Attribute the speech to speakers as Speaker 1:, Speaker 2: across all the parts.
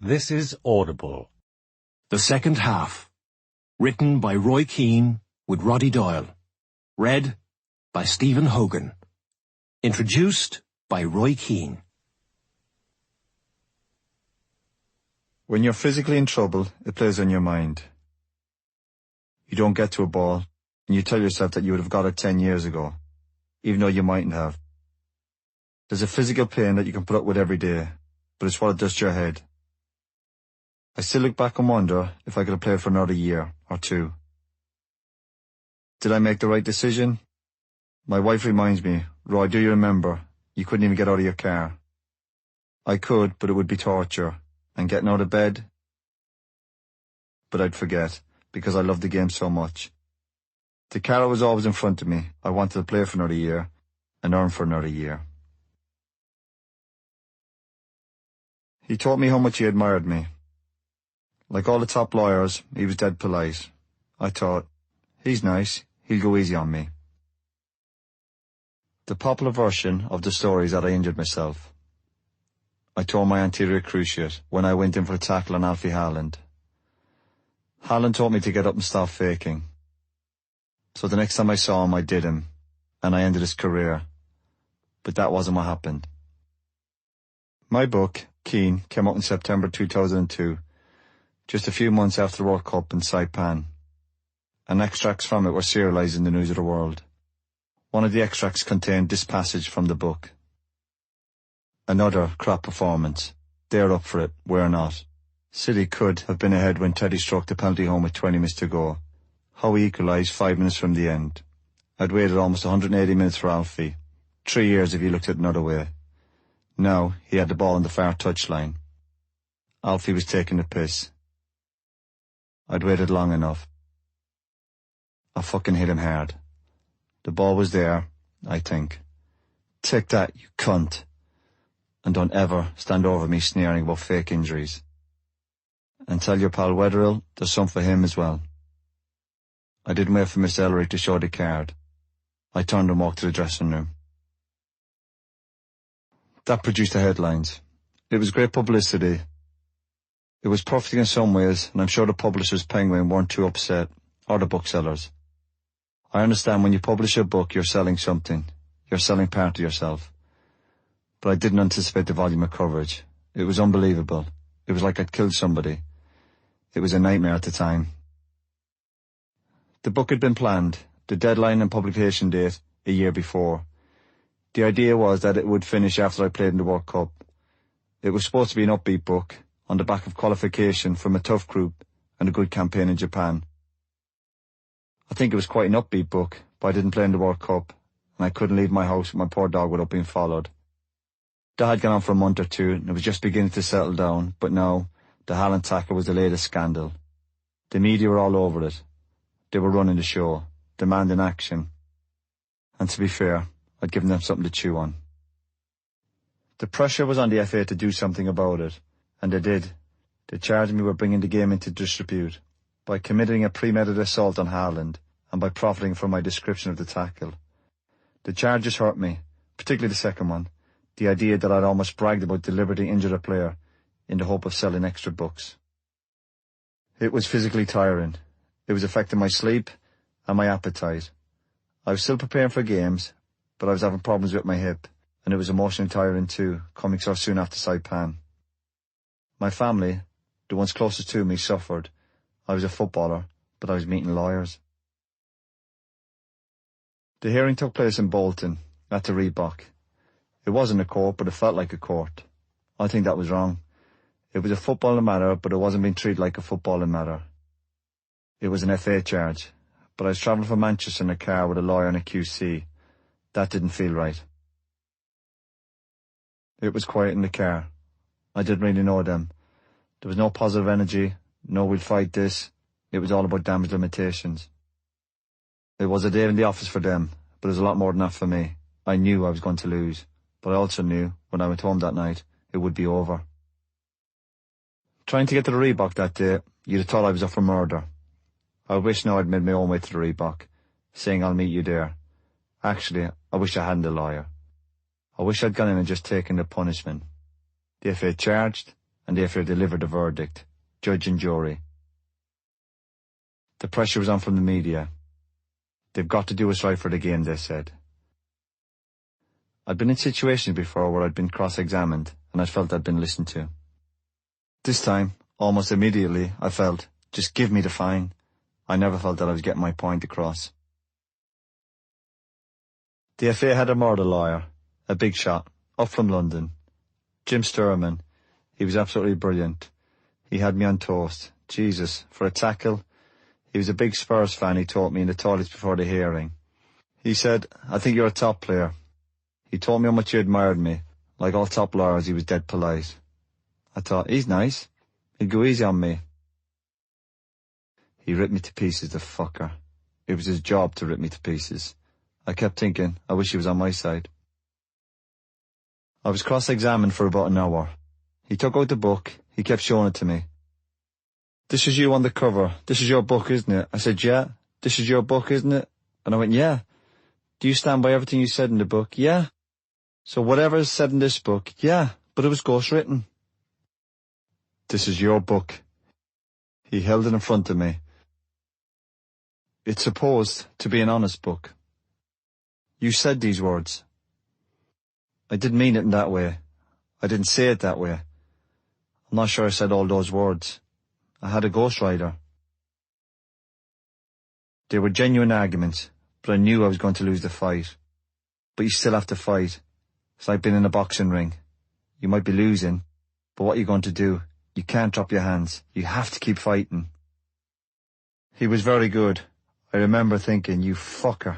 Speaker 1: This is Audible.
Speaker 2: The Second Half. Written by Roy Keane with Roddy Doyle. Read by Stephen Hogan. Introduced by Roy Keane.
Speaker 3: When you're physically in trouble, it plays on your mind. You don't get to a ball, and you tell yourself that you would have got it 10 years ago, even though you mightn't have. There's a physical pain that you can put up with every day, but it's what it does to your head. I still look back and wonder if I could have played for another year or two. Did I make the right decision? My wife reminds me, Roy, do you remember, you couldn't even get out of your car. I could, but it would be torture. And getting out of bed? But I'd forget, because I loved the game so much. The car was always in front of me. I wanted to play for another year, and earn for another year. He taught me how much he admired me. Like all the top lawyers, he was dead polite. I thought, he's nice, he'll go easy on me. The popular version of the story is that I injured myself. I tore my anterior cruciate when I went in for a tackle on Alfie Haaland. Haaland taught me to get up and stop faking. So the next time I saw him, I did him, and I ended his career. But that wasn't what happened. My book, Keane, came out in September 2002, just a few months after the World Cup in Saipan, and extracts from it were serialized in the News of the World. One of the extracts contained this passage from the book. Another crap performance. They're up for it, we're not. City could have been ahead when Teddy struck the penalty home with 20 minutes to go. How we equalised 5 minutes from the end. I'd waited almost 180 minutes for Alfie. 3 years if you looked at it another way. Now, he had the ball on the far touchline. Alfie was taking the piss. I'd waited long enough. I fucking hit him hard. The ball was there, I think. Take that, you cunt. And don't ever stand over me sneering about fake injuries. And tell your pal Wetherill there's some for him as well. I didn't wait for Miss Ellery to show the card. I turned and walked to the dressing room. That produced the headlines. It was great publicity. It was perfect in some ways, and I'm sure the publishers Penguin weren't too upset, or the booksellers. I understand when you publish a book you're selling something. You're selling part of yourself. But I didn't anticipate the volume of coverage. It was unbelievable. It was like I'd killed somebody. It was a nightmare at the time. The book had been planned, the deadline and publication date, a year before. The idea was that it would finish after I played in the World Cup. It was supposed to be an upbeat book, on the back of qualification from a tough group and a good campaign in Japan. I think it was quite an upbeat book, but I didn't play in the World Cup, and I couldn't leave my house with my poor dog without being followed. That had gone on for a month or two, and it was just beginning to settle down, but now, the Haaland tackle was the latest scandal. The media were all over it. They were running the show, demanding action. And to be fair, I'd given them something to chew on. The pressure was on the FA to do something about it, and they did. They charged me with bringing the game into disrepute, by committing a premeditated assault on Haaland, and by profiting from my description of the tackle. The charges hurt me, particularly the second one. The idea that I'd almost bragged about deliberately injured a player in the hope of selling extra books. It was physically tiring. It was affecting my sleep and my appetite. I was still preparing for games, but I was having problems with my hip, and it was emotionally tiring too, coming so soon after Saipan. My family, the ones closest to me, suffered. I was a footballer, but I was meeting lawyers. The hearing took place in Bolton, at the Reebok. It wasn't a court, but it felt like a court. I think that was wrong. It was a footballing matter, but it wasn't being treated like a footballing matter. It was an FA charge, but I was travelling from Manchester in a car with a lawyer and a QC. That didn't feel right. It was quiet in the car. I didn't really know them. There was no positive energy, no we'll fight this. It was all about damage limitations. It was a day in the office for them, but it was a lot more than that for me. I knew I was going to lose. But I also knew, when I went home that night, it would be over. Trying to get to the Reebok that day, you'd have thought I was up for murder. I wish now I'd made my own way to the Reebok, saying I'll meet you there. Actually, I wish I hadn't a lawyer. I wish I'd gone in and just taken the punishment. The FA charged, and the FA delivered a verdict, judge and jury. The pressure was on from the media. They've got to do us right for the game, they said. I'd been in situations before where I'd been cross-examined and I felt I'd been listened to. This time, almost immediately, I felt, just give me the fine. I never felt that I was getting my point across. The FA had a murder lawyer, a big shot, up from London. Jim Sturman. He was absolutely brilliant. He had me on toast. Jesus, for a tackle. He was a big Spurs fan, he taught me in the toilets before the hearing. He said, I think you're a top player. He told me how much he admired me. Like all top lawyers, he was dead polite. I thought, he's nice. He'd go easy on me. He ripped me to pieces, the fucker. It was his job to rip me to pieces. I kept thinking, I wish he was on my side. I was cross-examined for about an hour. He took out the book. He kept showing it to me. This is you on the cover. This is your book, isn't it? I said, yeah. This is your book, isn't it? And I went, yeah. Do you stand by everything you said in the book? Yeah. So whatever is said in this book, yeah, but it was ghostwritten. This is your book. He held it in front of me. It's supposed to be an honest book. You said these words. I didn't mean it in that way. I didn't say it that way. I'm not sure I said all those words. I had a ghostwriter. They were genuine arguments, but I knew I was going to lose the fight. But you still have to fight. It's like being in a boxing ring. You might be losing, but what are you going to do? You can't drop your hands. You have to keep fighting. He was very good. I remember thinking, you fucker.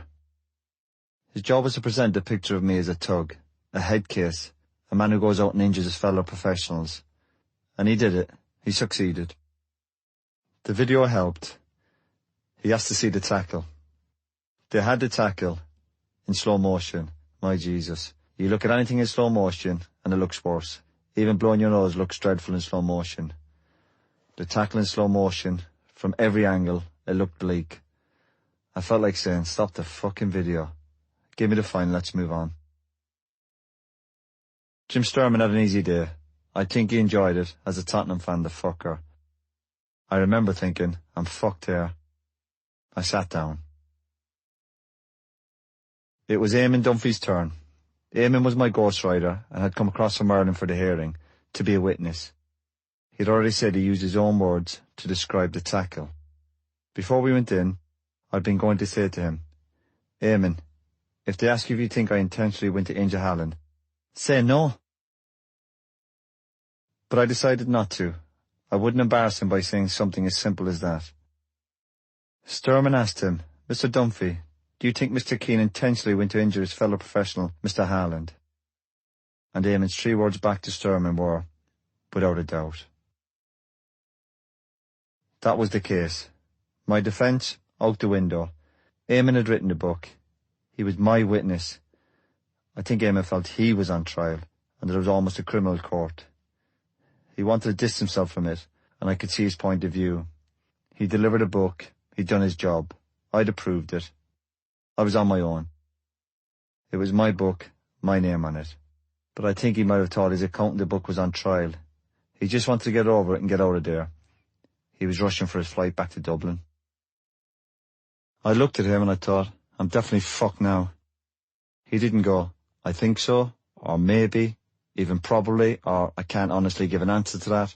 Speaker 3: His job was to present a picture of me as a thug, a head case, a man who goes out and injures his fellow professionals. And he did it. He succeeded. The video helped. He asked to see the tackle. They had the tackle in slow motion. My Jesus. You look at anything in slow motion and it looks worse. Even blowing your nose looks dreadful in slow motion. The tackle in slow motion, from every angle, it looked bleak. I felt like saying, stop the fucking video. Give me the fine, let's move on. Jim Sturman had an easy day. I think he enjoyed it, as a Tottenham fan, the fucker. I remember thinking, I'm fucked here. I sat down. It was Eamon Dunphy's turn. Eamon was my ghostwriter and had come across from Ireland for the hearing, to be a witness. He'd already said he used his own words to describe the tackle. Before we went in, I'd been going to say to him, Eamon, if they ask you if you think I intentionally went to injure Haaland, say no. But I decided not to. I wouldn't embarrass him by saying something as simple as that. Sturman asked him, Mr. Dunphy, do you think Mr. Keane intentionally went to injure his fellow professional, Mr. Haaland? And Eamon's 3 words back to Sturman were, without a doubt. That was the case. My defence, out the window. Eamon had written the book. He was my witness. I think Eamon felt he was on trial, and that it was almost a criminal court. He wanted to distance himself from it, and I could see his point of view. He delivered a book. He'd done his job. I'd approved it. I was on my own. It was my book, my name on it. But I think he might have thought his account in the book was on trial. He just wanted to get over it and get out of there. He was rushing for his flight back to Dublin. I looked at him and I thought, I'm definitely fucked now. He didn't go, I think so, or maybe, even probably, or I can't honestly give an answer to that.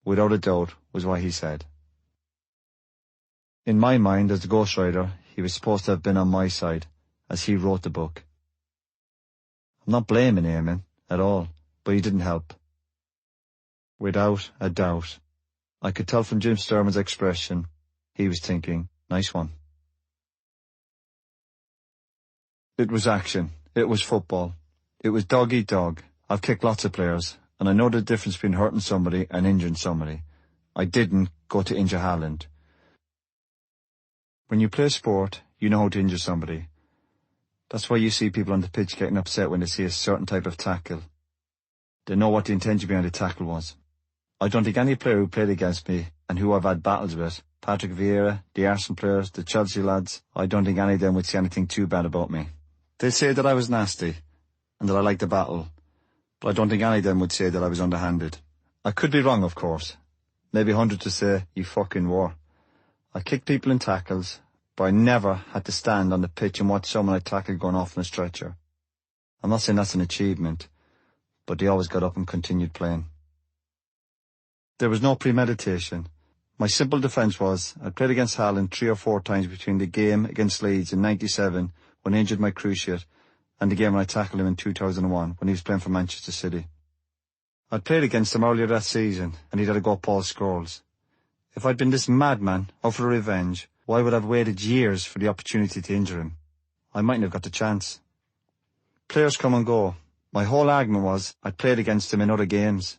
Speaker 3: Without a doubt, was what he said. In my mind, as the ghostwriter, he was supposed to have been on my side, as he wrote the book. I'm not blaming Eamon at all, but he didn't help. Without a doubt. I could tell from Jim Sturman's expression, he was thinking, nice one. It was action. It was football. It was dog eat dog. I've kicked lots of players, and I know the difference between hurting somebody and injuring somebody. I didn't go to injure Haaland. When you play sport, you know how to injure somebody. That's why you see people on the pitch getting upset when they see a certain type of tackle. They know what the intention behind the tackle was. I don't think any player who played against me and who I've had battles with, Patrick Vieira, the Arsenal players, the Chelsea lads, I don't think any of them would say anything too bad about me. They say that I was nasty and that I liked the battle, but I don't think any of them would say that I was underhanded. I could be wrong, of course. Maybe hundreds to say, you fucking were. I kicked people in tackles, but I never had to stand on the pitch and watch someone I tackled going off in a stretcher. I'm not saying that's an achievement, but they always got up and continued playing. There was no premeditation. My simple defence was, I played against Haaland 3 or 4 times between the game against Leeds in '97, when I injured my cruciate, and the game when I tackled him in 2001, when he was playing for Manchester City. I'd played against him earlier that season, and he'd had a go at Paul Scholes. If I'd been this madman, out for revenge, why would I have waited years for the opportunity to injure him? I mightn't have got the chance. Players come and go. My whole argument was, I'd played against him in other games.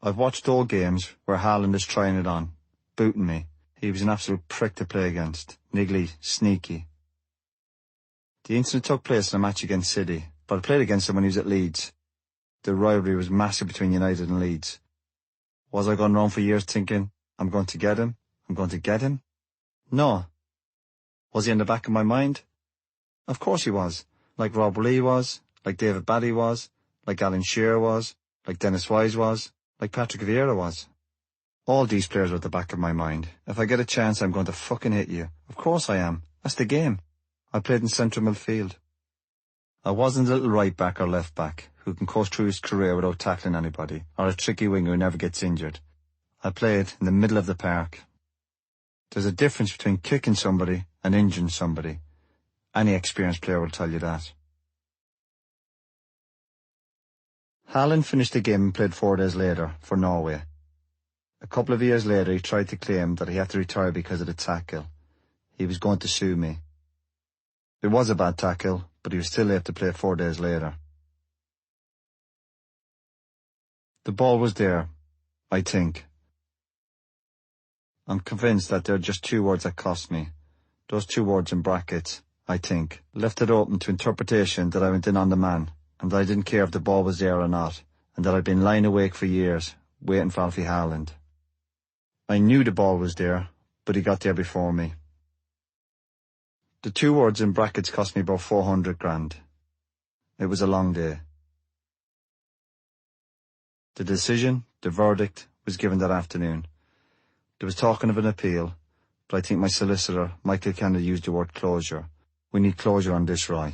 Speaker 3: I've watched old games where Haaland is trying it on, booting me. He was an absolute prick to play against, niggly, sneaky. The incident took place in a match against City, but I played against him when he was at Leeds. The rivalry was massive between United and Leeds. Was I going around for years thinking, I'm going to get him, I'm going to get him? No. Was he in the back of my mind? Of course he was, like Rob Lee was, like David Batty was, like Alan Shearer was, like Dennis Wise was, like Patrick Vieira was. All these players are at the back of my mind. If I get a chance, I'm going to fucking hit you. Of course I am. That's the game. I played in central midfield. I wasn't a little right back or left back who can coast through his career without tackling anybody, or a tricky winger who never gets injured. I played in the middle of the park. There's a difference between kicking somebody and injuring somebody. Any experienced player will tell you that. Haaland finished the game and played 4 days later for Norway. A couple of years later he tried to claim that he had to retire because of the tackle. He was going to sue me. It was a bad tackle, but he was still able to play 4 days later. The ball was there, I think. I'm convinced that there are just 2 words that cost me. Those 2 words in brackets, I think, left it open to interpretation that I went in on the man, and that I didn't care if the ball was there or not, and that I'd been lying awake for years, waiting for Alfie Haaland. I knew the ball was there, but he got there before me. The 2 words in brackets cost me about 400 grand. It was a long day. The decision, the verdict, was given that afternoon. There was talking of an appeal, but I think my solicitor, Michael Kennedy, used the word closure. We need closure on this, Roy.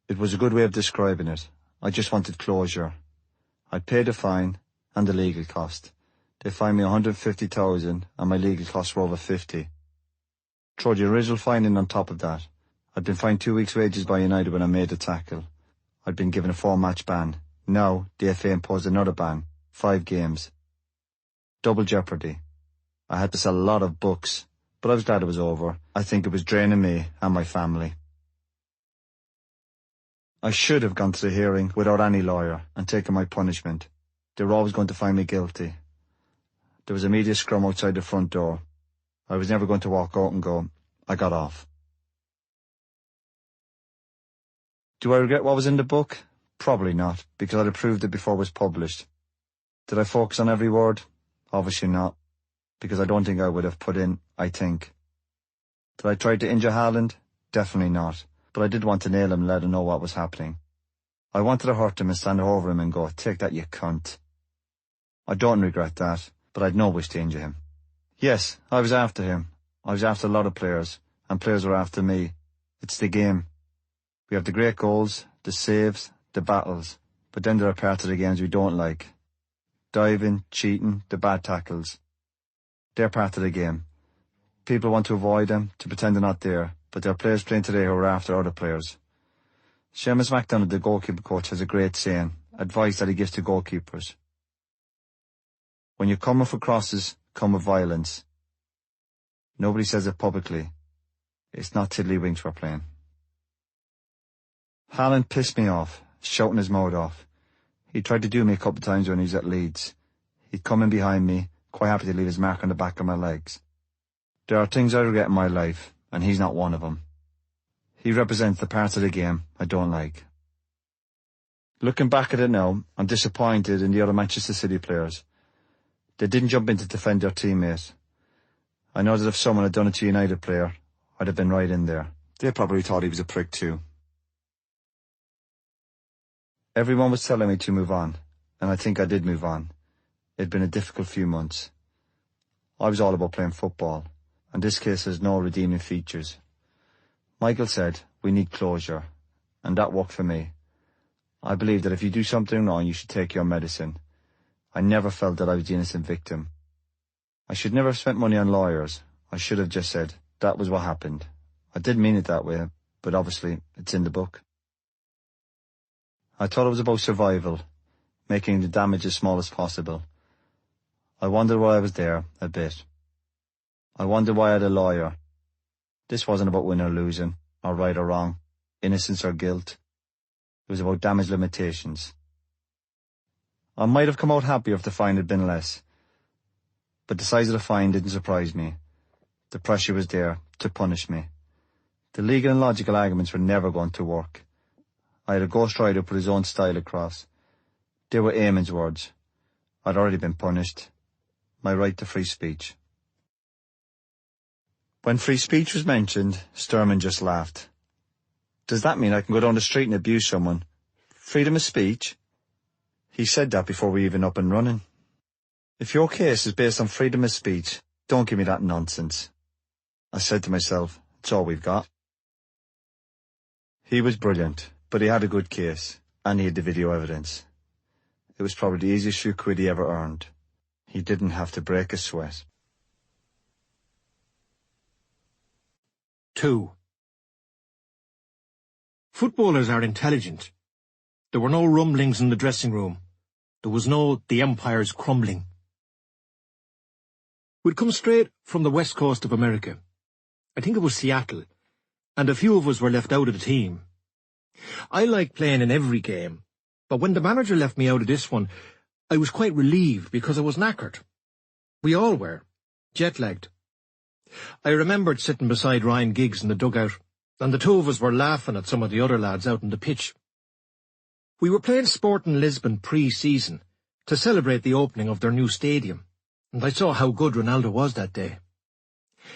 Speaker 3: It was a good way of describing it. I just wanted closure. I'd paid the fine and the legal cost. They fined me 150,000 and my legal costs were over 50. Throw the original fine in on top of that. I'd been fined 2 weeks' wages by United when I made the tackle. I'd been given a 4-match ban. Now, the FA imposed another ban, 5 games. Double jeopardy. I had to sell a lot of books, but I was glad it was over. I think it was draining me and my family. I should have gone to the hearing without any lawyer and taken my punishment. They were always going to find me guilty. There was a media scrum outside the front door. I was never going to walk out and go, I got off. Do I regret what was in the book? Probably not, because I'd approved it before it was published. Did I focus on every word? Obviously not, because I don't think I would have put in, I think. Did I try to injure Haaland? Definitely not, but I did want to nail him and let him know what was happening. I wanted to hurt him and stand over him and go, take that, you cunt. I don't regret that, but I'd no wish to injure him. Yes, I was after him. I was after a lot of players, and players were after me. It's the game. We have the great goals, the saves, the battles, but then there are parts of the games we don't like. Diving, cheating, the bad tackles. They're part of the game. People want to avoid them, to pretend they're not there, but there are players playing today who are after other players. Seamus MacDonald, the goalkeeper coach, has a great saying, advice that he gives to goalkeepers. When you're coming for crosses, come with violence. Nobody says it publicly. It's not tiddlywinks we're playing. Haaland pissed me off, shouting his mouth off. He tried to do me a couple of times when he was at Leeds. He'd come in behind me, quite happy to leave his mark on the back of my legs. There are things I regret in my life, and he's not one of them. He represents the parts of the game I don't like. Looking back at it now, I'm disappointed in the other Manchester City players. They didn't jump in to defend their teammate. I know that if someone had done it to a United player, I'd have been right in there. They probably thought he was a prick too. Everyone was telling me to move on, and I think I did move on. It'd been a difficult few months. I was all about playing football, and this case has no redeeming features. Michael said, we need closure, and that worked for me. I believe that if you do something wrong, you should take your medicine. I never felt that I was the innocent victim. I should never have spent money on lawyers. I should have just said, that was what happened. I didn't mean it that way, but obviously it's in the book. I thought it was about survival, making the damage as small as possible. I wondered why I was there, a bit. I wondered why I had a lawyer. This wasn't about winning or losing, or right or wrong, innocence or guilt. It was about damage limitations. I might have come out happier if the fine had been less. But the size of the fine didn't surprise me. The pressure was there to punish me. The legal and logical arguments were never going to work. I had a ghostwriter put his own style across. They were Eamon's words. I'd already been punished. My right to free speech. When free speech was mentioned, Sturman just laughed. Does that mean I can go down the street and abuse someone? Freedom of speech? He said that before we even up and running. If your case is based on freedom of speech, don't give me that nonsense. I said to myself, it's all we've got. He was brilliant, but he had a good case, and he had the video evidence. It was probably the easiest few quid he ever earned. He didn't have to break a sweat.
Speaker 2: 2. Footballers are intelligent. There were no rumblings in the dressing room. There was no the empire's crumbling. We'd come straight from the west coast of America. I think it was Seattle, and a few of us were left out of the team. I liked playing in every game, but when the manager left me out of this one, I was quite relieved because I was knackered. We all were, jet-lagged. I remembered sitting beside Ryan Giggs in the dugout, and the two of us were laughing at some of the other lads out on the pitch. We were playing Sporting Lisbon pre-season to celebrate the opening of their new stadium, and I saw how good Ronaldo was that day.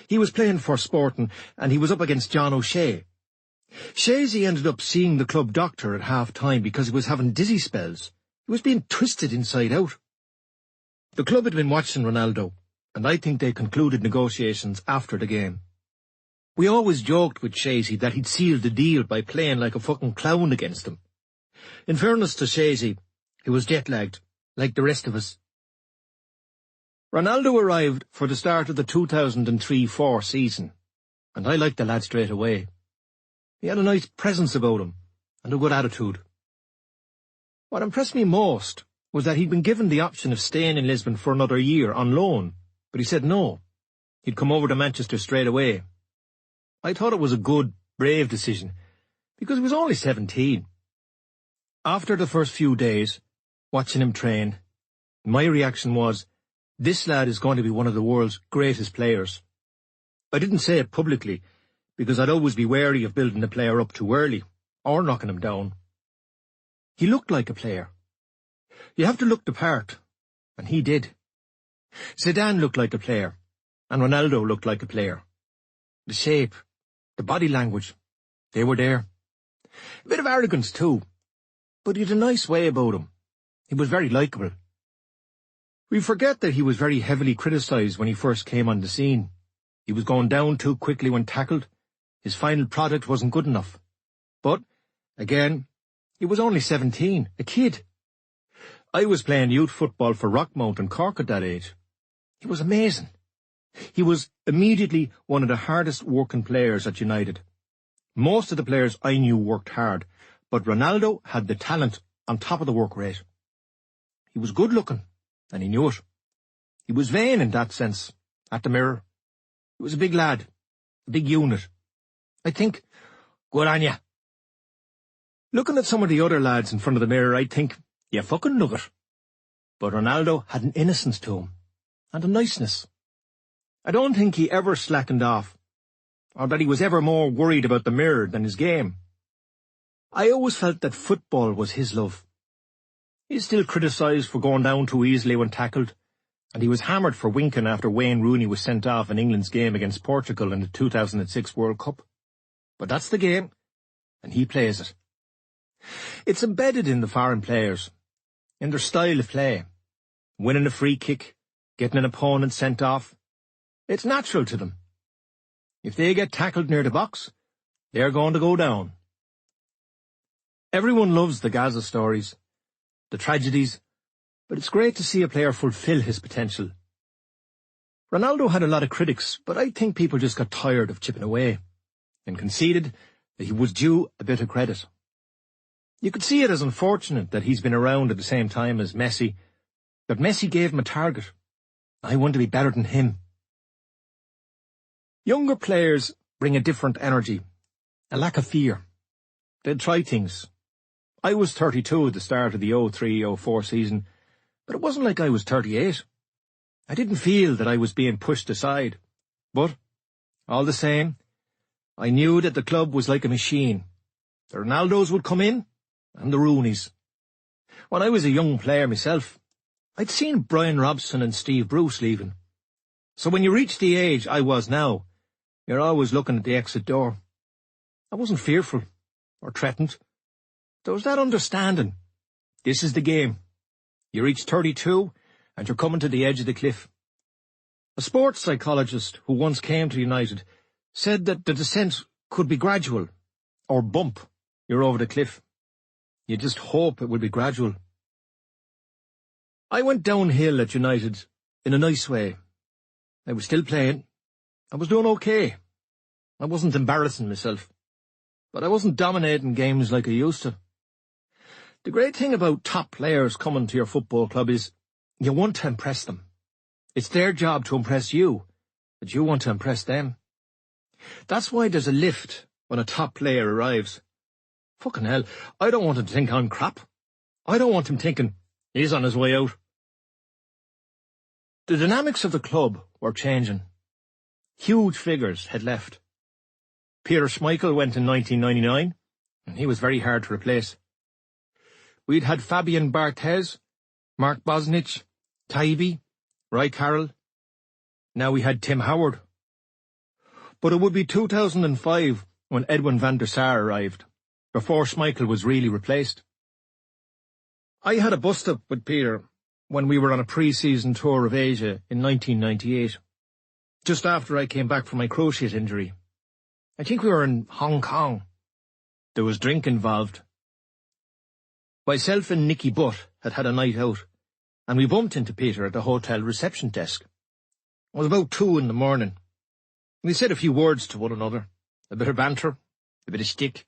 Speaker 2: He was playing for Sporting, and he was up against John O'Shea. Shazy ended up seeing the club doctor at half-time because he was having dizzy spells. He was being twisted inside out. The club had been watching Ronaldo, and I think they concluded negotiations after the game. We always joked with Shazy that he'd sealed the deal by playing like a fucking clown against him. In fairness to Shazy, he was jet-lagged, like the rest of us. Ronaldo arrived for the start of the 2003-04 season, and I liked the lad straight away. He had a nice presence about him, and a good attitude. What impressed me most was that he'd been given the option of staying in Lisbon for another year on loan, but he said no. He'd come over to Manchester straight away. I thought it was a good, brave decision, because he was only 17. After the first few days, watching him train, my reaction was, this lad is going to be one of the world's greatest players. I didn't say it publicly, because I'd always be wary of building a player up too early, or knocking him down. He looked like a player. You have to look the part, and he did. Zidane looked like a player, and Ronaldo looked like a player. The shape, the body language, they were there. A bit of arrogance too, but he had a nice way about him. He was very likeable. We forget that he was very heavily criticised when he first came on the scene. He was going down too quickly when tackled. His final product wasn't good enough. But, again, he was only 17, a kid. I was playing youth football for Rockmount and Cork at that age. He was amazing. He was immediately one of the hardest working players at United. Most of the players I knew worked hard, but Ronaldo had the talent on top of the work rate. He was good looking, and he knew it. He was vain in that sense, at the mirror. He was a big lad, a big unit. I think, good on ya. Looking at some of the other lads in front of the mirror, I'd think, you fucking nugget. But Ronaldo had an innocence to him, and a niceness. I don't think he ever slackened off, or that he was ever more worried about the mirror than his game. I always felt that football was his love. He's still criticised for going down too easily when tackled, and he was hammered for winking after Wayne Rooney was sent off in England's game against Portugal in the 2006 World Cup. But that's the game, and he plays it. It's embedded in the foreign players, in their style of play. winning a free kick, getting an opponent sent off. It's natural to them. If they get tackled near the box, they're going to go down. Everyone loves the Gaza stories, the tragedies, but it's great to see a player fulfill his potential. Ronaldo had a lot of critics, but I think people just got tired of chipping away and conceded that he was due a bit of credit. You could see it as unfortunate that he's been around at the same time as Messi, but Messi gave him a target. I want to be better than him. Younger players bring a different energy, a lack of fear. They'd try things. I was 32 at the start of the 03-04 season, but it wasn't like I was 38. I didn't feel that I was being pushed aside. But, all the same, I knew that the club was like a machine. The Ronaldos would come in, and the Rooneys. When I was a young player myself, I'd seen Brian Robson and Steve Bruce leaving. So when you reach the age I was now, you're always looking at the exit door. I wasn't fearful or threatened. There was that understanding. This is the game. You reach 32, and you're coming to the edge of the cliff. A sports psychologist who once came to United said that the descent could be gradual, or bump. You're over the cliff. You just hope it will be gradual. I went downhill at United in a nice way. I was still playing. I was doing okay. I wasn't embarrassing myself. But I wasn't dominating games like I used to. The great thing about top players coming to your football club is you want to impress them. It's their job to impress you, but you want to impress them. That's why there's a lift when a top player arrives. Fucking hell, I don't want him to think I'm crap. I don't want him thinking he's on his way out. The dynamics of the club were changing. Huge figures had left. Peter Schmeichel went in 1999, and he was very hard to replace. We'd had Fabian Barthez, Mark Bosnich, Taibi, Roy Carroll. Now we had Tim Howard. But it would be 2005 when Edwin van der Sar arrived, before Schmeichel was really replaced. I had a bust-up with Peter when we were on a pre-season tour of Asia in 1998, just after I came back from my cruciate injury. I think we were in Hong Kong. There was drink involved. Myself and Nicky Butt had had a night out, and we bumped into Peter at the hotel reception desk. It was about 2 a.m. We said a few words to one another, a bit of banter, a bit of shtick.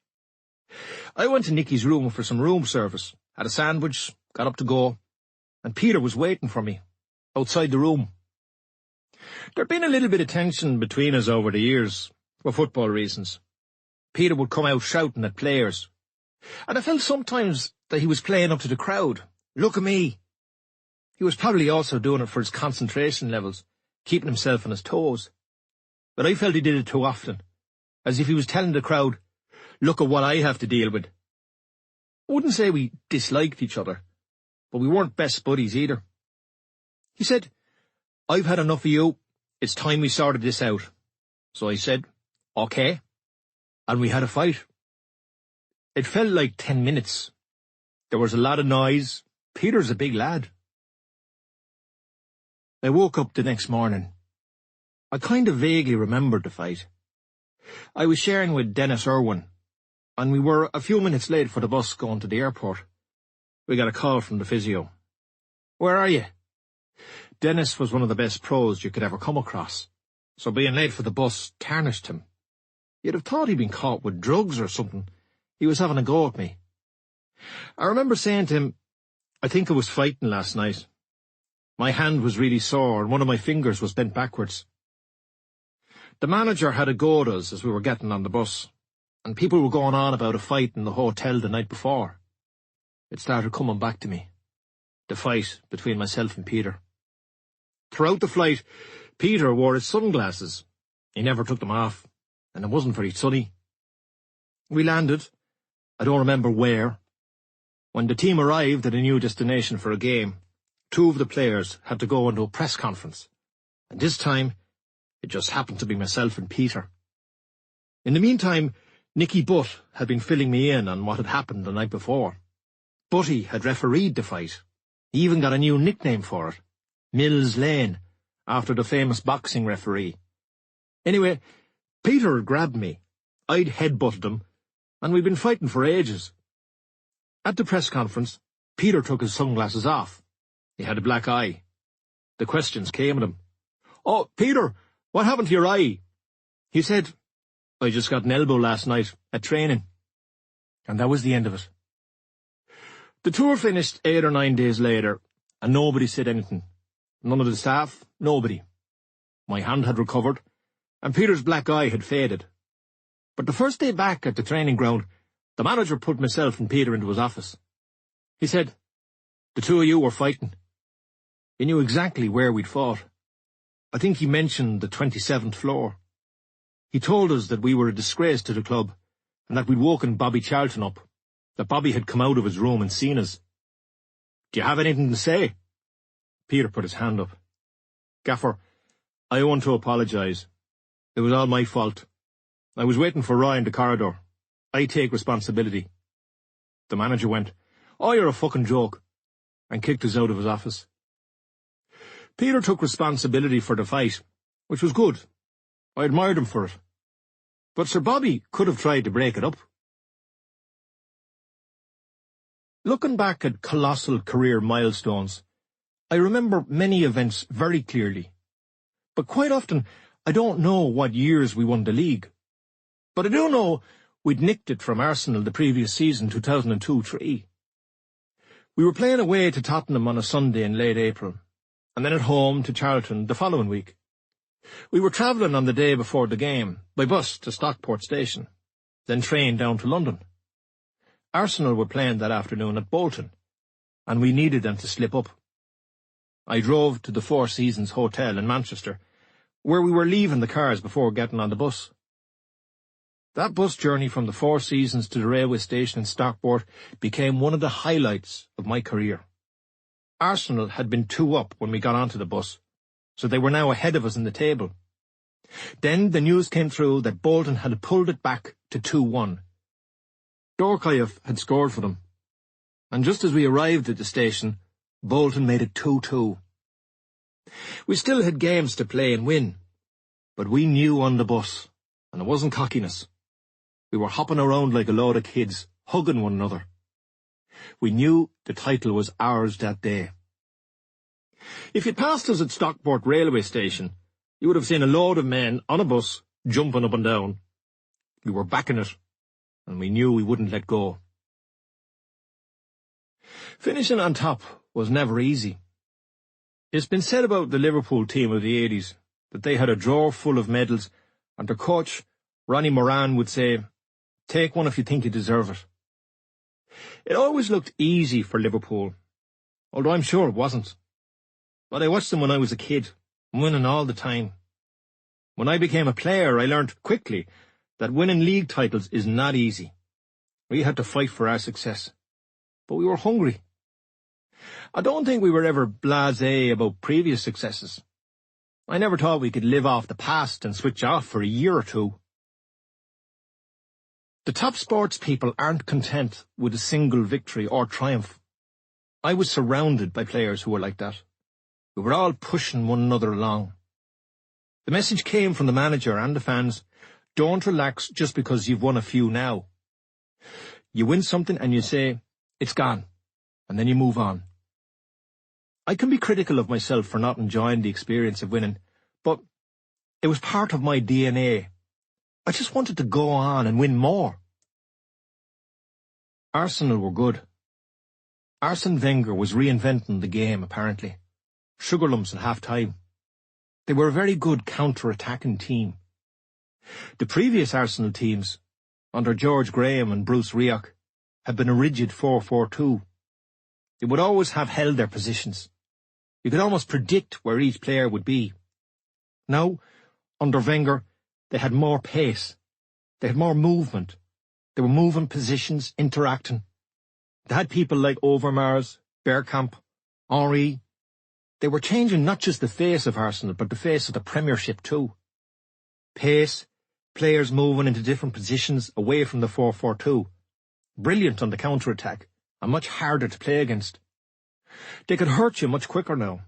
Speaker 2: I went to Nicky's room for some room service, had a sandwich, got up to go, and Peter was waiting for me, outside the room. There'd been a little bit of tension between us over the years, for football reasons. Peter would come out shouting at players, and I felt sometimes that he was playing up to the crowd. Look at me. He was probably also doing it for his concentration levels, keeping himself on his toes. But I felt he did it too often, as if he was telling the crowd, look at what I have to deal with. I wouldn't say we disliked each other, but we weren't best buddies either. He said, I've had enough of you. It's time we sorted this out. So I said, okay. And we had a fight. It felt like 10 minutes. There was a lot of noise. Peter's a big lad. I woke up the next morning. I kind of vaguely remembered the fight. I was sharing with Dennis Irwin, and we were a few minutes late for the bus going to the airport. We got a call from the physio. Where are you? Dennis was one of the best pros you could ever come across, so being late for the bus tarnished him. You'd have thought he'd been caught with drugs or something. He was having a go at me. I remember saying to him, I think I was fighting last night. My hand was really sore and one of my fingers was bent backwards. The manager had a go at us as we were getting on the bus, and people were going on about a fight in the hotel the night before. It started coming back to me. The fight between myself and Peter. Throughout the flight, Peter wore his sunglasses. He never took them off, and it wasn't very sunny. We landed, I don't remember where. When the team arrived at a new destination for a game, 2 of the players had to go into a press conference, and this time it just happened to be myself and Peter. In the meantime, Nicky Butt had been filling me in on what had happened the night before. Butty had refereed the fight, He even got a new nickname for it, Mills Lane, after the famous boxing referee. Anyway, Peter had grabbed me. I'd headbutted him, and we'd been fighting for ages. At the press conference, Peter took his sunglasses off. He had a black eye. The questions came at him. "Oh, Peter, what happened to your eye?" He said, "I just got an elbow last night at training." And that was the end of it. The tour finished 8 or 9 days later, and nobody said anything. None of the staff, nobody. My hand had recovered, and Peter's black eye had faded. But the first day back at the training ground, the manager put myself and Peter into his office. He said, "The two of you were fighting." He knew exactly where we'd fought. I think he mentioned the 27th floor. He told us that we were a disgrace to the club, and that we'd woken Bobby Charlton up, that Bobby had come out of his room and seen us. "Do you have anything to say?" Peter put his hand up. "Gaffer, I want to apologise. It was all my fault. I was waiting for Roy in the corridor. I take responsibility." The manager went, "Oh, you're a fucking joke," and kicked us out of his office. Peter took responsibility for the fight, which was good. I admired him for it. But Sir Bobby could have tried to break it up. Looking back at colossal career milestones, I remember many events very clearly. But quite often, I don't know what years we won the league. But I do know we'd nicked it from Arsenal the previous season, 2002-03. We were playing away to Tottenham on a Sunday in late April, and then at home to Charlton the following week. We were travelling on the day before the game, by bus to Stockport Station, then train down to London. Arsenal were playing that afternoon at Bolton, and we needed them to slip up. I drove to the Four Seasons Hotel in Manchester, where we were leaving the cars before getting on the bus. That bus journey from the Four Seasons to the railway station in Stockport became one of the highlights of my career. Arsenal had been 2 up when we got onto the bus, so they were now ahead of us in the table. Then the news came through that Bolton had pulled it back to 2-1. Dorkaeff had scored for them, and just as we arrived at the station, Bolton made it 2-2. We still had games to play and win, but we knew on the bus, and it wasn't cockiness. We were hopping around like a load of kids, hugging one another. We knew the title was ours that day. If you'd passed us at Stockport railway station, you would have seen a load of men on a bus jumping up and down. We were backing it, and we knew we wouldn't let go. Finishing on top was never easy. It's been said about the Liverpool team of the 80s that they had a drawer full of medals, and their coach, Ronnie Moran, would say, "Take one if you think you deserve it." It always looked easy for Liverpool, although I'm sure it wasn't. But I watched them when I was a kid, winning all the time. When I became a player, I learned quickly that winning league titles is not easy. We had to fight for our success, but we were hungry. I don't think we were ever blasé about previous successes. I never thought we could live off the past and switch off for a year or two. The top sports people aren't content with a single victory or triumph. I was surrounded by players who were like that. We were all pushing one another along. The message came from the manager and the fans: don't relax just because you've won a few now. You win something and you say, "It's gone," and then you move on. I can be critical of myself for not enjoying the experience of winning, but it was part of my DNA. I just wanted to go on and win more. Arsenal were good. Arsene Wenger was reinventing the game, apparently. Sugar lumps at half-time. They were a very good counter-attacking team. The previous Arsenal teams, under George Graham and Bruce Rioch, had been a rigid 4-4-2. They would always have held their positions. You could almost predict where each player would be. Now, under Wenger, they had more pace. They had more movement. They were moving positions, interacting. They had people like Overmars, Bergkamp, Henry. They were changing not just the face of Arsenal, but the face of the Premiership too. Pace, players moving into different positions away from the 4-4-2. Brilliant on the counter-attack, and much harder to play against. They could hurt you much quicker now.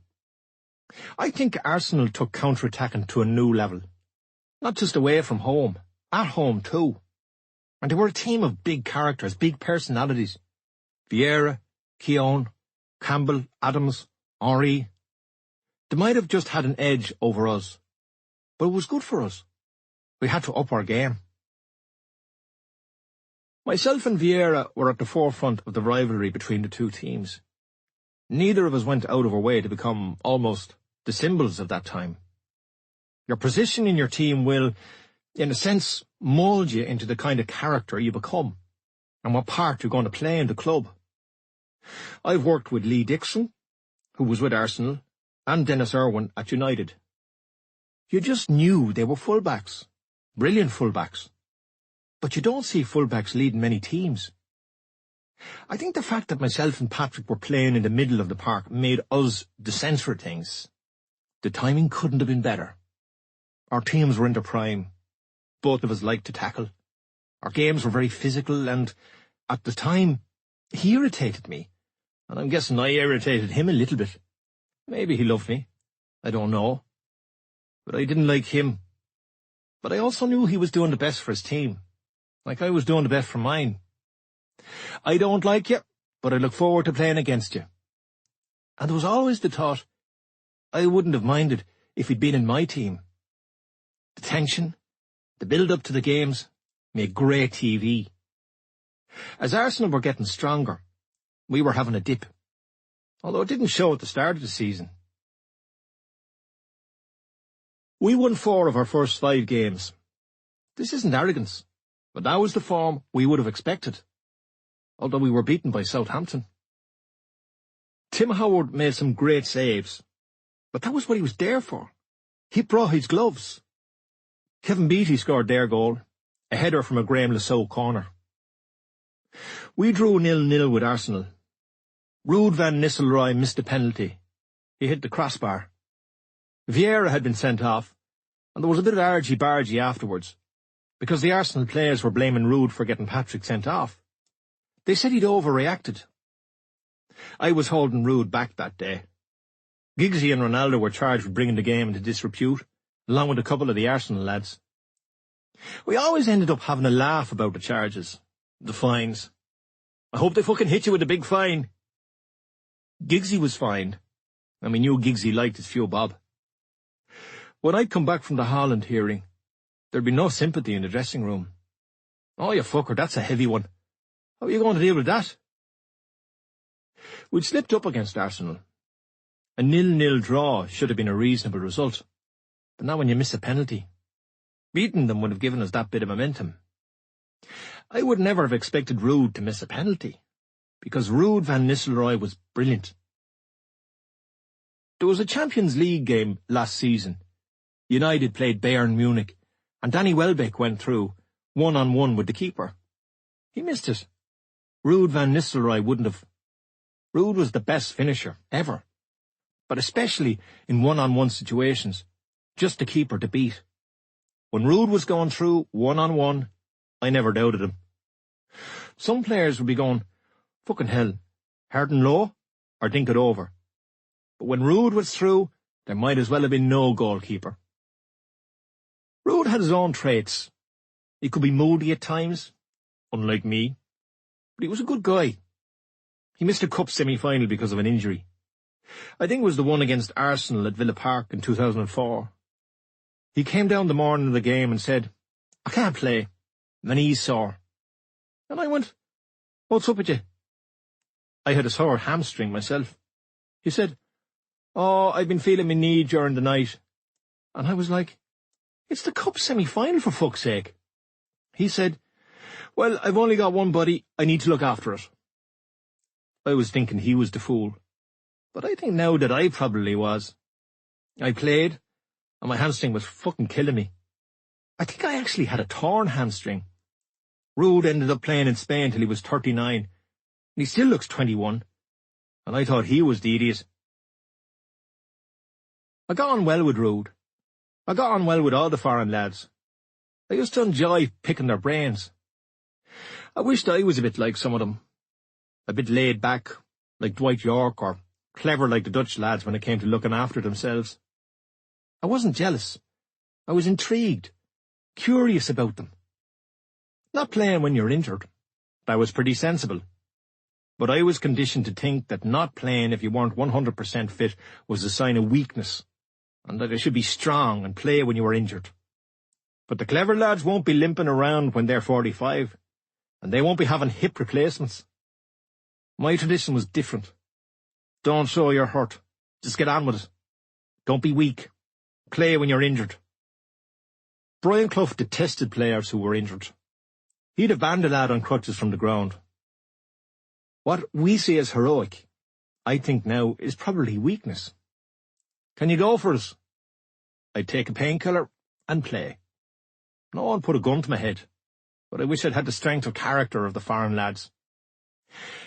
Speaker 2: I think Arsenal took counter-attacking to a new level. Not just away from home, at home too. And they were a team of big characters, big personalities. Vieira, Keane, Campbell, Adams, Henry. They might have just had an edge over us, but it was good for us. We had to up our game. Myself and Vieira were at the forefront of the rivalry between the two teams. Neither of us went out of our way to become almost the symbols of that time. Your position in your team will, in a sense, mould you into the kind of character you become and what part you're going to play in the club. I've worked with Lee Dixon, who was with Arsenal, and Dennis Irwin at United. You just knew they were fullbacks, brilliant fullbacks. But you don't see fullbacks leading many teams. I think the fact that myself and Patrick were playing in the middle of the park made us the centre of things. The timing couldn't have been better. Our teams were in their prime. Both of us liked to tackle. Our games were very physical, and at the time, he irritated me. And I'm guessing I irritated him a little bit. Maybe he loved me. I don't know. But I didn't like him. But I also knew he was doing the best for his team, like I was doing the best for mine. I don't like you, but I look forward to playing against you. And there was always the thought, I wouldn't have minded if he'd been in my team. The tension, the build-up to the games, made great TV. As Arsenal were getting stronger, we were having a dip, although it didn't show at the start of the season. We won 4 of our first 5 games. This isn't arrogance, but that was the form we would have expected, although we were beaten by Southampton. Tim Howard made some great saves, but that was what he was there for. He brought his gloves. Kevin Beattie scored their goal, a header from a Graham Lasso corner. We drew 0-0 with Arsenal. Ruud van Nistelrooy missed a penalty. He hit the crossbar. Vieira had been sent off, and there was a bit of argy-bargy afterwards, because the Arsenal players were blaming Ruud for getting Patrick sent off. They said he'd overreacted. I was holding Ruud back that day. Giggsy and Ronaldo were charged with bringing the game into disrepute, along with a couple of the Arsenal lads. We always ended up having a laugh about the charges, the fines. I hope they fucking hit you with a big fine. Giggsy was fined, and we knew Giggsy liked his few bob. When I'd come back from the Holland hearing, there'd be no sympathy in the dressing room. Oh, you fucker, that's a heavy one. How are you going to deal with that? We'd slipped up against Arsenal. A 0-0 draw should have been a reasonable result, but not when you miss a penalty. Beating them would have given us that bit of momentum. I would never have expected Ruud to miss a penalty, because Ruud van Nistelrooy was brilliant. There was a Champions League game last season. United played Bayern Munich, and Danny Welbeck went through, 1-on-1 with the keeper. He missed it. Ruud van Nistelrooy wouldn't have. Ruud was the best finisher, ever. But especially in 1-on-1 situations, just the keeper to beat. When Ruud was going through 1-on-1, I never doubted him. Some players would be going, fucking hell, hard and low, or think it over. But when Ruud was through, there might as well have been no goalkeeper. Ruud had his own traits. He could be moody at times, unlike me, but he was a good guy. He missed a cup semi-final because of an injury. I think it was the one against Arsenal at Villa Park in 2004. He came down the morning of the game and said, I can't play, my knee's sore. And I went, what's up with you? I had a sore hamstring myself. He said, oh, I've been feeling my knee during the night. And I was like, it's the cup semi-final for fuck's sake. He said, well, I've only got one body, I need to look after it. I was thinking he was the fool, but I think now that I probably was. I played, and my hamstring was fucking killing me. I think I actually had a torn hamstring. Ruud ended up playing in Spain till he was 39, and he still looks 21, and I thought he was the idiot. I got on well with Ruud. I got on well with all the foreign lads. I used to enjoy picking their brains. I wished I was a bit like some of them. A bit laid back, like Dwight York or clever like the Dutch lads when it came to looking after themselves. I wasn't jealous. I was intrigued, curious about them. Not playing when you're injured. That was pretty sensible. But I was conditioned to think that not playing if you weren't 100% fit was a sign of weakness, and that I should be strong and play when you were injured. But the clever lads won't be limping around when they're 45, and they won't be having hip replacements. My tradition was different. Don't show you're hurt. Just get on with it. Don't be weak. Play when you're injured. Brian Clough detested players who were injured. He'd have banned a lad on crutches from the ground. What we see as heroic, I think now, is probably weakness. Can you go for it? I'd take a painkiller and play. No one put a gun to my head, but I wish I'd had the strength of character of the foreign lads.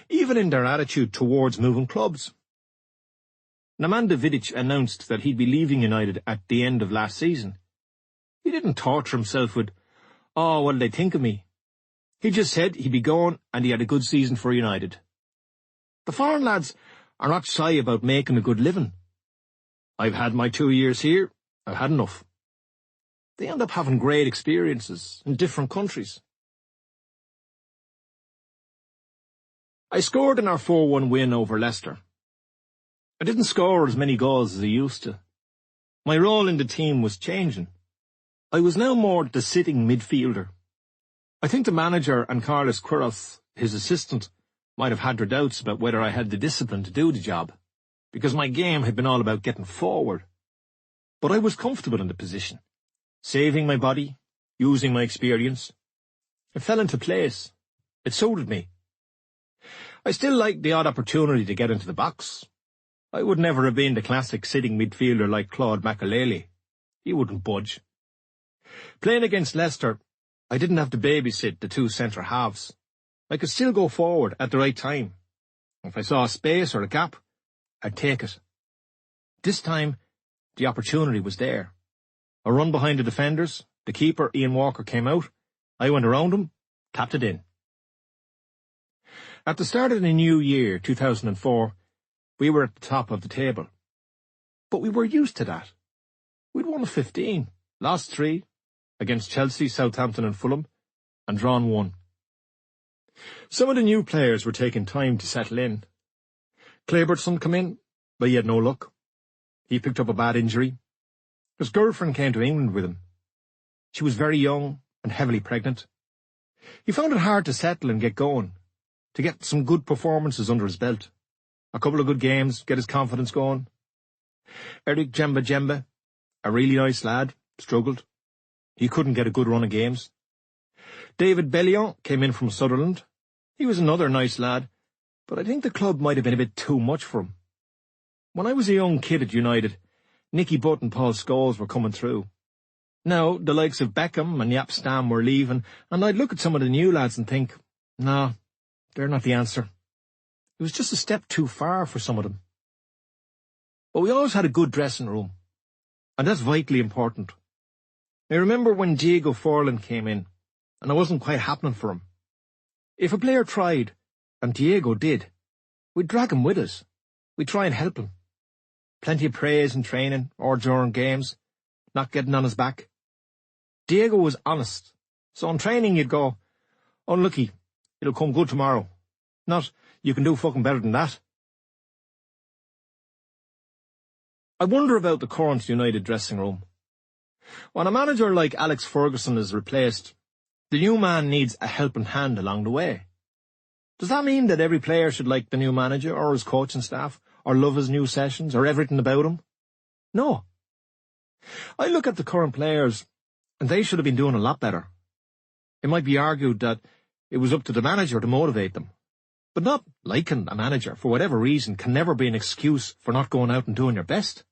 Speaker 2: Even in their attitude towards moving clubs. Nemanja Vidic announced that he'd be leaving United at the end of last season. He didn't torture himself with, "Oh, what'll they think of me?" He just said he'd be going and he had a good season for United. The foreign lads are not shy about making a good living. I've had my 2 years here. I've had enough. They end up having great experiences in different countries. I scored in our 4-1 win over Leicester. I didn't score as many goals as I used to. My role in the team was changing. I was now more the sitting midfielder. I think the manager and Carlos Queiroz, his assistant, might have had their doubts about whether I had the discipline to do the job, because my game had been all about getting forward. But I was comfortable in the position, saving my body, using my experience. It fell into place. It suited me. I still liked the odd opportunity to get into the box. I would never have been the classic sitting midfielder like Claude Makelele. He wouldn't budge. Playing against Leicester, I didn't have to babysit the two centre-halves. I could still go forward at the right time. If I saw a space or a gap, I'd take it. This time, the opportunity was there. A run behind the defenders, the keeper, Ian Walker, came out. I went around him, tapped it in. At the start of the new year, 2004, we were at the top of the table. But we were used to that. We'd won 15, lost 3, against Chelsea, Southampton and Fulham, and drawn 1. Some of the new players were taking time to settle in. Claybertson came in, but he had no luck. He picked up a bad injury. His girlfriend came to England with him. She was very young and heavily pregnant. He found it hard to settle and get going, to get some good performances under his belt. A couple of good games, get his confidence going. Eric Jemba, a really nice lad, struggled. He couldn't get a good run of games. David Bellion came in from Sutherland. He was another nice lad, but I think the club might have been a bit too much for him. When I was a young kid at United, Nicky Butt and Paul Scholes were coming through. Now, the likes of Beckham and Jaap Stam were leaving, and I'd look at some of the new lads and think, nah, they're not the answer. It was just a step too far for some of them. But we always had a good dressing room, and that's vitally important. I remember when Diego Forlan came in, and I wasn't quite happening for him. If a player tried, and Diego did, we'd drag him with us. We'd try and help him. Plenty of praise in training or during games, not getting on his back. Diego was honest, so in training you'd go, unlucky, it'll come good tomorrow. Not, you can do fucking better than that. I wonder about the current United dressing room. When a manager like Alex Ferguson is replaced, the new man needs a helping hand along the way. Does that mean that every player should like the new manager or his coaching staff, or love his new sessions, or everything about him? No. I look at the current players, and they should have been doing a lot better. It might be argued that it was up to the manager to motivate them. But not liking a manager, for whatever reason, can never be an excuse for not going out and doing your best.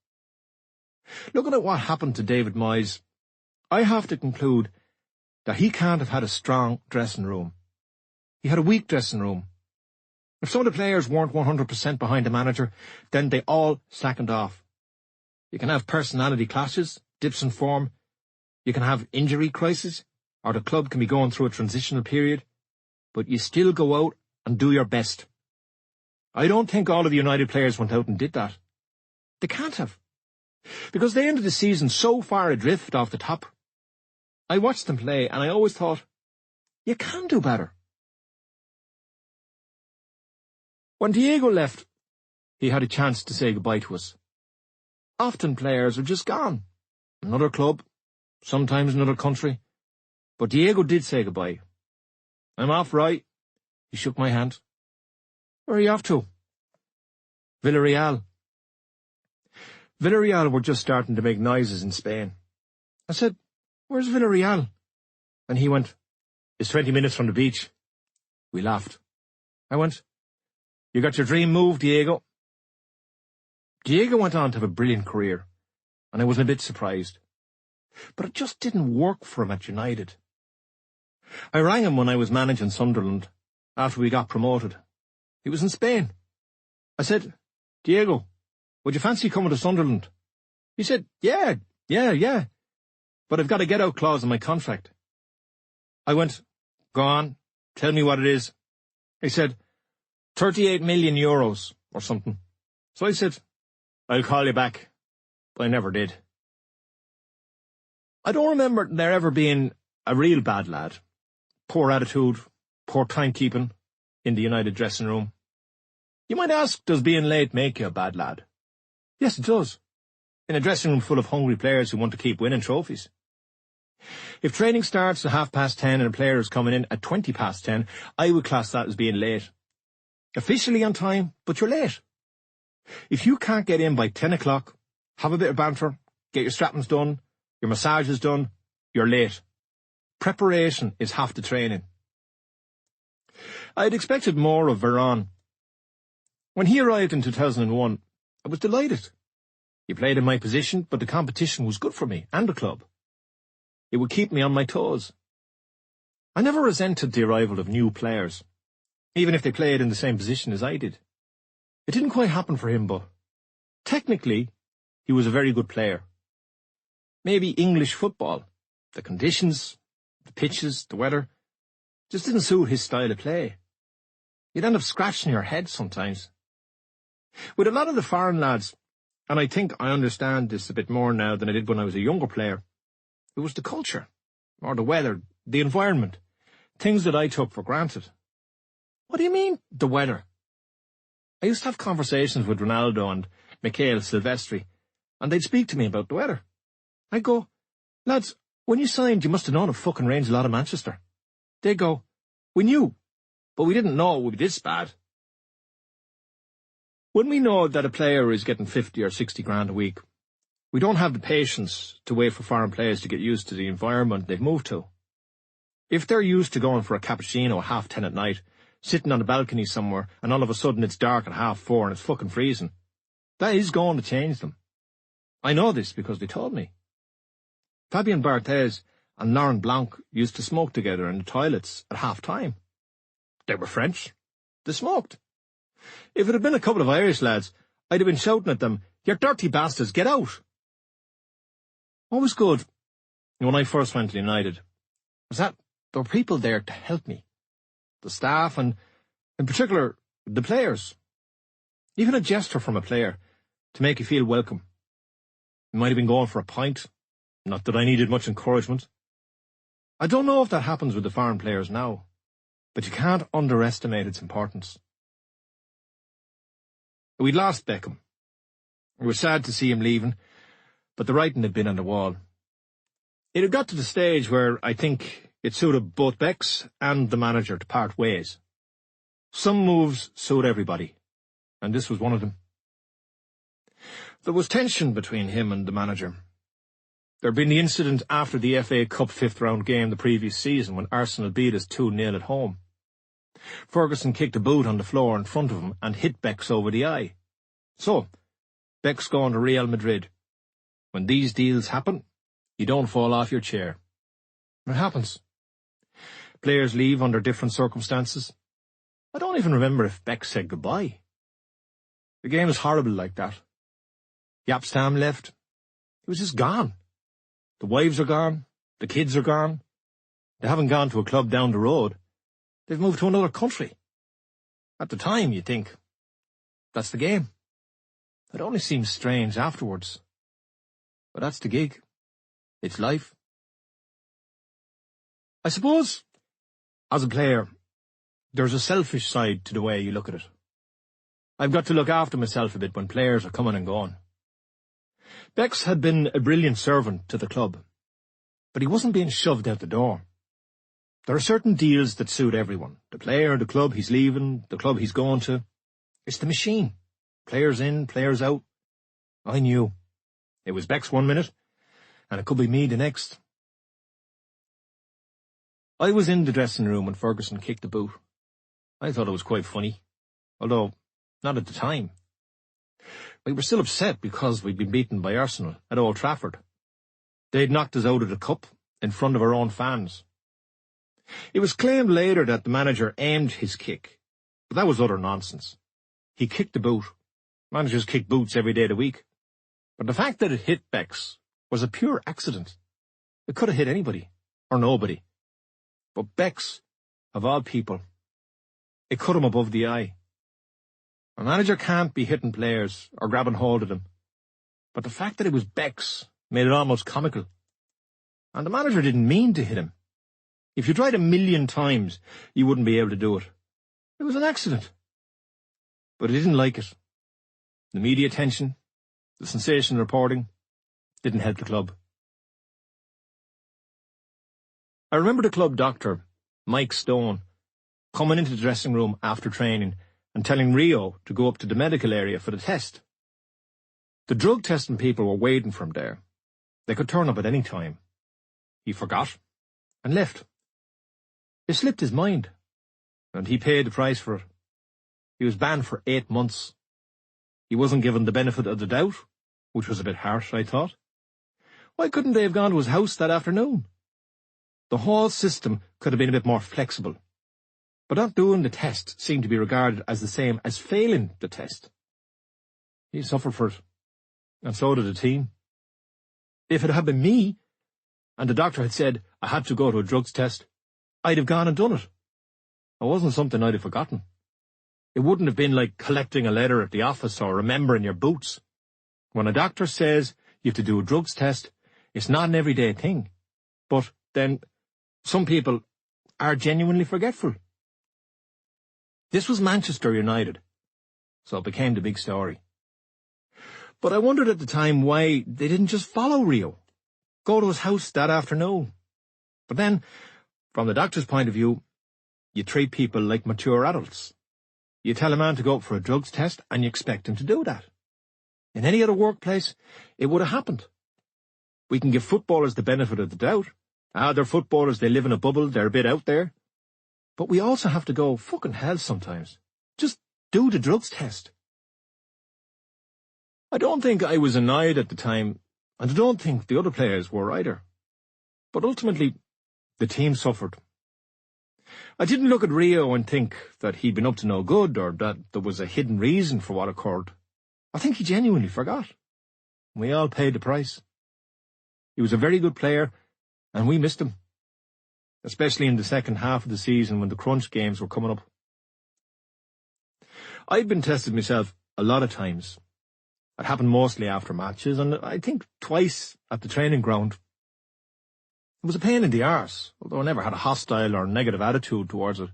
Speaker 2: Looking at what happened to David Moyes, I have to conclude that he can't have had a strong dressing room. He had a weak dressing room. If some of the players weren't 100% behind the manager, then they all slackened off. You can have personality clashes, dips in form. You can have injury crises, or the club can be going through a transitional period. But you still go out and do your best. I don't think all of the United players went out and did that. They can't have, because they ended the season so far adrift off the top. I watched them play, and I always thought, you can do better. When Diego left, he had a chance to say goodbye to us. Often players are just gone. Another club, sometimes another country. But Diego did say goodbye. I'm off, right? He shook my hand. Where are you off to? Villarreal. Villarreal were just starting to make noises in Spain. I said, where's Villarreal? And he went, it's 20 minutes from the beach. We laughed. I went, you got your dream move, Diego. Diego went on to have a brilliant career, and I was a bit surprised. But it just didn't work for him at United. I rang him when I was managing Sunderland, after we got promoted. He was in Spain. I said, Diego, would you fancy coming to Sunderland? He said, yeah. But I've got a get-out clause in my contract. I went, go on, tell me what it is. He said, 38 million euros or something. So I said, I'll call you back. But I never did. I don't remember there ever being a real bad lad. Poor attitude, poor timekeeping in the United dressing room. You might ask, does being late make you a bad lad? Yes, it does. In a dressing room full of hungry players who want to keep winning trophies. If training starts at 10:30 and a player is coming in at 10:20, I would class that as being late. Officially on time, but you're late. If you can't get in by 10 o'clock, have a bit of banter, get your strappings done, your massages done, you're late. Preparation is half the training. I had expected more of Varane. When he arrived in 2001, I was delighted. He played in my position, but the competition was good for me and the club. It would keep me on my toes. I never resented the arrival of new players, even if they played in the same position as I did. It didn't quite happen for him, but technically, he was a very good player. Maybe English football, the conditions, the pitches, the weather, just didn't suit his style of play. You'd end up scratching your head sometimes. With a lot of the foreign lads, and I think I understand this a bit more now than I did when I was a younger player, it was the culture, or the weather, the environment, things that I took for granted. What do you mean, the weather? I used to have conversations with Ronaldo and Michael Silvestri, and they'd speak to me about the weather. I'd go, lads, when you signed, you must have known it fucking rains a lot in Manchester. They'd go, we knew, but we didn't know it would be this bad. When we know that a player is getting 50 or 60 grand a week, we don't have the patience to wait for foreign players to get used to the environment they've moved to. If they're used to going for a cappuccino at 10:30 at night, sitting on a balcony somewhere, and all of a sudden it's dark at 4:30 and it's fucking freezing, that is going to change them. I know this because they told me. Fabien Barthez and Laurent Blanc used to smoke together in the toilets at half-time. They were French. They smoked. If it had been a couple of Irish lads, I'd have been shouting at them, "You dirty bastards, get out!" What was good when I first went to United was that there were people there to help me. The staff and, in particular, the players. Even a gesture from a player to make you feel welcome. It might have been going for a pint. Not that I needed much encouragement. I don't know if that happens with the foreign players now, but you can't underestimate its importance. We'd lost Beckham. We were sad to see him leaving, but the writing had been on the wall. It had got to the stage where I think it suited both Becks and the manager to part ways. Some moves suit everybody, and this was one of them. There was tension between him and the manager. There had been the incident after the FA Cup fifth-round game the previous season when Arsenal beat us 2-0 at home. Ferguson kicked a boot on the floor in front of him and hit Becks over the eye. So, Becks going to Real Madrid. When these deals happen, you don't fall off your chair. It happens. Players leave under different circumstances. I don't even remember if Becks said goodbye. The game is horrible like that. Jaap Stam left. He was just gone. The wives are gone. The kids are gone. They haven't gone to a club down the road. They've moved to another country. At the time, you'd think, That's the game. It only seems strange afterwards. But that's the gig. It's life. I suppose, as a player, there's a selfish side to the way you look at it. I've got to look after myself a bit when players are coming and going. Bex had been a brilliant servant to the club, but he wasn't being shoved out the door. There are certain deals that suit everyone. The player, the club he's leaving, the club he's going to. It's the machine. Players in, players out. I knew. It was Bex 1 minute, and it could be me the next. I was in the dressing room when Ferguson kicked the boot. I thought it was quite funny, although not at the time. We were still upset because we'd been beaten by Arsenal at Old Trafford. They'd knocked us out of the cup in front of our own fans. It was claimed later that the manager aimed his kick, but that was utter nonsense. He kicked the boot. Managers kick boots every day of the week. But the fact that it hit Bex was a pure accident. It could have hit anybody, or nobody. But Bex, of all people, it cut him above the eye. A manager can't be hitting players or grabbing hold of them. But the fact that it was Bex made it almost comical. And the manager didn't mean to hit him. If you tried 1,000,000 times, you wouldn't be able to do it. It was an accident. But he didn't like it. The media attention, the sensational reporting, didn't help the club. I remember the club doctor, Mike Stone, coming into the dressing room after training and telling Rio to go up to the medical area for the test. The drug testing people were waiting for him there. They could turn up at any time. He forgot and left. It slipped his mind, and he paid the price for it. He was banned for 8 months. He wasn't given the benefit of the doubt, which was a bit harsh, I thought. Why couldn't they have gone to his house that afternoon? The whole system could have been a bit more flexible. But not doing the test seemed to be regarded as the same as failing the test. He suffered for it, and so did the team. If it had been me, and the doctor had said I had to go to a drugs test, I'd have gone and done it. It wasn't something I'd have forgotten. It wouldn't have been like collecting a letter at the office or remembering your boots. When a doctor says you have to do a drugs test, it's not an everyday thing. But then some people are genuinely forgetful. This was Manchester United, so it became the big story. But I wondered at the time why they didn't just follow Rio, go to his house that afternoon. But then, from the doctor's point of view, you treat people like mature adults. You tell a man to go up for a drugs test and you expect him to do that. In any other workplace, it would have happened. We can give footballers the benefit of the doubt. They're footballers, they live in a bubble, they're a bit out there. But we also have to go fucking hell sometimes. Just do the drugs test. I don't think I was annoyed at the time, and I don't think the other players were either. But ultimately, the team suffered. I didn't look at Rio and think that he'd been up to no good or that there was a hidden reason for what occurred. I think he genuinely forgot. We all paid the price. He was a very good player, and we missed him, especially in the second half of the season when the crunch games were coming up. I'd been tested myself a lot of times. It happened mostly after matches, and I think twice at the training ground. It was a pain in the arse, although I never had a hostile or negative attitude towards it.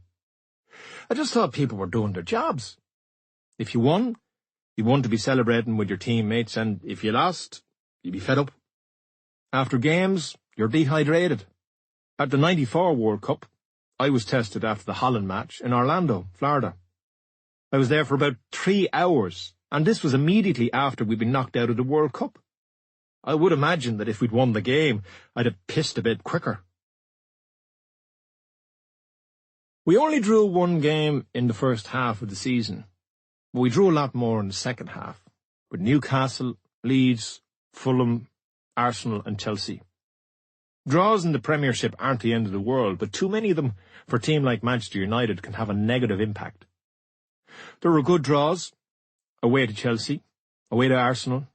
Speaker 2: I just thought people were doing their jobs. If you won to be celebrating with your teammates, and if you lost, you'd be fed up. After games, you're dehydrated. At the '94 World Cup, I was tested after the Holland match in Orlando, Florida. I was there for about 3 hours, and this was immediately after we'd been knocked out of the World Cup. I would imagine that if we'd won the game, I'd have pissed a bit quicker. We only drew 1 game in the first half of the season, but we drew a lot more in the second half, with Newcastle, Leeds, Fulham, Arsenal and Chelsea. Draws in the Premiership aren't the end of the world, but too many of them for a team like Manchester United can have a negative impact. There were good draws, away to Chelsea, away to Arsenal,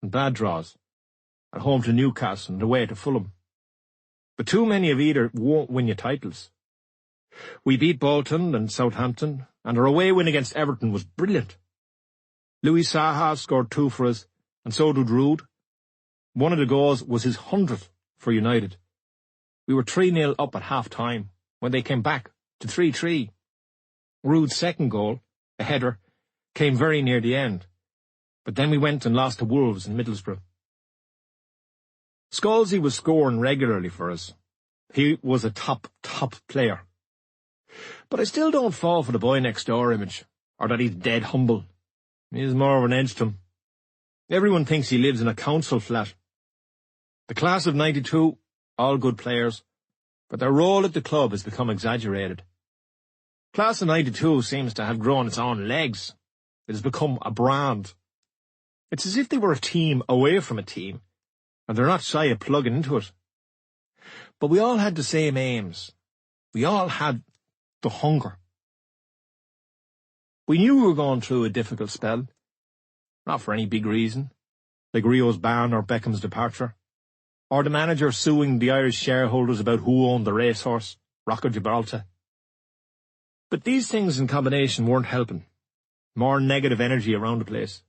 Speaker 2: and bad draws, at home to Newcastle and away to Fulham. But too many of either won't win you titles. We beat Bolton and Southampton, and our away win against Everton was brilliant. Louis Saha scored 2 for us, and so did Rude. One of the goals was his 100th for United. We were 3-0 up at half-time when they came back to 3-3. Rude's second goal, a header, came very near the end, but then we went and lost to Wolves in Middlesbrough. Scalzi was scoring regularly for us. He was a top player. But I still don't fall for the boy next door image, or that he's dead humble. He has more of an edge to him. Everyone thinks he lives in a council flat. The class of '92, all good players, but their role at the club has become exaggerated. Class of '92 seems to have grown its own legs. It has become a brand. It's as if they were a team away from a team, and they're not shy of plugging into it. But we all had the same aims. We all had the hunger. We knew we were going through a difficult spell, not for any big reason, like Rio's ban or Beckham's departure, or the manager suing the Irish shareholders about who owned the racehorse, Rock of Gibraltar. But these things in combination weren't helping. More negative energy around the place.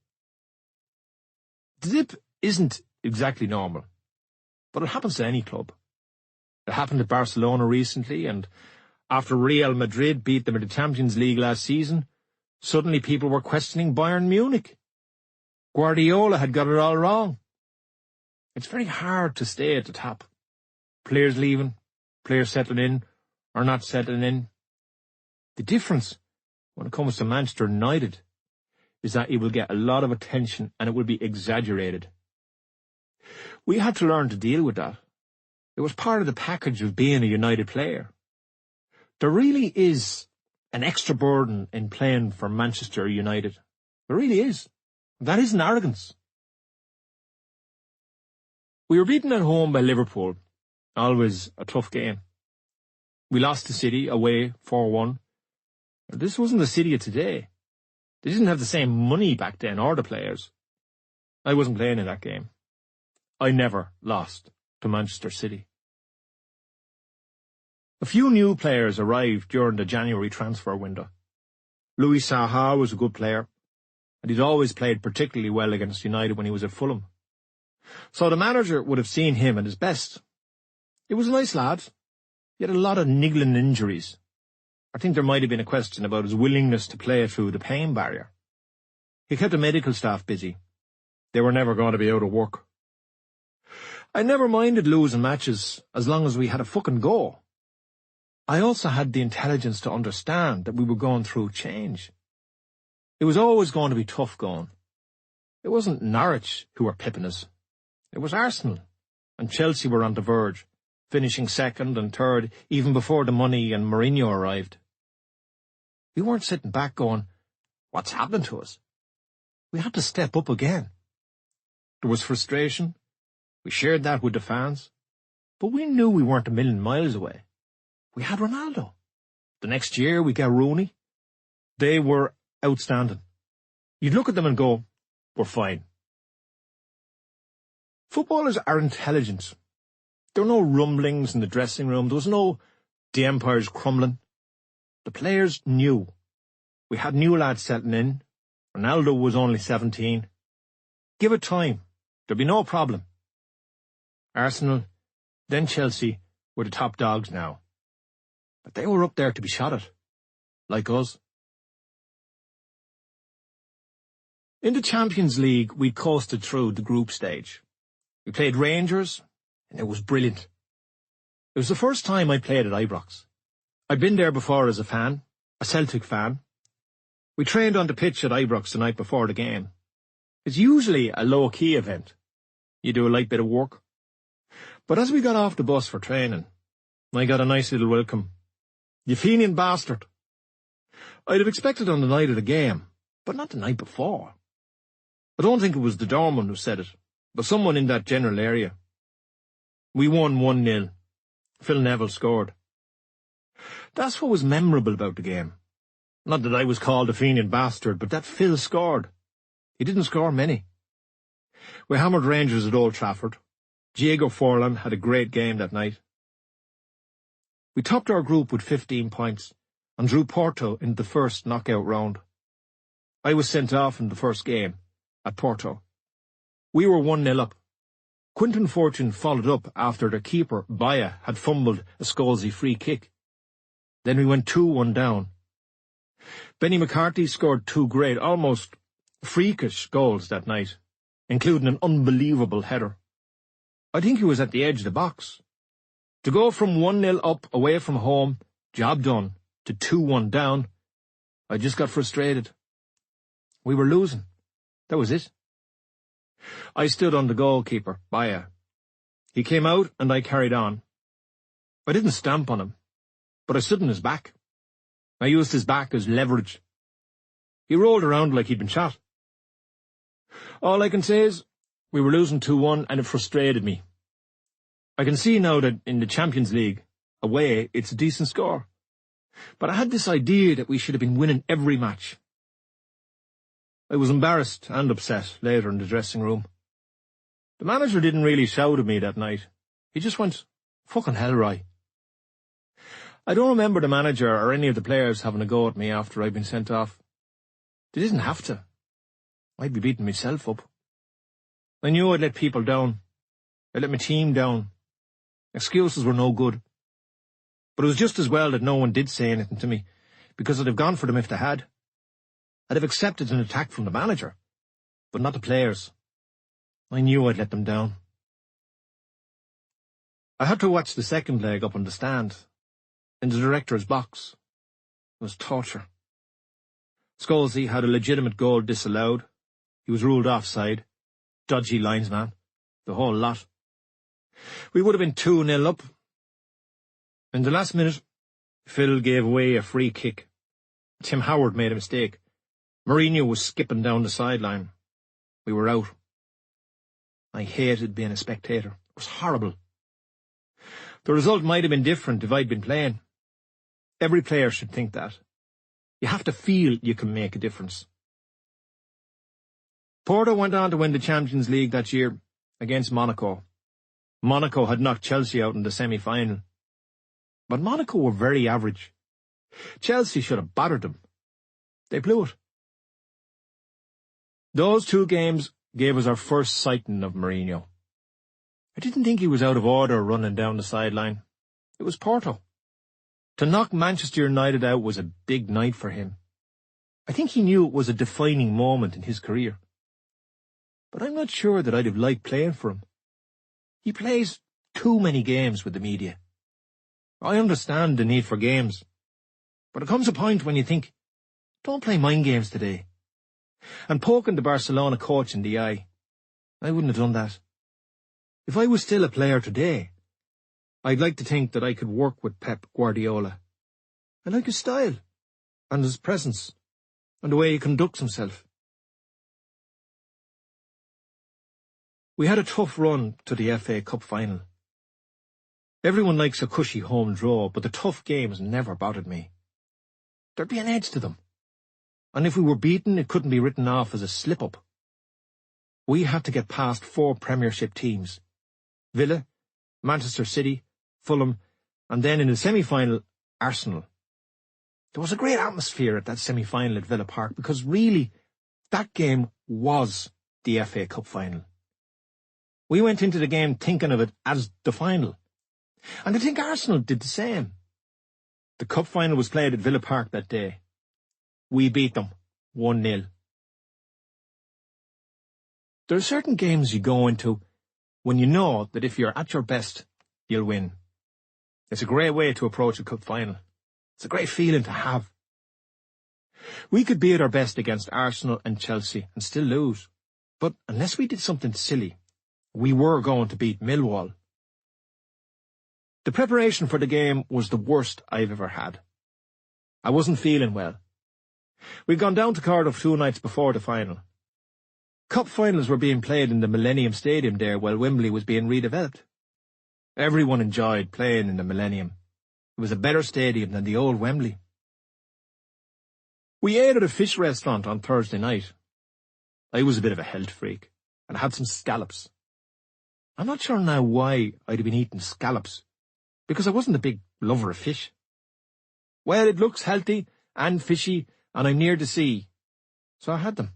Speaker 2: The dip isn't exactly normal, but it happens to any club. It happened at Barcelona recently, and after Real Madrid beat them in the Champions League last season, suddenly people were questioning Bayern Munich. Guardiola had got it all wrong. It's very hard to stay at the top. Players leaving, players settling in, or not settling in. The difference, when it comes to Manchester United, is that it will get a lot of attention and it will be exaggerated. We had to learn to deal with that. It was part of the package of being a United player. There really is an extra burden in playing for Manchester United. There really is. That isn't arrogance. We were beaten at home by Liverpool. Always a tough game. We lost to City away 4-1. This wasn't the City of today. They didn't have the same money back then, or the players. I wasn't playing in that game. I never lost to Manchester City. A few new players arrived during the January transfer window. Louis Saha was a good player, and he'd always played particularly well against United when he was at Fulham. So the manager would have seen him at his best. He was a nice lad. He had a lot of niggling injuries. I think there might have been a question about his willingness to play through the pain barrier. He kept the medical staff busy. They were never going to be out of work. I never minded losing matches as long as we had a fucking go. I also had the intelligence to understand that we were going through change. It was always going to be tough going. It wasn't Norwich who were pipping us. It was Arsenal, and Chelsea were on the verge, finishing second and third even before the money and Mourinho arrived. We weren't sitting back going, what's happening to us? We had to step up again. There was frustration. We shared that with the fans. But we knew we weren't a million miles away. We had Ronaldo. The next year we got Rooney. They were outstanding. You'd look at them and go, we're fine. Footballers are intelligent. There were no rumblings in the dressing room. There was no the empire's crumbling. The players knew. We had new lads settling in. Ronaldo was only 17. Give it time. There'd be no problem. Arsenal, then Chelsea, were the top dogs now. But they were up there to be shot at, like us. In the Champions League, we coasted through the group stage. We played Rangers, and it was brilliant. It was the first time I played at Ibrox. I'd been there before as a fan, a Celtic fan. We trained on the pitch at Ibrox the night before the game. It's usually a low-key event. You do a light bit of work. But as we got off the bus for training, I got a nice little welcome. You Fenian bastard. I'd have expected on the night of the game, but not the night before. I don't think it was the doorman who said it, but someone in that general area. We won 1-0. Phil Neville scored. That's what was memorable about the game. Not that I was called a Fenian bastard, but that Phil scored. He didn't score many. We hammered Rangers at Old Trafford. Diego Forlan had a great game that night. We topped our group with 15 points and drew Porto in the first knockout round. I was sent off in the first game, at Porto. We were 1-0 up. Quinton Fortune followed up after their keeper, Baya, had fumbled a Scalzi free kick. Then we went 2-1 down. Benny McCarthy scored 2 great, almost freakish goals that night, including an unbelievable header. I think he was at the edge of the box. To go from 1-0 up away from home, job done, to 2-1 down, I just got frustrated. We were losing. That was it. I stood on the goalkeeper, Baya. He came out and I carried on. I didn't stamp on him, but I stood on his back. I used his back as leverage. He rolled around like he'd been shot. All I can say is, we were losing 2-1 and it frustrated me. I can see now that in the Champions League, away, it's a decent score. But I had this idea that we should have been winning every match. I was embarrassed and upset later in the dressing room. The manager didn't really shout at me that night. He just went, "Fucking hell, Roy." I don't remember the manager or any of the players having a go at me after I'd been sent off. They didn't have to. I'd be beating myself up. I knew I'd let people down. I'd let my team down. Excuses were no good. But it was just as well that no one did say anything to me, because I'd have gone for them if they had. I'd have accepted an attack from the manager, but not the players. I knew I'd let them down. I had to watch the second leg up on the stand, in the director's box. It was torture. Scalzi had a legitimate goal disallowed. He was ruled offside. Dodgy linesman. The whole lot. We would have been 2-0 up. In the last minute, Phil gave away a free kick. Tim Howard made a mistake. Mourinho was skipping down the sideline. We were out. I hated being a spectator. It was horrible. The result might have been different if I'd been playing. Every player should think that. You have to feel you can make a difference. Porto went on to win the Champions League that year against Monaco. Monaco had knocked Chelsea out in the semi-final. But Monaco were very average. Chelsea should have battered them. They blew it. Those 2 games gave us our first sighting of Mourinho. I didn't think he was out of order running down the sideline. It was Porto. To knock Manchester United out was a big night for him. I think he knew it was a defining moment in his career. But I'm not sure that I'd have liked playing for him. He plays too many games with the media. I understand the need for games. But it comes a point when you think, don't play mind games today. And poking the Barcelona coach in the eye, I wouldn't have done that. If I was still a player today, I'd like to think that I could work with Pep Guardiola. I like his style, and his presence, and the way he conducts himself. We had a tough run to the FA Cup final. Everyone likes a cushy home draw, but the tough games never bothered me. There'd be an edge to them. And if we were beaten, it couldn't be written off as a slip-up. We had to get past 4 Premiership teams. Villa, Manchester City, Fulham, and then in the semi-final, Arsenal. There was a great atmosphere at that semi-final at Villa Park because really, that game was the FA Cup final. We went into the game thinking of it as the final. And I think Arsenal did the same. The cup final was played at Villa Park that day. We beat them 1-0. There are certain games you go into when you know that if you're at your best, you'll win. It's a great way to approach a cup final. It's a great feeling to have. We could be at our best against Arsenal and Chelsea and still lose. But unless we did something silly, we were going to beat Millwall. The preparation for the game was the worst I've ever had. I wasn't feeling well. We'd gone down to Cardiff 2 nights before the final. Cup finals were being played in the Millennium Stadium there while Wembley was being redeveloped. Everyone enjoyed playing in the Millennium. It was a better stadium than the old Wembley. We ate at a fish restaurant on Thursday night. I was a bit of a health freak, and I had some scallops. I'm not sure now why I'd have been eating scallops, because I wasn't a big lover of fish. Well, it looks healthy and fishy, and I'm near the sea. so I had them.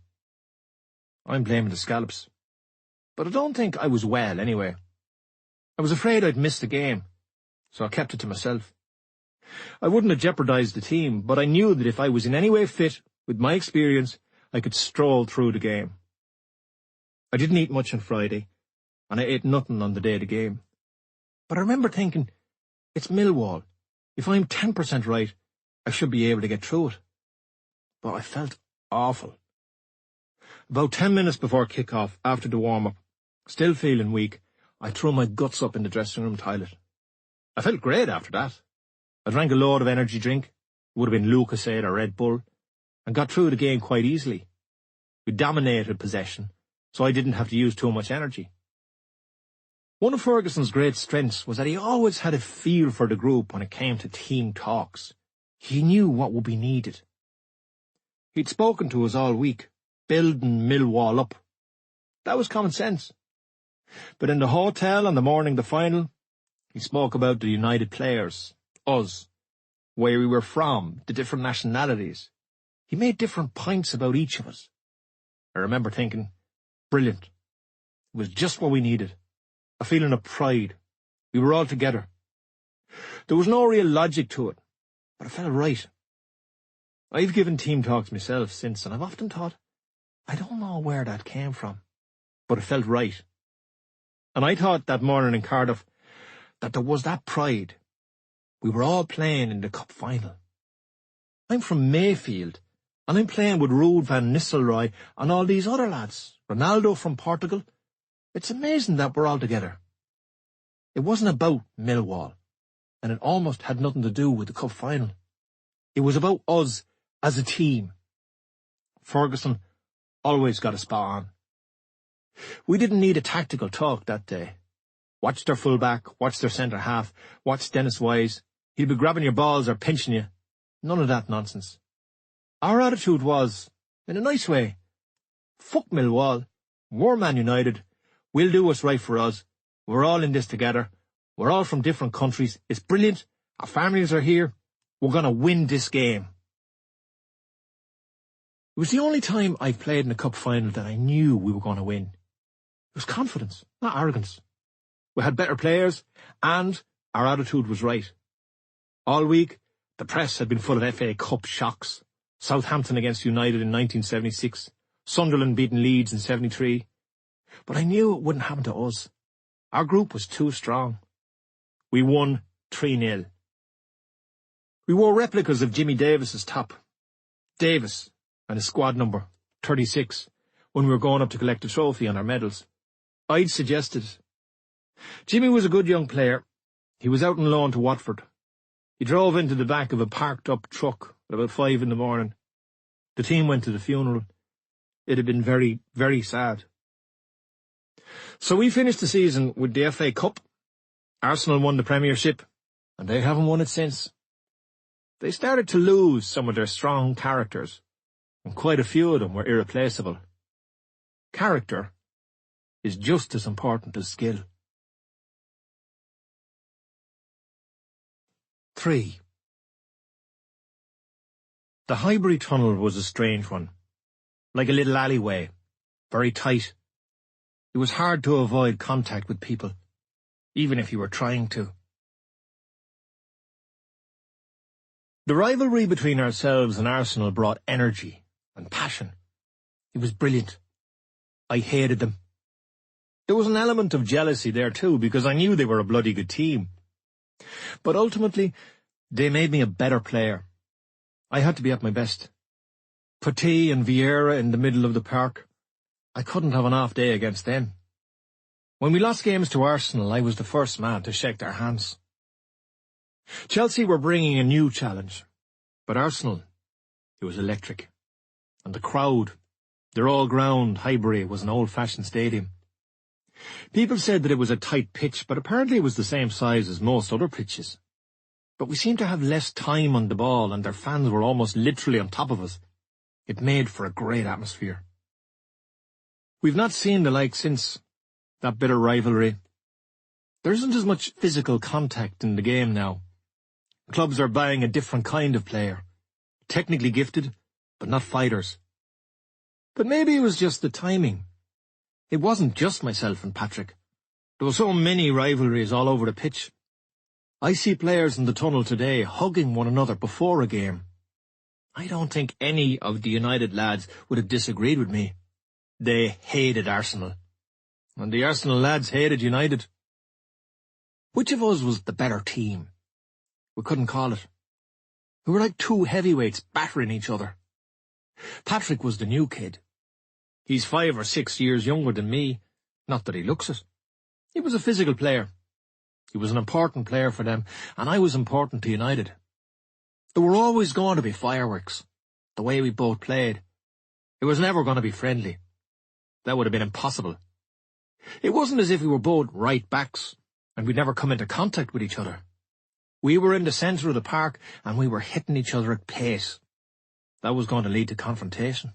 Speaker 2: I'm blaming the scallops. But I don't think I was well anyway. I was afraid I'd miss the game, so I kept it to myself. I wouldn't have jeopardized the team, but I knew that if I was in any way fit, with my experience, I could stroll through the game. I didn't eat much on Friday, and I ate nothing on the day of the game. But I remember thinking, it's Millwall. If I'm 10% right, I should be able to get through it. But I felt awful. About 10 minutes before kick-off, after the warm-up, still feeling weak, I threw my guts up in the dressing room toilet. I felt great after that. I drank a load of energy drink, it would have been Lucozade or Red Bull, and got through the game quite easily. We dominated possession, so I didn't have to use too much energy. One of Ferguson's great strengths was that he always had a feel for the group when it came to team talks. He knew what would be needed. He'd spoken to us all week, building Millwall up. That was common sense. But in the hotel on the morning of the final, he spoke about the United players, us, where we were from, the different nationalities. He made different points about each of us. I remember thinking, brilliant. It was just what we needed. A feeling of pride. We were all together. There was no real logic to it, but it felt right. I've given team talks myself since, and I've often thought, I don't know where that came from, but it felt right. And I thought that morning in Cardiff that there was that pride. We were all playing in the cup final. I'm from Mayfield, and I'm playing with Ruud van Nistelrooy and all these other lads, Ronaldo from Portugal. It's amazing that we're all together. It wasn't about Millwall, and it almost had nothing to do with the cup final. It was about us as a team. Ferguson always got a spot on. We didn't need a tactical talk that day. Watch their full-back, watch their centre-half, watch Dennis Wise. He'd be grabbing your balls or pinching you. None of that nonsense. Our attitude was, in a nice way, fuck Millwall, we're Man United, we'll do what's right for us, we're all in this together, we're all from different countries, it's brilliant, our families are here, we're going to win this game. It was the only time I've played in a cup final that I knew we were going to win. It was confidence, not arrogance. We had better players, and our attitude was right. All week, the press had been full of FA Cup shocks. Southampton against United in 1976, Sunderland beating Leeds in 73. But I knew it wouldn't happen to us. Our group was too strong. We won 3-0. We wore replicas of Jimmy Davis's top. Davis and his squad number, 36, when we were going up to collect the trophy and our medals. I'd suggested it. Jimmy was a good young player. He was out on loan to Watford. He drove into the back of a parked-up truck at about 5 a.m. The team went to the funeral. It had been very, very sad. So we finished the season with the FA Cup. Arsenal won the Premiership, and they haven't won it since. They started to lose some of their strong characters, and quite a few of them were irreplaceable. Character is just as important as skill. 3. The Highbury Tunnel was a strange one, like a little alleyway, very tight. It was hard to avoid contact with people, even if you were trying to. The rivalry between ourselves and Arsenal brought energy and passion. It was brilliant. I hated them. There was an element of jealousy there too, because I knew they were a bloody good team. But ultimately, they made me a better player. I had to be at my best. Petit and Vieira in the middle of the park. I couldn't have an off day against them. When we lost games to Arsenal, I was the first man to shake their hands. Chelsea were bringing a new challenge, but Arsenal, it was electric. And the crowd, their all-ground Highbury was an old-fashioned stadium. People said that it was a tight pitch, but apparently it was the same size as most other pitches. But we seemed to have less time on the ball, and their fans were almost literally on top of us. It made for a great atmosphere. We've not seen the like since, that bitter rivalry. There isn't as much physical contact in the game now. Clubs are buying a different kind of player. Technically gifted, but not fighters. But maybe it was just the timing. It wasn't just myself and Patrick. There were so many rivalries all over the pitch. I see players in the tunnel today hugging one another before a game. I don't think any of the United lads would have disagreed with me. They hated Arsenal. And the Arsenal lads hated United. Which of us was the better team? We couldn't call it. We were like two heavyweights battering each other. Patrick was the new kid. He's 5 or 6 years younger than me, not that he looks it. He was a physical player. He was an important player for them, and I was important to United. There were always going to be fireworks, the way we both played. It was never going to be friendly. That would have been impossible. It wasn't as if we were both right backs, and we'd never come into contact with each other. We were in the centre of the park, and we were hitting each other at pace. That was going to lead to confrontation.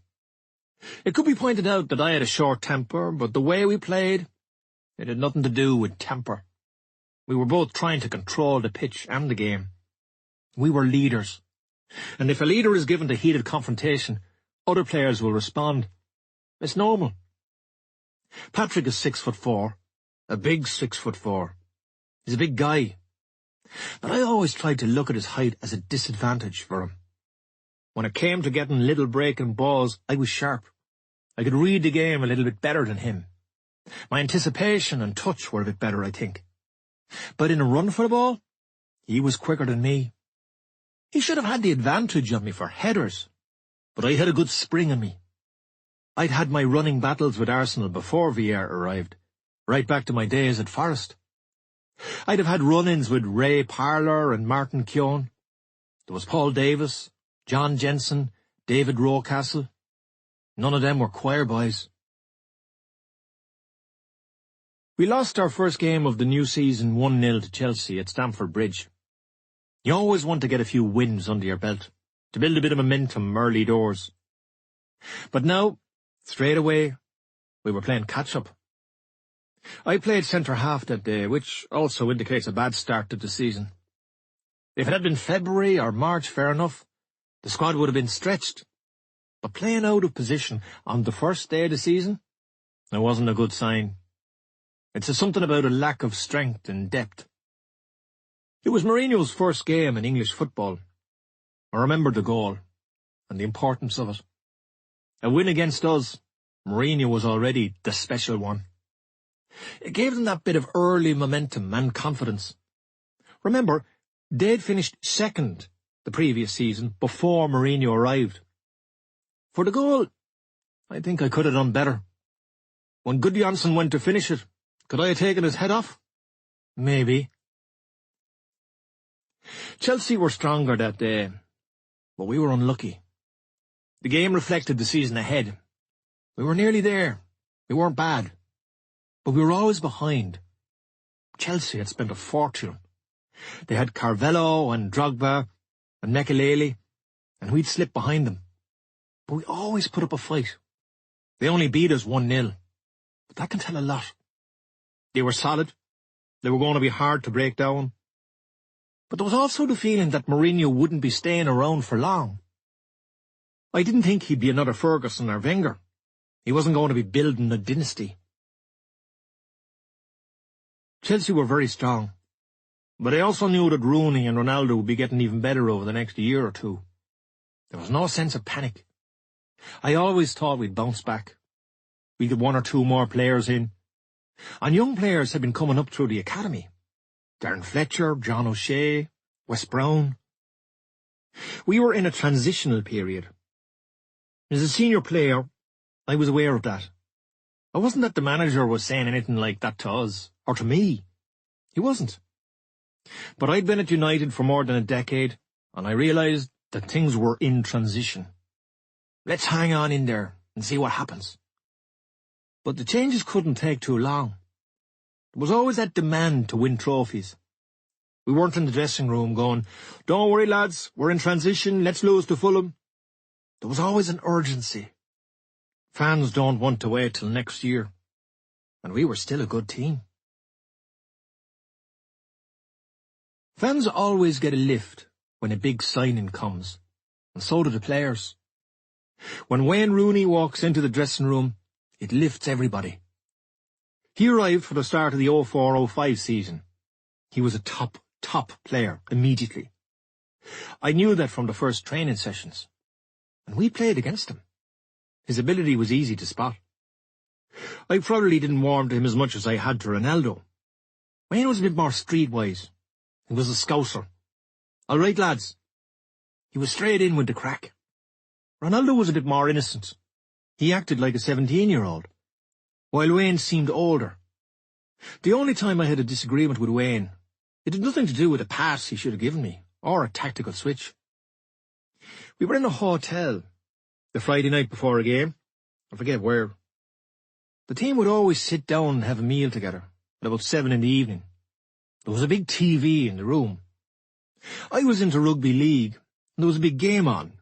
Speaker 2: It could be pointed out that I had a short temper, but the way we played, it had nothing to do with temper. We were both trying to control the pitch and the game. We were leaders. And if a leader is given to heated confrontation, other players will respond. It's normal. Patrick is 6'4", a big 6'4". He's a big guy. But I always tried to look at his height as a disadvantage for him. When it came to getting little breaking balls, I was sharp. I could read the game a little bit better than him. My anticipation and touch were a bit better, I think. But in a run for the ball, he was quicker than me. He should have had the advantage on me for headers, but I had a good spring on me. I'd had my running battles with Arsenal before VR arrived, right back to my days at Forest. I'd have had run-ins with Ray Parlour and Martin Keane. There was Paul Davis, John Jensen, David Rocastle. None of them were choir boys. We lost our first game of the new season 1-0 to Chelsea at Stamford Bridge. You always want to get a few wins under your belt, to build a bit of momentum early doors. But now, straight away, we were playing catch-up. I played centre-half that day, which also indicates a bad start to the season. If it had been February or March, fair enough, the squad would have been stretched. But playing out of position on the first day of the season, it wasn't a good sign. It says something about a lack of strength and depth. It was Mourinho's first game in English football. I remember the goal and the importance of it. A win against us, Mourinho was already the special one. It gave them that bit of early momentum and confidence. Remember, they'd finished second the previous season before Mourinho arrived. For the goal, I think I could have done better. When Gudjohnsen went to finish it, could I have taken his head off? Maybe. Chelsea were stronger that day, but we were unlucky. The game reflected the season ahead. We were nearly there. We weren't bad. But we were always behind. Chelsea had spent a fortune. They had Carvalho and Drogba and Mekelele, and we'd slipped behind them. But we always put up a fight. They only beat us 1-0. But that can tell a lot. They were solid. They were going to be hard to break down. But there was also the feeling that Mourinho wouldn't be staying around for long. I didn't think he'd be another Ferguson or Wenger. He wasn't going to be building a dynasty. Chelsea were very strong. But I also knew that Rooney and Ronaldo would be getting even better over the next year or two. There was no sense of panic. I always thought we'd bounce back. We'd get 1 or 2 more players in. And young players had been coming up through the academy. Darren Fletcher, John O'Shea, Wes Brown. We were in a transitional period. As a senior player, I was aware of that. It wasn't that the manager was saying anything like that to us, or to me. He wasn't. But I'd been at United for more than a decade, and I realised that things were in transition. Let's hang on in there and see what happens. But the changes couldn't take too long. There was always that demand to win trophies. We weren't in the dressing room going, "Don't worry, lads, we're in transition, let's lose to Fulham." There was always an urgency. Fans don't want to wait till next year. And we were still a good team. Fans always get a lift when a big signing comes, and so do the players. When Wayne Rooney walks into the dressing room, it lifts everybody. He arrived for the start of the 04-05 season. He was a top player immediately. I knew that from the first training sessions, and we played against him. His ability was easy to spot. I probably didn't warm to him as much as I had to Ronaldo. Wayne was a bit more streetwise. He was a scouser. All right, lads. He was straight in with the crack. Ronaldo was a bit more innocent. He acted like a 17-year-old, while Wayne seemed older. The only time I had a disagreement with Wayne, it had nothing to do with a pass he should have given me, or a tactical switch. We were in a hotel the Friday night before a game. I forget where. The team would always sit down and have a meal together at about 7 in the evening. There was a big TV in the room. I was into rugby league, and there was a big game on.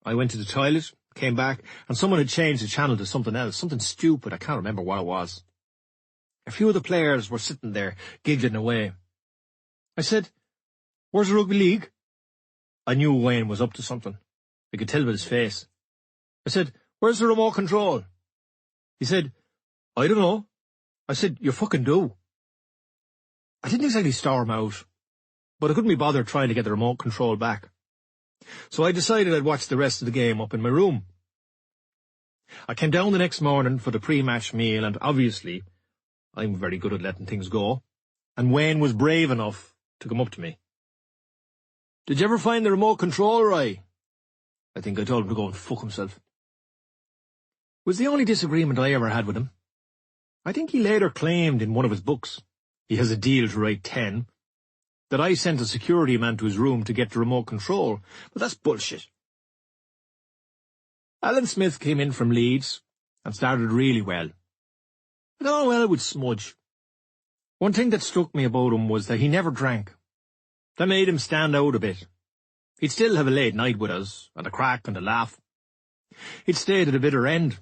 Speaker 2: I went to the toilet, came back, and someone had changed the channel to something else, something stupid. I can't remember what it was. A few of the players were sitting there, giggling away. I said, "Where's the rugby league?" I knew Wayne was up to something. I could tell by his face. I said, "Where's the remote control?" He said, "I don't know." I said, "You fucking do." I didn't exactly storm out, but I couldn't be bothered trying to get the remote control back. So I decided I'd watch the rest of the game up in my room. I came down the next morning for the pre-match meal, and obviously I'm very good at letting things go, and Wayne was brave enough to come up to me. "Did you ever find the remote control, Roy?" I think I told him to go and fuck himself. It was the only disagreement I ever had with him. I think he later claimed in one of his books, he has a deal to write 10, that I sent a security man to his room to get the remote control, but that's bullshit. Alan Smith came in from Leeds and started really well. I got on well with Smudge. One thing that struck me about him was that he never drank. That made him stand out a bit. He'd still have a late night with us, and a crack and a laugh. He'd stayed at a bitter end.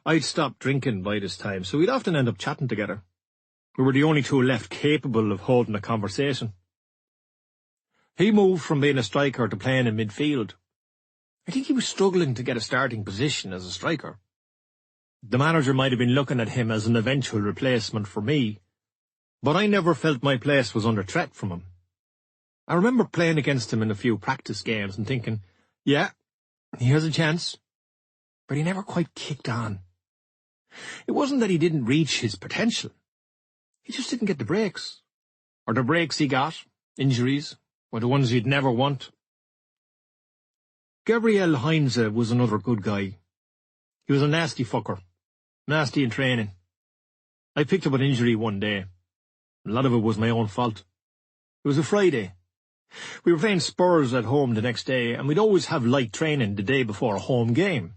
Speaker 2: I'd stopped drinking by this time, so we'd often end up chatting together. We were the only two left capable of holding a conversation. He moved from being a striker to playing in midfield. I think he was struggling to get a starting position as a striker. The manager might have been looking at him as an eventual replacement for me, but I never felt my place was under threat from him. I remember playing against him in a few practice games and thinking, yeah, he has a chance, but he never quite kicked on. It wasn't that he didn't reach his potential. He just didn't get the breaks. Or the breaks he got, injuries, were the ones he'd never want. Gabriel Heinze was another good guy. He was a nasty fucker. Nasty in training. I picked up an injury one day. A lot of it was my own fault. It was a Friday. We were playing Spurs at home the next day, and we'd always have light training the day before a home game.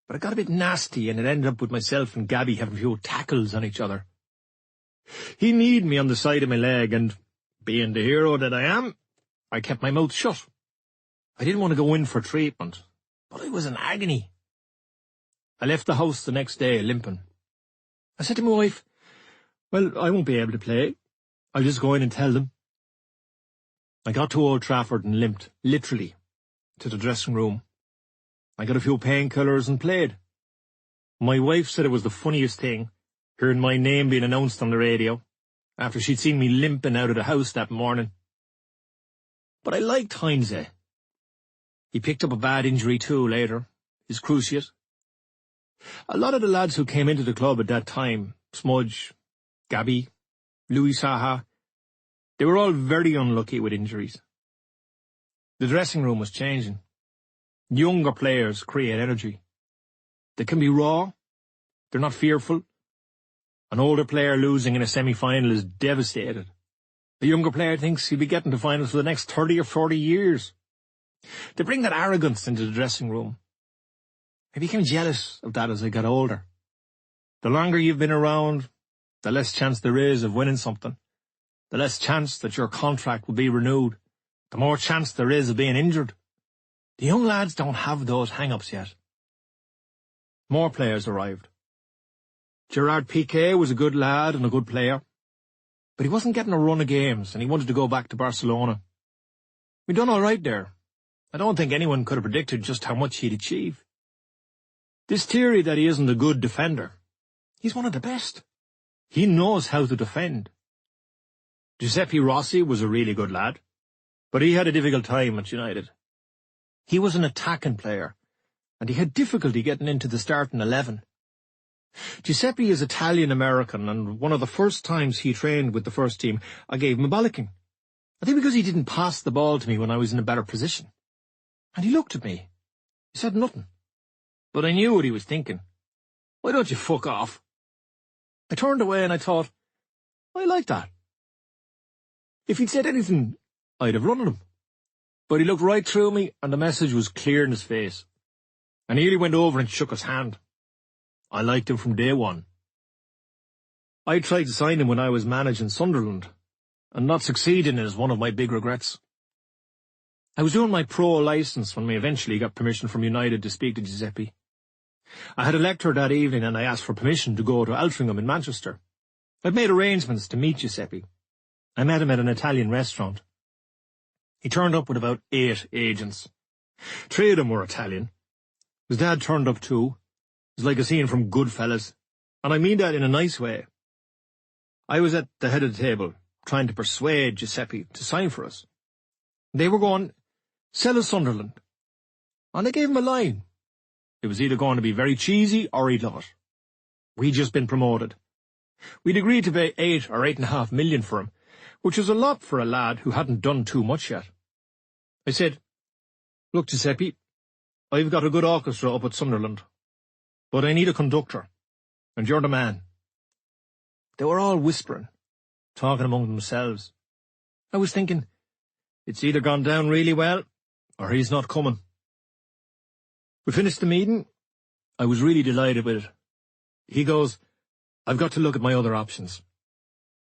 Speaker 2: But it got a bit nasty, and it ended up with myself and Gabby having a few tackles on each other. He kneed me on the side of my leg, and, being the hero that I am, I kept my mouth shut. I didn't want to go in for treatment, but I was in agony. I left the house the next day limping. I said to my wife, well, I won't be able to play. I'll just go in and tell them. I got to Old Trafford and limped, literally, to the dressing room. I got a few painkillers and played. My wife said it was the funniest thing, hearing my name being announced on the radio, after she'd seen me limping out of the house that morning. But I liked Heinze. He picked up a bad injury too later, his cruciate. A lot of the lads who came into the club at that time, Smudge, Gabby, Louis Saha, they were all very unlucky with injuries. The dressing room was changing. Younger players create energy. They can be raw. They're not fearful. An older player losing in a semi-final is devastated. A younger player thinks he'll be getting to finals for the next 30 or 40 years. They bring that arrogance into the dressing room. I became jealous of that as I got older. The longer you've been around, the less chance there is of winning something. The less chance that your contract will be renewed. The more chance there is of being injured. The young lads don't have those hang-ups yet. More players arrived. Gerard Piqué was a good lad and a good player, but he wasn't getting a run of games and he wanted to go back to Barcelona. We'd done all right there. I don't think anyone could have predicted just how much he'd achieve. This theory that he isn't a good defender, he's one of the best. He knows how to defend. Giuseppe Rossi was a really good lad, but he had a difficult time at United. He was an attacking player, and he had difficulty getting into the starting 11. Giuseppe is Italian-American, and one of the first times he trained with the first team, I gave him a bollocking. I think because he didn't pass the ball to me when I was in a better position. And he looked at me. He said nothing. But I knew what he was thinking. Why don't you fuck off? I turned away and I thought, I like that. If he'd said anything, I'd have run at him. But he looked right through me, and the message was clear in his face. And he went over and shook his hand. I liked him from day one. I tried to sign him when I was managing Sunderland, and not succeeding is one of my big regrets. I was doing my pro licence when we eventually got permission from United to speak to Giuseppe. I had a lecture that evening, and I asked for permission to go to Altrincham in Manchester. I'd made arrangements to meet Giuseppe. I met him at an Italian restaurant. He turned up with about 8 agents. 3 of them were Italian. His dad turned up too. It was like a scene from Goodfellas, and I mean that in a nice way. I was at the head of the table, trying to persuade Giuseppe to sign for us. They were going, sell us Sunderland. And I gave him a line. It was either going to be very cheesy or he'd love it. We'd just been promoted. We'd agreed to pay 8 or 8.5 million for him, which was a lot for a lad who hadn't done too much yet. I said, look, Giuseppe, I've got a good orchestra up at Sunderland, but I need a conductor, and you're the man. They were all whispering, talking among themselves. I was thinking, it's either gone down really well, or he's not coming. We finished the meeting. I was really delighted with it. He goes, I've got to look at my other options.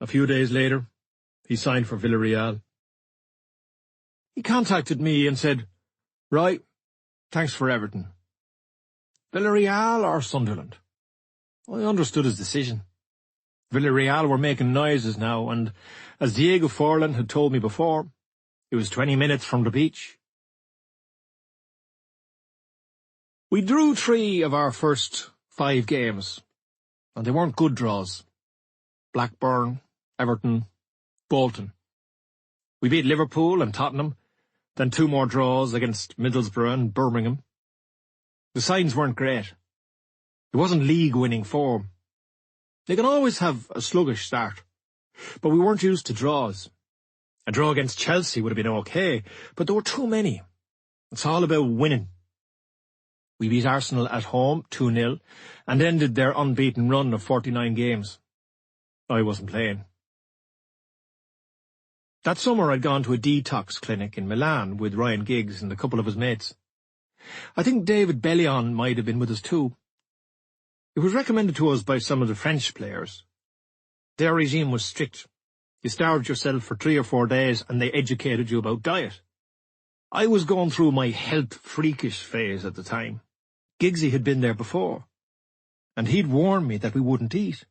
Speaker 2: A few days later, he signed for Villarreal. He contacted me and said, right, thanks for everything. Villarreal or Sunderland? I understood his decision. Villarreal were making noises now, and as Diego Forlan had told me before, it was 20 minutes from the beach. We drew 3 of our first 5 games, and they weren't good draws. Blackburn, Everton, Bolton. We beat Liverpool and Tottenham, then 2 more draws against Middlesbrough and Birmingham. The signs weren't great. It wasn't league-winning form. They can always have a sluggish start, but we weren't used to draws. A draw against Chelsea would have been okay, but there were too many. It's all about winning. We beat Arsenal at home 2-0 and ended their unbeaten run of 49 games. I wasn't playing. That summer I'd gone to a detox clinic in Milan with Ryan Giggs and a couple of his mates. I think David Bellion might have been with us too. It was recommended to us by some of the French players. Their regime was strict. You starved yourself for 3 or 4 days and they educated you about diet. I was going through my health freakish phase at the time. Giggsy had been there before, and he'd warned me that we wouldn't eat.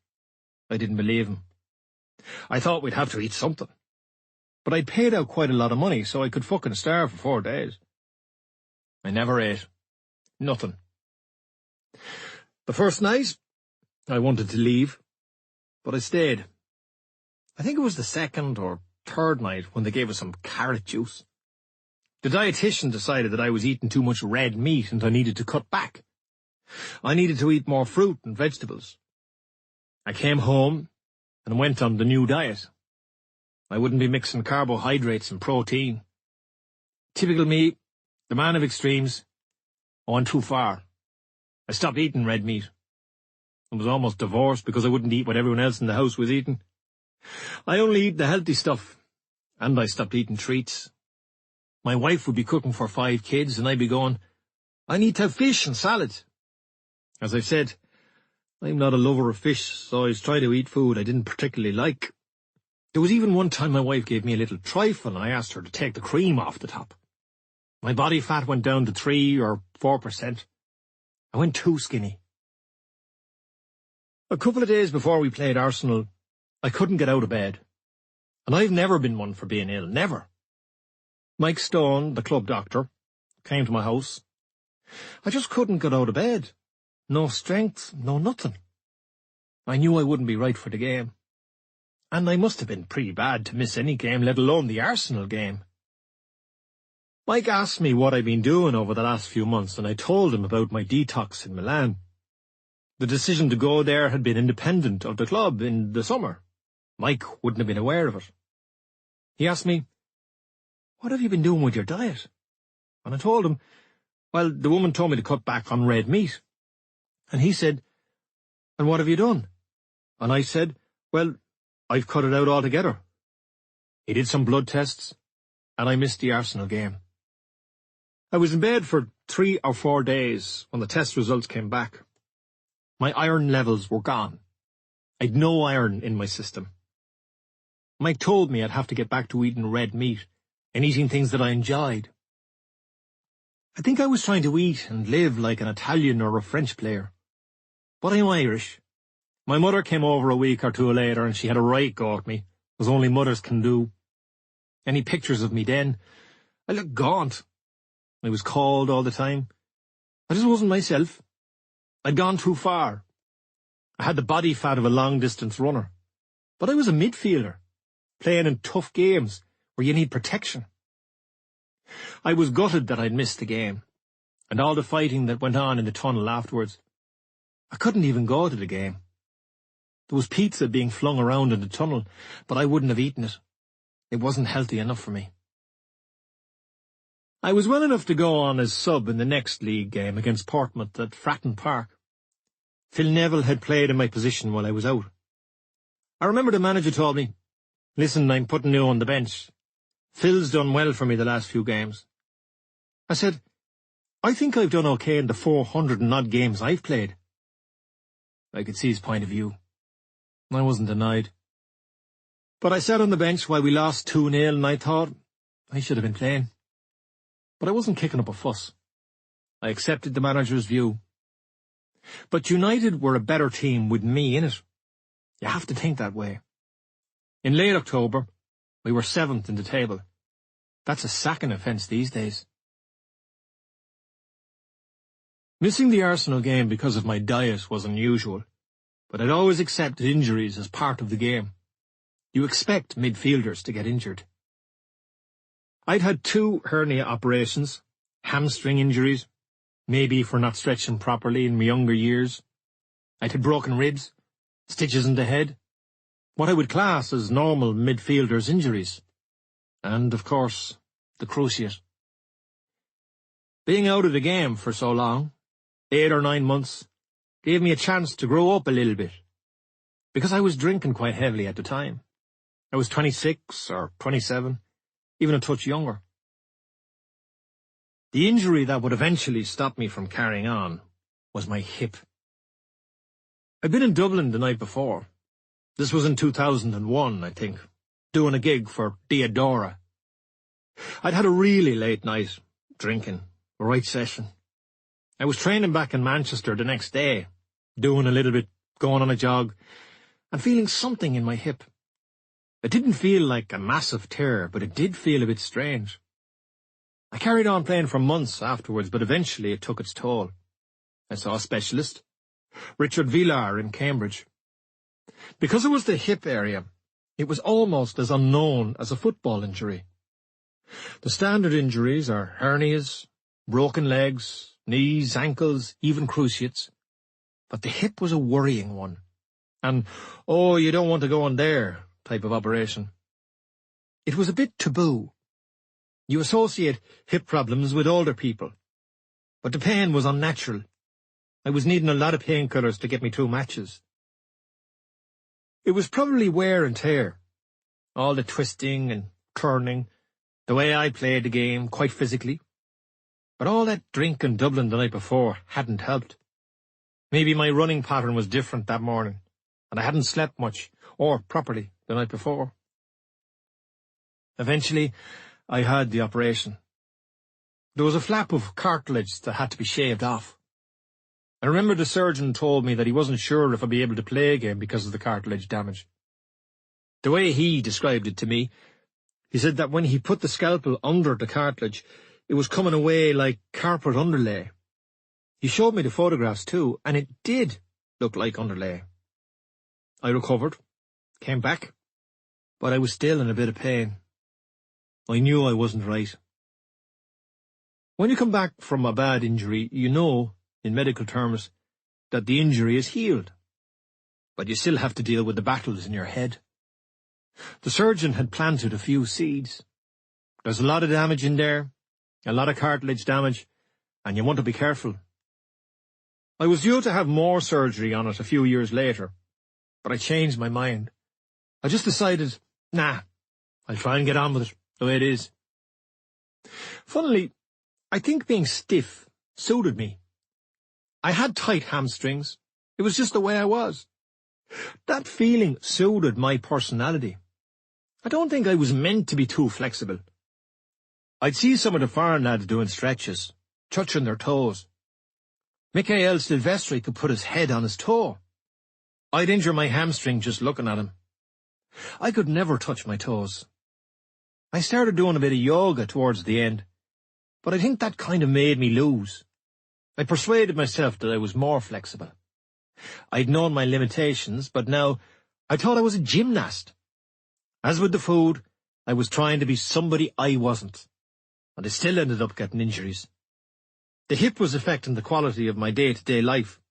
Speaker 2: I didn't believe him. I thought we'd have to eat something. But I'd paid out quite a lot of money, so I could fucking starve for 4 days. I never ate. Nothing. The first night, I wanted to leave, but I stayed. I think it was the 2nd or 3rd night when they gave us some carrot juice. The dietitian decided that I was eating too much red meat and I needed to cut back. I needed to eat more fruit and vegetables. I came home and went on the new diet. I wouldn't be mixing carbohydrates and protein. Typical me, the man of extremes. I went too far. I stopped eating red meat. I was almost divorced because I wouldn't eat what everyone else in the house was eating. I only eat the healthy stuff, and I stopped eating treats. My wife would be cooking for 5 kids, and I'd be going, I need to have fish and salad. As I've said, I'm not a lover of fish, so I was trying to eat food I didn't particularly like. There was even one time my wife gave me a little trifle, and I asked her to take the cream off the top. My body fat went down to 3 or 4%. I went too skinny. A couple of days before we played Arsenal, I couldn't get out of bed. And I've never been one for being ill, never. Mike Stone, the club doctor, came to my house. I just couldn't get out of bed. No strength, no nothing. I knew I wouldn't be right for the game. And I must have been pretty bad to miss any game, let alone the Arsenal game. Mike asked me what I'd been doing over the last few months, and I told him about my detox in Milan. The decision to go there had been independent of the club in the summer. Mike wouldn't have been aware of it. He asked me, "What have you been doing with your diet?" And I told him, well, the woman told me to cut back on red meat. And he said, "And what have you done?" And I said, "Well, I've cut it out altogether." He did some blood tests, and I missed the Arsenal game. I was in bed for 3 or 4 days when the test results came back. My iron levels were gone. I'd no iron in my system. Mike told me I'd have to get back to eating red meat and eating things that I enjoyed. I think I was trying to eat and live like an Italian or a French player. But I'm Irish. My mother came over a week or two later and she had a right go at me, as only mothers can do. Any pictures of me then? I looked gaunt. I was cold all the time. I just wasn't myself. I'd gone too far. I had the body fat of a long-distance runner. But I was a midfielder, playing in tough games where you need protection. I was gutted that I'd missed the game, and all the fighting that went on in the tunnel afterwards. I couldn't even go to the game. There was pizza being flung around in the tunnel, but I wouldn't have eaten it. It wasn't healthy enough for me. I was well enough to go on as sub in the next league game against Portsmouth at Fratton Park. Phil Neville had played in my position while I was out. I remember the manager told me, "Listen, I'm putting you on the bench. Phil's done well for me the last few games." I said, "I think I've done okay in the 400 and odd games I've played." I could see his point of view. I wasn't denied. But I sat on the bench while we lost 2-0 and I thought I should have been playing. But I wasn't kicking up a fuss. I accepted the manager's view. But United were a better team with me in it. You have to think that way. In late October, we were 7th in the table. That's a sacking offence these days. Missing the Arsenal game because of my diet was unusual, but I'd always accepted injuries as part of the game. You expect midfielders to get injured. I'd had 2 hernia operations, hamstring injuries, maybe for not stretching properly in my younger years. I'd had broken ribs, stitches in the head, what I would class as normal midfielders' injuries. And, of course, the cruciate. Being out of the game for so long, 8 or 9 months, gave me a chance to grow up a little bit, because I was drinking quite heavily at the time. I was 26 or 27, even a touch younger. The injury that would eventually stop me from carrying on was my hip. I'd been in Dublin the night before. This was in 2001, I think, doing a gig for Diodora. I'd had a really late night, drinking, a right session. I was training back in Manchester the next day, doing a little bit, going on a jog, and feeling something in my hip. It didn't feel like a massive tear, but it did feel a bit strange. I carried on playing for months afterwards, but eventually it took its toll. I saw a specialist, Richard Villar in Cambridge. Because it was the hip area, it was almost as unknown as a football injury. The standard injuries are hernias, broken legs, knees, ankles, even cruciates. But the hip was a worrying one. And, "Oh, you don't want to go on there," type of operation. It was a bit taboo. You associate hip problems with older people. But the pain was unnatural. I was needing a lot of painkillers to get me through matches. It was probably wear and tear. All the twisting and turning, the way I played the game, quite physically. But all that drink in Dublin the night before hadn't helped. Maybe my running pattern was different that morning, and I hadn't slept much, or properly, the night before. Eventually, I had the operation. There was a flap of cartilage that had to be shaved off. I remember the surgeon told me that he wasn't sure if I'd be able to play again because of the cartilage damage. The way he described it to me, he said that when he put the scalpel under the cartilage, It was coming away like carpet underlay. He showed me the photographs too, and it did look like underlay. I recovered, came back, but I was still in a bit of pain. I knew I wasn't right. When you come back from a bad injury, you know, in medical terms, that the injury is healed. But you still have to deal with the battles in your head. The surgeon had planted a few seeds. There's a lot of damage in there, a lot of cartilage damage, and you want to be careful. I was due to have more surgery on it a few years later, but I changed my mind. I just decided, nah, I'll try and get on with it the way it is. Funnily, I think being stiff suited me. I had tight hamstrings. It was just the way I was. That feeling suited my personality. I don't think I was meant to be too flexible. I'd see some of the foreign lads doing stretches, touching their toes. Mikhail Silvestri could put his head on his toe. I'd injure my hamstring just looking at him. I could never touch my toes. I started doing a bit of yoga towards the end, but I think that kind of made me lose. I persuaded myself that I was more flexible. I'd known my limitations, but now I thought I was a gymnast. As with the food, I was trying to be somebody I wasn't, and I still ended up getting injuries. The hip was affecting the quality of my day-to-day life.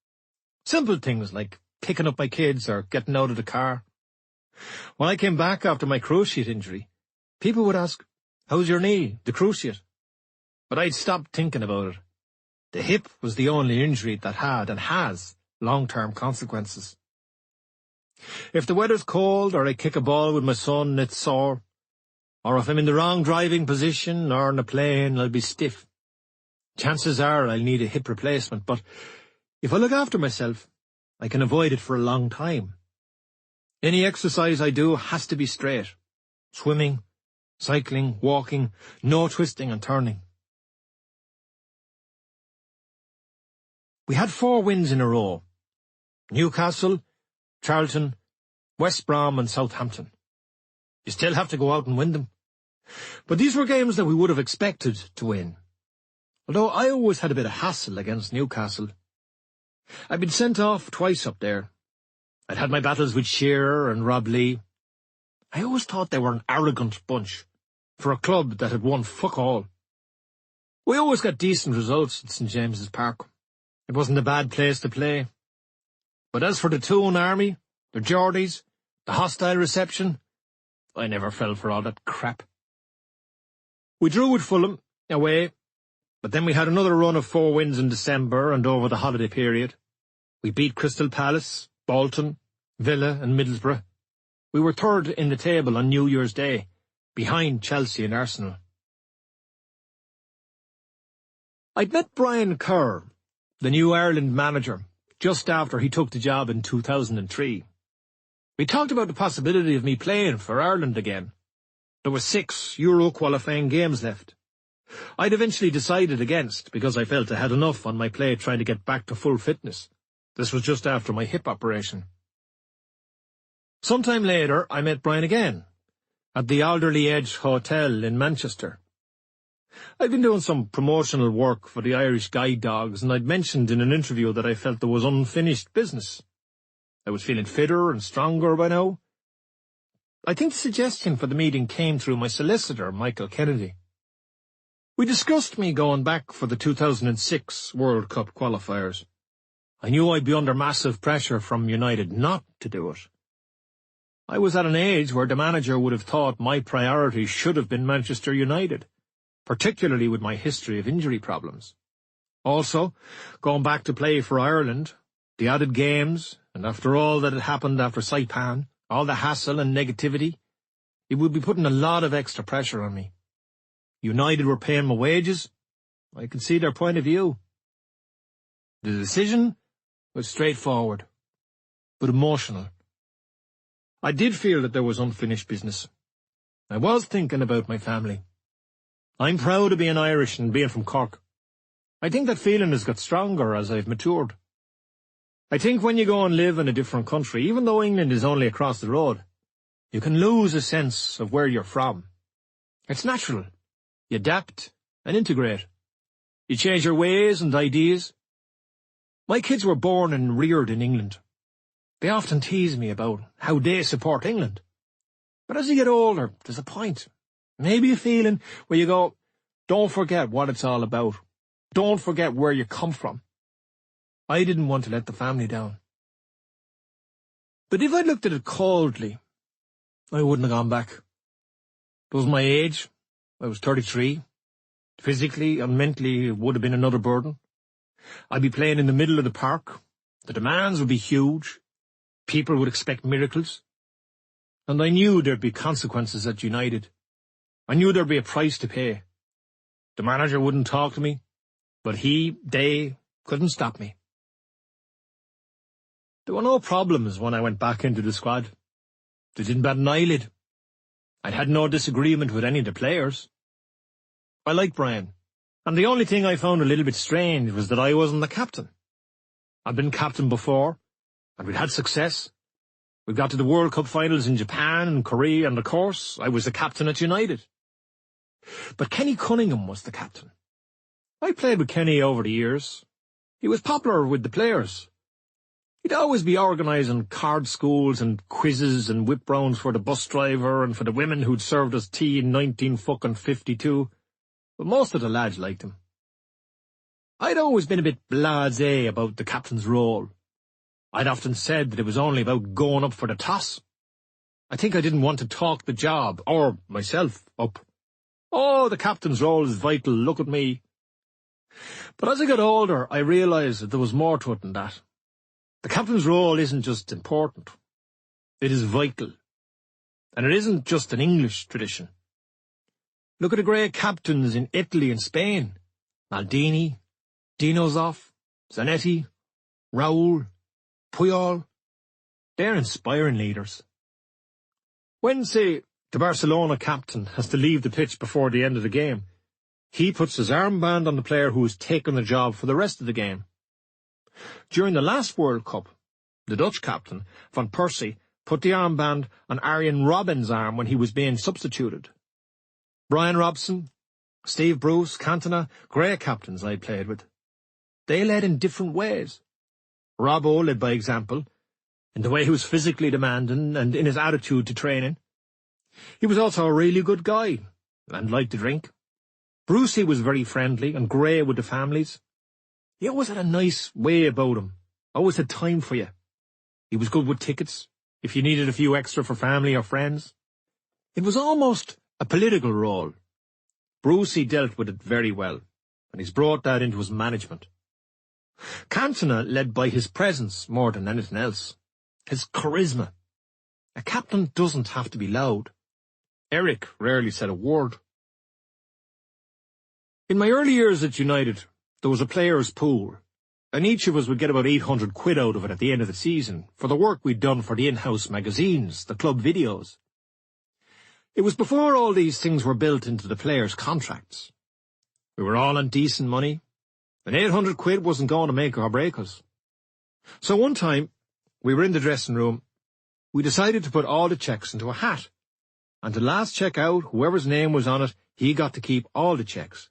Speaker 2: Simple things like picking up my kids or getting out of the car. When I came back after my cruciate injury, people would ask, "How's your knee, the cruciate?" But I'd stopped thinking about it. The hip was the only injury that had and has long-term consequences. If the weather's cold or I kick a ball with my son and it's sore, or if I'm in the wrong driving position or in a plane, I'll be stiff. Chances are I'll need a hip replacement, but if I look after myself, I can avoid it for a long time. Any exercise I do has to be straight. Swimming, cycling, walking, no twisting and turning. We had 4 wins in a row. Newcastle, Charlton, West Brom and Southampton. You still have to go out and win them. But these were games that we would have expected to win. Although I always had a bit of hassle against Newcastle. I'd been sent off twice up there. I'd had my battles with Shearer and Rob Lee. I always thought they were an arrogant bunch for a club that had won fuck all. We always got decent results at St James's Park. It wasn't a bad place to play. But as for the Toon Army, the Geordies, the hostile reception, I never fell for all that crap. We drew with Fulham, away, but then we had another run of 4 wins in December and over the holiday period. We beat Crystal Palace, Bolton, Villa and Middlesbrough. We were 3rd in the table on New Year's Day, behind Chelsea and Arsenal. I'd met Brian Kerr, the new Ireland manager, just after he took the job in 2003. We talked about the possibility of me playing for Ireland again. There were 6 Euro qualifying games left. I'd eventually decided against because I felt I had enough on my plate trying to get back to full fitness. This was just after my hip operation. Sometime later, I met Brian again, at the Alderley Edge Hotel in Manchester. I'd been doing some promotional work for the Irish Guide Dogs, and I'd mentioned in an interview that I felt there was unfinished business. I was feeling fitter and stronger by now. I think the suggestion for the meeting came through my solicitor, Michael Kennedy. We discussed me going back for the 2006 World Cup qualifiers. I knew I'd be under massive pressure from United not to do it. I was at an age where the manager would have thought my priority should have been Manchester United, particularly with my history of injury problems. Also, going back to play for Ireland, the added games, and after all that had happened after Saipan, all the hassle and negativity, it would be putting a lot of extra pressure on me. United were paying my wages. I could see their point of view. The decision was straightforward, but emotional. I did feel that there was unfinished business. I was thinking about my family. I'm proud of being Irish and being from Cork. I think that feeling has got stronger as I've matured. I think when you go and live in a different country, even though England is only across the road, you can lose a sense of where you're from. It's natural. You adapt and integrate. You change your ways and ideas. My kids were born and reared in England. They often tease me about how they support England. But as you get older, there's a point, maybe a feeling, where you go, don't forget what it's all about. Don't forget where you come from. I didn't want to let the family down. But if I looked at it coldly, I wouldn't have gone back. It was my age. I was 33. Physically and mentally, it would have been another burden. I'd be playing in the middle of the park. The demands would be huge. People would expect miracles. And I knew there'd be consequences at United. I knew there'd be a price to pay. The manager wouldn't talk to me, but they couldn't stop me. There were no problems when I went back into the squad. They didn't bat an eyelid. I'd had no disagreement with any of the players. I liked Brian, and the only thing I found a little bit strange was that I wasn't the captain. I'd been captain before, and we'd had success. We got to the World Cup finals in Japan and Korea, and of course, I was the captain at United. But Kenny Cunningham was the captain. I played with Kenny over the years. He was popular with the players. He'd always be organising card schools and quizzes and whip rounds for the bus driver and for the women who'd served us tea in 1952. But most of the lads liked him. I'd always been a bit blasé about the captain's role. I'd often said that it was only about going up for the toss. I think I didn't want to talk the job, or myself, up. Oh, the captain's role is vital, look at me. But as I got older, I realised that there was more to it than that. The captain's role isn't just important. It is vital. And it isn't just an English tradition. Look at the great captains in Italy and Spain. Maldini, Dino Zoff, Zanetti, Raul, Puyol. They're inspiring leaders. When, say, the Barcelona captain has to leave the pitch before the end of the game, he puts his armband on the player who has taken the job for the rest of the game. During the last World Cup, the Dutch captain, Van Persie, put the armband on Arjen Robben's arm when he was being substituted. Brian Robson, Steve Bruce, Cantona, great captains I played with. They led in different ways. Robbo led by example, in the way he was physically demanding and in his attitude to training. He was also a really good guy, and liked to drink. Brucey was very friendly and grey with the families. He always had a nice way about him, always had time for you. He was good with tickets, if you needed a few extra for family or friends. It was almost a political role. Brucey dealt with it very well, and he's brought that into his management. Cantona led by his presence more than anything else, his charisma. A captain doesn't have to be loud. Eric rarely said a word. In my early years at United, there was a players' pool, and each of us would get about 800 quid out of it at the end of the season for the work we'd done for the in-house magazines, the club videos. It was before all these things were built into the players' contracts. We were all on decent money, and 800 quid wasn't going to make or break us. So one time, we were in the dressing room. We decided to put all the cheques into a hat, and the last cheque out, whoever's name was on it, he got to keep all the cheques.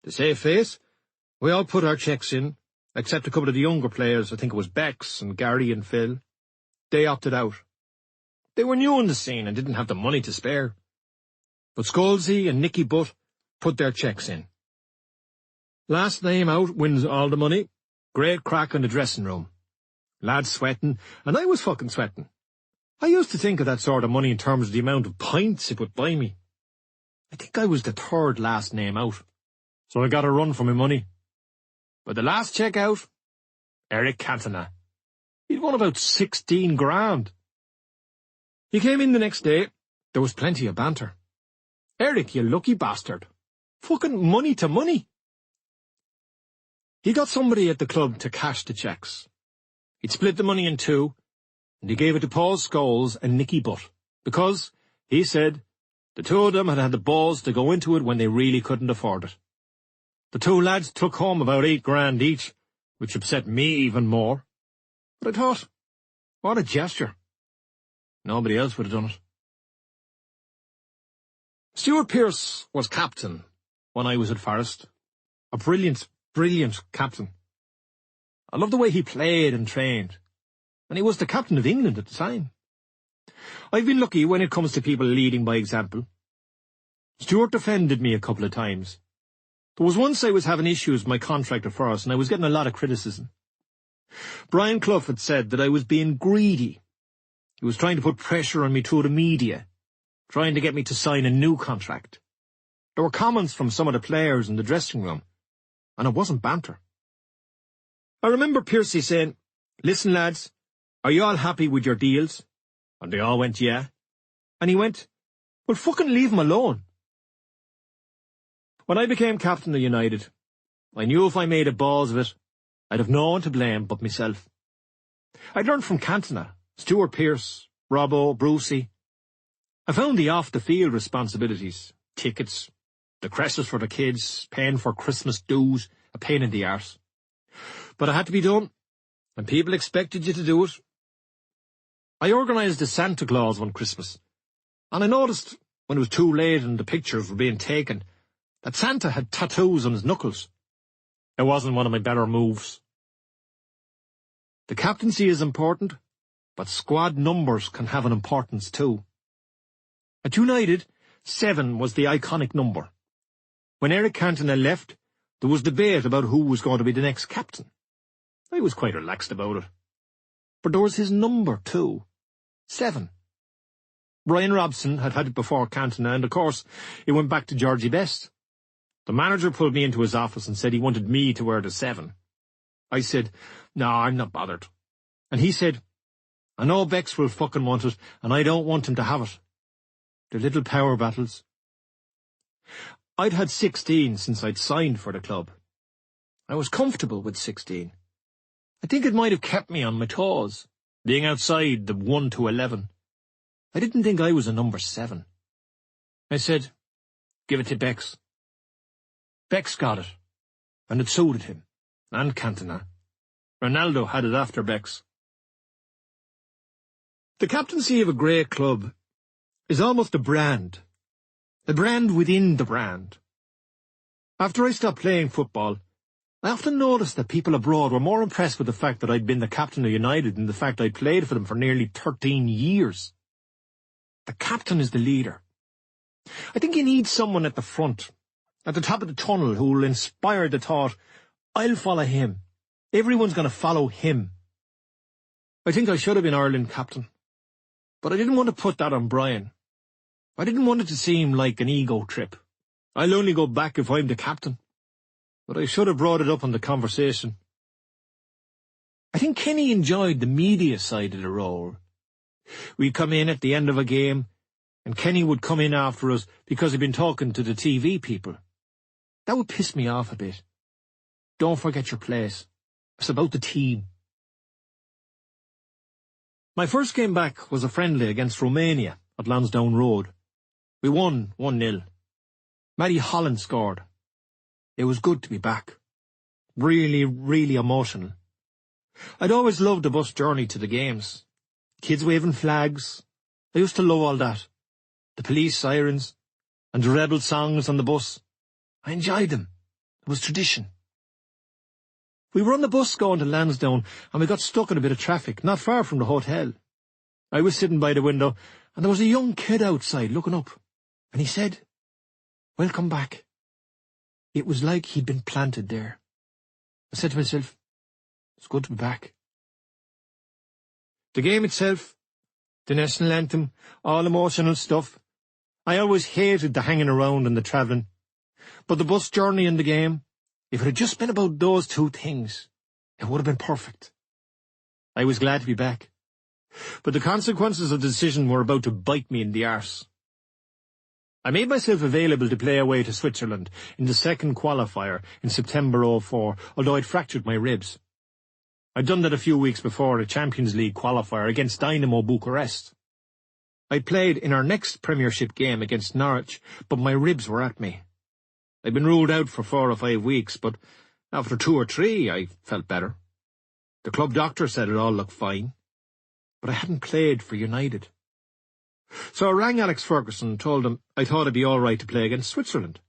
Speaker 2: To save face, we all put our cheques in, except a couple of the younger players. I think it was Bex and Gary and Phil. They opted out. They were new in the scene and didn't have the money to spare. But Scholesy and Nicky Butt put their cheques in. Last name out wins all the money. Great crack in the dressing room. Lads sweating, and I was fucking sweating. I used to think of that sort of money in terms of the amount of pints it would buy me. I think I was the third last name out, so I got a run for my money. But the last cheque out, Eric Cantona. He'd won about 16 grand. He came in the next day. There was plenty of banter. Eric, you lucky bastard. Fucking money to money. He got somebody at the club to cash the cheques. He'd split the money in two, and he gave it to Paul Scholes and Nicky Butt, because, he said, the two of them had had the balls to go into it when they really couldn't afford it. The two lads took home about 8 grand each, which upset me even more. But I thought, what a gesture. Nobody else would have done it. Stuart Pearce was captain, when I was at Forest. A brilliant, brilliant captain. I loved the way he played and trained, and he was the captain of England at the time. I've been lucky when it comes to people leading by example. Stuart defended me a couple of times. There was once I was having issues with my contract at Forest, and I was getting a lot of criticism. Brian Clough had said that I was being greedy. He was trying to put pressure on me through the media, trying to get me to sign a new contract. There were comments from some of the players in the dressing room, and it wasn't banter. I remember Piercy saying, "Listen, lads, are you all happy with your deals?" And they all went, "Yeah." And he went, "Well, fucking leave them alone." When I became captain of United, I knew if I made a balls of it, I'd have no one to blame but myself. I'd learned from Cantona, Stuart Pearce, Robbo, Brucey. I found the off-the-field responsibilities, tickets, the cresses for the kids, paying for Christmas dues, a pain in the arse. But it had to be done, and people expected you to do it. I organised a Santa Claus one Christmas, and I noticed, when it was too late and the pictures were being taken, that Santa had tattoos on his knuckles. It wasn't one of my better moves. The captaincy is important, but squad numbers can have an importance too. At United, 7 was the iconic number. When Eric Cantona left, there was debate about who was going to be the next captain. I was quite relaxed about it. But there was his number too. 7. Brian Robson had had it before Cantona, and of course, it went back to Georgie Best. The manager pulled me into his office and said he wanted me to wear the 7. I said, "No, I'm not bothered." And he said, "I know Bex will fucking want it, and I don't want him to have it. They're little power battles." I'd had 16 since I'd signed for the club. I was comfortable with 16. I think it might have kept me on my toes, being outside the 1 to 11. I didn't think I was a number 7. I said, "Give it to Bex." Bex got it, and it suited him, and Cantona. Ronaldo had it after Bex. The captaincy of a great club is almost a brand within the brand. After I stopped playing football, I often noticed that people abroad were more impressed with the fact that I'd been the captain of United than the fact I'd played for them for nearly 13 years. The captain is the leader. I think you need someone at the front, at the top of the tunnel, who will inspire the thought, "I'll follow him. Everyone's going to follow him." I think I should have been Ireland captain, but I didn't want to put that on Brian. I didn't want it to seem like an ego trip. I'll only go back if I'm the captain. But I should have brought it up in the conversation. I think Kenny enjoyed the media side of the role. We'd come in at the end of a game, and Kenny would come in after us because he'd been talking to the TV people. That would piss me off a bit. Don't forget your place. It's about the team. My first game back was a friendly against Romania at Lansdowne Road. We won 1-0. Matty Holland scored. It was good to be back. Really, really emotional. I'd always loved the bus journey to the games. Kids waving flags. I used to love all that. The police sirens and the rebel songs on the bus. I enjoyed them. It was tradition. We were on the bus going to Lansdowne, and we got stuck in a bit of traffic not far from the hotel. I was sitting by the window, and there was a young kid outside looking up, and he said, "Welcome back." It was like he'd been planted there. I said to myself, it's good to be back. The game itself, the national anthem, all emotional stuff. I always hated the hanging around and the travelling. But the bus journey and the game, if it had just been about those two things, it would have been perfect. I was glad to be back. But the consequences of the decision were about to bite me in the arse. I made myself available to play away to Switzerland in the second qualifier in September 2004, although I'd fractured my ribs. I'd done that a few weeks before a Champions League qualifier against Dynamo Bucharest. I'd played in our next Premiership game against Norwich, but my ribs were at me. I'd been ruled out for 4 or 5 weeks, but after 2 or 3 I felt better. The club doctor said it all looked fine, but I hadn't played for United. So I rang Alex Ferguson and told him I thought it'd be all right to play against Switzerland.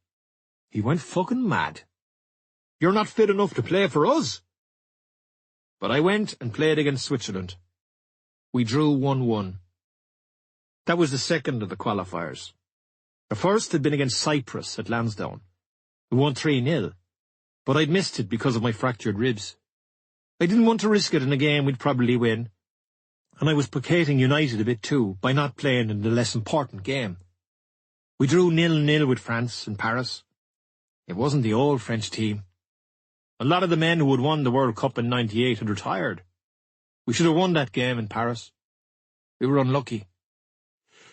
Speaker 2: He went fucking mad. You're not fit enough to play for us. But I went and played against Switzerland. We drew 1-1. That was the second of the qualifiers. The first had been against Cyprus at Lansdowne. We won 3-0, but I'd missed it because of my fractured ribs. I didn't want to risk it in a game we'd probably win, and I was placating United a bit too by not playing in the less important game. We drew 0-0 with France in Paris. It wasn't the old French team. A lot of the men who had won the World Cup in '98 had retired. We should have won that game in Paris. We were unlucky.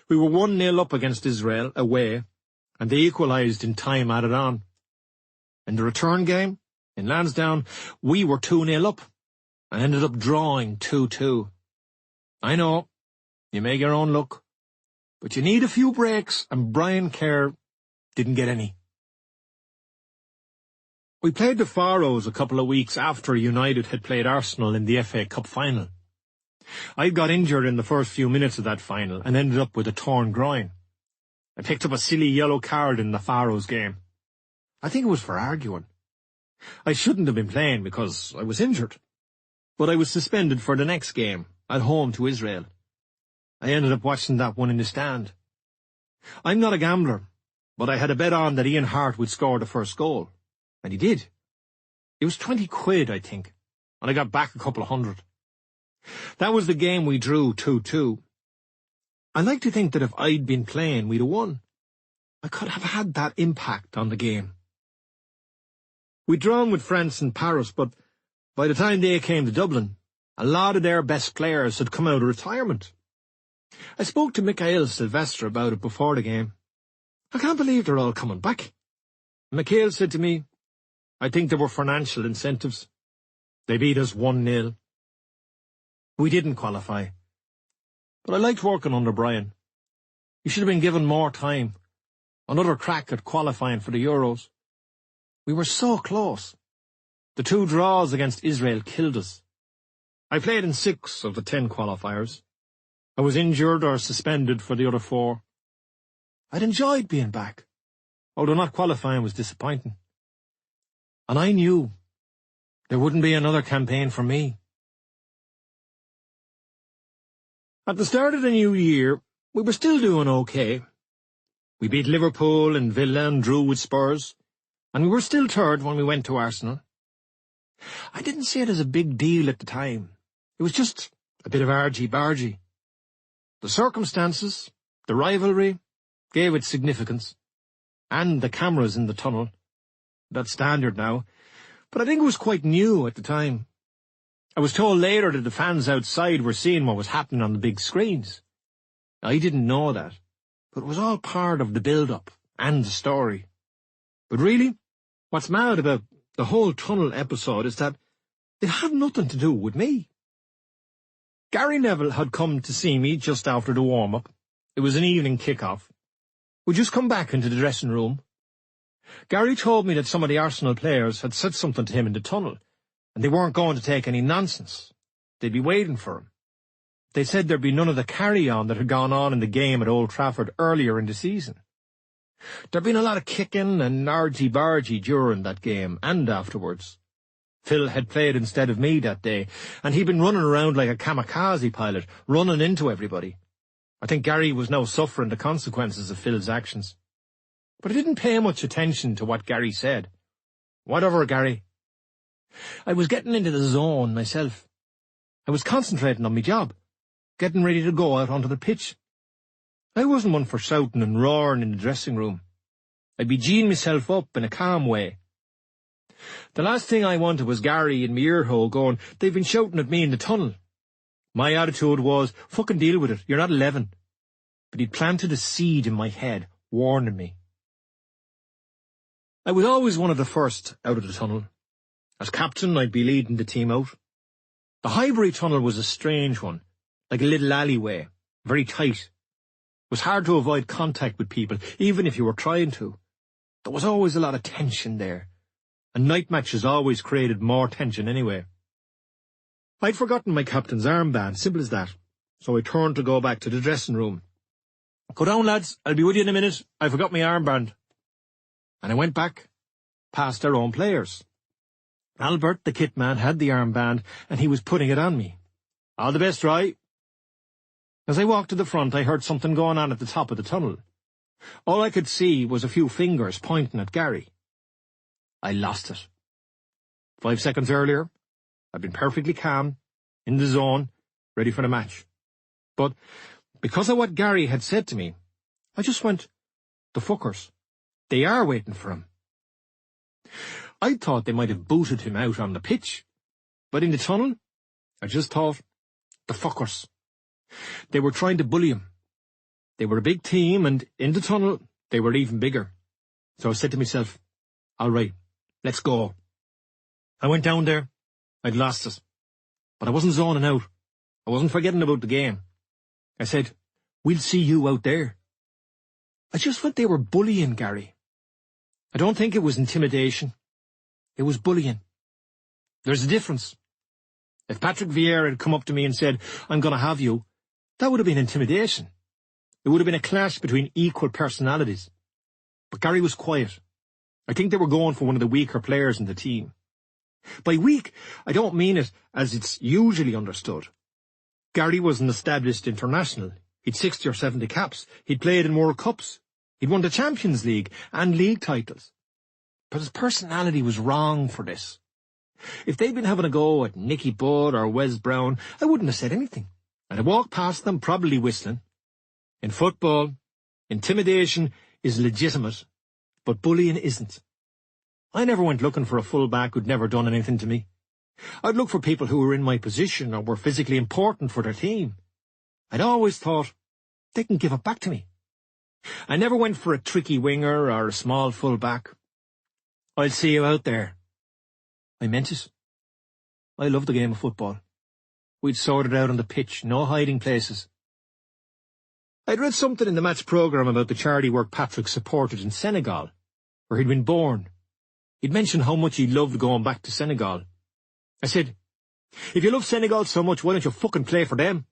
Speaker 2: We were 1-0 up against Israel away, and they equalised in time added on. In the return game, in Lansdowne, we were 2-0 up, and ended up drawing 2-2. I know, you make your own luck, but you need a few breaks, and Brian Kerr didn't get any. We played the Faroes a couple of weeks after United had played Arsenal in the FA Cup final. I got injured in the first few minutes of that final and ended up with a torn groin. I picked up a silly yellow card in the Faroes game. I think it was for arguing. I shouldn't have been playing because I was injured, but I was suspended for the next game, at home to Israel. I ended up watching that one in the stand. I'm not a gambler, but I had a bet on that Ian Hart would score the first goal. And he did. It was 20 quid, I think, and I got back a couple of hundred. That was the game we drew 2-2. I like to think that if I'd been playing, we'd have won. I could have had that impact on the game. We'd drawn with France in Paris, but by the time they came to Dublin, a lot of their best players had come out of retirement. I spoke to Mikhail Silvestre about it before the game. I can't believe they're all coming back. Mikhail said to me, I think there were financial incentives. They beat us 1-0. We didn't qualify. But I liked working under Brian. He should have been given more time. Another crack at qualifying for the Euros. We were so close. The 2 draws against Israel killed us. I played in 6 of the 10 qualifiers. I was injured or suspended for the other 4. I'd enjoyed being back, although not qualifying was disappointing. And I knew there wouldn't be another campaign for me. At the start of the new year, we were still doing okay. We beat Liverpool and Villa and drew with Spurs, and we were still third when we went to Arsenal. I didn't see it as a big deal at the time. It was just a bit of argy-bargy. The circumstances, the rivalry, gave it significance, and the cameras in the tunnel. That's standard now, but I think it was quite new at the time. I was told later that the fans outside were seeing what was happening on the big screens. I didn't know that, but it was all part of the build-up and the story. But really, what's mad about the whole tunnel episode is that it had nothing to do with me. Gary Neville had come to see me just after the warm-up. It was an evening kick-off. We'd just come back into the dressing room. Gary told me that some of the Arsenal players had said something to him in the tunnel, and they weren't going to take any nonsense. They'd be waiting for him. They said there'd be none of the carry-on that had gone on in the game at Old Trafford earlier in the season. There'd been a lot of kicking and argy-bargy during that game and afterwards. Phil had played instead of me that day, and he'd been running around like a kamikaze pilot, running into everybody. I think Gary was now suffering the consequences of Phil's actions. But I didn't pay much attention to what Gary said. Whatever, Gary. I was getting into the zone myself. I was concentrating on my job, getting ready to go out onto the pitch. I wasn't one for shouting and roaring in the dressing room. I'd be geeing myself up in a calm way. The last thing I wanted was Gary in my ear hole going, they've been shouting at me in the tunnel. My attitude was, fucking deal with it, you're not 11. But he'd planted a seed in my head, warning me. I was always one of the first out of the tunnel. As captain, I'd be leading the team out. The Highbury tunnel was a strange one, like a little alleyway, very tight. It was hard to avoid contact with people, even if you were trying to. There was always a lot of tension there, and night matches always created more tension anyway. I'd forgotten my captain's armband, simple as that, so I turned to go back to the dressing room. Go down, lads, I'll be with you in a minute, I forgot my armband. And I went back past our own players. Albert, the kit man, had the armband, and he was putting it on me. "All the best, Roy." As I walked to the front, I heard something going on at the top of the tunnel. All I could see was a few fingers pointing at Gary. I lost it. 5 seconds earlier, I'd been perfectly calm, in the zone, ready for the match. But because of what Gary had said to me, I just went, "The fuckers. They are waiting for him." I thought they might have booted him out on the pitch, but in the tunnel, I just thought, "The fuckers." They were trying to bully him. They were a big team, and in the tunnel, they were even bigger. So I said to myself, "All right, let's go." I went down there. I'd lost it. But I wasn't zoning out. I wasn't forgetting about the game. I said, "We'll see you out there." I just felt they were bullying Gary. I don't think it was intimidation. It was bullying. There's a difference. If Patrick Vieira had come up to me and said, "I'm going to have you," that would have been intimidation. It would have been a clash between equal personalities. But Gary was quiet. I think they were going for one of the weaker players in the team. By weak, I don't mean it as it's usually understood. Gary was an established international. He'd 60 or 70 caps. He'd played in World Cups. He'd won the Champions League and league titles. But his personality was wrong for this. If they'd been having a go at Nicky Butt or Wes Brown, I wouldn't have said anything. I'd have walked past them, probably whistling. In football, intimidation is legitimate, but bullying isn't. I never went looking for a full-back who'd never done anything to me. I'd look for people who were in my position or were physically important for their team. I'd always thought, they can give it back to me. I never went for a tricky winger or a small full-back. "I'll see you out there." I meant it. I love the game of football. We'd sorted out on the pitch, no hiding places. I'd read something in the match programme about the charity work Patrick supported in Senegal, where he'd been born. He'd mentioned how much he loved going back to Senegal. I said, "If you love Senegal so much, why don't you fucking play for them?"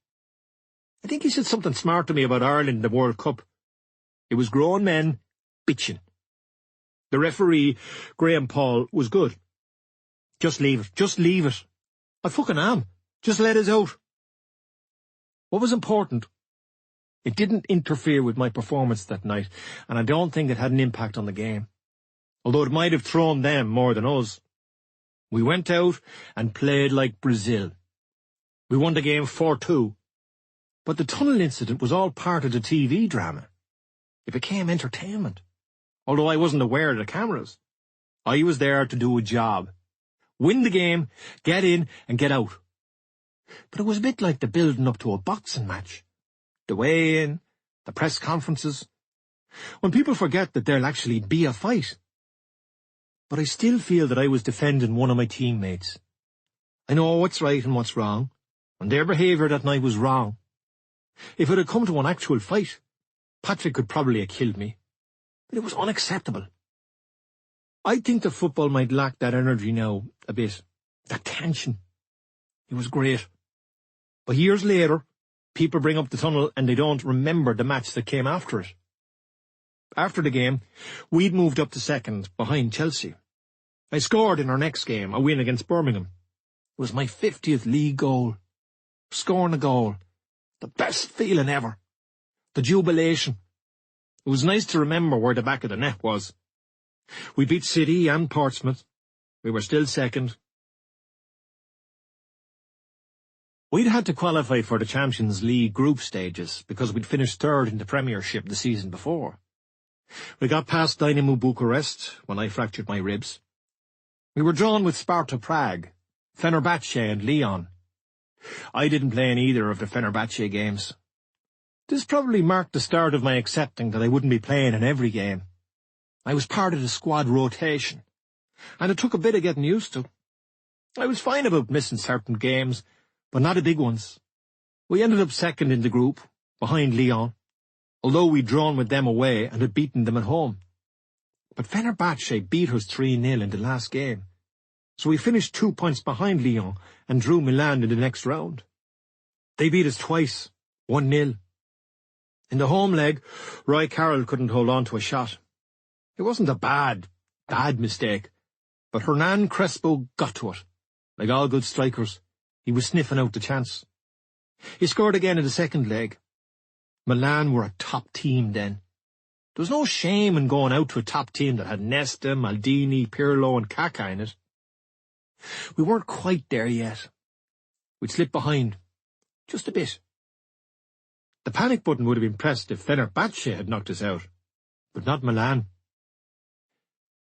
Speaker 2: I think he said something smart to me about Ireland in the World Cup. It was grown men bitching. The referee, Graham Paul, was good. "Just leave it. Just leave it." "I fucking am. Just let us out." What was important? It didn't interfere with my performance that night, and I don't think it had an impact on the game, although it might have thrown them more than us. We went out and played like Brazil. We won the game 4-2. But the tunnel incident was all part of the TV drama. It became entertainment, although I wasn't aware of the cameras. I was there to do a job. Win the game, get in and get out. But it was a bit like the building up to a boxing match. The weigh-in, the press conferences. When people forget that there'll actually be a fight. But I still feel that I was defending one of my teammates. I know what's right and what's wrong, and their behaviour that night was wrong. If it had come to an actual fight, Patrick could probably have killed me. But it was unacceptable. I think that football might lack that energy now a bit, that tension. It was great. But years later, people bring up the tunnel and they don't remember the match that came after it. After the game, we'd moved up to second, behind Chelsea. I scored in our next game, a win against Birmingham. It was my 50th league goal. Scoring a goal. The best feeling ever. The jubilation. It was nice to remember where the back of the net was. We beat City and Portsmouth. We were still second. We'd had to qualify for the Champions League group stages because we'd finished third in the Premiership the season before. We got past Dynamo Bucharest when I fractured my ribs. We were drawn with Sparta Prague, Fenerbahce and Lyon. I didn't play in either of the Fenerbahce games. This probably marked the start of my accepting that I wouldn't be playing in every game. I was part of the squad rotation, and it took a bit of getting used to. I was fine about missing certain games, but not the big ones. We ended up second in the group, behind Lyon, although we'd drawn with them away and had beaten them at home. But Fenerbahce beat us 3-0 in the last game, so we finished 2 points behind Lyon and drew Milan in the next round. They beat us twice, 1-0. In the home leg, Roy Carroll couldn't hold on to a shot. It wasn't a bad, Bad mistake. But Hernan Crespo got to it. Like all good strikers, he was sniffing out the chance. He scored again in the second leg. Milan were a top team then. There was no shame in going out to a top team that had Nesta, Maldini, Pirlo and Kaká in it. We weren't quite there yet. We'd slipped behind. Just a bit. The panic button would have been pressed if Fenerbahce had knocked us out. But not Milan.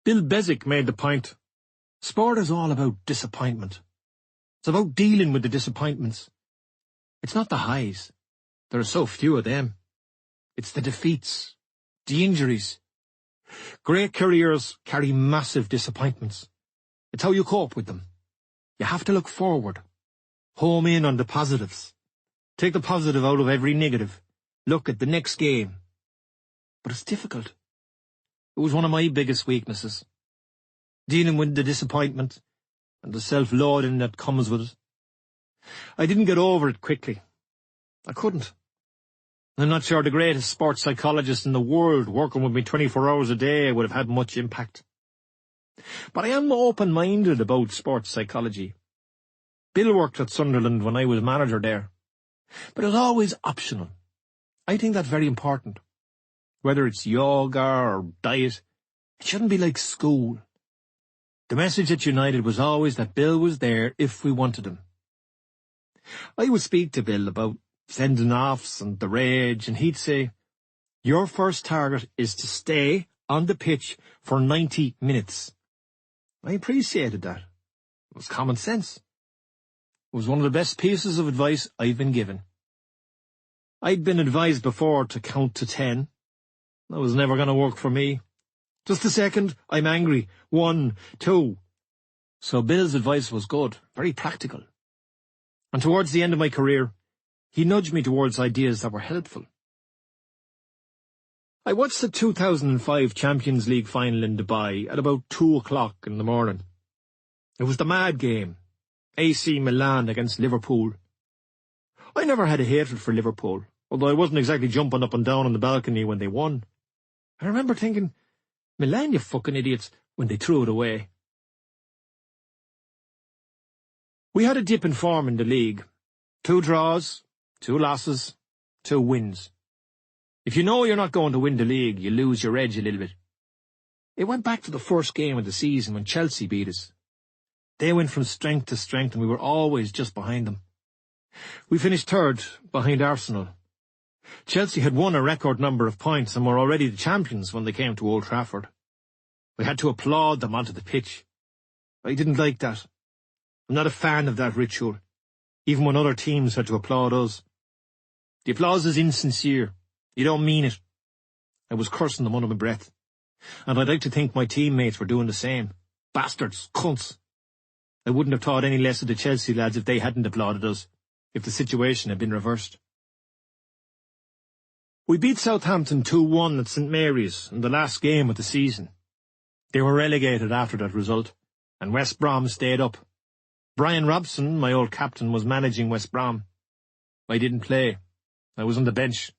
Speaker 2: Bill Bezic made the point. Sport is all about disappointment. It's about dealing with the disappointments. It's not the highs. There are so few of them. It's the defeats, the injuries. Great careers carry massive disappointments. It's how you cope with them. You have to look forward. Home in on the positives. Take the positive out of every negative. Look at the next game. But it's difficult. It was one of my biggest weaknesses. Dealing with the disappointment and the self-loathing that comes with it. I didn't get over it quickly. I couldn't. I'm not sure the greatest sports psychologist in the world working with me 24 hours a day would have had much impact. But I am open-minded about sports psychology. Bill worked at Sunderland when I was manager there. But it was always optional. I think that's very important. Whether it's yoga or diet, it shouldn't be like school. The message at United was always that Bill was there if we wanted him. I would speak to Bill about sending-offs and the rage, and he'd say, "Your first target is to stay on the pitch for 90 minutes. I appreciated that. It was common sense. It was one of the best pieces of advice I've been given. I'd been advised before to count to 10. That was never going to work for me. Just a second, I'm angry. 1, 2. So Bill's advice was good, very practical. And towards the end of my career, he nudged me towards ideas that were helpful. I watched the 2005 Champions League final in Dubai at about 2 o'clock in the morning. It was the mad game, AC Milan against Liverpool. I never had a hatred for Liverpool, although I wasn't exactly jumping up and down on the balcony when they won. I remember thinking, Milan, you fucking idiots, when they threw it away. We had a dip in form in the league. 2 draws, 2 losses, 2 wins. If you know you're not going to win the league, you lose your edge a little bit. It went back to the first game of the season when Chelsea beat us. They went from strength to strength and we were always just behind them. We finished 3rd, behind Arsenal. Chelsea had won a record number of points and were already the champions when they came to Old Trafford. We had to applaud them onto the pitch. I didn't like that. I'm not a fan of that ritual, even when other teams had to applaud us. The applause is insincere. You don't mean it. I was cursing them under my breath. And I'd like to think my teammates were doing the same. Bastards, cunts. I wouldn't have thought any less of the Chelsea lads if they hadn't applauded us, if the situation had been reversed. We beat Southampton 2-1 at St Mary's in the last game of the season. They were relegated after that result, and West Brom stayed up. Brian Robson, my old captain, was managing West Brom. I didn't play. I was on the bench.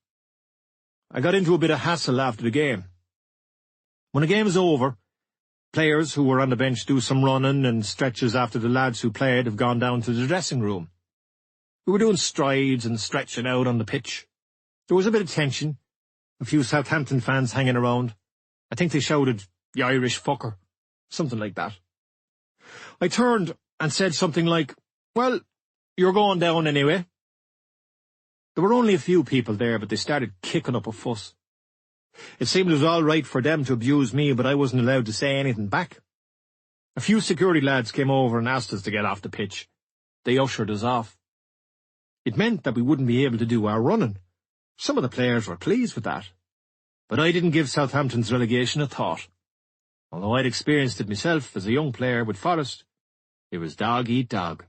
Speaker 2: I got into a bit of hassle after the game. When a game is over, players who were on the bench do some running and stretches after the lads who played have gone down to the dressing room. We were doing strides and stretching out on the pitch. There was a bit of tension, a few Southampton fans hanging around. I think they shouted, "You Irish fucker," something like that. I turned and said something like, "Well, you're going down anyway." There were only a few people there, but they started kicking up a fuss. It seemed it was all right for them to abuse me, but I wasn't allowed to say anything back. A few security lads came over and asked us to get off the pitch. They ushered us off. It meant that we wouldn't be able to do our running. Some of the players were pleased with that. But I didn't give Southampton's relegation a thought. Although I'd experienced it myself as a young player with Forest, it was dog eat dog.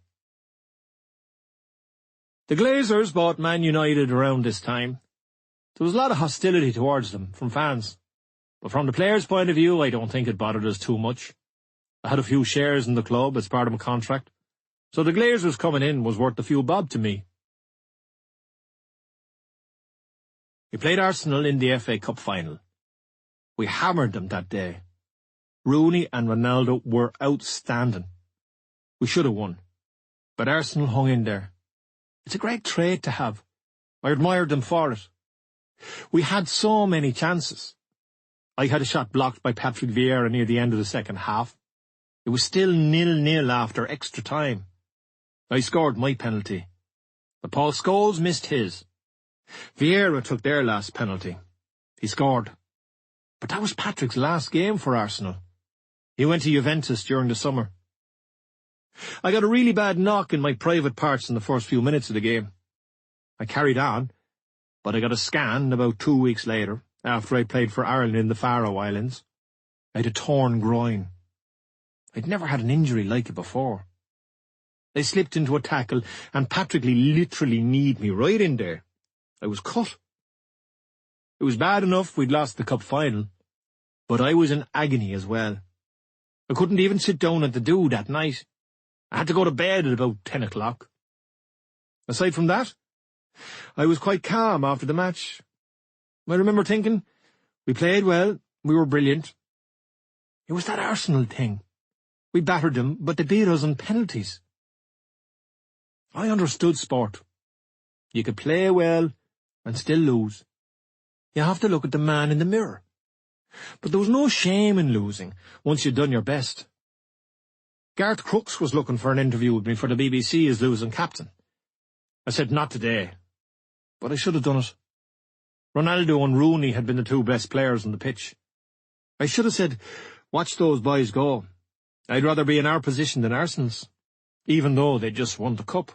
Speaker 2: The Glazers bought Man United around this time. There was a lot of hostility towards them from fans. But from the players' point of view, I don't think it bothered us too much. I had a few shares in the club as part of my contract, so the Glazers coming in was worth a few bob to me. We played Arsenal in the FA Cup final. We hammered them that day. Rooney and Ronaldo were outstanding. We should have won, but Arsenal hung in there. It's a great trait to have. I admired them for it. We had so many chances. I had a shot blocked by Patrick Vieira near the end of the second half. It was still 0-0 after extra time. I scored my penalty, but Paul Scholes missed his. Vieira took their last penalty. He scored. But that was Patrick's last game for Arsenal. He went to Juventus during the summer. I got a really bad knock in my private parts in the first few minutes of the game. I carried on, but I got a scan about 2 weeks later, after I played for Ireland in the Faroe Islands. I had a torn groin. I'd never had an injury like it before. I slipped into a tackle, and Patrick literally kneed me right in there. I was cut. It was bad enough we'd lost the cup final, but I was in agony as well. I couldn't even sit down at the do that night. I had to go to bed at about 10 o'clock. Aside from that, I was quite calm after the match. I remember thinking, we played well, we were brilliant. It was that Arsenal thing. We battered them, but they beat us on penalties. I understood sport. You could play well and still lose. You have to look at the man in the mirror. But there was no shame in losing once you'd done your best. Garth Crooks was looking for an interview with me for the BBC as losing captain. I said not today, but I should have done it. Ronaldo and Rooney had been the two best players on the pitch. I should have said, watch those boys go. I'd rather be in our position than Arsenal's, even though they'd just won the cup.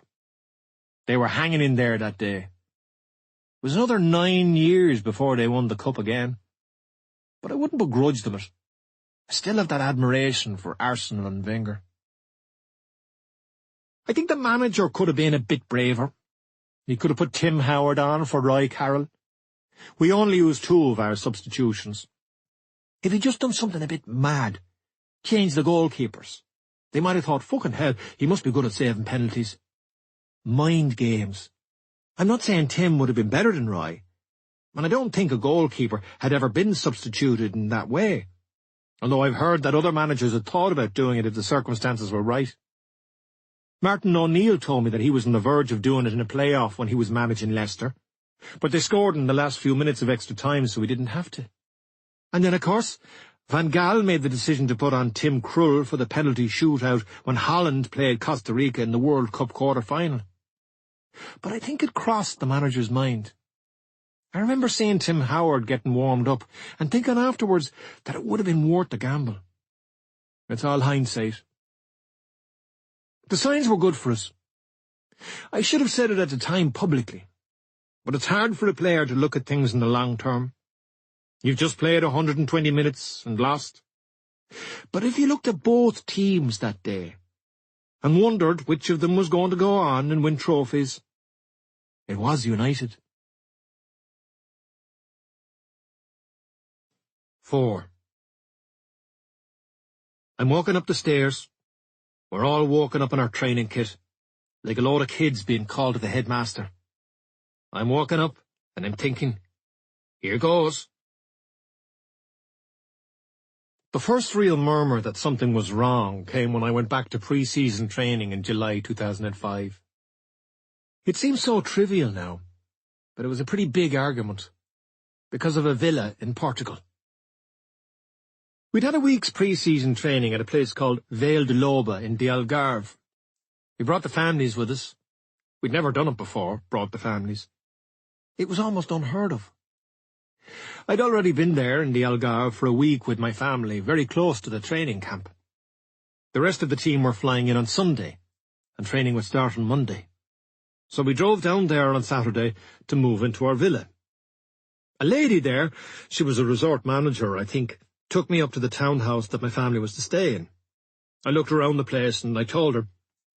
Speaker 2: They were hanging in there that day. It was another 9 years before they won the cup again. But I wouldn't begrudge them it. I still have that admiration for Arsenal and Wenger. I think the manager could have been a bit braver. He could have put Tim Howard on for Roy Carroll. We only used 2 of our substitutions. If he'd just done something a bit mad, changed the goalkeepers, they might have thought, fucking hell, he must be good at saving penalties. Mind games. I'm not saying Tim would have been better than Roy, and I don't think a goalkeeper had ever been substituted in that way, although I've heard that other managers had thought about doing it if the circumstances were right. Martin O'Neill told me that he was on the verge of doing it in a playoff when he was managing Leicester, but they scored in the last few minutes of extra time, so he didn't have to. And then, of course, Van Gaal made the decision to put on Tim Krul for the penalty shootout when Holland played Costa Rica in the World Cup quarter-final. But I think it crossed the manager's mind. I remember seeing Tim Howard getting warmed up and thinking afterwards that it would have been worth the gamble. It's all hindsight. The signs were good for us. I should have said it at the time publicly, but it's hard for a player to look at things in the long term. You've just played 120 minutes and lost. But if you looked at both teams that day and wondered which of them was going to go on and win trophies, it was United. 4. I'm walking up the stairs. We're all walking up in our training kit, like a load of kids being called to the headmaster. I'm walking up, and I'm thinking, here goes. The first real murmur that something was wrong came when I went back to pre-season training in July 2005. It seems so trivial now, but it was a pretty big argument, because of a villa in Portugal. We'd had a week's pre-season training at a place called Vale de Loba in the Algarve. We brought the families with us. We'd never done it before, brought the families. It was almost unheard of. I'd already been there in the Algarve for a week with my family, very close to the training camp. The rest of the team were flying in on Sunday, and training would start on Monday. So we drove down there on Saturday to move into our villa. A lady there, she was a resort manager, I think, took me up to the townhouse that my family was to stay in. I looked around the place and I told her,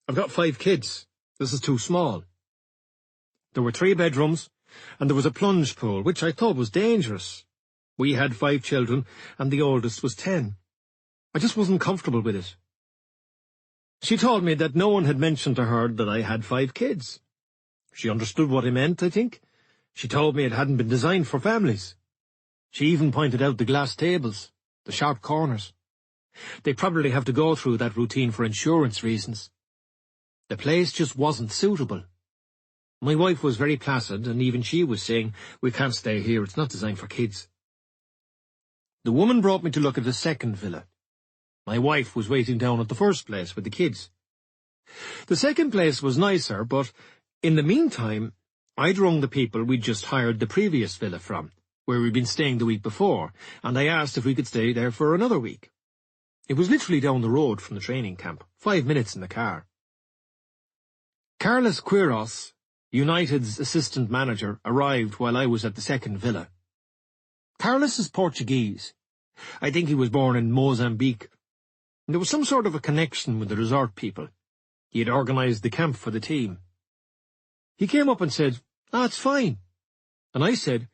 Speaker 2: I've got 5 kids. This is too small. There were 3 bedrooms, and there was a plunge pool, which I thought was dangerous. We had 5 children, and the oldest was 10. I just wasn't comfortable with it. She told me that no one had mentioned to her that I had 5 kids. She understood what I meant, I think. She told me it hadn't been designed for families. She even pointed out the glass tables, the sharp corners. They probably have to go through that routine for insurance reasons. The place just wasn't suitable. My wife was very placid, and even she was saying, "We can't stay here, it's not designed for kids." The woman brought me to look at the second villa. My wife was waiting down at the first place with the kids. The second place was nicer, but in the meantime, I'd rung the people we'd just hired the previous villa from, where we'd been staying the week before, and I asked if we could stay there for another week. It was literally down the road from the training camp, 5 minutes in the car. Carlos Quiros, United's assistant manager, arrived while I was at the second villa. Carlos is Portuguese. I think he was born in Mozambique. There was some sort of a connection with the resort people. He had organised the camp for the team. He came up and said, "It's fine." And I said,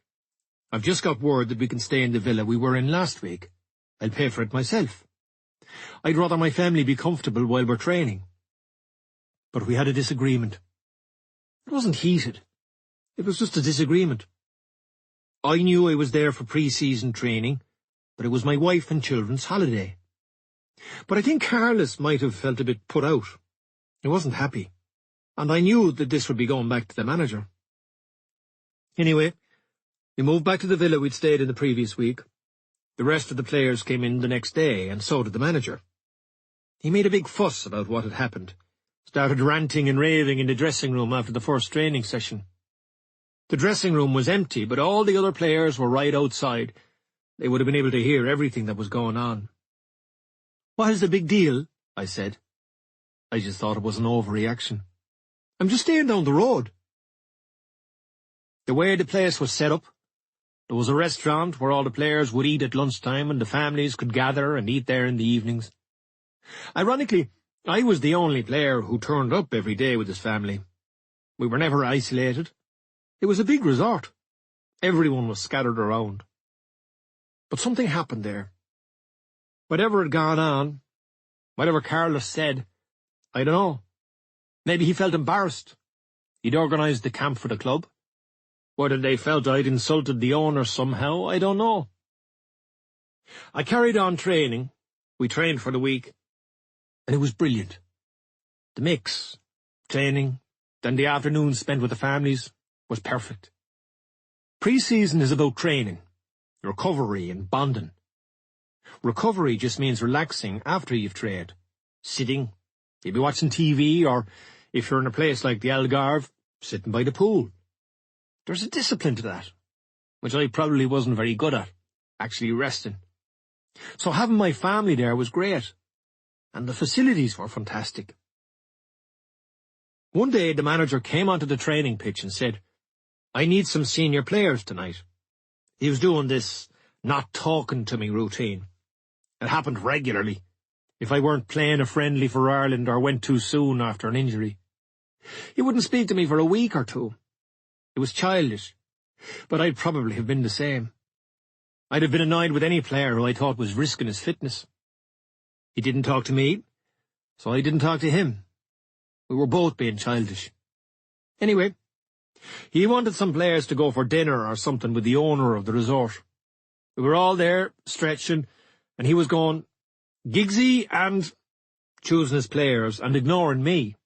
Speaker 2: "I've just got word that we can stay in the villa we were in last week. I'll pay for it myself. I'd rather my family be comfortable while we're training." But we had a disagreement. It wasn't heated. It was just a disagreement. I knew I was there for pre-season training, but it was my wife and children's holiday. But I think Carlos might have felt a bit put out. He wasn't happy, and I knew that this would be going back to the manager. Anyway, we moved back to the villa we'd stayed in the previous week. The rest of the players came in the next day, and so did the manager. He made a big fuss about what had happened, started ranting and raving in the dressing room after the first training session. The dressing room was empty, but all the other players were right outside. They would have been able to hear everything that was going on. "What is the big deal?" I said. I just thought it was an overreaction. "I'm just staying down the road." The way the place was set up, there was a restaurant where all the players would eat at lunchtime and the families could gather and eat there in the evenings. Ironically, I was the only player who turned up every day with his family. We were never isolated. It was a big resort. Everyone was scattered around. But something happened there. Whatever had gone on, whatever Carlos said, I don't know. Maybe he felt embarrassed. He'd organised the camp for the club. Whether they felt I'd insulted the owner somehow, I don't know. I carried on training. We trained for the week, and it was brilliant. The mix, training, then the afternoons spent with the families, was perfect. Pre-season is about training, recovery and bonding. Recovery just means relaxing after you've trained, sitting, maybe watching TV, or, if you're in a place like the Algarve, sitting by the pool. There's a discipline to that, which I probably wasn't very good at, actually resting. So having my family there was great, and the facilities were fantastic. One day the manager came onto the training pitch and said, "I need some senior players tonight." He was doing this not talking to me routine. It happened regularly, if I weren't playing a friendly for Ireland or went too soon after an injury. He wouldn't speak to me for a week or two. It was childish, but I'd probably have been the same. I'd have been annoyed with any player who I thought was risking his fitness. He didn't talk to me, so I didn't talk to him. We were both being childish. Anyway, he wanted some players to go for dinner or something with the owner of the resort. We were all there, stretching, and he was going, "Giggsy," and choosing his players and ignoring me.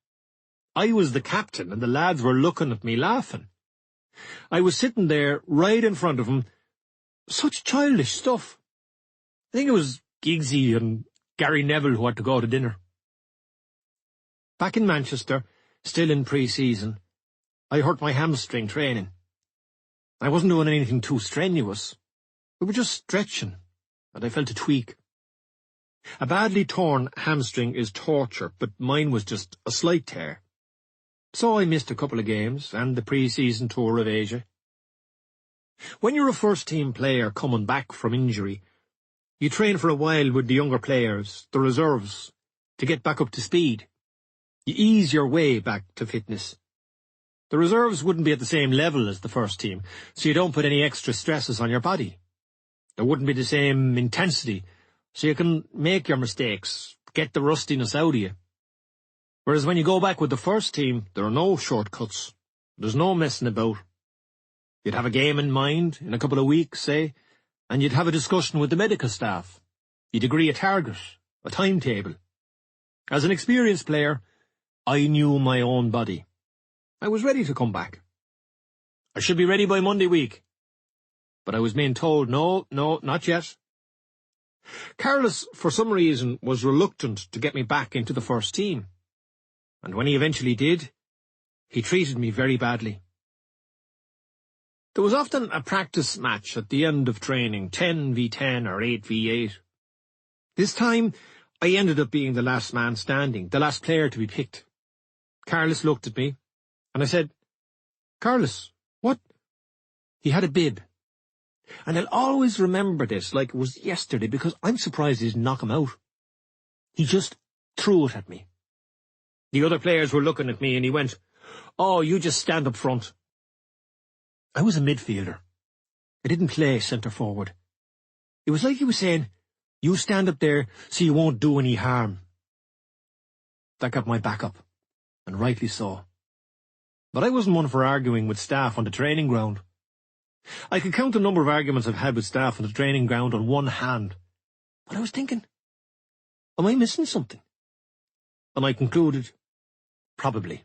Speaker 2: I was the captain, and the lads were looking at me laughing. I was sitting there right in front of him. Such childish stuff. I think it was Giggsy and Gary Neville who had to go to dinner. Back in Manchester, still in pre-season, I hurt my hamstring training. I wasn't doing anything too strenuous. We were just stretching, and I felt a tweak. A badly torn hamstring is torture, but mine was just a slight tear. So I missed a couple of games and the pre-season tour of Asia. When you're a first-team player coming back from injury, you train for a while with the younger players, the reserves, to get back up to speed. You ease your way back to fitness. The reserves wouldn't be at the same level as the first team, so you don't put any extra stresses on your body. There wouldn't be the same intensity, so you can make your mistakes, get the rustiness out of you. Whereas when you go back with the first team, there are no shortcuts. There's no messing about. You'd have a game in mind in a couple of weeks, say, and you'd have a discussion with the medical staff. You'd agree a target, a timetable. As an experienced player, I knew my own body. I was ready to come back. I should be ready by Monday week. But I was being told, no, not yet. Carlos, for some reason, was reluctant to get me back into the first team. And when he eventually did, he treated me very badly. There was often a practice match at the end of training, 10v10 or 8v8. This time, I ended up being the last man standing, the last player to be picked. Carlos looked at me, and I said, "Carlos, what?" He had a bib. And I'll always remember this like it was yesterday because I'm surprised he didn't knock him out. He just threw it at me. The other players were looking at me and he went, "Oh, you just stand up front." I was a midfielder. I didn't play centre forward. It was like he was saying, "You stand up there so you won't do any harm." That got my back up, and rightly so. But I wasn't one for arguing with staff on the training ground. I could count the number of arguments I've had with staff on the training ground on one hand. But I was thinking, am I missing something? And I concluded, probably.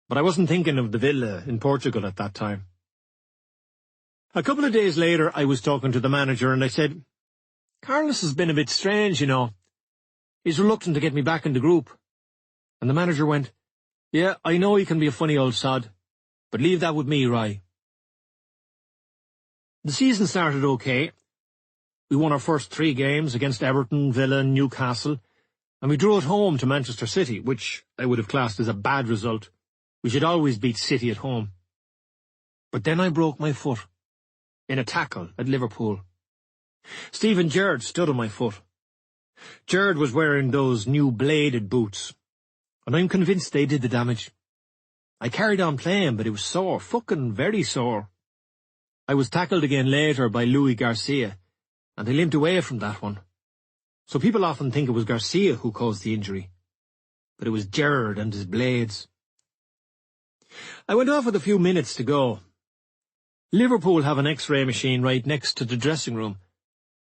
Speaker 2: But I wasn't thinking of the villa in Portugal at that time. A couple of days later, I was talking to the manager and I said, "Carlos has been a bit strange, you know. He's reluctant to get me back in the group." And the manager went, "Yeah, I know he can be a funny old sod, but leave that with me, Rye." The season started okay. We won our first 3 games against Everton, Villa and Newcastle, and we drew at home to Manchester City, which I would have classed as a bad result. We should always beat City at home. But then I broke my foot in a tackle at Liverpool. Stephen Gerrard stood on my foot. Gerrard was wearing those new bladed boots, and I'm convinced they did the damage. I carried on playing, but it was sore, fucking very sore. I was tackled again later by Louis Garcia, and I limped away from that one. So people often think it was Garcia who caused the injury, but it was Gerrard and his blades. I went off with a few minutes to go. Liverpool have an X-ray machine right next to the dressing room,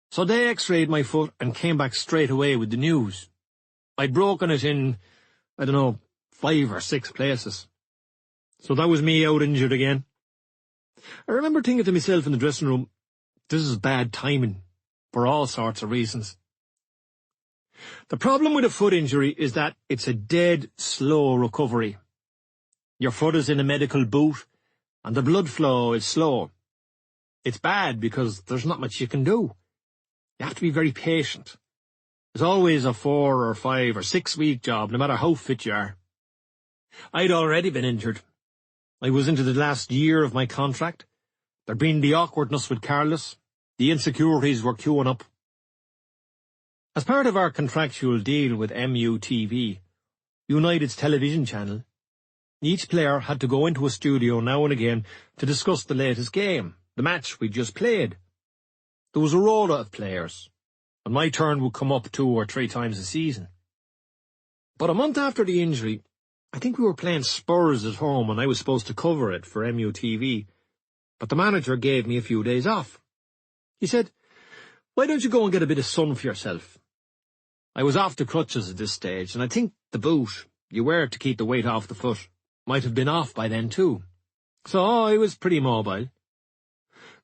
Speaker 2: so they X-rayed my foot and came back straight away with the news. I'd broken it in, 5 or 6 places. So that was me out injured again. I remember thinking to myself in the dressing room, this is bad timing, for all sorts of reasons. The problem with a foot injury is that it's a dead, slow recovery. Your foot is in a medical boot, and the blood flow is slow. It's bad because there's not much you can do. You have to be very patient. It's always a 4 or 5 or 6 week job, no matter how fit you are. I'd already been injured. I was into the last year of my contract. There'd been the awkwardness with Carlos. The insecurities were queuing up. As part of our contractual deal with MUTV, United's television channel, each player had to go into a studio now and again to discuss the latest game, the match we'd just played. There was a rota of players, and my turn would come up 2 or 3 times a season. But a month after the injury, I think we were playing Spurs at home and I was supposed to cover it for MUTV, but the manager gave me a few days off. He said, "Why don't you go and get a bit of sun for yourself?" I was off the crutches at this stage, and I think the boot you wear to keep the weight off the foot might have been off by then too. So I was pretty mobile.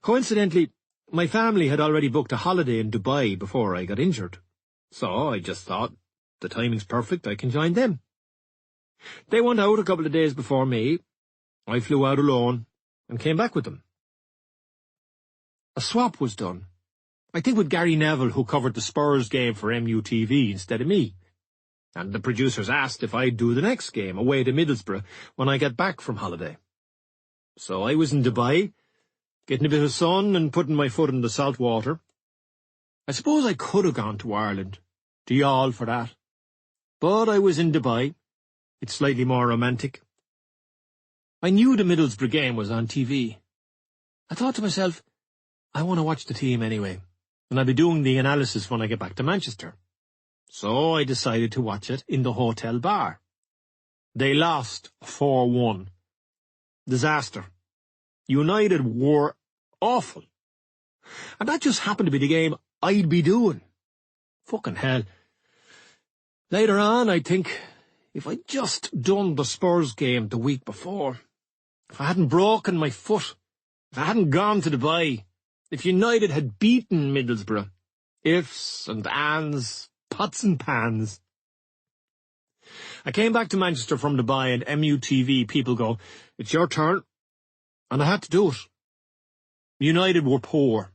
Speaker 2: Coincidentally, my family had already booked a holiday in Dubai before I got injured. So I just thought, the timing's perfect, I can join them. They went out a couple of days before me. I flew out alone and came back with them. A swap was done, I think with Gary Neville, who covered the Spurs game for MUTV instead of me. And the producers asked if I'd do the next game away to Middlesbrough when I get back from holiday. So I was in Dubai, getting a bit of sun and putting my foot in the salt water. I suppose I could have gone to Ireland, to y'all for that. But I was in Dubai. It's slightly more romantic. I knew the Middlesbrough game was on TV. I thought to myself, I want to watch the team anyway, and I'll be doing the analysis when I get back to Manchester. So I decided to watch it in the hotel bar. They lost 4-1. Disaster. United were awful. And that just happened to be the game I'd be doing. Fucking hell. Later on, I think, if I'd just done the Spurs game the week before, if I hadn't broken my foot, if I hadn't gone to Dubai, if United had beaten Middlesbrough, ifs and ands, pots and pans. I came back to Manchester from Dubai and MUTV people go, "It's your turn." And I had to do it. United were poor,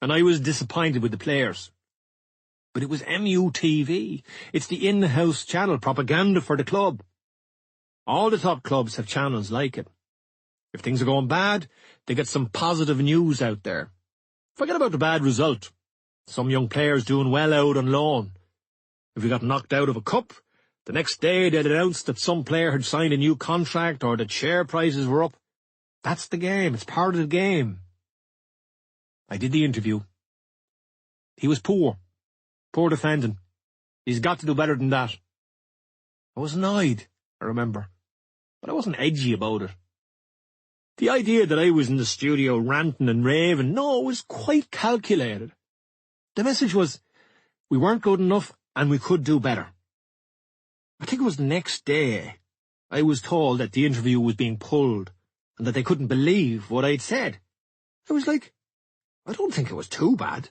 Speaker 2: and I was disappointed with the players. But it was MUTV. It's the in-house channel, propaganda for the club. All the top clubs have channels like it. If things are going bad, they get some positive news out there. Forget about the bad result. Some young players doing well out on loan. If we got knocked out of a cup, the next day they'd announce that some player had signed a new contract or that share prices were up. That's the game. It's part of the game. I did the interview. He was poor. Poor defending. He's got to do better than that. I was annoyed, I remember, but I wasn't edgy about it. The idea that I was in the studio ranting and raving, no, it was quite calculated. The message was, we weren't good enough and we could do better. I think it was the next day I was told that the interview was being pulled and that they couldn't believe what I'd said. I was like, I don't think it was too bad.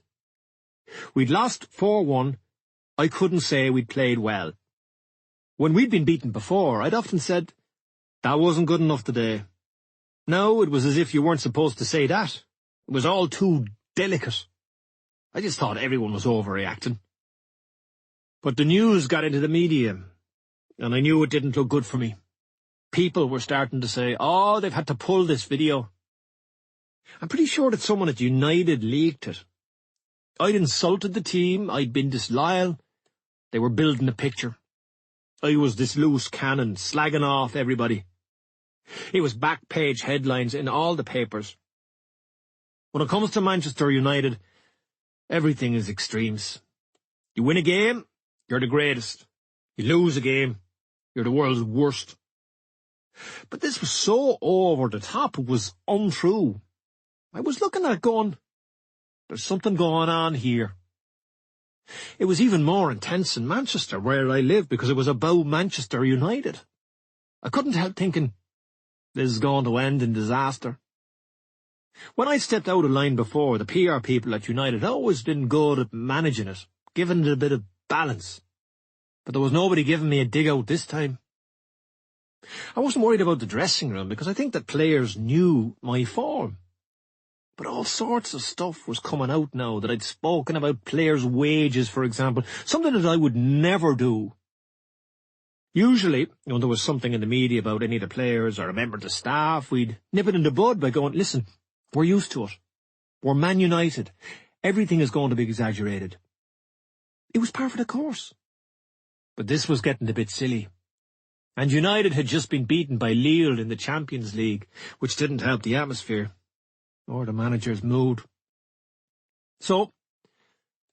Speaker 2: We'd lost 4-1. I couldn't say we'd played well. When we'd been beaten before, I'd often said, that wasn't good enough today. No, it was as if you weren't supposed to say that. It was all too delicate. I just thought everyone was overreacting. But the news got into the media, and I knew it didn't look good for me. People were starting to say, oh, they've had to pull this video. I'm pretty sure that someone at United leaked it. I'd insulted the team, I'd been disloyal. They were building a picture. I was this loose cannon, slagging off everybody. It was back page headlines in all the papers. When it comes to Manchester United, everything is extremes. You win a game, you're the greatest. You lose a game, you're the world's worst. But this was so over the top, it was untrue. I was looking at it going, there's something going on here. It was even more intense in Manchester, where I live, because it was about Manchester United. I couldn't help thinking, this is going to end in disaster. When I stepped out of line before, the PR people at United had always been good at managing it, giving it a bit of balance. But there was nobody giving me a dig out this time. I wasn't worried about the dressing room, because I think that players knew my form. But all sorts of stuff was coming out now that I'd spoken about players' wages, for example, something that I would never do. Usually, when there was something in the media about any of the players or a member of the staff, we'd nip it in the bud by going, listen, we're used to it. We're Man United. Everything is going to be exaggerated. It was par for the course. But this was getting a bit silly. And United had just been beaten by Lille in the Champions League, which didn't help the atmosphere or the manager's mood. So,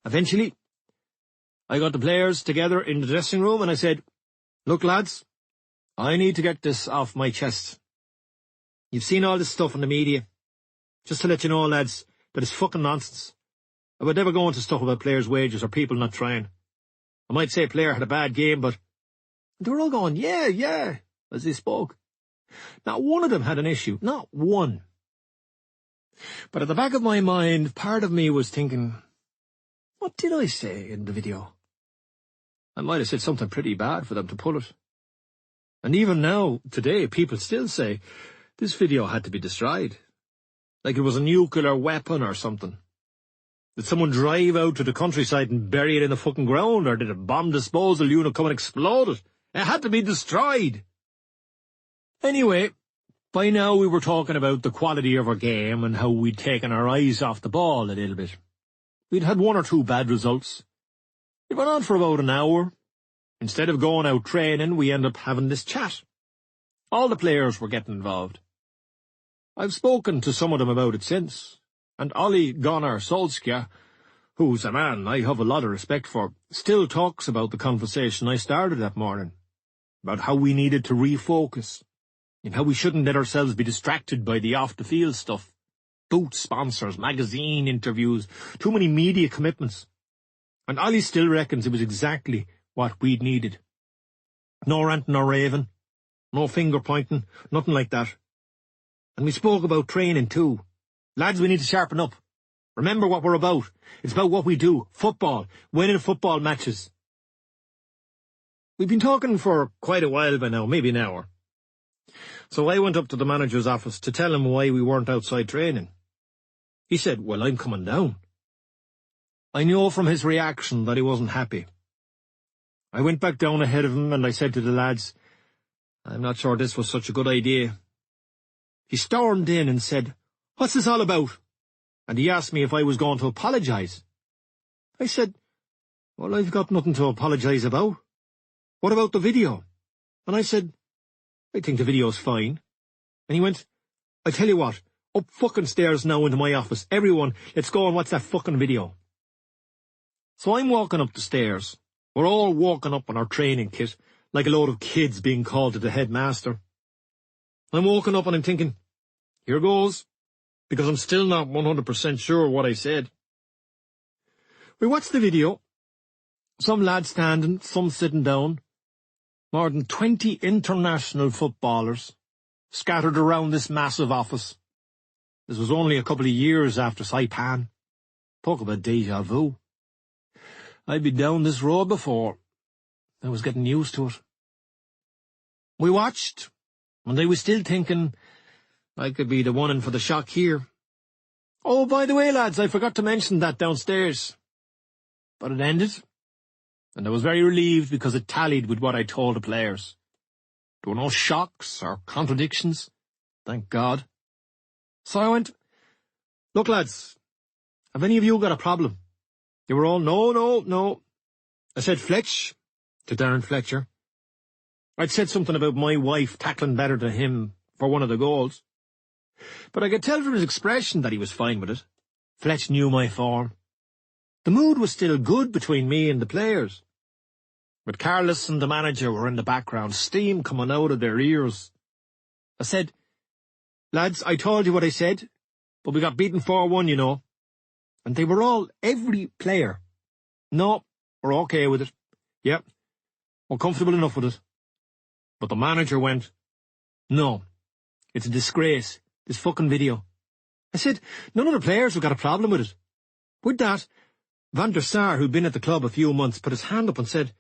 Speaker 2: eventually, I got the players together in the dressing room and I said, look, lads, I need to get this off my chest. You've seen all this stuff in the media. Just to let you know, lads, that it's fucking nonsense. I would never go into stuff about players' wages or people not trying. I might say a player had a bad game, but they were all going, yeah, as they spoke. Not one of them had an issue, not one. But at the back of my mind, part of me was thinking, what did I say in the video? I might have said something pretty bad for them to pull it. And even now, today, people still say, this video had to be destroyed. Like it was a nuclear weapon or something. Did someone drive out to the countryside and bury it in the fucking ground, or did a bomb disposal unit come and explode it? It had to be destroyed. Anyway, by now we were talking about the quality of our game and how we'd taken our eyes off the ball a little bit. We'd had 1 or 2 bad results. It went on for about an hour. Instead of going out training, we ended up having this chat. All the players were getting involved. I've spoken to some of them about it since, and Ole Gunnar Solskjaer, who's a man I have a lot of respect for, still talks about the conversation I started that morning, about how we needed to refocus, and how we shouldn't let ourselves be distracted by the off-the-field stuff. Boot sponsors, magazine interviews, too many media commitments. And Ole still reckons it was exactly what we'd needed. No ranting or raving, no finger pointing, nothing like that. And we spoke about training too. Lads, we need to sharpen up. Remember what we're about. It's about what we do. Football. Winning football matches. We've been talking for quite a while by now, maybe an hour. So I went up to the manager's office to tell him why we weren't outside training. He said, well, I'm coming down. I knew from his reaction that he wasn't happy. I went back down ahead of him and I said to the lads, I'm not sure this was such a good idea. He stormed in and said, what's this all about? And he asked me if I was going to apologise. I said, well, I've got nothing to apologise about. What about the video? And I said, I think the video's fine. And he went, I tell you what, up fucking stairs now into my office. Everyone, let's go and watch that fucking video. So I'm walking up the stairs. We're all walking up in our training kit, like a load of kids being called to the headmaster. I'm walking up and I'm thinking, here goes, because I'm still not 100% sure what I said. We watched the video. Some lads standing, some sitting down. More than 20 international footballers scattered around this massive office. This was only a couple of years after Saipan. Talk about déjà vu. I'd been down this road before. I was getting used to it. We watched, and I was still thinking I could be the one in for the shock here. Oh, by the way, lads, I forgot to mention that downstairs. But it ended, and I was very relieved because it tallied with what I told the players. There were no shocks or contradictions, thank God. So I went, look, lads, have any of you got a problem? They were all, no. I said, Fletch, to Darren Fletcher. I'd said something about my wife tackling better than him for one of the goals. But I could tell from his expression that he was fine with it. Fletch knew my form. The mood was still good between me and the players. But Carlos and the manager were in the background, steam coming out of their ears. I said, lads, I told you what I said, but we got beaten 4-1, you know. And they were all, every player. No, we're okay with it. Yep, we're comfortable enough with it. But the manager went, no, it's a disgrace, this fucking video. I said, none of the players have got a problem with it. With that, Van der Sar, who'd been at the club a few months, put his hand up and said,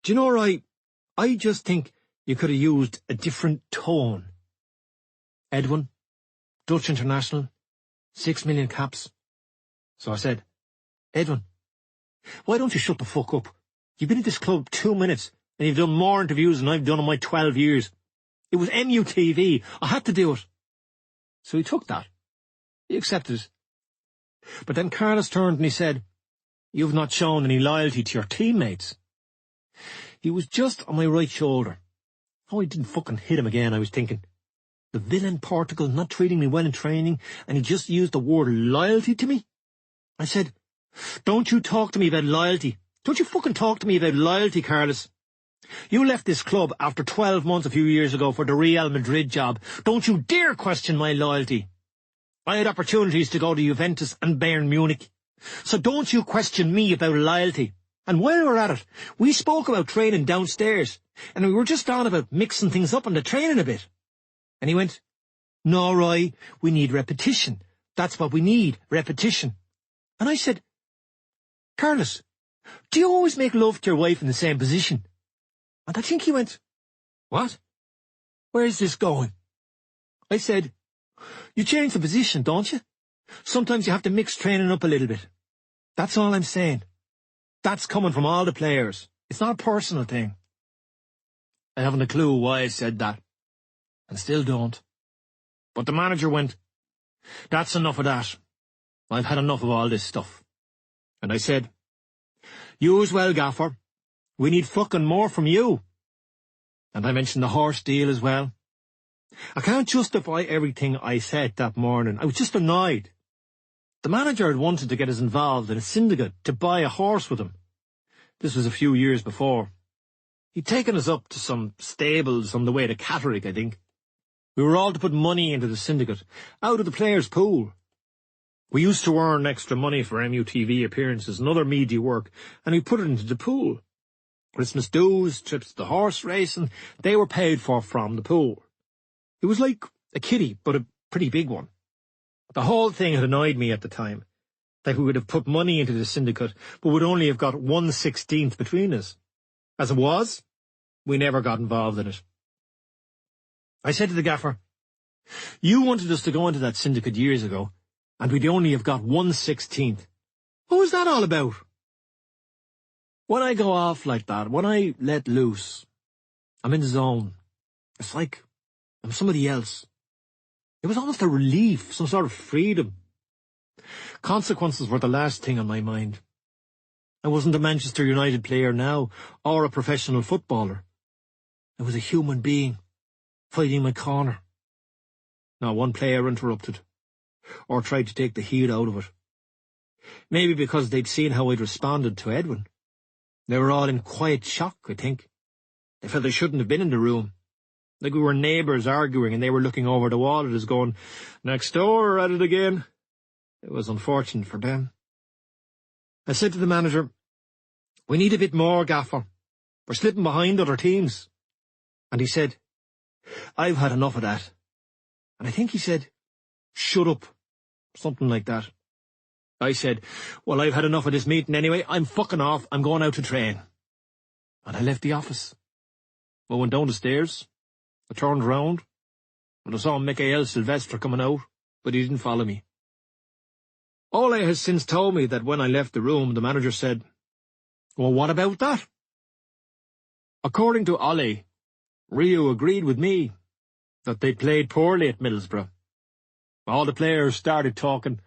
Speaker 2: do you know, I just think you could have used a different tone. Edwin, Dutch international, 6 million caps. So I said, Edwin, why don't you shut the fuck up? You've been at this club 2 minutes, and you've done more interviews than I've done in my 12 years. It was MUTV. I had to do it. So he took that. He accepted it. But then Carlos turned and he said, you've not shown any loyalty to your teammates. He was just on my right shoulder. Oh, I didn't fucking hit him again, I was thinking. The villain Portugal not treating me well in training, and he just used the word loyalty to me? I said, don't you talk to me about loyalty. Don't you fucking talk to me about loyalty, Carlos. You left this club after 12 months a few years ago for the Real Madrid job. Don't you dare question my loyalty. I had opportunities to go to Juventus and Bayern Munich. So don't you question me about loyalty. And while we're at it, we spoke about training downstairs, and we were just on about mixing things up in the training a bit. And he went, no, Roy, we need repetition. That's what we need, repetition. And I said, Carlos, do you always make love to your wife in the same position? And I think he went, what? Where's this going? I said, you change the position, don't you? Sometimes you have to mix training up a little bit. That's all I'm saying. That's coming from all the players. It's not a personal thing. I haven't a clue why I said that, and still don't. But the manager went, that's enough of that. I've had enough of all this stuff. And I said, you as well, Gaffer. We need fucking more from you. And I mentioned the horse deal as well. I can't justify everything I said that morning. I was just annoyed. The manager had wanted to get us involved in a syndicate to buy a horse with him. This was a few years before. He'd taken us up to some stables on the way to Catterick, I think. We were all to put money into the syndicate, out of the players' pool. We used to earn extra money for MUTV appearances and other media work, and we put it into the pool. Christmas dues, trips to the horse racing, they were paid for from the pool. It was like a kiddie, but a pretty big one. The whole thing had annoyed me at the time, that we would have put money into the syndicate, but would only have got 1/16 between us. As it was, we never got involved in it. I said to the gaffer, "You wanted us to go into that syndicate years ago, and we'd only have got 1/16. What was that all about?" When I go off like that, when I let loose, I'm in the zone. It's like I'm somebody else. It was almost a relief, some sort of freedom. Consequences were the last thing on my mind. I wasn't a Manchester United player now, or a professional footballer. I was a human being, fighting my corner. Not one player interrupted, or tried to take the heat out of it. Maybe because they'd seen how I'd responded to Edwin. They were all in quiet shock, I think. They felt they shouldn't have been in the room. Like we were neighbours arguing and they were looking over the wall at us going, "Next door, at it again." It was unfortunate for them. I said to the manager, "We need a bit more, gaffer. We're slipping behind other teams." And he said, "I've had enough of that." And I think he said, "Shut up," something like that. I said, "Well, I've had enough of this meeting anyway. I'm fucking off. I'm going out to train." And I left the office. I went down the stairs. I turned round, and I saw Michael Sylvester coming out, but he didn't follow me. Ole has since told me that when I left the room, the manager said, "Well, what about that?" According to Ole, Rio agreed with me that they played poorly at Middlesbrough. All the players started talking,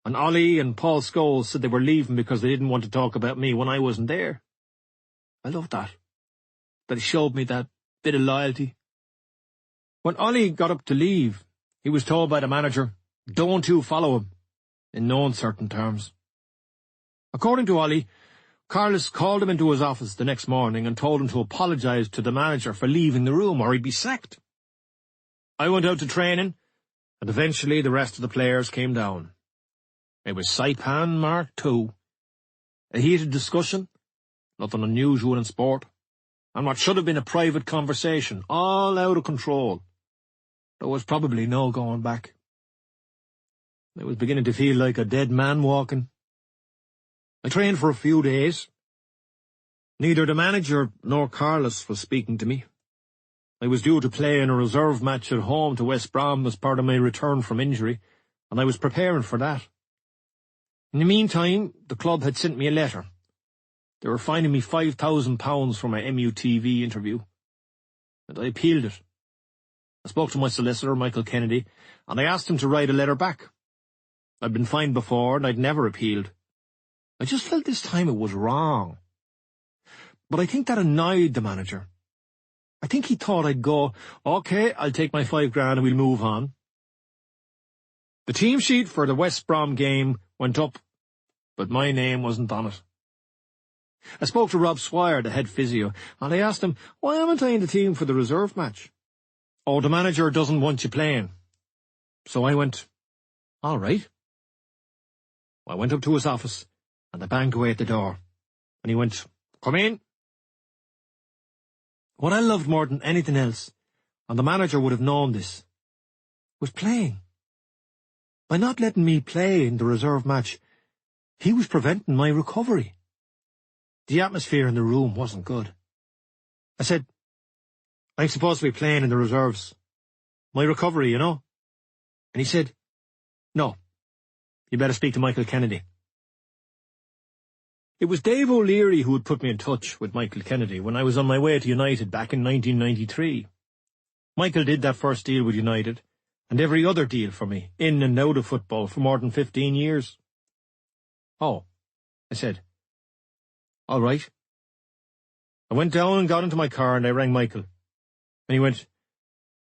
Speaker 2: and Ole and Paul Scholes said they were leaving because they didn't want to talk about me when I wasn't there. I loved that he showed me that bit of loyalty. When Ole got up to leave, he was told by the manager, "Don't you follow him," in no uncertain terms. According to Ole, Carlos called him into his office the next morning and told him to apologise to the manager for leaving the room or he'd be sacked. I went out to training, and eventually the rest of the players came down. It was Saipan Mark II. A heated discussion, nothing unusual in sport, and what should have been a private conversation, all out of control. There was probably no going back. I was beginning to feel like a dead man walking. I trained for a few days. Neither the manager nor Carlos was speaking to me. I was due to play in a reserve match at home to West Brom as part of my return from injury, and I was preparing for that. In the meantime, the club had sent me a letter. They were fining me £5,000 for my MUTV interview, and I appealed it. I spoke to my solicitor, Michael Kennedy, and I asked him to write a letter back. I'd been fined before, and I'd never appealed. I just felt this time it was wrong. But I think that annoyed the manager. I think he thought I'd go, "OK, I'll take my £5,000 and we'll move on." The team sheet for the West Brom game went up, but my name wasn't on it. I spoke to Rob Swire, the head physio, and I asked him, "Why haven't I in the team for the reserve match?" "Oh, the manager doesn't want you playing." So I went, "All right." I went up to his office, and I banged away at the door, and he went, "Come in." What I loved more than anything else, and the manager would have known this, was playing. By not letting me play in the reserve match, he was preventing my recovery. The atmosphere in the room wasn't good. I said, "I'm supposed to be playing in the reserves. My recovery, you know." And he said, "No, you better speak to Michael Kennedy." It was Dave O'Leary who had put me in touch with Michael Kennedy when I was on my way to United back in 1993. Michael did that first deal with United, and every other deal for me, in and out of football, for more than 15 years. "Oh," I said. "All right." I went down and got into my car and I rang Michael. And he went,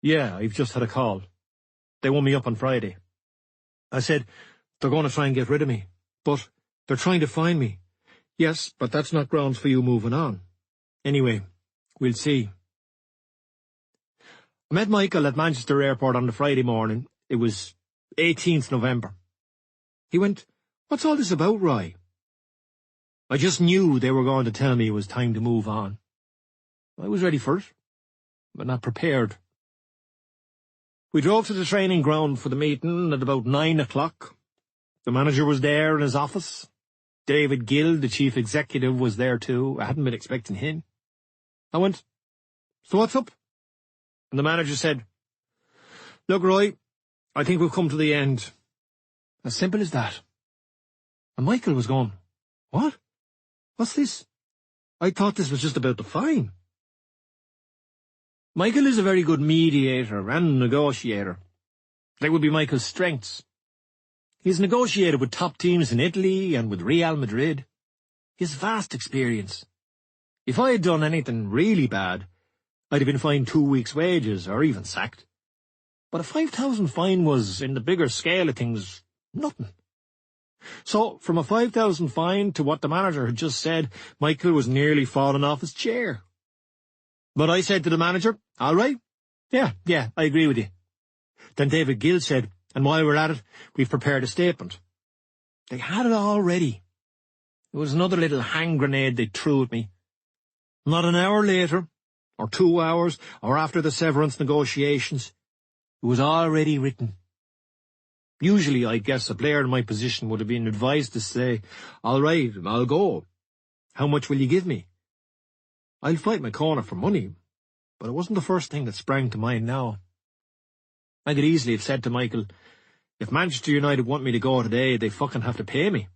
Speaker 2: "Yeah, I've just had a call. They want me up on Friday." I said, "They're going to try and get rid of me, but they're trying to find me." "Yes, but that's not grounds for you moving on. Anyway, we'll see." I met Michael at Manchester Airport on the Friday morning. It was 18th November. He went, "What's all this about, Roy?" I just knew they were going to tell me it was time to move on. I was ready for it, but not prepared. We drove to the training ground for the meeting at about 9 o'clock. The manager was there in his office. David Gill, the chief executive, was there too. I hadn't been expecting him. I went, "So what's up?" And the manager said, "Look, Roy, I think we've come to the end." As simple as that. And Michael was going, "What? What's this? I thought this was just about the fine." Michael is a very good mediator and negotiator. They would be Michael's strengths. He's negotiated with top teams in Italy and with Real Madrid. He has vast experience. If I had done anything really bad, I'd have been fined 2 weeks' wages or even sacked. But a 5,000 fine was, in the bigger scale of things, nothing. So, from a 5,000 fine to what the manager had just said, Michael was nearly falling off his chair. But I said to the manager, "All right. Yeah, I agree with you." Then David Gill said, "And while we're at it, we've prepared a statement." They had it all ready. It was another little hand grenade they threw at me. Not an hour later, or 2 hours, or after the severance negotiations, it was already written. Usually, I guess a player in my position would have been advised to say, "All right, I'll go. How much will you give me?" I'll fight my corner for money, but it wasn't the first thing that sprang to mind now. I could easily have said to Michael, "If Manchester United want me to go today, they fucking have to pay me."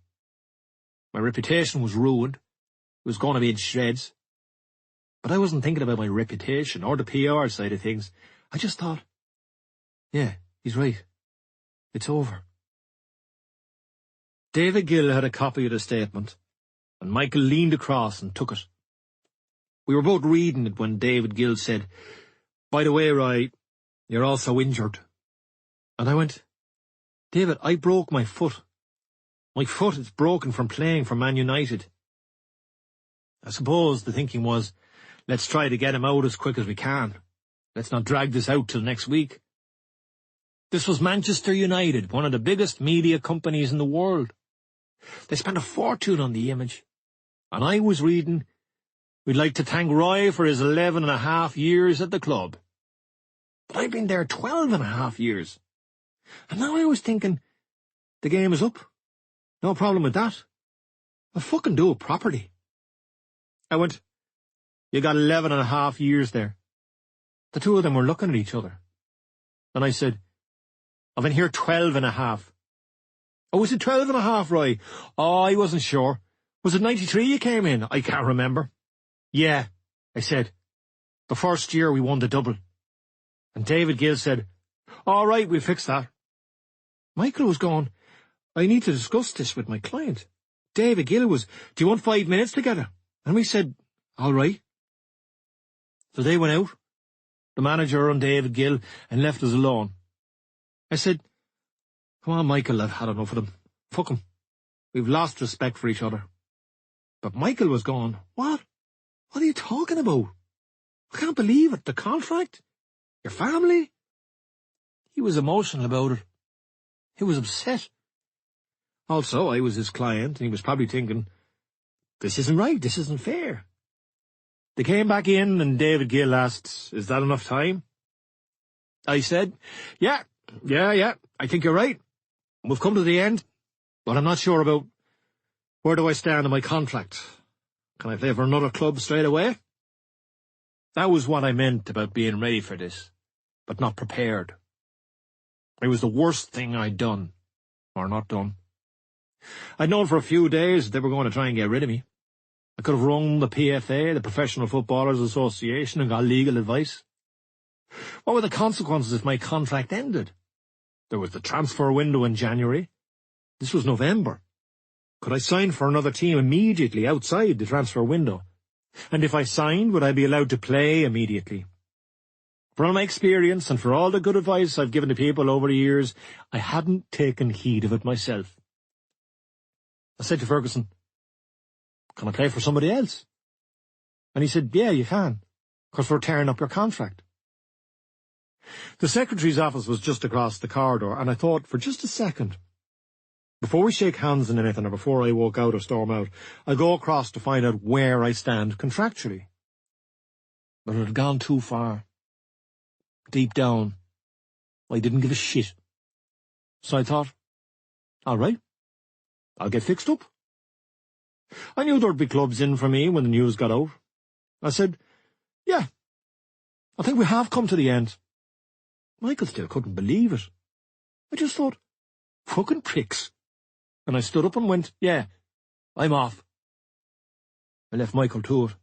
Speaker 2: My reputation was ruined. It was going to be in shreds. But I wasn't thinking about my reputation or the PR side of things. I just thought, yeah, he's right. It's over. David Gill had a copy of the statement, and Michael leaned across and took it. We were both reading it when David Gill said, "By the way, Roy, you're also injured." And I went, "David, I broke my foot. My foot is broken from playing for Man United." I suppose the thinking was, let's try to get him out as quick as we can. Let's not drag this out till next week. This was Manchester United, one of the biggest media companies in the world. They spent a fortune on the image. And I was reading, "We'd like to thank Roy for his 11.5 years at the club." But I'd been there 12.5 years. And now I was thinking, the game is up. No problem with that. I'll fucking do it properly. I went, "You got 11.5 years there." The two of them were looking at each other. And I said, "I've been here 12.5. "Oh, was it 12.5, Roy? Oh, I wasn't sure. Was it 93 you came in? I can't remember." "Yeah," I said. "The first year we won the double." And David Gill said, "All right, we'll fix that." Michael was going, "I need to discuss this with my client." David Gill was, "Do you want 5 minutes together?" And we said, "All right." So they went out, the manager and David Gill, and left us alone. I said, "Come on, Michael, I've had enough of them. Fuck 'em. We've lost respect for each other." But Michael was going, "What? What are you talking about? I can't believe it. The contract? Your family?" He was emotional about it. He was upset. Also, I was his client, and he was probably thinking, this isn't right, this isn't fair. They came back in, and David Gill asked, "Is that enough time?" I said, Yeah, I think you're right. We've come to the end, but I'm not sure about where do I stand in my contract. Can I play for another club straight away?" That was what I meant about being ready for this, but not prepared. It was the worst thing I'd done, or not done. I'd known for a few days they were going to try and get rid of me. I could have rung the PFA, the Professional Footballers Association, and got legal advice. What were the consequences if my contract ended? There was the transfer window in January. This was November. Could I sign for another team immediately outside the transfer window? And if I signed, would I be allowed to play immediately? For all my experience and for all the good advice I've given to people over the years, I hadn't taken heed of it myself. I said to Ferguson, "Can I play for somebody else?" And he said, "Yeah, you can, because we're tearing up your contract." The secretary's office was just across the corridor, and I thought for just a second, Before we shake hands and anything, or before I walk out or storm out, I go across to find out where I stand contractually. But it had gone too far. Deep down, I didn't give a shit. So I thought, all right, I'll get fixed up. I knew there'd be clubs in for me when the news got out. I said, yeah, I think we have come to the end. Michael still couldn't believe it. I just thought, fucking pricks. And I stood up and went, yeah, I'm off. I left Michael to it.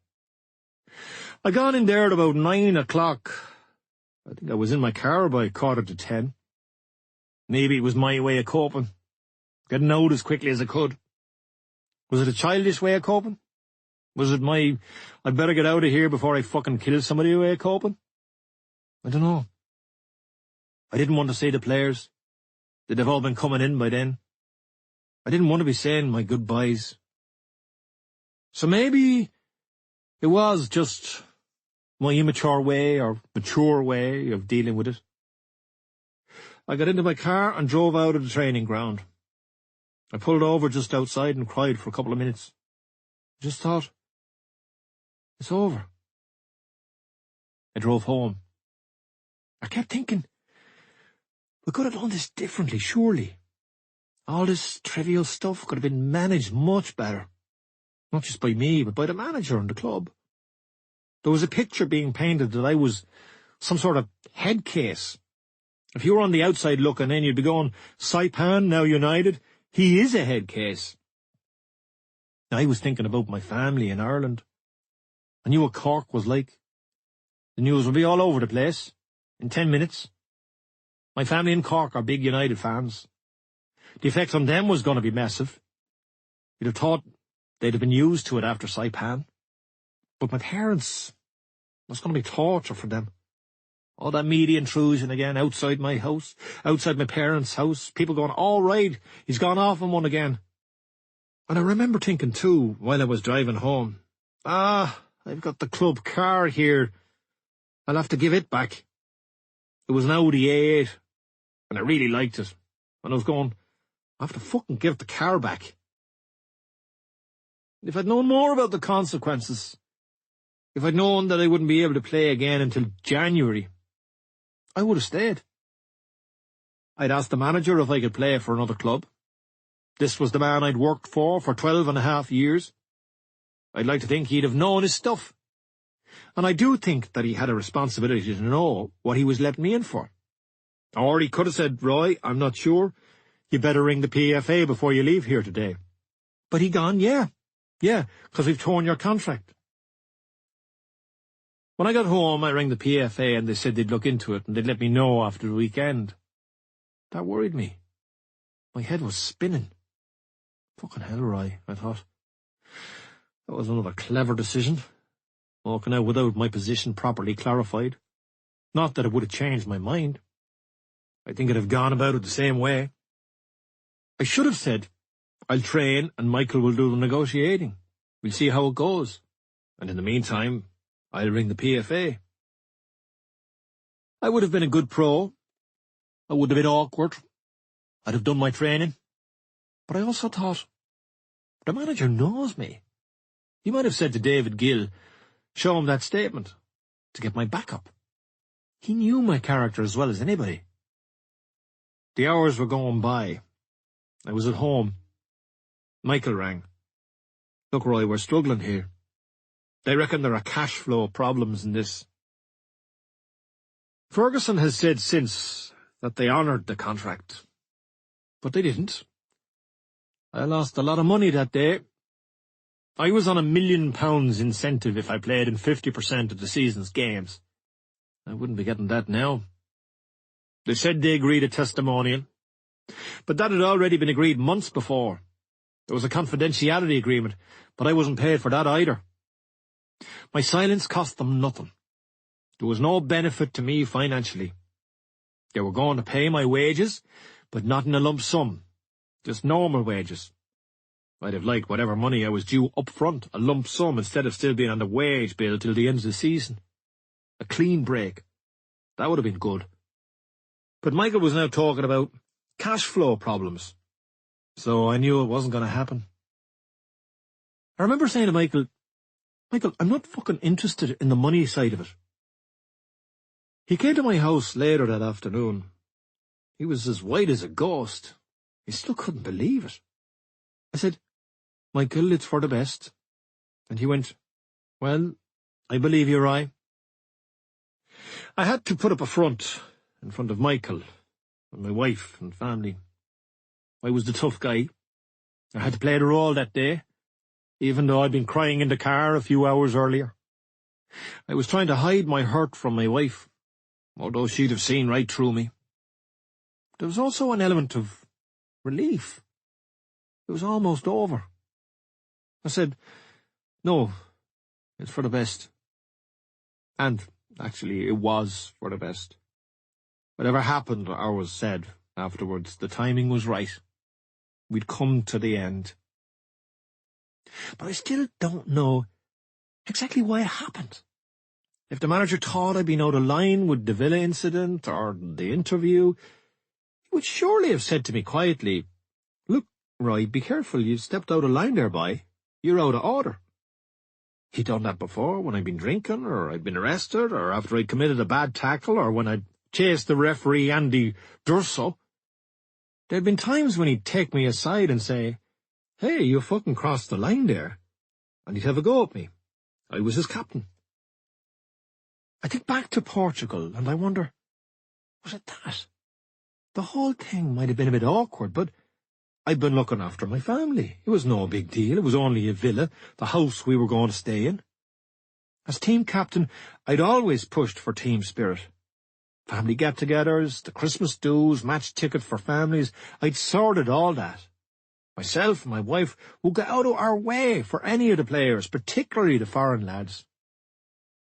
Speaker 2: I got in there at about 9 o'clock. I think I was in my car by 9:45. Maybe it was my way of coping. Getting out as quickly as I could. Was it a childish way of coping? Was it my, I'd better get out of here before I fucking kill somebody way of coping? I don't know. I didn't want to see the players. They'd have all been coming in by then. I didn't want to be saying my goodbyes. So maybe it was just my immature way or mature way of dealing with it. I got into my car and drove out of the training ground. I pulled over just outside and cried for a couple of minutes. I just thought, it's over. I drove home. I kept thinking, we could have done this differently, surely. All this trivial stuff could have been managed much better. Not just by me, but by the manager and the club. There was a picture being painted that I was some sort of head case. If you were on the outside looking in, you'd be going, Saipan, now United, he is a head case. I was thinking about my family in Ireland. I knew what Cork was like. The news would be all over the place in 10 minutes. My family in Cork are big United fans. The effect on them was going to be massive. You'd have thought they'd have been used to it after Saipan. But my parents, it was going to be torture for them. All that media intrusion again outside my house, outside my parents' house, people going, all right, he's gone off on one again. And I remember thinking too, while I was driving home, I've got the club car here. I'll have to give it back. It was an Audi A8, and I really liked it. And I was going, I have to fucking give the car back. If I'd known more about the consequences, if I'd known that I wouldn't be able to play again until January, I would have stayed. I'd asked the manager if I could play for another club. This was the man I'd worked for 12.5 years. I'd like to think he'd have known his stuff. And I do think that he had a responsibility to know what he was letting me in for. Or he could have said, Roy, I'm not sure. You better ring the PFA before you leave here today. But he gone, yeah, because we've torn your contract. When I got home, I rang the PFA and they said they'd look into it and they'd let me know after the weekend. That worried me. My head was spinning. Fucking hell, Roy, I thought. That was another clever decision. Walking out without my position properly clarified. Not that it would have changed my mind. I think I'd have gone about it the same way. I should have said, I'll train and Michael will do the negotiating. We'll see how it goes. And in the meantime, I'll ring the PFA. I would have been a good pro. I would have been awkward. I'd have done my training. But I also thought, the manager knows me. He might have said to David Gill, show him that statement, to get my backup. He knew my character as well as anybody. The hours were going by. I was at home. Michael rang. Look, Roy, we're struggling here. They reckon there are cash flow problems in this. Ferguson has said since that they honoured the contract. But they didn't. I lost a lot of money that day. I was on £1 million incentive if I played in 50% of the season's games. I wouldn't be getting that now. They said they agreed a testimonial, but that had already been agreed months before. There was a confidentiality agreement, but I wasn't paid for that either. My silence cost them nothing. There was no benefit to me financially. They were going to pay my wages, but not in a lump sum, just normal wages. I'd have liked whatever money I was due up front, a lump sum, instead of still being on the wage bill till the end of the season. A clean break. That would have been good. But Michael was now talking about cash flow problems. So I knew it wasn't going to happen. I remember saying to Michael, I'm not fucking interested in the money side of it. He came to my house later that afternoon. He was as white as a ghost. He still couldn't believe it. I said, Michael, it's for the best. And he went, well, I believe you're right. I had to put up a front in front of Michael and my wife and family. I was the tough guy. I had to play the role that day, even though I'd been crying in the car a few hours earlier. I was trying to hide my hurt from my wife, although she'd have seen right through me. There was also an element of relief. It was almost over. I said, no, it's for the best. And, actually, it was for the best. Whatever happened or was said afterwards, the timing was right. We'd come to the end. But I still don't know exactly why it happened. If the manager thought I'd been out of line with the Villa incident or the interview, he would surely have said to me quietly, look, Roy, be careful, you've stepped out of line there, boy. You're out of order. He'd done that before when I'd been drinking, or I'd been arrested, or after I'd committed a bad tackle, or when I'd chased the referee Andy Durso. There'd been times when he'd take me aside and say, hey, you fucking crossed the line there. And he'd have a go at me. I was his captain. I think back to Portugal, and I wonder, was it that? The whole thing might have been a bit awkward, but I'd been looking after my family. It was no big deal. It was only a villa, the house we were going to stay in. As team captain, I'd always pushed for team spirit. Family get-togethers, the Christmas dues, match tickets for families, I'd sorted all that. Myself and my wife would go out of our way for any of the players, particularly the foreign lads.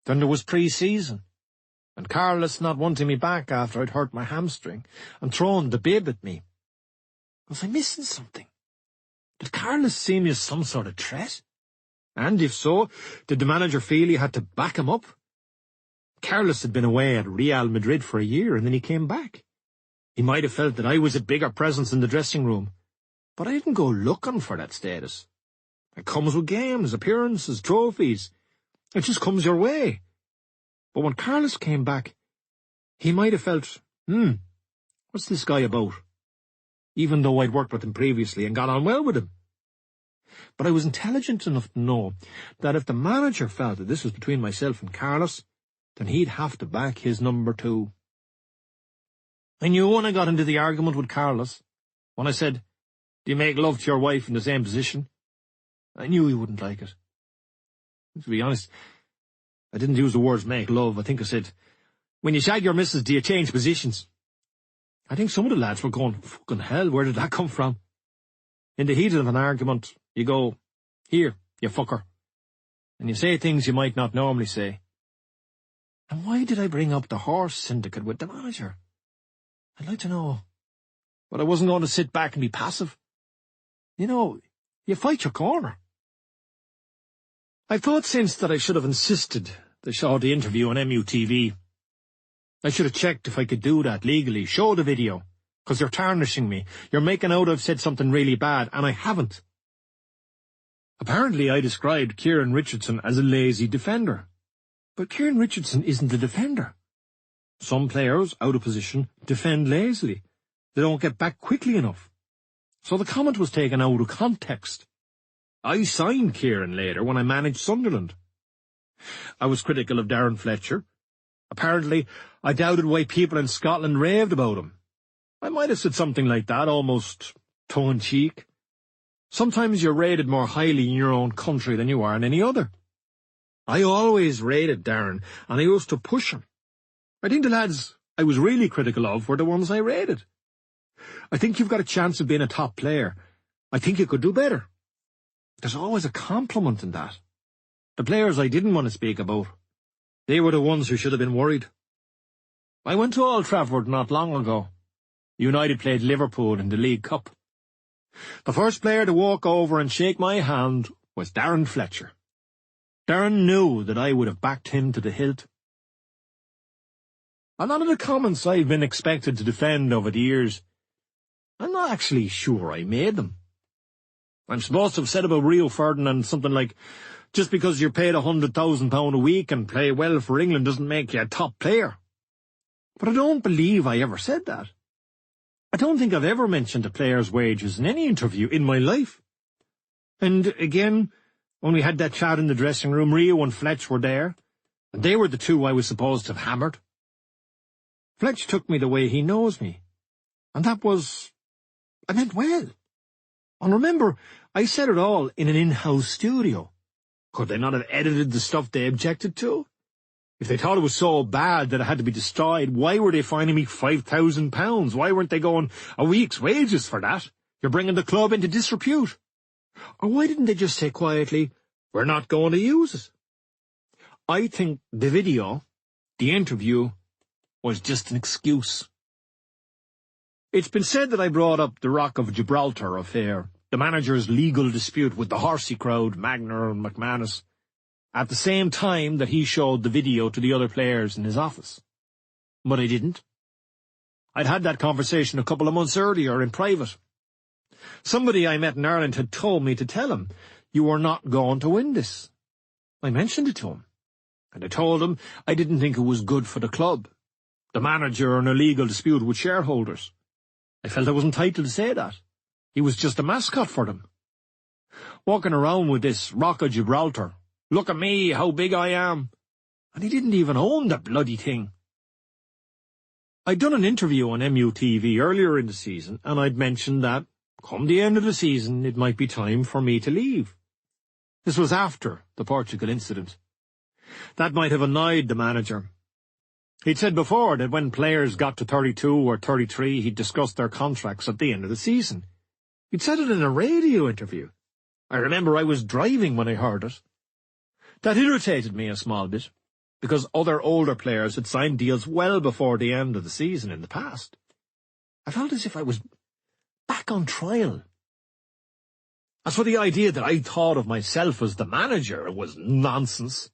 Speaker 2: Then there was pre-season, and Carlos not wanting me back after I'd hurt my hamstring and thrown the bib at me. Was I missing something? Did Carlos see me as some sort of threat? And if so, did the manager feel he had to back him up? Carlos had been away at Real Madrid for a year, and then he came back. He might have felt that I was a bigger presence in the dressing room, but I didn't go looking for that status. It comes with games, appearances, trophies. It just comes your way. But when Carlos came back, he might have felt, what's this guy about? Even though I'd worked with him previously and got on well with him. But I was intelligent enough to know that if the manager felt that this was between myself and Carlos, then he'd have to back his number 2. I knew when I got into the argument with Carlos, when I said, do you make love to your wife in the same position? I knew he wouldn't like it. To be honest, I didn't use the words make love. I think I said, when you shag your missus, do you change positions? I think some of the lads were going, fucking hell, where did that come from? In the heat of an argument, you go, here, you fucker. And you say things you might not normally say. And why did I bring up the horse syndicate with the manager? I'd like to know. But I wasn't going to sit back and be passive. You know, you fight your corner. I've thought since that I should have insisted they show the interview on MUTV. I should have checked if I could do that legally. Show the video. Because you're tarnishing me. You're making out I've said something really bad, and I haven't. Apparently I described Kieran Richardson as a lazy defender. But Kieran Richardson isn't a defender. Some players, out of position, defend lazily. They don't get back quickly enough. So the comment was taken out of context. I signed Kieran later when I managed Sunderland. I was critical of Darren Fletcher. Apparently, I doubted why people in Scotland raved about him. I might have said something like that, almost tongue-in-cheek. Sometimes you're rated more highly in your own country than you are in any other. I always rated Darren, and I used to push him. I think the lads I was really critical of were the ones I rated. I think you've got a chance of being a top player. I think you could do better. There's always a compliment in that. The players I didn't want to speak about, they were the ones who should have been worried. I went to Old Trafford not long ago. United played Liverpool in the League Cup. The first player to walk over and shake my hand was Darren Fletcher. Darren knew that I would have backed him to the hilt. A lot of the comments I've been expected to defend over the years, I'm not actually sure I made them. I'm supposed to have said about Rio Ferdinand something like, just because you're paid £100,000 a week and play well for England doesn't make you a top player. But I don't believe I ever said that. I don't think I've ever mentioned a player's wages in any interview in my life. And again, when we had that chat in the dressing room, Rio and Fletch were there, and they were the two I was supposed to have hammered. Fletch took me the way he knows me, and that was... I meant well. And remember, I said it all in an in-house studio. Could they not have edited the stuff they objected to? If they thought it was so bad that it had to be destroyed, why were they fining me £5,000? Why weren't they going, a week's wages for that? You're bringing the club into disrepute. Or why didn't they just say quietly, we're not going to use it? I think the video, the interview, was just an excuse. It's been said that I brought up the Rock of Gibraltar affair, the manager's legal dispute with the horsey crowd, Magner and McManus, at the same time that he showed the video to the other players in his office. But I didn't. I'd had that conversation a couple of months earlier in private. Somebody I met in Ireland had told me to tell him, you are not going to win this. I mentioned it to him, and I told him I didn't think it was good for the club. The manager in a legal dispute with shareholders. I felt I was entitled to say that. He was just a mascot for them. Walking around with this Rock of Gibraltar. Look at me, how big I am. And he didn't even own the bloody thing. I'd done an interview on MUTV earlier in the season, and I'd mentioned that, come the end of the season, it might be time for me to leave. This was after the Portugal incident. That might have annoyed the manager. He'd said before that when players got to 32 or 33, he'd discuss their contracts at the end of the season. He'd said it in a radio interview. I remember I was driving when I heard it. That irritated me a small bit, because other older players had signed deals well before the end of the season in the past. I felt as if I was back on trial. As for the idea that I thought of myself as the manager, it was nonsense.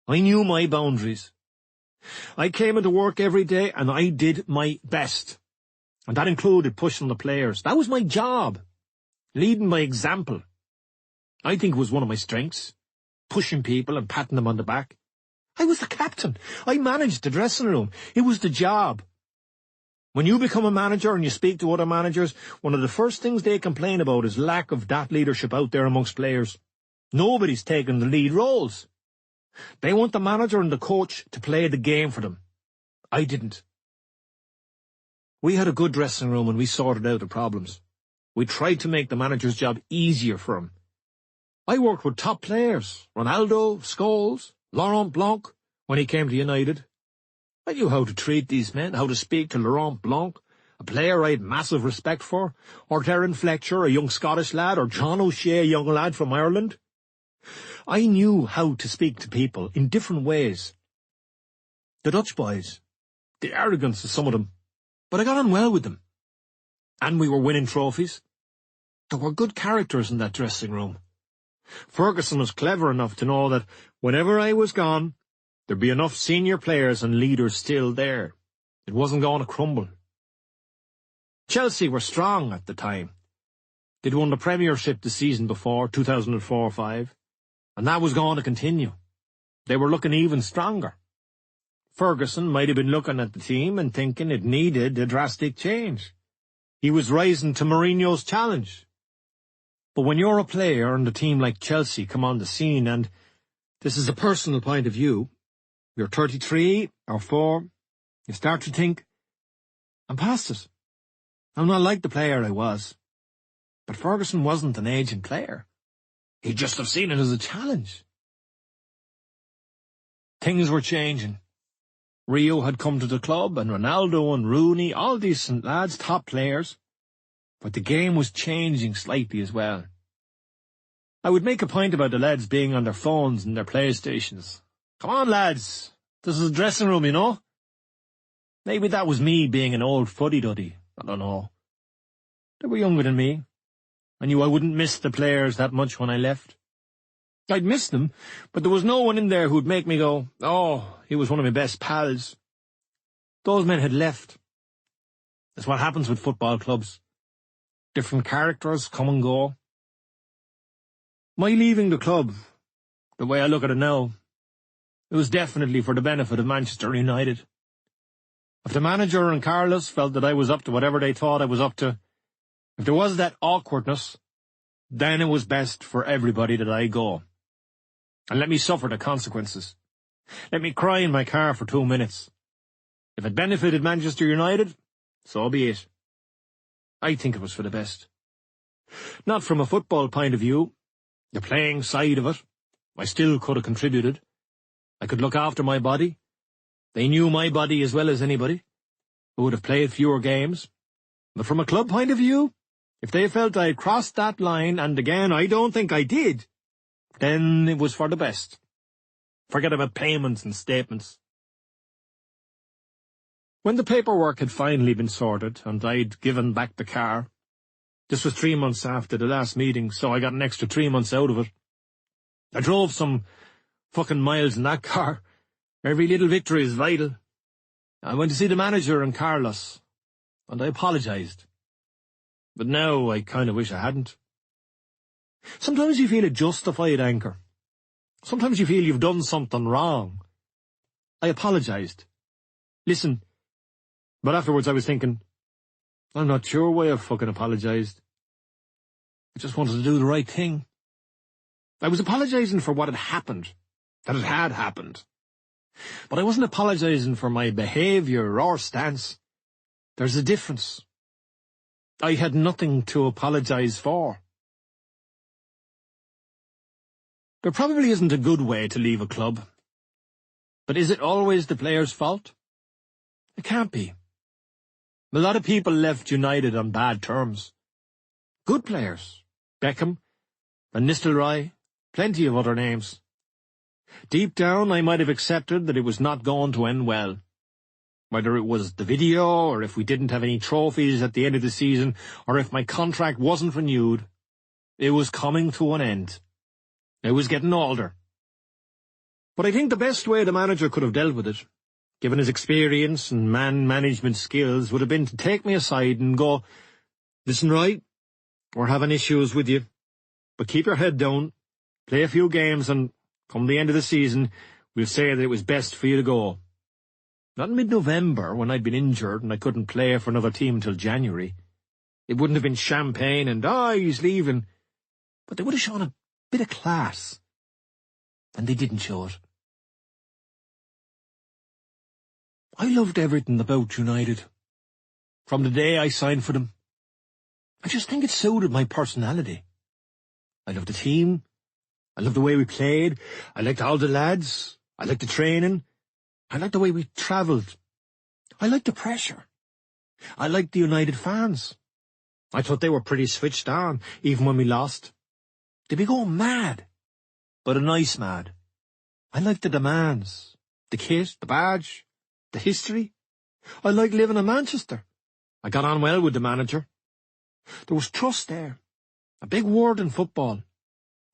Speaker 2: I knew my boundaries. I came into work every day and I did my best. And that included pushing the players. That was my job. Leading by example. I think it was one of my strengths. Pushing people and patting them on the back. I was the captain. I managed the dressing room. It was the job. When you become a manager and you speak to other managers, one of the first things they complain about is lack of that leadership out there amongst players. Nobody's taking the lead roles. They want the manager and the coach to play the game for them. I didn't. We had a good dressing room and we sorted out the problems. We tried to make the manager's job easier for him. I worked with top players, Ronaldo, Scholes, Laurent Blanc, when he came to United. I knew how to treat these men, how to speak to Laurent Blanc, a player I had massive respect for, or Darren Fletcher, a young Scottish lad, or John O'Shea, a young lad from Ireland. I knew how to speak to people in different ways. The Dutch boys, the arrogance of some of them, but I got on well with them. And we were winning trophies. There were good characters in that dressing room. Ferguson was clever enough to know that whenever I was gone, there'd be enough senior players and leaders still there. It wasn't going to crumble. Chelsea were strong at the time. They'd won the Premiership the season before, 2004-05, and that was going to continue. They were looking even stronger. Ferguson might have been looking at the team and thinking it needed a drastic change. He was rising to Mourinho's challenge. But when you're a player and a team like Chelsea come on the scene, and this is a personal point of view, you're 33 or 4, you start to think, I'm past it. I'm not like the player I was. But Ferguson wasn't an aging player. He'd just have seen it as a challenge. Things were changing. Rio had come to the club, and Ronaldo and Rooney, all decent lads, top players. But the game was changing slightly as well. I would make a point about the lads being on their phones and their PlayStations. Come on, lads. This is a dressing room, you know. Maybe that was me being an old fuddy-duddy. I don't know. They were younger than me. I knew I wouldn't miss the players that much when I left. I'd miss them, but there was no one in there who'd make me go, oh, he was one of my best pals. Those men had left. That's what happens with football clubs. Different characters come and go. My leaving the club, the way I look at it now, it was definitely for the benefit of Manchester United. If the manager and Carlos felt that I was up to whatever they thought I was up to, if there was that awkwardness, then it was best for everybody that I go. And let me suffer the consequences. Let me cry in my car for 2 minutes. If it benefited Manchester United, so be it. I think it was for the best. Not from a football point of view, the playing side of it. I still could have contributed. I could look after my body. They knew my body as well as anybody. I would have played fewer games. But from a club point of view, if they felt I had crossed that line, and again, I don't think I did, then it was for the best. Forget about payments and statements. When the paperwork had finally been sorted, and I'd given back the car, this was 3 months after the last meeting, so I got an extra 3 months out of it. I drove some fucking miles in that car. Every little victory is vital. I went to see the manager and Carlos, and I apologised. But now I kind of wish I hadn't. Sometimes you feel a justified anger. Sometimes you feel you've done something wrong. I apologised. Listen, but afterwards I was thinking, I'm not sure why I fucking apologised. I just wanted to do the right thing. I was apologising for what had happened, that it had happened. But I wasn't apologising for my behaviour or stance. There's a difference. I had nothing to apologise for. There probably isn't a good way to leave a club. But is it always the player's fault? It can't be. A lot of people left United on bad terms. Good players. Beckham, Van Nistelrooy, plenty of other names. Deep down, I might have accepted that it was not going to end well. Whether it was the video, or if we didn't have any trophies at the end of the season, or if my contract wasn't renewed, it was coming to an end. I was getting older. But I think the best way the manager could have dealt with it, given his experience and man-management skills, would have been to take me aside and go, listen, right, we're having issues with you, but keep your head down, play a few games, and come the end of the season, we'll say that it was best for you to go. Not in mid-November, when I'd been injured and I couldn't play for another team till January. It wouldn't have been champagne and, he's leaving. But they would have shown a bit of class. And they didn't show it. I loved everything about United. From the day I signed for them. I just think it suited my personality. I loved the team. I loved the way we played. I liked all the lads. I liked the training. I liked the way we travelled. I liked the pressure. I liked the United fans. I thought they were pretty switched on, even when we lost. They'd be going mad, but a nice mad. I liked the demands, the kit, the badge, the history. I liked living in Manchester. I got on well with the manager. There was trust there, a big word in football.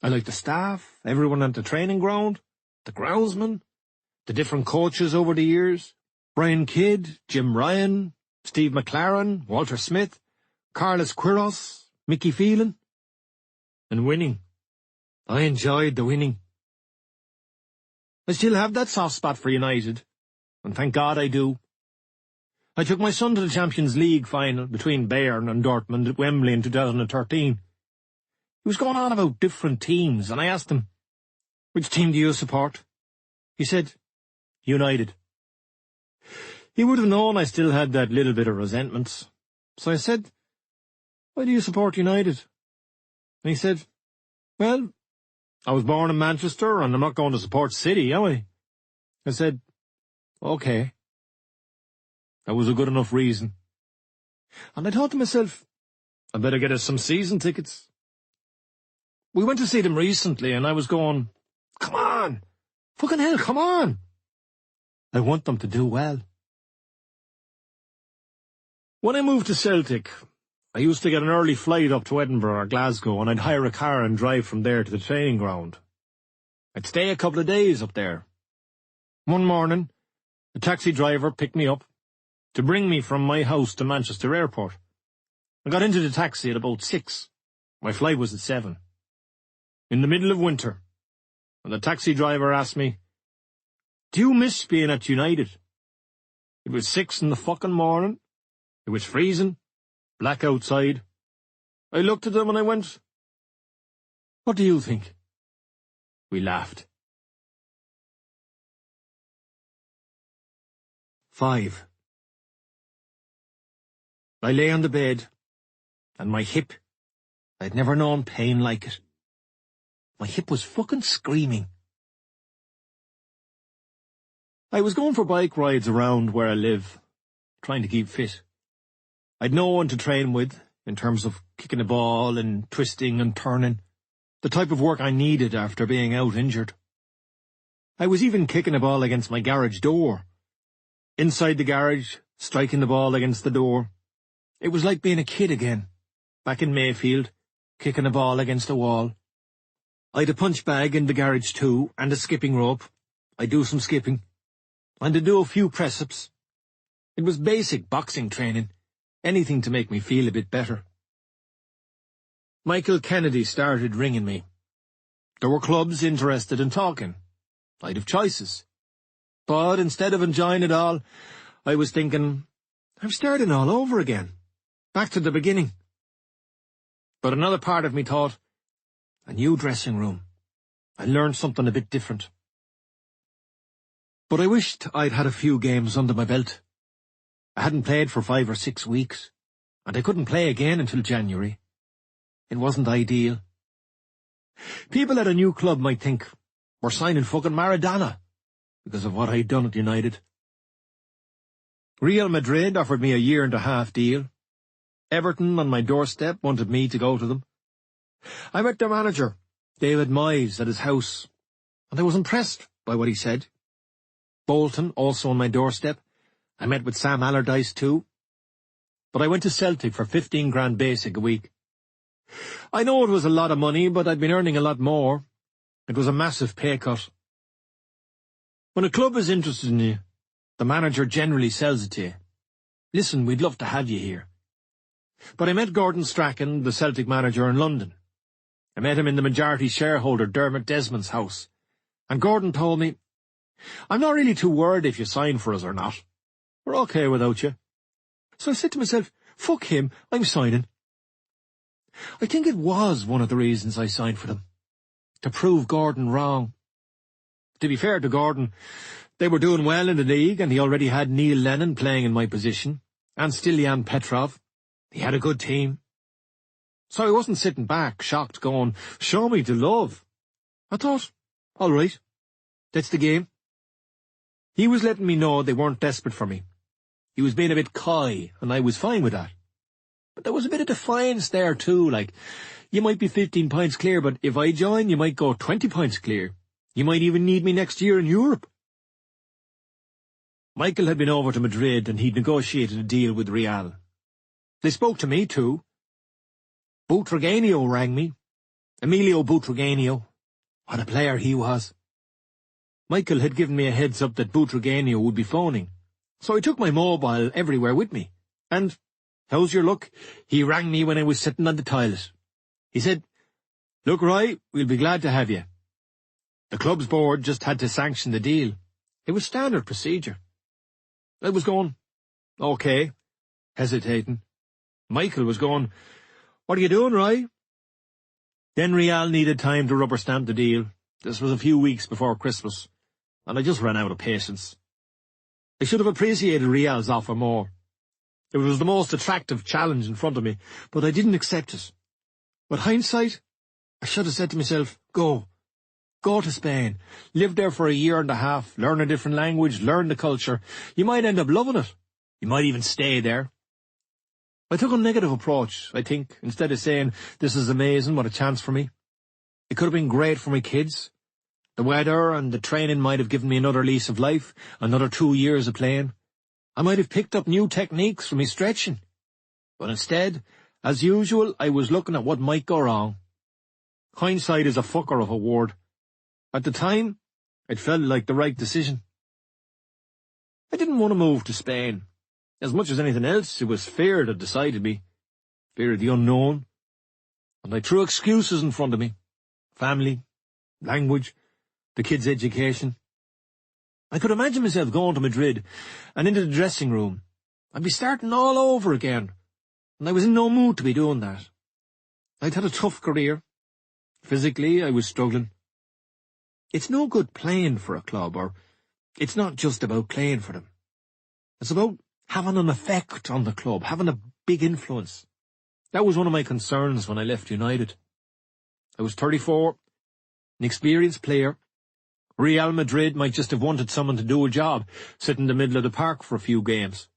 Speaker 2: I liked the staff, everyone at the training ground, the groundsman, the different coaches over the years, Brian Kidd, Jim Ryan, Steve McLaren, Walter Smith, Carlos Queiroz, Mickey Phelan. And winning. I enjoyed the winning. I still have that soft spot for United, and thank God I do. I took my son to the Champions League final between Bayern and Dortmund at Wembley in 2013. He was going on about different teams, and I asked him, which team do you support? He said, United. He would have known I still had that little bit of resentment. So I said, why do you support United? And he said, well, I was born in Manchester and I'm not going to support City, am I? I said, okay. That was a good enough reason. And I thought to myself, I better get us some season tickets. We went to see them recently and I was going, come on, fucking hell, come on. I want them to do well. When I moved to Celtic, I used to get an early flight up to Edinburgh or Glasgow and I'd hire a car and drive from there to the training ground. I'd stay a couple of days up there. One morning, a taxi driver picked me up to bring me from my house to Manchester Airport. I got into the taxi at about 6. My flight was at 7. In the middle of winter, and the taxi driver asked me, "Do you miss being at United?" It was 6 in the fucking morning. It was freezing, black outside. I looked at him and I went, "What do you think?" We laughed. 5. I lay on the bed, and my hip, I'd never known pain like it. My hip was fucking screaming. I was going for bike rides around where I live, trying to keep fit. I'd no one to train with, in terms of kicking a ball and twisting and turning, the type of work I needed after being out injured. I was even kicking a ball against my garage door. Inside the garage, striking the ball against the door. It was like being a kid again, back in Mayfield, kicking a ball against a wall. I'd a punch bag in the garage too, and a skipping rope. I'd do some skipping, and I'd do a few press-ups. It was basic boxing training, anything to make me feel a bit better. Michael Kennedy started ringing me. There were clubs interested in talking. I'd have choices. But instead of enjoying it all, I was thinking, I'm starting all over again, back to the beginning. But another part of me thought, a new dressing room. I learned something a bit different. But I wished I'd had a few games under my belt. I hadn't played for 5 or 6 weeks, and I couldn't play again until January. It wasn't ideal. People at a new club might think, we're signing fucking Maradona, because of what I'd done at United. Real Madrid offered me a 1.5-year deal. Everton on my doorstep wanted me to go to them. I met their manager, David Moyes, at his house, and I was impressed by what he said. Bolton, also on my doorstep. I met with Sam Allardyce too. But I went to Celtic for 15 grand basic a week. I know it was a lot of money, but I'd been earning a lot more. It was a massive pay cut. When a club is interested in you, the manager generally sells it to you. Listen, we'd love to have you here. But I met Gordon Strachan, the Celtic manager, in London. I met him in the majority shareholder Dermot Desmond's house, and Gordon told me, I'm not really too worried if you sign for us or not. We're okay without you. So I said to myself, fuck him, I'm signing. I think it was one of the reasons I signed for them, to prove Gordon wrong. To be fair to Gordon, they were doing well in the league, and he already had Neil Lennon playing in my position, and Stilian Petrov. He had a good team. So I wasn't sitting back, shocked, going, show me the love. I thought, all right, that's the game. He was letting me know they weren't desperate for me. He was being a bit coy, and I was fine with that. But there was a bit of defiance there too, like, you might be 15 points clear, but if I join, you might go 20 points clear. You might even need me next year in Europe. Michael had been over to Madrid, and he'd negotiated a deal with Real. They spoke to me too. Butragueño rang me. Emilio Butragueño. What a player he was. Michael had given me a heads up that Butragueño would be phoning, so I took my mobile everywhere with me. And, how's your luck? He rang me when I was sitting on the toilet. He said, look, Roy, we'll be glad to have you. The club's board just had to sanction the deal. It was standard procedure. I was going, okay, hesitating. Michael was going, what are you doing, Roy? Then Real needed time to rubber stamp the deal. This was a few weeks before Christmas, and I just ran out of patience. I should have appreciated Real's offer more. It was the most attractive challenge in front of me, but I didn't accept it. With hindsight, I should have said to myself, go. Go to Spain. Live there for 1.5 years, learn a different language, learn the culture. You might end up loving it. You might even stay there. I took a negative approach, I think, instead of saying, this is amazing, what a chance for me. It could have been great for my kids. The weather and the training might have given me another lease of life, another 2 years of playing. I might have picked up new techniques for me stretching. But instead, as usual, I was looking at what might go wrong. Hindsight is a fucker of a word. At the time, it felt like the right decision. I didn't want to move to Spain. As much as anything else, it was fear that decided me. fear of the unknown, and I threw excuses in front of me. Family, language, the kids' education. I could imagine myself going to Madrid and into the dressing room. I'd be starting all over again, and I was in no mood to be doing that. I'd had a tough career. Physically, I was struggling. It's no good playing for a club, or it's not just about playing for them. It's about having an effect on the club, having a big influence. That was one of my concerns when I left United. I was 34, an experienced player. Real Madrid might just have wanted someone to do a job, sit in the middle of the park for a few games.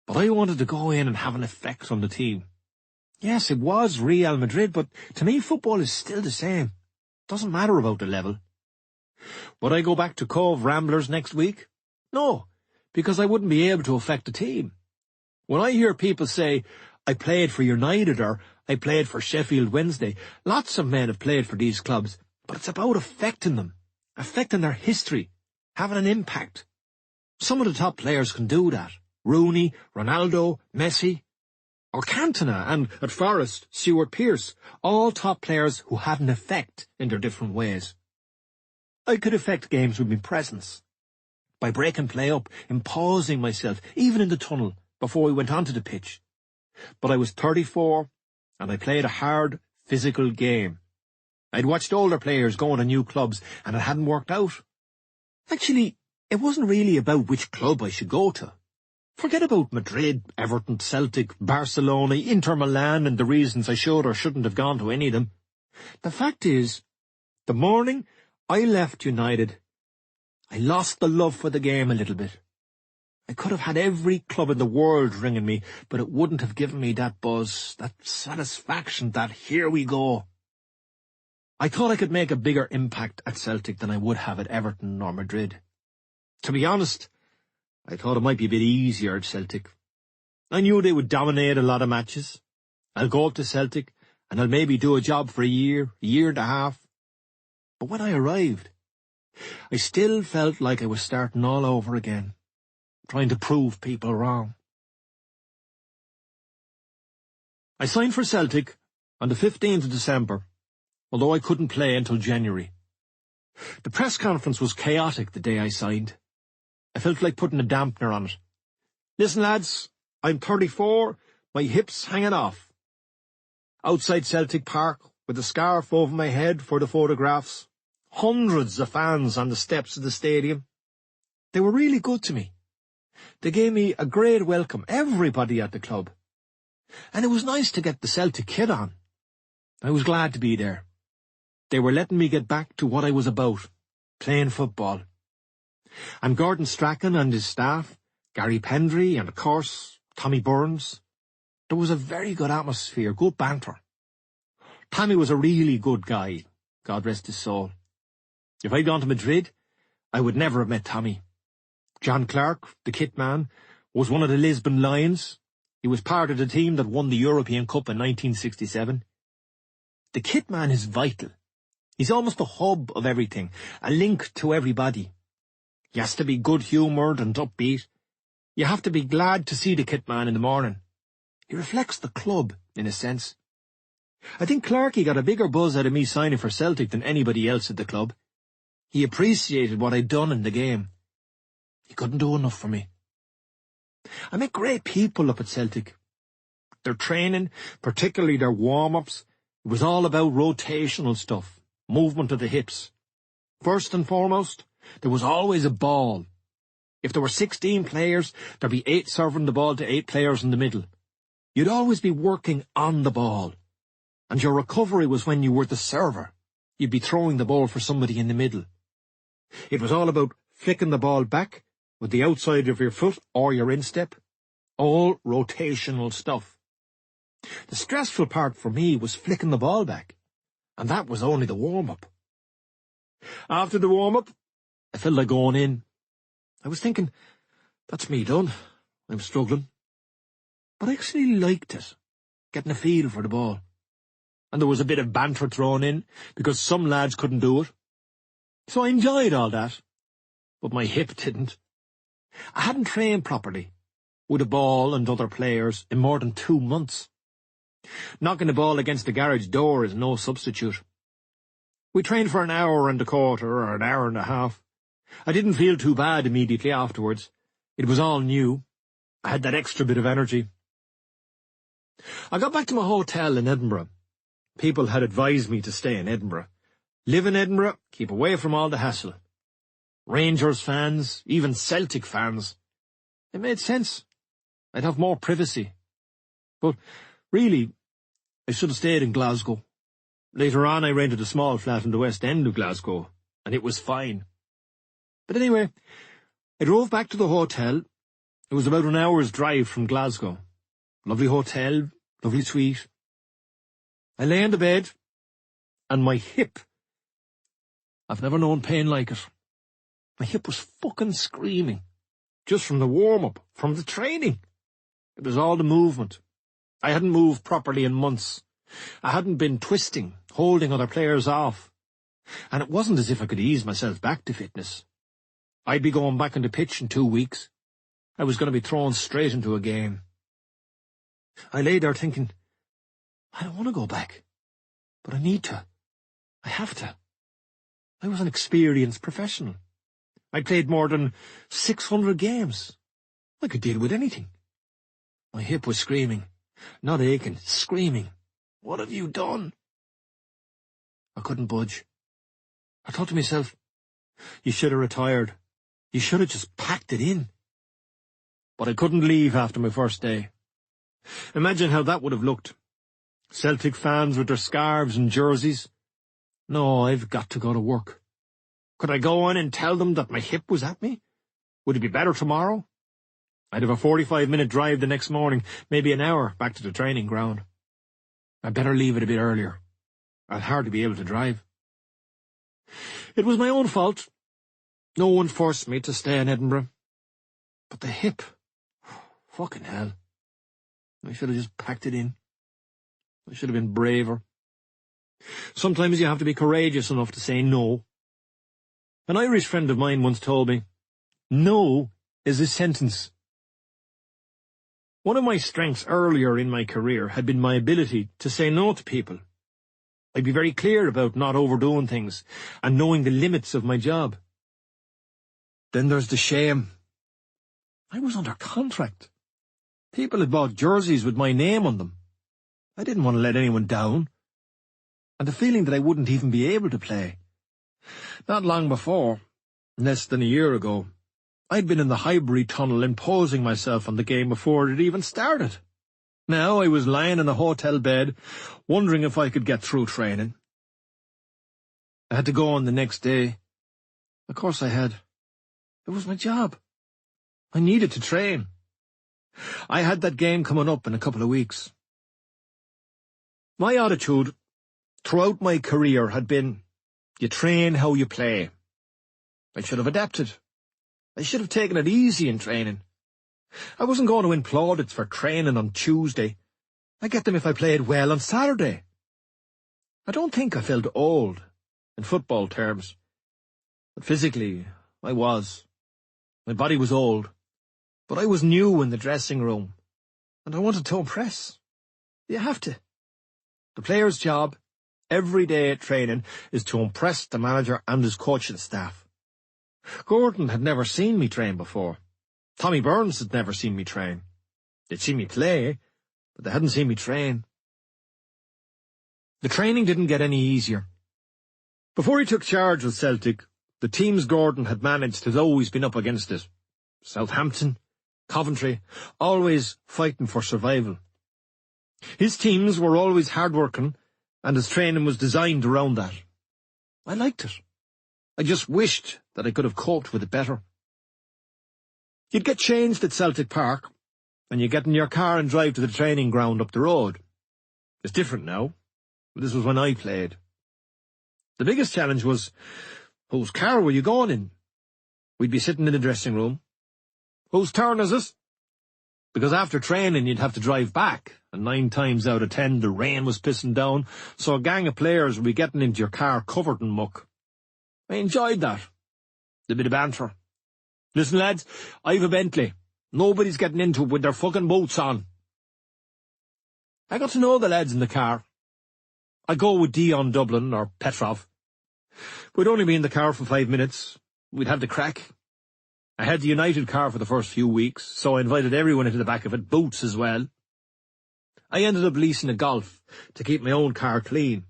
Speaker 2: But I wanted to go in and have an effect on the team. Yes, it was Real Madrid, but to me football is still the same. Doesn't matter about the level. Would I go back to Cove Ramblers next week? No, because I wouldn't be able to affect the team. When I hear people say, I played for United or I played for Sheffield Wednesday, lots of men have played for these clubs, but it's about affecting them, affecting their history, having an impact. Some of the top players can do that. Rooney, Ronaldo, Messi, or Cantona, and at Forest, Stuart Pearce, all top players who had an effect in their different ways. I could affect games with my presence, by breaking play up, imposing myself, even in the tunnel, before we went onto the pitch. But I was 34, and I played a hard, physical game. I'd watched older players going to new clubs, and it hadn't worked out. Actually, it wasn't really about which club I should go to. Forget about Madrid, Everton, Celtic, Barcelona, Inter Milan, and the reasons I should or shouldn't have gone to any of them. The fact is, the morning I left United, I lost the love for the game a little bit. I could have had every club in the world ringing me, but it wouldn't have given me that buzz, that satisfaction, that here we go. I thought I could make a bigger impact at Celtic than I would have at Everton or Madrid. To be honest, I thought it might be a bit easier at Celtic. I knew they would dominate a lot of matches. I'll go up to Celtic, and I'll maybe do a job for a year and a half. But when I arrived, I still felt like I was starting all over again, trying to prove people wrong. I signed for Celtic on the 15th of December, although I couldn't play until January. The press conference was chaotic the day I signed. I felt like putting a dampener on it. Listen, lads, I'm 34, my hips hanging off. Outside Celtic Park, with a scarf over my head for the photographs, hundreds of fans on the steps of the stadium. They were really good to me. They gave me a great welcome, everybody at the club. And it was nice to get the Celtic kit on. I was glad to be there. They were letting me get back to what I was about, playing football. And Gordon Strachan and his staff, Gary Pendry and, of course, Tommy Burns. There was a very good atmosphere, good banter. Tommy was a really good guy, God rest his soul. If I'd gone to Madrid, I would never have met Tommy. John Clark, the kit man, was one of the Lisbon Lions. He was part of the team that won the European Cup in 1967. The kit man is vital. He's almost the hub of everything, a link to everybody. He has to be good-humoured and upbeat. You have to be glad to see the kit man in the morning. He reflects the club, in a sense. I think Clarkey got a bigger buzz out of me signing for Celtic than anybody else at the club. He appreciated what I'd done in the game. He couldn't do enough for me. I met great people up at Celtic. Their training, particularly their warm-ups, it was all about rotational stuff, movement of the hips. First and foremost, there was always a ball. If there were 16 players, there'd be 8 serving the ball to 8 players in the middle. You'd always be working on the ball. And your recovery was when you were the server. You'd be throwing the ball for somebody in the middle. It was all about flicking the ball back with the outside of your foot or your instep. All rotational stuff. The stressful part for me was flicking the ball back. And that was only the warm-up. After the warm-up, I felt like going in. I was thinking, that's me done. I'm struggling. But I actually liked it, getting a feel for the ball. And there was a bit of banter thrown in, because some lads couldn't do it. So I enjoyed all that. But my hip didn't. I hadn't trained properly, with a ball and other players, in more than 2 months. Knocking the ball against the garage door is no substitute. We trained for an hour and a quarter or an hour and a half. I didn't feel too bad immediately afterwards. It was all new. I had that extra bit of energy. I got back to my hotel in Edinburgh. People had advised me to stay in Edinburgh. Live in Edinburgh, keep away from all the hassle. Rangers fans, even Celtic fans. It made sense. I'd have more privacy. But really, I should have stayed in Glasgow. Later on, I rented a small flat in the West End of Glasgow, and it was fine. But anyway, I drove back to the hotel. It was about an hour's drive from Glasgow. Lovely hotel, lovely suite. I lay in the bed, and my hip, I've never known pain like it. My hip was fucking screaming, just from the warm-up, from the training. It was all the movement. I hadn't moved properly in months. I hadn't been twisting, holding other players off. And it wasn't as if I could ease myself back to fitness. I'd be going back on the pitch in 2 weeks. I was going to be thrown straight into a game. I lay there thinking, I don't want to go back, but I need to. I have to. I was an experienced professional. I'd played more than 600 games. I could deal with anything. My hip was screaming, not aching, screaming. What have you done? I couldn't budge. I thought to myself, you should have retired. You should have just packed it in. But I couldn't leave after my first day. Imagine how that would have looked. Celtic fans with their scarves and jerseys. No, I've got to go to work. Could I go on and tell them that my hip was at me? Would it be better tomorrow? I'd have a 45-minute drive the next morning, maybe an hour back to the training ground. I'd better leave it a bit earlier. I'd hardly be able to drive. It was my own fault. No one forced me to stay in Edinburgh. But the hip, fucking hell. I should have just packed it in. I should have been braver. Sometimes you have to be courageous enough to say no. An Irish friend of mine once told me, no is a sentence. One of my strengths earlier in my career had been my ability to say no to people. I'd be very clear about not overdoing things and knowing the limits of my job. Then there's the shame. I was under contract. People had bought jerseys with my name on them. I didn't want to let anyone down. And the feeling that I wouldn't even be able to play. Not long before, less than a year ago, I'd been in the Highbury tunnel imposing myself on the game before it even started. Now I was lying in a hotel bed, wondering if I could get through training. I had to go on the next day. Of course I had. It was my job. I needed to train. I had that game coming up in a couple of weeks. My attitude throughout my career had been, you train how you play. I should have adapted. I should have taken it easy in training. I wasn't going to win plaudits for training on Tuesday. I'd get them if I played well on Saturday. I don't think I felt old, in football terms. But physically, I was. My body was old. But I was new in the dressing room, and I wanted to impress. You have to. The player's job, every day at training, is to impress the manager and his coaching staff. Gordon had never seen me train before. Tommy Burns had never seen me train. They'd seen me play, but they hadn't seen me train. The training didn't get any easier. Before he took charge of Celtic, the teams Gordon had managed had always been up against it. Southampton, Coventry, always fighting for survival. His teams were always hard-working, and his training was designed around that. I liked it. I just wished that I could have coped with it better. You'd get changed at Celtic Park, and you get in your car and drive to the training ground up the road. It's different now, but this was when I played. The biggest challenge was, whose car were you going in? We'd be sitting in the dressing room. Whose turn is it? Because after training you'd have to drive back, and 9 times out of 10 the rain was pissing down, so a gang of players would be getting into your car covered in muck. I enjoyed that. The bit of banter. Listen, lads, I've a Bentley. Nobody's getting into it with their fucking boots on. I got to know the lads in the car. I'd go with Dion Dublin or Petrov. We'd only be in the car for 5 minutes. We'd have the crack. I had the United car for the first few weeks, so I invited everyone into the back of it, Boots as well. I ended up leasing a Golf to keep my own car clean,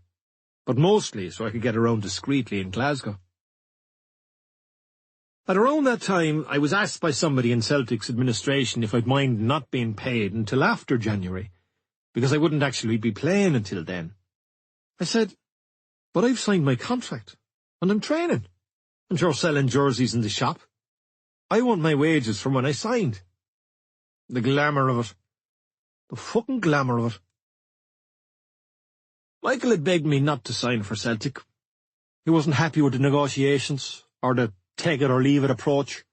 Speaker 2: but mostly so I could get around discreetly in Glasgow. At around that time, I was asked by somebody in Celtic's administration if I'd mind not being paid until after January, because I wouldn't actually be playing until then. I said, but I've signed my contract, and I'm training, and you're selling jerseys in the shop. I want my wages from when I signed. The glamour of it. The fucking glamour of it. Michael had begged me not to sign for Celtic. He wasn't happy with the negotiations, or the take-it-or-leave-it approach.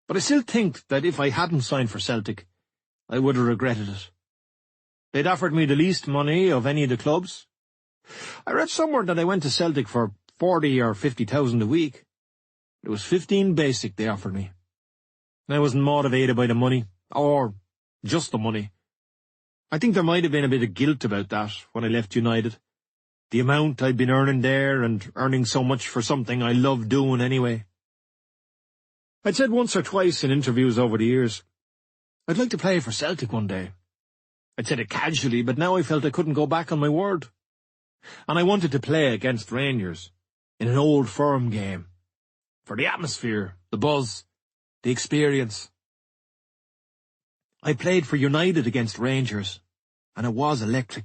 Speaker 2: But I still think that if I hadn't signed for Celtic, I would have regretted it. They'd offered me the least money of any of the clubs. I read somewhere that I went to Celtic for 40 or 50,000 a week. It was 15 basic they offered me. I wasn't motivated by the money, or just the money. I think there might have been a bit of guilt about that when I left United. The amount I'd been earning there and earning so much for something I loved doing anyway. I'd said once or twice in interviews over the years, I'd like to play for Celtic one day. I'd said it casually, but now I felt I couldn't go back on my word. And I wanted to play against Rangers in an old firm game. For the atmosphere, the buzz, the experience. I played for United against Rangers, and it was electric.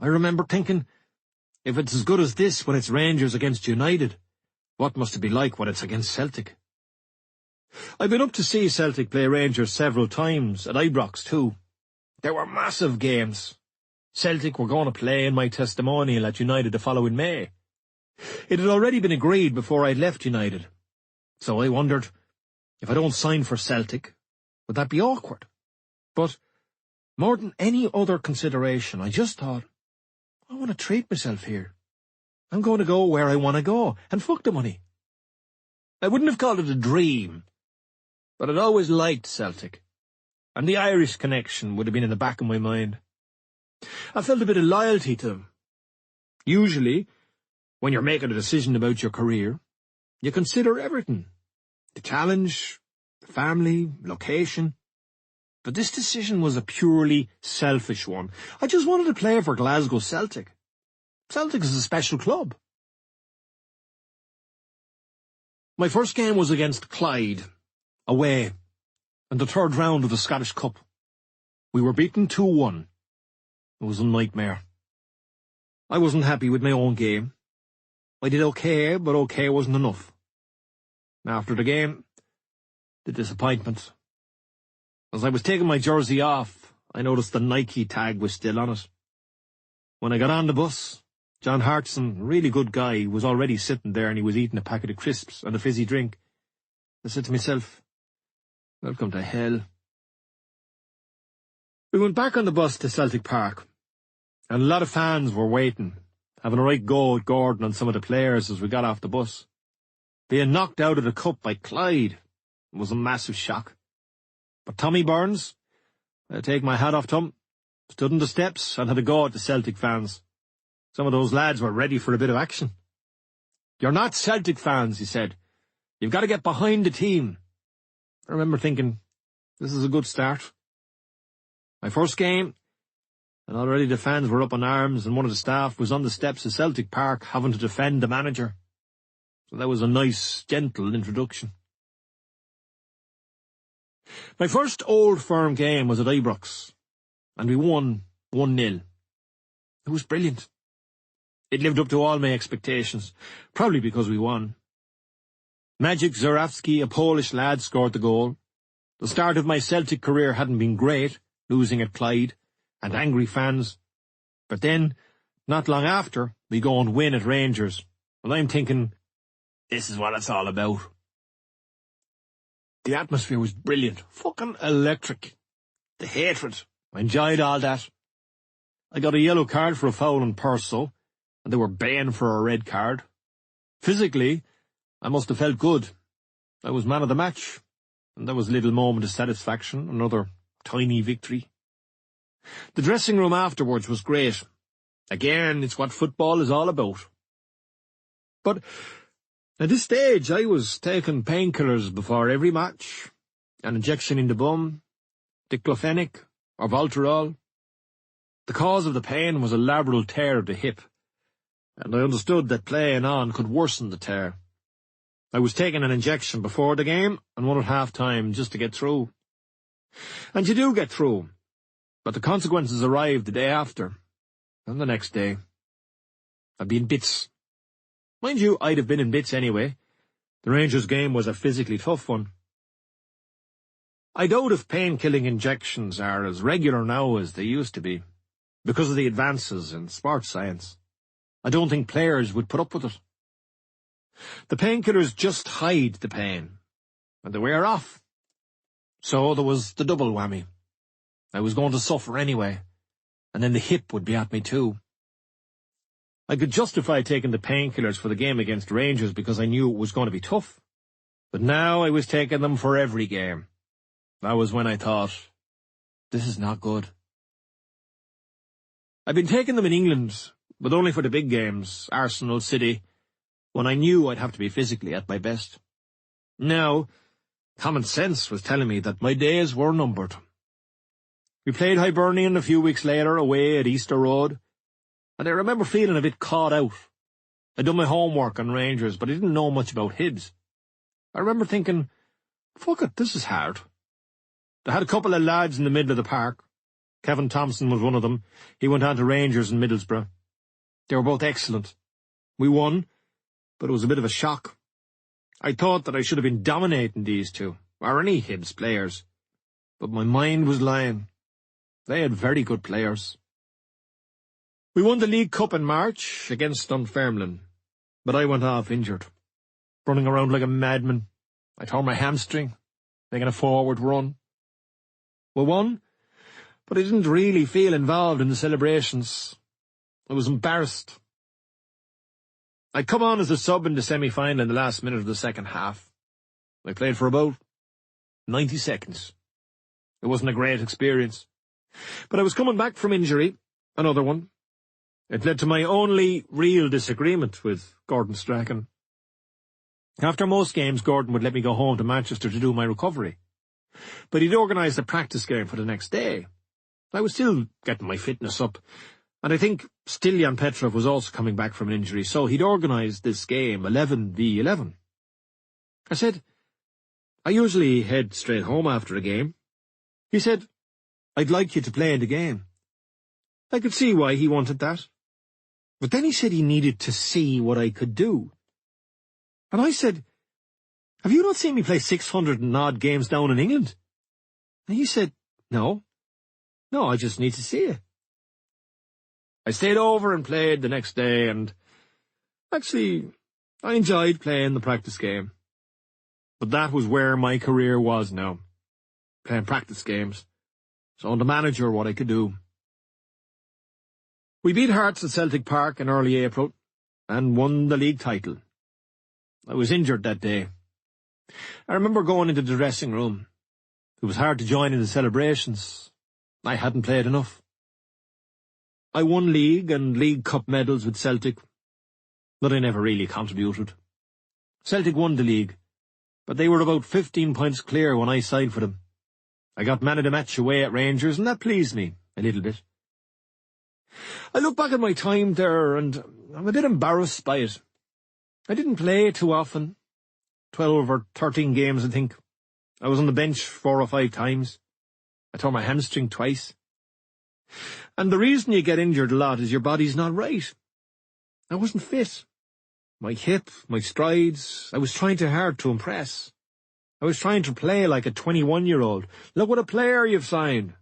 Speaker 2: I remember thinking, if it's as good as this when it's Rangers against United, what must it be like when it's against Celtic? I've been up to see Celtic play Rangers several times, at Ibrox too. There were massive games. Celtic were going to play in my testimonial at United the following May. It had already been agreed before I'd left United, so I wondered, if I don't sign for Celtic, would that be awkward? But more than any other consideration, I just thought, I want to treat myself here. I'm going to go where I want to go, and fuck the money. I wouldn't have called it a dream, but I'd always liked Celtic, and the Irish connection would have been in the back of my mind. I felt a bit of loyalty to them. Usually, when you're making a decision about your career, you consider everything. The challenge, the family, location. But this decision was a purely selfish one. I just wanted to play for Glasgow Celtic. Celtic is a special club. My first game was against Clyde, away, in the third round of the Scottish Cup. We were beaten 2-1. It was a nightmare. I wasn't happy with my own game. I did okay, but okay wasn't enough. After the game, the disappointment. As I was taking my jersey off, I noticed the Nike tag was still on it. When I got on the bus, John Hartson, a really good guy, was already sitting there and he was eating a packet of crisps and a fizzy drink. I said to myself, welcome to hell. We went back on the bus to Celtic Park, and a lot of fans were waiting, having a right go at Gordon and some of the players as we got off the bus. Being knocked out of the cup by Clyde was a massive shock. But Tommy Burns, I take my hat off to him, stood on the steps and had a go at the Celtic fans. Some of those lads were ready for a bit of action. You're not Celtic fans, he said. You've got to get behind the team. I remember thinking, this is a good start. My first game, and already the fans were up in arms and one of the staff was on the steps of Celtic Park having to defend the manager. So that was a nice, gentle introduction. My first old firm game was at Ibrox, and we won 1-0. It was brilliant. It lived up to all my expectations, probably because we won. Maciej Zurawski, a Polish lad, scored the goal. The start of my Celtic career hadn't been great, losing at Clyde, and angry fans. But then, not long after, we go and win at Rangers, and I'm thinking, this is what it's all about. The atmosphere was brilliant, fucking electric. The hatred, I enjoyed all that. I got a yellow card for a foul on Purcell, and they were baying for a red card. Physically, I must have felt good. I was man of the match, and that was a little moment of satisfaction, another tiny victory. The dressing room afterwards was great. Again, it's what football is all about. But at this stage, I was taking painkillers before every match, an injection in the bum, diclofenac or Voltarol. The cause of the pain was a labral tear of the hip, and I understood that playing on could worsen the tear. I was taking an injection before the game and one at half-time just to get through. And you do get through, but the consequences arrived the day after, and the next day. I'd be in bits. Mind you, I'd have been in bits anyway. The Rangers game was a physically tough one. I doubt if pain-killing injections are as regular now as they used to be, because of the advances in sports science. I don't think players would put up with it. The painkillers just hide the pain, and they wear off. So there was the double whammy. I was going to suffer anyway, and then the hip would be at me too. I could justify taking the painkillers for the game against Rangers because I knew it was going to be tough. But now I was taking them for every game. That was when I thought, this is not good. I've been taking them in England, but only for the big games, Arsenal, City, when I knew I'd have to be physically at my best. Now, common sense was telling me that my days were numbered. We played Hibernian a few weeks later away at Easter Road, and I remember feeling a bit caught out. I'd done my homework on Rangers, but I didn't know much about Hibs. I remember thinking, fuck it, this is hard. They had a couple of lads in the middle of the park. Kevin Thompson was one of them. He went on to Rangers in Middlesbrough. They were both excellent. We won, but it was a bit of a shock. I thought that I should have been dominating these two, or any Hibs players. But my mind was lying. They had very good players. We won the League Cup in March against Dunfermline, but I went off injured, running around like a madman. I tore my hamstring, making a forward run. We won, but I didn't really feel involved in the celebrations. I was embarrassed. I'd come on as a sub in the semi-final in the last minute of the second half. I played for about 90 seconds. It wasn't a great experience. But I was coming back from injury, another one. It led to my only real disagreement with Gordon Strachan. After most games, Gordon would let me go home to Manchester to do my recovery. But he'd organised a practice game for the next day. I was still getting my fitness up, and I think Stiljan Petrov was also coming back from an injury, so he'd organised this game 11v11. I said, I usually head straight home after a game. He said, I'd like you to play in the game. I could see why he wanted that. But then he said he needed to see what I could do. And I said, have you not seen me play 600 and odd games down in England? And he said, No, I just need to see it. I stayed over and played the next day, and actually, I enjoyed playing the practice game. But that was where my career was now, playing practice games. So the manager what I could do. We beat Hearts at Celtic Park in early April and won the league title. I was injured that day. I remember going into the dressing room. It was hard to join in the celebrations. I hadn't played enough. I won league and League Cup medals with Celtic, but I never really contributed. Celtic won the league, but they were about 15 points clear when I signed for them. I got man of the match away at Rangers, and that pleased me a little bit. I look back at my time there, and I'm a bit embarrassed by it. I didn't play too often. 12 or 13 games, I think. I was on the bench 4 or 5 times. I tore my hamstring twice. And the reason you get injured a lot is your body's not right. I wasn't fit. My hip, my strides, I was trying too hard to impress. I was trying to play like a 21-year-old. Look what a player you've signed.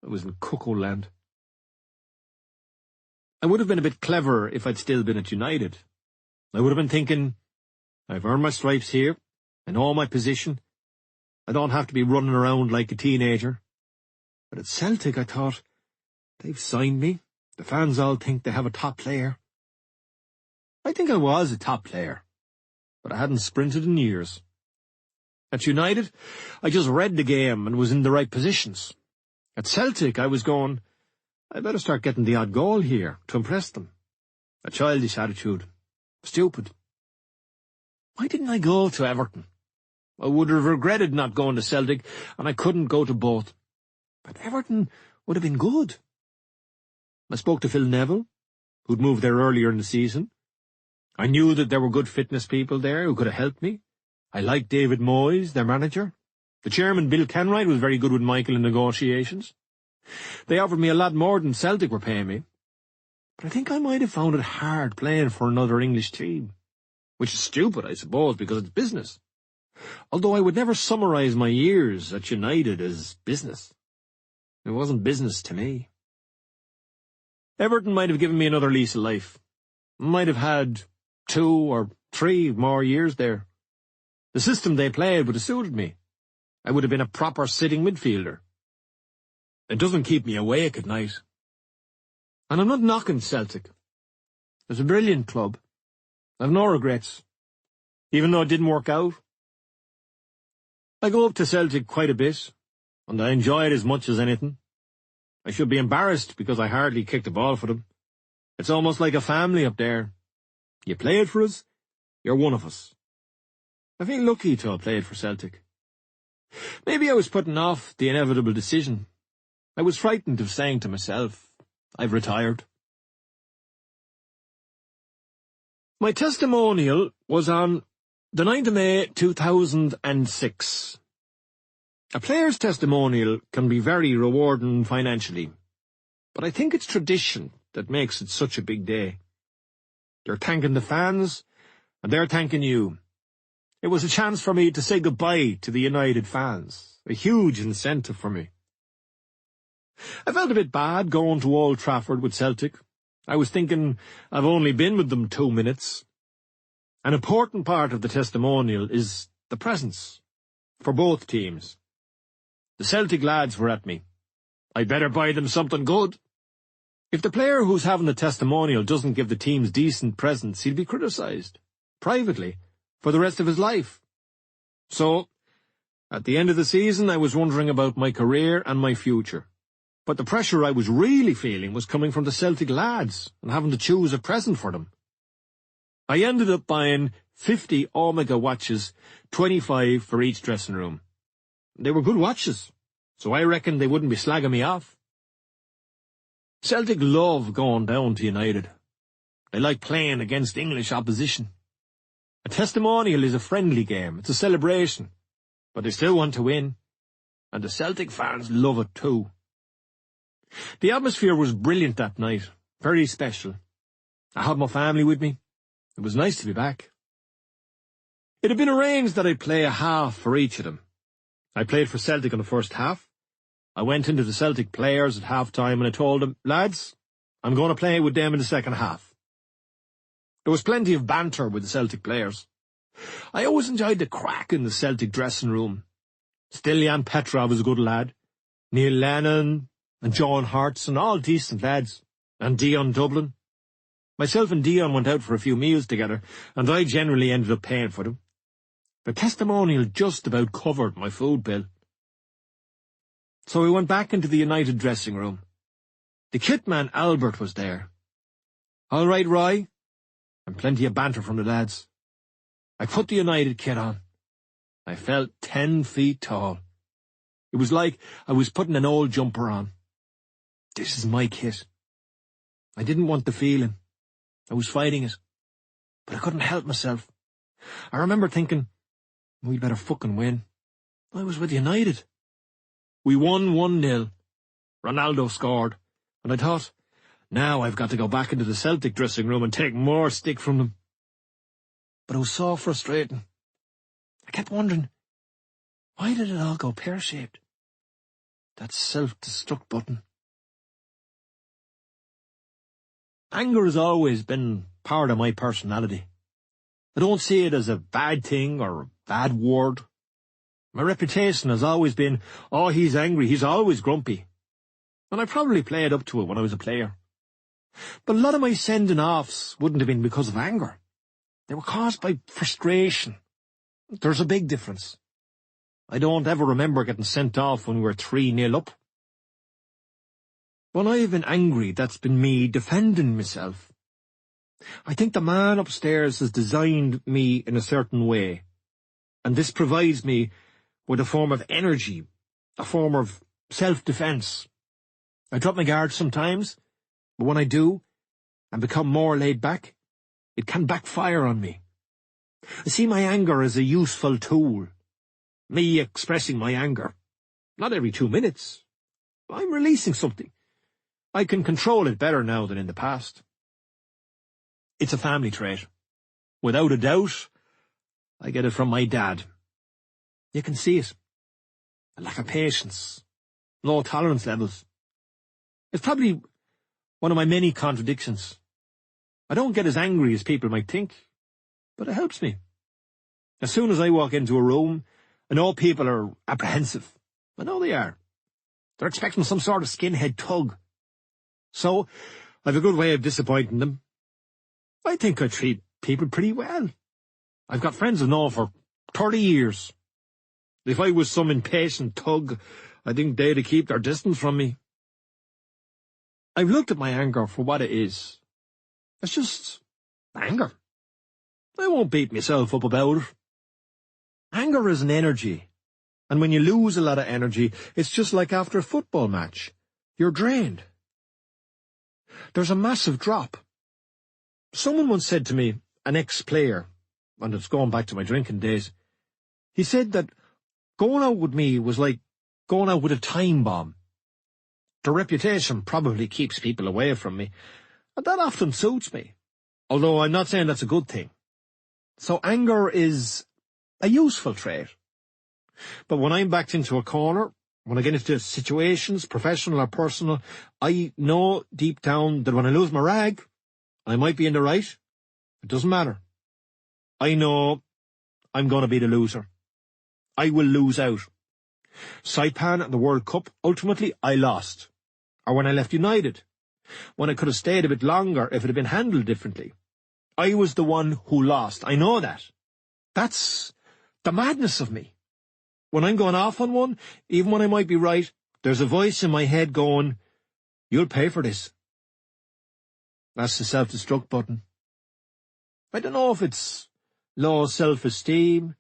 Speaker 2: I was in cuckoo land. I would have been a bit clever if I'd still been at United. I would have been thinking, I've earned my stripes here. I know my position. I don't have to be running around like a teenager. But at Celtic, I thought, they've signed me. The fans all think they have a top player. I think I was a top player, but I hadn't sprinted in years. At United, I just read the game and was in the right positions. At Celtic, I was going, I better start getting the odd goal here to impress them. A childish attitude. Stupid. Why didn't I go to Everton? I would have regretted not going to Celtic, and I couldn't go to both. But Everton would have been good. I spoke to Phil Neville, who'd moved there earlier in the season. I knew that there were good fitness people there who could have helped me. I liked David Moyes, their manager. The chairman, Bill Kenwright, was very good with Michael in negotiations. They offered me a lot more than Celtic were paying me. But I think I might have found it hard playing for another English team. Which is stupid, I suppose, because it's business. Although I would never summarise my years at United as business. It wasn't business to me. Everton might have given me another lease of life. Might have had 2 or 3 more years there. The system they played would have suited me. I would have been a proper sitting midfielder. It doesn't keep me awake at night. And I'm not knocking Celtic. It's a brilliant club. I've no regrets, even though it didn't work out. I go up to Celtic quite a bit, and I enjoy it as much as anything. I should be embarrassed because I hardly kicked a ball for them. It's almost like a family up there. You played for us, you're one of us. I feel lucky to have played for Celtic. Maybe I was putting off the inevitable decision. I was frightened of saying to myself, I've retired. My testimonial was on the 9th of May 2006. A player's testimonial can be very rewarding financially, but I think it's tradition that makes it such a big day. You're thanking the fans, and they're thanking you. It was a chance for me to say goodbye to the United fans, a huge incentive for me. I felt a bit bad going to Old Trafford with Celtic. I was thinking I've only been with them 2 minutes. An important part of the testimonial is the presence, for both teams. The Celtic lads were at me. I'd better buy them something good. If the player who's having the testimonial doesn't give the teams decent presents, he'll be criticised, privately, for the rest of his life. So, at the end of the season, I was wondering about my career and my future. But the pressure I was really feeling was coming from the Celtic lads and having to choose a present for them. I ended up buying 50 Omega watches, 25 for each dressing room. They were good watches, so I reckoned they wouldn't be slagging me off. Celtic love going down to United. They like playing against English opposition. A testimonial is a friendly game, it's a celebration, but they still want to win, and the Celtic fans love it too. The atmosphere was brilliant that night, very special. I had my family with me. It was nice to be back. It had been arranged that I'd play a half for each of them. I played for Celtic in the first half. I went into the Celtic players at half-time and I told them, lads, I'm going to play with them in the second half. There was plenty of banter with the Celtic players. I always enjoyed the crack in the Celtic dressing room. Stilian Petrov was a good lad. Neil Lennon and John Hartson, all decent lads. And Dion Dublin. Myself and Dion went out for a few meals together, and I generally ended up paying for them. The testimonial just about covered my food bill. So we went back into the United dressing room. The kit man Albert was there. All right, Roy. And plenty of banter from the lads. I put the United kit on. I felt 10 feet tall. It was like I was putting an old jumper on. This is my kit. I didn't want the feeling. I was fighting it. But I couldn't help myself. I remember thinking, we'd better fucking win. I was with United. We won 1-0. Ronaldo scored. And I thought, now I've got to go back into the Celtic dressing room and take more stick from them. But it was so frustrating. I kept wondering, why did it all go pear-shaped? That self-destruct button. Anger has always been part of my personality. I don't see it as a bad thing or a bad word. My reputation has always been, oh, he's angry, he's always grumpy. And I probably played up to it when I was a player. But a lot of my sending-offs wouldn't have been because of anger. They were caused by frustration. There's a big difference. I don't ever remember getting sent off when we were 3-0 up. When I've been angry, that's been me defending myself. I think the man upstairs has designed me in a certain way, and this provides me with a form of energy, a form of self-defense. I drop my guard sometimes, but when I do, and become more laid back, it can backfire on me. I see my anger as a useful tool. Me expressing my anger. Not every 2 minutes. I'm releasing something. I can control it better now than in the past. It's a family trait. Without a doubt, I get it from my dad. You can see it. A lack of patience. Low tolerance levels. It's probably one of my many contradictions. I don't get as angry as people might think, but it helps me. As soon as I walk into a room, I know people are apprehensive. I know they are. They're expecting some sort of skinhead tug. So, I've a good way of disappointing them. I think I treat people pretty well. I've got friends I've known for 30 years. If I was some impatient tug, I think they'd keep their distance from me. I've looked at my anger for what it is. It's just anger. I won't beat myself up about it. Anger is an energy, and when you lose a lot of energy, it's just like after a football match. You're drained. There's a massive drop. Someone once said to me, an ex-player, and it's going back to my drinking days, he said that going out with me was like going out with a time bomb. The reputation probably keeps people away from me, and that often suits me, although I'm not saying that's a good thing. So anger is a useful trait. But when I'm backed into a corner, when I get into situations, professional or personal, I know deep down that when I lose my rag, I might be in the right. It doesn't matter. I know I'm going to be the loser. I will lose out. Saipan at the World Cup, ultimately I lost. Or when I left United, when I could have stayed a bit longer if it had been handled differently. I was the one who lost. I know that. That's the madness of me. When I'm going off on one, even when I might be right, there's a voice in my head going, "You'll pay for this." That's the self-destruct button. I don't know if it's low self-esteem.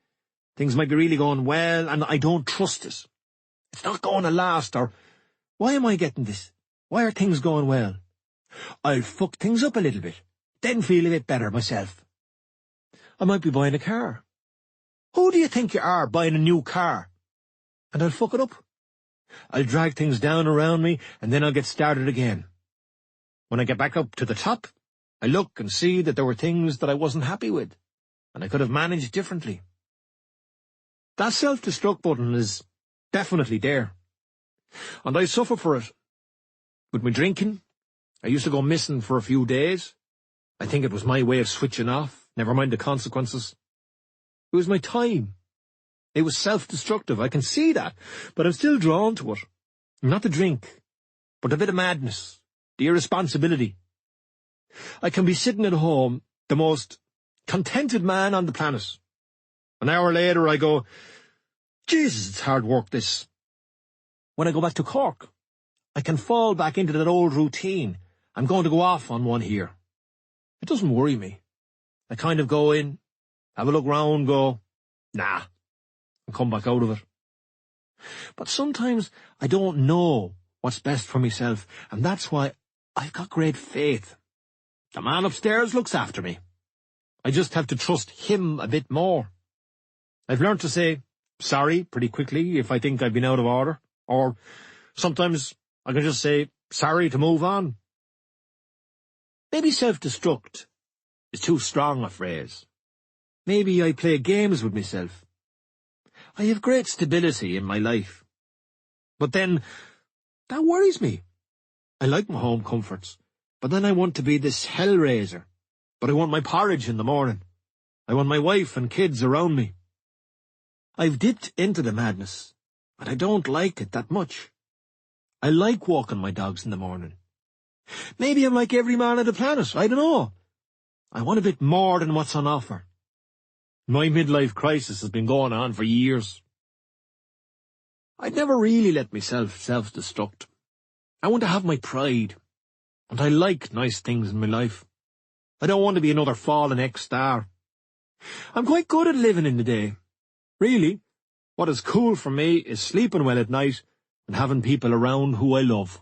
Speaker 2: Things might be really going well, and I don't trust it. It's not going to last, or why am I getting this? Why are things going well? I'll fuck things up a little bit, then feel a bit better myself. I might be buying a car. Who do you think you are buying a new car? And I'll fuck it up. I'll drag things down around me, and then I'll get started again. When I get back up to the top, I look and see that there were things that I wasn't happy with, and I could have managed differently. That self-destruct button is definitely there, and I suffer for it. With my drinking, I used to go missing for a few days. I think it was my way of switching off, never mind the consequences. It was my time. It was self-destructive, I can see that, but I'm still drawn to it. Not the drink, but a bit of madness, the irresponsibility. I can be sitting at home, the most contented man on the planet. An hour later I go, Jesus, it's hard work this. When I go back to Cork, I can fall back into that old routine. I'm going to go off on one here. It doesn't worry me. I kind of go in, have a look round, go, nah, and come back out of it. But sometimes I don't know what's best for myself, and that's why I've got great faith. The man upstairs looks after me. I just have to trust him a bit more. I've learned to say sorry pretty quickly if I think I've been out of order, or sometimes I can just say sorry to move on. Maybe self-destruct is too strong a phrase. Maybe I play games with myself. I have great stability in my life. But then, that worries me. I like my home comforts, but then I want to be this hellraiser. But I want my porridge in the morning. I want my wife and kids around me. I've dipped into the madness, but I don't like it that much. I like walking my dogs in the morning. Maybe I'm like every man on the planet, I don't know. I want a bit more than what's on offer. My midlife crisis has been going on for years. I'd never really let myself self-destruct. I want to have my pride, and I like nice things in my life. I don't want to be another fallen ex-star. I'm quite good at living in the day. Really, what is cool for me is sleeping well at night and having people around who I love.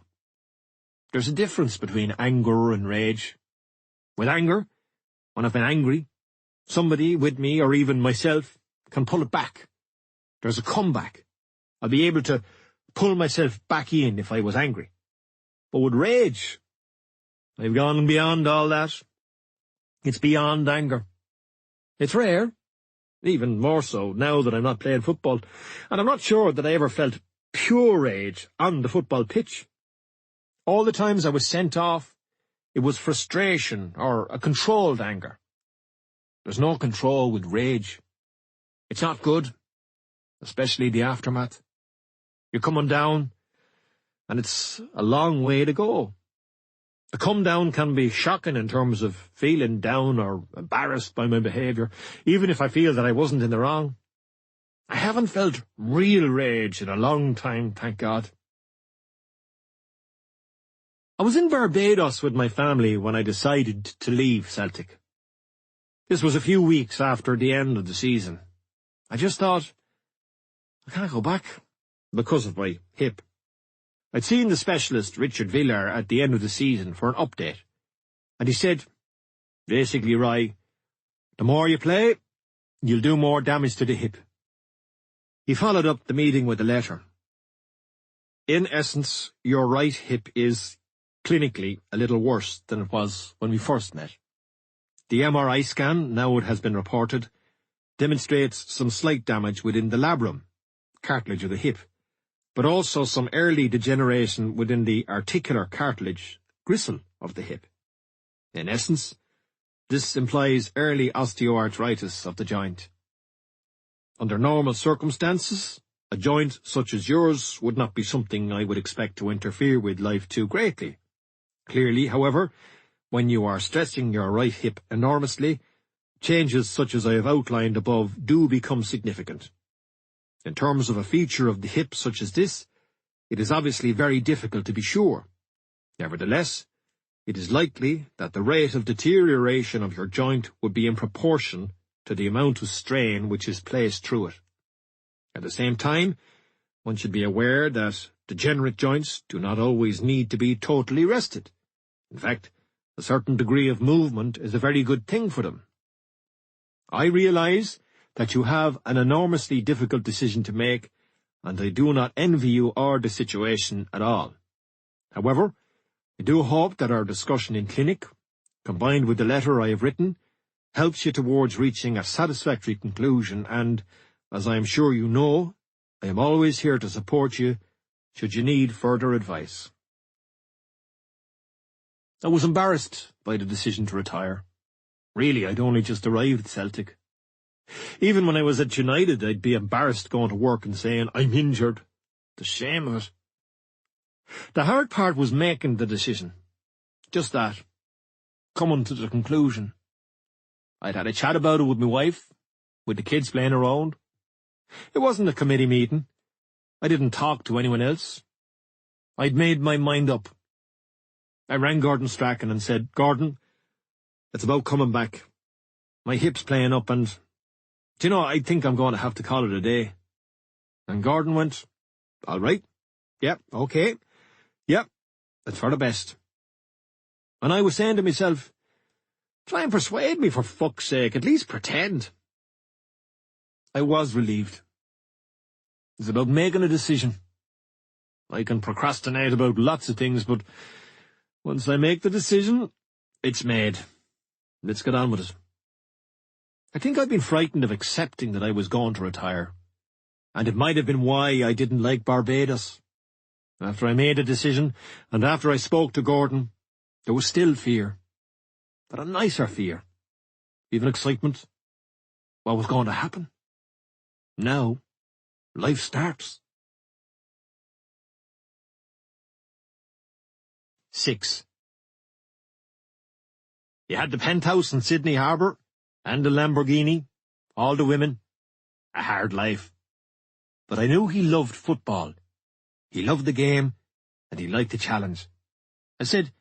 Speaker 2: There's a difference between anger and rage. With anger, when I've been angry, somebody with me or even myself can pull it back. There's a comeback. I'll be able to pull myself back in if I was angry. But with rage, I've gone beyond all that. It's beyond anger. It's rare, even more so now that I'm not playing football, and I'm not sure that I ever felt pure rage on the football pitch. All the times I was sent off, it was frustration or a controlled anger. There's no control with rage. It's not good, especially the aftermath. You're coming down, and it's a long way to go. A come down can be shocking in terms of feeling down or embarrassed by my behaviour, even if I feel that I wasn't in the wrong. I haven't felt real rage in a long time, thank God. I was in Barbados with my family when I decided to leave Celtic. This was a few weeks after the end of the season. I just thought, I can't go back because of my hip. I'd seen the specialist, Richard Villar, at the end of the season for an update, and he said, basically, Rye, the more you play, you'll do more damage to the hip. He followed up the meeting with a letter. In essence, your right hip is, clinically, a little worse than it was when we first met. The MRI scan, now it has been reported, demonstrates some slight damage within the labrum, cartilage of the hip, but also some early degeneration within the articular cartilage, gristle of the hip. In essence, this implies early osteoarthritis of the joint. Under normal circumstances, a joint such as yours would not be something I would expect to interfere with life too greatly. Clearly, however, when you are stressing your right hip enormously, changes such as I have outlined above do become significant. In terms of a feature of the hip such as this, it is obviously very difficult to be sure. Nevertheless, it is likely that the rate of deterioration of your joint would be in proportion to the amount of strain which is placed through it. At the same time, one should be aware that degenerate joints do not always need to be totally rested. In fact, a certain degree of movement is a very good thing for them. I realize that you have an enormously difficult decision to make, and I do not envy you or the situation at all. However, I do hope that our discussion in clinic, combined with the letter I have written, helps you towards reaching a satisfactory conclusion, and, as I am sure you know, I am always here to support you should you need further advice. I was embarrassed by the decision to retire. Really, I'd only just arrived at Celtic. Even when I was at United, I'd be embarrassed going to work and saying, I'm injured. The shame of it. The hard part was making the decision. Just that. Coming to the conclusion. I'd had a chat about it with my wife, with the kids playing around. It wasn't a committee meeting. I didn't talk to anyone else. I'd made my mind up. I rang Gordon Strachan and said, Gordon, it's about coming back. My hip's playing up and, do you know, I think I'm going to have to call it a day. And Gordon went, all right. Yep, okay. Yep, that's for the best. And I was saying to myself, try and persuade me for fuck's sake, at least pretend. I was relieved. It's about making a decision. I can procrastinate about lots of things, but once I make the decision, it's made. Let's get on with it. I think I've been frightened of accepting that I was going to retire, and it might have been why I didn't like Barbados. After I made a decision, and after I spoke to Gordon, there was still fear, but a nicer fear, even excitement. What was going to happen? Now, life starts. 6. You had the penthouse in Sydney Harbour, and the Lamborghini, all the women. A hard life. But I knew he loved football. He loved the game. and he liked the challenge. I said,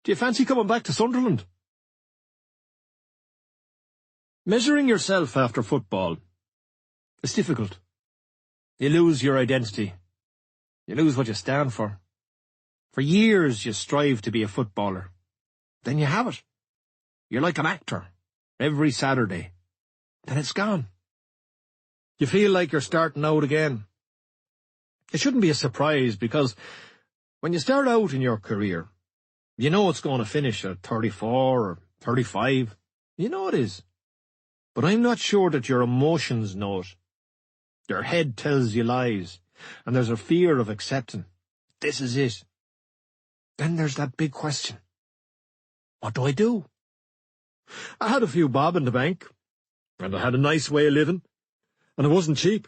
Speaker 2: "Do you fancy coming back to Sunderland?" Measuring yourself after football is difficult. You lose your identity. You lose what you stand for. For years you strive to be a footballer. Then you have it. You're like an actor every Saturday. Then it's gone. You feel like you're starting out again. It shouldn't be a surprise, because when you start out in your career, you know it's going to finish at 34 or 35. You know it is. But I'm not sure that your emotions know it. Your head tells you lies, and there's a fear of accepting. This is it. Then there's that big question. What do I do? I had a few bob in the bank, and I had a nice way of living, and it wasn't cheap.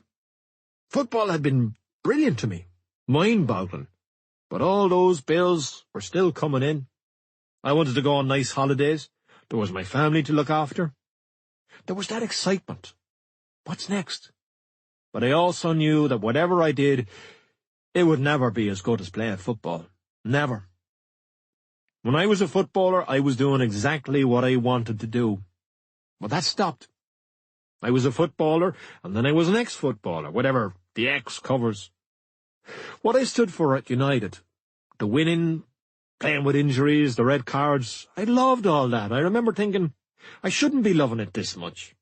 Speaker 2: Football had been brilliant to me, mind-boggling, but all those bills were still coming in. I wanted to go on nice holidays. There was my family to look after. There was that excitement. What's next? But I also knew that whatever I did, it would never be as good as playing football. Never. When I was a footballer, I was doing exactly what I wanted to do. But that stopped. I was a footballer, and then I was an ex-footballer, whatever the X covers. What I stood for at United, the winning, playing with injuries, the red cards, I loved all that. I remember thinking, I shouldn't be loving it this much.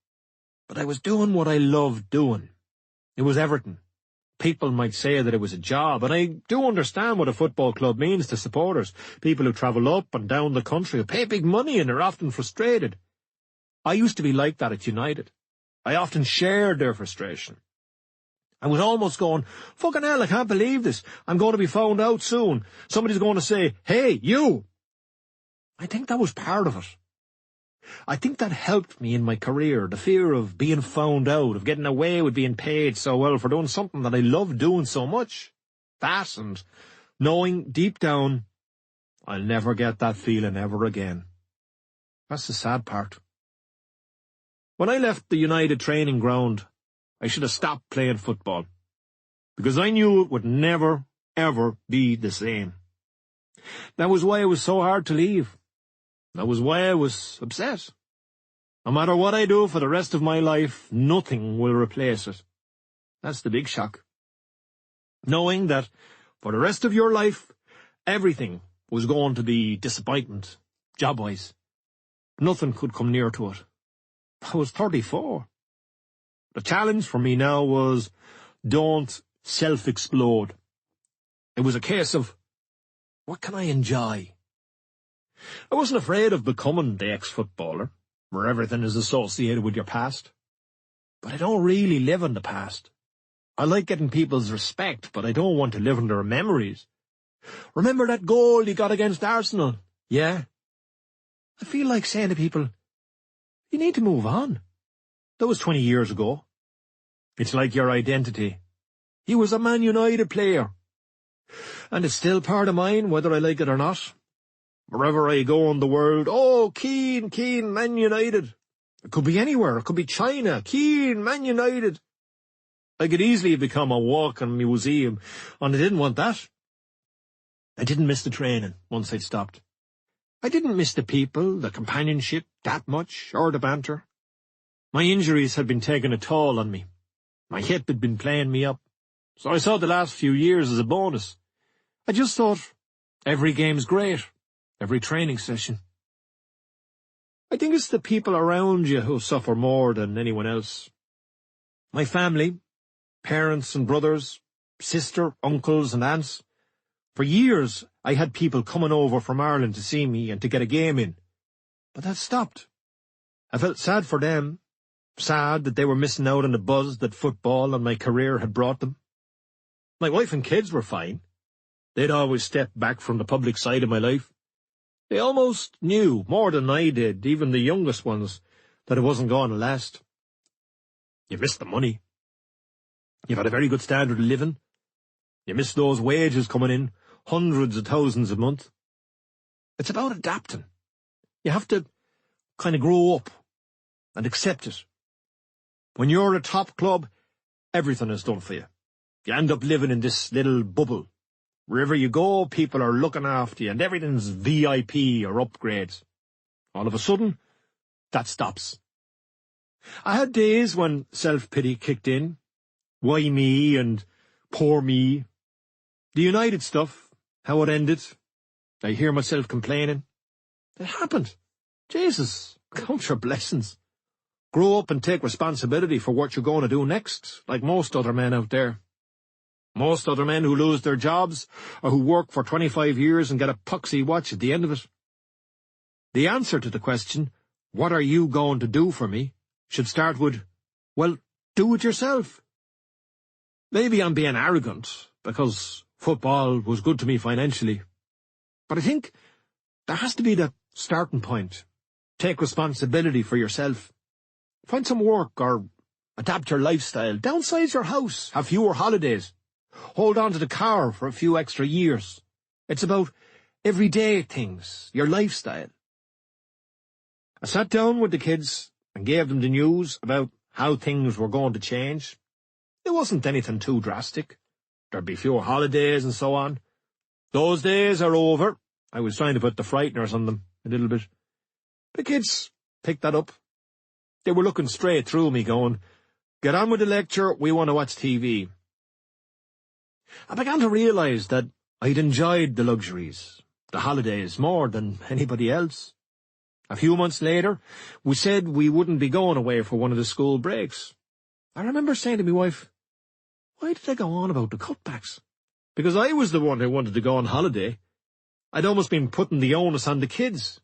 Speaker 2: But I was doing what I loved doing. It was everything. People might say that it was a job, and I do understand what a football club means to supporters, people who travel up and down the country, who pay big money and are often frustrated. I used to be like that at United. I often shared their frustration. I was almost going, fucking hell, I can't believe this. I'm going to be found out soon. Somebody's going to say, "Hey, you." I think that was part of it. I think that helped me in my career, the fear of being found out, of getting away with being paid so well for doing something that I loved doing so much. That, and knowing deep down, I'll never get that feeling ever again. That's the sad part. When I left the United training ground, I should have stopped playing football, because I knew it would never, ever be the same. That was why it was so hard to leave. That was why I was upset. No matter what I do for the rest of my life, nothing will replace it. That's the big shock. Knowing that for the rest of your life, everything was going to be disappointment, job-wise. Nothing could come near to it. I was 34. The challenge for me now was, don't self-explode. It was a case of, what can I enjoy? I wasn't afraid of becoming the ex-footballer, where everything is associated with your past. But I don't really live in the past. I like getting people's respect, but I don't want to live in their memories. Remember that goal you got against Arsenal? Yeah. I feel like saying to people, you need to move on. That was 20 years ago. It's like your identity. He was a Man United player. And it's still part of mine, whether I like it or not. Wherever I go in the world, oh, Keane, Man United. It could be anywhere. It could be China. Keane, Man United. I could easily become a walking museum, and I didn't want that. I didn't miss the training once I'd stopped. I didn't miss the people, the companionship that much, or the banter. My injuries had been taking a toll on me. My hip had been playing me up. So I saw the last few years as a bonus. I just thought, every game's great. Every training session. I think it's the people around you who suffer more than anyone else. My family, parents and brothers, sister, uncles and aunts. For years I had people coming over from Ireland to see me and to get a game in. But that stopped. I felt sad for them, sad that they were missing out on the buzz that football and my career had brought them. My wife and kids were fine. They'd always stepped back from the public side of my life. They almost knew, more than I did, even the youngest ones, that it wasn't going to last. You missed the money. You've had a very good standard of living. You missed those wages coming in, hundreds of thousands a month. It's about adapting. You have to kind of grow up and accept it. When you're a top club, everything is done for you. You end up living in this little bubble. Wherever you go, people are looking after you, and everything's VIP or upgrades. All of a sudden, that stops. I had days when self-pity kicked in. Why me and poor me? The United stuff, how it ended. I hear myself complaining. It happened. Jesus, count your blessings. Grow up and take responsibility for what you're going to do next, like most other men out there. Most other men who lose their jobs or who work for 25 years and get a poxy watch at the end of it. The answer to the question, what are you going to do for me, should start with, well, do it yourself. Maybe I'm being arrogant, because football was good to me financially. But I think there has to be the starting point. Take responsibility for yourself. Find some work or adapt your lifestyle. Downsize your house. Have fewer holidays. Hold on to the car for a few extra years. It's about everyday things, your lifestyle. I sat down with the kids and gave them the news about how things were going to change. It wasn't anything too drastic. There'd be fewer holidays and so on. Those days are over. I was trying to put the frighteners on them a little bit. The kids picked that up. They were looking straight through me going, get on with the lecture, we want to watch TV. I began to realise that I'd enjoyed the luxuries, the holidays, more than anybody else. A few months later, we said we wouldn't be going away for one of the school breaks. I remember saying to my wife, why did I go on about the cutbacks? Because I was the one who wanted to go on holiday. I'd almost been putting the onus on the kids.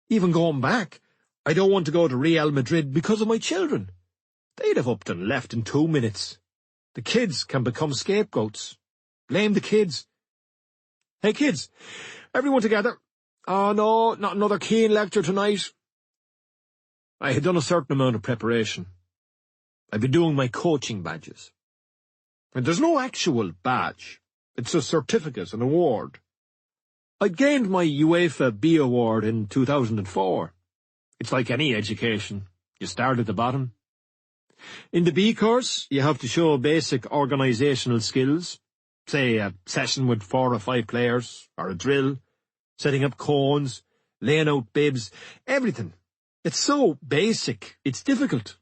Speaker 2: Even going back, I don't want to go to Real Madrid because of my children. They'd have upped and left in 2 minutes. The kids can become scapegoats. Blame the kids. Hey kids, everyone together. Oh no, not another Keane lecture tonight. I had done a certain amount of preparation. I'd been doing my coaching badges. And there's no actual badge. It's a certificate, an award. I'd gained my UEFA B award in 2004. It's like any education. You start at the bottom. In the B course, you have to show basic organisational skills. Say a session with 4 or 5 players, or a drill, setting up cones, laying out bibs, everything. It's so basic, it's difficult.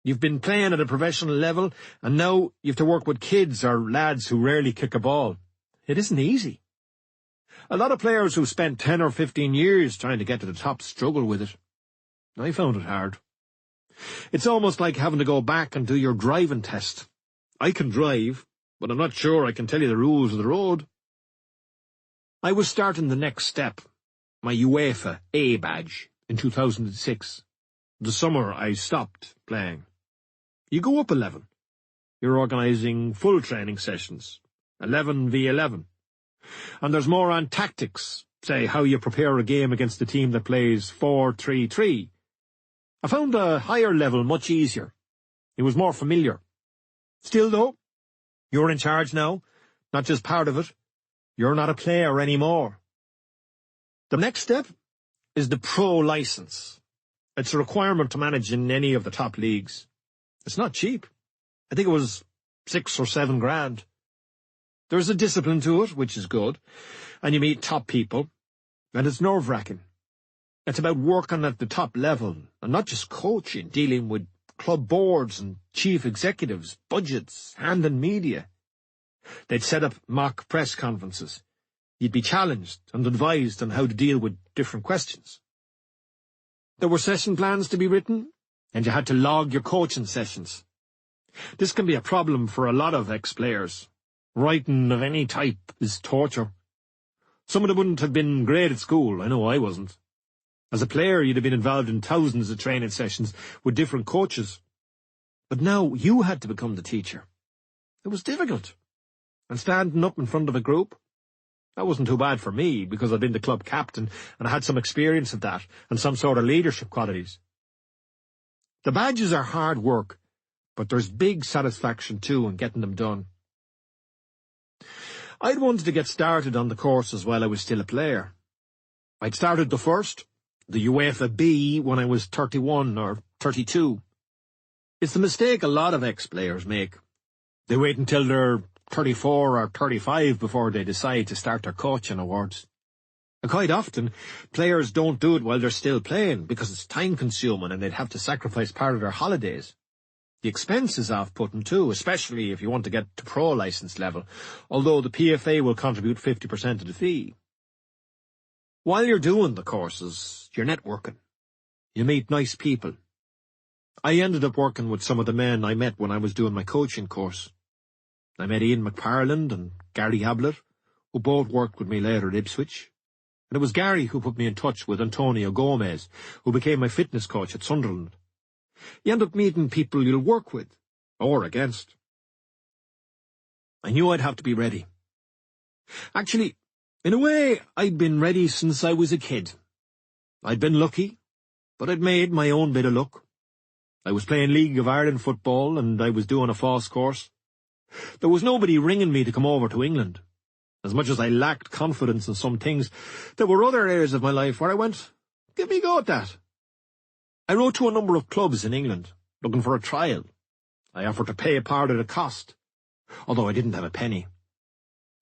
Speaker 2: You've been playing at a professional level, and now you have to work with kids or lads who rarely kick a ball. It isn't easy. A lot of players who spent 10 or 15 years trying to get to the top struggle with it. I found it hard. It's almost like having to go back and do your driving test. I can drive, but I'm not sure I can tell you the rules of the road. I was starting the next step, my UEFA A badge, in 2006. The summer I stopped playing. You go up 11. You're organising full training sessions, 11v11. And there's more on tactics, say how you prepare a game against a team that plays 4-3-3. I found a higher level much easier. It was more familiar. Still though, you're in charge now, not just part of it. You're not a player anymore. The next step is the pro license. It's a requirement to manage in any of the top leagues. It's not cheap. I think it was 6 or 7 grand. There's a discipline to it, which is good, and you meet top people, and it's nerve-wracking. It's about working at the top level, and not just coaching, dealing with club boards and chief executives, budgets, handling media. They'd set up mock press conferences. You'd be challenged and advised on how to deal with different questions. There were session plans to be written, and you had to log your coaching sessions. This can be a problem for a lot of ex-players. Writing of any type is torture. Some of them wouldn't have been great at school. I know I wasn't. As a player, you'd have been involved in thousands of training sessions with different coaches. But now you had to become the teacher. It was difficult. And standing up in front of a group, that wasn't too bad for me because I'd been the club captain and I had some experience of that and some sort of leadership qualities. The badges are hard work, but there's big satisfaction too in getting them done. I'd wanted to get started on the courses while I was still a player. I'd started the first, the UEFA B, when I was 31 or 32. It's the mistake a lot of ex-players make. They wait until they're 34 or 35 before they decide to start their coaching awards. And quite often, players don't do it while they're still playing because it's time-consuming and they'd have to sacrifice part of their holidays. The expense is off-putting too, especially if you want to get to pro licence level, although the PFA will contribute 50% of the fee. While you're doing the courses, you're networking. You meet nice people. I ended up working with some of the men I met when I was doing my coaching course. I met Ian McParland and Gary Ablett, who both worked with me later at Ipswich. And it was Gary who put me in touch with Antonio Gomez, who became my fitness coach at Sunderland. You end up meeting people you'll work with, or against. I knew I'd have to be ready. Actually, in a way, I'd been ready since I was a kid. I'd been lucky, but I'd made my own bit of luck. I was playing League of Ireland football, and I was doing a FOSS course. There was nobody ringing me to come over to England. As much as I lacked confidence in some things, there were other areas of my life where I went, give me a go at that. I wrote to a number of clubs in England, looking for a trial. I offered to pay a part of the cost, although I didn't have a penny.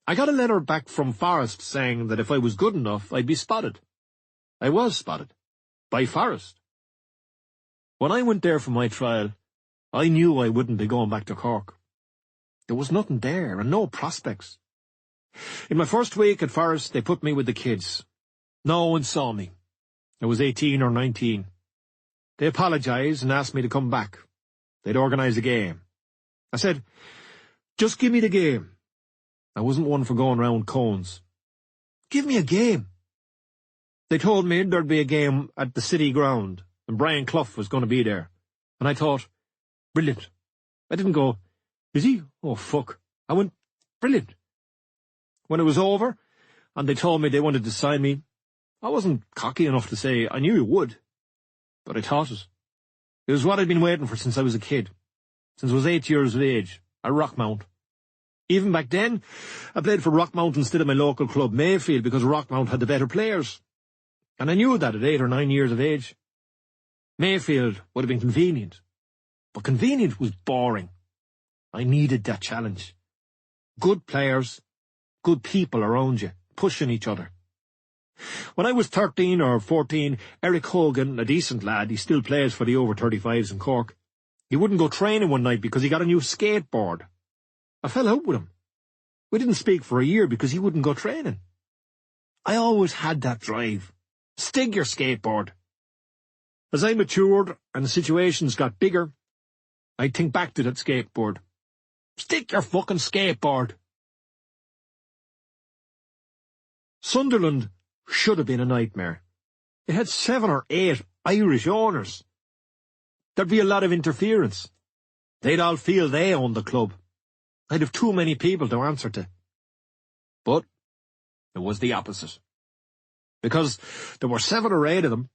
Speaker 2: I got a letter back from Forest saying that if I was good enough, I'd be spotted. I was spotted. By Forest. When I went there for my trial, I knew I wouldn't be going back to Cork. There was nothing there and no prospects. In my first week at Forest, they put me with the kids. No one saw me. I was 18 or 19. They apologised and asked me to come back. They'd organise a game. I said, just give me the game. I wasn't one for going round cones. Give me a game. They told me there'd be a game at the City Ground, and Brian Clough was going to be there. And I thought, brilliant. I didn't go, is he? Oh, fuck. I went, brilliant. When it was over, and they told me they wanted to sign me, I wasn't cocky enough to say I knew you would. But I thought it. It was what I'd been waiting for since I was a kid. Since I was 8 years of age, at Rockmount. Even back then, I played for Rockmount instead of my local club, Mayfield, because Rockmount had the better players. And I knew that at 8 or 9 years of age. Mayfield would have been convenient. But convenient was boring. I needed that challenge. Good players, good people around you, pushing each other. When I was 13 or 14, Eric Hogan, a decent lad, he still plays for the over-35s in Cork, he wouldn't go training one night because he got a new skateboard. I fell out with him. We didn't speak for a year because he wouldn't go training. I always had that drive. Stig your skateboard. As I matured and the situations got bigger, I'd think back to that skateboard. Stick your fucking skateboard. Sunderland should have been a nightmare. It had 7 or 8 Irish owners. There'd be a lot of interference. They'd all feel they owned the club. I'd have too many people to answer to. But it was the opposite. Because there were 7 or 8 of them,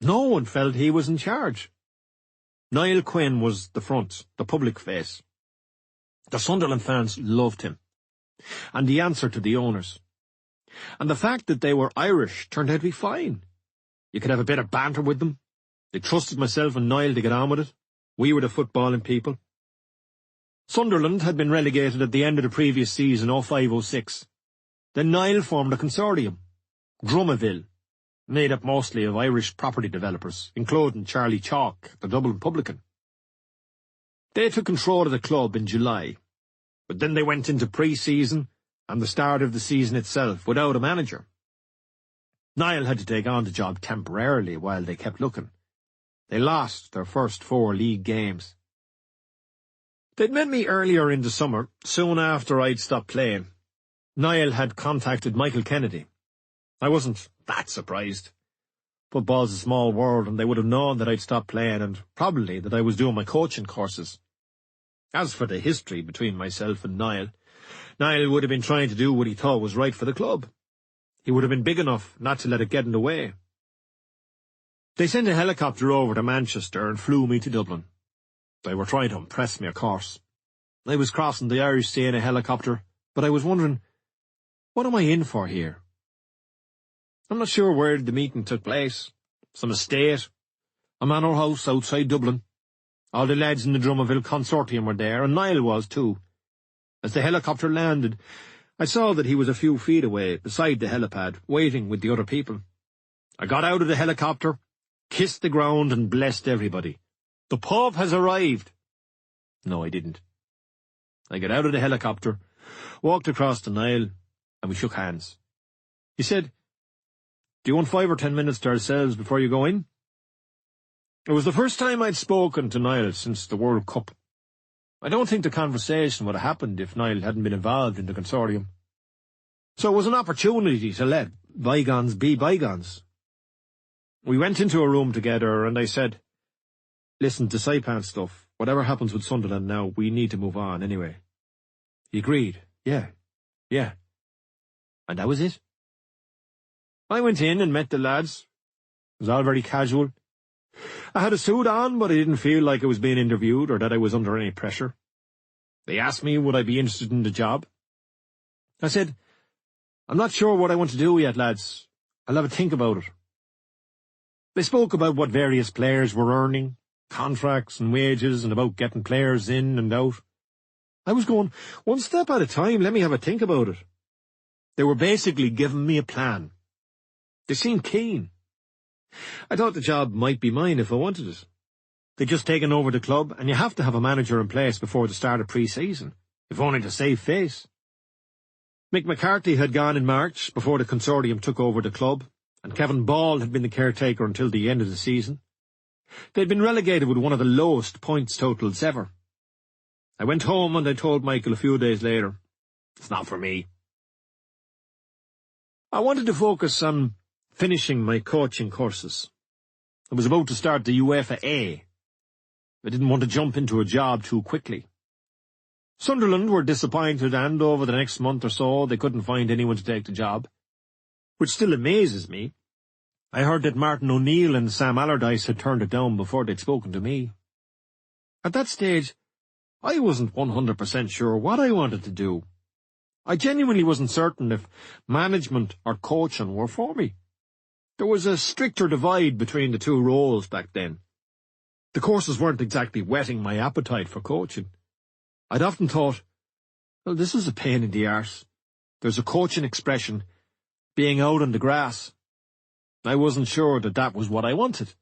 Speaker 2: no one felt he was in charge. Niall Quinn was the front, the public face. The Sunderland fans loved him, and the answer to the owners. And the fact that they were Irish turned out to be fine. You could have a bit of banter with them. They trusted myself and Niall to get on with it. We were the footballing people. Sunderland had been relegated at the end of the previous season, 05-06. Then Niall formed a consortium, Drummaville, made up mostly of Irish property developers, including Charlie Chalk, the Dublin publican. They took control of the club in July, but then they went into pre-season and the start of the season itself without a manager. Niall had to take on the job temporarily while they kept looking. They lost their first 4 league games. They'd met me earlier in the summer, soon after I'd stopped playing. Niall had contacted Michael Kennedy. I wasn't that surprised. Football's a small world, and they would have known that I'd stopped playing and probably that I was doing my coaching courses. As for the history between myself and Niall, Niall would have been trying to do what he thought was right for the club. He would have been big enough not to let it get in the way. They sent a helicopter over to Manchester and flew me to Dublin. They were trying to impress me, of course. I was crossing the Irish Sea in a helicopter, but I was wondering, what am I in for here? I'm not sure where the meeting took place. Some estate, a manor house outside Dublin. All the lads in the Drummaville consortium were there, and Niall was too. As the helicopter landed, I saw that he was a few feet away, beside the helipad, waiting with the other people. I got out of the helicopter, kissed the ground and blessed everybody. "The pub has arrived." No, I didn't. I got out of the helicopter, walked across the Nile, and we shook hands. He said, "Do you want 5 or 10 minutes to ourselves before you go in?" It was the first time I'd spoken to Niall since the World Cup. I don't think the conversation would have happened if Niall hadn't been involved in the consortium. So it was an opportunity to let bygones be bygones. We went into a room together and I said, "Listen, to Saipan stuff, whatever happens with Sunderland now, we need to move on anyway." He agreed. Yeah. And that was it. I went in and met the lads. It was all very casual. I had a suit on, but I didn't feel like I was being interviewed or that I was under any pressure. They asked me would I be interested in the job. I said, "I'm not sure what I want to do yet, lads. I'll have a think about it." They spoke about what various players were earning, contracts and wages, and about getting players in and out. I was going, one step at a time, let me have a think about it. They were basically giving me a plan. They seemed keen. I thought the job might be mine if I wanted it. They'd just taken over the club, and you have to have a manager in place before the start of pre-season, if only to save face. Mick McCarthy had gone in March, before the consortium took over the club, and Kevin Ball had been the caretaker until the end of the season. They'd been relegated with one of the lowest points totals ever. I went home and I told Michael a few days later, "It's not for me." I wanted to focus on finishing my coaching courses. I was about to start the UEFA A. I didn't want to jump into a job too quickly. Sunderland were disappointed and over the next month or so they couldn't find anyone to take the job, which still amazes me. I heard that Martin O'Neill and Sam Allardyce had turned it down before they'd spoken to me. At that stage, I wasn't 100% sure what I wanted to do. I genuinely wasn't certain if management or coaching were for me. There was a stricter divide between the two roles back then. The courses weren't exactly whetting my appetite for coaching. I'd often thought, well, this is a pain in the arse. There's a coaching expression, being out on the grass. I wasn't sure that that was what I wanted.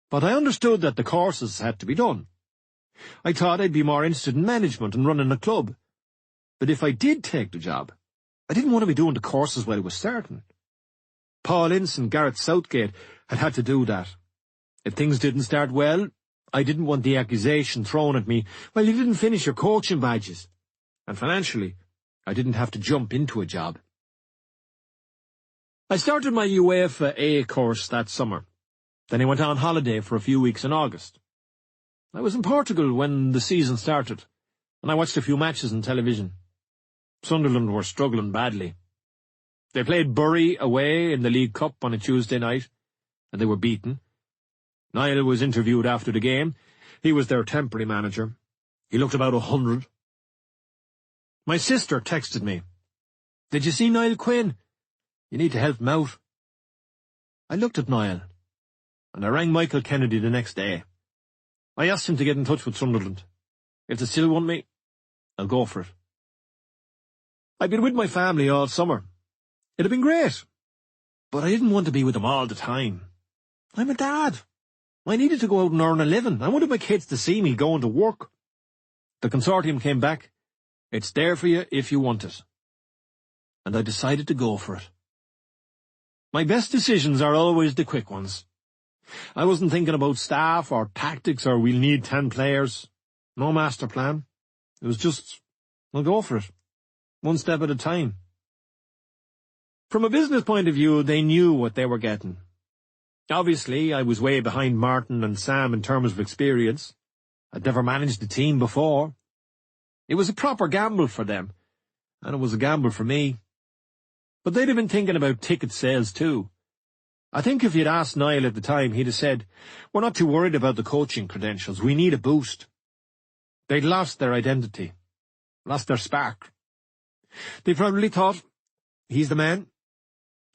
Speaker 2: But I understood that the courses had to be done. I thought I'd be more interested in management and running a club. But if I did take the job, I didn't want to be doing the courses while I was starting. Paul Ince and Gareth Southgate had to do that. If things didn't start well, I didn't want the accusation thrown at me, "Well, you didn't finish your coaching badges." And financially, I didn't have to jump into a job. I started my UEFA A course that summer. Then I went on holiday for a few weeks in August. I was in Portugal when the season started, and I watched a few matches on television. Sunderland were struggling badly. They played Bury away in the League Cup on a Tuesday night, and they were beaten. Niall was interviewed after the game. He was their temporary manager. He looked about 100. My sister texted me, "Did you see Niall Quinn? You need to help him out." I looked at Niall, and I rang Michael Kennedy the next day. I asked him to get in touch with Sunderland. If they still want me, I'll go for it. I'd been with my family all summer. It had been great, but I didn't want to be with them all the time. I'm a dad. I needed to go out and earn a living. I wanted my kids to see me going to work. The consortium came back. "It's there for you if you want it." And I decided to go for it. My best decisions are always the quick ones. I wasn't thinking about staff or tactics or we'll need 10 players. No master plan. It was just, I'll go for it. One step at a time. From a business point of view, they knew what they were getting. Obviously, I was way behind Martin and Sam in terms of experience. I'd never managed a team before. It was a proper gamble for them, and it was a gamble for me. But they'd have been thinking about ticket sales too. I think if you'd asked Niall at the time, he'd have said, "We're not too worried about the coaching credentials. We need a boost." They'd lost their identity, lost their spark. They probably thought, "He's the man."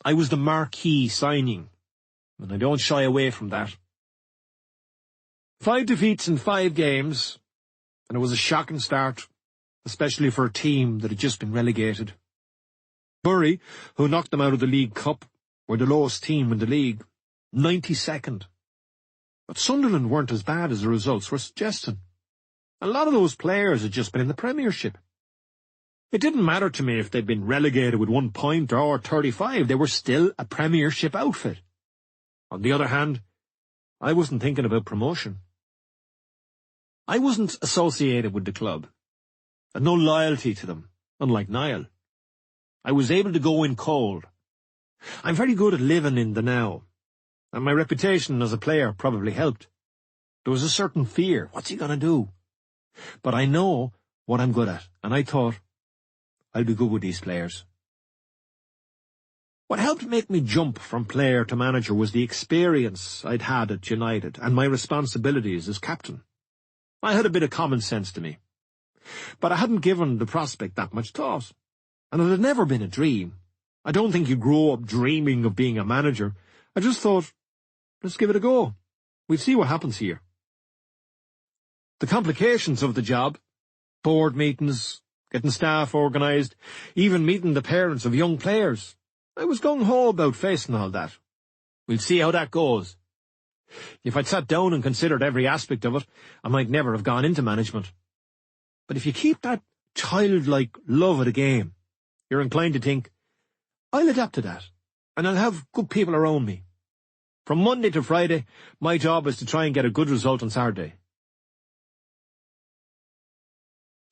Speaker 2: I was the marquee signing, and I don't shy away from that. 5 defeats in 5 games, and it was a shocking start. especially for a team that had just been relegated. Bury, who knocked them out of the League Cup, were the lowest team in the league, 92nd. But Sunderland weren't as bad as the results were suggesting. A lot of those players had just been in the Premiership. It didn't matter to me if they'd been relegated with 1 point or 35, they were still a Premiership outfit. On the other hand, I wasn't thinking about promotion. I wasn't associated with the club. I had no loyalty to them, unlike Niall. I was able to go in cold. I'm very good at living in the now, and my reputation as a player probably helped. There was a certain fear. What's he going to do? But I know what I'm good at, and I thought, I'll be good with these players. What helped make me jump from player to manager was the experience I'd had at United and my responsibilities as captain. I had a bit of common sense to me, but I hadn't given the prospect that much thought, and it had never been a dream. I don't think you grow up dreaming of being a manager. I just thought, let's give it a go. We'll see what happens here. The complications of the job, board meetings, getting staff organised, even meeting the parents of young players. I was gung-ho about facing all that. We'll see how that goes. If I'd sat down and considered every aspect of it, I might never have gone into management. But if you keep that childlike love of the game, you're inclined to think, I'll adapt to that, and I'll have good people around me. From Monday to Friday, my job is to try and get a good result on Saturday.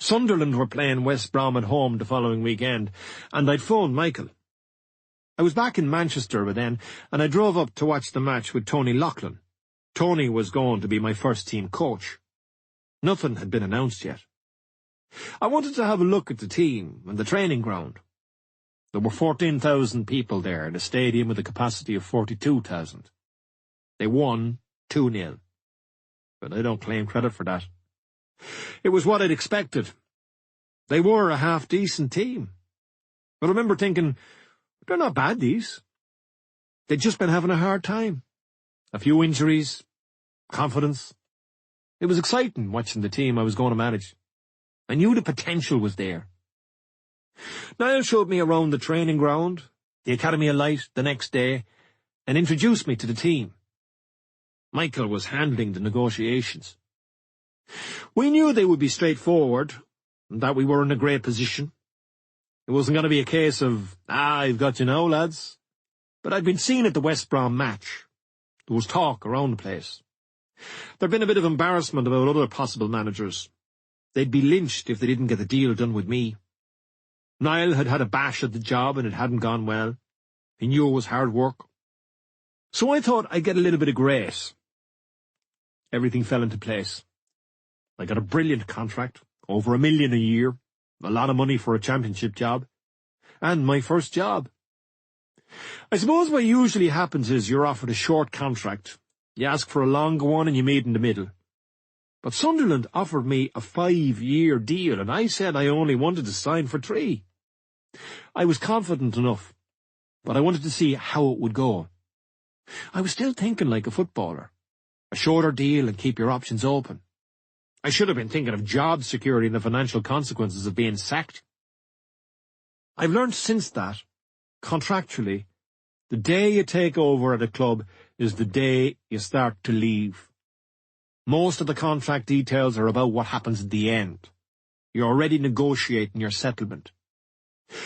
Speaker 2: Sunderland were playing West Brom at home the following weekend, and I'd phoned Michael. I was back in Manchester by then, and I drove up to watch the match with Tony Loughlin. Tony was going to be my first-team coach. Nothing had been announced yet. I wanted to have a look at the team and the training ground. There were 14,000 people there in a stadium with a capacity of 42,000. They won 2-0, but I don't claim credit for that. It was what I'd expected. They were a half-decent team. But I remember thinking, they're not bad, these. They'd just been having a hard time. A few injuries, confidence. It was exciting watching the team I was going to manage. I knew the potential was there. Niall showed me around the training ground, the Academy of Light the next day, and introduced me to the team. Michael was handling the negotiations. We knew they would be straightforward, and that we were in a great position. It wasn't going to be a case of, I've got you now, lads. But I'd been seen at the West Brom match. There was talk around the place. There'd been a bit of embarrassment about other possible managers. They'd be lynched if they didn't get the deal done with me. Niall had had a bash at the job and it hadn't gone well. He knew it was hard work. So I thought I'd get a little bit of grace. Everything fell into place. I got a brilliant contract, over $1 million a year. A lot of money for a championship job. And my first job. I suppose what usually happens is you're offered a short contract. You ask for a longer one and you meet in the middle. But Sunderland offered me a 5-year deal and I said I only wanted to sign for 3. I was confident enough, but I wanted to see how it would go. I was still thinking like a footballer. A shorter deal and keep your options open. I should have been thinking of job security and the financial consequences of being sacked. I've learned since that, contractually, the day you take over at a club is the day you start to leave. Most of the contract details are about what happens at the end. You're already negotiating your settlement.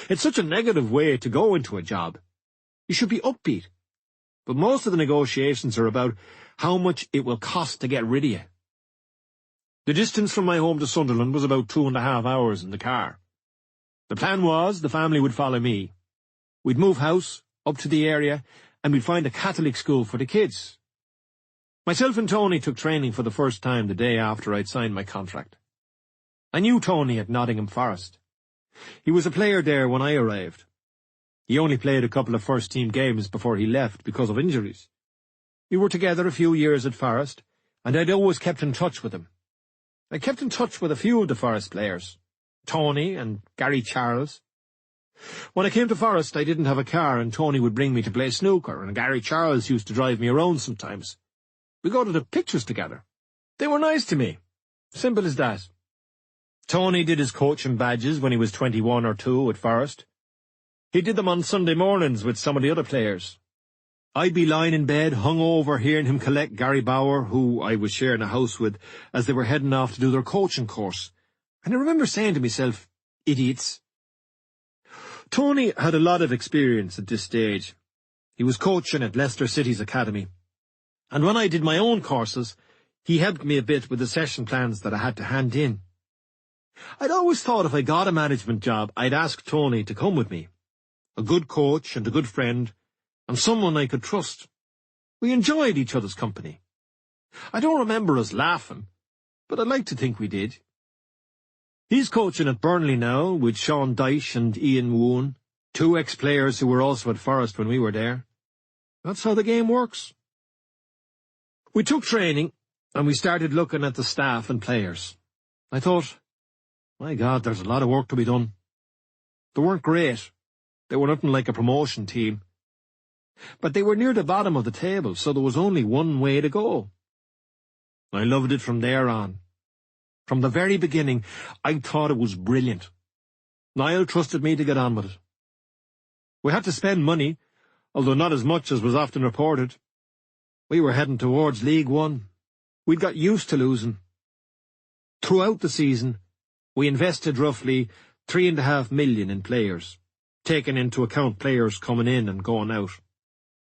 Speaker 2: It's such a negative way to go into a job. You should be upbeat. But most of the negotiations are about how much it will cost to get rid of you. The distance from my home to Sunderland was about 2.5 hours in the car. The plan was the family would follow me. We'd move house, up to the area, and we'd find a Catholic school for the kids. Myself and Tony took training for the first time the day after I'd signed my contract. I knew Tony at Nottingham Forest. He was a player there when I arrived. He only played a couple of first-team games before he left because of injuries. We were together a few years at Forest, and I'd always kept in touch with him. I kept in touch with a few of the Forest players, Tony and Gary Charles. When I came to Forest, I didn't have a car, and Tony would bring me to play snooker, and Gary Charles used to drive me around sometimes. We'd go to the pictures together. They were nice to me. Simple as that. Tony did his coaching badges when he was 21 or 2 at Forest. He did them on Sunday mornings with some of the other players. I'd be lying in bed, hungover, hearing him collect Gary Bauer, who I was sharing a house with, as they were heading off to do their coaching course. And I remember saying to myself, idiots. Tony had a lot of experience at this stage. He was coaching at Leicester City's academy. And when I did my own courses, he helped me a bit with the session plans that I had to hand in. I'd always thought if I got a management job, I'd ask Tony to come with me. A good coach and a good friend, and someone I could trust. We enjoyed each other's company. I don't remember us laughing, but I'd like to think we did. He's coaching at Burnley now with Sean Dyche and Ian Woon, 2 ex-players who were also at Forest when we were there. That's how the game works. We took training, and we started looking at the staff and players. I thought, my God, there's a lot of work to be done. They weren't great. They were nothing like a promotion team. But they were near the bottom of the table, so there was only one way to go. I loved it from there on. From the very beginning, I thought it was brilliant. Niall trusted me to get on with it. We had to spend money, although not as much as was often reported. We were heading towards League One. We'd got used to losing. Throughout the season, we invested roughly $3.5 million in players, taking into account players coming in and going out.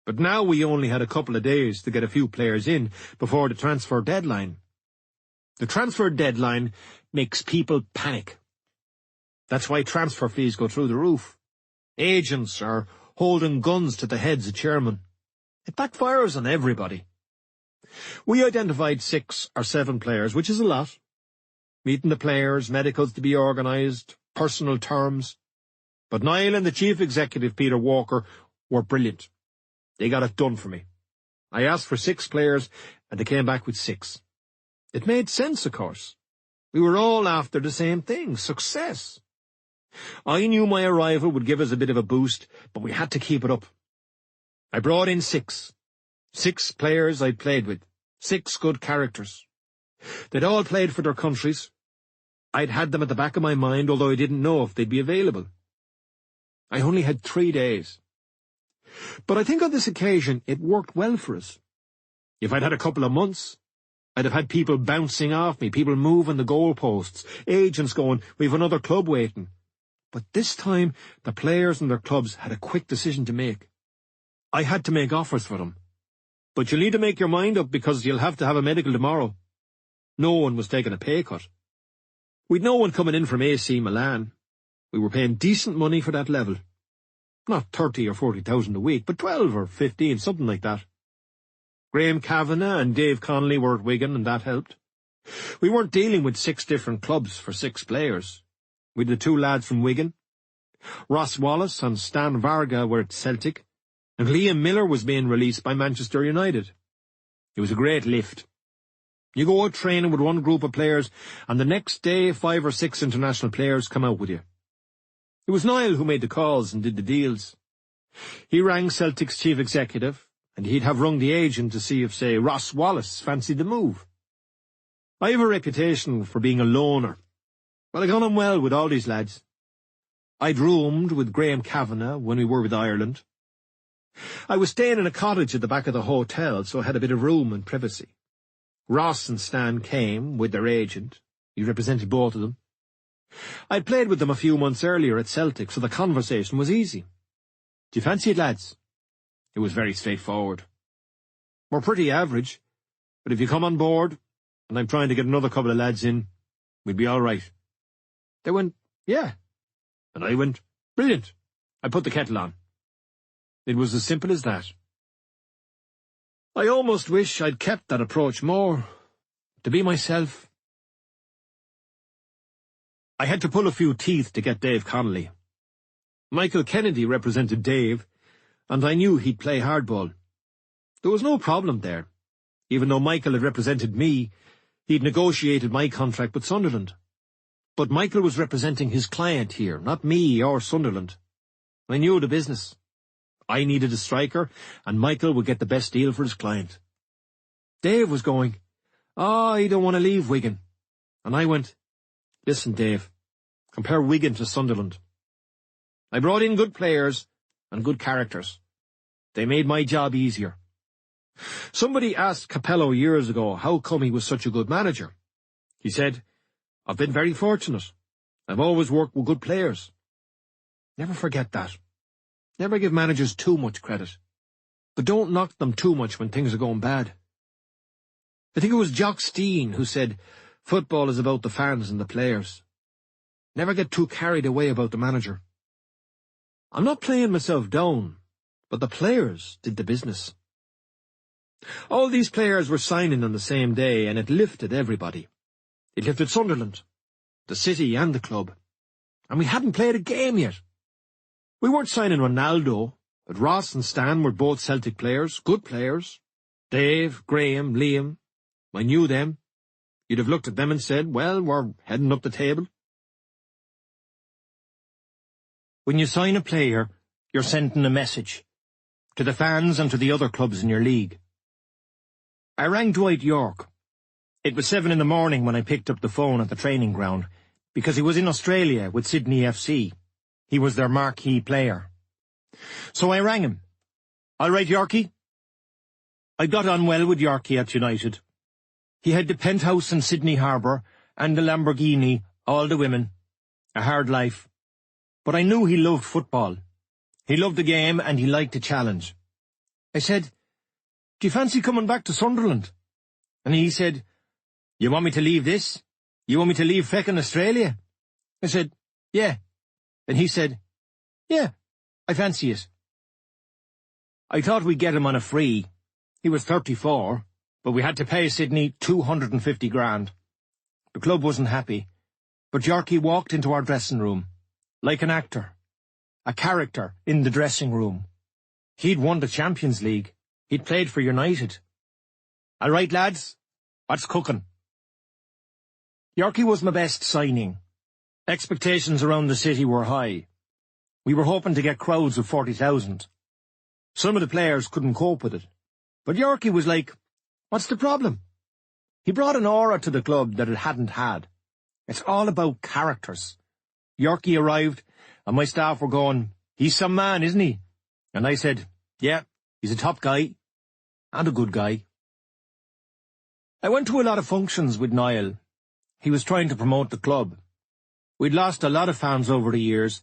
Speaker 2: But now we only had a couple of days to get a few players in before the transfer deadline. The transfer deadline makes people panic. That's why transfer fees go through the roof. Agents are holding guns to the heads of chairmen. It backfires on everybody. We identified 6 or 7 players, which is a lot. Meeting the players, medicals to be organised, personal terms. But Niall and the chief executive, Peter Walker, were brilliant. They got it done for me. I asked for 6 players, and they came back with 6. It made sense, of course. We were all after the same thing, success. I knew my arrival would give us a bit of a boost, but we had to keep it up. I brought in 6. 6 players I'd played with. 6 good characters. They'd all played for their countries. I'd had them at the back of my mind, although I didn't know if they'd be available. I only had 3 days. But I think on this occasion it worked well for us. If I'd had a couple of months, I'd have had people bouncing off me, people moving the goalposts, agents going, we've another club waiting. But this time, the players and their clubs had a quick decision to make. I had to make offers for them. But you'll need to make your mind up because you'll have to have a medical tomorrow. No one was taking a pay cut. We'd no one coming in from AC Milan. We were paying decent money for that level. Not 30 or 40,000 a week, but 12 or 15, something like that. Graham Kavanagh and Dave Connolly were at Wigan, and that helped. We weren't dealing with 6 different clubs for 6 players. We had the 2 lads from Wigan. Ross Wallace and Stan Varga were at Celtic, and Liam Miller was being released by Manchester United. It was a great lift. You go out training with one group of players, and the next day 5 or 6 international players come out with you. It was Niall who made the calls and did the deals. He rang Celtic's chief executive, and he'd have rung the agent to see if, say, Ross Wallace fancied the move. I have a reputation for being a loner, but I got on well with all these lads. I'd roomed with Graham Kavanagh when we were with Ireland. I was staying in a cottage at the back of the hotel, so I had a bit of room and privacy. Ross and Stan came with their agent. He represented both of them. I'd played with them a few months earlier at Celtic, so the conversation was easy. Do you fancy it, lads? It was very straightforward. We're pretty average, but if you come on board, and I'm trying to get another couple of lads in, we'd be all right. They went, yeah. And I went, brilliant. I put the kettle on. It was as simple as that. I almost wish I'd kept that approach more, to be myself. I had to pull a few teeth to get Dave Connolly. Michael Kennedy represented Dave, and I knew he'd play hardball. There was no problem there. Even though Michael had represented me, he'd negotiated my contract with Sunderland. But Michael was representing his client here, not me or Sunderland. I knew the business. I needed a striker, and Michael would get the best deal for his client. Dave was going, I don't want to leave Wigan. And I went, Listen, Dave, compare Wigan to Sunderland. I brought in good players and good characters. They made my job easier. Somebody asked Capello years ago how come he was such a good manager. He said, I've been very fortunate. I've always worked with good players. Never forget that. Never give managers too much credit. But don't knock them too much when things are going bad. I think it was Jock Stein who said, football is about the fans and the players. Never get too carried away about the manager. I'm not playing myself down, but the players did the business. All these players were signing on the same day, and it lifted everybody. It lifted Sunderland, the city and the club. And we hadn't played a game yet. We weren't signing Ronaldo, but Ross and Stan were both Celtic players, good players. Dave, Graham, Liam, I knew them. You'd have looked at them and said, well, we're heading up the table. When you sign a player, you're sending a message to the fans and to the other clubs in your league. I rang Dwight York. It was 7 a.m. when I picked up the phone at the training ground, because he was in Australia with Sydney FC. He was their marquee player. So I rang him. All right, Yorkie? I got on well with Yorkie at United. He had the penthouse in Sydney Harbour and the Lamborghini, all the women. A hard life. But I knew he loved football. He loved the game and he liked the challenge. I said, do you fancy coming back to Sunderland? And he said, you want me to leave this? You want me to leave feckin' Australia? I said, yeah. And he said, yeah, I fancy it. I thought we'd get him on a free. He was 34, but we had to pay Sydney 250 grand. The club wasn't happy, but Yorkie walked into our dressing room, like an actor, a character in the dressing room. He'd won the Champions League. He'd played for United. All right, lads, what's cooking? Yorkie was my best signing. Expectations around the city were high. We were hoping to get crowds of 40,000. Some of the players couldn't cope with it. But Yorkie was like, what's the problem? He brought an aura to the club that it hadn't had. It's all about characters. Yorkie arrived, and my staff were going, he's some man, isn't he? And I said, yeah, he's a top guy, and a good guy. I went to a lot of functions with Niall. He was trying to promote the club. We'd lost a lot of fans over the years,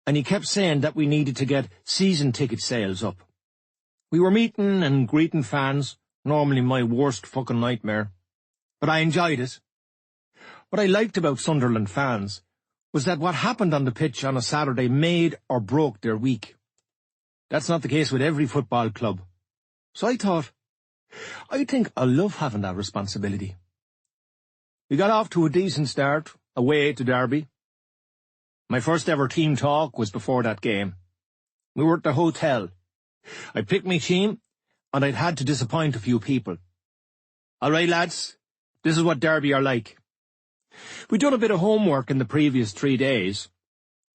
Speaker 2: and he kept saying that we needed to get season ticket sales up. We were meeting and greeting fans, normally my worst fucking nightmare. But I enjoyed it. What I liked about Sunderland fans was that what happened on the pitch on a Saturday made or broke their week. That's not the case with every football club. So I thought, I think I love having that responsibility. We got off to a decent start, away to Derby. My first ever team talk was before that game. We were at the hotel. I picked my team, and I'd had to disappoint a few people. All right, lads, this is what Derby are like. We'd done a bit of homework in the previous 3 days.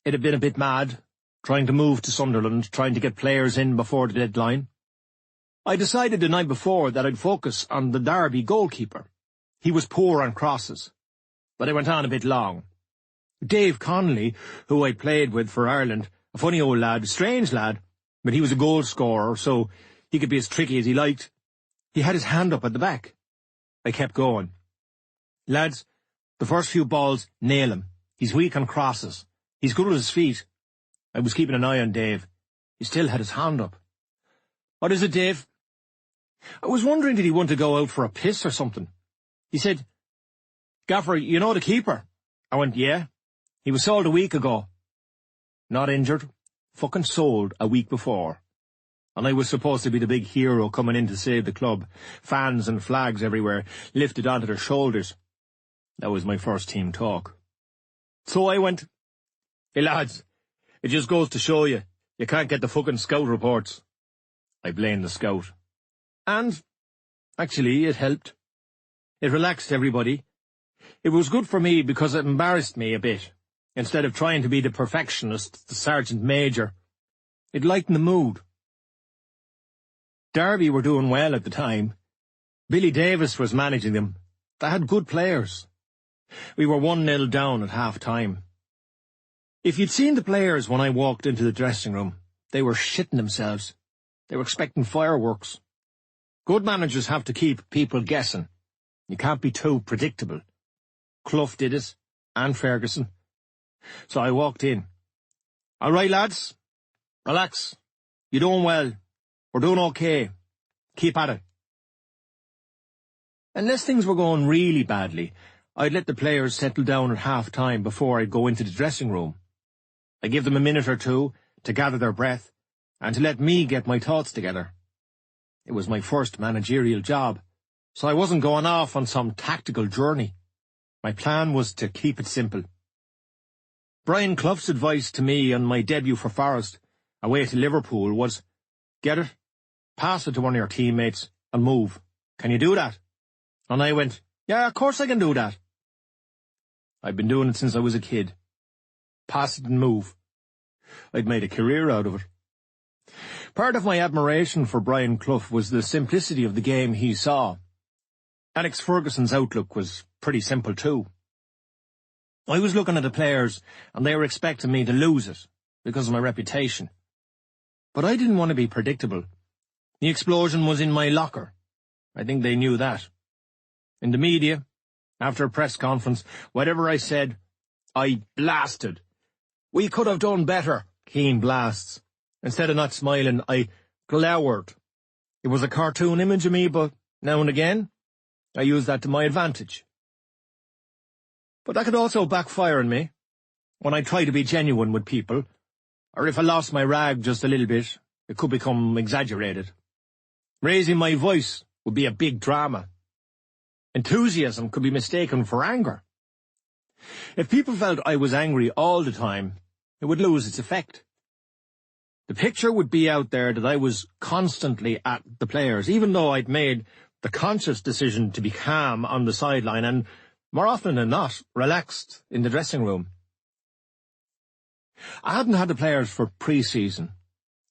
Speaker 2: It had been a bit mad, trying to move to Sunderland, trying to get players in before the deadline. I decided the night before that I'd focus on the Derby goalkeeper. He was poor on crosses, but I went on a bit long. Dave Connolly, who I played with for Ireland, a funny old lad, strange lad, but he was a goal scorer, so he could be as tricky as he liked. He had his hand up at the back. I kept going. Lads, the first few balls, nail him. He's weak on crosses. He's good with his feet. I was keeping an eye on Dave. He still had his hand up. What is it, Dave? I was wondering, did he want to go out for a piss or something? He said, Gaffer, you know the keeper? I went, yeah. He was sold a week ago. Not injured. Fucking sold a week before. And I was supposed to be the big hero coming in to save the club. Fans and flags everywhere, lifted onto their shoulders. That was my first team talk. So I went, hey lads, it just goes to show you, you can't get the fucking scout reports. I blamed the scout. And, actually, it helped. It relaxed everybody. It was good for me because it embarrassed me a bit. Instead of trying to be the perfectionist, the sergeant major. It lightened the mood. Derby were doing well at the time. Billy Davis was managing them. They had good players. We were 1-0 down at half-time. If you'd seen the players when I walked into the dressing room, they were shitting themselves. They were expecting fireworks. Good managers have to keep people guessing. You can't be too predictable. Clough did it, and Ferguson. So I walked in. "All right, lads. Relax. You're doing well. We're doing okay. Keep at it." Unless things were going really badly, I'd let the players settle down at half-time before I'd go into the dressing room. I'd give them a minute or two to gather their breath and to let me get my thoughts together. It was my first managerial job, so I wasn't going off on some tactical journey. My plan was to keep it simple. Brian Clough's advice to me on my debut for Forest, away to Liverpool, was, "Get it, pass it to one of your teammates, and move. Can you do that?" And I went, "Yeah, of course I can do that." I'd been doing it since I was a kid. Pass it and move. I'd made a career out of it. Part of my admiration for Brian Clough was the simplicity of the game he saw. Alex Ferguson's outlook was pretty simple too. I was looking at the players, and they were expecting me to lose it, because of my reputation. But I didn't want to be predictable. The explosion was in my locker. I think they knew that. In the media, after a press conference, whatever I said, I blasted. "We could have done better," Keane blasts. Instead of not smiling, I glowered. It was a cartoon image of me, but now and again, I used that to my advantage. But that could also backfire on me. When I try to be genuine with people, or if I lost my rag just a little bit, it could become exaggerated. Raising my voice would be a big drama. Enthusiasm could be mistaken for anger. If people felt I was angry all the time, it would lose its effect. The picture would be out there that I was constantly at the players, even though I'd made the conscious decision to be calm on the sideline and, more often than not, relaxed in the dressing room. I hadn't had the players for pre-season,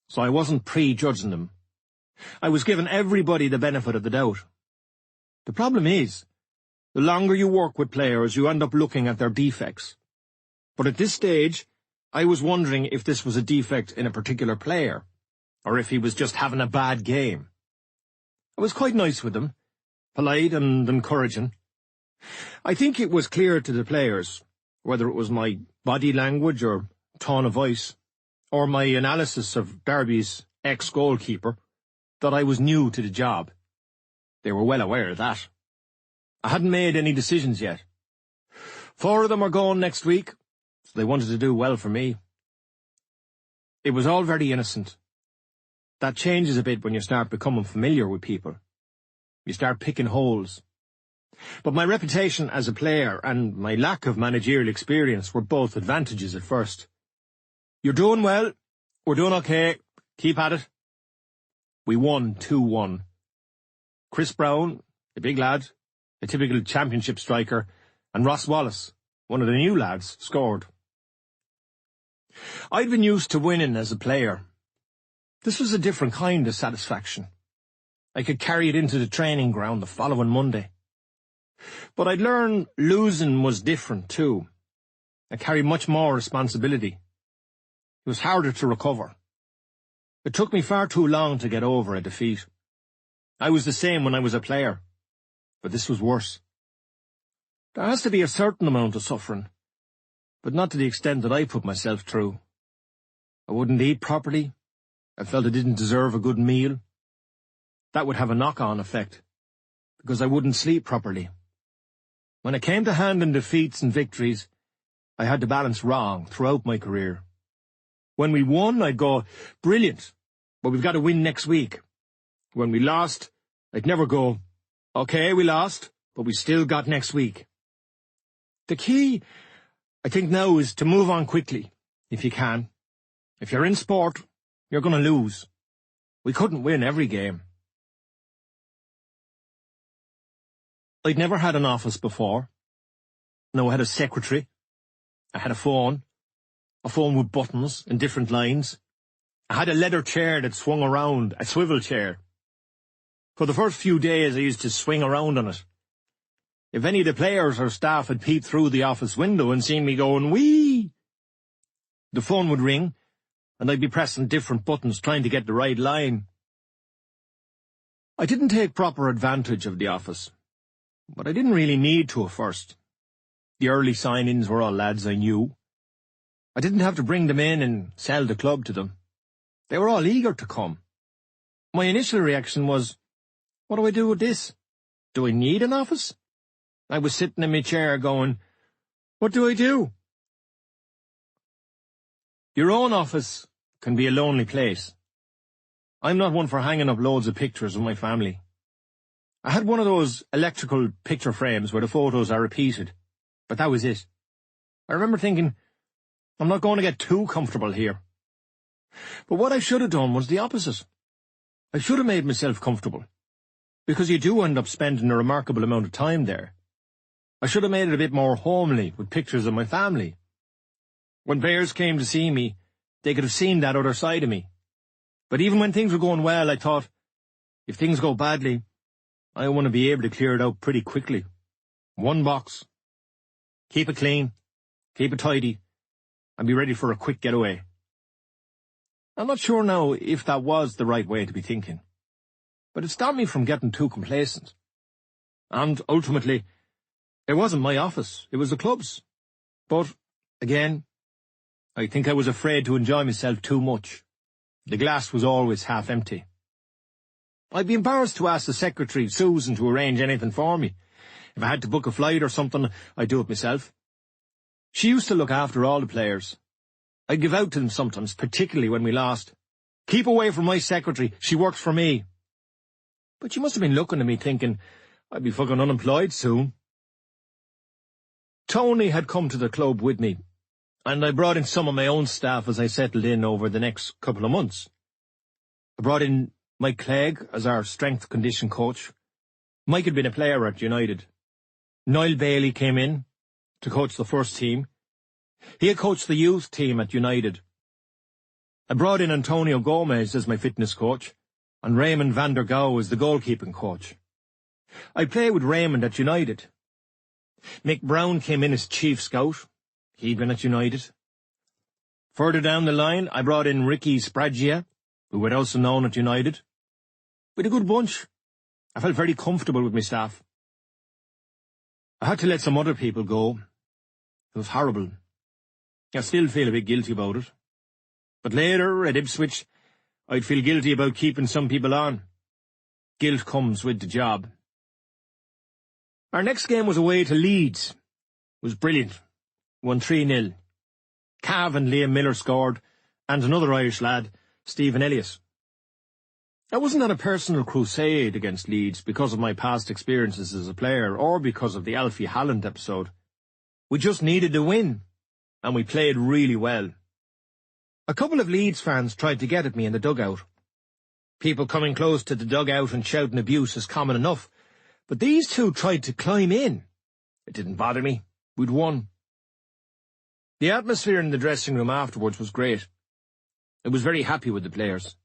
Speaker 2: so I wasn't prejudging them. I was giving everybody the benefit of the doubt. The problem is, the longer you work with players, you end up looking at their defects. But at this stage, I was wondering if this was a defect in a particular player, or if he was just having a bad game. I was quite nice with them, polite and encouraging. I think it was clear to the players, whether it was my body language or tone of voice, or my analysis of Derby's ex-goalkeeper, that I was new to the job. They were well aware of that. I hadn't made any decisions yet. 4 of them are going next week, so they wanted to do well for me. It was all very innocent. That changes a bit when you start becoming familiar with people. You start picking holes. But my reputation as a player and my lack of managerial experience were both advantages at first. "You're doing well. We're doing okay. Keep at it." We won 2-1. Chris Brown, the big lad, a typical championship striker, and Ross Wallace, one of the new lads, scored. I'd been used to winning as a player. This was a different kind of satisfaction. I could carry it into the training ground the following Monday. But I'd learned losing was different too. I carried much more responsibility. It was harder to recover. It took me far too long to get over a defeat. I was the same when I was a player, but this was worse. There has to be a certain amount of suffering, but not to the extent that I put myself through. I wouldn't eat properly. I felt I didn't deserve a good meal. That would have a knock-on effect, because I wouldn't sleep properly. When it came to handling defeats and victories, I had the balance wrong throughout my career. When we won, I'd go, "Brilliant, but we've got to win next week." When we lost, I'd never go, "Okay, we lost, but we still got next week." The key, I think now, is to move on quickly, if you can. If you're in sport, you're going to lose. We couldn't win every game. I'd never had an office before. No, I had a secretary. I had a phone with buttons and different lines. I had a leather chair that swung around, a swivel chair. For the first few days, I used to swing around on it. if any of the players or staff had peeped through the office window and seen me going, wee, the phone would ring, and I'd be pressing different buttons trying to get the right line. I didn't take proper advantage of the office, but I didn't really need to at first. The early signings were all lads I knew. I didn't have to bring them in and sell the club to them. They were all eager to come. My initial reaction was, what do I do with this? Do I need an office? I was sitting in my chair going, what do I do? Your own office can be a lonely place. I'm not one for hanging up loads of pictures of my family. I had one of those electrical picture frames where the photos are repeated, but that was it. I remember thinking, I'm not going to get too comfortable here. But what I should have done was the opposite. I should have made myself comfortable, because you do end up spending a remarkable amount of time there. I should have made it a bit more homely with pictures of my family. When players came to see me, they could have seen that other side of me. But even when things were going well, I thought, if things go badly, I want to be able to clear it out pretty quickly. One box. Keep it clean, keep it tidy, and be ready for a quick getaway. I'm not sure now if that was the right way to be thinking, but it stopped me from getting too complacent. And ultimately, it wasn't my office, it was the club's. But, again, I think I was afraid to enjoy myself too much. The glass was always half empty. I'd be embarrassed to ask the secretary, Susan, to arrange anything for me. If I had to book a flight or something, I'd do it myself. She used to look after all the players. I'd give out to them sometimes, particularly when we lost. Keep away from my secretary, she works for me. But she must have been looking at me thinking, I'd be fucking unemployed soon. Tony had come to the club with me, and I brought in some of my own staff as I settled in over the next couple of months. I brought in Mike Clegg as our strength condition coach. Mike had been a player at United. Niall Bailey came in to coach the first team. He had coached the youth team at United. I brought in Antonio Gomez as my fitness coach, and Raymond van der Gouw as the goalkeeping coach. I played with Raymond at United. Mick Brown came in as chief scout. He'd been at United. Further down the line, I brought in Ricky Spragia, who was also known at United. We had a good bunch. I felt very comfortable with my staff. I had to let some other people go. It was horrible. I still feel a bit guilty about it. But later, at Ipswich, I'd feel guilty about keeping some people on. Guilt comes with the job. Our next game was away to Leeds. It was brilliant. Won 3-0. Cav and Liam Miller scored, and another Irish lad, Stephen Elliott. I wasn't on a personal crusade against Leeds because of my past experiences as a player or because of the Alfie Halland episode. We just needed to win, and we played really well. A couple of Leeds fans tried to get at me in the dugout. People coming close to the dugout and shouting abuse is common enough, but these two tried to climb in. It didn't bother me. We'd won. The atmosphere in the dressing room afterwards was great. I was very happy with the players.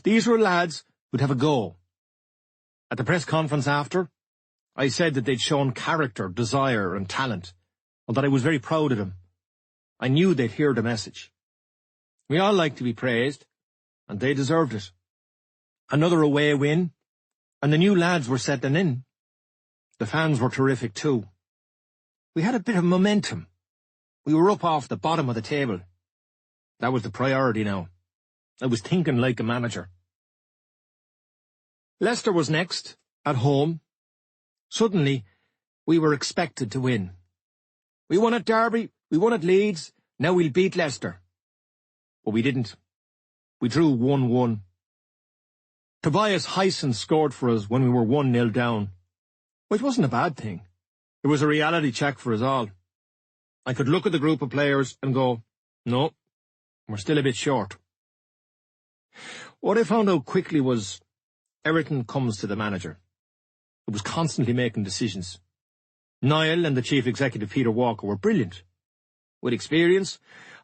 Speaker 2: These were lads who'd have a go. At the press conference after, I said that they'd shown character, desire and talent, and that I was very proud of them. I knew they'd hear the message. We all like to be praised, and they deserved it. Another away win, and the new lads were settling in. The fans were terrific too. We had a bit of momentum. We were up off the bottom of the table. That was the priority now. I was thinking like a manager. Leicester was next, at home. Suddenly, we were expected to win. We won at Derby, we won at Leeds, now we'll beat Leicester. But we didn't. We drew 1-1. Tobias Hyson scored for us when we were 1-0 down. Which wasn't a bad thing. It was a reality check for us all. I could look at the group of players and go, no, we're still a bit short. What I found out quickly was everything comes to the manager. He was constantly making decisions. Niall and the chief executive Peter Walker were brilliant. With experience,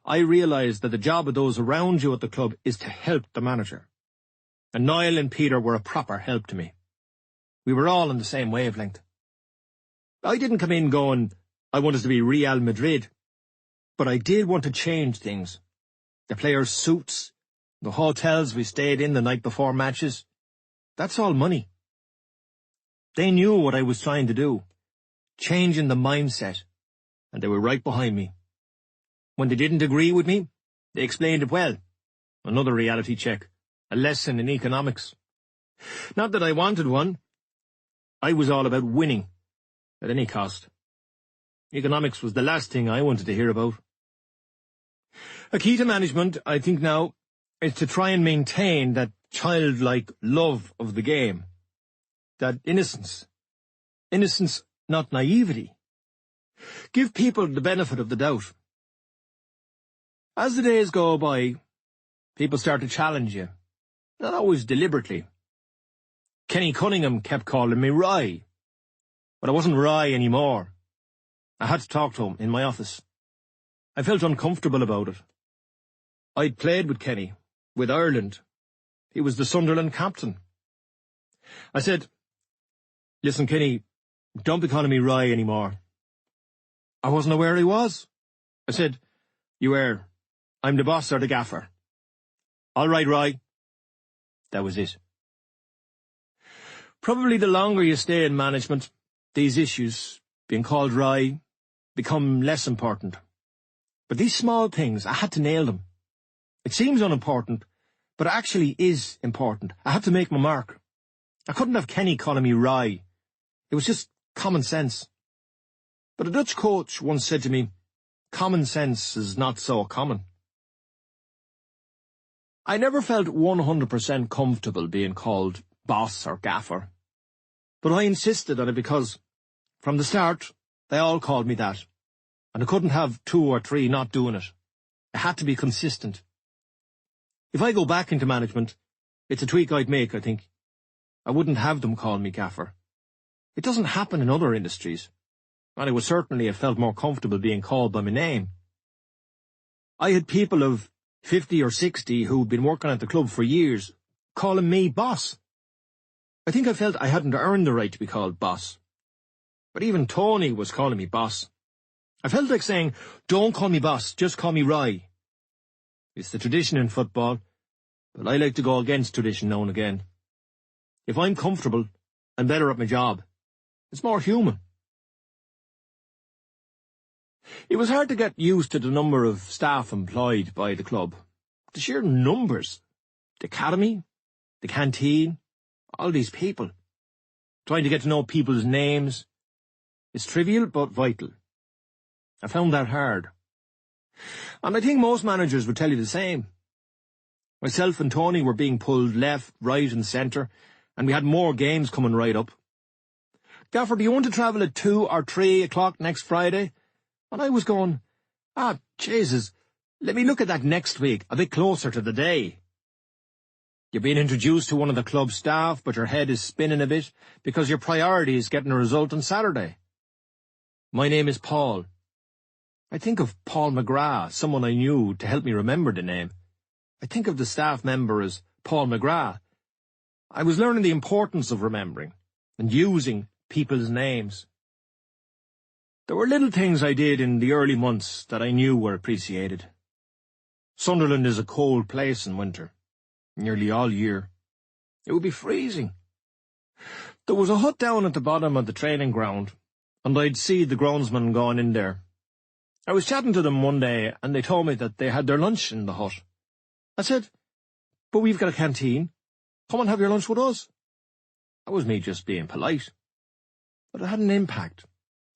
Speaker 2: I realised that the job of those around you at the club is to help the manager. And Niall and Peter were a proper help to me. We were all on the same wavelength. I didn't come in going, I want us to be Real Madrid, but I did want to change things. The players' suits, the hotels we stayed in the night before matches, that's all money. They knew what I was trying to do, changing the mindset, and they were right behind me. When they didn't agree with me, they explained it well. Another reality check, a lesson in economics. Not that I wanted one. I was all about winning, at any cost. Economics was the last thing I wanted to hear about. A key to management, I think now, is to try and maintain that childlike love of the game. That innocence. Innocence, not naivety. Give people the benefit of the doubt. As the days go by, people start to challenge you. Not always deliberately. Kenny Cunningham kept calling me Rye. But I wasn't Rye anymore. I had to talk to him in my office. I felt uncomfortable about it. I'd played with Kenny, with Ireland. He was the Sunderland captain. I said, "Listen, Kenny, don't be calling me Rye anymore." I wasn't aware he was. I said, "You were. I'm the boss or the gaffer." "All right, Rye." That was it. Probably the longer you stay in management, these issues, being called Rye, become less important. But these small things, I had to nail them. It seems unimportant, but it actually is important. I had to make my mark. I couldn't have Kenny calling me Rye. It was just common sense. But a Dutch coach once said to me, common sense is not so common. I never felt 100% comfortable being called boss or gaffer. But I insisted on it because, from the start, they all called me that. And I couldn't have 2 or 3 not doing it. I had to be consistent. If I go back into management, it's a tweak I'd make, I think. I wouldn't have them call me gaffer. It doesn't happen in other industries, and I would certainly have felt more comfortable being called by my name. I had people of 50 or 60 who'd been working at the club for years calling me boss. I think I felt I hadn't earned the right to be called boss. But even Tony was calling me boss. I felt like saying, don't call me boss, just call me Rye. It's the tradition in football, but I like to go against tradition now and again. If I'm comfortable, I'm better at my job. It's more human. It was hard to get used to the number of staff employed by the club. The sheer numbers. The academy, the canteen, all these people. Trying to get to know people's names. It's trivial but vital. I found that hard. And I think most managers would tell you the same. Myself and Tony were being pulled left, right and centre, and we had more games coming right up. Gaffer, do you want to travel at 2 or 3 o'clock next Friday? And I was going, Jesus, let me look at that next week, a bit closer to the day. You're being introduced to one of the club staff, but your head is spinning a bit because your priority is getting a result on Saturday. My name is Paul. I think of Paul McGrath, someone I knew, to help me remember the name. I think of the staff member as Paul McGrath. I was learning the importance of remembering and using people's names. There were little things I did in the early months that I knew were appreciated. Sunderland is a cold place in winter, nearly all year. It would be freezing. There was a hut down at the bottom of the training ground, and I'd see the groundsmen going in there. I was chatting to them one day, and they told me that they had their lunch in the hut. I said, but we've got a canteen. Come and have your lunch with us. That was me just being polite. But it had an impact.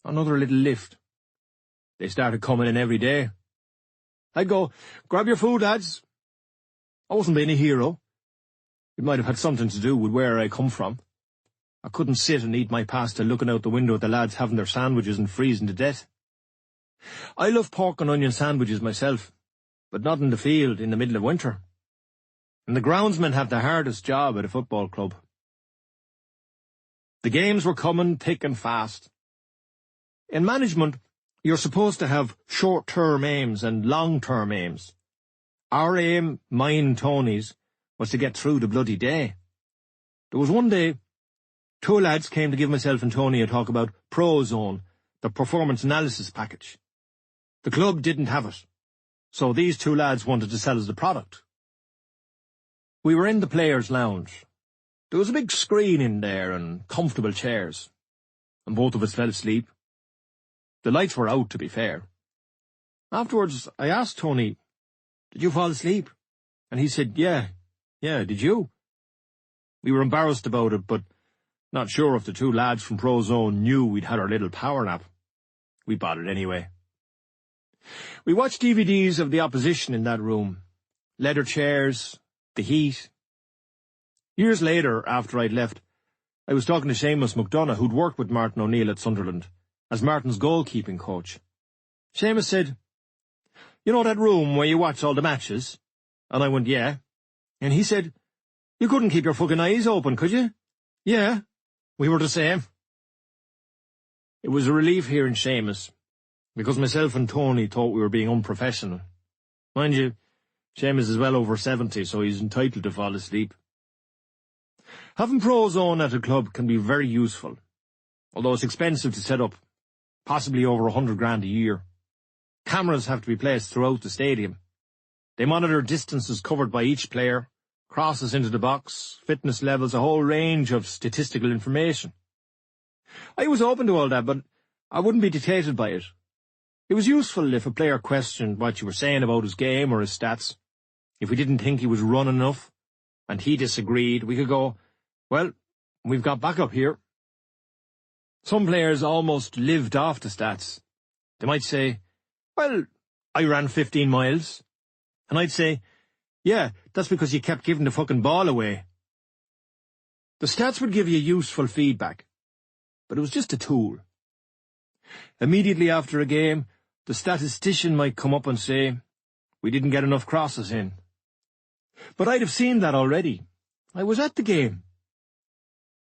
Speaker 2: Another little lift. They started coming in every day. I'd go, grab your food, lads. I wasn't being a hero. It might have had something to do with where I come from. I couldn't sit and eat my pasta looking out the window at the lads having their sandwiches and freezing to death. I love pork and onion sandwiches myself, but not in the field in the middle of winter. And the groundsmen have the hardest job at a football club. The games were coming thick and fast. In management, you're supposed to have short-term aims and long-term aims. Our aim, mine and Tony's, was to get through the bloody day. There was one day Two lads came to give myself and Tony a talk about ProZone, the performance analysis package. The club didn't have it, so these two lads wanted to sell us the product. We were in the players' lounge. There was a big screen in there and comfortable chairs, and both of us fell asleep. The lights were out, to be fair. Afterwards, I asked Tony, "Did you fall asleep?" And he said, Yeah, did you? We were embarrassed about it, but not sure if the two lads from ProZone knew we'd had our little power nap. We bought it anyway. We watched DVDs of the opposition in that room. Leather chairs, the heat. Years later, after I'd left, I was talking to Seamus McDonough, who'd worked with Martin O'Neill at Sunderland, as Martin's goalkeeping coach. Seamus said, "You know that room where you watch all the matches?" And I went, "Yeah." And he said, "You couldn't keep your fucking eyes open, could you?" "Yeah, we were the same." It was a relief hearing Seamus, because myself and Tony thought we were being unprofessional. Mind you, Seamus is well over 70, so he's entitled to fall asleep. Having ProZone at a club can be very useful, although it's expensive to set up, possibly over 100 grand a year. Cameras have to be placed throughout the stadium. They monitor distances covered by each player, crosses into the box, fitness levels, a whole range of statistical information. I was open to all that, but I wouldn't be dictated by it. It was useful if a player questioned what you were saying about his game or his stats. If we didn't think he was running enough, and he disagreed, we could go, "Well, we've got backup here." Some players almost lived off the stats. They might say, "Well, I ran 15 miles. And I'd say, "Yeah, that's because you kept giving the fucking ball away." The stats would give you useful feedback, but it was just a tool. Immediately after a game, the statistician might come up and say, "We didn't get enough crosses in." But I'd have seen that already. I was at the game.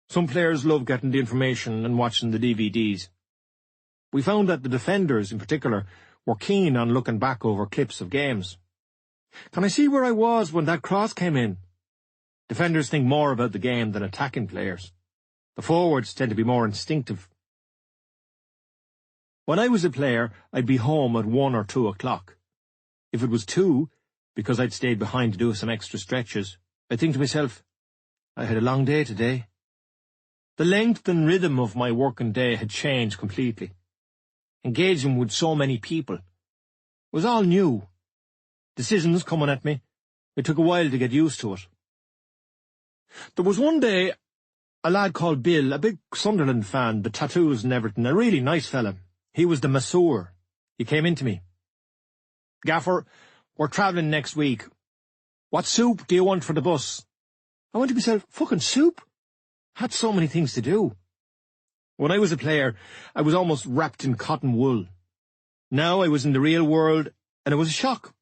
Speaker 2: Some players love getting the information and watching the DVDs. We found that the defenders, in particular, were keen on looking back over clips of games. Can I see where I was when that cross came in? Defenders think more about the game than attacking players. The forwards tend to be more instinctive. When I was a player, I'd be home at 1 or 2 o'clock. If it was 2, because I'd stayed behind to do some extra stretches, I'd think to myself, I had a long day today. The length and rhythm of my working day had changed completely. Engaging with so many people was all new. Decisions coming at me. It took a while to get used to it. There was one day a lad called Bill, a big Sunderland fan, the tattoos and everything, a really nice fella. He was the masseur. He came in to me. "Gaffer, we're travelling next week. What soup do you want for the bus?" I went to myself, fucking soup? Had so many things to do. When I was a player, I was almost wrapped in cotton wool. Now I was in the real world, and it was a shock.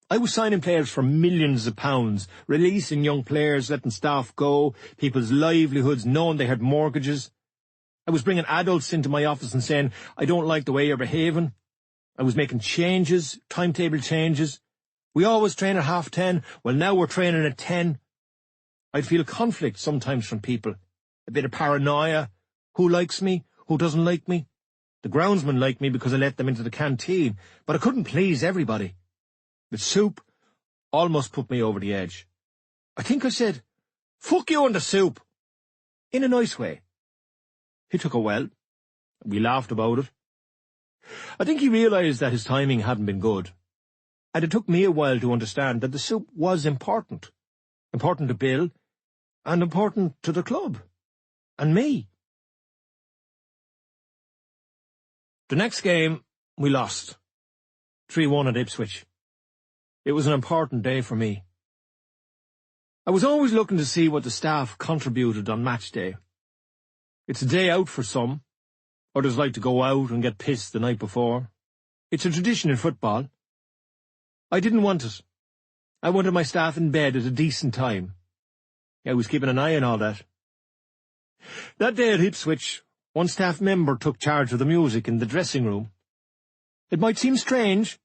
Speaker 2: I was signing players for millions of pounds, releasing young players, letting staff go, people's livelihoods, knowing they had mortgages. I was bringing adults into my office and saying, "I don't like the way you're behaving." I was making changes, timetable changes. "We always train at 10:30. Well, now we're training at 10. I'd feel conflict sometimes from people. A bit of paranoia. Who likes me? Who doesn't like me? The groundsmen liked me because I let them into the canteen, but I couldn't please everybody. The soup almost put me over the edge. I think I said, "Fuck you and the soup," in a nice way. He took it well. We laughed about it. I think he realised that his timing hadn't been good, and it took me a while to understand that the soup was important. Important to Bill, and important to the club, and me. The next game, we lost. 3-1 at Ipswich. It was an important day for me. I was always looking to see what the staff contributed on match day. It's a day out for some. Others like to go out and get pissed the night before. It's a tradition in football. I didn't want it. I wanted my staff in bed at a decent time. I was keeping an eye on all that. That day at Ipswich, one staff member took charge of the music in the dressing room. It might seem strange,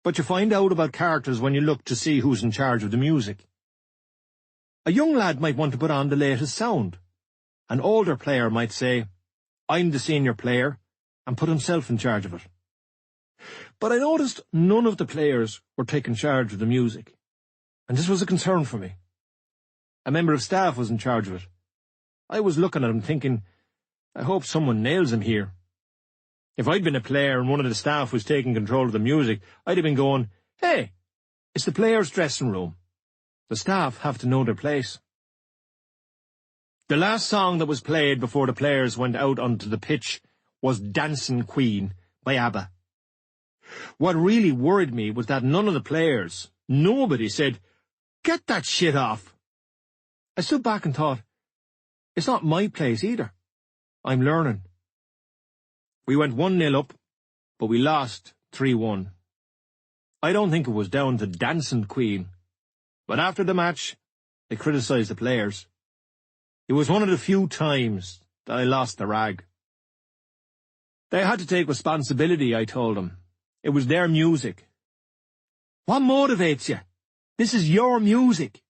Speaker 2: but you find out about characters when you look to see who's in charge of the music. A young lad might want to put on the latest sound. an older player might say, "I'm the senior player," and put himself in charge of it. But I noticed none of the players were taking charge of the music, and this was a concern for me. A member of staff was in charge of it. I was looking at him thinking, I hope someone nails him here. If I'd been a player and one of the staff was taking control of the music, I'd have been going, "Hey, it's the players' dressing room. The staff have to know their place." The last song that was played before the players went out onto the pitch was Dancing Queen by ABBA. What really worried me was that none of the players, nobody said, "Get that shit off." I stood back and thought, it's not my place either. I'm learning. We went 1-0 up, but we lost 3-1. I don't think it was down to Dancing Queen, but after the match, they criticised the players. It was one of the few times that I lost the rag. They had to take responsibility, I told them. It was their music. What motivates you? This is your music.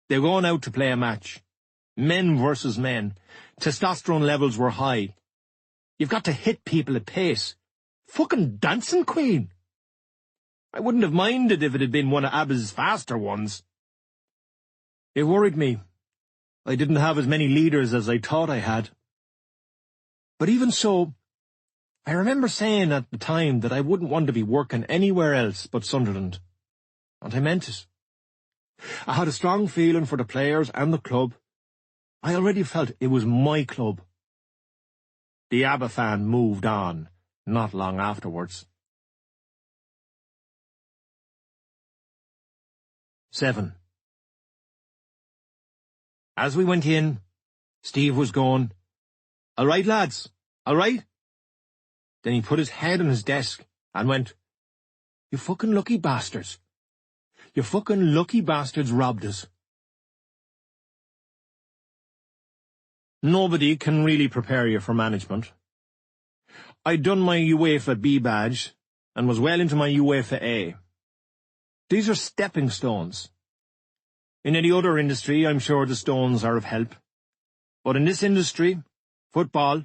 Speaker 2: They were going out to play a match. Men versus men. Testosterone levels were high. You've got to hit people at pace. Fucking Dancing Queen. I wouldn't have minded if it had been one of ABBA's faster ones. It worried me. I didn't have as many leaders as I thought I had. But even so, I remember saying at the time that I wouldn't want to be working anywhere else but Sunderland. And I meant it. I had a strong feeling for the players and the club. I already felt it was my club. The ABBA fan moved on, not long afterwards. 7. As we went in, Steve was going, "All right, lads, all right?" Then he put his head on his desk and went, "You fucking lucky bastards. You fucking lucky bastards robbed us." Nobody can really prepare you for management. I'd done my UEFA B badge and was well into my UEFA A. These are stepping stones. In any other industry, I'm sure the stones are of help. But in this industry, football,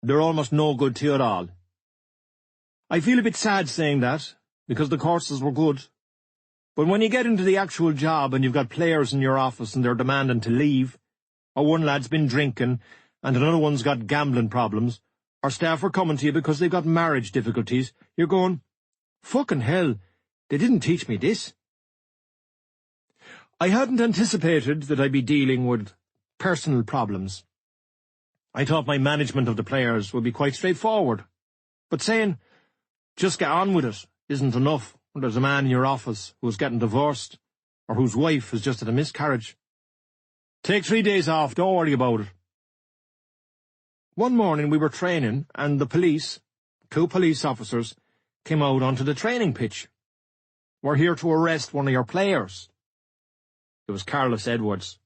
Speaker 2: they're almost no good to you at all. I feel a bit sad saying that, because the courses were good. But when you get into the actual job and you've got players in your office and they're demanding to leave, or one lad's been drinking and another one's got gambling problems, or staff are coming to you because they've got marriage difficulties, you're going, fucking hell, they didn't teach me this. I hadn't anticipated that I'd be dealing with personal problems. I thought my management of the players would be quite straightforward. But saying, "Just get on with it," isn't enough when there's a man in your office who's getting divorced, or whose wife has just had a miscarriage. Take 3 days off, don't worry about it. One morning we were training, and the police, 2 police officers, came out onto the training pitch. "We're here to arrest one of your players." It was Carlos Edwards,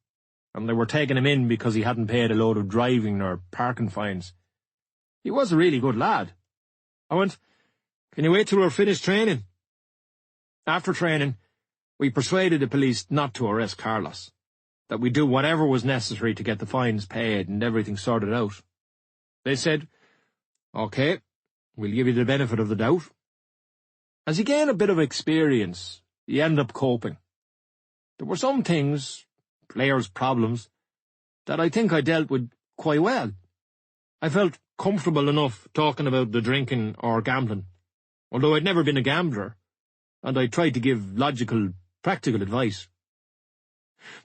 Speaker 2: and they were taking him in because he hadn't paid a load of driving or parking fines. He was a really good lad. I went, "Can you wait till we're finished training?" After training, we persuaded the police not to arrest Carlos, that we'd do whatever was necessary to get the fines paid and everything sorted out. They said, "OK, we'll give you the benefit of the doubt." As you gain a bit of experience, you end up coping. There were some things, players' problems, that I think I dealt with quite well. I felt comfortable enough talking about the drinking or gambling, although I'd never been a gambler, and I tried to give logical, practical advice.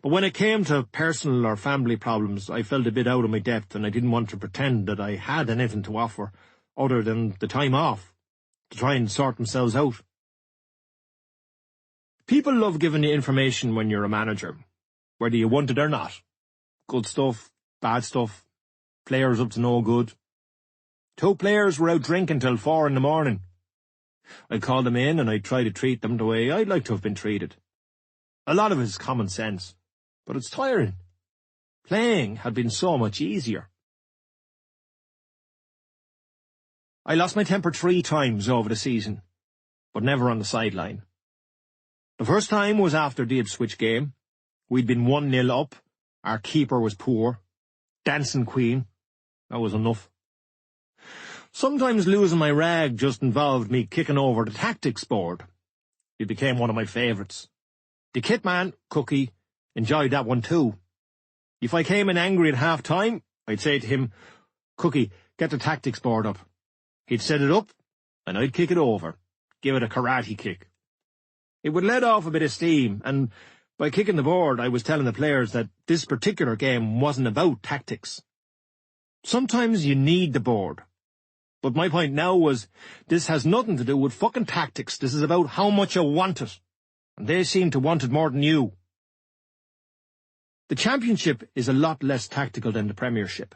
Speaker 2: But when it came to personal or family problems, I felt a bit out of my depth, and I didn't want to pretend that I had anything to offer other than the time off to try and sort themselves out. People love giving you information when you're a manager, whether you want it or not. Good stuff, bad stuff, players up to no good. 2 players were out drinking till 4 a.m. I'd call them in and I'd try to treat them the way I'd like to have been treated. A lot of it is common sense, but it's tiring. Playing had been so much easier. I lost my temper 3 times over the season, but never on the sideline. The first time was after the Ipswich game. We'd been 1-0 up, our keeper was poor, dancing queen. That was enough. Sometimes losing my rag just involved me kicking over the tactics board. It became one of my favourites. The kit man, Cookie, enjoyed that one too. If I came in angry at half-time, I'd say to him, "Cookie, get the tactics board up." He'd set it up, and I'd kick it over, give it a karate kick. It would let off a bit of steam, and by kicking the board, I was telling the players that this particular game wasn't about tactics. Sometimes you need the board. But my point now was, this has nothing to do with fucking tactics. This is about how much you want it. And they seem to want it more than you. The Championship is a lot less tactical than the Premiership.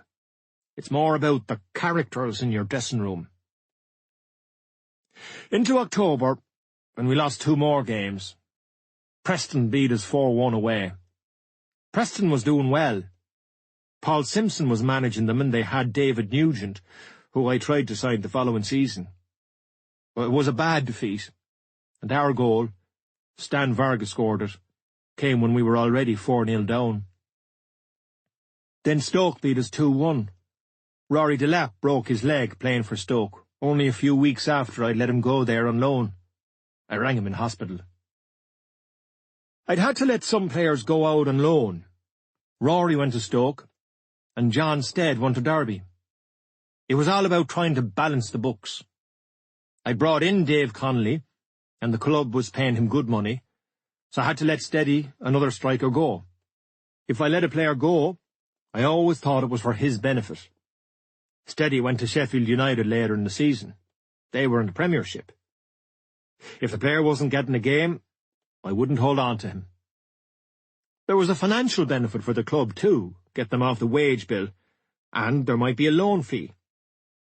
Speaker 2: It's more about the characters in your dressing room. Into October, when we lost 2 more games, Preston beat us 4-1 away. Preston was doing well. Paul Simpson was managing them, and they had David Nugent, who I tried to sign the following season. But it was a bad defeat, and our goal, Stan Varga scored it, came when we were already 4-0 down. Then Stoke beat us 2-1. Rory Delap broke his leg playing for Stoke, only a few weeks after I'd let him go there on loan. I rang him in hospital. I'd had to let some players go out on loan. Rory went to Stoke, and John Stead went to Derby. It was all about trying to balance the books. I brought in Dave Connolly, and the club was paying him good money, so I had to let Steady, another striker, go. If I let a player go, I always thought it was for his benefit. Steady went to Sheffield United later in the season. They were in the Premiership. If the player wasn't getting a game, I wouldn't hold on to him. There was a financial benefit for the club too, get them off the wage bill, and there might be a loan fee.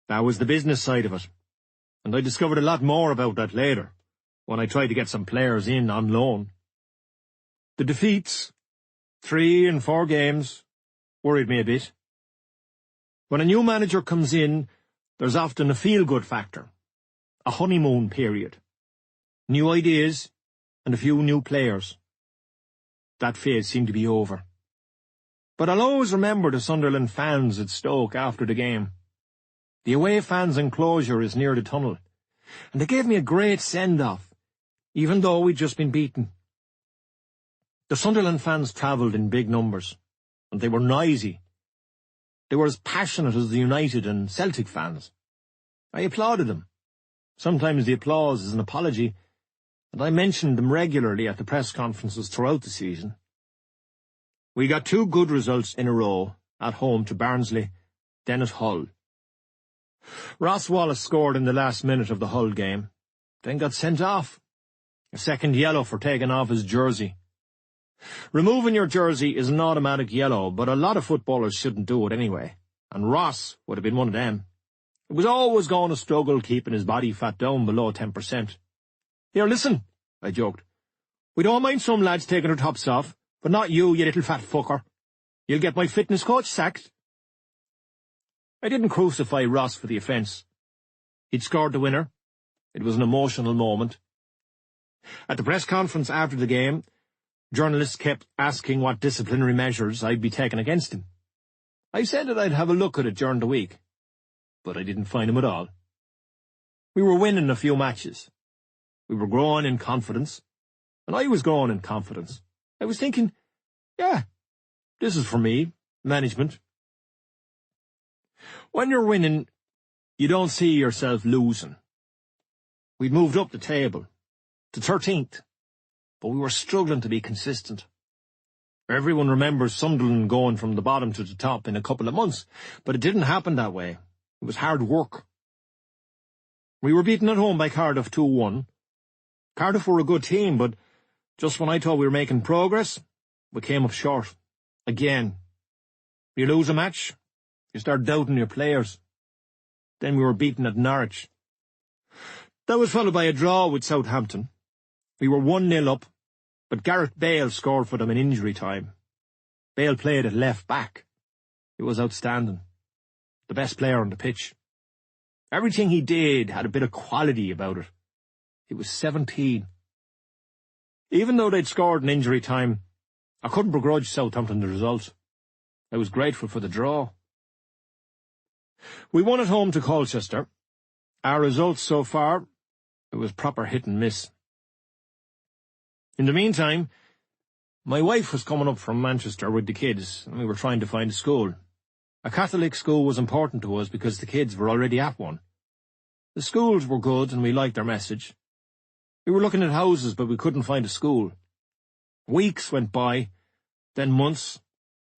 Speaker 2: That was the business side of it, and I discovered a lot more about that later, when I tried to get some players in on loan. The defeats, 3 and 4 games, worried me a bit. When a new manager comes in, there's often a feel-good factor, a honeymoon period, new ideas, and a few new players. That phase seemed to be over. But I'll always remember the Sunderland fans at Stoke after the game. The away fans' enclosure is near the tunnel, and they gave me a great send-off, even though we'd just been beaten. The Sunderland fans travelled in big numbers, and they were noisy. They were as passionate as the United and Celtic fans. I applauded them. Sometimes the applause is an apology, and I mentioned them regularly at the press conferences throughout the season. We got 2 good results in a row, at home to Barnsley, then at Hull. Ross Wallace scored in the last minute of the Hull game, then got sent off. A second yellow for taking off his jersey. Removing your jersey is an automatic yellow, but a lot of footballers shouldn't do it anyway, and Ross would have been one of them. He was always going to struggle keeping his body fat down below 10%. "Here, listen," I joked. "We don't mind some lads taking their tops off, but not you, you little fat fucker. You'll get my fitness coach sacked." I didn't crucify Ross for the offence. He'd scored the winner. It was an emotional moment. At the press conference after the game, journalists kept asking what disciplinary measures I'd be taking against him. I said that I'd have a look at it during the week, but I didn't find him at all. We were winning a few matches. We were growing in confidence, and I was growing in confidence. I was thinking, yeah, this is for me, management. When you're winning, you don't see yourself losing. We'd moved up the table, to 13th, but we were struggling to be consistent. Everyone remembers Sunderland going from the bottom to the top in a couple of months, but it didn't happen that way. It was hard work. We were beaten at home by Cardiff 2-1. Cardiff were a good team, but just when I thought we were making progress, we came up short. Again. You lose a match, you start doubting your players. Then we were beaten at Norwich. That was followed by a draw with Southampton. We were 1-0 up, but Gareth Bale scored for them in injury time. Bale played at left back. It was outstanding. The best player on the pitch. Everything he did had a bit of quality about it. He was 17. Even though they'd scored in injury time, I couldn't begrudge Southampton the result. I was grateful for the draw. We won at home to Colchester. Our results so far, it was proper hit and miss. In the meantime, my wife was coming up from Manchester with the kids, and we were trying to find a school. A Catholic school was important to us because the kids were already at one. The schools were good and we liked their message. We were looking at houses, but we couldn't find a school. Weeks went by, then months,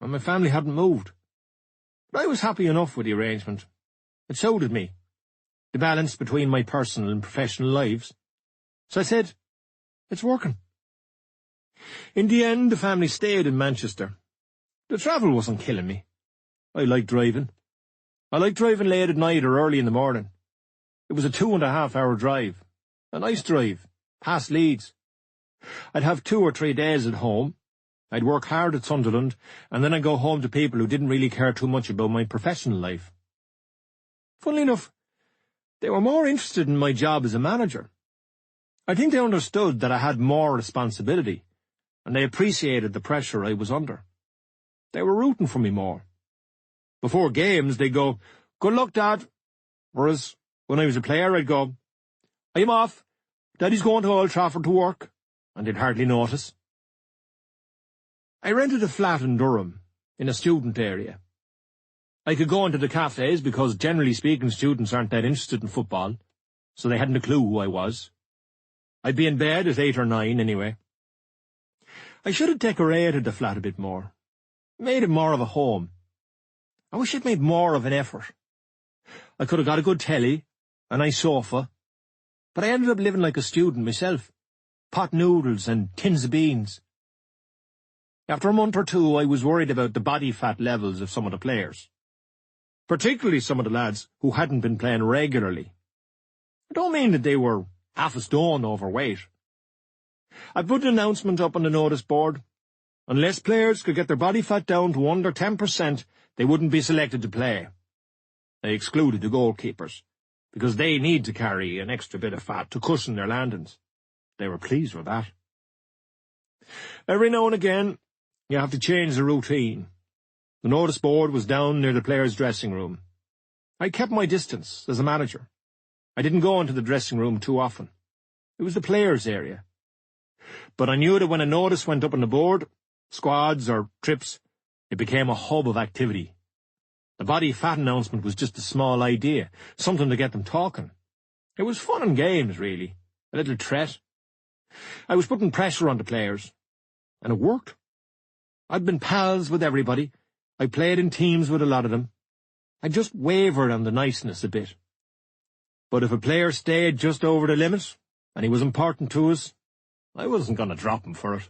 Speaker 2: and my family hadn't moved. But I was happy enough with the arrangement. It suited me, the balance between my personal and professional lives. So I said, it's working. In the end, the family stayed in Manchester. The travel wasn't killing me. I liked driving. I liked driving late at night or early in the morning. It was a 2.5-hour drive. A nice drive, past Leeds. I'd have 2 or 3 days at home. I'd work hard at Sunderland, and then I'd go home to people who didn't really care too much about my professional life. Funnily enough, they were more interested in my job as a manager. I think they understood that I had more responsibility, and they appreciated the pressure I was under. They were rooting for me more. Before games, they'd go, "Good luck, Dad." Whereas, when I was a player, I'd go, "I'm off. Daddy's going to Old Trafford to work," and they'd hardly notice. I rented a flat in Durham, in a student area. I could go into the cafes because, generally speaking, students aren't that interested in football, so they hadn't a clue who I was. I'd be in bed at 8 or 9 anyway. I should have decorated the flat a bit more, made it more of a home. I wish I'd made more of an effort. I could have got a good telly, a nice sofa, but I ended up living like a student myself, pot noodles and tins of beans. After a month or two, I was worried about the body fat levels of some of the players, particularly some of the lads who hadn't been playing regularly. I don't mean that they were half a stone overweight. I put an announcement up on the notice board. Unless players could get their body fat down to under 10%, they wouldn't be selected to play. I excluded the goalkeepers, because they need to carry an extra bit of fat to cushion their landings. They were pleased with that. Every now and again, you have to change the routine. The notice board was down near the players' dressing room. I kept my distance as a manager. I didn't go into the dressing room too often. It was the players' area. But I knew that when a notice went up on the board, squads or trips, it became a hub of activity. The body fat announcement was just a small idea, something to get them talking. It was fun and games, really, a little threat. I was putting pressure on the players, and it worked. I'd been pals with everybody. I played in teams with a lot of them. I just wavered on the niceness a bit. But if a player stayed just over the limit, and he was important to us, I wasn't going to drop him for it.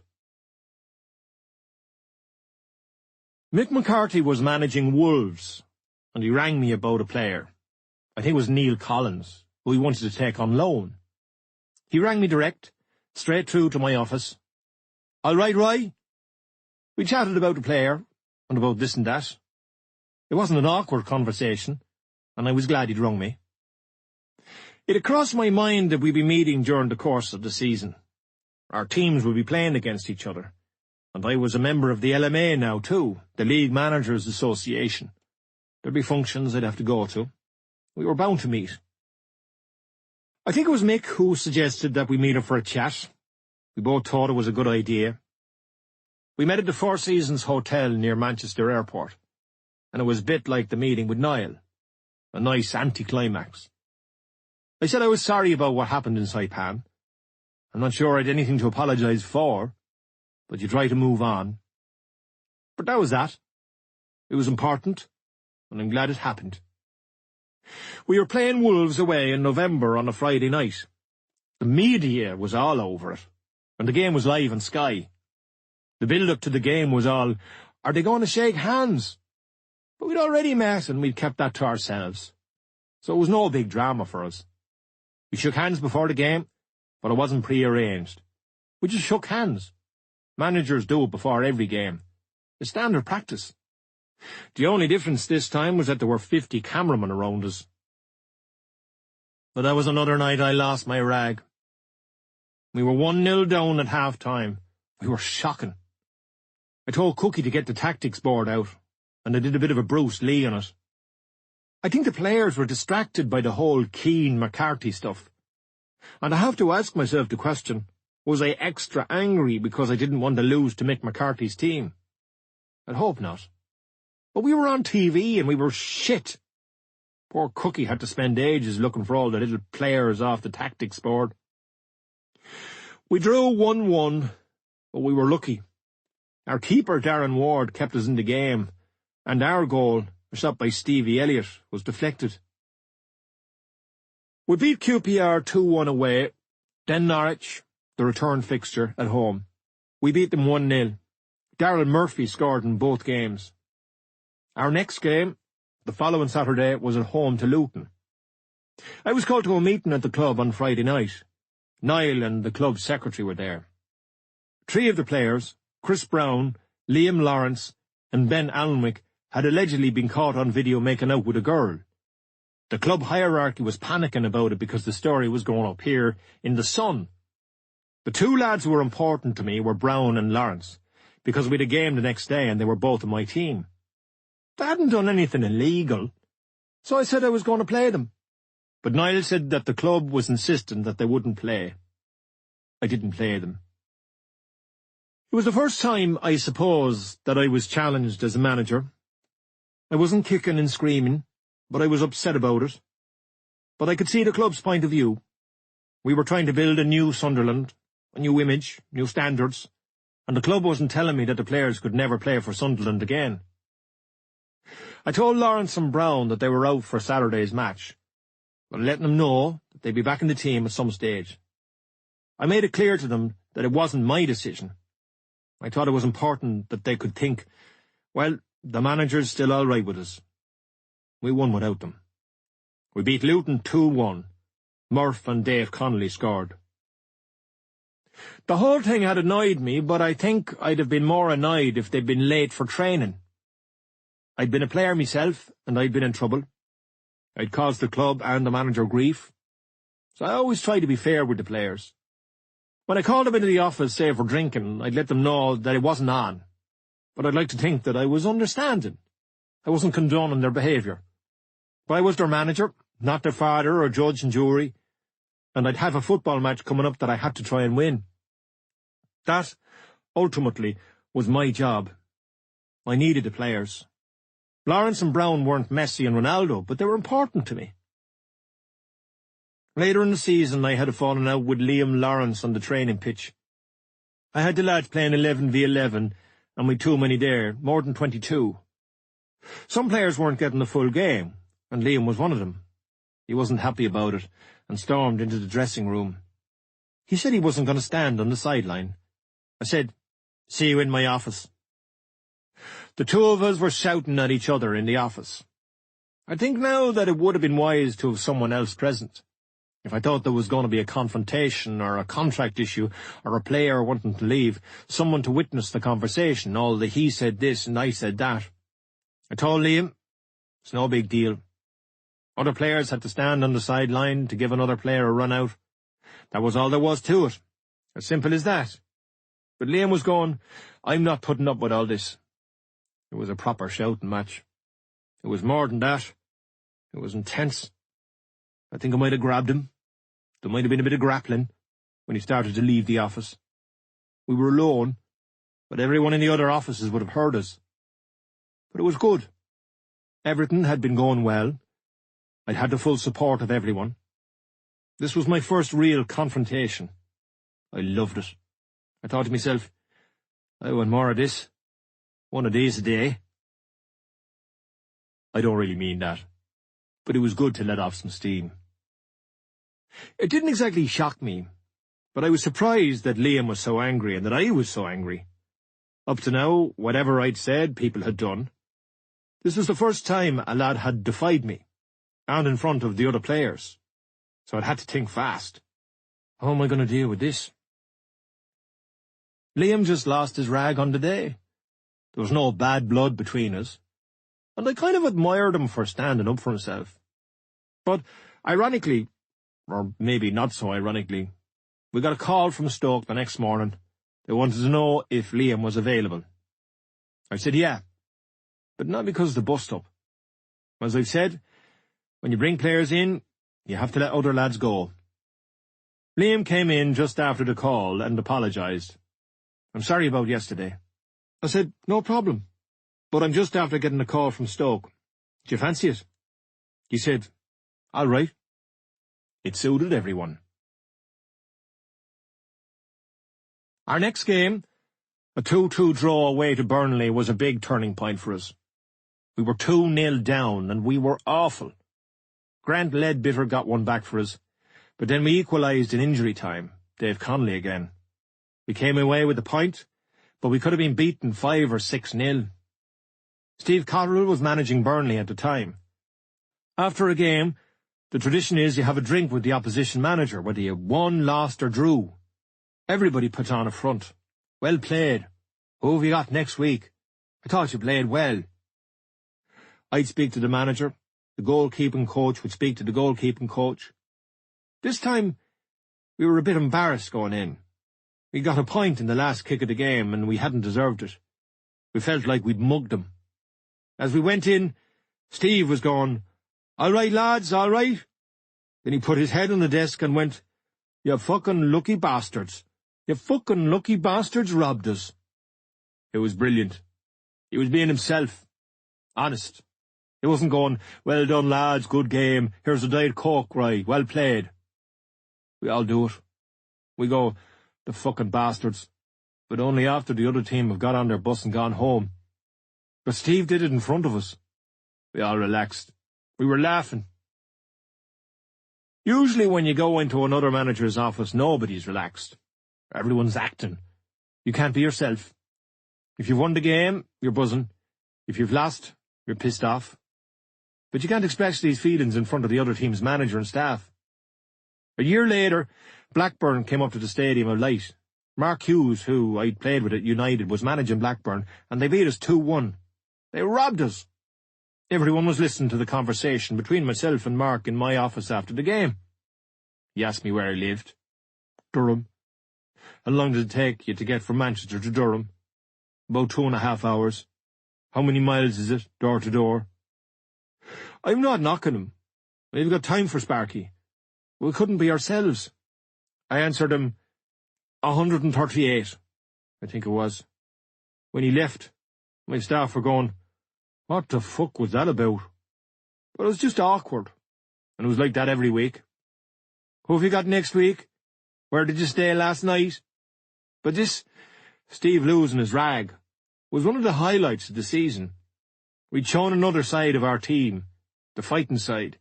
Speaker 2: Mick McCarthy was managing Wolves, and he rang me about a player. I think it was Neil Collins, who he wanted to take on loan. He rang me direct, straight through to my office. "All right, Roy?" We chatted about the player, and about this and that. It wasn't an awkward conversation, and I was glad he'd rung me. It had crossed my mind that we'd be meeting during the course of the season. Our teams would be playing against each other, and I was a member of the LMA now too, the League Managers Association. There'd be functions I'd have to go to. We were bound to meet. I think it was Mick who suggested that we meet up for a chat. We both thought it was a good idea. We met at the Four Seasons Hotel near Manchester Airport, and it was a bit like the meeting with Niall, a nice anticlimax. I said I was sorry about what happened in Saipan. I'm not sure I'd anything to apologise for, but you try to move on. But that was that. It was important, and I'm glad it happened. We were playing Wolves away in November on a Friday night. The media was all over it, and the game was live on Sky. The build-up to the game was all, "Are they going to shake hands?" But we'd already met, and we'd kept that to ourselves. So it was no big drama for us. We shook hands before the game, but it wasn't pre-arranged. We just shook hands. Managers do it before every game. It's standard practice. The only difference this time was that there were 50 cameramen around us. But that was another night I lost my rag. We were 1-0 down at half-time. We were shocking. I told Cookie to get the tactics board out. and I did a bit of a Bruce Lee on it. I think the players were distracted by the whole Keane-McCarthy stuff. And I have to ask myself the question, was I extra angry because I didn't want to lose to Mick McCarthy's team? I'd hope not. But we were on TV and we were shit. Poor Cookie had to spend ages looking for all the little players off the tactics board. We drew 1-1, but we were lucky. Our keeper, Darren Ward, kept us in the game, and our goal, a shot by Stevie Elliott, was deflected. We beat QPR 2-1 away, then Norwich, the return fixture, at home. We beat them 1-0. Darryl Murphy scored in both games. Our next game, the following Saturday, was at home to Luton. I was called to a meeting at the club on Friday night. Niall and the club secretary were there. 3 of the players, Chris Brown, Liam Lawrence, and Ben Alnwick, had allegedly been caught on video making out with a girl. The club hierarchy was panicking about it because the story was going up here in the Sun. The 2 lads who were important to me were Brown and Lawrence, because we had a game the next day and they were both on my team. They hadn't done anything illegal, so I said I was going to play them. But Niall said that the club was insistent that they wouldn't play. I didn't play them. It was the first time, I suppose, that I was challenged as a manager. I wasn't kicking and screaming, but I was upset about it. But I could see the club's point of view. We were trying to build a new Sunderland, a new image, new standards, and the club wasn't telling me that the players could never play for Sunderland again. I told Lawrence and Brown that they were out for Saturday's match, but letting them know that they'd be back in the team at some stage. I made it clear to them that it wasn't my decision. I thought it was important that they could think, well, the manager's still all right with us. We won without them. We beat Luton 2-1. Murph and Dave Connolly scored. The whole thing had annoyed me, but I think I'd have been more annoyed if they'd been late for training. I'd been a player myself, and I'd been in trouble. I'd caused the club and the manager grief. So I always try to be fair with the players. When I called them into the office, say for drinking, I'd let them know that it wasn't on. But I'd like to think that I was understanding. I wasn't condoning their behaviour. But I was their manager, not their father or judge and jury, and I'd have a football match coming up that I had to try and win. That, ultimately, was my job. I needed the players. Lawrence and Brown weren't Messi and Ronaldo, but they were important to me. Later in the season, I had a falling out with Liam Lawrence on the training pitch. I had the lads playing 11v11, and we'd too many there, more than 22. Some players weren't getting the full game, and Liam was one of them. He wasn't happy about it, and stormed into the dressing room. He said he wasn't going to stand on the sideline. I said, "See you in my office." The 2 of us were shouting at each other in the office. I think now that it would have been wise to have someone else present. If I thought there was going to be a confrontation or a contract issue or a player wanting to leave, someone to witness the conversation, all the he said this and I said that. I told Liam, it's no big deal. Other players had to stand on the sideline to give another player a run out. That was all there was to it. As simple as that. But Liam was going, I'm not putting up with all this. It was a proper shouting match. It was more than that. It was intense. I think I might have grabbed him. There might have been a bit of grappling when he started to leave the office. We were alone, but everyone in the other offices would have heard us. But it was good. Everything had been going well. I'd had the full support of everyone. This was my first real confrontation. I loved it. I thought to myself, I want more of this. One of these a day. I don't really mean that, but it was good to let off some steam. It didn't exactly shock me, but I was surprised that Liam was so angry and that I was so angry. Up to now, whatever I'd said, people had done. This was the first time a lad had defied me, and in front of the other players, so I'd had to think fast. How am I going to deal with this? Liam just lost his rag on the day. There was no bad blood between us, and I kind of admired him for standing up for himself. But, ironically, or maybe not so ironically, we got a call from Stoke the next morning. They wanted to know if Liam was available. I said, yeah. but not because of the bust-up. As I've said, when you bring players in, you have to let other lads go. Liam came in just after the call and apologised. "I'm sorry about yesterday." I said, "No problem, but I'm just after getting a call from Stoke. Do you fancy it?" He said, "All right." It suited everyone. Our next game, a 2-2 draw away to Burnley, was a big turning point for us. We were 2-0 down, and we were awful. Grant Leadbitter got one back for us, but then we equalised in injury time, Dave Connolly again. We came away with the point, but we could have been beaten 5 or 6-0. Steve Cotterill was managing Burnley at the time. After a game, the tradition is you have a drink with the opposition manager, whether you won, lost or drew. Everybody put on a front. "Well played. Who have you got next week? I thought you played well." I'd speak to the manager. The goalkeeping coach would speak to the goalkeeping coach. This time, we were a bit embarrassed going in. We got a point in the last kick of the game, and we hadn't deserved it. We felt like we'd mugged them. As we went in, Steve was going, "All right, lads, all right." Then he put his head on the desk and went, "You fucking lucky bastards. You fucking lucky bastards robbed us." It was brilliant. He was being himself. Honest. He wasn't going, "Well done, lads, good game. Here's a Diet Coke, right, well played." We all do it. We go, "The fucking bastards," but only after the other team have got on their bus and gone home. But Steve did it in front of us. We all relaxed. We were laughing. Usually when you go into another manager's office, nobody's relaxed. Everyone's acting. You can't be yourself. If you've won the game, you're buzzing. If you've lost, you're pissed off. But you can't express these feelings in front of the other team's manager and staff. A year later, Blackburn came up to the Stadium of Light. Mark Hughes, who I'd played with at United, was managing Blackburn, and they beat us 2-1. They robbed us. Everyone was listening to the conversation between myself and Mark in my office after the game. He asked me where I lived. Durham. How long did it take you to get from Manchester to Durham? About 2.5 hours. How many miles is it, door to door? I'm not knocking him. We've got time for Sparky. We couldn't be ourselves. I answered him, 138, I think it was. When he left, my staff were going, "What the fuck was that about?" But it was just awkward, and it was like that every week. "Who have you got next week? Where did you stay last night?" But this, Steve losing his rag, was one of the highlights of the season. We'd shown another side of our team, the fighting side.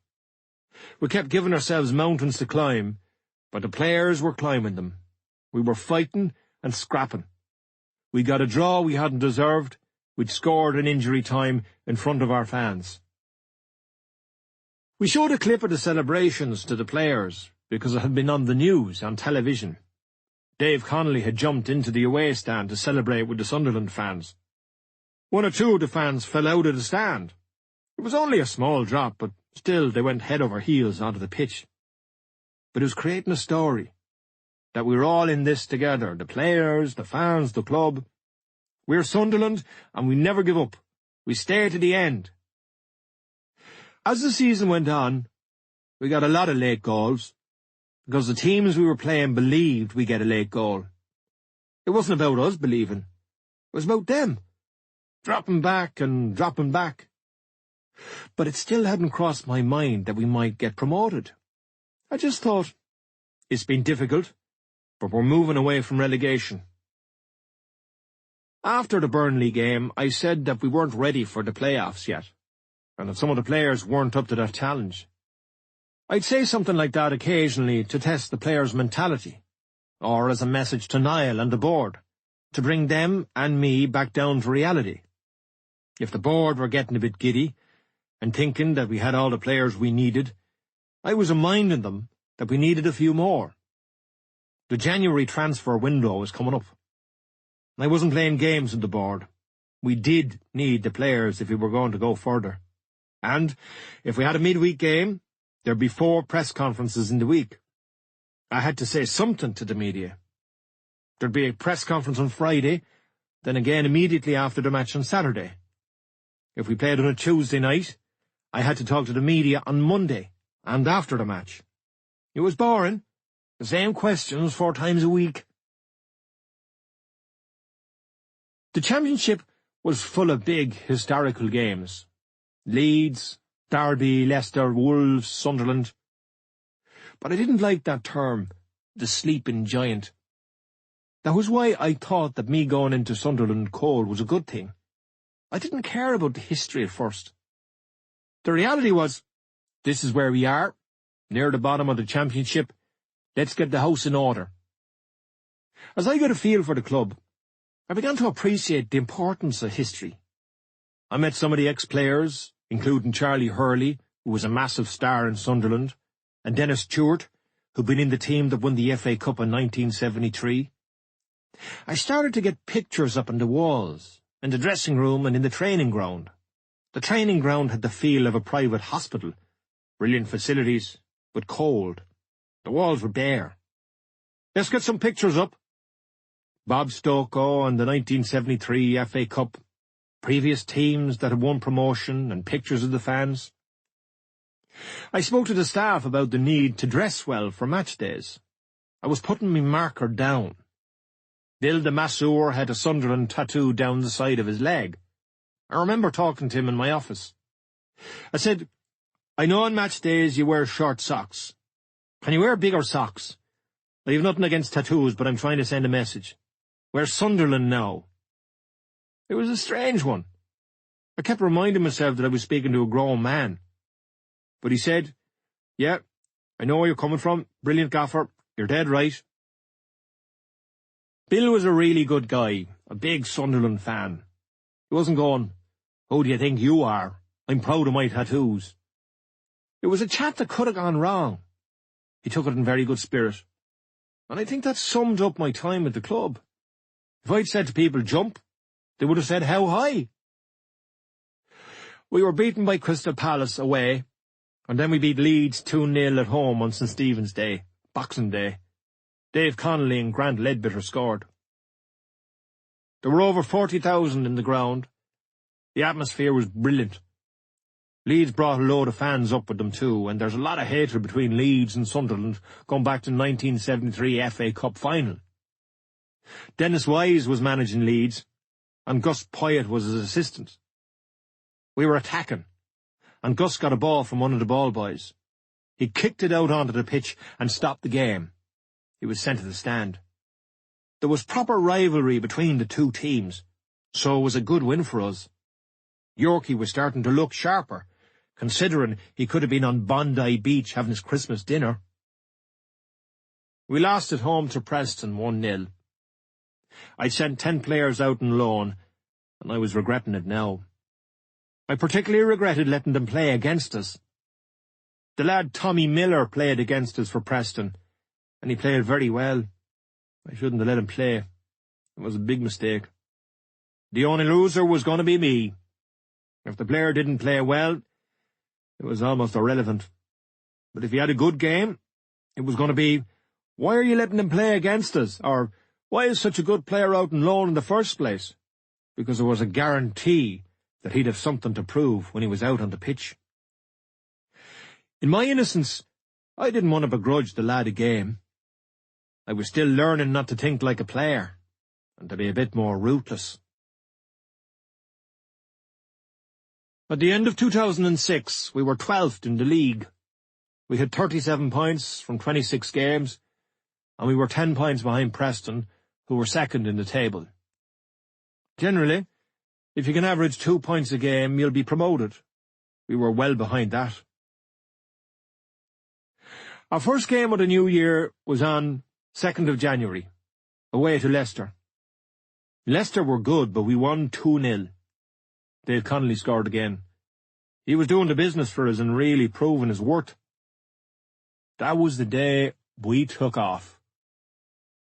Speaker 2: We kept giving ourselves mountains to climb, but the players were climbing them. We were fighting and scrapping. We got a draw we hadn't deserved. We'd scored in injury time in front of our fans. We showed a clip of the celebrations to the players because it had been on the news, on television. Dave Connolly had jumped into the away stand to celebrate with the Sunderland fans. One or two of the fans fell out of the stand. It was only a small drop, but still they went head over heels onto the pitch. But it was creating a story, that we were all in this together, the players, the fans, the club. We're Sunderland, and we never give up. We stay to the end. As the season went on, we got a lot of late goals, because the teams we were playing believed we'd get a late goal. It wasn't about us believing. It was about them, dropping back and dropping back. But it still hadn't crossed my mind that we might get promoted. I just thought, it's been difficult, but we're moving away from relegation. After the Burnley game, I said that we weren't ready for the playoffs yet, and that some of the players weren't up to that challenge. I'd say something like that occasionally to test the players' mentality, or as a message to Niall and the board, to bring them and me back down to reality. If the board were getting a bit giddy, and thinking that we had all the players we needed, I was reminding them that we needed a few more. The January transfer window was coming up. I wasn't playing games with the board. We did need the players if we were going to go further. And if we had a midweek game, there'd be 4 press conferences in the week. I had to say something to the media. There'd be a press conference on Friday, then again immediately after the match on Saturday. If we played on a Tuesday night, I had to talk to the media on Monday and after the match. It was boring. The same questions 4 times a week. The championship was full of big, historical games. Leeds, Derby, Leicester, Wolves, Sunderland. But I didn't like that term, the sleeping giant. That was why I thought that me going into Sunderland cold was a good thing. I didn't care about the history at first. The reality was, this is where we are, near the bottom of the championship. Let's get the house in order. As I got a feel for the club, I began to appreciate the importance of history. I met some of the ex-players, including Charlie Hurley, who was a massive star in Sunderland, and Dennis Stewart, who'd been in the team that won the FA Cup in 1973. I started to get pictures up on the walls, in the dressing room and in the training ground. The training ground had the feel of a private hospital, brilliant facilities, but cold. The walls were bare. Let's get some pictures up. Bob Stokoe and the 1973 FA Cup, previous teams that had won promotion, and pictures of the fans. I spoke to the staff about the need to dress well for match days. I was putting my marker down. Bill the masseur had a Sunderland tattoo down the side of his leg. I remember talking to him in my office. I said, I know on match days you wear short socks. Can you wear bigger socks? I have nothing against tattoos, but I'm trying to send a message. We're Sunderland now. It was a strange one. I kept reminding myself that I was speaking to a grown man. But he said, yeah, I know where you're coming from. Brilliant gaffer. You're dead right. Bill was a really good guy, a big Sunderland fan. He wasn't going, who do you think you are? I'm proud of my tattoos. It was a chat that could have gone wrong. He took it in very good spirit. And I think that summed up my time at the club. If I'd said to people, jump, they would have said, how high? We were beaten by Crystal Palace away, and then we beat Leeds 2-0 at home on St Stephen's Day, Boxing Day. Dave Connolly and Grant Ledbetter scored. There were over 40,000 in the ground. The atmosphere was brilliant. Leeds brought a load of fans up with them too, and there's a lot of hatred between Leeds and Sunderland going back to the 1973 FA Cup final. Dennis Wise was managing Leeds, and Gus Poyet was his assistant. We were attacking, and Gus got a ball from one of the ball boys. He kicked it out onto the pitch and stopped the game. He was sent to the stand. There was proper rivalry between the two teams, so it was a good win for us. Yorkie was starting to look sharper, considering he could have been on Bondi Beach having his Christmas dinner. We lost at home to Preston 1-0. I'd sent 10 players out on loan, and I was regretting it now. I particularly regretted letting them play against us. The lad Tommy Miller played against us for Preston, and he played very well. I shouldn't have let him play. It was a big mistake. The only loser was going to be me. If the player didn't play well, it was almost irrelevant. But if he had a good game, it was going to be, why are you letting him play against us? Or, why is such a good player out on loan in the first place? Because there was a guarantee that he'd have something to prove when he was out on the pitch. In my innocence, I didn't want to begrudge the lad a game. I was still learning not to think like a player, and to be a bit more ruthless. At the end of 2006, we were 12th in the league. We had 37 points from 26 games, and we were 10 points behind Preston, who were second in the table. Generally, if you can average 2 points a game, you'll be promoted. We were well behind that. Our first game of the new year was on 2nd of January, away to Leicester. Leicester were good, but we won 2-0. Dave Connolly scored again. He was doing the business for us and really proving his worth. That was the day we took off.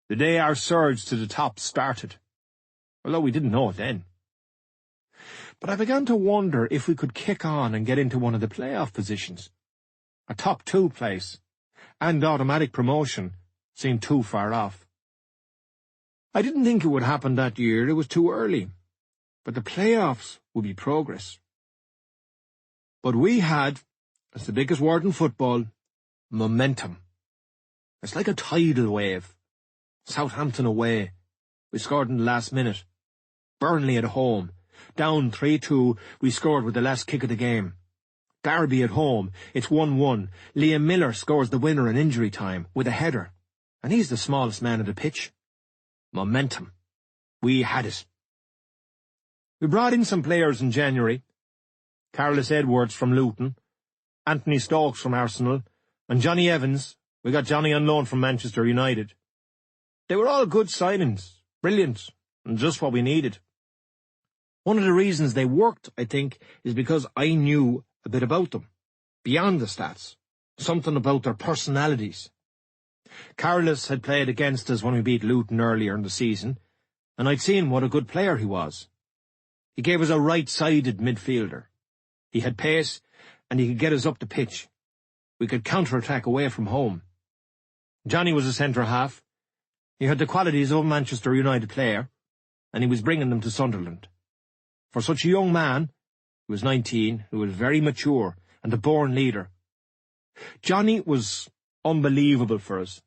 Speaker 2: The day our surge to the top started, although we didn't know it then. But I began to wonder if we could kick on and get into one of the playoff positions. A top 2 place and automatic promotion seemed too far off. I didn't think it would happen that year, it was too early. But the playoffs would be progress. But we had, it's the biggest word in football, momentum. It's like a tidal wave. Southampton away. We scored in the last minute. Burnley at home. Down 3-2, we scored with the last kick of the game. Derby at home, it's 1-1. Liam Miller scores the winner in injury time with a header. And he's the smallest man on the pitch. Momentum. We had it. We brought in some players in January. Carlos Edwards from Luton, Anthony Stokes from Arsenal, and Johnny Evans. We got Johnny on loan from Manchester United. They were all good signings, brilliant, and just what we needed. One of the reasons they worked, I think, is because I knew a bit about them, beyond the stats, something about their personalities. Carlos had played against us when we beat Luton earlier in the season, and I'd seen what a good player he was. He gave us a right-sided midfielder. He had pace, and he could get us up the pitch. We could counter-attack away from home. Johnny was a centre-half. He had the qualities of a Manchester United player, and he was bringing them to Sunderland. For such a young man, he was 19, who was very mature and a born leader. Johnny was unbelievable for us.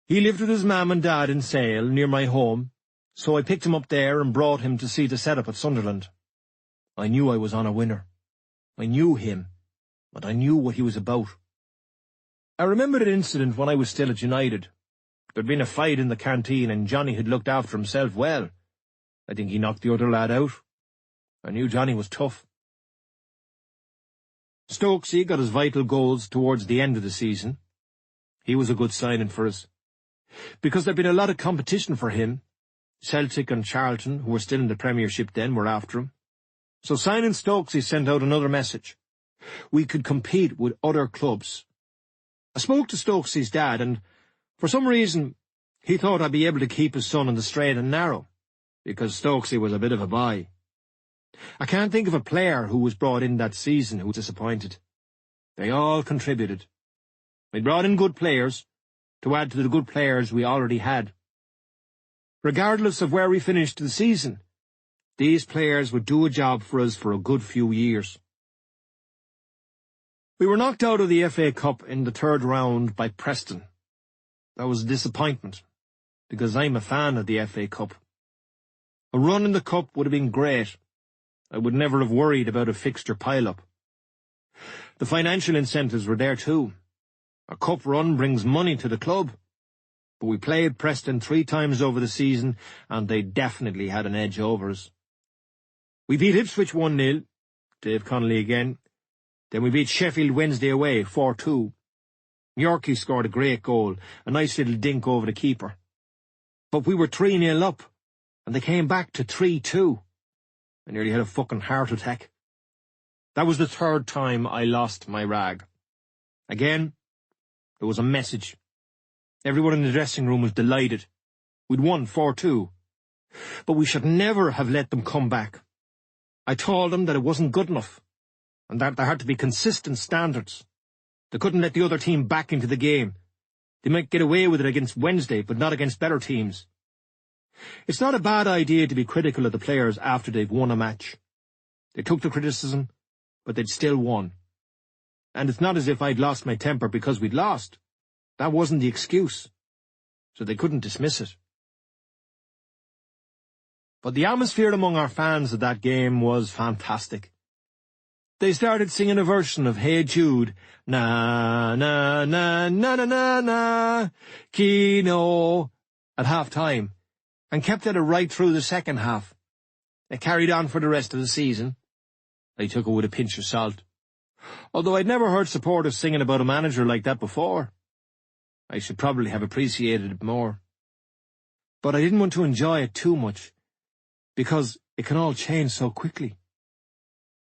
Speaker 2: He lived with his mum and dad in Sale, near my home, so I picked him up there and brought him to see the setup at Sunderland. I knew I was on a winner. I knew him, but I knew what he was about. I remembered an incident when I was still at United. There'd been a fight in the canteen and Johnny had looked after himself well. I think he knocked the other lad out. I knew Johnny was tough. Stokesy got his vital goals towards the end of the season. He was a good signing for us. Because there'd been a lot of competition for him. Celtic and Charlton, who were still in the Premiership then, were after him. So signing Stokesy sent out another message. We could compete with other clubs. I spoke to Stokesy's dad, and for some reason he thought I'd be able to keep his son on the straight and narrow, because Stokesy was a bit of a boy. I can't think of a player who was brought in that season who was disappointed. They all contributed. We brought in good players to add to the good players we already had. Regardless of where we finished the season, these players would do a job for us for a good few years. We were knocked out of the FA Cup in the third round by Preston. That was a disappointment, because I'm a fan of the FA Cup. A run in the Cup would have been great. I would never have worried about a fixture pile-up. The financial incentives were there too. A cup run brings money to the club. But we played Preston 3 times over the season, and they definitely had an edge over us. We beat Ipswich 1-0, Dave Connolly again. Then we beat Sheffield Wednesday away 4-2. Yorkie scored a great goal, a nice little dink over the keeper. But we were 3-0 up, and they came back to 3-2. I nearly had a fucking heart attack. That was the 3rd time I lost my rag. Again, there was a message. Everyone in the dressing room was delighted. We'd won 4-2. But we should never have let them come back. I told them that it wasn't good enough, and that there had to be consistent standards. They couldn't let the other team back into the game. They might get away with it against Wednesday, but not against better teams. It's not a bad idea to be critical of the players after they've won a match. They took the criticism, but they'd still won. And it's not as if I'd lost my temper because we'd lost. That wasn't the excuse, so they couldn't dismiss it. But the atmosphere among our fans at that game was fantastic. They started singing a version of Hey Jude, na na na na na na na, Keane, at half-time, and kept at it right through the second half. It carried on for the rest of the season. I took it with a pinch of salt. Although I'd never heard supporters singing about a manager like that before. I should probably have appreciated it more. But I didn't want to enjoy it too much, because it can all change so quickly.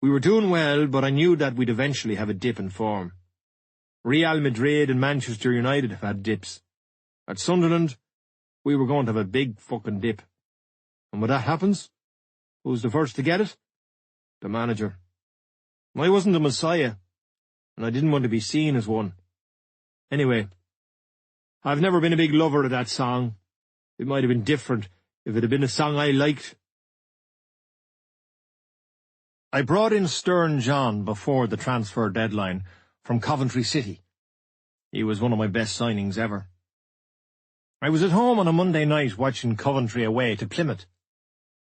Speaker 2: We were doing well, but I knew that we'd eventually have a dip in form. Real Madrid and Manchester United have had dips. At Sunderland, we were going to have a big fucking dip. And when that happens, who's the first to get it? The manager. I wasn't a messiah, and I didn't want to be seen as one. Anyway, I've never been a big lover of that song. It might have been different if it had been a song I liked. I brought in Stern John before the transfer deadline from Coventry City. He was one of my best signings ever. I was at home on a Monday night watching Coventry away to Plymouth.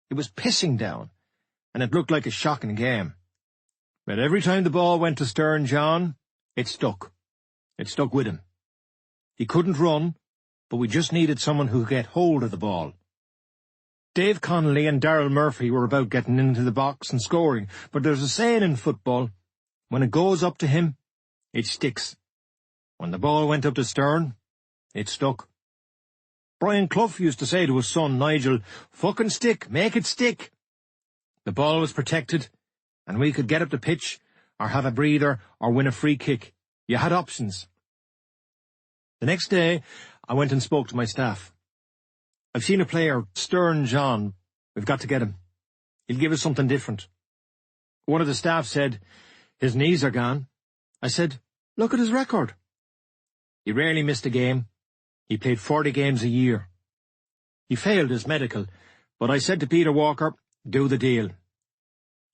Speaker 2: It was pissing down, and it looked like a shocking game. But every time the ball went to Stern John, it stuck. It stuck with him. He couldn't run, but we just needed someone who could get hold of the ball. Dave Connolly and Darryl Murphy were about getting into the box and scoring, but there's a saying in football, when it goes up to him, it sticks. When the ball went up to Stern, it stuck. Brian Clough used to say to his son Nigel, "Fucking stick, make it stick." The ball was protected, and we could get up the pitch, or have a breather, or win a free kick. You had options. The next day, I went and spoke to my staff. "I've seen a player, Stern John. We've got to get him. He'll give us something different." One of the staff said, "His knees are gone." I said, "Look at his record." He rarely missed a game. He played 40 games a year. He failed his medical, but I said to Peter Walker, "Do the deal."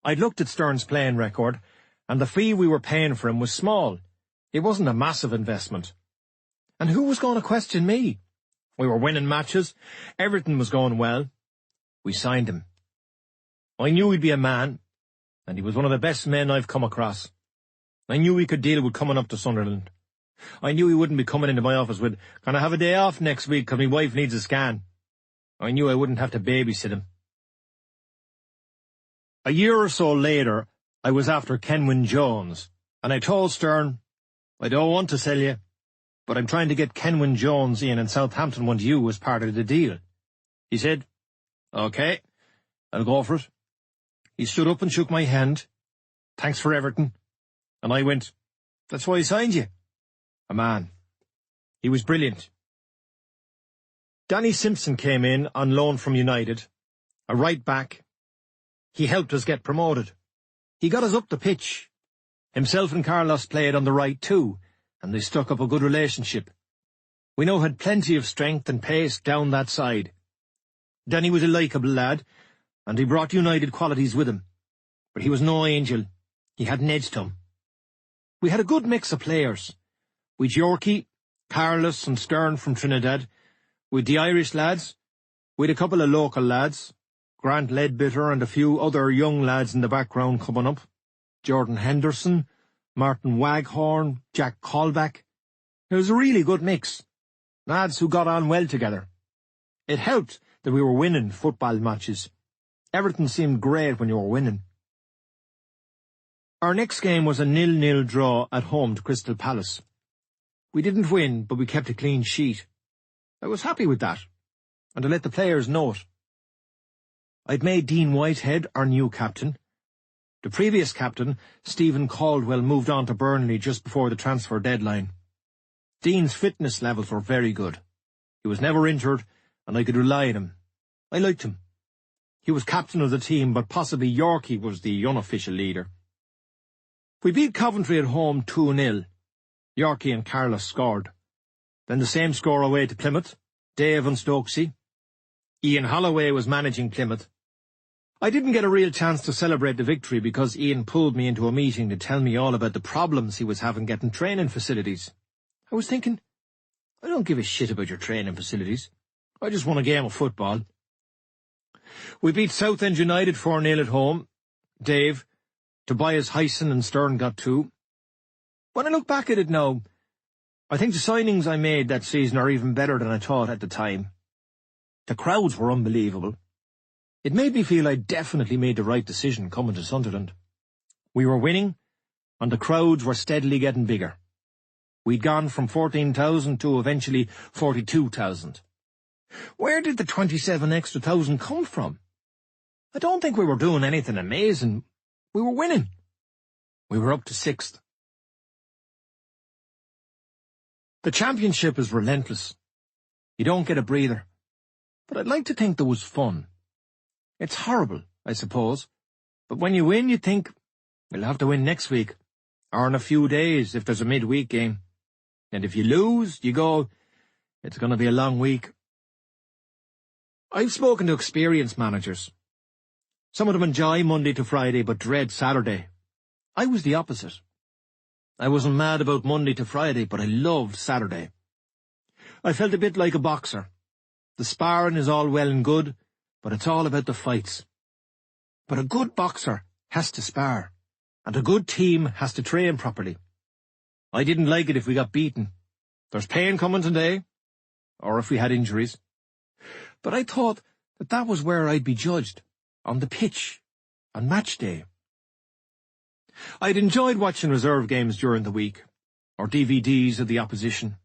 Speaker 2: I'd looked at Stern's playing record, and the fee we were paying for him was small. It wasn't a massive investment. And who was going to question me? We were winning matches. Everything was going well. We signed him. I knew he'd be a man, and he was one of the best men I've come across. I knew he could deal with coming up to Sunderland. I knew he wouldn't be coming into my office with, "Can I have a day off next week because my wife needs a scan?" I knew I wouldn't have to babysit him. A year or so later, I was after Kenwyn Jones, and I told Stern, "I don't want to sell you, but I'm trying to get Kenwyn Jones in, and Southampton want you as part of the deal." He said, "OK, I'll go for it." He stood up and shook my hand. "Thanks for everything." And I went, "That's why I signed you." A man. He was brilliant. Danny Simpson came in on loan from United, a right back. He helped us get promoted. He got us up the pitch. Himself and Carlos played on the right too, and they stuck up a good relationship. We now had plenty of strength and pace down that side. Danny was a likeable lad, and he brought United qualities with him. But he was no angel. He had an edge to him. We had a good mix of players. We'd Yorkie, Carlos and Stern from Trinidad. We'd the Irish lads. We'd a couple of local lads, Grant Ledbetter and a few other young lads in the background coming up. Jordan Henderson, Martin Waghorn, Jack Callback. It was a really good mix. Lads who got on well together. It helped that we were winning football matches. Everything seemed great when you were winning. Our next game was a 0-0 draw at home to Crystal Palace. We didn't win, but we kept a clean sheet. I was happy with that, and I let the players know it. I'd made Dean Whitehead our new captain. The previous captain, Stephen Caldwell, moved on to Burnley just before the transfer deadline. Dean's fitness levels were very good. He was never injured, and I could rely on him. I liked him. He was captain of the team, but possibly Yorkie was the unofficial leader. We beat Coventry at home 2-0. Yorkie and Carlos scored. Then the same score away to Plymouth, Dave and Stokesy. Ian Holloway was managing Plymouth. I didn't get a real chance to celebrate the victory because Ian pulled me into a meeting to tell me all about the problems he was having getting training facilities. I was thinking, I don't give a shit about your training facilities. I just won a game of football. We beat Southend United 4-0 at home. Dave, Tobias Hyson and Stern got 2. When I look back at it now, I think the signings I made that season are even better than I thought at the time. The crowds were unbelievable. It made me feel I definitely made the right decision coming to Sunderland. We were winning, and the crowds were steadily getting bigger. We'd gone from 14,000 to eventually 42,000. Where did the 27 extra thousand come from? I don't think we were doing anything amazing. We were winning. We were up to 6th. The championship is relentless. You don't get a breather. But I'd like to think there was fun. It's horrible, I suppose. But when you win, you think, we'll have to win next week, or in a few days if there's a midweek game. And if you lose, you go, it's going to be a long week. I've spoken to experienced managers. Some of them enjoy Monday to Friday but dread Saturday. I was the opposite. I wasn't mad about Monday to Friday, but I loved Saturday. I felt a bit like a boxer. The sparring is all well and good, but it's all about the fights. But a good boxer has to spar, and a good team has to train properly. I didn't like it if we got beaten. There's pain coming today, or if we had injuries. But I thought that was where I'd be judged, on the pitch, on match day. I'd enjoyed watching reserve games during the week, or DVDs of the opposition.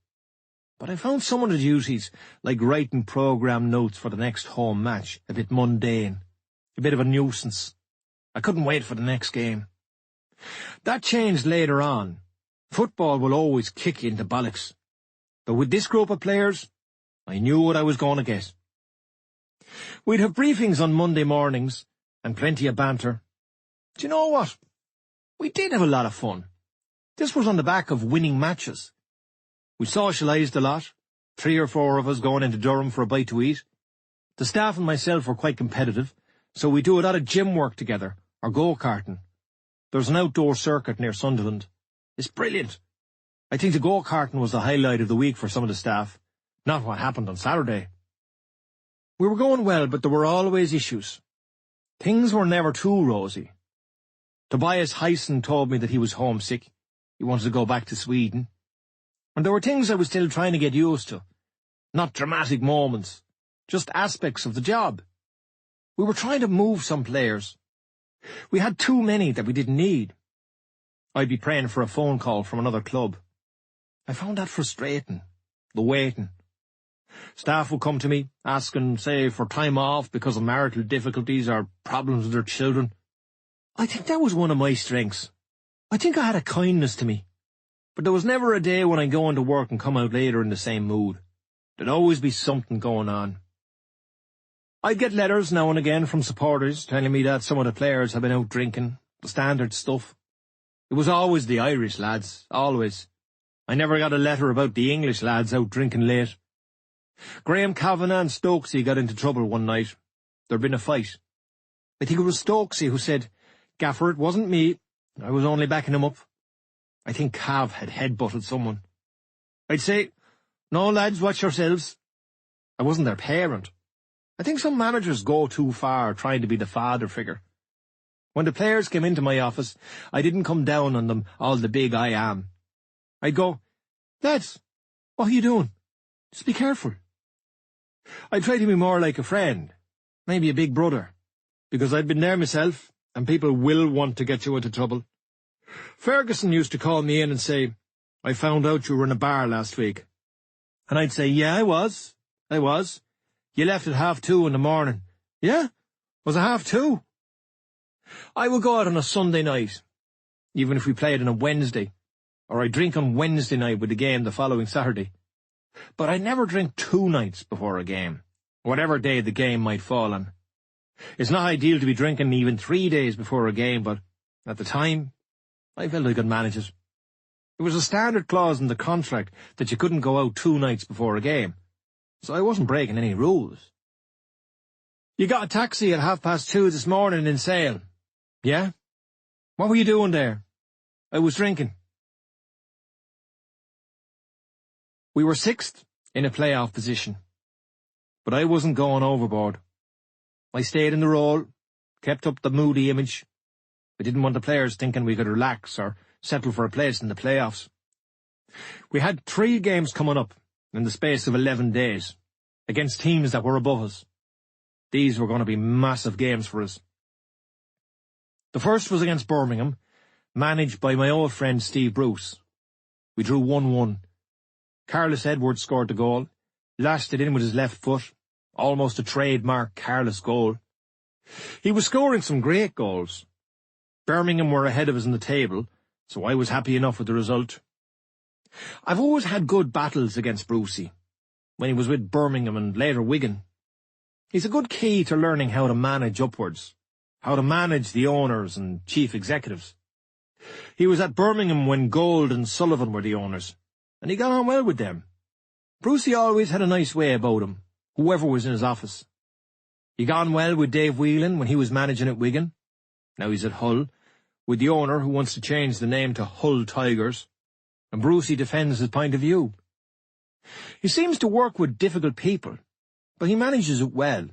Speaker 2: But I found some of the duties, like writing programme notes for the next home match, a bit mundane, a bit of a nuisance. I couldn't wait for the next game. That changed later on. Football will always kick you into bollocks. But with this group of players, I knew what I was going to get. We'd have briefings on Monday mornings, and plenty of banter. Do you know what? We did have a lot of fun. This was on the back of winning matches. We socialised a lot, 3 or 4 of us going into Durham for a bite to eat. The staff and myself were quite competitive, so we do a lot of gym work together, or go-karting. There's an outdoor circuit near Sunderland. It's brilliant. I think the go-karting was the highlight of the week for some of the staff, not what happened on Saturday. We were going well, but there were always issues. Things were never too rosy. Tobias Hyson told me that he was homesick. He wanted to go back to Sweden. And there were things I was still trying to get used to. Not dramatic moments, just aspects of the job. We were trying to move some players. We had too many that we didn't need. I'd be praying for a phone call from another club. I found that frustrating, the waiting. Staff would come to me, asking, say, for time off because of marital difficulties or problems with their children. I think that was one of my strengths. I think I had a kindness to me. But there was never a day when I'd go into work and come out later in the same mood. There'd always be something going on. I'd get letters now and again from supporters telling me that some of the players had been out drinking, the standard stuff. It was always the Irish lads, always. I never got a letter about the English lads out drinking late. Graham Kavanagh and Stokesy got into trouble one night. There'd been a fight. I think it was Stokesy who said, "Gaffer, it wasn't me. I was only backing him up." I think Cav had headbutted someone. I'd say, "No, lads, watch yourselves." I wasn't their parent. I think some managers go too far trying to be the father figure. When the players came into my office, I didn't come down on them all the big I am. I'd go, "Lads, what are you doing? Just be careful." I'd try to be more like a friend, maybe a big brother, because I'd been there myself, and people will want to get you into trouble. Ferguson used to call me in and say, "I found out you were in a bar last week." And I'd say, "Yeah, I was. You left at 2:30 in the morning." "Yeah? Was it 2:30? I would go out on a Sunday night, even if we played on a Wednesday, or I'd drink on Wednesday night with the game the following Saturday. But I'd never drink 2 nights before a game, whatever day the game might fall on. It's not ideal to be drinking even 3 days before a game, but at the time, I felt I could manage it. It was a standard clause in the contract that you couldn't go out 2 nights before a game, so I wasn't breaking any rules. "You got a taxi at 2:30 this morning in Sale." "Yeah? What were you doing there?" "I was drinking." We were 6th in a playoff position, but I wasn't going overboard. I stayed in the role, kept up the moody image. I didn't want the players thinking we could relax or settle for a place in the playoffs. We had 3 games coming up in the space of 11 days, against teams that were above us. These were going to be massive games for us. The first was against Birmingham, managed by my old friend Steve Bruce. We drew 1-1. Carlos Edwards scored the goal, lashed it in with his left foot, almost a trademark Carlos goal. He was scoring some great goals. Birmingham were ahead of us in the table, so I was happy enough with the result. I've always had good battles against Brucey, when he was with Birmingham and later Wigan. He's a good key to learning how to manage upwards, how to manage the owners and chief executives. He was at Birmingham when Gold and Sullivan were the owners, and he got on well with them. Brucey always had a nice way about him, whoever was in his office. He got on well with Dave Whelan when he was managing at Wigan. Now he's at Hull, with the owner who wants to change the name to Hull Tigers, and Brucey defends his point of view. He seems to work with difficult people, but he manages it well.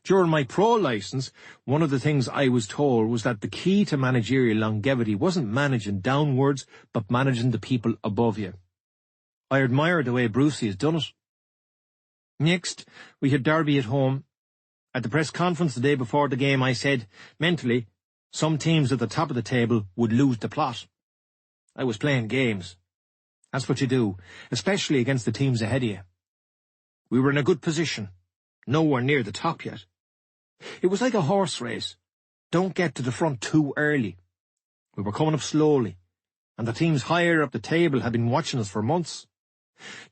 Speaker 2: During my pro licence, one of the things I was told was that the key to managerial longevity wasn't managing downwards, but managing the people above you. I admire the way Brucey has done it. Next, we had Derby at home. At the press conference the day before the game, I said, mentally, some teams at the top of the table would lose the plot. I was playing games. That's what you do, especially against the teams ahead of you. We were in a good position, nowhere near the top yet. It was like a horse race. Don't get to the front too early. We were coming up slowly, and the teams higher up the table had been watching us for months.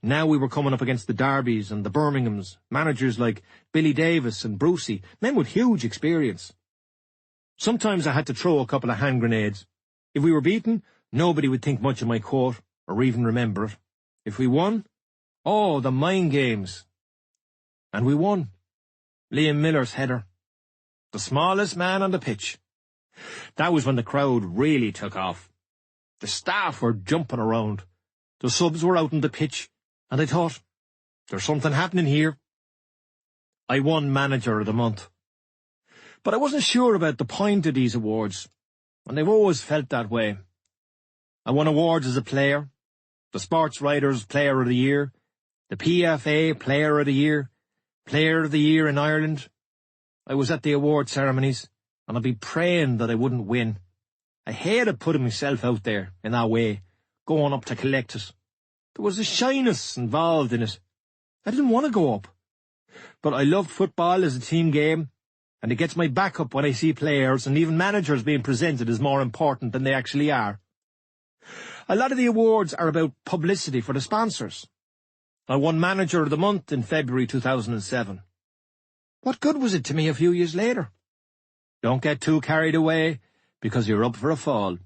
Speaker 2: Now we were coming up against the Derbys and the Birminghams, managers like Billy Davis and Brucey, men with huge experience. Sometimes I had to throw a couple of hand grenades. If we were beaten, nobody would think much of my quote, or even remember it. If we won, oh, the mind games. And we won. Liam Miller's header. The smallest man on the pitch. That was when the crowd really took off. The staff were jumping around. The subs were out on the pitch, and I thought, there's something happening here. I won Manager of the Month. But I wasn't sure about the point of these awards, and I've always felt that way. I won awards as a player, the Sports Writers Player of the Year, the PFA Player of the Year, Player of the Year in Ireland. I was at the award ceremonies, and I'd be praying that I wouldn't win. I hated putting myself out there in that way, going up to collect it. There was a shyness involved in it. I didn't want to go up. But I loved football as a team game, and it gets my back up when I see players and even managers being presented as more important than they actually are. A lot of the awards are about publicity for the sponsors. I won Manager of the Month in February 2007. What good was it to me a few years later? Don't get too carried away, because you're up for a fall.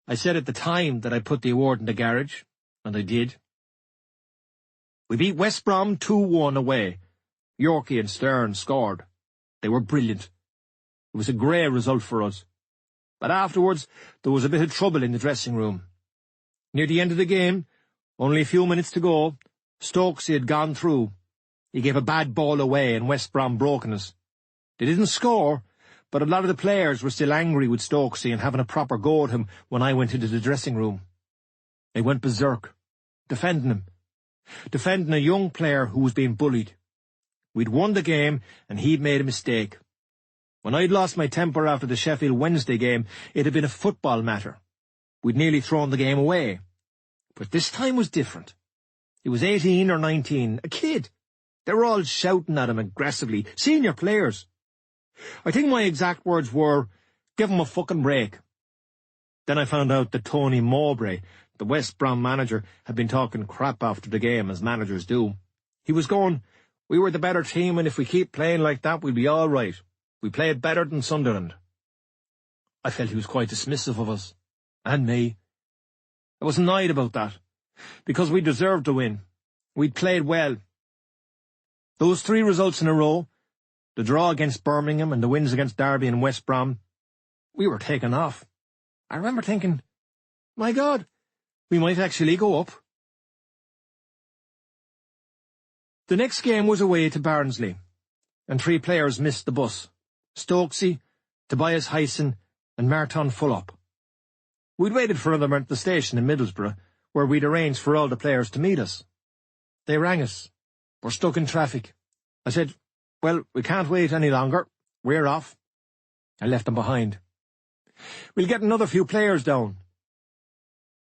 Speaker 2: I said at the time that I'd put the award in the garage, and I did. We beat West Brom 2-1 away. Yorkie and Stern scored. They were brilliant. It was a great result for us. But afterwards, there was a bit of trouble in the dressing room. Near the end of the game, only a few minutes to go, Stokesy had gone through. He gave a bad ball away and West Brom broken us. They didn't score, but a lot of the players were still angry with Stokesy and having a proper go at him when I went into the dressing room. They went berserk, defending him, defending a young player who was being bullied. We'd won the game and he'd made a mistake. When I'd lost my temper after the Sheffield Wednesday game, it had been a football matter. We'd nearly thrown the game away. But this time was different. He was 18 or 19, a kid. They were all shouting at him aggressively, senior players. I think my exact words were, give him a fucking break. Then I found out that Tony Mowbray, the West Brom manager, had been talking crap after the game, as managers do. He was going, we were the better team, and if we keep playing like that, we'll be all right. We played better than Sunderland. I felt he was quite dismissive of us, and me. I was annoyed about that, because we deserved to win. We'd played well. Those 3 results in a row, the draw against Birmingham and the wins against Derby and West Brom, we were taken off. I remember thinking, my God, we might actually go up. The next game was away to Barnsley, and 3 players missed the bus. Stokesy, Tobias Hyson, and Martin Fullop. We'd waited for them at the station in Middlesbrough, where we'd arranged for all the players to meet us. They rang us. We're stuck in traffic. I said, well, we can't wait any longer. We're off. I left them behind. We'll get another few players down.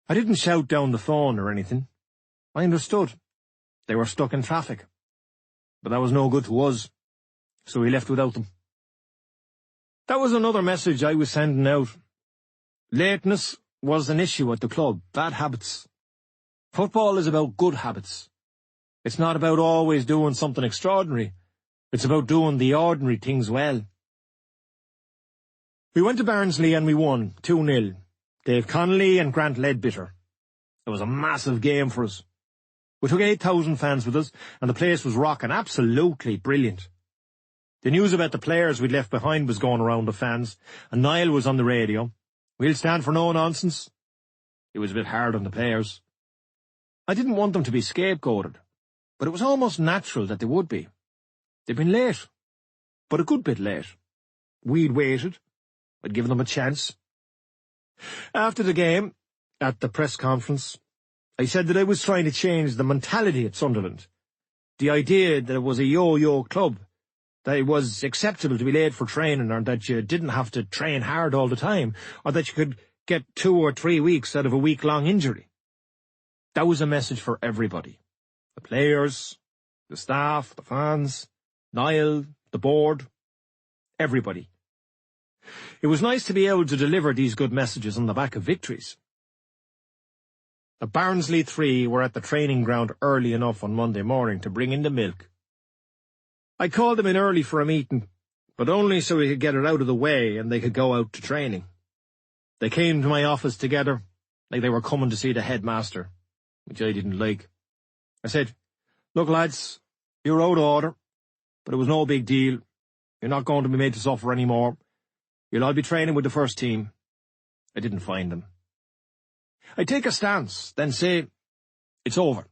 Speaker 2: I didn't shout down the phone or anything. I understood. They were stuck in traffic. But that was no good to us, so we left without them. That was another message I was sending out. Lateness was an issue at the club, bad habits. Football is about good habits. It's not about always doing something extraordinary. It's about doing the ordinary things well. We went to Barnsley and we won 2-0. Dave Connolly and Grant Leadbitter. It was a massive game for us. We took 8,000 fans with us, and the place was rocking, absolutely brilliant. The news about the players we'd left behind was going around the fans, and Niall was on the radio. "We'll stand for no nonsense." It was a bit hard on the players. I didn't want them to be scapegoated, but it was almost natural that they would be. They'd been late, but a good bit late. We'd waited. I'd given them a chance. After the game, at the press conference, I said that I was trying to change the mentality at Sunderland. The idea that it was a yo-yo club, that it was acceptable to be late for training, or that you didn't have to train hard all the time, or that you could get 2 or 3 weeks out of a week-long injury. That was a message for everybody. The players, the staff, the fans, Niall, the board, everybody. It was nice to be able to deliver these good messages on the back of victories. The Barnsley 3 were at the training ground early enough on Monday morning to bring in the milk. I called them in early for a meeting, but only so we could get it out of the way and they could go out to training. They came to my office together, like they were coming to see the headmaster, which I didn't like. I said, "Look, lads, you're out of order, but it was no big deal. You're not going to be made to suffer anymore. You'll all be training with the first team." I didn't find them. I'd take a stance, then say, "It's over."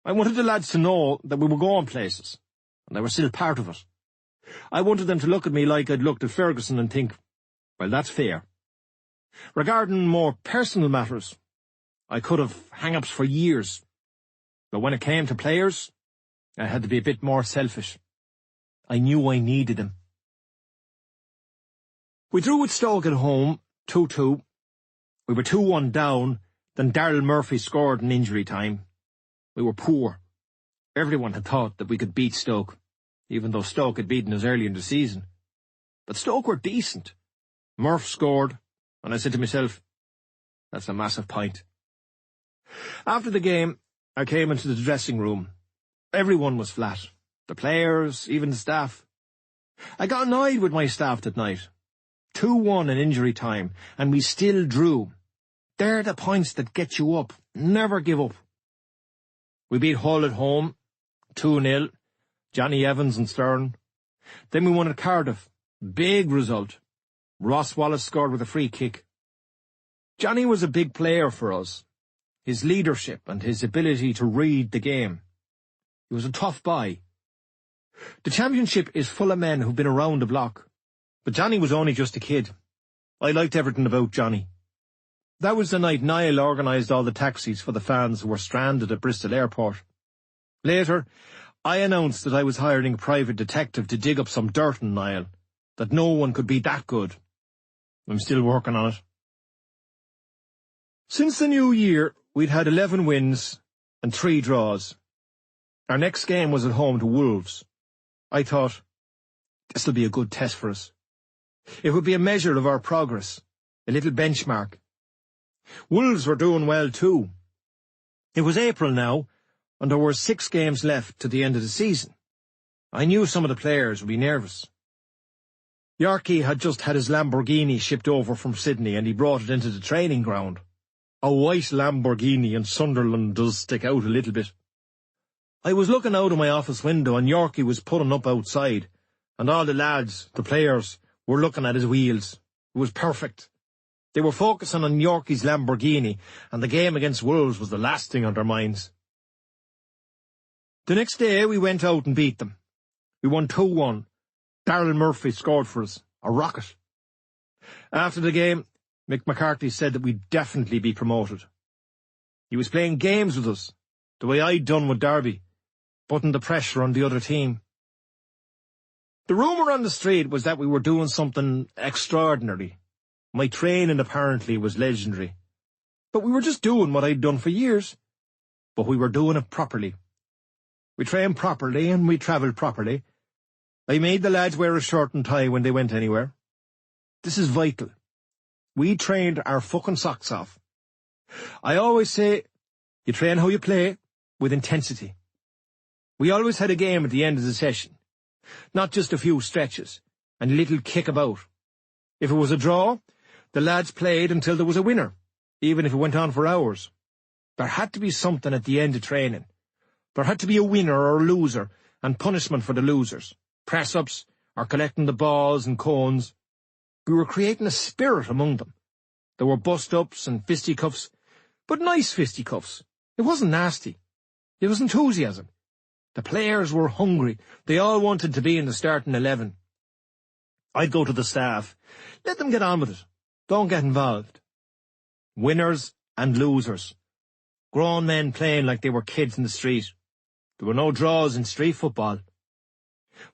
Speaker 2: I wanted the lads to know that we were going places, and they were still part of it. I wanted them to look at me like I'd looked at Ferguson and think, well, that's fair. Regarding more personal matters, I could have hang-ups for years, but when it came to players, I had to be a bit more selfish. I knew I needed them. We drew with Stoke at home, 2-2. We were 2-1 down, then Darryl Murphy scored in injury time. We were poor. Everyone had thought that we could beat Stoke, even though Stoke had beaten us early in the season. But Stoke were decent. Murph scored, and I said to myself, that's a massive point. After the game, I came into the dressing room. Everyone was flat. The players, even the staff. I got annoyed with my staff that night. 2-1 in injury time, and we still drew. They're the points that get you up. Never give up. We beat Hull at home, 2-0, Johnny Evans and Stern. Then we won at Cardiff. Big result. Ross Wallace scored with a free kick. Johnny was a big player for us. His leadership and his ability to read the game. He was a tough boy. The championship is full of men who've been around the block. But Johnny was only just a kid. I liked everything about Johnny. That was the night Niall organised all the taxis for the fans who were stranded at Bristol Airport. Later, I announced that I was hiring a private detective to dig up some dirt on Niall, that no one could be that good. I'm still working on it. Since the new year, we'd had 11 wins and 3 draws. Our next game was at home to Wolves. I thought, this'll be a good test for us. It would be a measure of our progress, a little benchmark. Wolves were doing well too. It was April now, and there were 6 games left to the end of the season. I knew some of the players would be nervous. Yorkie had just had his Lamborghini shipped over from Sydney, and he brought it into the training ground. A white Lamborghini in Sunderland does stick out a little bit. I was looking out of my office window, and Yorkie was pulling up outside, and all the lads, the players, were looking at his wheels. It was perfect. They were focusing on Yorkie's Lamborghini, and the game against Wolves was the last thing on their minds. The next day we went out and beat them. We won 2-1. Darryl Murphy scored for us. A rocket. After the game, Mick McCarthy said that we'd definitely be promoted. He was playing games with us, the way I'd done with Derby, putting the pressure on the other team. The rumour on the street was that we were doing something extraordinary. My training apparently was legendary. But we were just doing what I'd done for years. But we were doing it properly. We trained properly and we travelled properly. I made the lads wear a shirt and tie when they went anywhere. This is vital. We trained our fucking socks off. I always say, you train how you play, with intensity. We always had a game at the end of the session. Not just a few stretches, and a little kick about. If it was a draw, the lads played until there was a winner, even if it went on for hours. There had to be something at the end of training. There had to be a winner or a loser, and punishment for the losers. Press-ups, or collecting the balls and cones. We were creating a spirit among them. There were bust-ups and fisticuffs, but nice fisticuffs. It wasn't nasty. It was enthusiasm. The players were hungry. They all wanted to be in the starting 11. I'd go to the staff. Let them get on with it. Don't get involved. Winners and losers. Grown men playing like they were kids in the street. There were no draws in street football.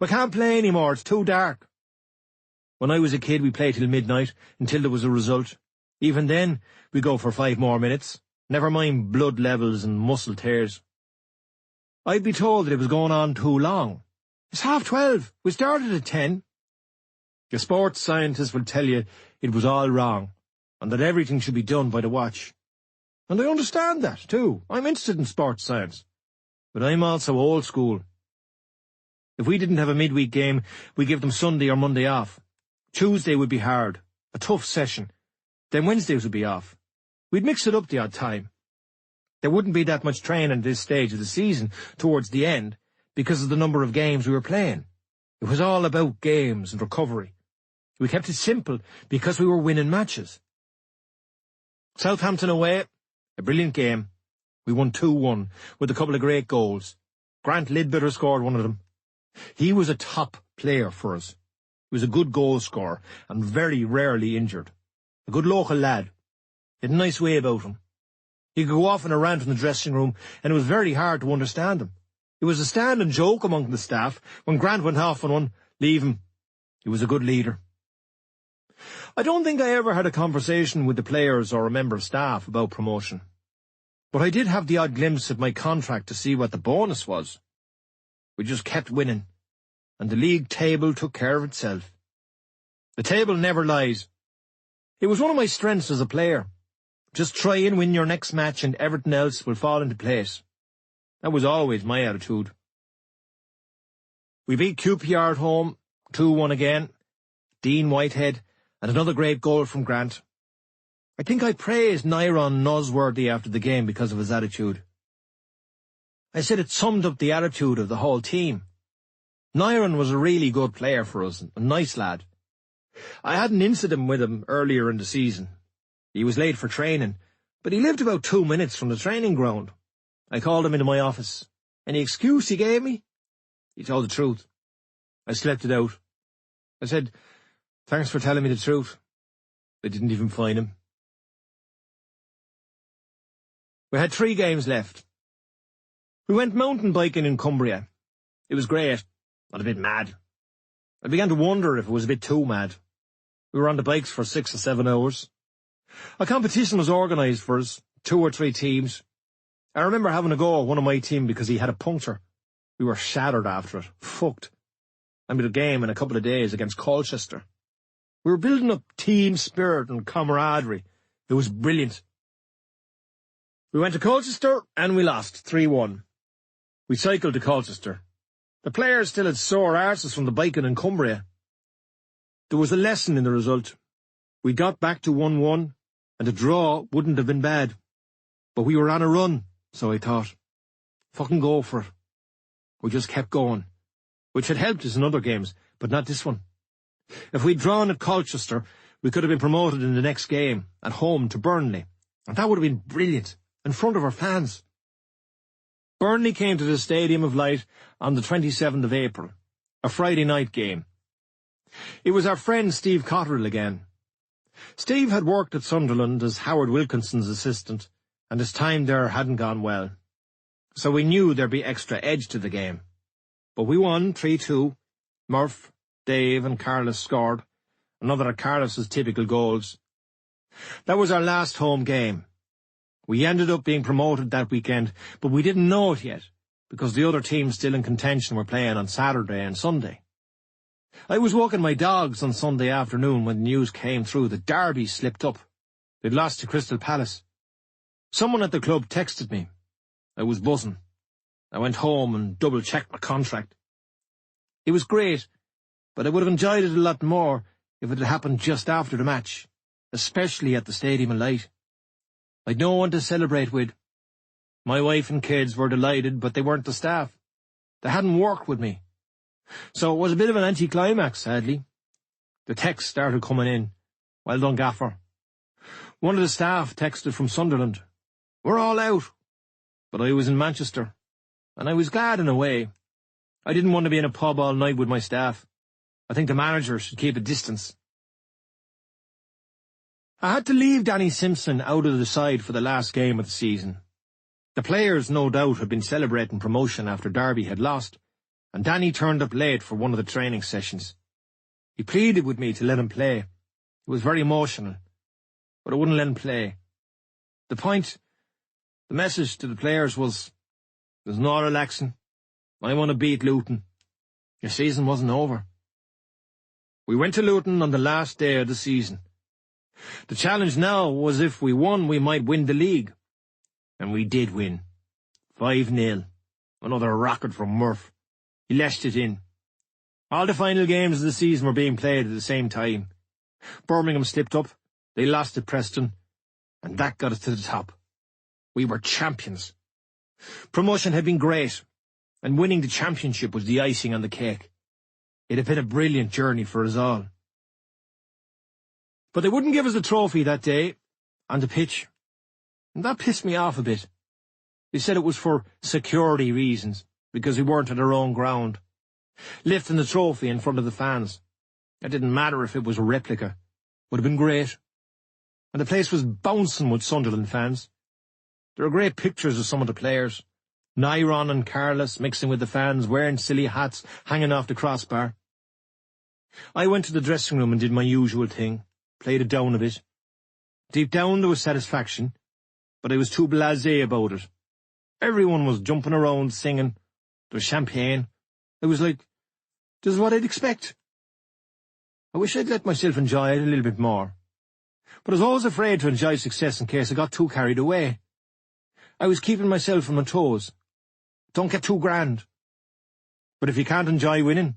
Speaker 2: We can't play anymore, it's too dark. When I was a kid, we played till midnight, until there was a result. Even then, we go for 5 more minutes. Never mind blood levels and muscle tears. I'd be told that it was going on too long. It's 12:30. We started at 10. Your sports scientist will tell you it was all wrong, and that everything should be done by the watch. And I understand that, too. I'm interested in sports science. But I'm also old school. If we didn't have a midweek game, we'd give them Sunday or Monday off. Tuesday would be hard, a tough session. Then Wednesdays would be off. We'd mix it up the odd time. There wouldn't be that much training at this stage of the season towards the end because of the number of games we were playing. It was all about games and recovery. We kept it simple because we were winning matches. Southampton away, a brilliant game. We won 2-1 with a couple of great goals. Grant Lidbitter scored one of them. He was a top player for us. He was a good goal scorer and very rarely injured. A good local lad. He had a nice way about him. He could go off in a rant in the dressing room, and it was very hard to understand him. It was a standing joke among the staff. When Grant went off on one, leave him. He was a good leader. I don't think I ever had a conversation with the players or a member of staff about promotion. But I did have the odd glimpse at my contract to see what the bonus was. We just kept winning, and the league table took care of itself. The table never lies. It was one of my strengths as a player. Just try and win your next match and everything else will fall into place. That was always my attitude. We beat QPR at home, 2-1 again. Dean Whitehead, and another great goal from Grant. I think I praised Nyron Nosworthy after the game because of his attitude. I said it summed up the attitude of the whole team. Nyron was a really good player for us, a nice lad. I had an incident with him earlier in the season. He was late for training, but he lived about 2 minutes from the training ground. I called him into my office. Any excuse he gave me? He told the truth. I slept it out. I said, "Thanks for telling me the truth." I didn't even fine him. We had 3 games left. We went mountain biking in Cumbria. It was great, and a bit mad. I began to wonder if it was a bit too mad. We were on the bikes for 6 or 7 hours. A competition was organised for us, 2 or 3 teams. I remember having a go at one of my team because he had a puncture. We were shattered after it, fucked. I made a game in a couple of days against Colchester. We were building up team spirit and camaraderie. It was brilliant. We went to Colchester and we lost 3-1. We cycled to Colchester. The players still had sore arses from the biking in Cumbria. There was a lesson in the result. We got back to 1-1, and a draw wouldn't have been bad. But we were on a run, so I thought, fucking go for it. We just kept going, which had helped us in other games, but not this one. If we'd drawn at Colchester, we could have been promoted in the next game, at home to Burnley, and that would have been brilliant, in front of our fans. Burnley came to the Stadium of Light on the 27th of April, a Friday night game. It was our friend Steve Cotterill again. Steve had worked at Sunderland as Howard Wilkinson's assistant, and his time there hadn't gone well. So we knew there'd be extra edge to the game. But we won 3-2. Murph, Dave and Carlos scored, another of Carlos's typical goals. That was our last home game. We ended up being promoted that weekend, but we didn't know it yet, because the other teams still in contention were playing on Saturday and Sunday. I was walking my dogs on Sunday afternoon when the news came through that Derby slipped up. They'd lost to Crystal Palace. Someone at the club texted me. I was buzzing. I went home and double-checked my contract. It was great, but I would have enjoyed it a lot more if it had happened just after the match, especially at the Stadium of Light. I'd no one to celebrate with. My wife and kids were delighted, but they weren't the staff. They hadn't worked with me. So it was a bit of an anticlimax, sadly. The texts started coming in. Well done, Gaffer. One of the staff texted from Sunderland. We're all out. But I was in Manchester, and I was glad in a way. I didn't want to be in a pub all night with my staff. I think the manager should keep a distance. I had to leave Danny Simpson out of the side for the last game of the season. The players, no doubt, had been celebrating promotion after Derby had lost, and Danny turned up late for one of the training sessions. He pleaded with me to let him play. It was very emotional, but I wouldn't let him play. The message to the players was, there's no relaxing. I want to beat Luton. Your season wasn't over. We went to Luton on the last day of the season. The challenge now was if we won, we might win the league. And we did win. 5-0. Another rocket from Murph. He lashed it in. All the final games of the season were being played at the same time. Birmingham slipped up. They lost to Preston. And that got us to the top. We were champions. Promotion had been great. And winning the championship was the icing on the cake. It had been a brilliant journey for us all. But they wouldn't give us a trophy that day, on the pitch. And that pissed me off a bit. They said it was for security reasons, because we weren't at our own ground. Lifting the trophy in front of the fans. It didn't matter if it was a replica. Would have been great. And the place was bouncing with Sunderland fans. There are great pictures of some of the players. Nyron and Carlos mixing with the fans, wearing silly hats, hanging off the crossbar. I went to the dressing room and did my usual thing, played it down a bit. Deep down there was satisfaction, but I was too blasé about it. Everyone was jumping around, singing. There was champagne. I was like, this is what I'd expect. I wish I'd let myself enjoy it a little bit more. But I was always afraid to enjoy success in case I got too carried away. I was keeping myself on my toes. Don't get too grand. But if you can't enjoy winning,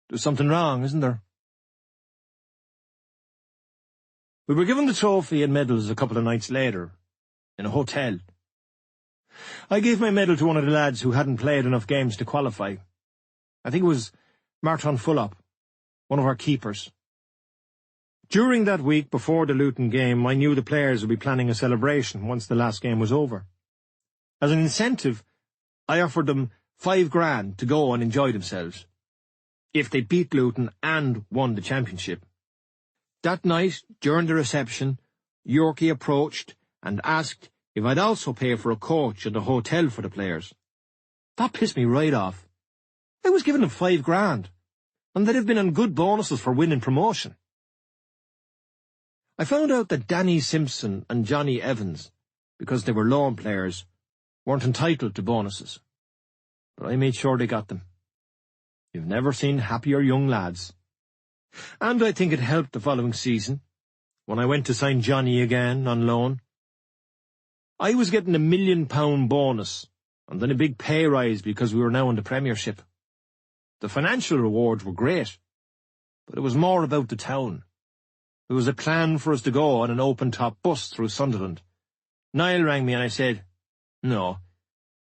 Speaker 2: there's something wrong, isn't there? We were given the trophy and medals a couple of nights later, in a hotel. I gave my medal to one of the lads who hadn't played enough games to qualify. I think it was Martin Fullop, one of our keepers. During that week before the Luton game, I knew the players would be planning a celebration once the last game was over. As an incentive, I offered them $5,000 to go and enjoy themselves, if they beat Luton and won the championship. That night, during the reception, Yorkie approached and asked if I'd also pay for a coach and a hotel for the players. That pissed me right off. I was giving them $5,000, and they'd have been on good bonuses for winning promotion. I found out that Danny Simpson and Johnny Evans, because they were loan players, weren't entitled to bonuses. But I made sure they got them. You've never seen happier young lads. And I think it helped the following season, when I went to sign Johnny again on loan. I was getting £1 million bonus, and then a big pay rise because we were now in the Premiership. The financial rewards were great, but it was more about the town. There was a plan for us to go on an open-top bus through Sunderland. Niall rang me and I said, no,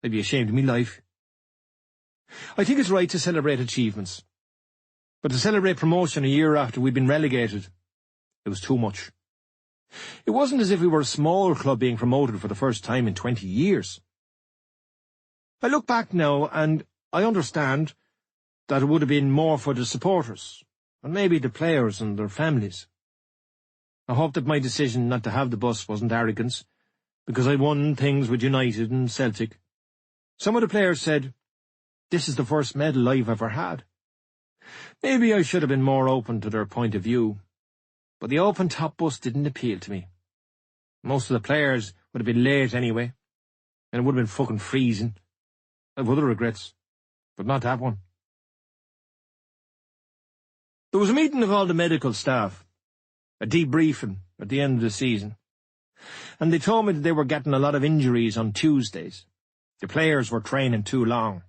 Speaker 2: I'd be ashamed of me life. I think it's right to celebrate achievements. But to celebrate promotion a year after we'd been relegated, it was too much. It wasn't as if we were a small club being promoted for the first time in 20 years. I look back now and I understand that it would have been more for the supporters, and maybe the players and their families. I hope that my decision not to have the bus wasn't arrogance, because I won things with United and Celtic. Some of the players said, this is the first medal I've ever had. Maybe I should have been more open to their point of view, but the open-top bus didn't appeal to me. Most of the players would have been late anyway, and it would have been fucking freezing. I have other regrets, but not that one. There was a meeting of all the medical staff, a debriefing at the end of the season, and they told me that they were getting a lot of injuries on Tuesdays. The players were training too long.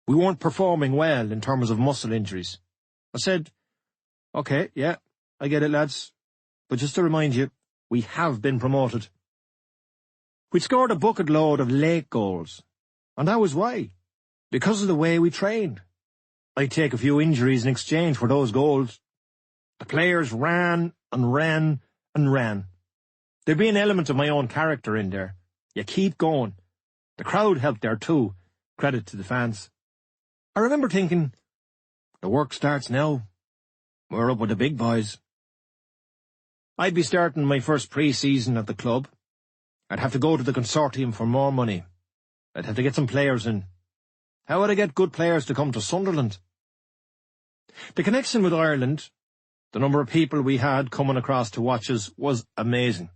Speaker 2: We weren't performing well in terms of muscle injuries. I said, okay, yeah, I get it, lads. But just to remind you, we have been promoted. We'd scored a bucket load of late goals, and that was why. Because of the way we trained. I'd take a few injuries in exchange for those goals. The players ran and ran and ran. There'd be an element of my own character in there. You keep going. The crowd helped there too. Credit to the fans. I remember thinking, the work starts now. We're up with the big boys. I'd be starting my first pre-season at the club. I'd have to go to the consortium for more money. I'd have to get some players in. How would I get good players to come to Sunderland? The connection with Ireland, the number of people we had coming across to watch us, was amazing.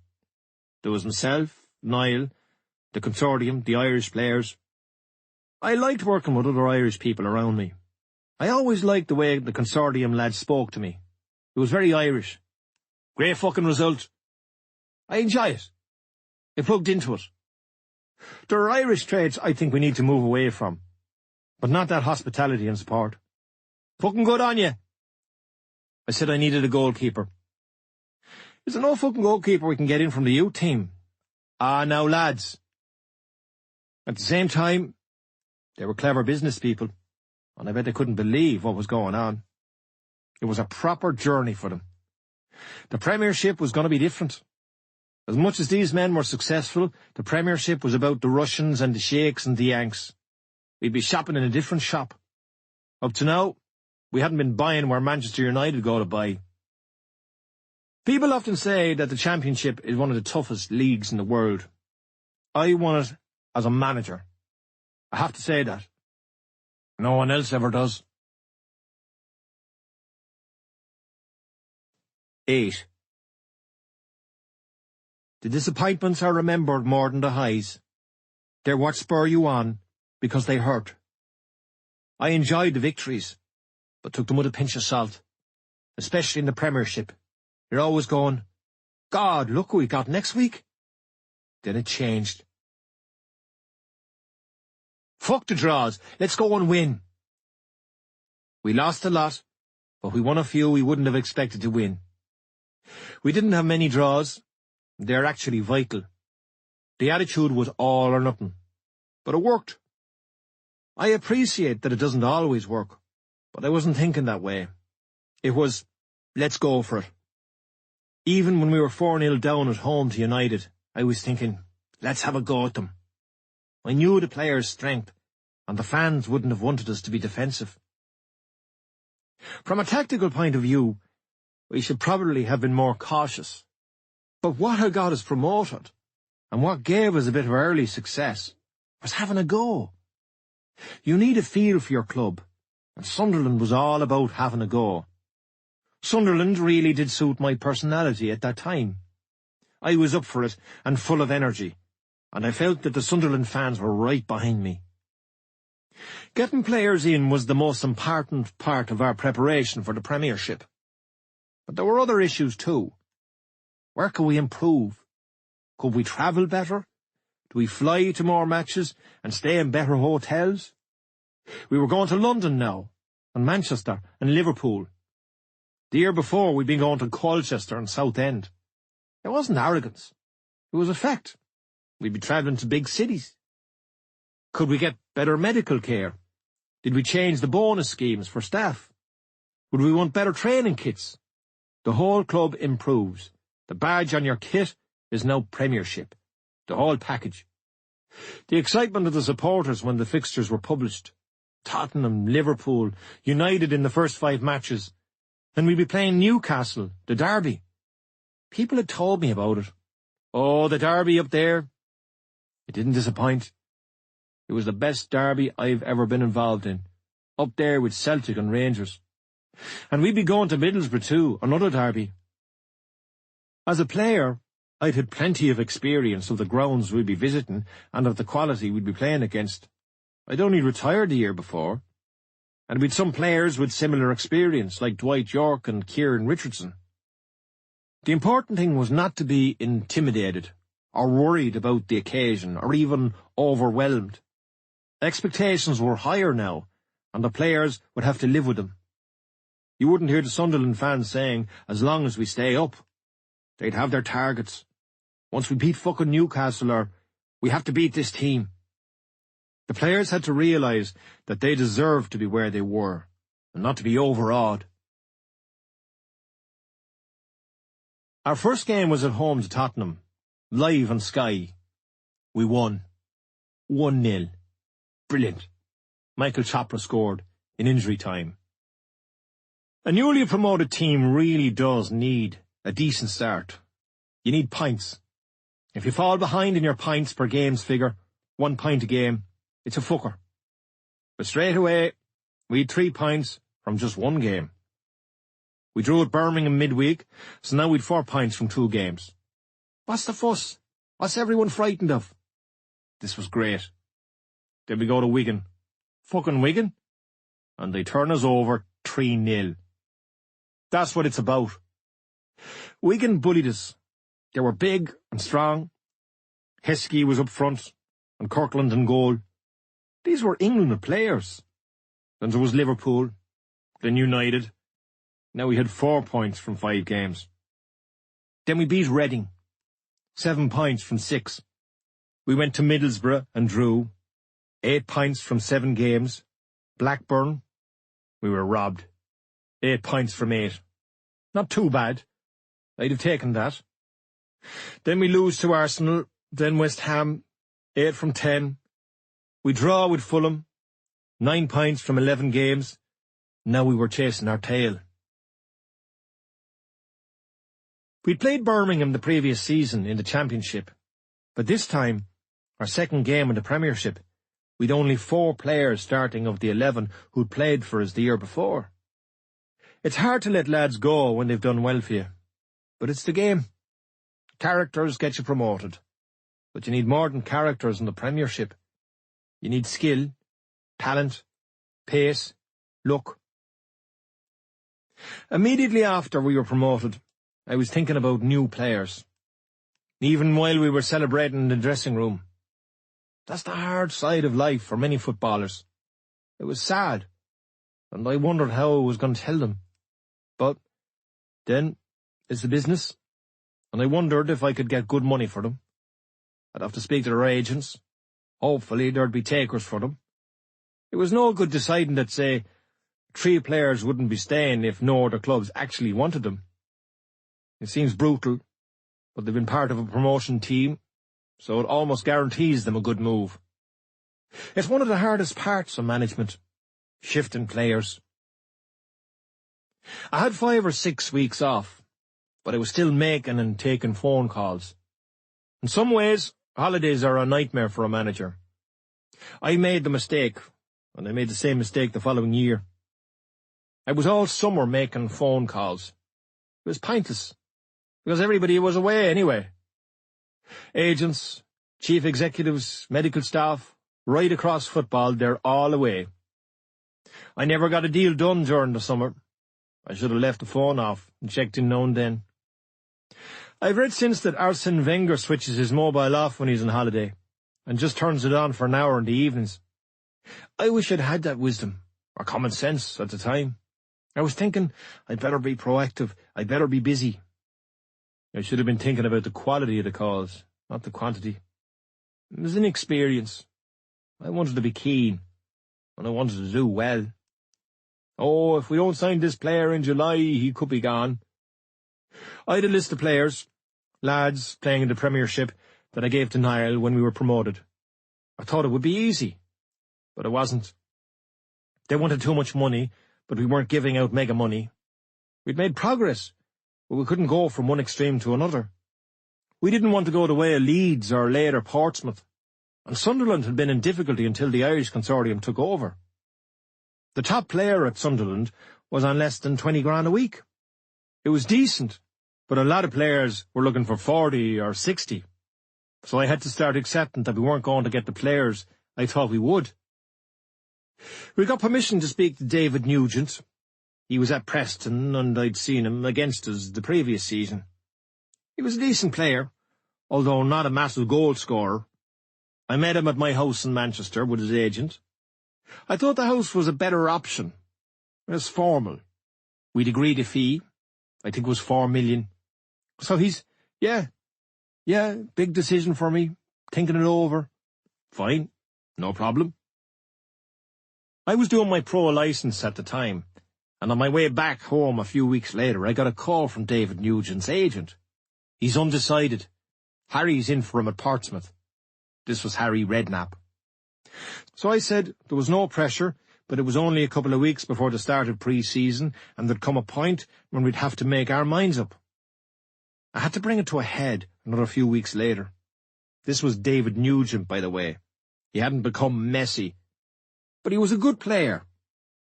Speaker 2: There was myself, Niall, the consortium, the Irish players. I liked working with other Irish people around me. I always liked the way the consortium lads spoke to me. It was very Irish. Great fucking result. I enjoy it. I plugged into it. There are Irish traits I think we need to move away from, but not that hospitality and support. Fucking good on you. I said I needed a goalkeeper. Is there no fucking goalkeeper we can get in from the youth team? Ah, now lads. At the same time, they were clever business people, and I bet they couldn't believe what was going on. It was a proper journey for them. The Premiership was going to be different. As much as these men were successful, the Premiership was about the Russians and the Sheikhs and the Yanks. We'd be shopping in a different shop. Up to now, we hadn't been buying where Manchester United go to buy. People often say that the Championship is one of the toughest leagues in the world. I won it as a manager. I have to say that. No one else ever does. 8. The disappointments are remembered more than the highs. They're what spur you on, because they hurt. I enjoyed the victories, but took them with a pinch of salt, especially in the Premiership. You're always going, God, look what we got next week. Then it changed. Fuck the draws, let's go and win. We lost a lot, but we won a few we wouldn't have expected to win. We didn't have many draws. They're actually vital. The attitude was all or nothing. But it worked. I appreciate that it doesn't always work, but I wasn't thinking that way. It was, let's go for it. Even when we were 4-0 down at home to United, I was thinking, let's have a go at them. I knew the players' strength, and the fans wouldn't have wanted us to be defensive. From a tactical point of view, we should probably have been more cautious. But what had got us promoted, and what gave us a bit of early success, was having a go. You need a feel for your club, and Sunderland was all about having a go. Sunderland really did suit my personality at that time. I was up for it and full of energy, and I felt that the Sunderland fans were right behind me. Getting players in was the most important part of our preparation for the Premiership. But there were other issues too. Where could we improve? Could we travel better? Do we fly to more matches and stay in better hotels? We were going to London now, and Manchester and Liverpool. The year before we'd been going to Colchester and Southend. It wasn't arrogance. It was a fact. We'd be travelling to big cities. Could we get better medical care? Did we change the bonus schemes for staff? Would we want better training kits? The whole club improves. The badge on your kit is now Premiership. The whole package. The excitement of the supporters when the fixtures were published. Tottenham, Liverpool, United in the first 5 matches. And we'd be playing Newcastle, the derby. People had told me about it. Oh, the derby up there. It didn't disappoint. It was the best derby I've ever been involved in. Up there with Celtic and Rangers. And we'd be going to Middlesbrough too, another derby. As a player, I'd had plenty of experience of the grounds we'd be visiting and of the quality we'd be playing against. I'd only retired the year before, and we'd some players with similar experience, like Dwight York and Kieran Richardson. The important thing was not to be intimidated, or worried about the occasion, or even overwhelmed. Expectations were higher now, and the players would have to live with them. You wouldn't hear the Sunderland fans saying, as long as we stay up. They'd have their targets. Once we beat fucking Newcastle, or we have to beat this team. The players had to realise that they deserved to be where they were, and not to be overawed. Our first game was at home to Tottenham, live on Sky. We won. 1-0. Brilliant. Michael Chopra scored in injury time. A newly promoted team really does need a decent start. You need points. If you fall behind in your points per games figure, 1 point a game, it's a fucker. But straight away, we had 3 points from just 1 game. We drew at Birmingham midweek, so now we'd 4 points from 2 games. What's the fuss? What's everyone frightened of? This was great. Then we go to Wigan. Fucking Wigan. And they turn us over 3-0. That's what it's about. Wigan bullied us. They were big and strong. Heskey was up front, and Kirkland in goal. These were England players. Then there was Liverpool, then United. Now we had 4 points from 5 games. Then we beat Reading. 7 points from 6. We went to Middlesbrough and drew. 8 points from 7 games. Blackburn. We were robbed. 8 points from 8. Not too bad. I'd have taken that. Then we lose to Arsenal, then West Ham. 8 from 10. We draw with Fulham. 9 points from 11 games. Now we were chasing our tail. We'd played Birmingham the previous season in the Championship, but this time, our second game in the Premiership, we'd only 4 players starting of the 11 who'd played for us the year before. It's hard to let lads go when they've done well for you, but it's the game. Characters get you promoted, but you need more than characters in the Premiership. You need skill, talent, pace, luck. Immediately after we were promoted, I was thinking about new players, even while we were celebrating in the dressing room. That's the hard side of life for many footballers. It was sad, and I wondered how I was going to tell them. But then, it's a business, and I wondered if I could get good money for them. I'd have to speak to their agents. Hopefully there'd be takers for them. It was no good deciding that, say, 3 players wouldn't be staying if no other clubs actually wanted them. It seems brutal, but they've been part of a promotion team, so it almost guarantees them a good move. It's one of the hardest parts of management, shifting players. I had 5 or 6 weeks off, but I was still making and taking phone calls. In some ways, holidays are a nightmare for a manager. I made the mistake, and I made the same mistake the following year. I was all summer making phone calls. It was pointless, because everybody was away anyway. Agents, chief executives, medical staff, right across football, they're all away. I never got a deal done during the summer. I should have left the phone off and checked in now and then. I've read since that Arsene Wenger switches his mobile off when he's on holiday, and just turns it on for an hour in the evenings. I wish I'd had that wisdom, or common sense, at the time. I was thinking, I'd better be proactive, I'd better be busy. I should have been thinking about the quality of the calls, not the quantity. It was inexperience. I wanted to be keen, and I wanted to do well. Oh, if we don't sign this player in July, he could be gone. I had a list of players, lads playing in the Premiership, that I gave to Niall when we were promoted. I thought it would be easy, but it wasn't. They wanted too much money, but we weren't giving out mega money. We'd made progress, but we couldn't go from one extreme to another. We didn't want to go the way of Leeds or later Portsmouth, and Sunderland had been in difficulty until the Irish consortium took over. The top player at Sunderland was on less than 20 grand a week. It was decent, but a lot of players were looking for 40 or 60. So I had to start accepting that we weren't going to get the players I thought we would. We got permission to speak to David Nugent. He was at Preston, and I'd seen him against us the previous season. He was a decent player, although not a massive goal scorer. I met him at my house in Manchester with his agent. I thought the house was a better option. It was formal. We'd agreed a fee. I think it was 4 million. So he's, yeah, big decision for me, thinking it over. Fine, no problem. I was doing my pro licence at the time, and on my way back home a few weeks later, I got a call from David Nugent's agent. He's undecided. Harry's in for him at Portsmouth. This was Harry Redknapp. So I said there was no pressure, but it was only a couple of weeks before the start of pre-season, and there'd come a point when we'd have to make our minds up. I had to bring it to a head another few weeks later. This was David Nugent, by the way. He hadn't become Messi, but he was a good player,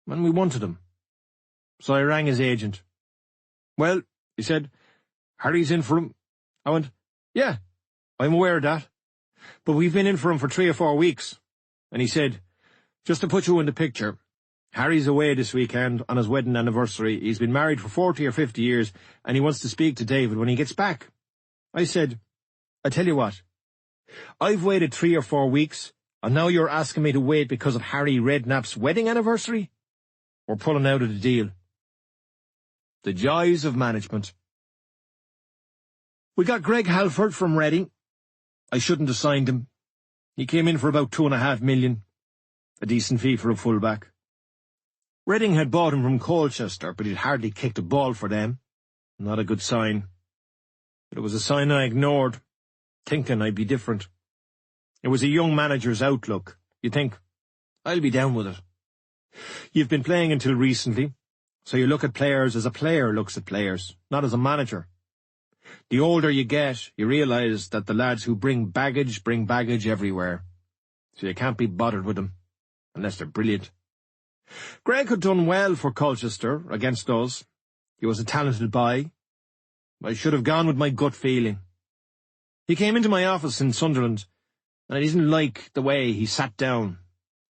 Speaker 2: and we wanted him. So I rang his agent. Well, he said, Harry's in for him. I went, yeah, I'm aware of that, but we've been in for him for 3 or 4 weeks. And he said, just to put you in the picture, Harry's away this weekend on his wedding anniversary. He's been married for 40 or 50 years, and he wants to speak to David when he gets back. I said, I tell you what, I've waited 3 or 4 weeks, and now you're asking me to wait because of Harry Redknapp's wedding anniversary? We're pulling out of the deal. The joys of management. We got Greg Halford from Reading. I shouldn't have signed him. He came in for about $2.5 million, a decent fee for a fullback. Reading had bought him from Colchester, but he'd hardly kicked a ball for them. Not a good sign. But it was a sign I ignored, thinking I'd be different. It was a young manager's outlook. You'd think, I'll be down with it. You've been playing until recently, so you look at players as a player looks at players, not as a manager. The older you get, you realise that the lads who bring baggage everywhere. So you can't be bothered with them, unless they're brilliant. Greg had done well for Colchester against us. He was a talented boy. I should have gone with my gut feeling. He came into my office in Sunderland, and I didn't like the way he sat down.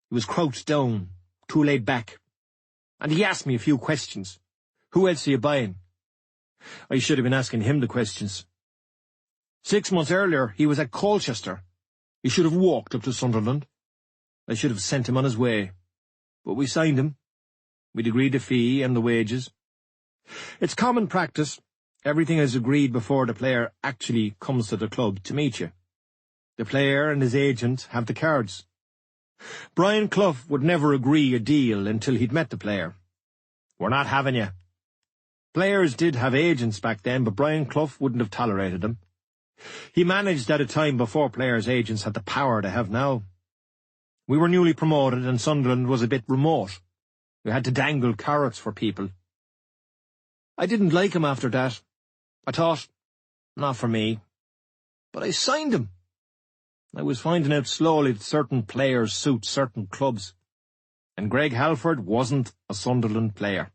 Speaker 2: He was crouched down, too laid back. And he asked me a few questions. Who else are you buying? I should have been asking him the questions. 6 months earlier, he was at Colchester. He should have walked up to Sunderland. I should have sent him on his way. But we signed him. We'd agreed the fee and the wages. It's common practice. Everything is agreed before the player actually comes to the club to meet you. The player and his agent have the cards. Brian Clough would never agree a deal until he'd met the player. We're not having you. Players did have agents back then, but Brian Clough wouldn't have tolerated them. He managed at a time before players' agents had the power they have now. We were newly promoted and Sunderland was a bit remote. We had to dangle carrots for people. I didn't like him after that. I thought, not for me. But I signed him. I was finding out slowly that certain players suit certain clubs. And Greg Halford wasn't a Sunderland player.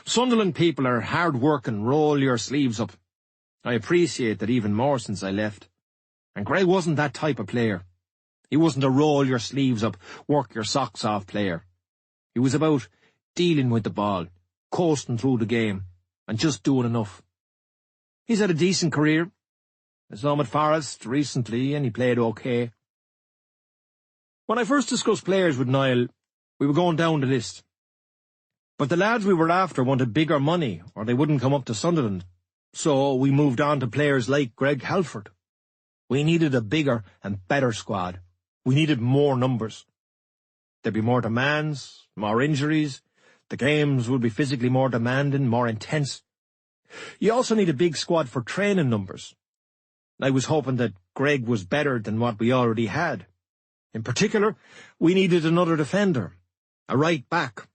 Speaker 2: Sunderland people are hard-working, roll your sleeves up. I appreciate that even more since I left. And Greg wasn't that type of player. He wasn't a roll-your-sleeves-up, work-your-socks-off player. He was about dealing with the ball, coasting through the game, and just doing enough. He's had a decent career. I saw him at Forest recently, and he played okay. When I first discussed players with Niall, we were going down the list. But the lads we were after wanted bigger money, or they wouldn't come up to Sunderland. So we moved on to players like Greg Halford. We needed a bigger and better squad. We needed more numbers. There'd be more demands, more injuries. The games would be physically more demanding, more intense. You also need a big squad for training numbers. I was hoping that Greg was better than what we already had. In particular, we needed another defender, a right back.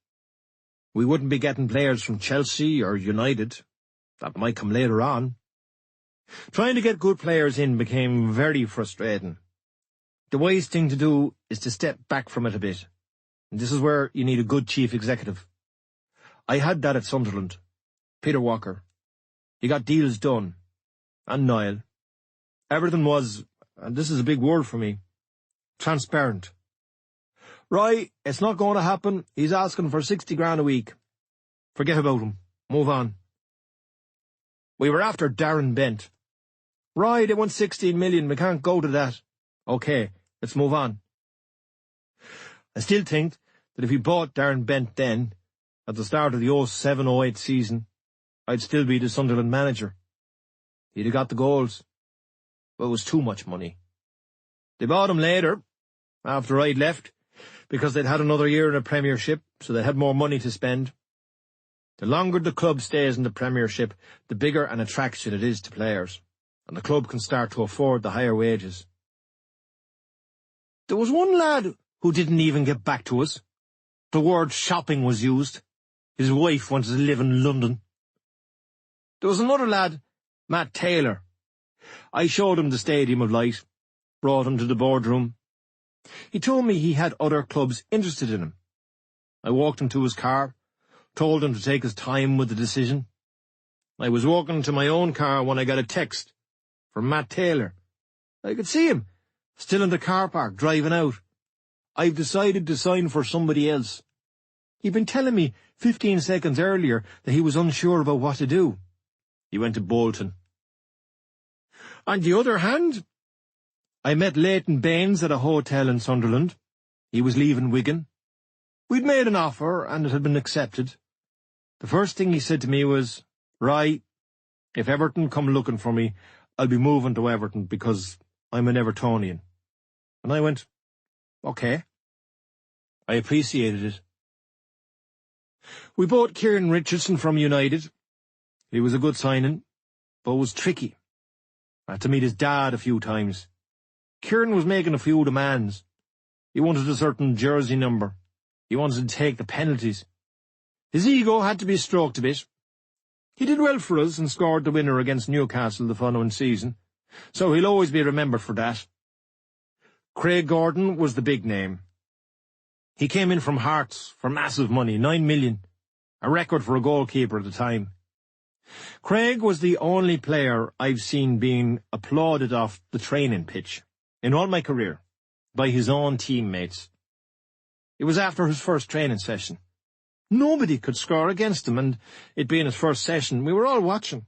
Speaker 2: We wouldn't be getting players from Chelsea or United. That might come later on. Trying to get good players in became very frustrating. The wise thing to do is to step back from it a bit. And this is where you need a good chief executive. I had that at Sunderland. Peter Walker. He got deals done. And Niall. Everything was, and this is a big word for me, transparent. Right, it's not going to happen. He's asking for 60 grand a week. Forget about him. Move on. We were after Darren Bent. Right, they want 16 million. We can't go to that. Okay, let's move on. I still think that if we bought Darren Bent then, at the start of the 07-08 season, I'd still be the Sunderland manager. He'd have got the goals. But it was too much money. They bought him later, after I'd left, because they'd had another year in a Premiership, so they had more money to spend. The longer the club stays in the Premiership, the bigger an attraction it is to players, and the club can start to afford the higher wages. There was one lad who didn't even get back to us. The word shopping was used. His wife wanted to live in London. There was another lad, Matt Taylor. I showed him the Stadium of Light, brought him to the boardroom. He told me he had other clubs interested in him. I walked him to his car, told him to take his time with the decision. I was walking to my own car when I got a text from Matt Taylor. I could see him, still in the car park, driving out. I've decided to sign for somebody else. He'd been telling me 15 seconds earlier that he was unsure about what to do. He went to Bolton. On the other hand, I met Leighton Baines at a hotel in Sunderland. He was leaving Wigan. We'd made an offer and it had been accepted. The first thing he said to me was, "Right, if Everton come looking for me, I'll be moving to Everton because I'm an Evertonian." And I went, "Okay." I appreciated it. We bought Kieran Richardson from United. He was a good signing, but was tricky. I had to meet his dad a few times. Kieran was making a few demands. He wanted a certain jersey number. He wanted to take the penalties. His ego had to be stroked a bit. He did well for us and scored the winner against Newcastle the following season, so he'll always be remembered for that. Craig Gordon was the big name. He came in from Hearts for massive money, 9 million, a record for a goalkeeper at the time. Craig was the only player I've seen being applauded off the training pitch in all my career by his own teammates. It was after his first training session. Nobody could score against him, and it being his first session, we were all watching.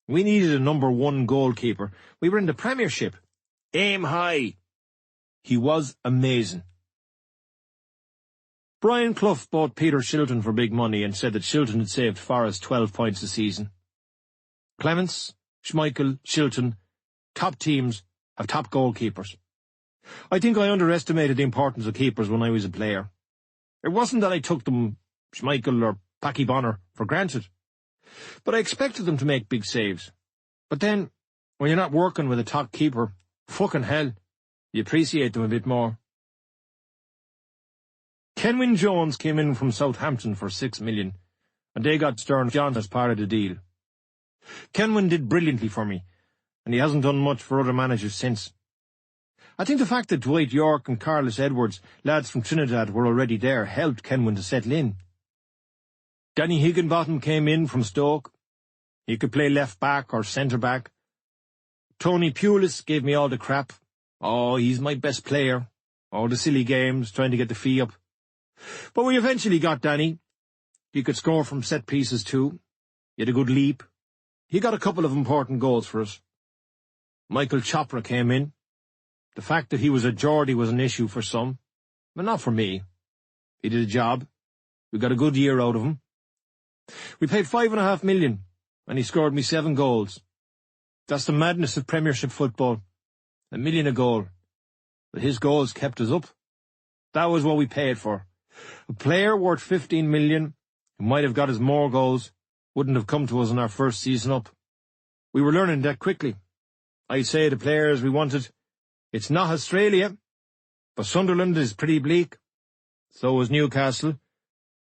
Speaker 2: We needed a number 1 goalkeeper. We were in the Premiership. Aim high. He was amazing. Brian Clough bought Peter Shilton for big money and said that Shilton had saved Forest 12 points a season. Clements, Schmeichel, Shilton, top teams have top goalkeepers. I think I underestimated the importance of keepers when I was a player. It wasn't that I took them, Schmeichel or Packie Bonner, for granted, but I expected them to make big saves. But then, when you're not working with a top keeper, fucking hell, you appreciate them a bit more. Kenwyn Jones came in from Southampton for 6 million, and they got Stern John as part of the deal. Kenwyn did brilliantly for me, and he hasn't done much for other managers since. I think the fact that Dwight York and Carlos Edwards, lads from Trinidad, were already there helped Kenwyn to settle in. Danny Higginbottom came in from Stoke. He could play left-back or centre-back. Tony Pulis gave me all the crap. Oh, he's my best player. All the silly games, trying to get the fee up. But we eventually got Danny. He could score from set pieces too. He had a good leap. He got a couple of important goals for us. Michael Chopra came in. The fact that he was a Geordie was an issue for some, but not for me. He did a job. We got a good year out of him. We paid 5.5 million, and he scored me 7 goals. That's the madness of Premiership football. 1 million a goal. But his goals kept us up. That was what we paid for. A player worth 15 million, who might have got us more goals, wouldn't have come to us in our first season up. We were learning that quickly. I'd say the players we wanted, it's not Australia, but Sunderland is pretty bleak. So was Newcastle,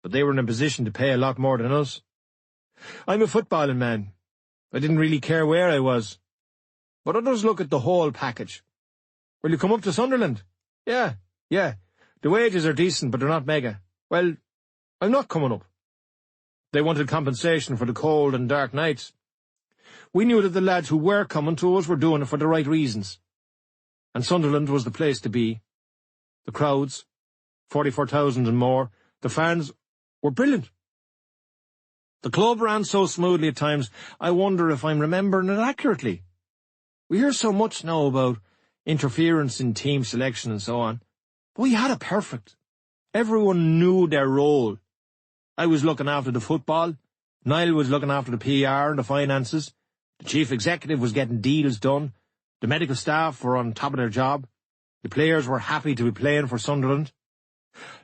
Speaker 2: but they were in a position to pay a lot more than us. I'm a footballing man. I didn't really care where I was. But others look at the whole package. Will you come up to Sunderland? Yeah. The wages are decent, but they're not mega. Well, I'm not coming up. They wanted compensation for the cold and dark nights. We knew that the lads who were coming to us were doing it for the right reasons. And Sunderland was the place to be. The crowds, 44,000 and more, the fans were brilliant. The club ran so smoothly at times, I wonder if I'm remembering it accurately. We hear so much now about interference in team selection and so on. But we had it perfect. Everyone knew their role. I was looking after the football. Niall was looking after the PR and the finances. The chief executive was getting deals done. The medical staff were on top of their job. The players were happy to be playing for Sunderland.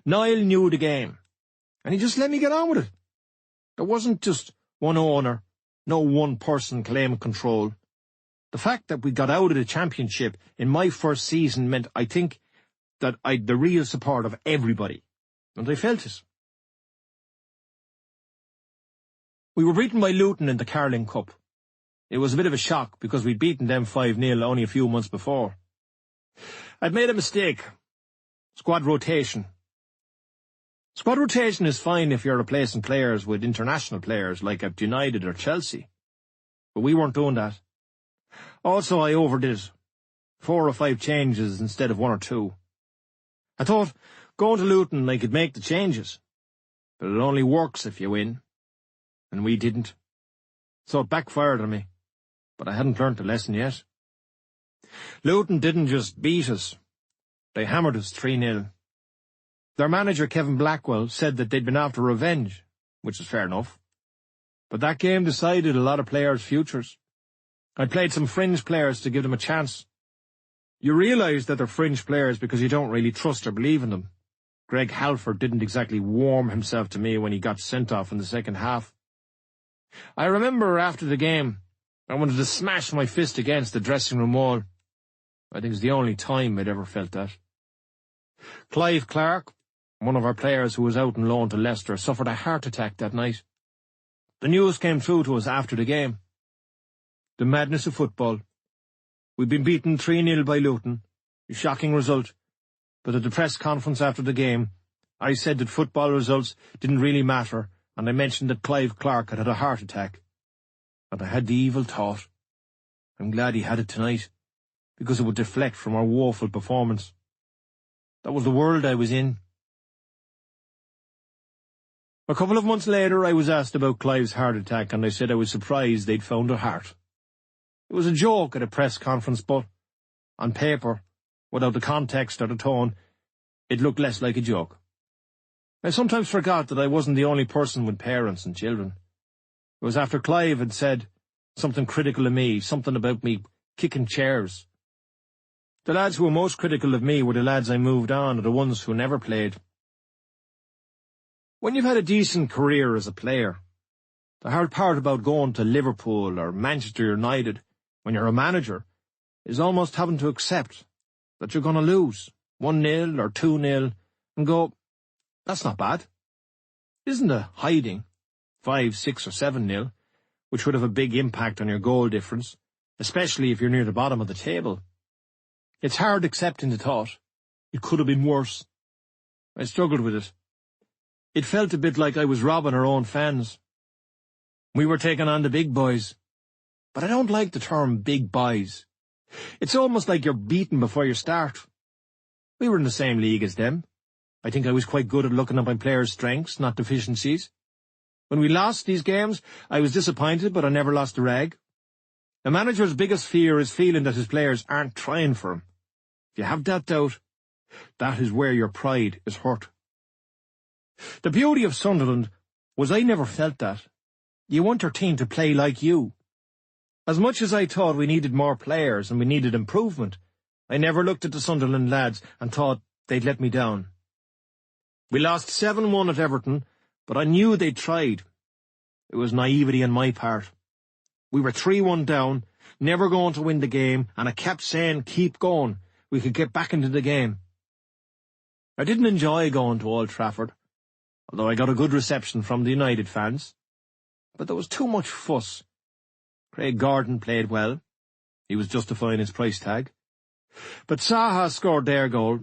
Speaker 2: Niall knew the game, and he just let me get on with it. There wasn't just one owner, no one person claiming control. The fact that we got out of the championship in my first season meant, I think, that I'd the real support of everybody, and I felt it. We were beaten by Luton in the Carling Cup. It was a bit of a shock because we'd beaten them 5-0 only a few months before. I'd made a mistake. Squad rotation. Squad rotation is fine if you're replacing players with international players like at United or Chelsea. But we weren't doing that. Also, I overdid it. 4 or 5 changes instead of 1 or 2. I thought going to Luton I could make the changes. But it only works if you win. And we didn't. So it backfired on me. But I hadn't learnt the lesson yet. Luton didn't just beat us. They hammered us 3-0. Their manager, Kevin Blackwell, said that they'd been after revenge, which is fair enough. But that game decided a lot of players' futures. I played some fringe players to give them a chance. You realise that they're fringe players because you don't really trust or believe in them. Greg Halford didn't exactly warm himself to me when he got sent off in the second half. I remember after the game, I wanted to smash my fist against the dressing room wall. I think it's the only time I'd ever felt that. Clive Clark, one of our players who was out on loan to Leicester, suffered a heart attack that night. The news came through to us after the game. The madness of football. We'd been beaten 3-0 by Luton, a shocking result, but at the press conference after the game, I said that football results didn't really matter, and I mentioned that Clive Clark had had a heart attack. And I had the evil thought, I'm glad he had it tonight, because it would deflect from our woeful performance. That was the world I was in. A couple of months later, I was asked about Clive's heart attack, and I said I was surprised they'd found a heart. It was a joke at a press conference, but on paper, without the context or the tone, it looked less like a joke. I sometimes forgot that I wasn't the only person with parents and children. It was after Clive had said something critical of me, something about me kicking chairs. The lads who were most critical of me were the lads I moved on, or the ones who never played. When you've had a decent career as a player, the hard part about going to Liverpool or Manchester United when you're a manager is almost having to accept that you're going to lose 1-0 or 2-0 and go, that's not bad. Isn't a hiding 5, 6 or 7-0, which would have a big impact on your goal difference, especially if you're near the bottom of the table. It's hard accepting the thought, it could have been worse. I struggled with it. It felt a bit like I was robbing our own fans. We were taking on the big boys. But I don't like the term big boys. It's almost like you're beaten before you start. We were in the same league as them. I think I was quite good at looking at my players' strengths, not deficiencies. When we lost these games, I was disappointed, but I never lost a rag. A manager's biggest fear is feeling that his players aren't trying for him. If you have that doubt, that is where your pride is hurt. The beauty of Sunderland was I never felt that. You want your team to play like you. As much as I thought we needed more players and we needed improvement, I never looked at the Sunderland lads and thought they'd let me down. We lost 7-1 at Everton, but I knew they'd tried. It was naivety on my part. We were 3-1 down, never going to win the game, and I kept saying, keep going, we could get back into the game. I didn't enjoy going to Old Trafford, although I got a good reception from the United fans. But there was too much fuss. Craig Gordon played well. He was justifying his price tag. But Saha scored their goal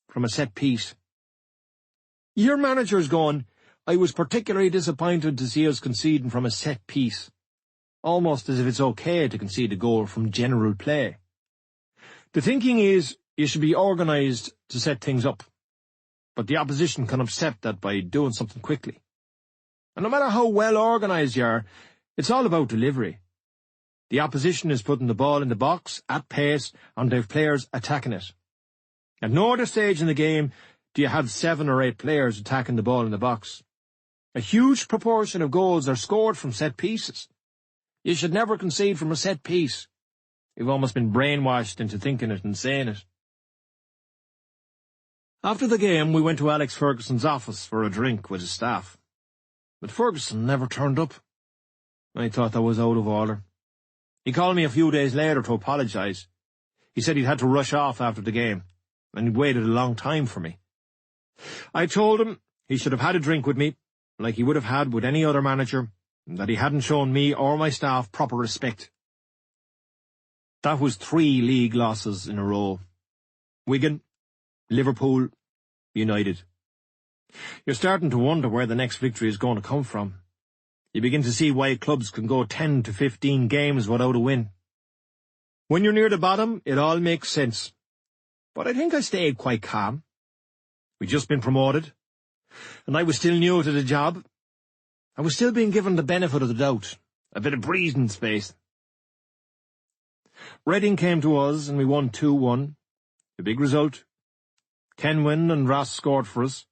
Speaker 2: from a set piece. Your manager's gone, I was particularly disappointed to see us conceding from a set piece, almost as if it's okay to concede a goal from general play. The thinking is you should be organised to set things up, but the opposition can upset that by doing something quickly. And no matter how well organised you are, it's all about delivery. The opposition is putting the ball in the box at pace and they've players attacking it. At no other stage in the game do you have 7 or 8 players attacking the ball in the box. A huge proportion of goals are scored from set pieces. You should never concede from a set piece. You've almost been brainwashed into thinking it and saying it. After the game, we went to Alex Ferguson's office for a drink with his staff. but Ferguson never turned up. I thought that was out of order. He called me a few days later to apologise. He said he'd had to rush off after the game, and he'd waited a long time for me. I told him he should have had a drink with me, like he would have had with any other manager, and that he hadn't shown me or my staff proper respect. That was 3 league losses in a row. Wigan, Liverpool, United. You're starting to wonder where the next victory is going to come from. You begin to see why clubs can go 10 to 15 games without a win. When you're near the bottom, it all makes sense. But I think I stayed quite calm. We'd just been promoted, and I was still new to the job. I was still being given the benefit of the doubt, a bit of breathing space. Reading came to us, and we won 2-1. A big result. Kenwyn and Ross scored for us.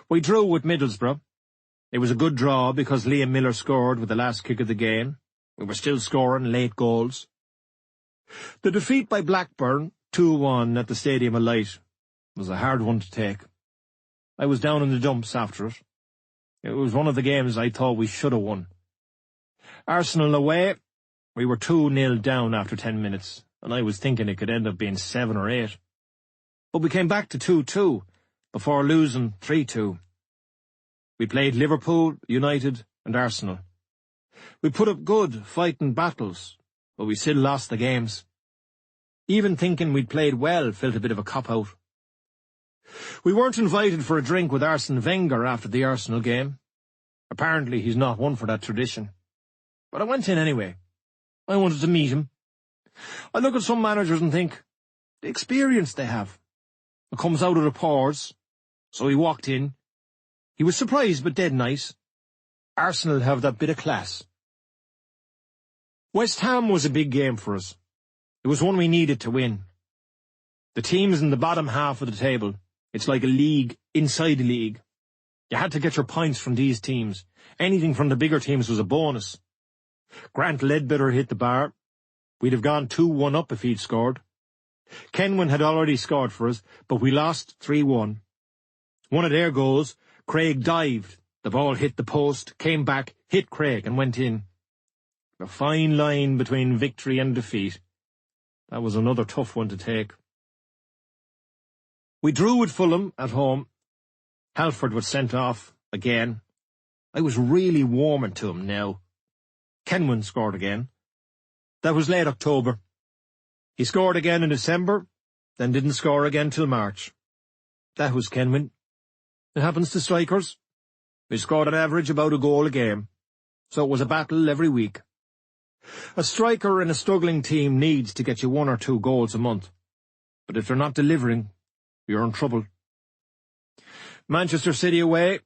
Speaker 2: We drew with Middlesbrough. It was a good draw because Liam Miller scored with the last kick of the game. We were still scoring late goals. The defeat by Blackburn, 2-1 at the Stadium of Light, was a hard one to take. I was down in the dumps after it. It was one of the games I thought we should have won. Arsenal away, we were 2-0 down after 10 minutes, and I was thinking it could end up being 7 or 8. But we came back to 2-2 before losing 3-2. We played Liverpool, United and Arsenal. We put up good, fighting battles, but we still lost the games. Even thinking we'd played well felt a bit of a cop-out. We weren't invited for a drink with Arsene Wenger after the Arsenal game. Apparently he's not one for that tradition. But I went in anyway. I wanted to meet him. I look at some managers and think, the experience they have. It comes out of the pores. So he walked in. He was surprised but dead nice. Arsenal have that bit of class. West Ham was a big game for us. It was one we needed to win. The teams in the bottom half of the table, it's like a league inside a league. You had to get your points from these teams. Anything from the bigger teams was a bonus. Grant Ledbetter hit the bar. We'd have gone 2-1 up if he'd scored. Kenwyn had already scored for us, but we lost 3-1. One of their goals, Craig dived. The ball hit the post, came back, hit Craig and went in. A fine line between victory and defeat. That was another tough one to take. We drew with Fulham at home. Halford was sent off again. I was really warming to him now. Kenwyn scored again. That was late October. He scored again in December, then didn't score again till March. That was Kenwyn. It happens to strikers. We scored on average about a goal a game, so it was a battle every week. A striker in a struggling team needs to get you 1 or 2 goals a month, but if they're not delivering, you're in trouble. Manchester City away,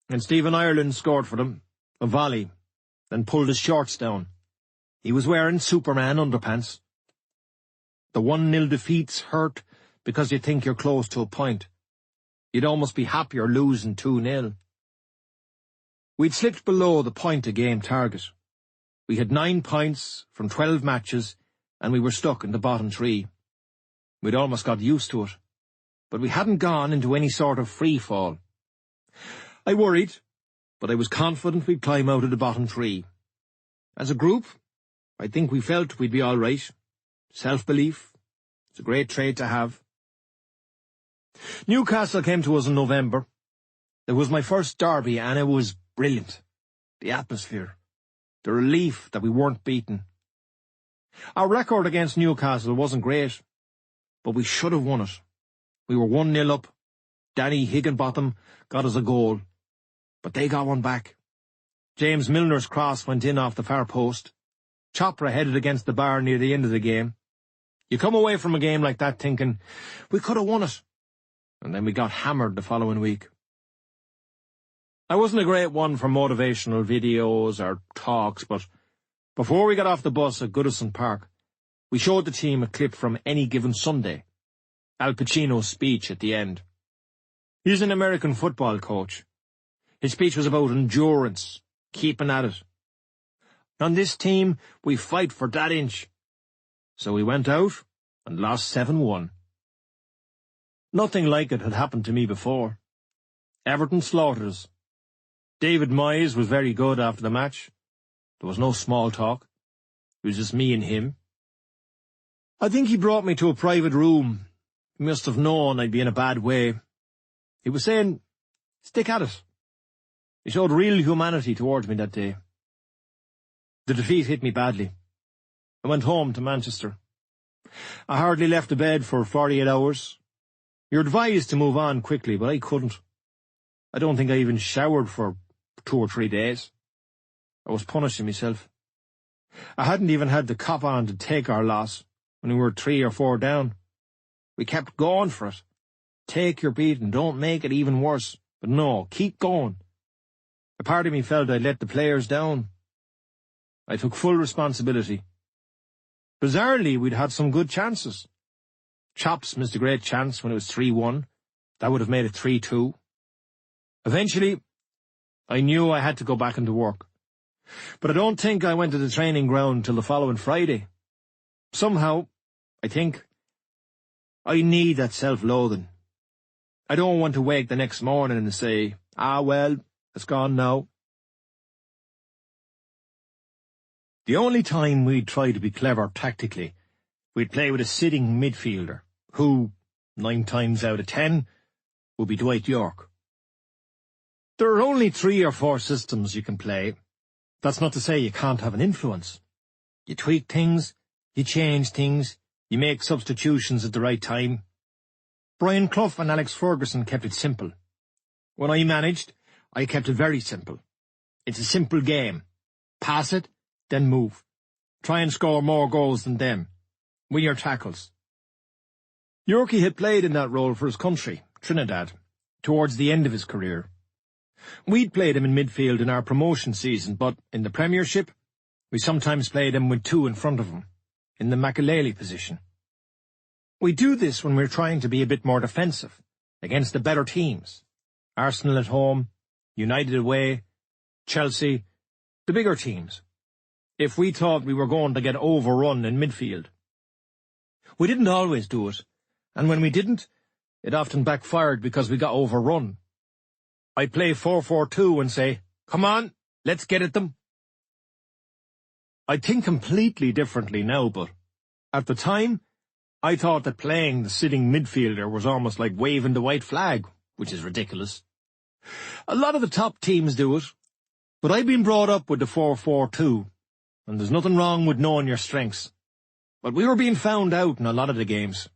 Speaker 2: and Stephen Ireland scored for them, a volley, then pulled his shorts down. He was wearing Superman underpants. The 1-0 defeats hurt because you think you're close to a point. You'd almost be happier losing 2-0. We'd slipped below the point-a-game target. We had 9 points from 12 matches, and we were stuck in the bottom 3. We'd almost got used to it, but we hadn't gone into any sort of free fall. I worried, but I was confident we'd climb out of the bottom 3. As a group, I think we felt we'd be all right. Self-belief, it's a great trait to have. Newcastle came to us in November. It was my first derby, and it was brilliant. The atmosphere, the relief that we weren't beaten. Our record against Newcastle wasn't great, but we should have won it. We were 1-0 up. Danny Higginbotham got us a goal, but they got one back. James Milner's cross went in off the far post. Chopra headed against the bar near the end of the game. You come away from a game like that thinking, we could have won it. And then we got hammered the following week. I wasn't a great one for motivational videos or talks, but before we got off the bus at Goodison Park, we showed the team a clip from Any Given Sunday, Al Pacino's speech at the end. He's an American football coach. His speech was about endurance, keeping at it. On this team, we fight for that inch. So we went out and lost 7-1. Nothing like it had happened to me before. Everton slaughtered us. David Moyes was very good after the match. There was no small talk. It was just me and him. I think he brought me to a private room. He must have known I'd be in a bad way. He was saying, stick at it. He showed real humanity towards me that day. The defeat hit me badly. I went home to Manchester. I hardly left the bed for 48 hours. You're advised to move on quickly, but I couldn't. I don't think I even showered for 2 or 3 days. I was punishing myself. I hadn't even had the cop on to take our loss when we were 3 or 4 down. We kept going for it. Take your beat and don't make it even worse. But no, keep going. A part of me felt I'd let the players down. I took full responsibility. Bizarrely, we'd had some good chances. Chops missed a great chance when it was 3-1. That would have made it 3-2. Eventually, I knew I had to go back into work. But I don't think I went to the training ground till the following Friday. Somehow, I think, I need that self-loathing. I don't want to wake the next morning and say, well, it's gone now. The only time we'd try to be clever tactically, we'd play with a sitting midfielder, who, 9 times out of 10, would be Dwight York. There are only 3 or 4 systems you can play. That's not to say you can't have an influence. You tweak things, you change things, you make substitutions at the right time. Brian Clough and Alex Ferguson kept it simple. When I managed, I kept it very simple. It's a simple game. Pass it, then move. Try and score more goals than them. Win your tackles. Yorkie had played in that role for his country, Trinidad, towards the end of his career. We'd played him in midfield in our promotion season, but in the Premiership, we sometimes played him with 2 in front of him, in the Makalele position. We do this when we're trying to be a bit more defensive, against the better teams. Arsenal at home, United away, Chelsea, the bigger teams. If we thought we were going to get overrun in midfield. We didn't always do it, and when we didn't, it often backfired because we got overrun. I'd play 4-4-2 and say, come on, let's get at them. I think completely differently now, but at the time, I thought that playing the sitting midfielder was almost like waving the white flag, which is ridiculous. A lot of the top teams do it, but I've been brought up with the 4-4-2, and there's nothing wrong with knowing your strengths. But we were being found out in a lot of the games.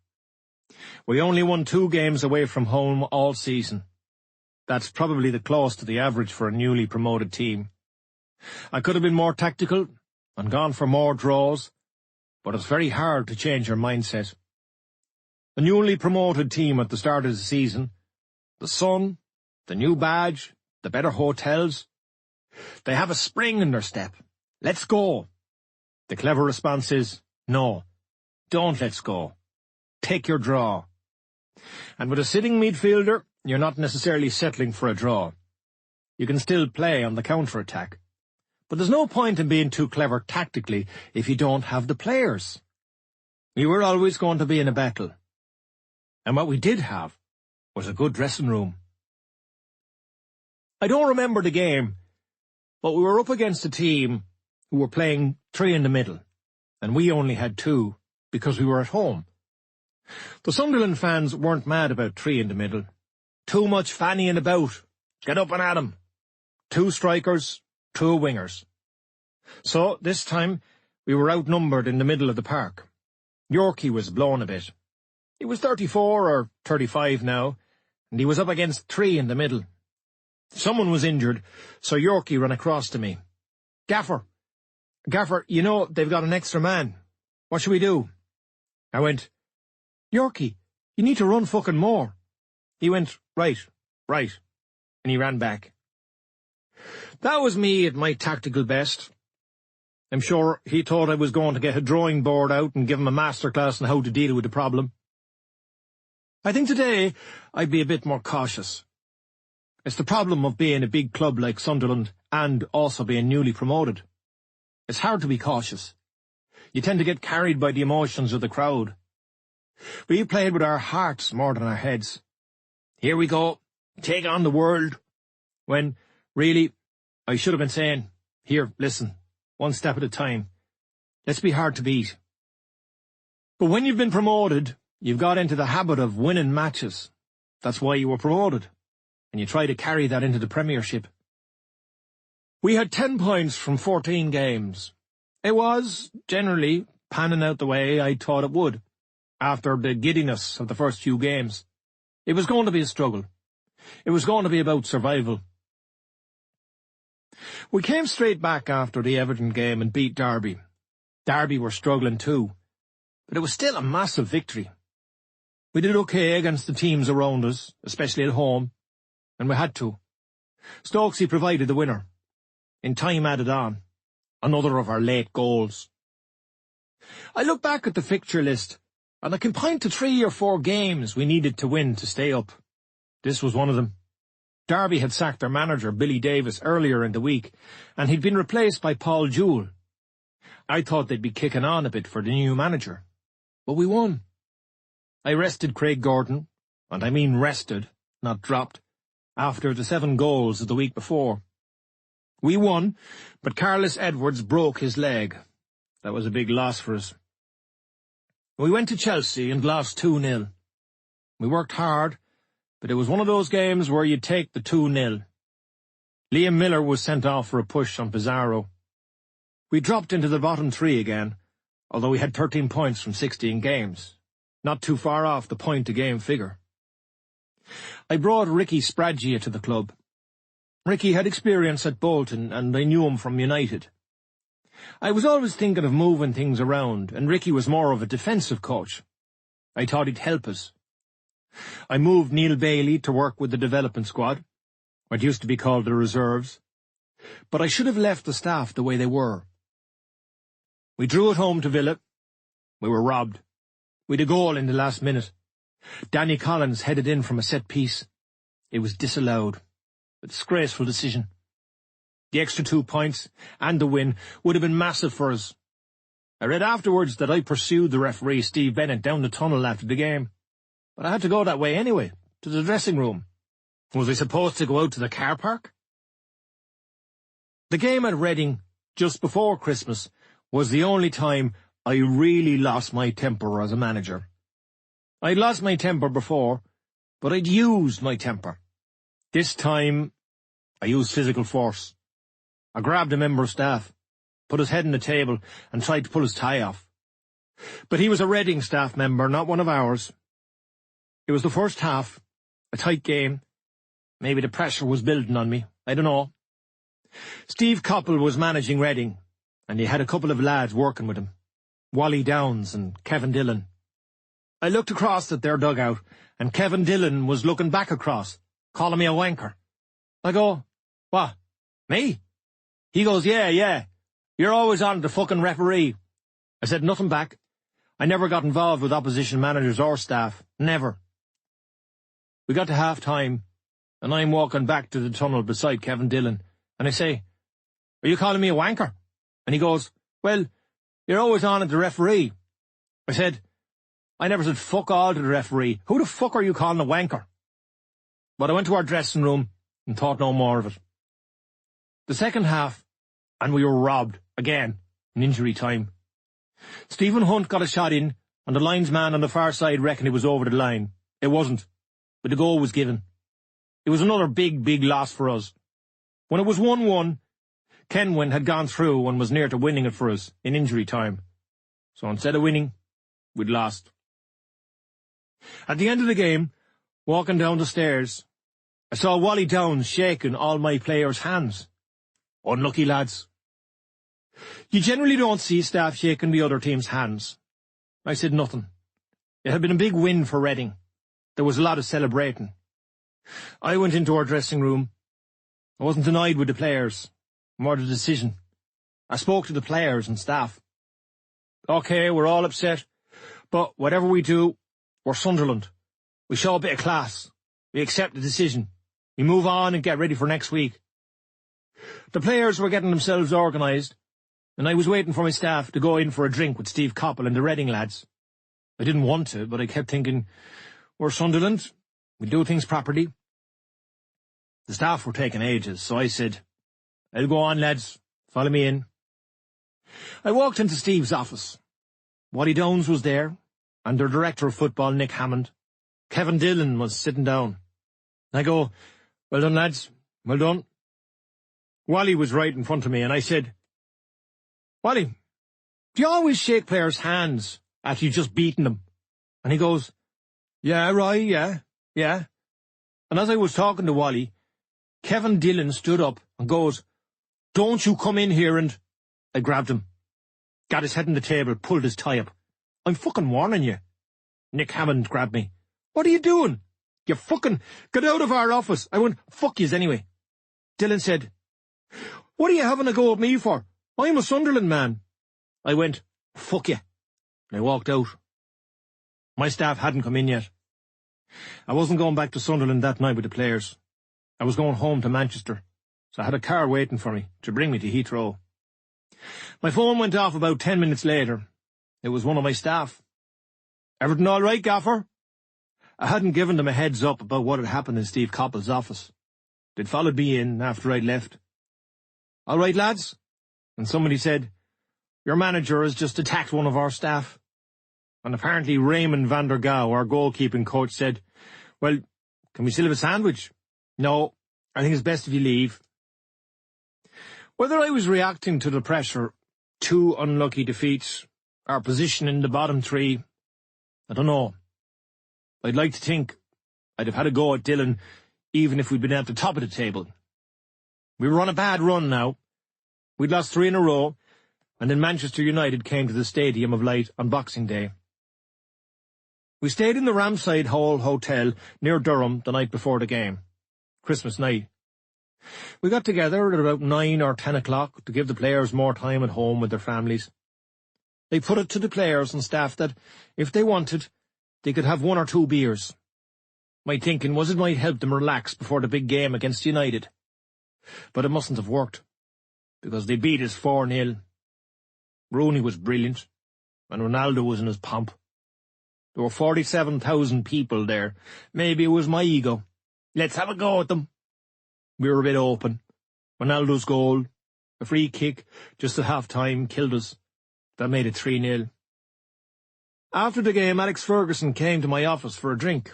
Speaker 2: We only won 2 games away from home all season. That's probably the close to the average for a newly promoted team. I could have been more tactical and gone for more draws, but it's very hard to change your mindset. A newly promoted team at the start of the season, the sun, the new badge, the better hotels, they have a spring in their step. Let's go. The clever response is, no, don't let's go. Take your draw. And with a sitting midfielder, you're not necessarily settling for a draw. You can still play on the counter-attack. But there's no point in being too clever tactically if you don't have the players. We were always going to be in a battle. And what we did have was a good dressing room. I don't remember the game, but we were up against a team who were playing 3 in the middle, and we only had 2 because we were at home. The Sunderland fans weren't mad about 3 in the middle. Too much fannying about. Get up and at 'em. 2 strikers, 2 wingers. So, this time, we were outnumbered in the middle of the park. Yorkie was blown a bit. He was 34 or 35 now, and he was up against 3 in the middle. Someone was injured, so Yorkie ran across to me. Gaffer, you know they've got an extra man. What should we do? I went, Yorkie, you need to run fucking more. He went, right, and he ran back. That was me at my tactical best. I'm sure he thought I was going to get a drawing board out and give him a masterclass on how to deal with the problem. I think today I'd be a bit more cautious. It's the problem of being a big club like Sunderland and also being newly promoted. It's hard to be cautious. You tend to get carried by the emotions of the crowd. We played with our hearts more than our heads. Here we go, take on the world, when Really, I should have been saying, here, listen, one step at a time. Let's be hard to beat. But when you've been promoted, you've got into the habit of winning matches. That's why you were promoted, and you try to carry that into the Premiership. We had 10 points from 14 games. It was, generally, panning out the way I thought it would, after the giddiness of the first few games. It was going to be a struggle. It was going to be about survival. We came straight back after the Everton game and beat Derby. Derby were struggling too, but it was still a massive victory. We did okay against the teams around us, especially at home, and we had to. Stokesy provided the winner. In time added on. Another of our late goals. I look back at the fixture list, and I can point to 3 or 4 games we needed to win to stay up. This was one of them. Derby had sacked their manager, Billy Davis, earlier in the week, and he'd been replaced by Paul Jewell. I thought they'd be kicking on a bit for the new manager. But we won. I rested Craig Gordon, and I mean rested, not dropped, after the 7 goals of the week before. We won, but Carlos Edwards broke his leg. That was a big loss for us. We went to Chelsea and lost 2-0. We worked hard, but it was one of those games where you take the 2-0. Liam Miller was sent off for a push on Pizarro. We dropped into the bottom 3 again, although we had 13 points from 16 games, not too far off the point-to-game figure. I brought Ricky Spraggia to the club. Ricky had experience at Bolton, and I knew him from United. I was always thinking of moving things around, and Ricky was more of a defensive coach. I thought he'd help us. I moved Neil Bailey to work with the development squad, what used to be called the reserves, but I should have left the staff the way they were. We drew at home to Villa. We were robbed. We'd a goal in the last minute. Danny Collins headed in from a set piece. It was disallowed. A disgraceful decision. The extra 2 points and the win would have been massive for us. I read afterwards that I pursued the referee Steve Bennett down the tunnel after the game, but I had to go that way anyway, to the dressing room. Was I supposed to go out to the car park? The game at Reading, just before Christmas, was the only time I really lost my temper as a manager. I'd lost my temper before, but I'd used my temper. This time, I used physical force. I grabbed a member of staff, put his head on the table, and tried to pull his tie off. But he was a Reading staff member, not one of ours. It was the first half, a tight game. Maybe the pressure was building on me, I don't know. Steve Coppell was managing Reading, and he had a couple of lads working with him, Wally Downs and Kevin Dillon. I looked across at their dugout, and Kevin Dillon was looking back across, calling me a wanker. I go, what, me? He goes, yeah, you're always on the fucking referee. I said nothing back. I never got involved with opposition managers or staff, never. We got to half-time, and I'm walking back to the tunnel beside Kevin Dillon, and I say, are you calling me a wanker? And he goes, well, you're always on at the referee. I said, I never said fuck all to the referee. Who the fuck are you calling a wanker? But I went to our dressing room and thought no more of it. The second half, and we were robbed, again, in injury time. Stephen Hunt got a shot in, and the linesman on the far side reckoned it was over the line. It wasn't, but the goal was given. It was another big loss for us. When it was 1-1, Kenwyn had gone through and was near to winning it for us in injury time. So instead of winning, we'd lost. At the end of the game, walking down the stairs, I saw Wally Downs shaking all my players' hands. Unlucky lads. You generally don't see staff shaking the other team's hands. I said nothing. It had been a big win for Reading. There was a lot of celebrating. I went into our dressing room. I wasn't annoyed with the players, more the decision. I spoke to the players and staff. Okay, we're all upset, but whatever we do, we're Sunderland. We show a bit of class. We accept the decision. We move on and get ready for next week. The players were getting themselves organised, and I was waiting for my staff to go in for a drink with Steve Coppell and the Reading lads. I didn't want to, but I kept thinking, we're Sunderland. We do things properly. The staff were taking ages, so I said, "I'll go on, lads. Follow me in." I walked into Steve's office. Wally Downes was there, and their director of football, Nick Hammond. Kevin Dillon was sitting down. I go, "Well done, lads. Well done." Wally was right in front of me, and I said, "Wally, do you always shake players' hands after you've just beaten them?" And he goes, "Yeah, right, yeah. And as I was talking to Wally, Kevin Dillon stood up and goes, "Don't you come in here and—" I grabbed him, got his head on the table, pulled his tie up. "I'm fucking warning you." Nick Hammond grabbed me. "What are you doing? You fucking get out of our office." I went, "Fuck yous anyway." Dillon said, "What are you having a go at me for? I'm a Sunderland man." I went, "Fuck you." And I walked out. My staff hadn't come in yet. I wasn't going back to Sunderland that night with the players. I was going home to Manchester, so I had a car waiting for me to bring me to Heathrow. My phone went off about 10 minutes later. It was one of my staff. "Everything all right, Gaffer?" I hadn't given them a heads up about what had happened in Steve Coppell's office. They'd followed me in after I'd left. "All right, lads?" And somebody said, "Your manager has just attacked one of our staff." And apparently Raymond van der Gouw, our goalkeeping coach, said, "Well, can we still have a sandwich?" "No, I think it's best if you leave." Whether I was reacting to the pressure, 2 unlucky defeats, our position in the bottom 3, I don't know. I'd like to think I'd have had a go at Dillon even if we'd been at the top of the table. We were on a bad run now. We'd lost 3 in a row, and then Manchester United came to the Stadium of Light on Boxing Day. We stayed in the Ramside Hall Hotel near Durham the night before the game, Christmas night. We got together at about 9 or 10 o'clock to give the players more time at home with their families. They put it to the players and staff that, if they wanted, they could have 1 or 2 beers. My thinking was it might help them relax before the big game against United. But it mustn't have worked, because they beat us 4-0. Rooney was brilliant, and Ronaldo was in his pomp. There were 47,000 people there. Maybe it was my ego. Let's have a go at them. We were a bit open. Ronaldo's goal, a free kick just at half-time, killed us. That made it 3-0. After the game, Alex Ferguson came to my office for a drink.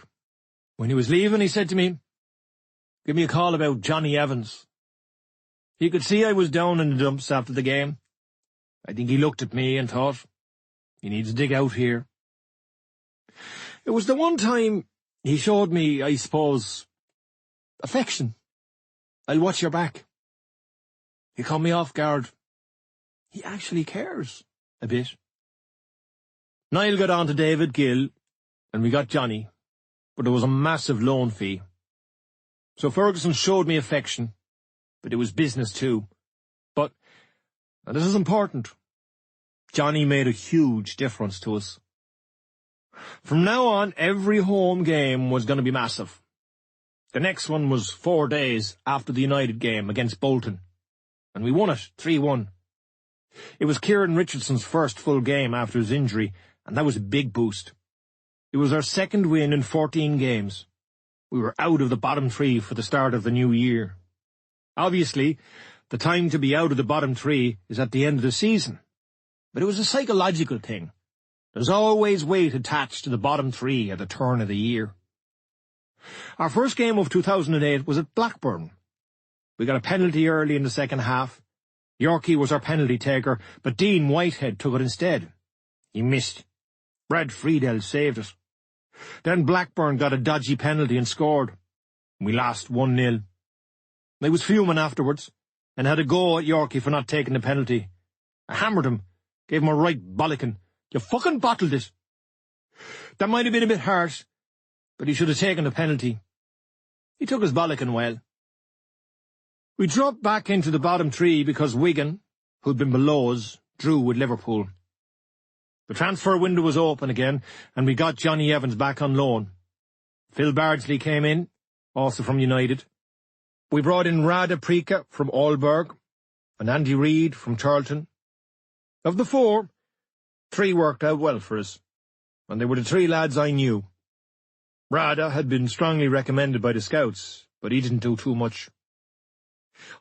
Speaker 2: When he was leaving, he said to me, "Give me a call about Johnny Evans." He could see I was down in the dumps after the game. I think he looked at me and thought, he needs to dig out here. It was the one time he showed me, I suppose, affection. "I'll watch your back." He caught me off guard. He actually cares a bit. Niall got on to David Gill, and we got Johnny, but there was a massive loan fee. So Ferguson showed me affection, but it was business too. But, and this is important, Johnny made a huge difference to us. From now on, every home game was going to be massive. The next one was 4 days after the United game against Bolton, and we won it 3-1. It was Kieran Richardson's first full game after his injury, and that was a big boost. It was our second win in 14 games. We were out of the bottom 3 for the start of the new year. Obviously, the time to be out of the bottom 3 is at the end of the season, but it was a psychological thing. There's always weight attached to the bottom 3 at the turn of the year. Our first game of 2008 was at Blackburn. We got a penalty early in the second half. Yorkie was our penalty taker, but Dean Whitehead took it instead. He missed. Brad Friedel saved it. Then Blackburn got a dodgy penalty and scored. We lost 1-0. I was fuming afterwards, and had a go at Yorkie for not taking the penalty. I hammered him, gave him a right bollocking. "You fucking bottled it." That might have been a bit harsh, but he should have taken the penalty. He took his bollocking well. We dropped back into the bottom 3 because Wigan, who'd been below us, drew with Liverpool. The transfer window was open again, and we got Johnny Evans back on loan. Phil Bardsley came in, also from United. We brought in Rada Prika from Aalborg, and Andy Reid from Charlton. Of the 4, 3 worked out well for us, and they were the 3 lads I knew. Rada had been strongly recommended by the scouts, but he didn't do too much.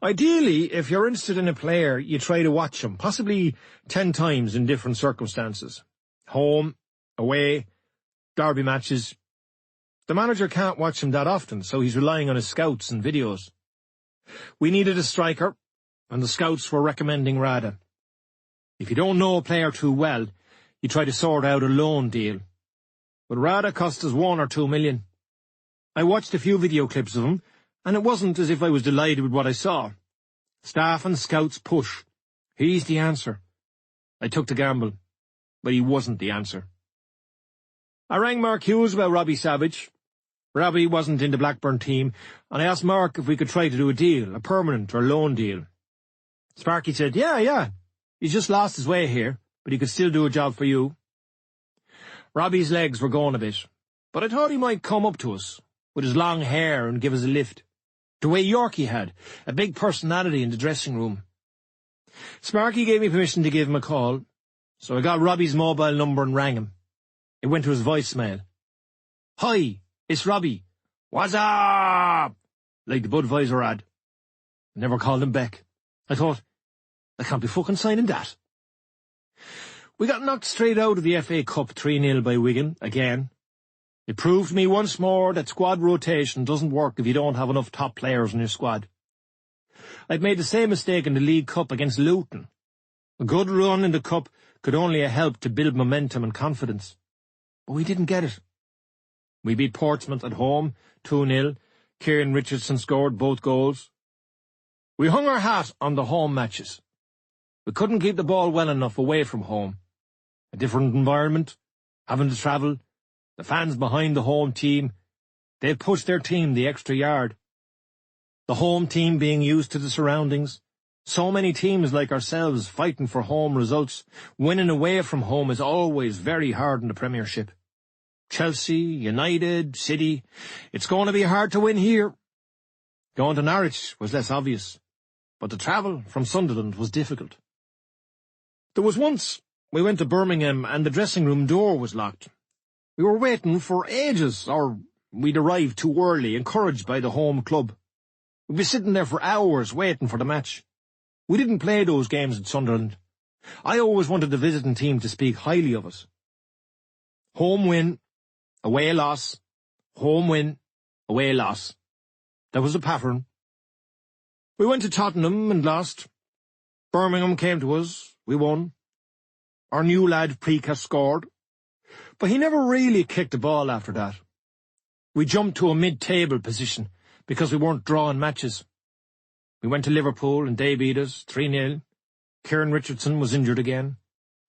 Speaker 2: Ideally, if you're interested in a player, you try to watch him, possibly 10 times in different circumstances. Home, away, derby matches. The manager can't watch him that often, so he's relying on his scouts and videos. We needed a striker, and the scouts were recommending Rada. If you don't know a player too well, you try to sort out a loan deal. But Rada cost us 1 or 2 million. I watched a few video clips of him, and it wasn't as if I was delighted with what I saw. Staff and scouts push. He's the answer. I took the gamble, but he wasn't the answer. I rang Mark Hughes about Robbie Savage. Robbie wasn't in the Blackburn team, and I asked Mark if we could try to do a deal, a permanent or loan deal. Sparky said, yeah, he's just lost his way here, but he could still do a job for you. Robbie's legs were going a bit, but I thought he might come up to us, with his long hair, and give us a lift. The way Yorkie had, a big personality in the dressing room. Sparky gave me permission to give him a call, so I got Robbie's mobile number and rang him. It went to his voicemail. Hi, it's Robbie. What's up? Like the Budweiser ad. I never called him back. I thought, I can't be fucking signing that. We got knocked straight out of the FA Cup 3-0 by Wigan, again. It proved to me once more that squad rotation doesn't work if you don't have enough top players in your squad. I'd made the same mistake in the League Cup against Luton. A good run in the Cup could only have helped to build momentum and confidence. But we didn't get it. We beat Portsmouth at home, 2-0. Kieran Richardson scored both goals. We hung our hat on the home matches. We couldn't keep the ball well enough away from home. A different environment, having to travel, the fans behind the home team, they'd push their team the extra yard. The home team being used to the surroundings. So many teams like ourselves fighting for home results. Winning away from home is always very hard in the Premiership. Chelsea, United, City, it's going to be hard to win here. Going to Norwich was less obvious, but the travel from Sunderland was difficult. There was once we went to Birmingham and the dressing room door was locked. We were waiting for ages, or we'd arrived too early, encouraged by the home club. We'd be sitting there for hours waiting for the match. We didn't play those games in Sunderland. I always wanted the visiting team to speak highly of us. Home win, away loss, home win, away loss. That was a pattern. We went to Tottenham and lost. Birmingham came to us. We won. Our new lad Preeka scored. But he never really kicked the ball after that. We jumped to a mid-table position because we weren't drawing matches. We went to Liverpool and they beat us 3-0. Kieran Richardson was injured again.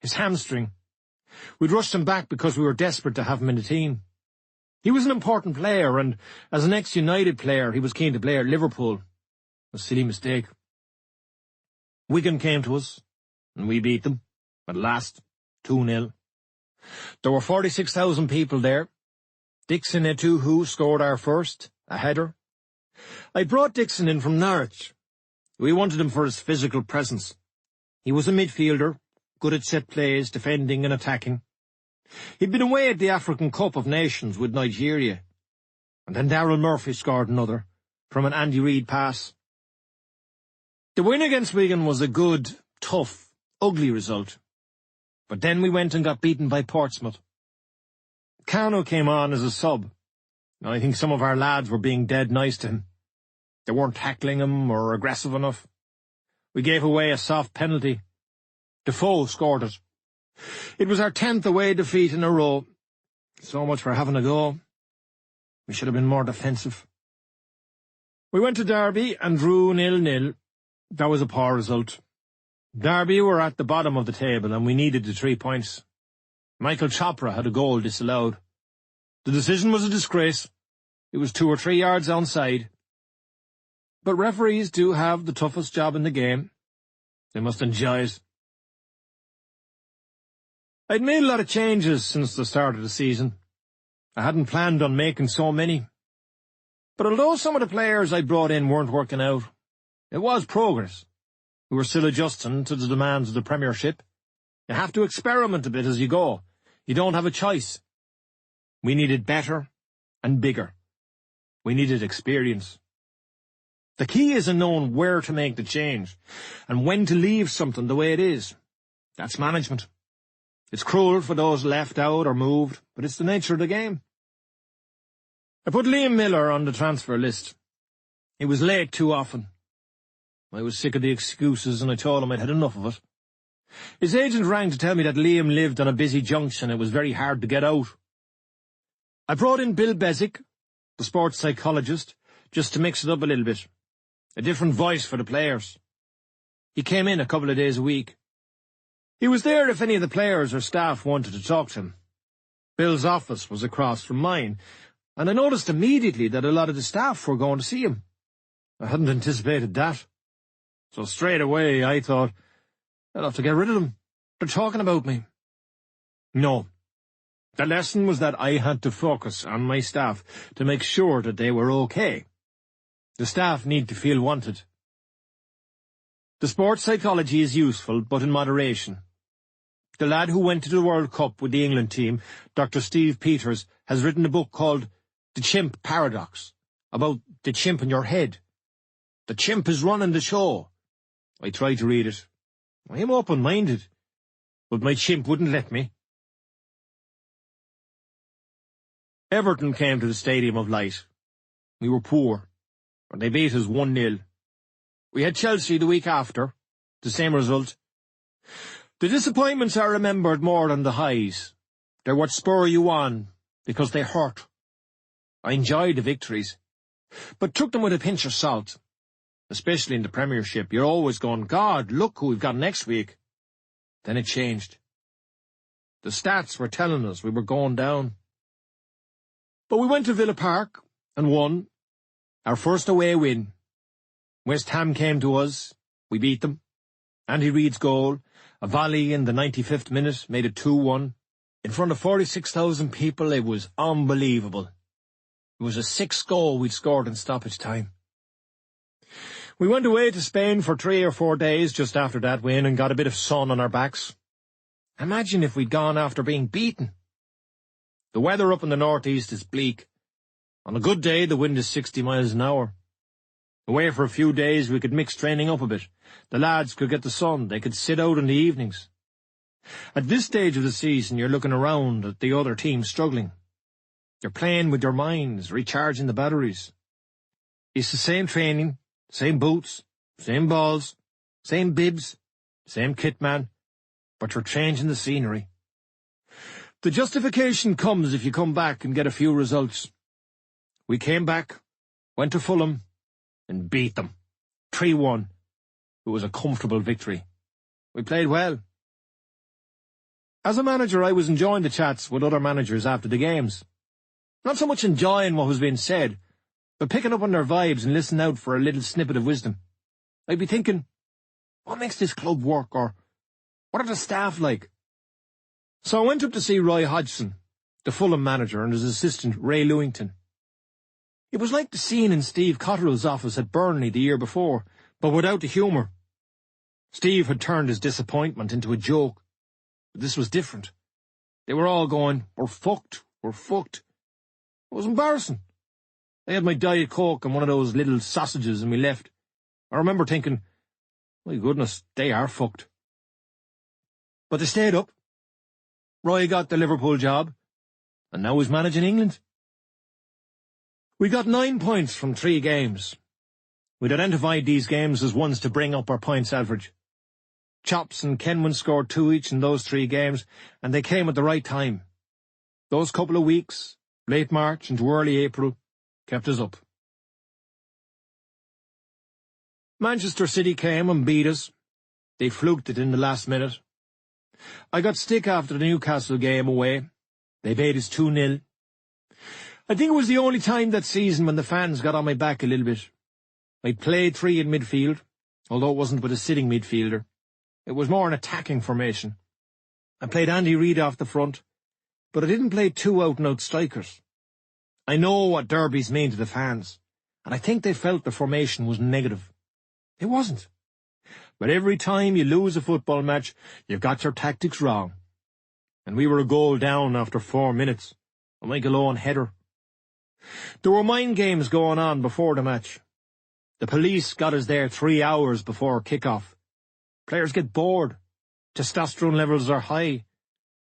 Speaker 2: His hamstring. We'd rushed him back because we were desperate to have him in the team. He was an important player, and as an ex-United player, he was keen to play at Liverpool. A silly mistake. Wigan came to us, and we beat them, at last, 2-0. There were 46,000 people there. Dixon Etuhu scored our first, a header. I brought Dixon in from Norwich. We wanted him for his physical presence. He was a midfielder, good at set plays, defending and attacking. He'd been away at the African Cup of Nations with Nigeria. And then Daryl Murphy scored another, from an Andy Reid pass. The win against Wigan was a good, tough, ugly result. But then we went and got beaten by Portsmouth. Kano came on as a sub, and I think some of our lads were being dead nice to him. They weren't tackling him or aggressive enough. We gave away a soft penalty. Defoe scored it. It was our 10th away defeat in a row. So much for having a go. We should have been more defensive. We went to Derby and drew 0-0. That was a poor result. Derby were at the bottom of the table and we needed the 3 points. Michael Chopra had a goal disallowed. The decision was a disgrace. It was 2 or 3 yards onside. But referees do have the toughest job in the game. They must enjoy it. I'd made a lot of changes since the start of the season. I hadn't planned on making so many. But although some of the players I brought in weren't working out, it was progress. We were still adjusting to the demands of the Premiership. You have to experiment a bit as you go. You don't have a choice. We needed better and bigger. We needed experience. The key is in knowing where to make the change, and when to leave something the way it is. That's management. It's cruel for those left out or moved, but it's the nature of the game. I put Liam Miller on the transfer list. He was late too often. I was sick of the excuses, and I told him I'd had enough of it. His agent rang to tell me that Liam lived on a busy junction and it was very hard to get out. I brought in Bill Bezic, the sports psychologist, just to mix it up a little bit. A different voice for the players. He came in a couple of days a week. He was there if any of the players or staff wanted to talk to him. Bill's office was across from mine, and I noticed immediately that a lot of the staff were going to see him. I hadn't anticipated that. So straight away I thought, I'll have to get rid of them. They're talking about me. No. The lesson was that I had to focus on my staff to make sure that they were okay. The staff need to feel wanted. The sports psychology is useful, but in moderation. The lad who went to the World Cup with the England team, Dr. Steve Peters, has written a book called The Chimp Paradox, about the chimp in your head. The chimp is running the show. I tried to read it. I am open-minded, but my chimp wouldn't let me. Everton came to the Stadium of Light. We were poor, and they beat us 1-0. We had Chelsea the week after, the same result. The disappointments are remembered more than the highs. They're what spur you on, because they hurt. I enjoyed the victories, but took them with a pinch of salt. Especially in the Premiership, you're always going, God, look who we've got next week. Then it changed. The stats were telling us we were going down. But we went to Villa Park and won. Our first away win. West Ham came to us. We beat them. Andy Reid's goal, a volley in the 95th minute, made it 2-1. In front of 46,000 people, it was unbelievable. It was a 6th goal we'd scored in stoppage time. We went away to Spain for 3 or 4 days just after that win and got a bit of sun on our backs. Imagine if we'd gone after being beaten. The weather up in the northeast is bleak. On a good day, the wind is 60 miles an hour. Away for a few days, we could mix training up a bit. The lads could get the sun. They could sit out in the evenings. At this stage of the season, you're looking around at the other team struggling. You're playing with your minds, recharging the batteries. It's the same training, same boots, same balls, same bibs, same kit man, but you're changing the scenery. The justification comes if you come back and get a few results. We came back, went to Fulham, and beat them. 3-1. It was a comfortable victory. We played well. As a manager, I was enjoying the chats with other managers after the games. Not so much enjoying what was being said, but picking up on their vibes and listening out for a little snippet of wisdom. I'd be thinking, what makes this club work, or what are the staff like? So I went up to see Roy Hodgson, the Fulham manager, and his assistant, Ray Lewington. It was like the scene in Steve Cotterill's office at Burnley the year before, but without the humour. Steve had turned his disappointment into a joke. But this was different. They were all going, we're fucked, we're fucked. It was embarrassing. I had my Diet Coke and one of those little sausages and we left. I remember thinking, my goodness, they are fucked. But they stayed up. Roy got the Liverpool job, and now he's managing England. We got 9 points from 3 games. We'd identified these games as ones to bring up our points average. Chops and Kenwyn scored 2 each in those 3 games, and they came at the right time. Those couple of weeks, late March into early April, kept us up. Manchester City came and beat us. They fluked it in the last minute. I got stick after the Newcastle game away. They beat us 2-0. I think it was the only time that season when the fans got on my back a little bit. I played 3 in midfield, although it wasn't with a sitting midfielder. It was more an attacking formation. I played Andy Reid off the front, but I didn't play 2 out-and-out strikers. I know what derbies mean to the fans, and I think they felt the formation was negative. It wasn't. But every time you lose a football match, you've got your tactics wrong. And we were a goal down after 4 minutes. A Michael Owen header. There were mind games going on before the match. The police got us there 3 hours before kick-off. Players get bored. Testosterone levels are high.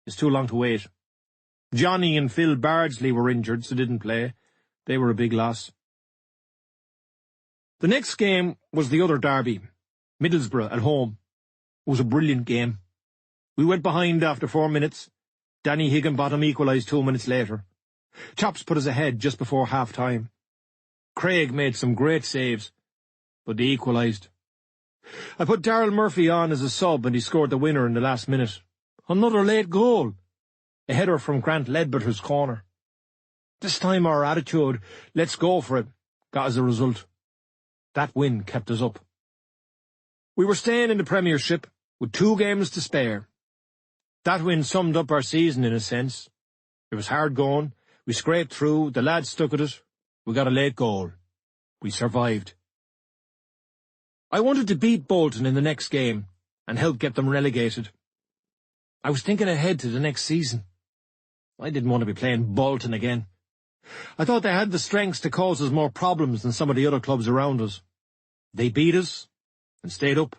Speaker 2: It's too long to wait. Johnny and Phil Bardsley were injured, so didn't play. They were a big loss. The next game was the other derby, Middlesbrough at home. It was a brilliant game. We went behind after 4 minutes. Danny Higginbottom equalised 2 minutes later. Chops put us ahead just before half-time. Craig made some great saves, but they equalised. I put Darryl Murphy on as a sub and he scored the winner in the last minute. Another late goal. A header from Grant Ledbetter's corner. This time our attitude, let's go for it, got us a result. That win kept us up. We were staying in the Premiership with 2 games to spare. That win summed up our season in a sense. It was hard going. We scraped through. The lads stuck at it. We got a late goal. We survived. I wanted to beat Bolton in the next game and help get them relegated. I was thinking ahead to the next season. I didn't want to be playing Bolton again. I thought they had the strengths to cause us more problems than some of the other clubs around us. They beat us and stayed up.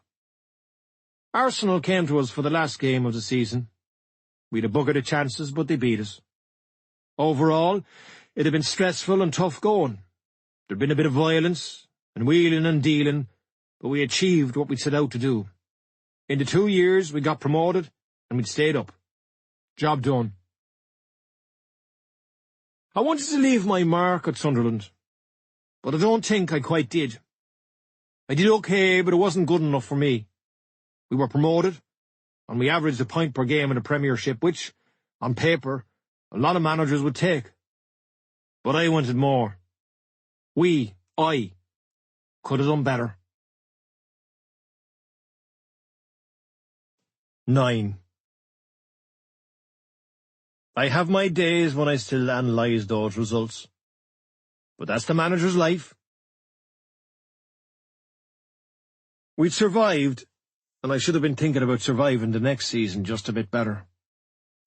Speaker 2: Arsenal came to us for the last game of the season. We had a bucket of chances, but they beat us. Overall, it had been stressful and tough going. There'd been a bit of violence and wheeling and dealing, but we achieved what we'd set out to do. In the 2 years, we got promoted and we'd stayed up. Job done. I wanted to leave my mark at Sunderland, but I don't think I quite did. I did okay, but it wasn't good enough for me. We were promoted, and we averaged a point per game in the Premiership, which, on paper, a lot of managers would take. But I wanted more. I, could have done better. 9. I have my days when I still analyse those results. But that's the manager's life. We'd survived, and I should have been thinking about surviving the next season just a bit better.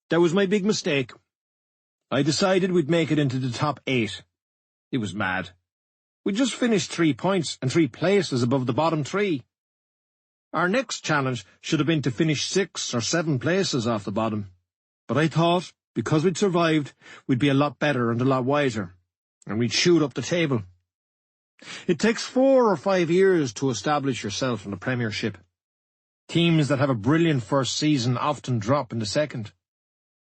Speaker 2: That was my big mistake. I decided we'd make it into the top 8. It was mad. We just finished 3 points and 3 places above the bottom 3. Our next challenge should have been to finish 6 or 7 places off the bottom. But I thought, because we'd survived, we'd be a lot better and a lot wiser, and we'd shoot up the table. It takes 4 or 5 years to establish yourself in the Premiership. Teams that have a brilliant first season often drop in the second.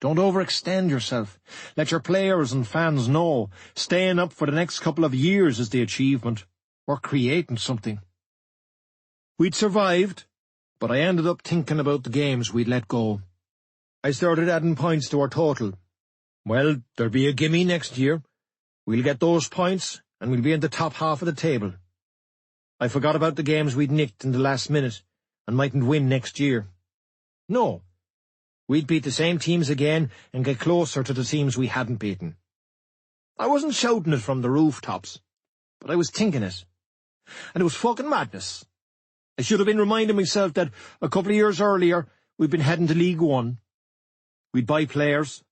Speaker 2: Don't overextend yourself. Let your players and fans know staying up for the next couple of years is the achievement. We're creating something. We'd survived, but I ended up thinking about the games we'd let go. I started adding points to our total. Well, there'll be a gimme next year. We'll get those points, and we'll be in the top half of the table. I forgot about the games we'd nicked in the last minute, and mightn't win next year. No. We'd beat the same teams again and get closer to the teams we hadn't beaten. I wasn't shouting it from the rooftops, but I was thinking it. And it was fucking madness. I should have been reminding myself that a couple of years earlier, we'd been heading to League One. We'd buy players.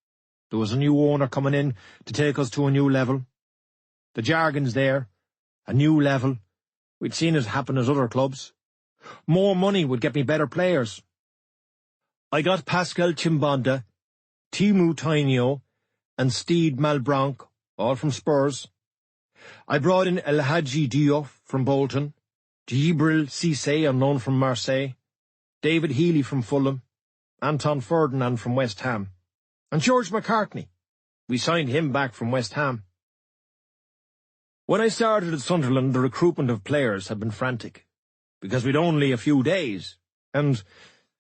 Speaker 2: There was a new owner coming in to take us to a new level. The jargon's there. A new level. We'd seen it happen at other clubs. More money would get me better players. I got Pascal Chimbonda, Timu Tainio, and Steed Malbranc, all from Spurs. I brought in El Hadji Diop from Bolton, Djibril Cissé on loan from Marseille, David Healy from Fulham, Anton Ferdinand from West Ham, and George McCartney. We signed him back from West Ham. When I started at Sunderland, the recruitment of players had been frantic, because we'd only a few days, and,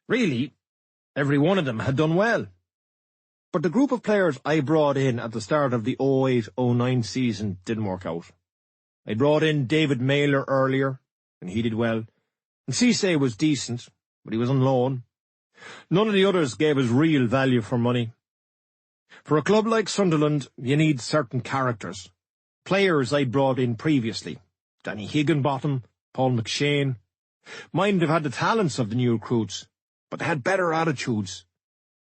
Speaker 2: really, every one of them had done well. But the group of players I brought in at the start of the 08-09 season didn't work out. I brought in David Mailer earlier, and he did well, and Cissé was decent, but he was on loan. None of the others gave us real value for money. For a club like Sunderland, you need certain characters. Players I'd brought in previously, Danny Higginbottom, Paul McShane, mightn't have had the talents of the new recruits, but they had better attitudes.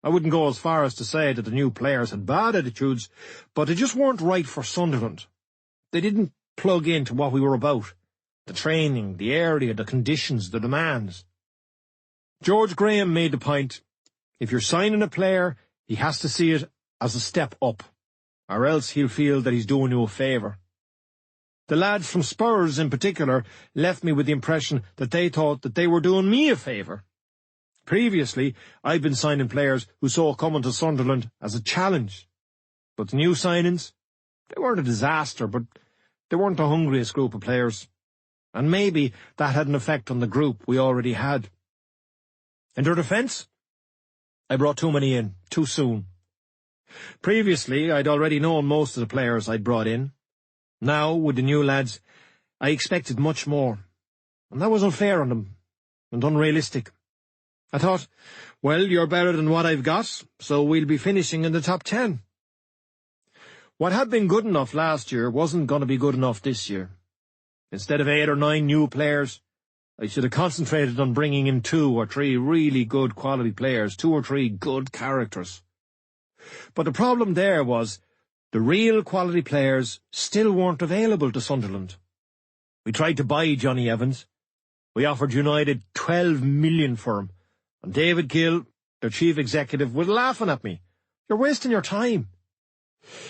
Speaker 2: I wouldn't go as far as to say that the new players had bad attitudes, but they just weren't right for Sunderland. They didn't plug into what we were about. The training, the area, the conditions, the demands. George Graham made the point, if you're signing a player, he has to see it as a step up, or else he'll feel that he's doing you a favour. The lads from Spurs in particular left me with the impression that they thought that they were doing me a favour. Previously, I'd been signing players who saw coming to Sunderland as a challenge. But the new signings, they weren't a disaster, but they weren't the hungriest group of players. And maybe that had an effect on the group we already had. In their defence, I brought too many in, too soon. Previously, I'd already known most of the players I'd brought in. Now, with the new lads, I expected much more. And that was unfair on them, and unrealistic. I thought, well, you're better than what I've got, so we'll be finishing in the top 10. What had been good enough last year wasn't going to be good enough this year. Instead of 8 or 9 new players, I should have concentrated on bringing in 2 or 3 really good quality players, 2 or 3 good characters. But the problem there was the real quality players still weren't available to Sunderland. We tried to buy Johnny Evans. We offered United 12 million for him. And David Gill, their chief executive, was laughing at me. You're wasting your time.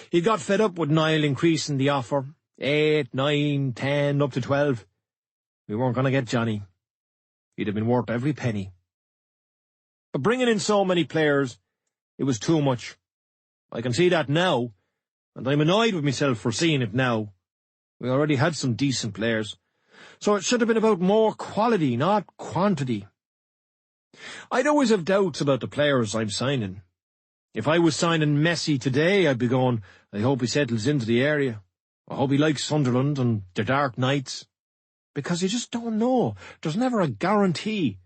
Speaker 2: He got fed up with Niall increasing the offer. 8, 9, 10, up to 12. We weren't going to get Johnny. He'd have been worth every penny. But bringing in so many players, it was too much. I can see that now, and I'm annoyed with myself for seeing it now. We already had some decent players, so it should have been about more quality, not quantity. I'd always have doubts about the players I'm signing. If I was signing Messi today, I'd be going, I hope he settles into the area. I hope he likes Sunderland and the dark nights. Because you just don't know. There's never a guarantee.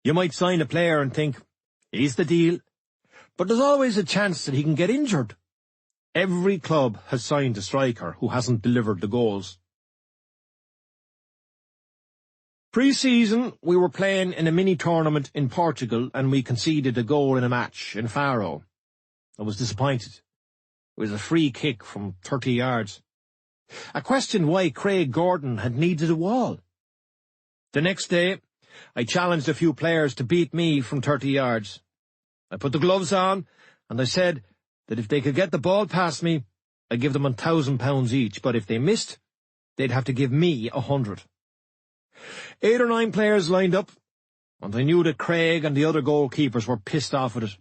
Speaker 2: You might sign a player and think, he's the deal. But there's always a chance that he can get injured. Every club has signed a striker who hasn't delivered the goals. Pre-season, we were playing in a mini-tournament in Portugal and we conceded a goal in a match in Faro. I was disappointed. It was a free kick from 30 yards. I questioned why Craig Gordon had needed a wall. The next day, I challenged a few players to beat me from 30 yards. I put the gloves on, and I said that if they could get the ball past me, I'd give them £1,000 each, but if they missed, they'd have to give me 100. 8 or 9 players lined up, and I knew that Craig and the other goalkeepers were pissed off at it.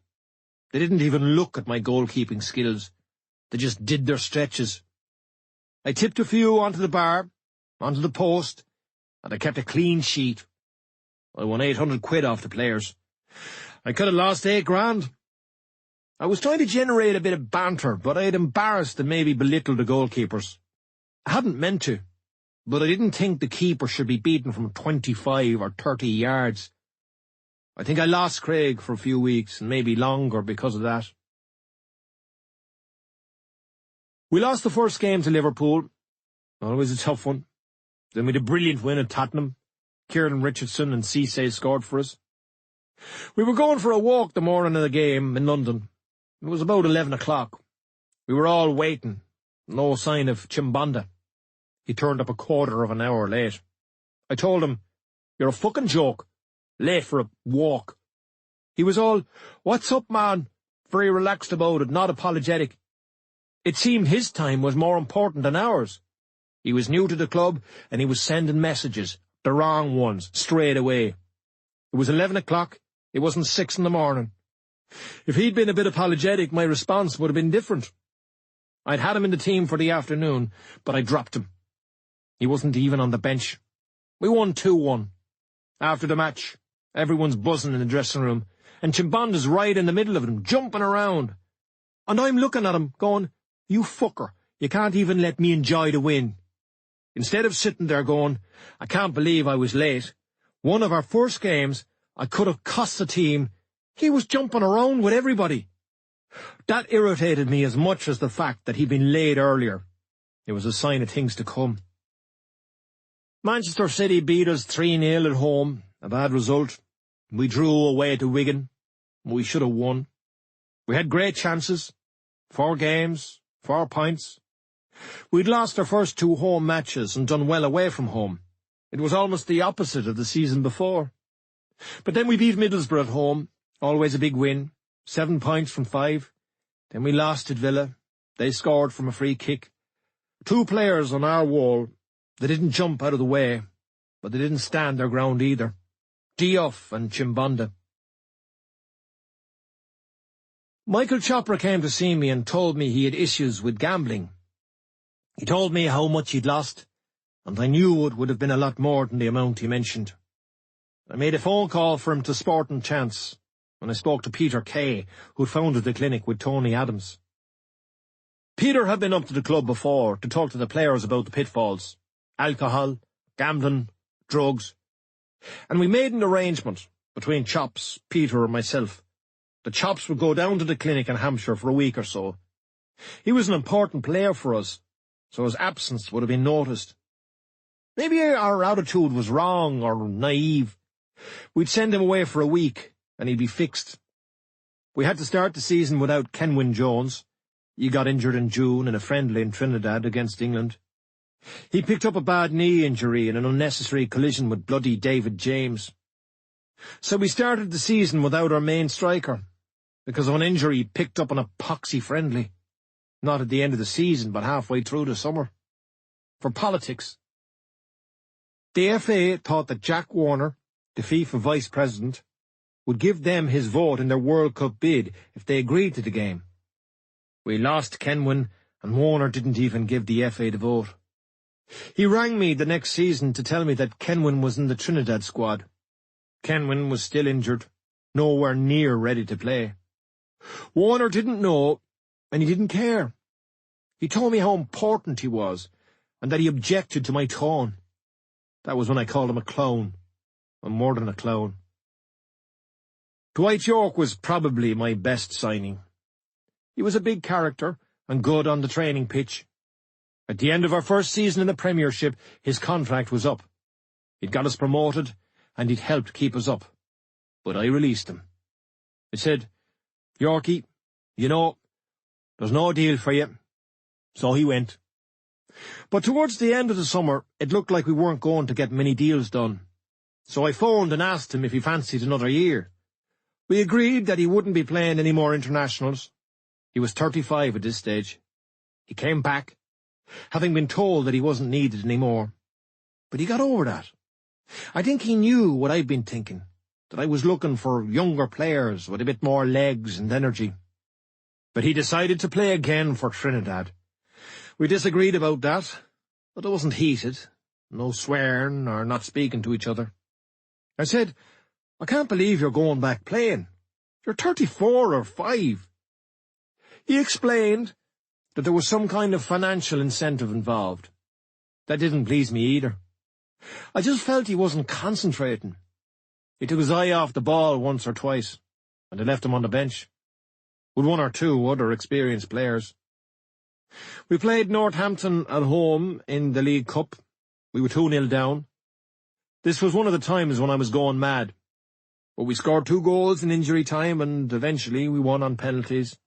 Speaker 2: They didn't even look at my goalkeeping skills. They just did their stretches. I tipped a few onto the bar, onto the post, and I kept a clean sheet. I won 800 quid off the players. I could have lost 8 grand. I was trying to generate a bit of banter, but I had embarrassed and maybe belittled the goalkeepers. I hadn't meant to, but I didn't think the keeper should be beaten from 25 or 30 yards. I think I lost Craig for a few weeks, and maybe longer because of that. We lost the first game to Liverpool. Always a tough one. Then we had a brilliant win at Tottenham. Kieran Richardson and Cisse scored for us. We were going for a walk the morning of the game in London. It was about 11 o'clock. We were all waiting. No sign of Chimbonda. He turned up a quarter of an hour late. I told him, you're a fucking joke. Late for a walk. He was all, what's up, man? Very relaxed about it, not apologetic. It seemed his time was more important than ours. He was new to the club, and he was sending messages, the wrong ones, straight away. It was 11 o'clock. It wasn't 6 in the morning. If he'd been a bit apologetic, my response would have been different. I'd had him in the team for the afternoon, but I dropped him. He wasn't even on the bench. We won 2-1. After the match, everyone's buzzing in the dressing room, and Chimbonda's right in the middle of them, jumping around. And I'm looking at him, going, you fucker, you can't even let me enjoy the win. Instead of sitting there going, I can't believe I was late. One of our first games, I could have cost the team. He was jumping around with everybody. That irritated me as much as the fact that he'd been late earlier. It was a sign of things to come. Manchester City beat us 3-0 at home, a bad result. We drew away to Wigan. We should have won. We had great chances. 4 games, 4 points. We'd lost our first 2 home matches and done well away from home. It was almost the opposite of the season before. But then we beat Middlesbrough at home, always a big win, 7 points from 5. Then we lost at Villa. They scored from a free kick. 2 players on our wall. They didn't jump out of the way, but they didn't stand their ground either. Diouf and Chimbonda. Michael Chopra came to see me and told me he had issues with gambling. He told me how much he'd lost, and I knew it would have been a lot more than the amount he mentioned. I made a phone call for him to Sporting Chance, and I spoke to Peter Kay, who'd founded the clinic with Tony Adams. Peter had been up to the club before to talk to the players about the pitfalls, alcohol, gambling, drugs, and we made an arrangement between Chops, Peter and myself. The Chops would go down to the clinic in Hampshire for a week or so. He was an important player for us, so his absence would have been noticed. Maybe our attitude was wrong or naive. We'd send him away for a week, and he'd be fixed. We had to start the season without Kenwyn Jones. He got injured in June in a friendly in Trinidad against England. He picked up a bad knee injury in an unnecessary collision with bloody David James. So we started the season without our main striker, because of an injury he picked up on a poxy friendly. Not at the end of the season, but halfway through the summer. For politics. The FA thought that Jack Warner, the FIFA vice-president, would give them his vote in their World Cup bid if they agreed to the game. We lost Kenwyn, and Warner didn't even give the FA the vote. He rang me the next season to tell me that Kenwyn was in the Trinidad squad. Kenwyn was still injured, nowhere near ready to play. Warner didn't know, and he didn't care. He told me how important he was, and that he objected to my tone. That was when I called him a clown, and more than a clown. Dwight York was probably my best signing. He was a big character, and good on the training pitch. At the end of our first season in the Premiership, his contract was up. He'd got us promoted, and he'd helped keep us up. But I released him. I said, "Yorkie, you know, there's no deal for you." So he went. But towards the end of the summer, it looked like we weren't going to get many deals done. So I phoned and asked him if he fancied another year. We agreed that he wouldn't be playing any more internationals. He was 35 at this stage. He came back, having been told that he wasn't needed anymore. But he got over that. I think he knew what I'd been thinking, that I was looking for younger players with a bit more legs and energy. But he decided to play again for Trinidad. We disagreed about that, but it wasn't heated, no swearing or not speaking to each other. I said, "I can't believe you're going back playing. You're 34 or 5. He explained that there was some kind of financial incentive involved. That didn't please me either. I just felt he wasn't concentrating. He took his eye off the ball once or twice, and I left him on the bench, with 1 or 2 other experienced players. We played Northampton at home in the League Cup. We were 2-0 down. This was one of the times when I was going mad. But we scored 2 goals in injury time, and eventually we won on penalties.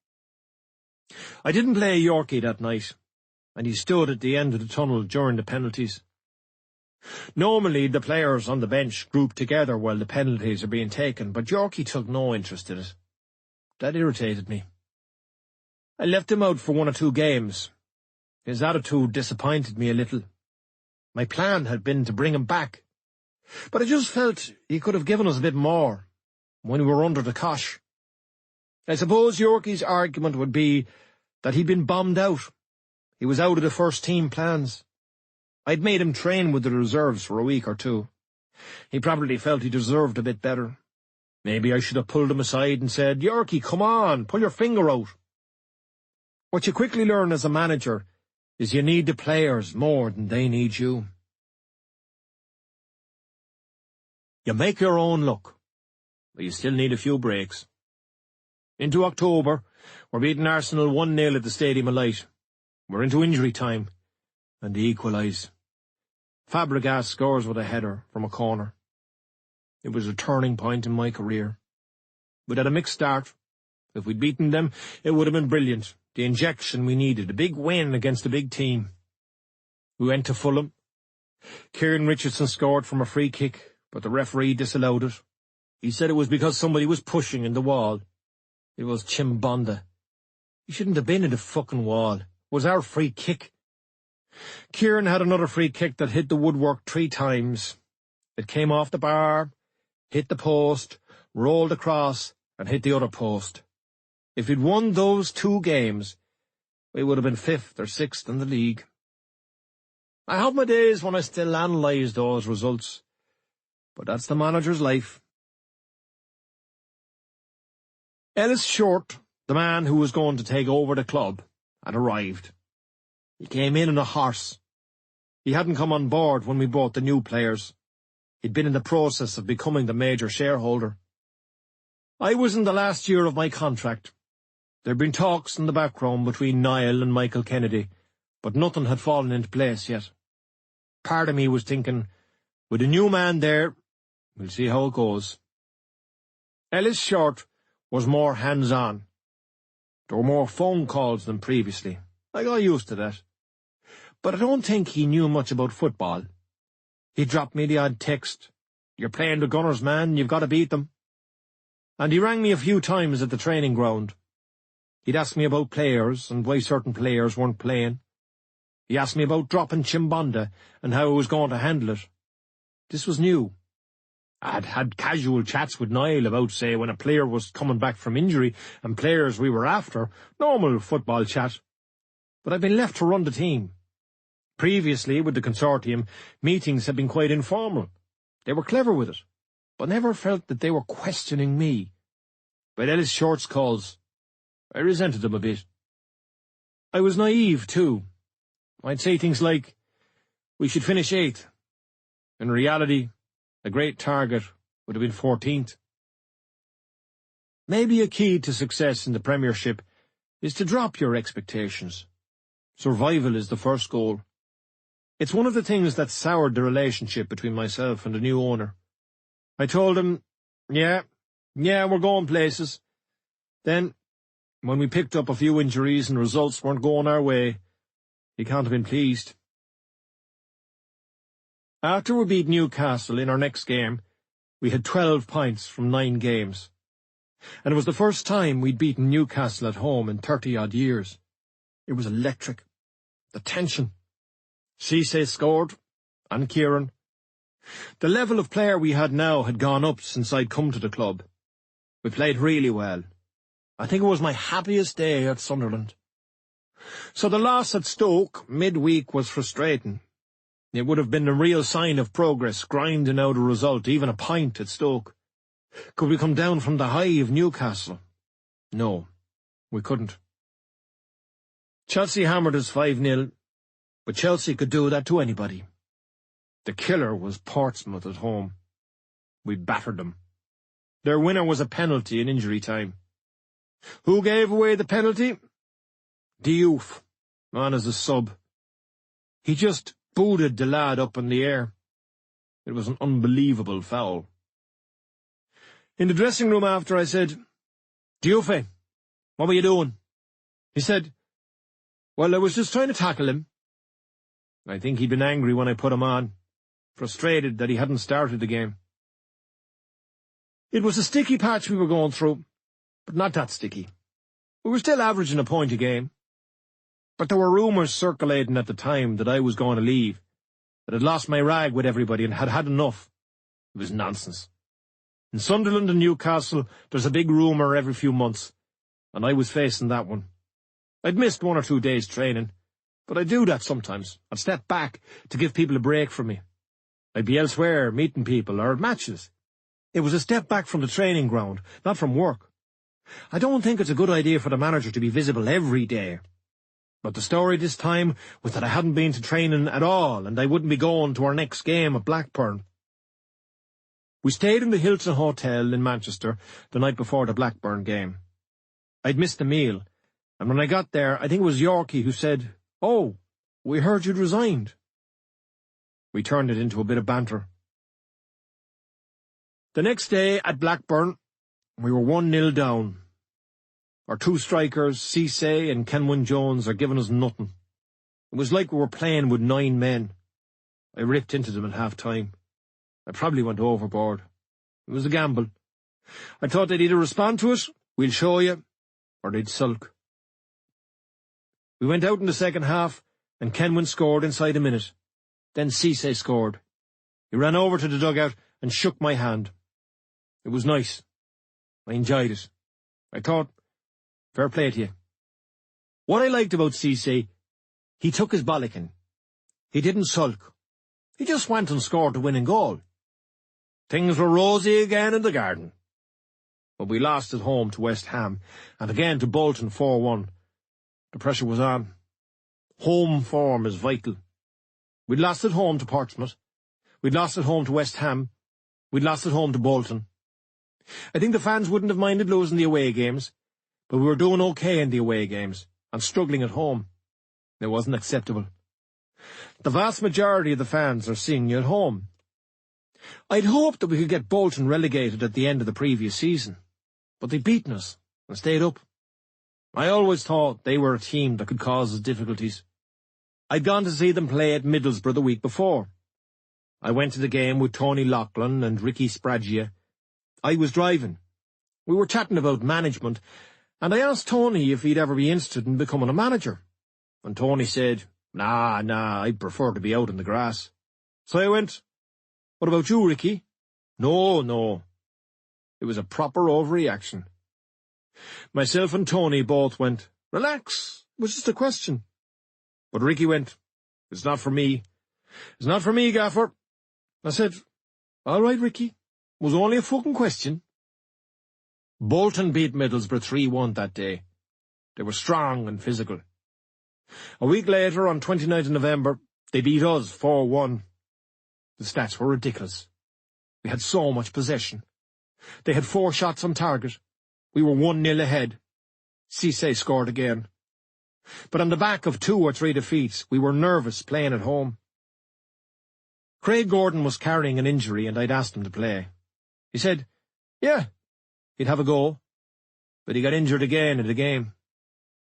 Speaker 2: I didn't play Yorkie that night, and he stood at the end of the tunnel during the penalties. Normally the players on the bench group together while the penalties are being taken, but Yorkie took no interest in it. That irritated me. I left him out for 1 or 2 games. His attitude disappointed me a little. My plan had been to bring him back, but I just felt he could have given us a bit more when we were under the cosh. I suppose Yorkie's argument would be that he'd been bombed out. He was out of the first team plans. I'd made him train with the reserves for a week or 2. He probably felt he deserved a bit better. Maybe I should have pulled him aside and said, "Yorkie, come on, pull your finger out." What you quickly learn as a manager is you need the players more than they need you. You make your own luck, but you still need a few breaks. Into October, we're beating Arsenal 1-0 at the Stadium of Light. We're into injury time, and they equalise. Fabregas scores with a header from a corner. It was a turning point in my career. We'd had a mixed start. If we'd beaten them, it would have been brilliant. The injection we needed, a big win against a big team. We went to Fulham. Kieran Richardson scored from a free kick, but the referee disallowed it. He said it was because somebody was pushing in the wall. It was Chimbonda. He shouldn't have been in the fucking wall. It was our free kick. Kieran had another free kick that hit the woodwork 3 times. It came off the bar, hit the post, rolled across, and hit the other post. If we'd won those 2 games, we would have been 5th or 6th in the league. I have my days when I still analyse those results, but that's the manager's life. Ellis Short, the man who was going to take over the club, had arrived. He came in a horse. He hadn't come on board when we bought the new players. He'd been in the process of becoming the major shareholder. I was in the last year of my contract. There'd been talks in the background between Niall and Michael Kennedy, but nothing had fallen into place yet. Part of me was thinking, with a new man there, we'll see how it goes. Ellis Short was more hands-on. There were more phone calls than previously. I got used to that. But I don't think he knew much about football. He dropped me the odd text. You're playing the Gunners, man, you've got to beat them. And he rang me a few times at the training ground. He'd ask me about players and why certain players weren't playing. He asked me about dropping Chimbonda and how I was going to handle it. This was new. I'd had casual chats with Niall about, say, when a player was coming back from injury and players we were after, normal football chat. But I'd been left to run the team. Previously, with the consortium, meetings had been quite informal. They were clever with it, but never felt that they were questioning me. But Ellis Short's calls, I resented them a bit. I was naive, too. I'd say things like, we should finish 8th. In reality, a great target would have been 14th. Maybe a key to success in the Premiership is to drop your expectations. Survival is the first goal. It's one of the things that soured the relationship between myself and the new owner. I told him, yeah, we're going places. Then, when we picked up a few injuries and results weren't going our way, he can't have been pleased. After we beat Newcastle in our next game, we had 12 points from 9 games. And it was the first time we'd beaten Newcastle at home in 30-odd years. It was electric. The tension. Cisse scored, and Kieran. The level of player we had now had gone up since I'd come to the club. We played really well. I think it was my happiest day at Sunderland. So the loss at Stoke midweek was frustrating. It would have been a real sign of progress, grinding out a result, even a point at Stoke. Could we come down from the high of Newcastle? No, we couldn't. Chelsea hammered us 5-0, but Chelsea could do that to anybody. The killer was Portsmouth at home. We battered them. Their winner was a penalty in injury time. Who gave away the penalty? Diouf, on as a sub. He just booted the lad up in the air. It was an unbelievable foul. In the dressing room after, I said, Diouf, what were you doing? He said, well, I was just trying to tackle him. I think he'd been angry when I put him on, frustrated that he hadn't started the game. It was a sticky patch we were going through, but not that sticky. We were still averaging a point a game. But there were rumours circulating at the time that I was going to leave, that I'd lost my rag with everybody and had had enough. It was nonsense. In Sunderland and Newcastle, there's a big rumour every few months, and I was facing that one. I'd missed 1 or 2 days training, but I do that sometimes. I'd step back to give people a break from me. I'd be elsewhere, meeting people, or at matches. It was a step back from the training ground, not from work. I don't think it's a good idea for the manager to be visible every day. But the story this time was that I hadn't been to training at all, and I wouldn't be going to our next game at Blackburn. We stayed in the Hilton Hotel in Manchester the night before the Blackburn game. I'd missed the meal, and when I got there, I think it was Yorkie who said, "Oh, we heard you'd resigned." We turned it into a bit of banter. The next day at Blackburn, we were 1-0 down. Our 2 strikers, Cisse and Kenwyn Jones, are giving us nothing. It was like we were playing with 9 men. I ripped into them at half-time. I probably went overboard. It was a gamble. I thought they'd either respond to it, we'll show you, or they'd sulk. We went out in the second half, and Kenwyn scored inside a minute. Then Cisse scored. He ran over to the dugout and shook my hand. It was nice. I enjoyed it. I thought, fair play to you. What I liked about Cisse, he took his bollocking. He didn't sulk. He just went and scored the winning goal. Things were rosy again in the garden. But we lost at home to West Ham, and again to Bolton 4-1. The pressure was on. Home form is vital. We'd lost at home to Portsmouth. We'd lost at home to West Ham. We'd lost at home to Bolton. I think the fans wouldn't have minded losing the away games, but we were doing okay in the away games, and struggling at home. It wasn't acceptable. The vast majority of the fans are seeing you at home. I'd hoped that we could get Bolton relegated at the end of the previous season, but they'd beaten us and stayed up. I always thought they were a team that could cause us difficulties. I'd gone to see them play at Middlesbrough the week before. I went to the game with Tony Loughlin and Ricky Spraggia. I was driving. We were chatting about management, and I asked Tony if he'd ever be interested in becoming a manager. And Tony said, Nah, I'd prefer to be out in the grass. So I went, What about you, Ricky? No. It was a proper overreaction. Myself and Tony both went, Relax, it was just a question. But Ricky went, It's not for me. It's not for me, Gaffer. I said, All right, Ricky. It was only a fucking question. Bolton beat Middlesbrough 3-1 that day. They were strong and physical. A week later, on 29th of November, they beat us 4-1. The stats were ridiculous. We had so much possession. They had 4 shots on target. We were 1-0 ahead. Cisse scored again. But on the back of 2 or 3 defeats, we were nervous playing at home. Craig Gordon was carrying an injury, and I'd asked him to play. He said, Yeah, he'd have a go. But he got injured again in the game.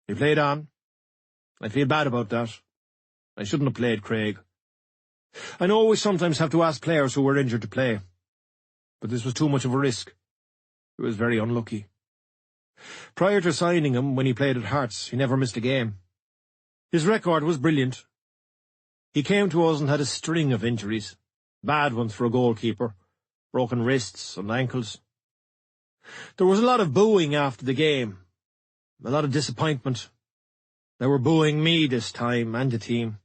Speaker 2: He played on. I feel bad about that. I shouldn't have played Craig. I know we sometimes have to ask players who were injured to play. But this was too much of a risk. It was very unlucky. Prior to signing him, when he played at Hearts, he never missed a game. His record was brilliant. He came to us and had a string of injuries, bad ones for a goalkeeper, broken wrists and ankles. There was a lot of booing after the game, a lot of disappointment. They were booing me this time and the team.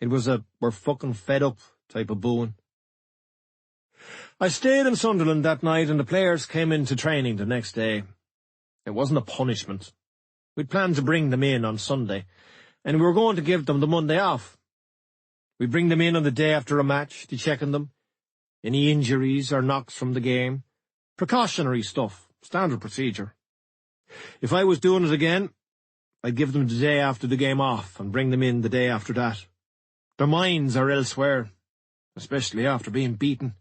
Speaker 2: It was a we're fucking fed up type of booing. I stayed in Sunderland that night and the players came into training the next day. It wasn't a punishment. We'd planned to bring them in on Sunday, and we were going to give them the Monday off. We'd bring them in on the day after a match to check on them. Any injuries or knocks from the game. Precautionary stuff, standard procedure. If I was doing it again, I'd give them the day after the game off and bring them in the day after that. Their minds are elsewhere, especially after being beaten.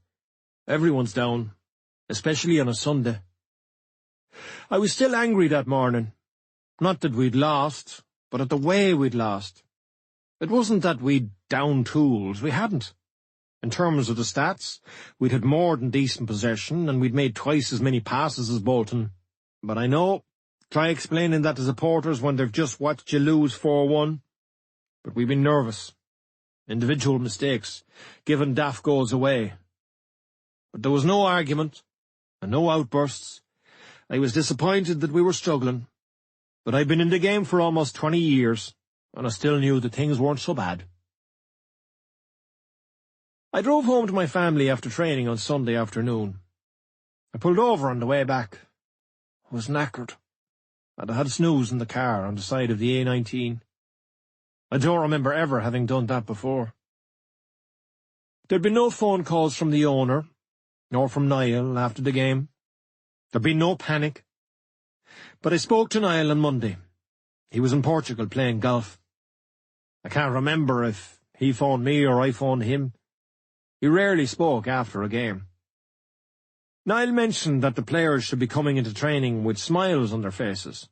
Speaker 2: Everyone's down, especially on a Sunday. I was still angry that morning. Not that we'd lost, but at the way we'd lost. It wasn't that we'd down tools, we hadn't. In terms of the stats, we'd had more than decent possession, and we'd made twice as many passes as Bolton. But I know, try explaining that to supporters when they've just watched you lose 4-1. But we've been nervous. Individual mistakes, given daft goals away. But there was no argument, and no outbursts. I was disappointed that we were struggling. But I'd been in the game for almost 20 years, and I still knew that things weren't so bad. I drove home to my family after training on Sunday afternoon. I pulled over on the way back. I was knackered, and I had a snooze in the car on the side of the A19. I don't remember ever having done that before. There'd been no phone calls from the owner, nor from Niall after the game. There'd been no panic. But I spoke to Niall on Monday. He was in Portugal playing golf. I can't remember if he phoned me or I phoned him. He rarely spoke after a game. Niall mentioned that the players should be coming into training with smiles on their faces.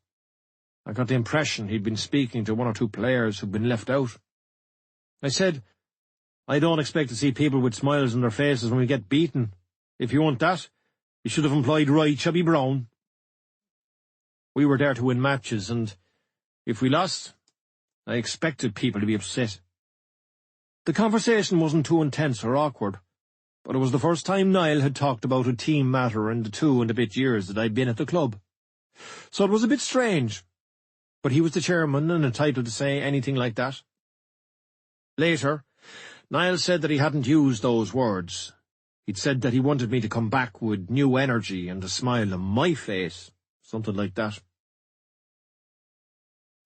Speaker 2: I got the impression he'd been speaking to 1 or 2 players who'd been left out. I said, I don't expect to see people with smiles on their faces when we get beaten. If you want that, you should have employed Roy Chubby Brown. We were there to win matches, and if we lost, I expected people to be upset. The conversation wasn't too intense or awkward, but it was the first time Niall had talked about a team matter in the 2.5 years that I'd been at the club. So it was a bit strange, but he was the chairman and entitled to say anything like that. Later, Niall said that he hadn't used those words. He'd said that he wanted me to come back with new energy and a smile on my face, something like that.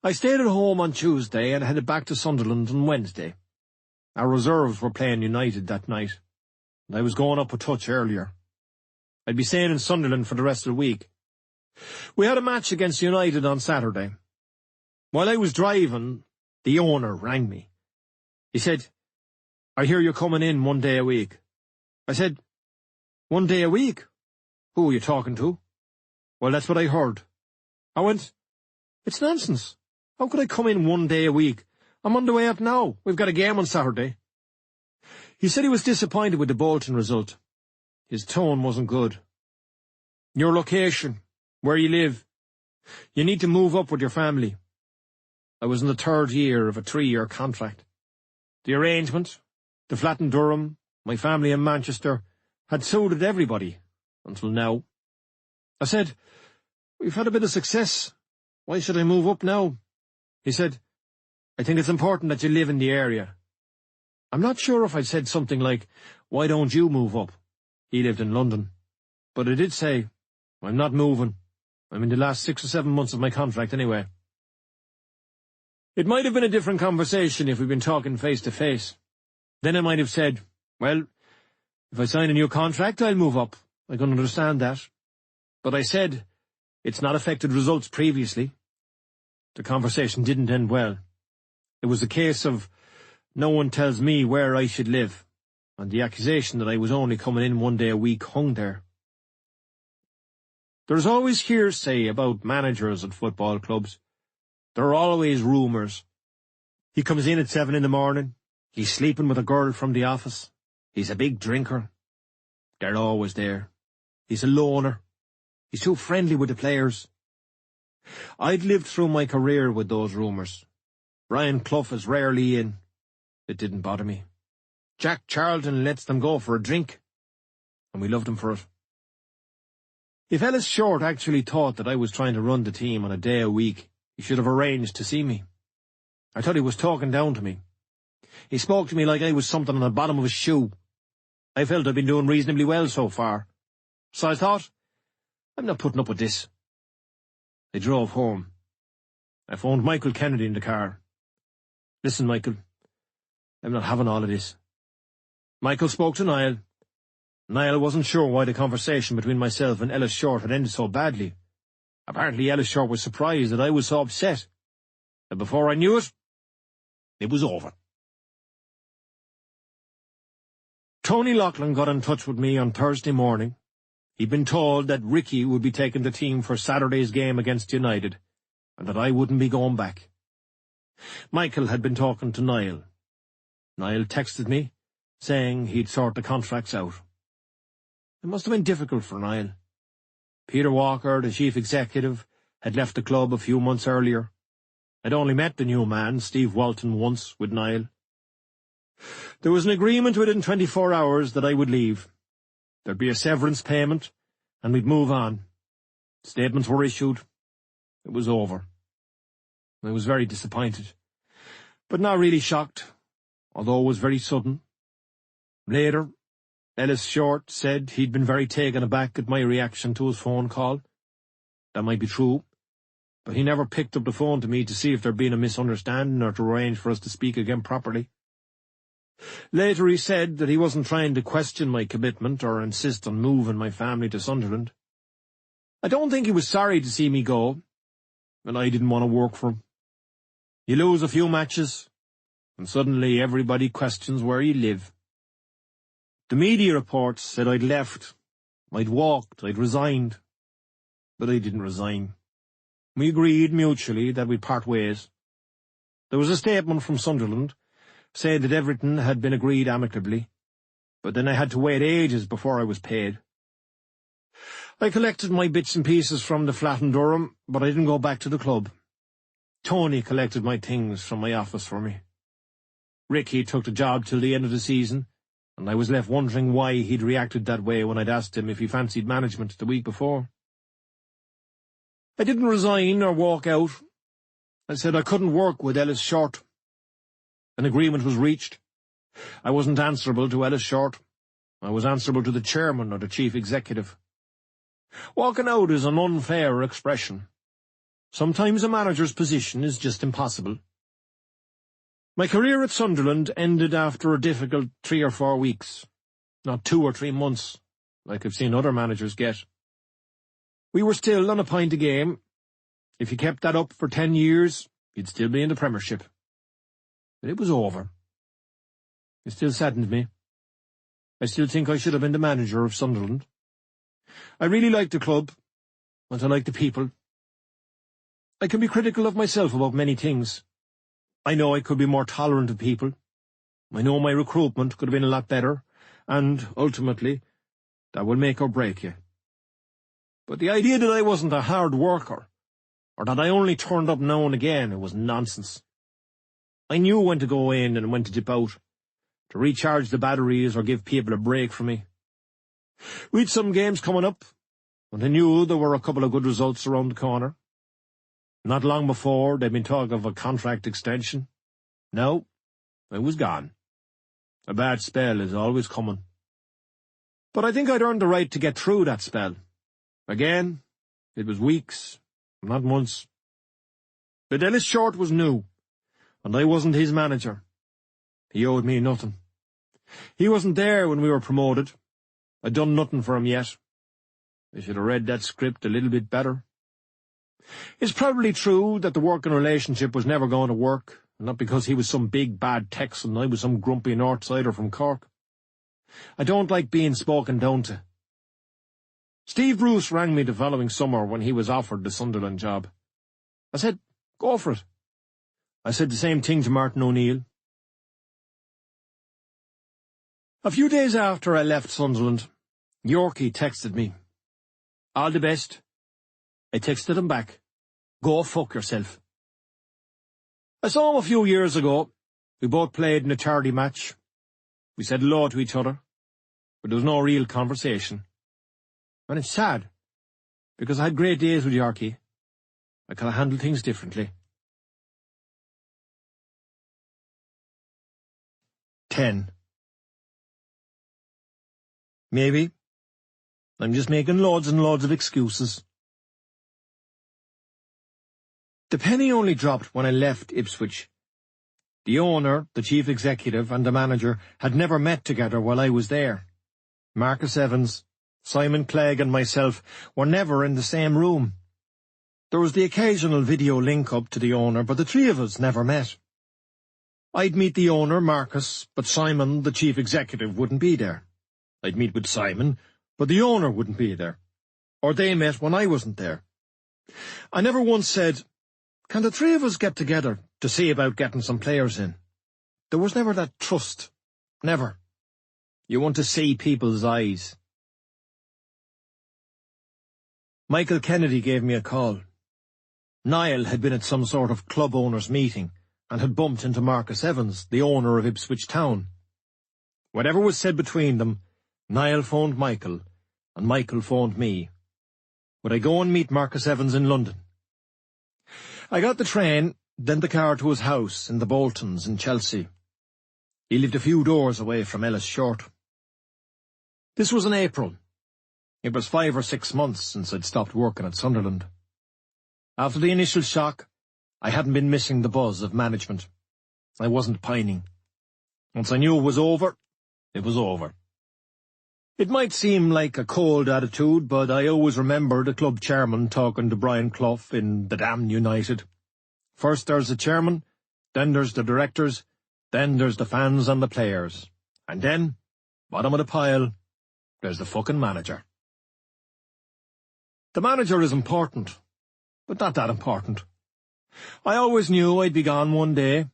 Speaker 2: I stayed at home on Tuesday and headed back to Sunderland on Wednesday. Our reserves were playing United that night, and I was going up a touch earlier. I'd be staying in Sunderland for the rest of the week. We had a match against United on Saturday. While I was driving, the owner rang me. He said, "I hear you're coming in 1 day a week." I said, "1 day a week? Who are you talking to?" "Well, that's what I heard." I went, "It's nonsense. How could I come in 1 day a week? I'm on the way up now. We've got a game on Saturday." He said he was disappointed with the Bolton result. His tone wasn't good. "Your location, where you live. You need to move up with your family." I was in the 3rd year of a 3-year contract. The arrangement, the flat in Durham, my family in Manchester, had suited everybody, until now. I said, "We've had a bit of success. Why should I move up now?" He said, "I think it's important that you live in the area." I'm not sure if I'd said something like, "Why don't you move up?" He lived in London. But I did say, "I'm not moving. I'm in the last 6 or 7 months of my contract anyway." It might have been a different conversation if we'd been talking face to face. Then I might have said, "Well, if I sign a new contract, I'll move up. I can understand that." But I said, "It's not affected results previously." The conversation didn't end well. It was a case of no one tells me where I should live, and the accusation that I was only coming in 1 day a week hung there. There's always hearsay about managers at football clubs. There are always rumours. He comes in at 7 in the morning. He's sleeping with a girl from the office. He's a big drinker. They're always there. He's a loner. He's too friendly with the players. I'd lived through my career with those rumours. Brian Clough is rarely in. It didn't bother me. Jack Charlton lets them go for a drink, and we loved him for it. If Ellis Short actually thought that I was trying to run the team on a day a week, he should have arranged to see me. I thought he was talking down to me. He spoke to me like I was something on the bottom of his shoe. I felt I'd been doing reasonably well so far. So I thought, I'm not putting up with this. I drove home. I phoned Michael Kennedy in the car. "Listen, Michael, I'm not having all of this." Michael spoke to Niall. Niall wasn't sure why the conversation between myself and Ellis Short had ended so badly. Apparently Ellis Short was surprised that I was so upset. And before I knew it, it was over. Tony Loughlin got in touch with me on Thursday morning. He'd been told that Ricky would be taking the team for Saturday's game against United, and that I wouldn't be going back. Michael had been talking to Niall. Niall texted me, saying he'd sort the contracts out. It must have been difficult for Niall. Peter Walker, the chief executive, had left the club a few months earlier. I'd only met the new man, Steve Walton, once with Niall. There was an agreement within 24 hours that I would leave. There'd be a severance payment, and we'd move on. Statements were issued. It was over. I was very disappointed, but not really shocked, although it was very sudden. Later, Ellis Short said he'd been very taken aback at my reaction to his phone call. That might be true, but he never picked up the phone to me to see if there'd been a misunderstanding or to arrange for us to speak again properly. Later he said that he wasn't trying to question my commitment or insist on moving my family to Sunderland. I don't think he was sorry to see me go, and I didn't want to work for him. You lose a few matches, and suddenly everybody questions where you live. The media reports said I'd left, I'd walked, I'd resigned. But I didn't resign. We agreed mutually that we'd part ways. There was a statement from Sunderland, said that everything had been agreed amicably, but then I had to wait ages before I was paid. I collected my bits and pieces from the flat in Durham, but I didn't go back to the club. Tony collected my things from my office for me. Ricky took the job till the end of the season, and I was left wondering why he'd reacted that way when I'd asked him if he fancied management the week before. I didn't resign or walk out. I said I couldn't work with Ellis Short. An agreement was reached. I wasn't answerable to Ellis Short. I was answerable to the chairman or the chief executive. Walking out is an unfair expression. Sometimes a manager's position is just impossible. My career at Sunderland ended after a difficult 3 or 4 weeks, not 2 or 3 months, like I've seen other managers get. We were still on a point a game. If you kept that up for 10 years, you'd still be in the Premiership. But it was over. It still saddened me. I still think I should have been the manager of Sunderland. I really liked the club, and I liked the people. I can be critical of myself about many things. I know I could be more tolerant of people. I know my recruitment could have been a lot better, and, ultimately, that will make or break you. But the idea that I wasn't a hard worker, or that I only turned up now and again, it was nonsense. I knew when to go in and when to dip out, to recharge the batteries or give people a break from me. We'd some games coming up, and I knew there were a couple of good results around the corner. Not long before, they'd been talking of a contract extension. Now, I was gone. A bad spell is always coming. But I think I'd earned the right to get through that spell. Again, it was weeks, not months. But Ellis Short was new, and I wasn't his manager. He owed me nothing. He wasn't there when we were promoted. I'd done nothing for him yet. I should have read that script a little bit better. It's probably true that the working relationship was never going to work, not because he was some big bad Texan and I was some grumpy Northsider from Cork. I don't like being spoken down to. Steve Bruce rang me the following summer when he was offered the Sunderland job. I said, go for it. I said the same thing to Martin O'Neill. A few days after I left Sunderland, Yorkie texted me. All the best. I texted him back. Go fuck yourself. I saw him a few years ago. We both played in a charity match. We said hello to each other, but there was no real conversation. And it's sad, because I had great days with Yorkie. I could have handled things differently. 10. Maybe. I'm just making loads and loads of excuses. The penny only dropped when I left Ipswich. The owner, the chief executive, and the manager had never met together while I was there. Marcus Evans, Simon Clegg, and myself were never in the same room. There was the occasional video link-up to the owner, but the three of us never met. I'd meet the owner, Marcus, but Simon, the chief executive, wouldn't be there. I'd meet with Simon, but the owner wouldn't be there. Or they met when I wasn't there. I never once said, can the three of us get together to see about getting some players in? There was never that trust. Never. You want to see people's eyes. Michael Kennedy gave me a call. Niall had been at some sort of club owners' meeting and had bumped into Marcus Evans, the owner of Ipswich Town. Whatever was said between them, Niall phoned Michael, and Michael phoned me. Would I go and meet Marcus Evans in London? I got the train, then the car to his house in the Boltons in Chelsea. He lived a few doors away from Ellis Short. This was in April. It was 5 or 6 months since I'd stopped working at Sunderland. After the initial shock, I hadn't been missing the buzz of management. I wasn't pining. Once I knew it was over, it was over. It might seem like a cold attitude, but I always remember the club chairman talking to Brian Clough in The Damned United. First there's the chairman, then there's the directors, then there's the fans and the players. And then, bottom of the pile, there's the fucking manager. The manager is important, but not that important. I always knew I'd be gone one day,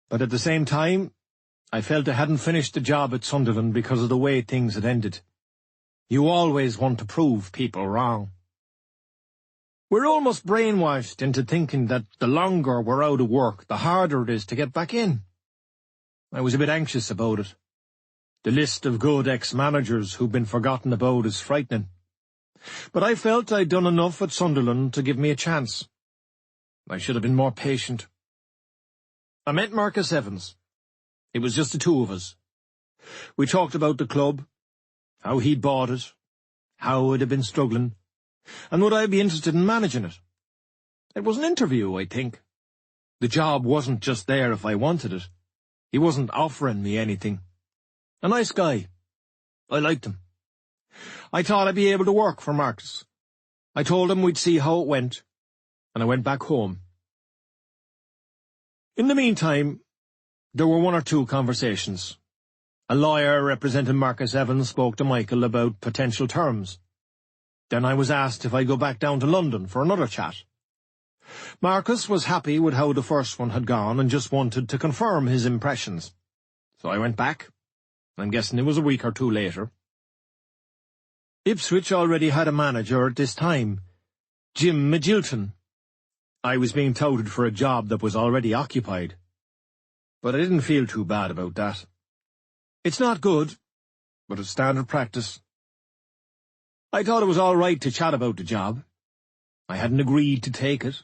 Speaker 2: but at the same time, I felt I hadn't finished the job at Sunderland because of the way things had ended. You always want to prove people wrong. We're almost brainwashed into thinking that the longer we're out of work, the harder it is to get back in. I was a bit anxious about it. The list of good ex-managers who've been forgotten about is frightening. But I felt I'd done enough at Sunderland to give me a chance. I should have been more patient. I met Marcus Evans. It was just the two of us. We talked about the club, how he'd bought it, how it had been struggling, and would I be interested in managing it. It was an interview, I think. The job wasn't just there if I wanted it. He wasn't offering me anything. A nice guy. I liked him. I thought I'd be able to work for Marcus. I told him we'd see how it went, and I went back home. In the meantime, there were one or two conversations. A lawyer representing Marcus Evans spoke to Michael about potential terms. Then I was asked if I'd go back down to London for another chat. Marcus was happy with how the first one had gone and just wanted to confirm his impressions. So I went back. I'm guessing it was a week or two later. Ipswich already had a manager at this time, Jim Magilton. I was being touted for a job that was already occupied. But I didn't feel too bad about that. It's not good, but it's standard practice. I thought it was all right to chat about the job. I hadn't agreed to take it.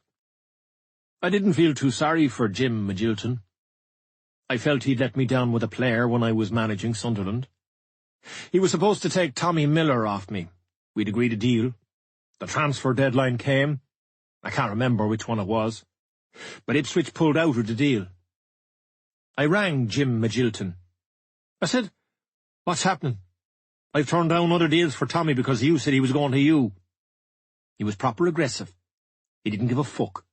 Speaker 2: I didn't feel too sorry for Jim Magilton. I felt he'd let me down with a player when I was managing Sunderland. He was supposed to take Tommy Miller off me. We'd agreed a deal. The transfer deadline came. I can't remember which one it was. But Ipswich pulled out of the deal. I rang Jim Magilton. I said, "What's happening? I've turned down other deals for Tommy because you said he was going to you." He was proper aggressive. He didn't give a fuck.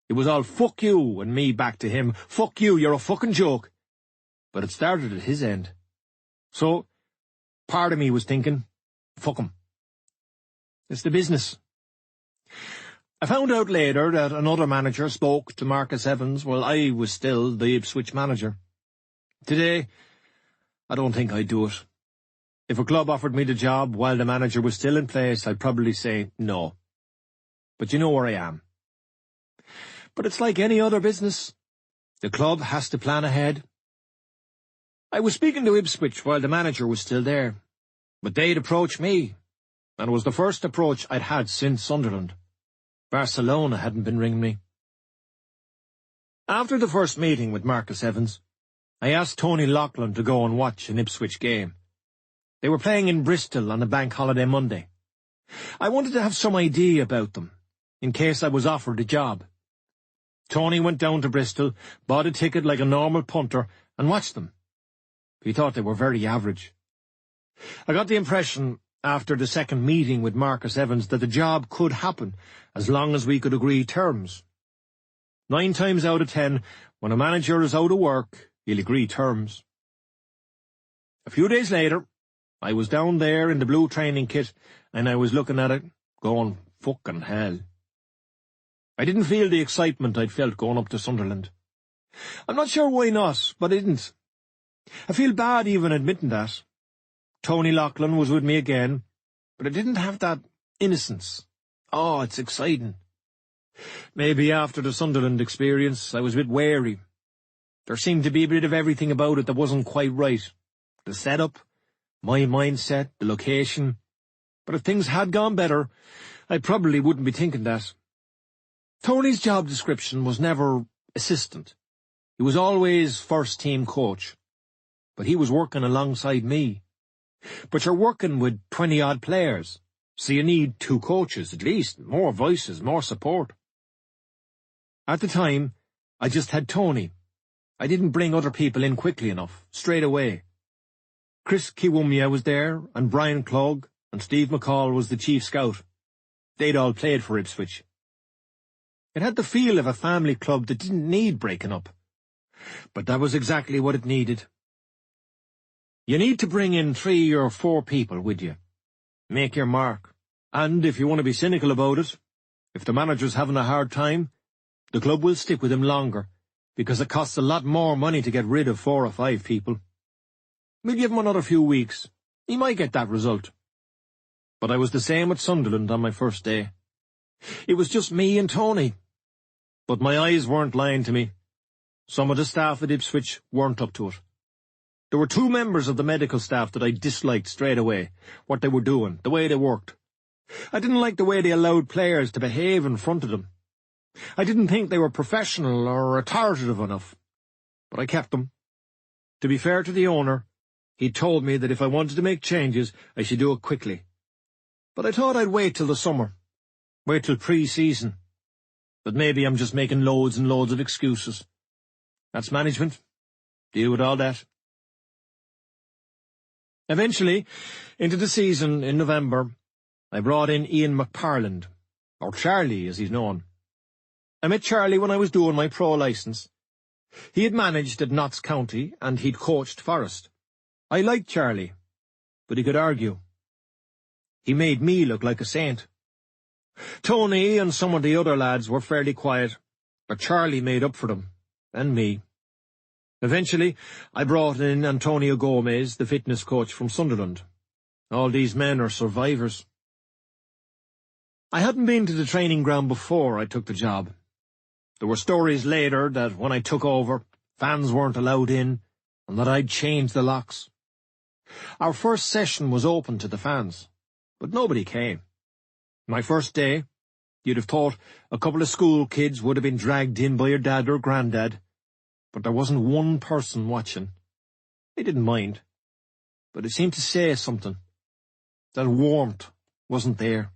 Speaker 2: It was all fuck you and me back to him. Fuck you, you're a fucking joke. But it started at his end. So, part of me was thinking, fuck him. It's the business. I found out later that another manager spoke to Marcus Evans while I was still the Ipswich manager. Today, I don't think I'd do it. If a club offered me the job while the manager was still in place, I'd probably say no. But you know where I am. But it's like any other business. The club has to plan ahead. I was speaking to Ipswich while the manager was still there, but they'd approached me, and it was the first approach I'd had since Sunderland. Barcelona hadn't been ringing me. After the first meeting with Marcus Evans, I asked Tony Loughlin to go and watch an Ipswich game. They were playing in Bristol on a bank holiday Monday. I wanted to have some idea about them, in case I was offered a job. Tony went down to Bristol, bought a ticket like a normal punter, and watched them. He thought they were very average. I got the impression, after the second meeting with Marcus Evans, that the job could happen as long as we could agree terms. 9 times out of 10, when a manager is out of work, he'll agree terms. A few days later, I was down there in the blue training kit, and I was looking at it, going, fucking hell. I didn't feel the excitement I'd felt going up to Sunderland. I'm not sure why not, but I didn't. I feel bad even admitting that. Tony Loughlin was with me again, but I didn't have that innocence. Oh, it's exciting. Maybe after the Sunderland experience, I was a bit wary. There seemed to be a bit of everything about it that wasn't quite right. The setup, my mindset, the location. But if things had gone better, I probably wouldn't be thinking that. Tony's job description was never assistant. He was always first-team coach. But he was working alongside me. But you're working with 20-odd players, so you need 2 coaches at least, more voices, more support. At the time, I just had Tony. I didn't bring other people in quickly enough, straight away. Chris Kiwumia was there, and Brian Clogg, and Steve McCall was the chief scout. They'd all played for Ipswich. It had the feel of a family club that didn't need breaking up. But that was exactly what it needed. You need to bring in 3 or 4 people with you. Make your mark. And if you want to be cynical about it, if the manager's having a hard time, the club will stick with him longer, because it costs a lot more money to get rid of 4 or 5 people. We'll give him another few weeks. He might get that result. But I was the same at Sunderland on my first day. It was just me and Tony. But my eyes weren't lying to me. Some of the staff at Ipswich weren't up to it. There were 2 members of the medical staff that I disliked straight away, what they were doing, the way they worked. I didn't like the way they allowed players to behave in front of them. I didn't think they were professional or authoritative enough. But I kept them. To be fair to the owner, he told me that if I wanted to make changes, I should do it quickly. But I thought I'd wait till the summer. Wait till pre-season. But maybe I'm just making loads and loads of excuses. That's management. Deal with all that. Eventually, into the season in November, I brought in Ian McParland, or Charlie as he's known. I met Charlie when I was doing my pro licence. He had managed at Notts County and he'd coached Forest. I liked Charlie, but he could argue. He made me look like a saint. Tony and some of the other lads were fairly quiet, but Charlie made up for them, and me. Eventually, I brought in Antonio Gomez, the fitness coach from Sunderland. All these men are survivors. I hadn't been to the training ground before I took the job. There were stories later that when I took over, fans weren't allowed in, and that I'd changed the locks. Our first session was open to the fans, but nobody came. My first day, you'd have thought a couple of school kids would have been dragged in by your dad or granddad, but there wasn't one person watching. They didn't mind, but it seemed to say something. That warmth wasn't there.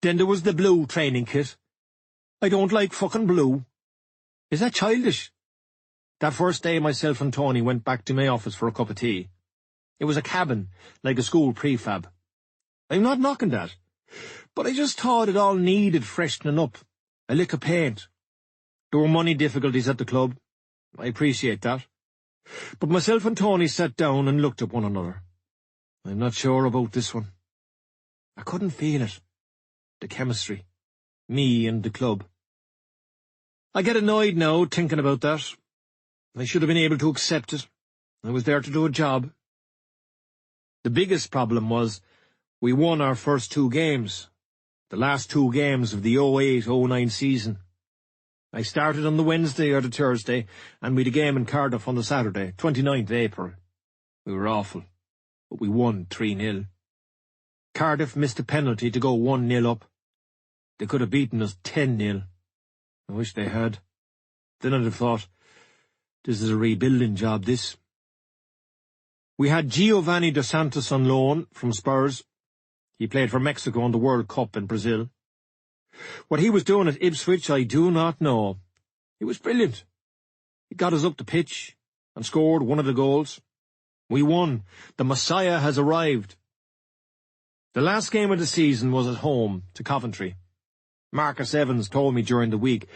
Speaker 2: Then there was the blue training kit. I don't like fucking blue. Is that childish? That first day myself and Tony went back to my office for a cup of tea. It was a cabin, like a school prefab. I'm not knocking that, but I just thought it all needed freshening up, a lick of paint. There were money difficulties at the club. I appreciate that. But myself and Tony sat down and looked at one another. I'm not sure about this one. I couldn't feel it. The chemistry. Me and the club. I get annoyed now thinking about that. I should have been able to accept it. I was there to do a job. The biggest problem was we won our first 2 games. The last 2 games of the 08-09 season. I started on the Wednesday or the Thursday, and we had a game in Cardiff on the Saturday, 29th April. We were awful, but we won 3-0. Cardiff missed a penalty to go 1-0 up. They could have beaten us 10-0. I wish they had. Then I'd have thought, this is a rebuilding job, this. We had Giovanni Dos Santos on loan from Spurs. He played for Mexico in the World Cup in Brazil. What he was doing at Ipswich, I do not know. He was brilliant. He got us up the pitch and scored one of the goals. We won. The Messiah has arrived. The last game of the season was at home to Coventry. Marcus Evans told me during the week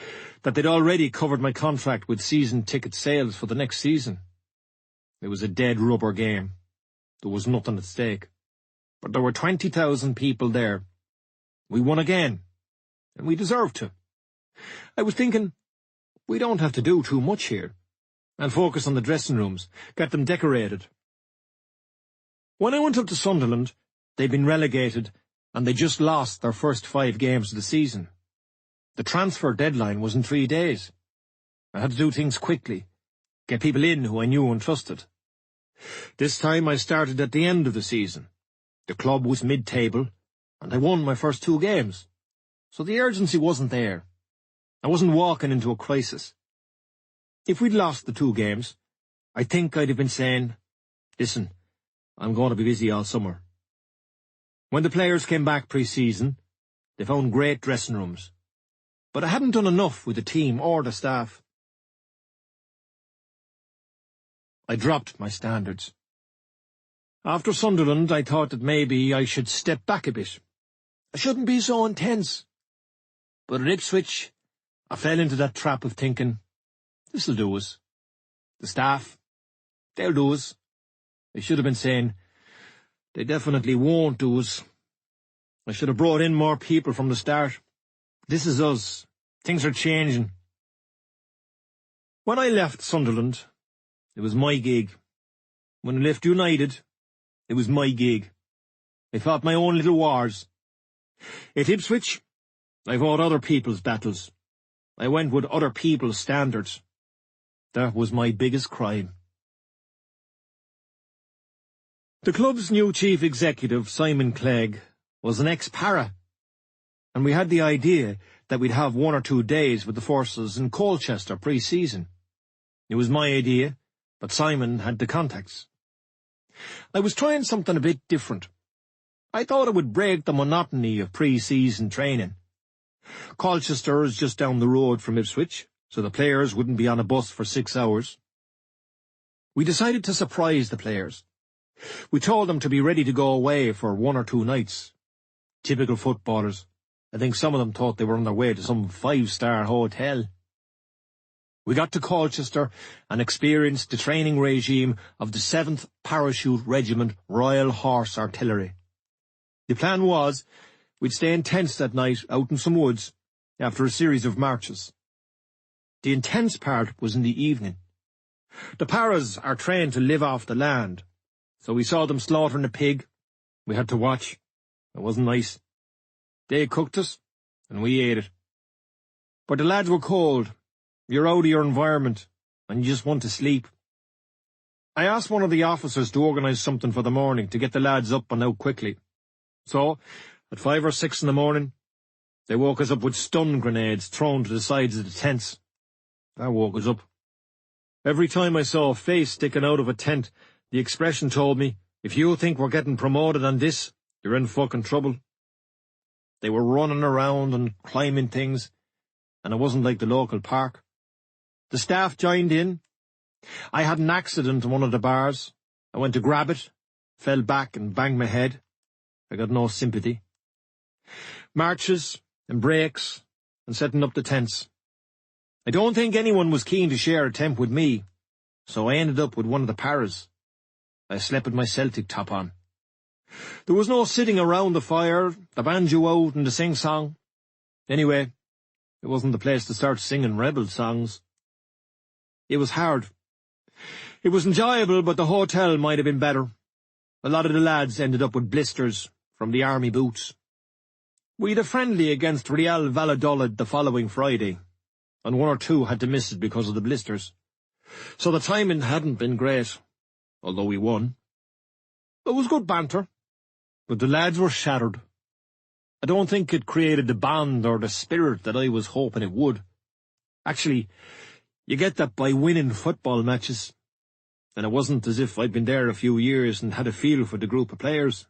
Speaker 2: that they'd already covered my contract with season ticket sales for the next season. It was a dead rubber game. There was nothing at stake. But there were 20,000 people there. We won again. And we deserved to. I was thinking, we don't have to do too much here, and focus on the dressing rooms, get them decorated. When I went up to Sunderland, they'd been relegated, and they just lost their first 5 games of the season. The transfer deadline was in 3 days. I had to do things quickly, get people in who I knew and trusted. This time I started at the end of the season. The club was mid-table, and I won my first 2 games. So the urgency wasn't there. I wasn't walking into a crisis. If we'd lost the 2 games, I think I'd have been saying, listen, I'm going to be busy all summer. When the players came back pre-season, they found great dressing rooms. But I hadn't done enough with the team or the staff. I dropped my standards. After Sunderland, I thought that maybe I should step back a bit. I shouldn't be so intense. But at Ipswich, I fell into that trap of thinking, this'll do us. The staff, they'll do us. I should have been saying, they definitely won't do us. I should have brought in more people from the start. This is us. Things are changing. When I left Sunderland, it was my gig. When I left United, it was my gig. I fought my own little wars. At Ipswich, I fought other people's battles. I went with other people's standards. That was my biggest crime. The club's new chief executive, Simon Clegg, was an ex-para, and we had the idea that we'd have 1 or 2 days with the forces in Colchester pre-season. It was my idea, but Simon had the contacts. I was trying something a bit different. I thought it would break the monotony of pre-season training. Colchester is just down the road from Ipswich, so the players wouldn't be on a bus for 6 hours. We decided to surprise the players. We told them to be ready to go away for 1 or 2 nights. Typical footballers. I think some of them thought they were on their way to some 5-star hotel. We got to Colchester and experienced the training regime of the 7th Parachute Regiment Royal Horse Artillery. The plan was we'd stay in tents that night out in some woods after a series of marches. The intense part was in the evening. The paras are trained to live off the land, so we saw them slaughtering a pig. We had to watch. It wasn't nice. They cooked us, and we ate it. But the lads were cold. You're out of your environment, and you just want to sleep. I asked one of the officers to organise something for the morning to get the lads up and out quickly. So, at 5 or 6 in the morning, they woke us up with stun grenades thrown to the sides of the tents. That woke us up. Every time I saw a face sticking out of a tent, the expression told me, if you think we're getting promoted on this, you're in fucking trouble. They were running around and climbing things, and it wasn't like the local park. The staff joined in. I had an accident in one of the bars. I went to grab it, fell back and banged my head. I got no sympathy. Marches and breaks and setting up the tents. I don't think anyone was keen to share a tent with me, so I ended up with one of the paras. I slept with my Celtic top on. There was no sitting around the fire, the banjo out and the sing-song. Anyway, it wasn't the place to start singing rebel songs. It was hard. It was enjoyable, but the hotel might have been better. A lot of the lads ended up with blisters from the army boots. We had a friendly against Real Valladolid the following Friday, and 1 or 2 had to miss it because of the blisters. So the timing hadn't been great, although we won. It was good banter, but the lads were shattered. I don't think it created the bond or the spirit that I was hoping it would. Actually, you get that by winning football matches, and it wasn't as if I'd been there a few years and had a feel for the group of players.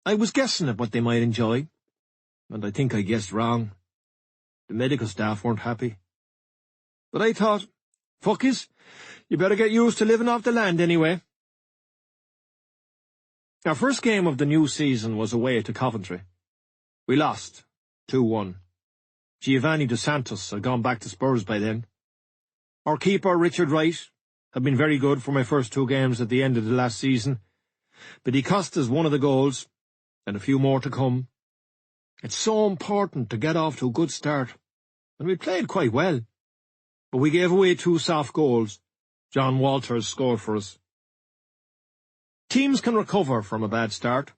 Speaker 2: I was guessing at what they might enjoy, and I think I guessed wrong. The medical staff weren't happy. But I thought, fuckies, you better get used to living off the land anyway. Our first game of the new season was away to Coventry. We lost, 2-1. Giovanni Dos Santos had gone back to Spurs by then. Our keeper, Richard Wright, had been very good for my first 2 games at the end of the last season, but he cost us one of the goals, and a few more to come. It's so important to get off to a good start, and we played quite well. But we gave away 2 soft goals. John Walters scored for us. Teams can recover from a bad start,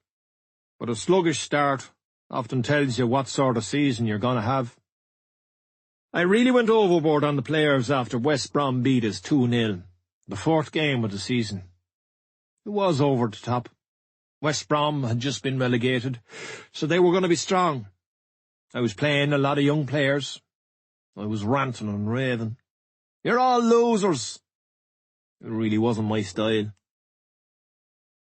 Speaker 2: but a sluggish start often tells you what sort of season you're going to have. I really went overboard on the players after West Brom beat us 2-0, the 4th game of the season. It was over the top. West Brom had just been relegated, so they were going to be strong. I was playing a lot of young players. I was ranting and raving. You're all losers. It really wasn't my style.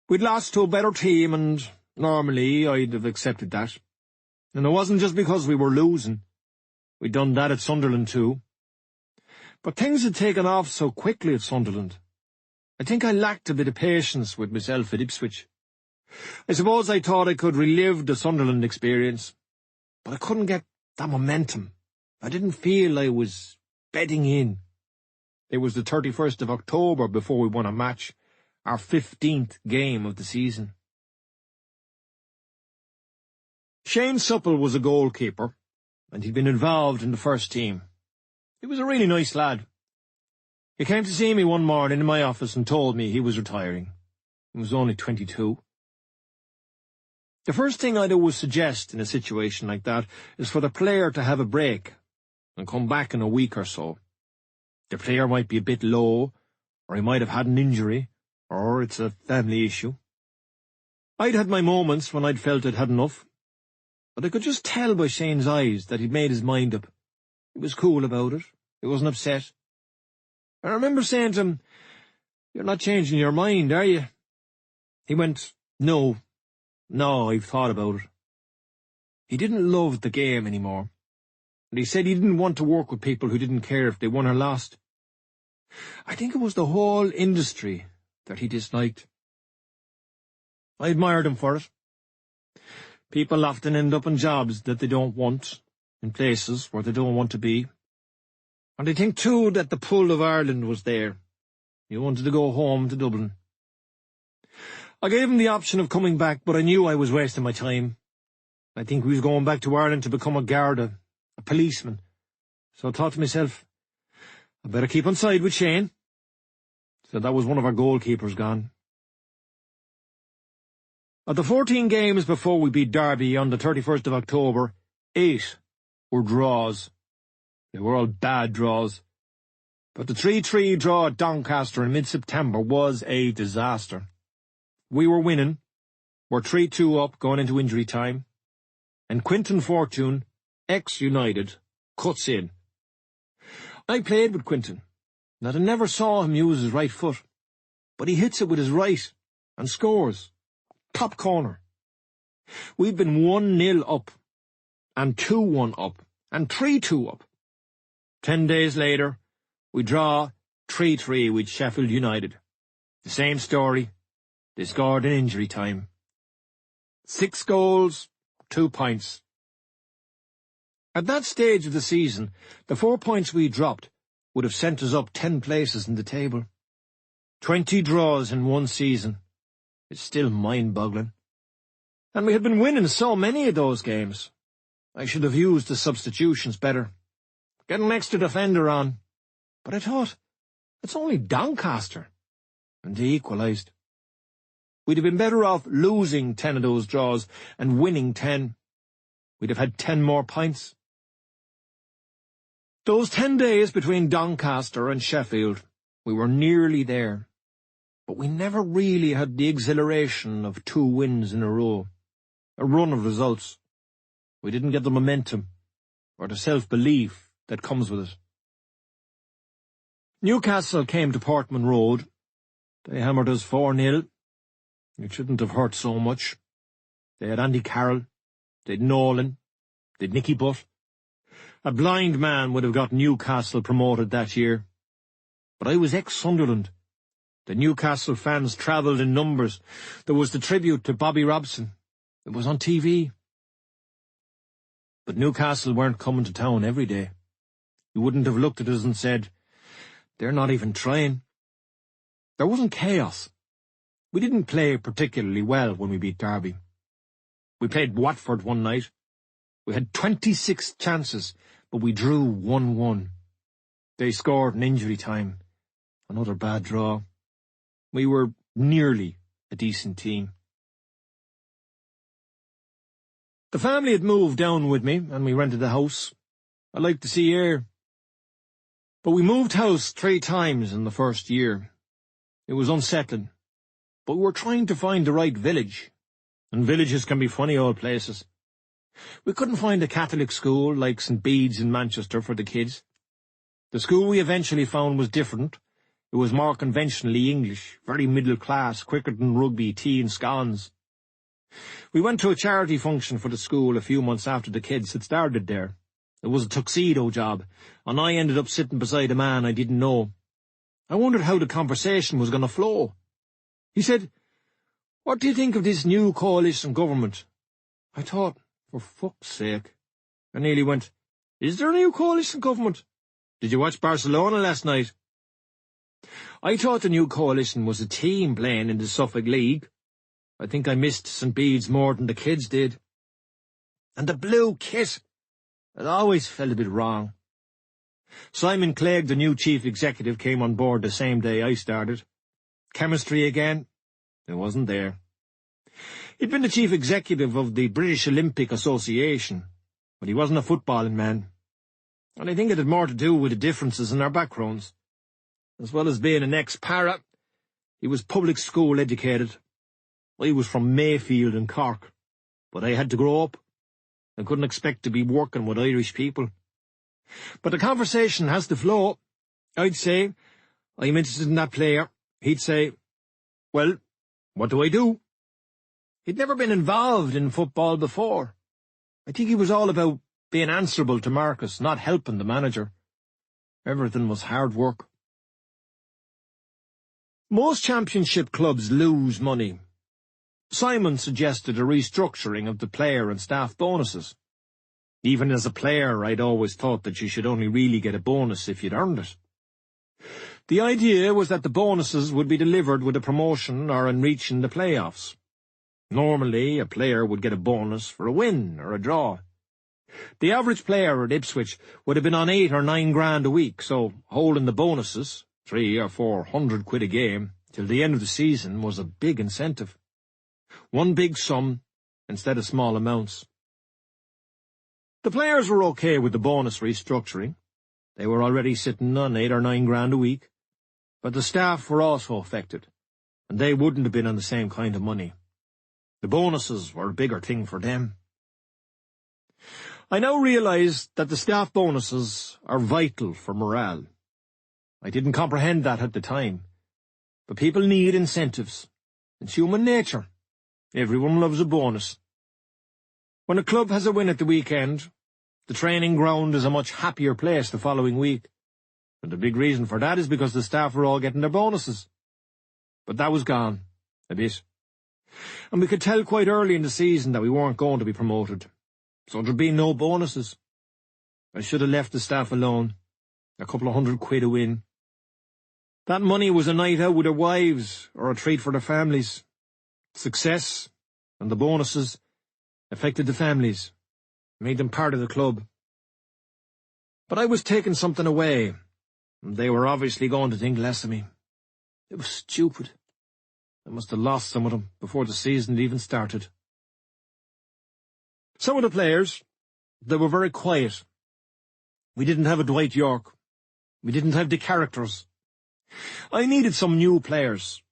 Speaker 2: We'd lost to a better team, and normally I'd have accepted that. And it wasn't just because we were losing. We'd done that at Sunderland too. But things had taken off so quickly at Sunderland. I think I lacked a bit of patience with myself at Ipswich. I suppose I thought I could relive the Sunderland experience, but I couldn't get that momentum. I didn't feel I was bedding in. It was the 31st of October before we won a match, our 15th game of the season. Shane Supple was a goalkeeper, and he'd been involved in the first team. He was a really nice lad, He came to see me one morning in my office and told me he was retiring. He was only 22. The first thing I'd always suggest in a situation like that is for the player to have a break and come back in a week or so. The player might be a bit low, or he might have had an injury, or it's a family issue. I'd had my moments when I'd felt I'd had enough, but I could just tell by Shane's eyes that he'd made his mind up. He was cool about it. He wasn't upset. I remember saying to him, "You're not changing your mind, are you?" He went, No, I've thought about it." He didn't love the game anymore, and he said he didn't want to work with people who didn't care if they won or lost. I think it was the whole industry that he disliked. I admired him for it. People often end up in jobs that they don't want, in places where they don't want to be. And I think too that the pull of Ireland was there. He wanted to go home to Dublin. I gave him the option of coming back, but I knew I was wasting my time. I think he was going back to Ireland to become a Garda, a policeman. So I thought to myself, I better keep on side with Shane. So that was one of our goalkeepers gone. Of the 14 games before we beat Derby on the 31st of October, 8 were draws. They were all bad draws. But the 3-3 draw at Doncaster in mid-September was a disaster. We were winning. We're 3-2 up going into injury time. And Quinton Fortune, ex-United, cuts in. I played with Quinton, and I never saw him use his right foot. But he hits it with his right and scores. Top corner. We've been 1-0 up, and 2-1 up, and 3-2 up. 10 days later, we draw 3-3 with Sheffield United. The same story. They scored in injury time. 6 goals, 2 points. At that stage of the season, the 4 points we dropped would have sent us up 10 places in the table. 20 draws in one season. It's still mind-boggling. And we had been winning so many of those games. I should have used the substitutions better. Get an extra defender on. But I thought, it's only Doncaster. And they equalised. We'd have been better off losing 10 of those draws and winning 10. We'd have had 10 more points. Those 10 days between Doncaster and Sheffield, we were nearly there. But we never really had the exhilaration of 2 wins in a row, a run of results. We didn't get the momentum or the self-belief that comes with it. Newcastle came to Portman Road. They hammered us 4-0. It shouldn't have hurt so much. They had Andy Carroll, they'd Nolan, they'd Nicky Butt. A blind man would have got Newcastle promoted that year. But I was ex-Sunderland. The Newcastle fans travelled in numbers. There was the tribute to Bobby Robson. It was on TV. But Newcastle weren't coming to town every day. You wouldn't have looked at us and said, "They're not even trying." There wasn't chaos. We didn't play particularly well when we beat Derby. We played Watford one night. We had 26 chances, but we drew 1-1. They scored in injury time. Another bad draw. We were nearly a decent team. The family had moved down with me, and we rented a house. I liked the sea air. But we moved house 3 times in the first year. It was unsettling. But we were trying to find the right village. And villages can be funny old places. We couldn't find a Catholic school like St. Bede's in Manchester for the kids. The school we eventually found was different. It was more conventionally English, very middle class, cricket and rugby, tea and scones. We went to a charity function for the school a few months after the kids had started there. It was a tuxedo job, and I ended up sitting beside a man I didn't know. I wondered how the conversation was going to flow. He said, "What do you think of this new coalition government?" I thought, for fuck's sake. I nearly went, "Is there a new coalition government? Did you watch Barcelona last night?" I thought the new coalition was a team playing in the Suffolk League. I think I missed St. Bede's more than the kids did. And the blue kit. It always felt a bit wrong. Simon Clegg, the new chief executive, came on board the same day I started. Chemistry again? It wasn't there. He'd been the chief executive of the British Olympic Association, but he wasn't a footballing man. And I think it had more to do with the differences in our backgrounds. As well as being an ex-para, he was public school educated. I was from Mayfield in Cork, but I had to grow up. I couldn't expect to be working with Irish people. But the conversation has to flow. I'd say, I'm interested in that player. He'd say, well, what do I do? He'd never been involved in football before. I think he was all about being answerable to Marcus, not helping the manager. Everything was hard work. Most championship clubs lose money. Simon suggested a restructuring of the player and staff bonuses. Even as a player, I'd always thought that you should only really get a bonus if you'd earned it. The idea was that the bonuses would be delivered with a promotion or in reaching the playoffs. Normally, a player would get a bonus for a win or a draw. The average player at Ipswich would have been on 8 or 9 grand a week, so holding the bonuses, 300 or 400 quid a game, till the end of the season was a big incentive. One big sum instead of small amounts. The players were okay with the bonus restructuring. They were already sitting on 8 or 9 grand a week. But the staff were also affected, and they wouldn't have been on the same kind of money. The bonuses were a bigger thing for them. I now realise that the staff bonuses are vital for morale. I didn't comprehend that at the time, but people need incentives. It's human nature. Everyone loves a bonus. When a club has a win at the weekend, the training ground is a much happier place the following week. And the big reason for that is because the staff were all getting their bonuses. But that was gone, a bit. And we could tell quite early in the season that we weren't going to be promoted. So there'd be no bonuses. I should have left the staff alone. A couple of 100 quid a win. That money was a night out with their wives or a treat for their families. Success and the bonuses affected the families, made them part of the club. But I was taking something away, and they were obviously going to think less of me. It was stupid. I must have lost some of them before the season had even started. Some of the players, they were very quiet. We didn't have a Dwight York. We didn't have the characters. I needed some new players.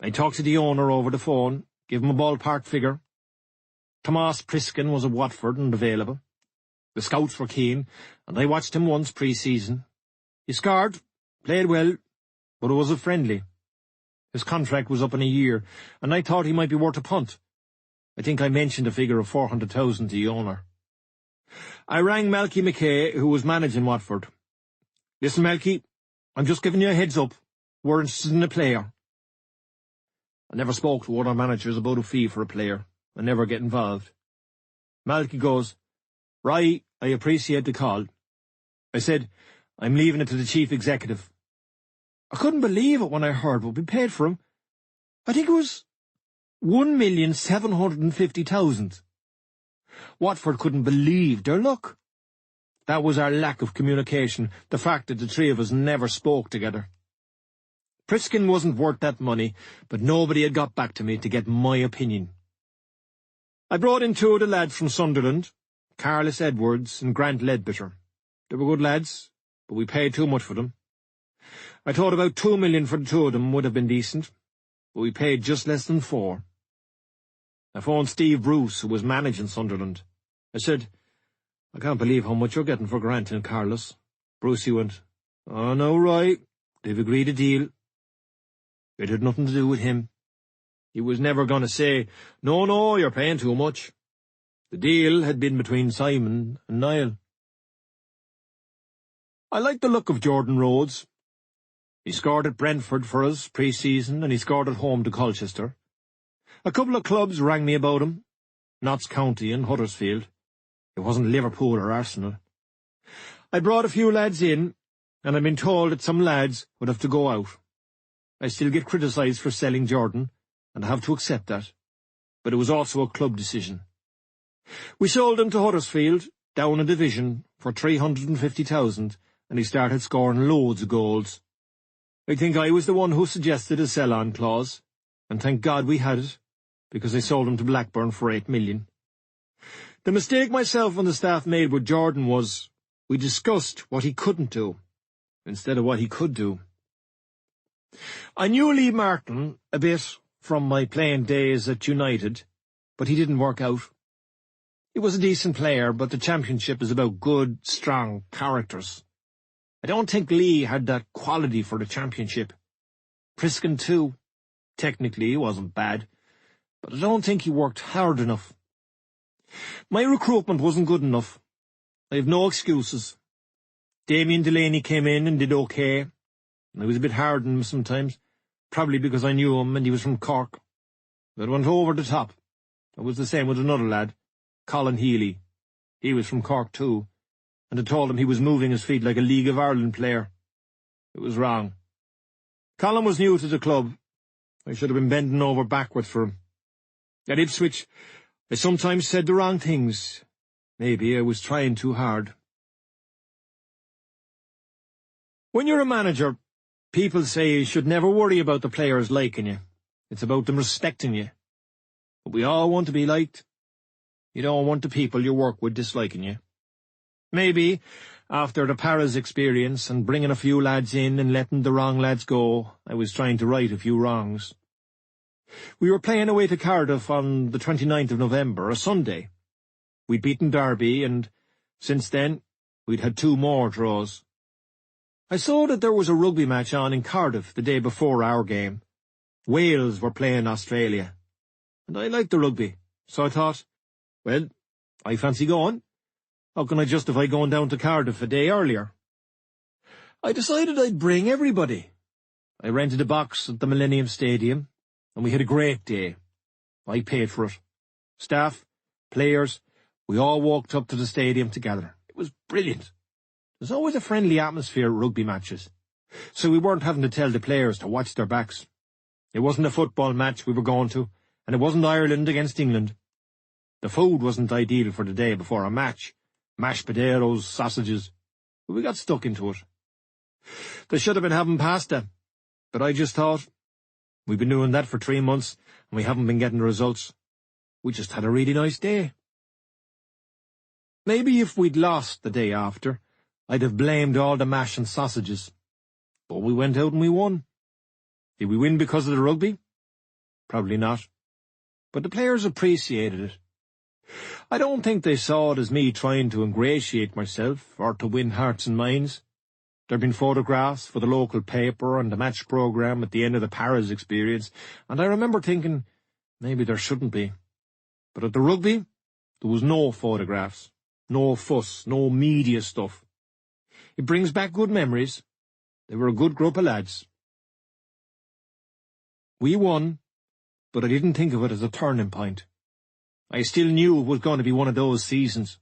Speaker 2: I talked to the owner over the phone, gave him a ballpark figure. Tomas Priskin was at Watford and available. The scouts were keen, and I watched him once pre-season. He scored, played well, but it wasn't friendly. His contract was up in a year, and I thought he might be worth a punt. I think I mentioned a figure of 400,000 to the owner. I rang Malky McKay, who was managing Watford. Listen, Malky, I'm just giving you a heads up. We're interested in a player. I never spoke to other managers about a fee for a player. I never get involved. Malky goes, right, I appreciate the call. I said, I'm leaving it to the chief executive. I couldn't believe it when I heard what we paid for him. I think it was 1,750,000. Watford couldn't believe their luck. That was our lack of communication, the fact that the three of us never spoke together. Priskin wasn't worth that money, but nobody had got back to me to get my opinion. I brought in 2 of the lads from Sunderland, Carlos Edwards and Grant Ledbetter. They were good lads, but we paid too much for them. I thought about 2 million for the 2 of them would have been decent, but we paid just less than 4. I phoned Steve Bruce, who was managing Sunderland. I said, I can't believe how much you're getting for Grant and Carlos. Brucey went, oh, no, right. They've agreed a deal. It had nothing to do with him. He was never going to say, no, you're paying too much. The deal had been between Simon and Niall. I liked the look of Jordan Rhodes. He scored at Brentford for us pre-season, and he scored at home to Colchester. A couple of clubs rang me about him, Notts County and Huddersfield. It wasn't Liverpool or Arsenal. I brought a few lads in, and I've been told that some lads would have to go out. I still get criticised for selling Jordan, and I have to accept that. But it was also a club decision. We sold him to Huddersfield, down a division, for 350,000, and he started scoring loads of goals. I think I was the one who suggested a sell-on clause, and thank God we had it, because I sold him to Blackburn for $8 million. The mistake myself and the staff made with Jordan was we discussed what he couldn't do, instead of what he could do. I knew Lee Martin a bit from my playing days at United, but he didn't work out. He was a decent player, but the Championship is about good, strong characters. I don't think Lee had that quality for the Championship. Priskin too. Technically he wasn't bad, but I don't think he worked hard enough. My recruitment wasn't good enough. I have no excuses. Damien Delaney came in and did okay, and I was a bit hard on him sometimes, probably because I knew him and he was from Cork. But I went over the top. It was the same with another lad, Colin Healy. He was from Cork too, and I told him he was moving his feet like a League of Ireland player. It was wrong. Colin was new to the club. I should have been bending over backwards for him. At Ipswich, I sometimes said the wrong things. Maybe I was trying too hard. When you're a manager, people say you should never worry about the players liking you. It's about them respecting you. But we all want to be liked. You don't want the people you work with disliking you. Maybe, after the Paris experience and bringing a few lads in and letting the wrong lads go, I was trying to right a few wrongs. We were playing away to Cardiff on the 29th of November, a Sunday. We'd beaten Derby, and since then, we'd had 2 more draws. I saw that there was a rugby match on in Cardiff the day before our game. Wales were playing Australia, and I liked the rugby, so I thought, well, I fancy going. How can I justify going down to Cardiff a day earlier? I decided I'd bring everybody. I rented a box at the Millennium Stadium, and we had a great day. I paid for it. Staff, players, we all walked up to the stadium together. It was brilliant. There's always a friendly atmosphere at rugby matches, so we weren't having to tell the players to watch their backs. It wasn't a football match we were going to, and it wasn't Ireland against England. The food wasn't ideal for the day before a match. Mashed potatoes, sausages, but we got stuck into it. They should have been having pasta, but I just thought, we've been doing that for 3 months, and we haven't been getting the results. We just had a really nice day. Maybe if we'd lost the day after, I'd have blamed all the mash and sausages. But we went out and we won. Did we win because of the rugby? Probably not. But the players appreciated it. I don't think they saw it as me trying to ingratiate myself or to win hearts and minds. There'd been photographs for the local paper and the match programme at the end of the Paris experience, and I remember thinking, maybe there shouldn't be. But at the rugby, there was no photographs, no fuss, no media stuff. It brings back good memories. They were a good group of lads. We won, but I didn't think of it as a turning point. I still knew it was going to be one of those seasons.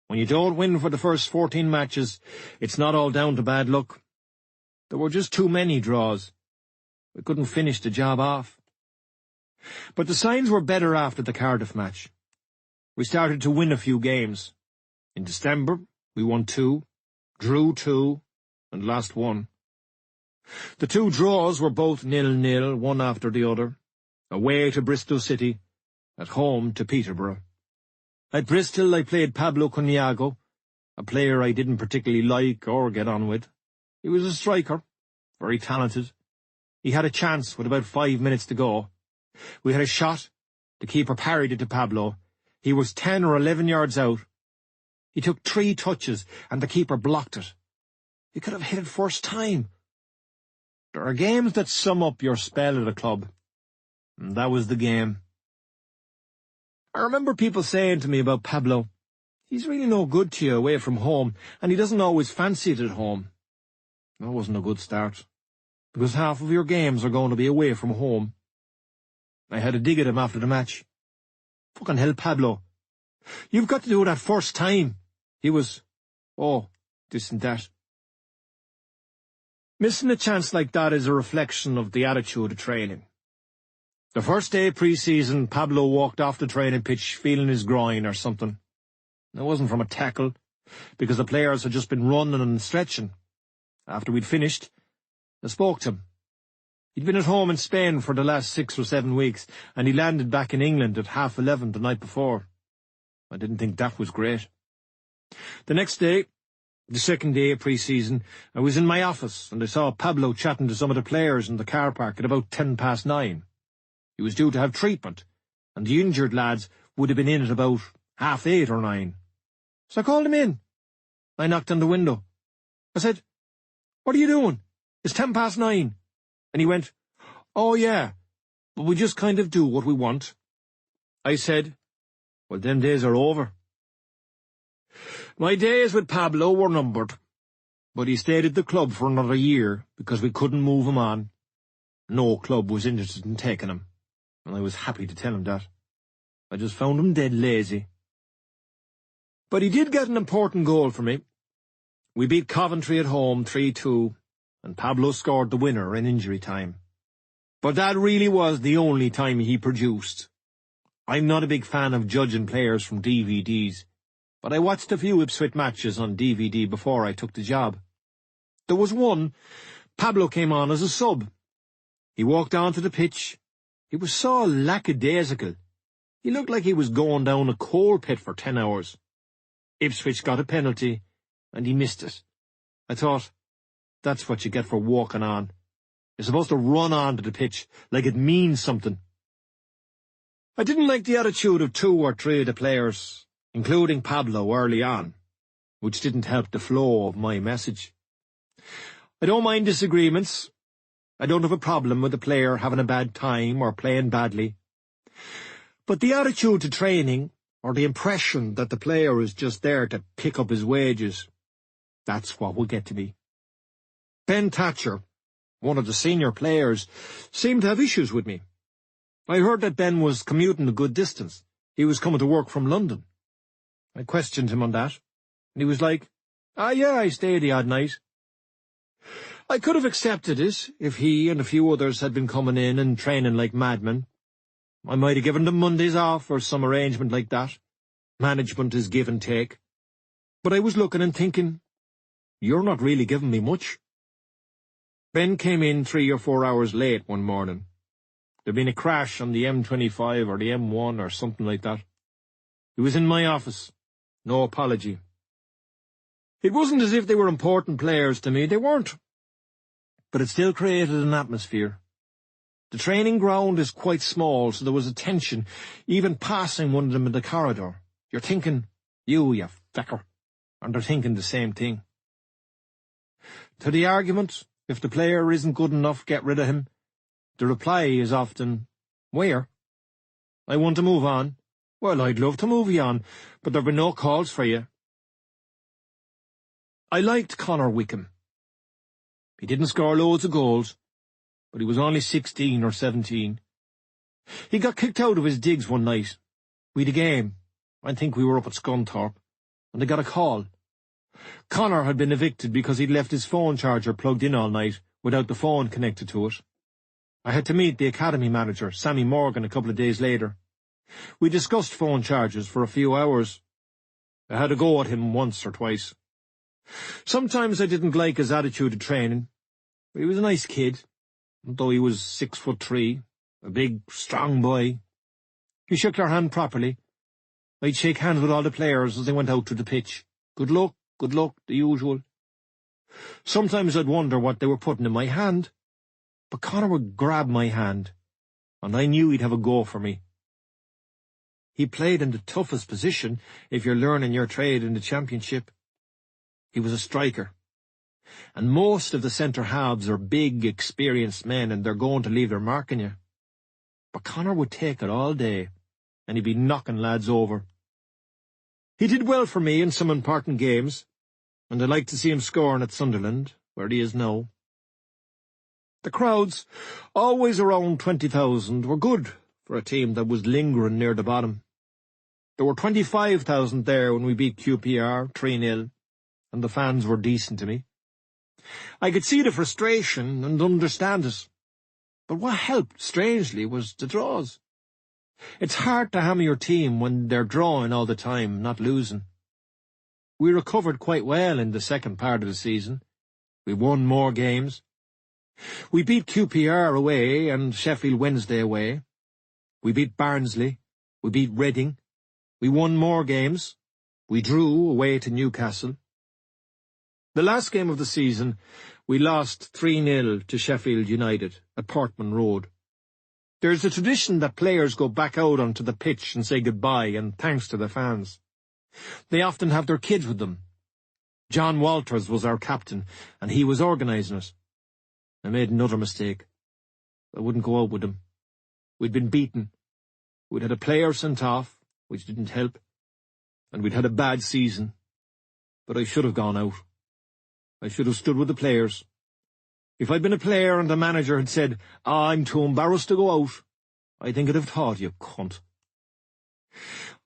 Speaker 2: When you don't win for the first 14 matches, it's not all down to bad luck. There were just too many draws. We couldn't finish the job off. But the signs were better after the Cardiff match. We started to win a few games. In December, we won 2, drew 2, and lost 1. The 2 draws were both 0-0, one after the other, away to Bristol City, at home to Peterborough. At Bristol I played Pablo Cunyago, a player I didn't particularly like or get on with. He was a striker, very talented. He had a chance with about 5 minutes to go. We had a shot. The keeper parried it to Pablo. He was 10 or 11 yards out. He took 3 touches and the keeper blocked it. He could have hit it first time. There are games that sum up your spell at a club. And that was the game. I remember people saying to me about Pablo, he's really no good to you away from home, and he doesn't always fancy it at home. That wasn't a good start, because half of your games are going to be away from home. I had a dig at him after the match. Fucking hell, Pablo. You've got to do that first time. He was, this and that. Missing a chance like that is a reflection of the attitude of training. The first day pre-season, Pablo walked off the training pitch feeling his groin or something. It wasn't from a tackle. because the players had just been running and stretching. After we'd finished, I spoke to him. He'd been at home in Spain for the last 6 or 7 weeks, and he landed back in England at 11:30 the night before. I didn't think that was great. The next day, the second day of pre-season, I was in my office, and I saw Pablo chatting to some of the players in the car park at about 9:10. He was due to have treatment, and the injured lads would have been in at about 8:30 or 9. So I called him in. I knocked on the window. I said, "What are you doing? It's 9:10. And he went, "Oh yeah, but we just kind of do what we want." I said, "Well, them days are over." My days with Pablo were numbered, but he stayed at the club for another year because we couldn't move him on. No club was interested in taking him, and I was happy to tell him that. I just found him dead lazy. But he did get an important goal for me. We beat Coventry at home 3-2, and Pablo scored the winner in injury time. But that really was the only time he produced. I'm not a big fan of judging players from DVDs, but I watched a few Ipswich matches on DVD before I took the job. There was one, Pablo came on as a sub. He walked onto the pitch. He was so lackadaisical. He looked like he was going down a coal pit for 10 hours. Ipswich got a penalty, and he missed it. I thought, that's what you get for walking on. You're supposed to run onto the pitch like it means something. I didn't like the attitude of 2 or 3 of the players, including Pablo early on, which didn't help the flow of my message. I don't mind disagreements. I don't have a problem with a player having a bad time or playing badly. But the attitude to training, or the impression that the player is just there to pick up his wages, that's what will get to me. Ben Thatcher, one of the senior players, seemed to have issues with me. I heard that Ben was commuting a good distance. He was coming to work from London. I questioned him on that, and he was like, yeah, I stay the odd night. I could have accepted it if he and a few others had been coming in and training like madmen. I might have given them Mondays off or some arrangement like that. Management is give and take. But I was looking and thinking, you're not really giving me much. Ben came in 3 or 4 hours late one morning. There'd been a crash on the M25 or the M1 or something like that. He was in my office. No apology. It wasn't as if they were important players to me. They weren't. But it still created an atmosphere. The training ground is quite small, so there was a tension, even passing one of them in the corridor. You're thinking, you fecker, and they're thinking the same thing. To the argument, if the player isn't good enough, get rid of him, the reply is often, where? I want to move on. Well, I'd love to move you on, but there've been no calls for you. I liked Conor Wickham. He didn't score loads of goals, but he was only 16 or 17. He got kicked out of his digs one night. We'd a game. I think we were up at Scunthorpe, and they got a call. Conor had been evicted because he'd left his phone charger plugged in all night without the phone connected to it. I had to meet the academy manager, Sammy Morgan, a couple of days later. We discussed phone chargers for a few hours. I had a go at him once or twice. Sometimes I didn't like his attitude to training, but he was a nice kid, though he was 6'3", a big, strong boy. He shook your hand properly. I'd shake hands with all the players as they went out to the pitch. Good luck, the usual. Sometimes I'd wonder what they were putting in my hand, but Conor would grab my hand, and I knew he'd have a go for me. He played in the toughest position if you're learning your trade in the championship. He was a striker, and most of the centre-halves are big, experienced men, and they're going to leave their mark on you. But Conor would take it all day, and he'd be knocking lads over. He did well for me in some important games, and I liked to see him scoring at Sunderland, where he is now. The crowds, always around 20,000, were good for a team that was lingering near the bottom. There were 25,000 there when we beat QPR 3-0, and the fans were decent to me. I could see the frustration and understand it, but what helped, strangely, was the draws. It's hard to hammer your team when they're drawing all the time, not losing. We recovered quite well in the second part of the season. We won more games. We beat QPR away and Sheffield Wednesday away. We beat Barnsley. We beat Reading. We won more games. We drew away to Newcastle. The last game of the season, we lost 3-0 to Sheffield United at Portman Road. There's a tradition that players go back out onto the pitch and say goodbye and thanks to their fans. They often have their kids with them. John Walters was our captain, and he was organising it. I made another mistake. I wouldn't go out with him. We'd been beaten. We'd had a player sent off, which didn't help, and we'd had a bad season. But I should have gone out. I should have stood with the players. If I'd been a player and the manager had said, I'm too embarrassed to go out, I think I'd have thought, you cunt.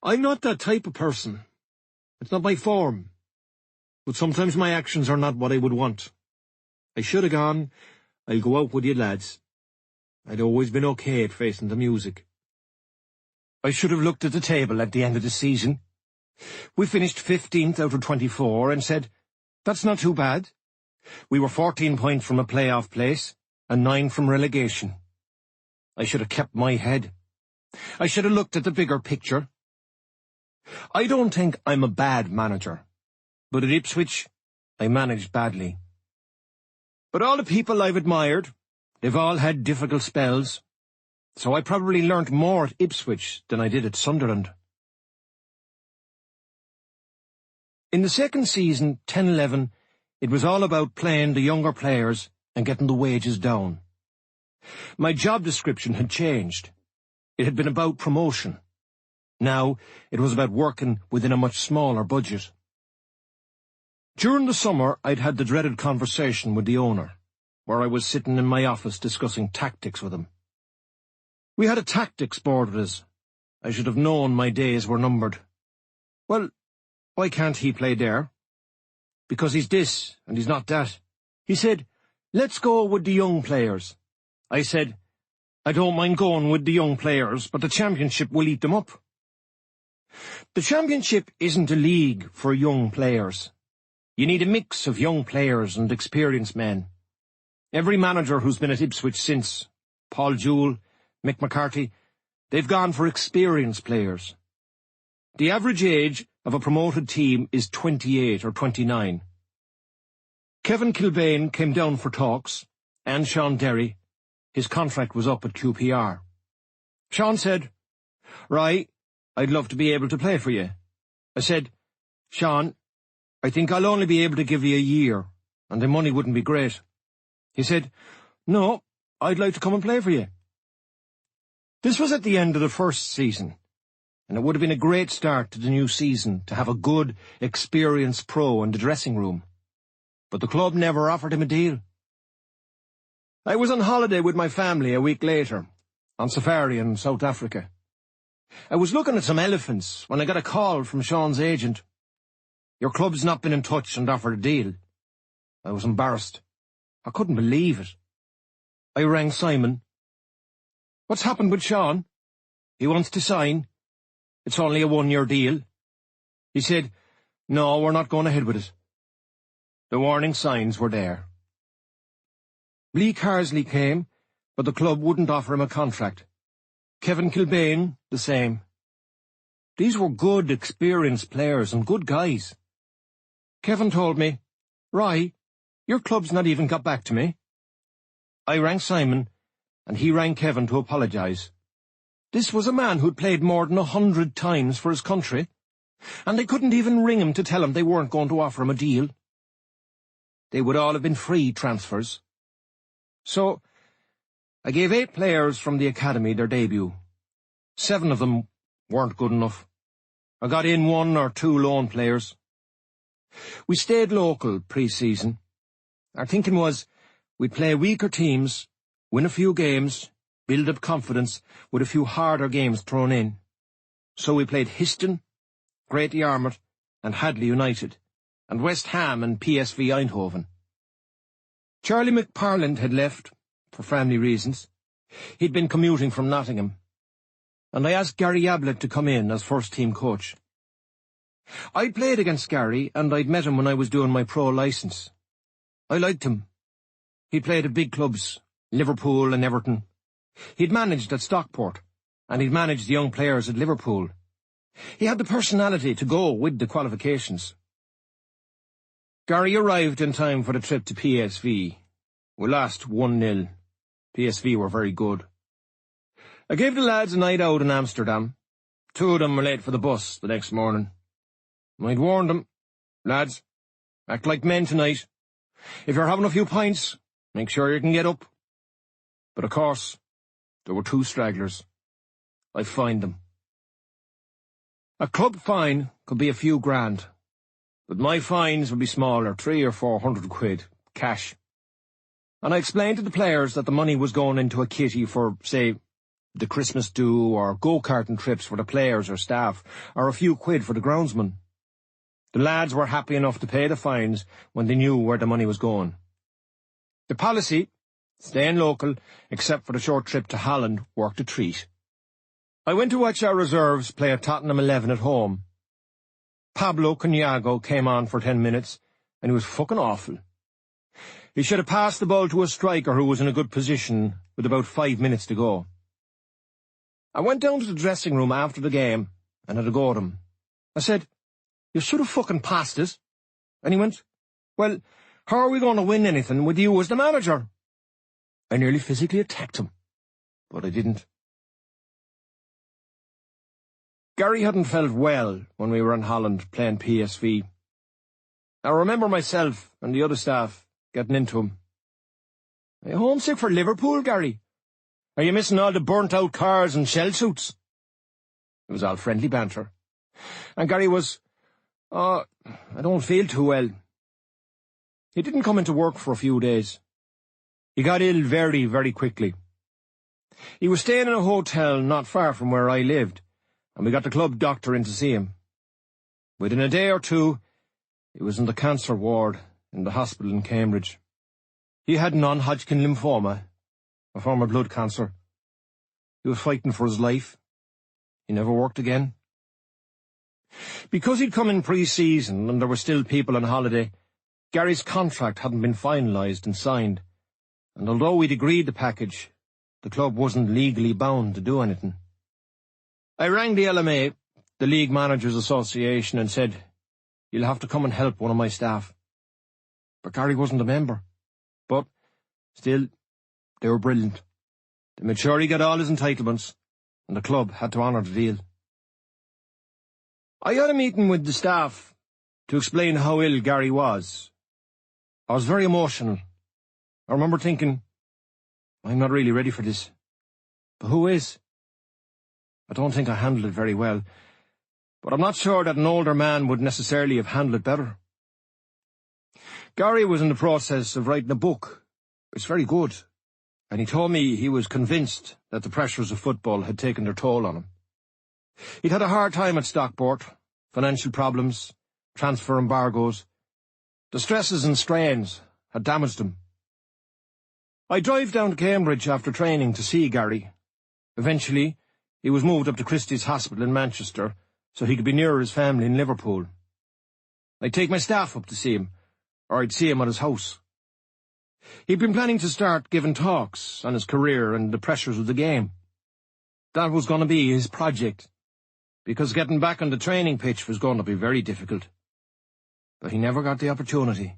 Speaker 2: I'm not that type of person. It's not my form. But sometimes my actions are not what I would want. I should have gone, I'll go out with you lads. I'd always been okay at facing the music. I should have looked at the table at the end of the season. We finished 15th out of 24 and said, that's not too bad. We were 14 points from a playoff place and 9 from relegation. I should have kept my head. I should have looked at the bigger picture. I don't think I'm a bad manager, but at Ipswich, I managed badly. But all the people I've admired, they've all had difficult spells, so I probably learnt more at Ipswich than I did at Sunderland. In the second season, 10-11, it was all about playing the younger players and getting the wages down. My job description had changed. It had been about promotion. Now it was about working within a much smaller budget. During the summer, I'd had the dreaded conversation with the owner, where I was sitting in my office discussing tactics with him. We had a tactics board with us. I should have known my days were numbered. Well, why can't he play there? Because he's this and he's not that. He said, let's go with the young players. I said, I don't mind going with the young players, but the championship will eat them up. The championship isn't a league for young players. You need a mix of young players and experienced men. Every manager who's been at Ipswich since, Paul Jewell, Mick McCarthy, they've gone for experienced players. The average age of a promoted team is 28 or 29. Kevin Kilbane came down for talks, and Sean Derry. His contract was up at QPR. Sean said, right, I'd love to be able to play for you. I said, Sean, I think I'll only be able to give you a year, and the money wouldn't be great. He said, no, I'd like to come and play for you. This was at the end of the first season, and it would have been a great start to the new season to have a good, experienced pro in the dressing room. But the club never offered him a deal. I was on holiday with my family a week later, on safari in South Africa. I was looking at some elephants when I got a call from Sean's agent. Your club's not been in touch and offered a deal. I was embarrassed. I couldn't believe it. I rang Simon. What's happened with Sean? He wants to sign. It's only a 1-year deal. He said, no, we're not going ahead with it. The warning signs were there. Lee Carsley came, but the club wouldn't offer him a contract. Kevin Kilbane, the same. These were good, experienced players and good guys. Kevin told me, Roy, your club's not even got back to me. I rang Simon, and he rang Kevin to apologise. This was a man who'd played more than 100 times for his country, and they couldn't even ring him to tell him they weren't going to offer him a deal. They would all have been free transfers. So, I gave 8 players from the academy their debut. 7 of them weren't good enough. I got in 1 or 2 loan players. We stayed local pre-season. Our thinking was, we'd play weaker teams, win a few games, build up confidence with a few harder games thrown in. So we played Histon, Great Yarmouth and Hadley United, and West Ham and PSV Eindhoven. Charlie McParland had left, for family reasons. He'd been commuting from Nottingham. And I asked Gary Ablett to come in as first-team coach. I'd played against Gary, and I'd met him when I was doing my pro licence. I liked him. He played at big clubs, Liverpool and Everton. He'd managed at Stockport, and he'd managed the young players at Liverpool. He had the personality to go with the qualifications. Gary arrived in time for the trip to PSV. We lost 1-0. PSV were very good. I gave the lads a night out in Amsterdam. 2 of them were late for the bus the next morning. I'd warned them, lads, act like men tonight. If you're having a few pints, make sure you can get up. But of course, there were 2 stragglers. I fined them. A club fine could be a few grand, but my fines would be smaller, 300 or 400 quid, cash. And I explained to the players that the money was going into a kitty for, say, the Christmas do or go-karting trips for the players or staff, or a few quid for the groundsman. The lads were happy enough to pay the fines when they knew where the money was going. The policy, staying local, except for the short trip to Holland, worked a treat. I went to watch our reserves play at Tottenham 11 at home. Pablo Cunyago came on for 10 minutes, and he was fucking awful. He should have passed the ball to a striker who was in a good position with about 5 minutes to go. I went down to the dressing room after the game and had a go at him. I said, "You should have fucking passed it." And he went, "Well, how are we going to win anything with you as the manager?" I nearly physically attacked him, but I didn't. Gary hadn't felt well when we were in Holland playing PSV. I remember myself and the other staff getting into him. "Are you homesick for Liverpool, Gary? Are you missing all the burnt-out cars and shell suits?" It was all friendly banter. And Gary was, "I don't feel too well." He didn't come into work for a few days. He got ill very, very quickly. He was staying in a hotel not far from where I lived, and we got the club doctor in to see him. Within a day or 2, he was in the cancer ward in the hospital in Cambridge. He had non-Hodgkin lymphoma, a form of blood cancer. He was fighting for his life. He never worked again. Because he'd come in pre-season and there were still people on holiday, Gary's contract hadn't been finalised and signed, and although we'd agreed the package, the club wasn't legally bound to do anything. I rang the LMA, the League Managers Association, and said, "You'll have to come and help one of my staff." But Gary wasn't a member. But, still, they were brilliant. They made sure he got all his entitlements, and the club had to honour the deal. I had a meeting with the staff to explain how ill Gary was. I was very emotional. I remember thinking, I'm not really ready for this. But who is? I don't think I handled it very well, but I'm not sure that an older man would necessarily have handled it better. Gary was in the process of writing a book. It's very good, and he told me he was convinced that the pressures of football had taken their toll on him. He'd had a hard time at Stockport, financial problems, transfer embargoes. The stresses and strains had damaged him. I drove down to Cambridge after training to see Gary. Eventually, he was moved up to Christie's Hospital in Manchester so he could be nearer his family in Liverpool. I'd take my staff up to see him, or I'd see him at his house. He'd been planning to start giving talks on his career and the pressures of the game. That was going to be his project, because getting back on the training pitch was going to be very difficult. But he never got the opportunity.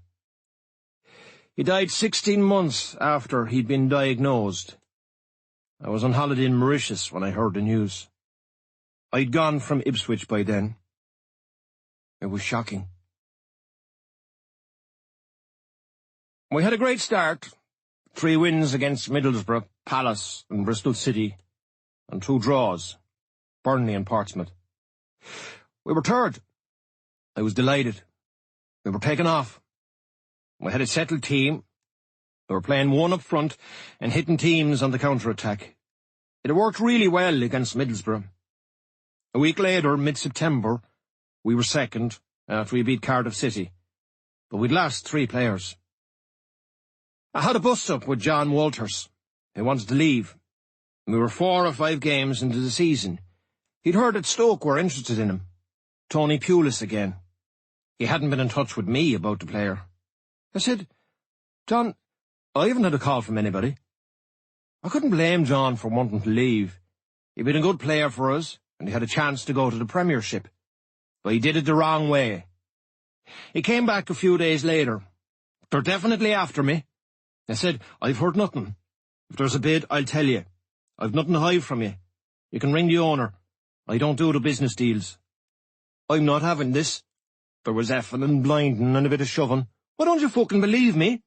Speaker 2: He died 16 months after he'd been diagnosed. I was on holiday in Mauritius when I heard the news. I'd gone from Ipswich by then. It was shocking. We had a great start. 3 wins against Middlesbrough, Palace and Bristol City, and 2 draws, Burnley and Portsmouth. We were 3rd. I was delighted. We were taking off. We had a settled team. We were playing 1 up front and hitting teams on the counter-attack. It had worked really well against Middlesbrough. A week later, mid-September, we were 2nd after we beat Cardiff City, but we'd lost 3 players. I had a bust-up with John Walters. He wanted to leave. We were 4 or 5 games into the season. He'd heard that Stoke were interested in him. Tony Pulis again. He hadn't been in touch with me about the player. I said, John, I haven't had a call from anybody. I couldn't blame John for wanting to leave. He'd been a good player for us, and he had a chance to go to the Premiership. But he did it the wrong way. He came back a few days later. They're definitely after me. I said, I've heard nothing. If there's a bid, I'll tell you. I've nothing to hide from you. You can ring the owner. I don't do the business deals. I'm not having this. There was effing and blinding and a bit of shoving. Why don't you fucking believe me?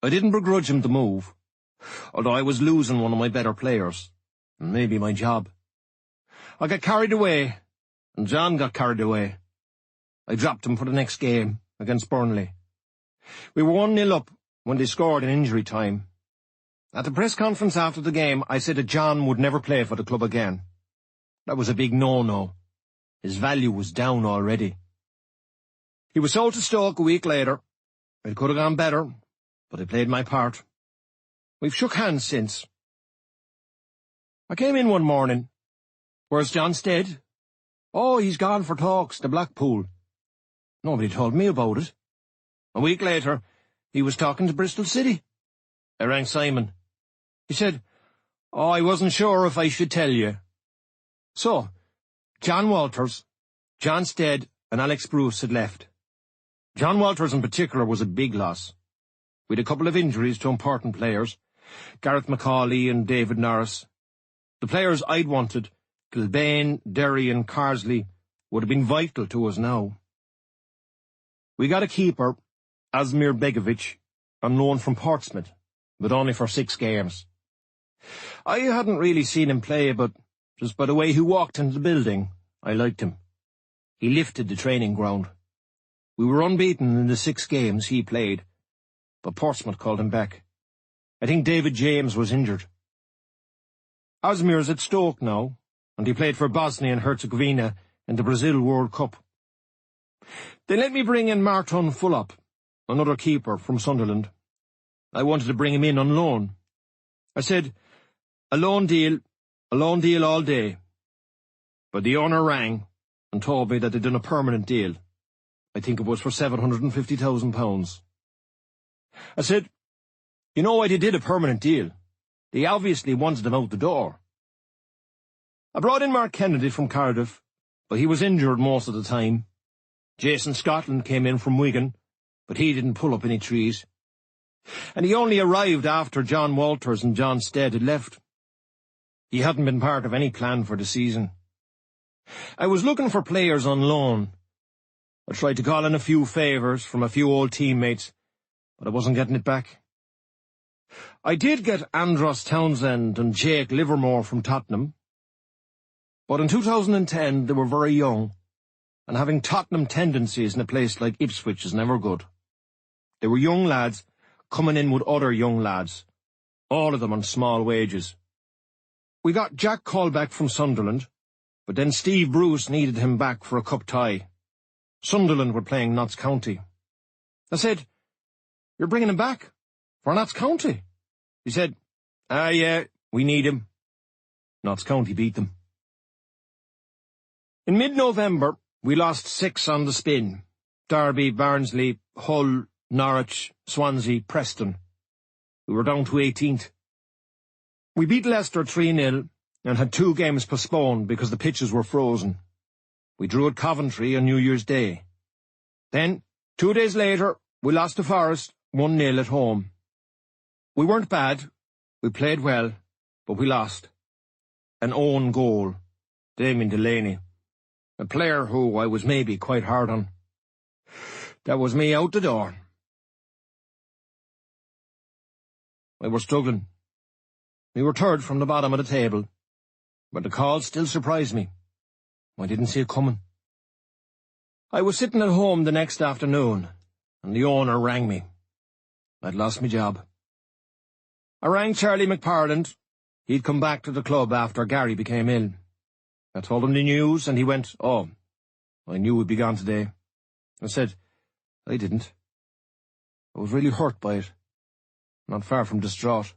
Speaker 2: I didn't begrudge him the move, although I was losing one of my better players, and maybe my job. I got carried away, and John got carried away. I dropped him for the next game, against Burnley. We were 1-0 up when they scored in injury time. At the press conference after the game, I said that John would never play for the club again. That was a big no-no. His value was down already. He was sold to Stoke a week later. It could have gone better, but I played my part. We've shook hands since. I came in one morning. Where's John Stead? Oh, he's gone for talks to Blackpool. Nobody told me about it. A week later, he was talking to Bristol City. I rang Simon. He said, oh, I wasn't sure if I should tell you. So, John Walters, John Stead and Alex Bruce had left. John Walters in particular was a big loss. We had a couple of injuries to important players, Gareth McCauley and David Norris. The players I'd wanted, Kilbane, Derry and Carsley, would have been vital to us now. We got a keeper, Asmir Begovic, on loan from Portsmouth, but only for 6 games. I hadn't really seen him play, but just by the way he walked into the building, I liked him. He lifted the training ground. We were unbeaten in the 6 games he played, but Portsmouth called him back. I think David James was injured. Asmir's at Stoke now, and he played for Bosnia and Herzegovina in the Brazil World Cup. They let me bring in Martin Fulop, another keeper from Sunderland. I wanted to bring him in on loan. I said, a loan deal all day. But the owner rang and told me that they'd done a permanent deal. I think it was for £750,000. I said, you know why they did a permanent deal? They obviously wanted him out the door. I brought in Mark Kennedy from Cardiff, but he was injured most of the time. Jason Scotland came in from Wigan, but he didn't pull up any trees. And he only arrived after John Walters and John Stead had left. He hadn't been part of any plan for the season. I was looking for players on loan. I tried to call in a few favours from a few old teammates, but I wasn't getting it back. I did get Andros Townsend and Jake Livermore from Tottenham, but in 2010 they were very young, and having Tottenham tendencies in a place like Ipswich is never good. They were young lads coming in with other young lads, all of them on small wages. We got Jack Colback from Sunderland, but then Steve Bruce needed him back for a cup tie. Sunderland were playing Notts County. I said, you're bringing him back? For Notts County? He said, yeah, we need him. Notts County beat them. In mid-November, we lost 6 on the spin. Derby, Barnsley, Hull, Norwich, Swansea, Preston. We were down to 18th. We beat Leicester 3-0 and had 2 games postponed because the pitches were frozen. We drew at Coventry on New Year's Day. Then, 2 days later, we lost to Forest 1-0 at home. We weren't bad, we played well, but we lost. An own goal, Damien Delaney, a player who I was maybe quite hard on. That was me out the door. We were struggling. We were third from the bottom of the table, but the call still surprised me. I didn't see it coming. I was sitting at home the next afternoon, and the owner rang me. I'd lost my job. I rang Charlie McParland. He'd come back to the club after Gary became ill. I told him the news, and he went, oh, I knew we'd be gone today. I said, I didn't. I was really hurt by it. Not far from distraught.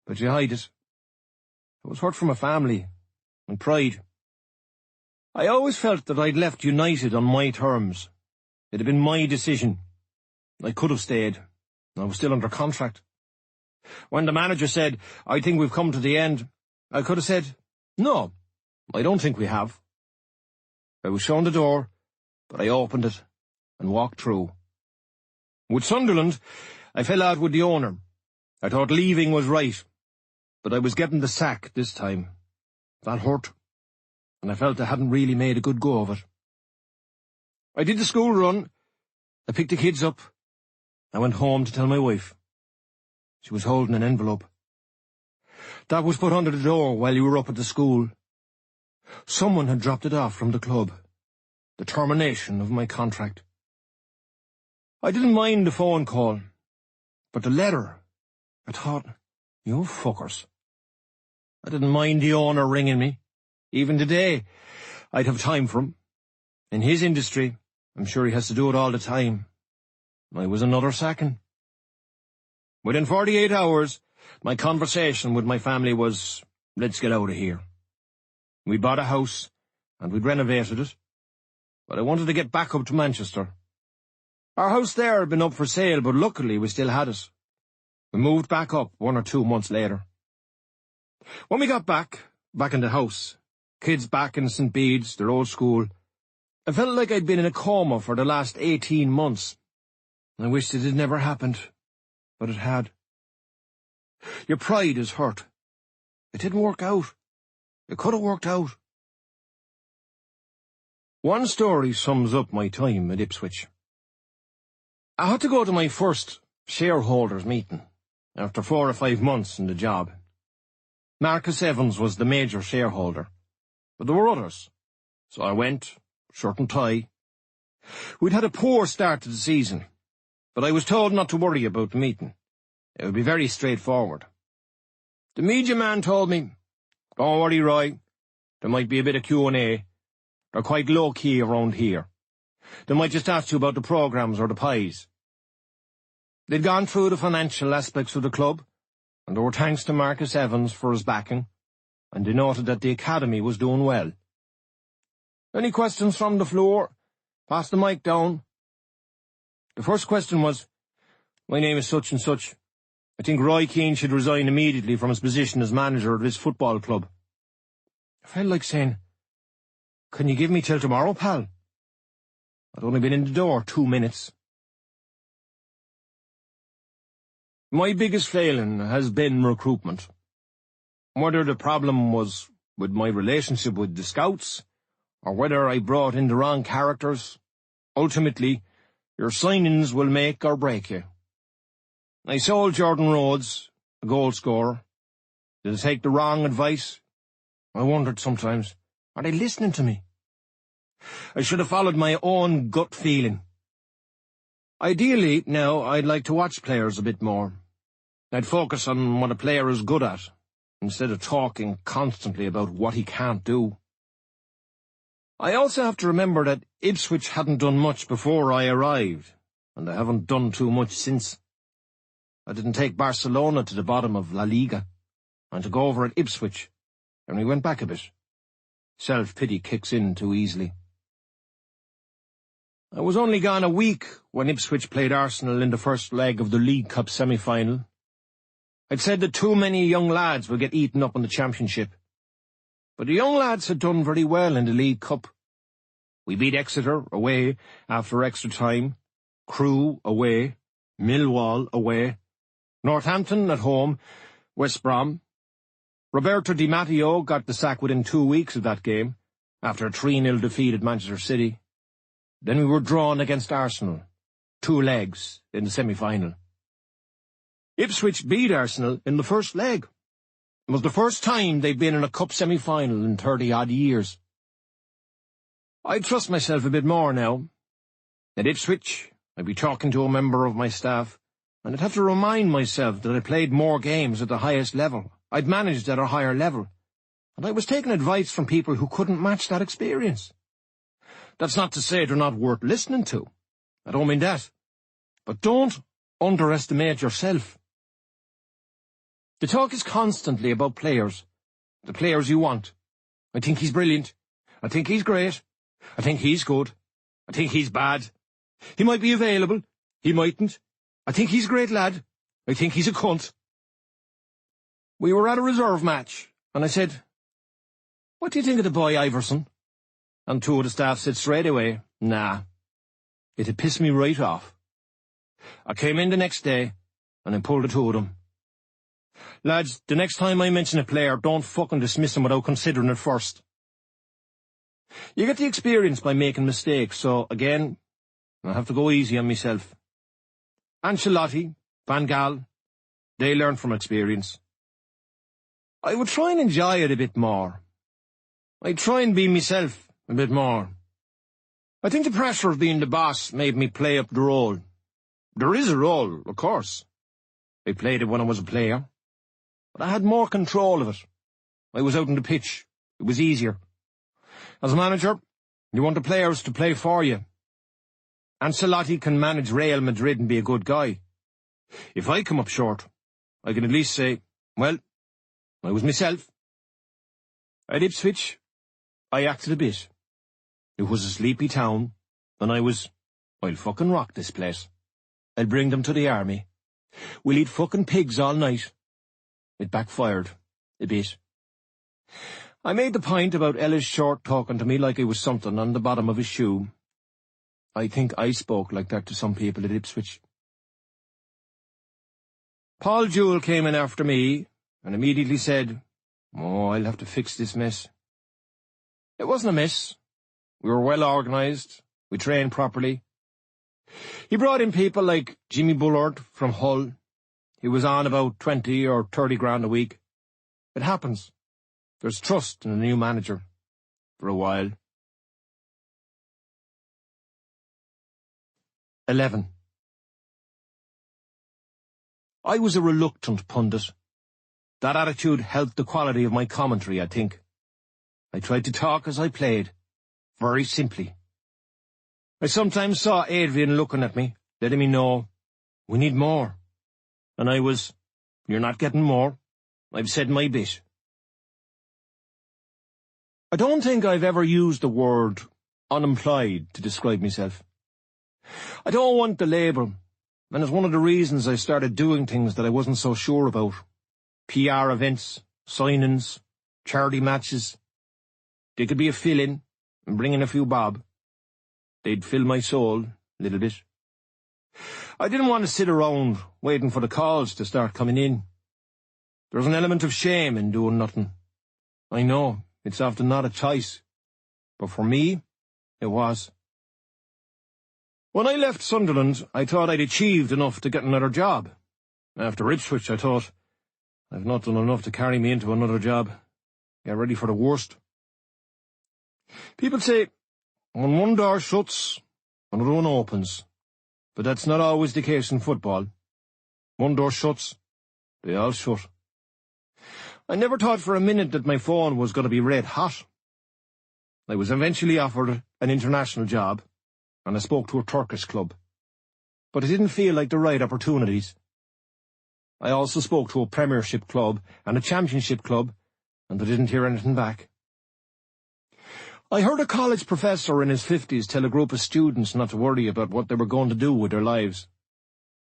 Speaker 2: But you hide it. I was hurt from a family, and pride. I always felt that I'd left United on my terms. It had been my decision. I could have stayed. I was still under contract. When the manager said, "I think we've come to the end," I could have said, "No, I don't think we have." I was shown the door, but I opened it and walked through. With Sunderland, I fell out with the owner. I thought leaving was right, but I was getting the sack this time. That hurt, and I felt I hadn't really made a good go of it. I did the school run. I picked the kids up. I went home to tell my wife. She was holding an envelope. That was put under the door while you were up at the school. Someone had dropped it off from the club. The termination of my contract. I didn't mind the phone call, but the letter, I thought, you fuckers. I didn't mind the owner ringing me. Even today, I'd have time for him. In his industry, I'm sure he has to do it all the time. I was another sacking. Within 48 hours, my conversation with my family was, let's get out of here. We bought a house, and we'd renovated it, but I wanted to get back up to Manchester. Our house there had been up for sale, but luckily we still had it. We moved back up 1 or 2 months later. When we got back in the house, kids back in St. Bede's, their old school, I felt like I'd been in a coma for the last 18 months. I wished it had never happened, but it had. Your pride is hurt. It didn't work out. It could have worked out. One story sums up my time at Ipswich. I had to go to my first shareholders' meeting after 4 or 5 months in the job. Marcus Evans was the major shareholder, but there were others. So I went, shirt and tie. We'd had a poor start to the season, but I was told not to worry about the meeting. It would be very straightforward. The media man told me, "Don't worry, Roy. There might be a bit of Q&A. They're quite low-key around here. They might just ask you about the programmes or the pies." They'd gone through the financial aspects of the club, and there were thanks to Marcus Evans for his backing, and they noted that the academy was doing well. "Any questions from the floor? Pass the mic down." The first question was, "My name is such and such. I think Roy Keane should resign immediately from his position as manager of this football club." I felt like saying, "Can you give me till tomorrow, pal?" I'd only been in the door 2 minutes. My biggest failing has been recruitment. Whether the problem was with my relationship with the scouts, or whether I brought in the wrong characters, ultimately, your signings will make or break you. I sold Jordan Rhodes, a goal scorer. Did I take the wrong advice? I wondered sometimes, are they listening to me? I should have followed my own gut feeling. Ideally, now, I'd like to watch players a bit more. I'd focus on what a player is good at, instead of talking constantly about what he can't do. I also have to remember that Ipswich hadn't done much before I arrived, and they haven't done too much since. I didn't take Barcelona to the bottom of La Liga, and to go over at Ipswich, and we went back a bit. Self-pity kicks in too easily. I was only gone a week when Ipswich played Arsenal in the first leg of the League Cup semi-final. I'd said that too many young lads would get eaten up in the Championship. But the young lads had done very well in the League Cup. We beat Exeter away after extra time, Crewe away, Millwall away, Northampton at home, West Brom. Roberto Di Matteo got the sack within 2 weeks of that game, after a 3-0 defeat at Manchester City. Then we were drawn against Arsenal, 2 legs in the semi-final. Ipswich beat Arsenal in the first leg. It was the first time they'd been in a cup semi-final in 30-odd years. I trust myself a bit more now. At Ipswich, I'd be talking to a member of my staff, and I'd have to remind myself that I played more games at the highest level. I'd managed at a higher level, and I was taking advice from people who couldn't match that experience. That's not to say they're not worth listening to. I don't mean that. But don't underestimate yourself. The talk is constantly about players, the players you want. I think he's brilliant. I think he's great. I think he's good. I think he's bad. He might be available. He mightn't. I think he's a great lad. I think he's a cunt. We were at a reserve match, and I said, "What do you think of the boy Iverson?" And two of the staff said straight away, "Nah." It had pissed me right off. I came in the next day, and I pulled the two of them. "Lads, the next time I mention a player, don't fucking dismiss him without considering it first." You get the experience by making mistakes, so, again, I have to go easy on myself. Ancelotti, Van Gaal, they learn from experience. I would try and enjoy it a bit more. I'd try and be myself a bit more. I think the pressure of being the boss made me play up the role. There is a role, of course. I played it when I was a player. But I had more control of it. I was out on the pitch. It was easier. As a manager, you want the players to play for you. Ancelotti can manage Real Madrid and be a good guy. If I come up short, I can at least say, well, I was myself. At Ipswich, I acted a bit. It was a sleepy town, and I'll fucking rock this place. I'll bring them to the army. We'll eat fucking pigs all night. It backfired a bit. I made the point about Ellis Short talking to me like I was something on the bottom of his shoe. I think I spoke like that to some people at Ipswich. Paul Jewell came in after me and immediately said, "Oh, I'll have to fix this mess." It wasn't a mess. We were well organised. We trained properly. He brought in people like Jimmy Bullard from Hull. He was on about 20 or 30 grand a week. It happens. There's trust in a new manager. For a while. 11. I was a reluctant pundit. That attitude helped the quality of my commentary, I think. I tried to talk as I played, very simply. I sometimes saw Adrian looking at me, letting me know, "We need more." And I was, "You're not getting more. I've said my bit." I don't think I've ever used the word unemployed to describe myself. I don't want the label, and it's one of the reasons I started doing things that I wasn't so sure about. PR events, signings, charity matches. They could be a fill-in and bring in a few bob. They'd fill my soul a little bit. I didn't want to sit around waiting for the calls to start coming in. There's an element of shame in doing nothing. I know, it's often not a choice, but for me, it was. When I left Sunderland, I thought I'd achieved enough to get another job. After Ipswich, I thought, I've not done enough to carry me into another job. Get ready for the worst. People say, when one door shuts, another one opens. But that's not always the case in football. One door shuts, they all shut. I never thought for a minute that my phone was going to be red hot. I was eventually offered an international job, and I spoke to a Turkish club. But it didn't feel like the right opportunities. I also spoke to a Premiership club and a Championship club, and I didn't hear anything back. I heard a college professor in his 50s tell a group of students not to worry about what they were going to do with their lives.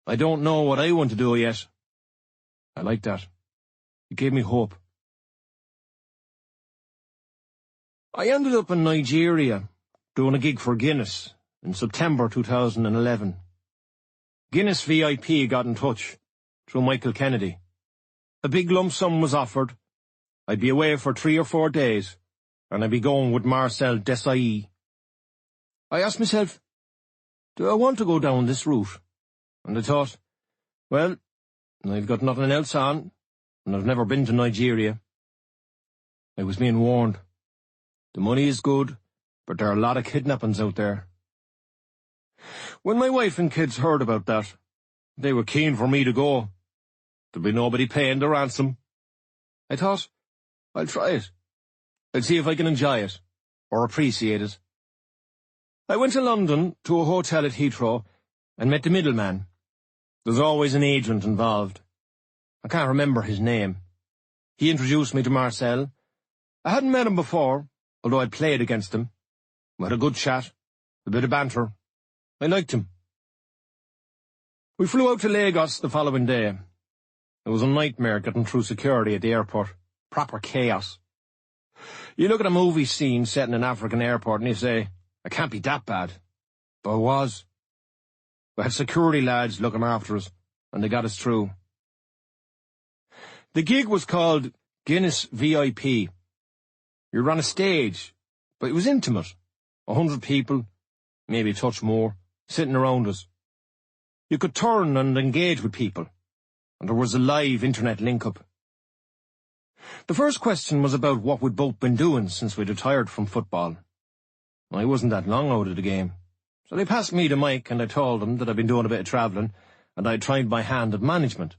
Speaker 2: I don't know what I want to do yet. I like that. It gave me hope. I ended up in Nigeria doing a gig for Guinness in September 2011. Guinness VIP got in touch through Michael Kennedy. A big lump sum was offered. I'd be away for 3 or 4 days, and I'd be going with Marcel Desailly. I asked myself, do I want to go down this route? And I thought, well, I've got nothing else on, and I've never been to Nigeria. I was being warned. The money is good, but there are a lot of kidnappings out there. When my wife and kids heard about that, they were keen for me to go. There'd be nobody paying the ransom. I thought, I'll try it. I'll see if I can enjoy it, or appreciate it. I went to London to a hotel at Heathrow and met the middleman. There's always an agent involved. I can't remember his name. He introduced me to Marcel. I hadn't met him before, although I'd played against him. We had a good chat, a bit of banter. I liked him. We flew out to Lagos the following day. It was a nightmare getting through security at the airport. Proper chaos. You look at a movie scene set in an African airport and you say, it can't be that bad. But it was. We had security lads looking after us, and they got us through. The gig was called Guinness VIP. You were on a stage, but it was intimate. 100 people, maybe a touch more, sitting around us. You could turn and engage with people, and there was a live internet link-up. The first question was about what we'd both been doing since we'd retired from football. I wasn't that long out of the game, so they passed me the mic and I told them that I'd been doing a bit of travelling and I'd tried my hand at management.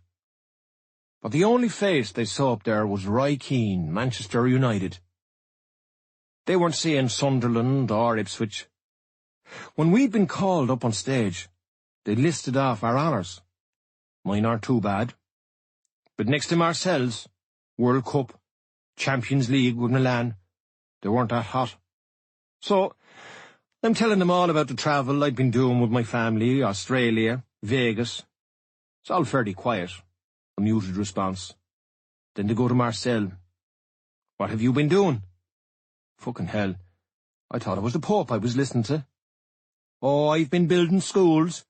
Speaker 2: But the only face they saw up there was Keane, Manchester United. They weren't seeing Sunderland or Ipswich. When we'd been called up on stage, they listed off our honours. Mine aren't too bad. But next to Marcel's, World Cup, Champions League with Milan, they weren't that hot. So, I'm telling them all about the travel I'd been doing with my family, Australia, Vegas. It's all fairly quiet, a muted response. Then they go to Marcel. What have you been doing? Fucking hell, I thought it was the Pope I was listening to. Oh, I've been building schools.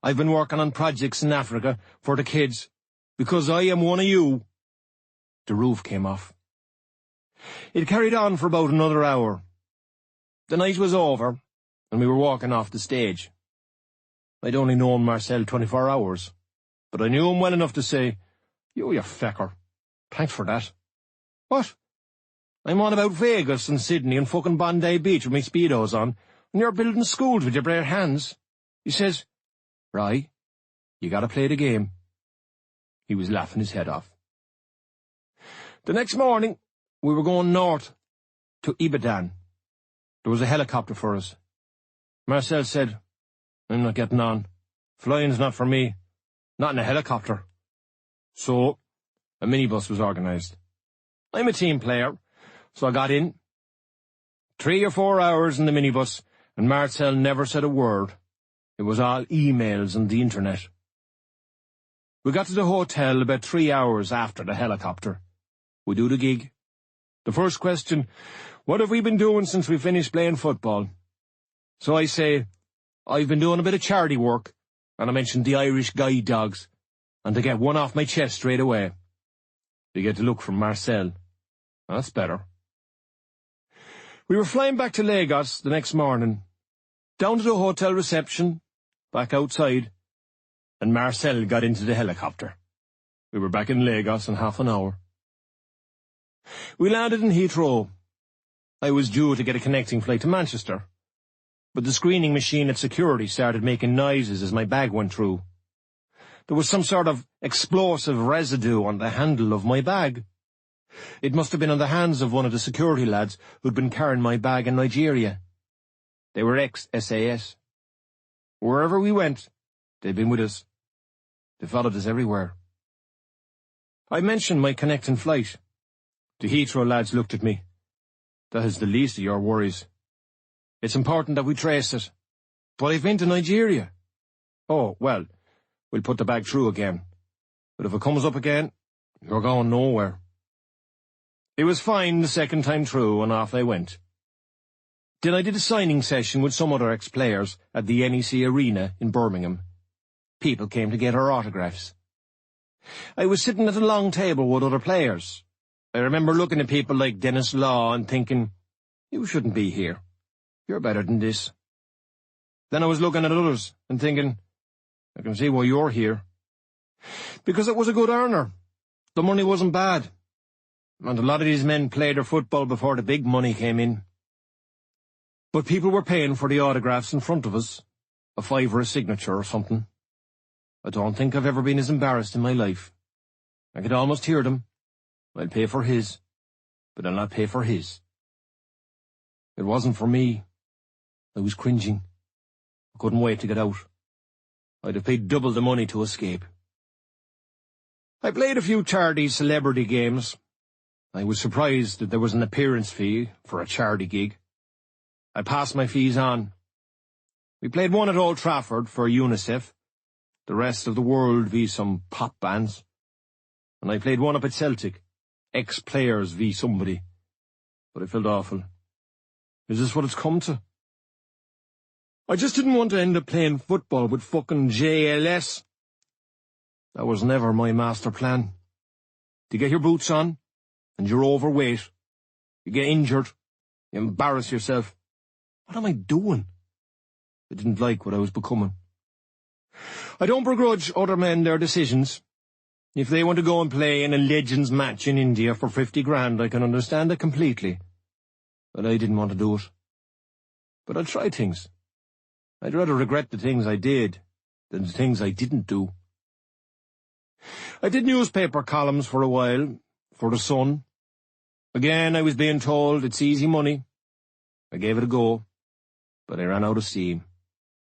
Speaker 2: I've been working on projects in Africa for the kids, because I am one of you. The roof came off. It carried on for about another hour. The night was over, and we were walking off the stage. I'd only known Marcel 24 hours, but I knew him well enough to say, you fecker. Thanks for that. What? I'm on about Vegas and Sydney and fucking Bondi Beach with my Speedos on, and you're building schools with your bare hands. He says, Right, you gotta play the game. He was laughing his head off. The next morning, we were going north to Ibadan. There was a helicopter for us. Marcel said, I'm not getting on. Flying's not for me. Not in a helicopter. So, a minibus was organised. I'm a team player, so I got in. 3 or 4 hours in the minibus, and Marcel never said a word. It was all emails and the internet. We got to the hotel about 3 hours after the helicopter. We do the gig. The first question, what have we been doing since we finished playing football? So I say, I've been doing a bit of charity work, and I mentioned the Irish guide dogs, and they get one off my chest straight away. They get the look from Marcel. That's better. We were flying back to Lagos the next morning, down to the hotel reception, back outside, and Marcel got into the helicopter. We were back in Lagos in half an hour. We landed in Heathrow. I was due to get a connecting flight to Manchester, but the screening machine at security started making noises as my bag went through. There was some sort of explosive residue on the handle of my bag. It must have been on the hands of one of the security lads who'd been carrying my bag in Nigeria. They were ex-SAS. Wherever we went, they'd been with us. They followed us everywhere. I mentioned my connecting flight. The Heathrow lads looked at me. That is the least of your worries. It's important that we trace it. But I've been to Nigeria. Oh, well, we'll put the bag through again. But if it comes up again, you're going nowhere. It was fine the second time through, and off I went. Then I did a signing session with some other ex-players at the NEC Arena in Birmingham. People came to get our autographs. I was sitting at a long table with other players. I remember looking at people like Dennis Law and thinking, you shouldn't be here. You're better than this. Then I was looking at others and thinking, I can see why you're here. Because it was a good earner. The money wasn't bad. And a lot of these men played their football before the big money came in. But people were paying for the autographs in front of us, a $5 or a signature or something. I don't think I've ever been as embarrassed in my life. I could almost hear them. I'll pay for his, but I'll not pay for his. It wasn't for me. I was cringing. I couldn't wait to get out. I'd have paid double the money to escape. I played a few charity celebrity games. I was surprised that there was an appearance fee for a charity gig. I passed my fees on. We played one at Old Trafford for UNICEF, the rest of the world v some pop bands. And I played one up at Celtic, ex-players v somebody. But I felt awful. Is this what it's come to? I just didn't want to end up playing football with fucking JLS. That was never my master plan. To get your boots on, and you're overweight. You get injured. You embarrass yourself. What am I doing? I didn't like what I was becoming. I don't begrudge other men their decisions. If they want to go and play in a Legends match in India for 50 grand, I can understand it completely. But I didn't want to do it. But I'll try things. I'd rather regret the things I did than the things I didn't do. I did newspaper columns for a while, for the Sun. Again, I was being told it's easy money. I gave it a go, but I ran out of steam,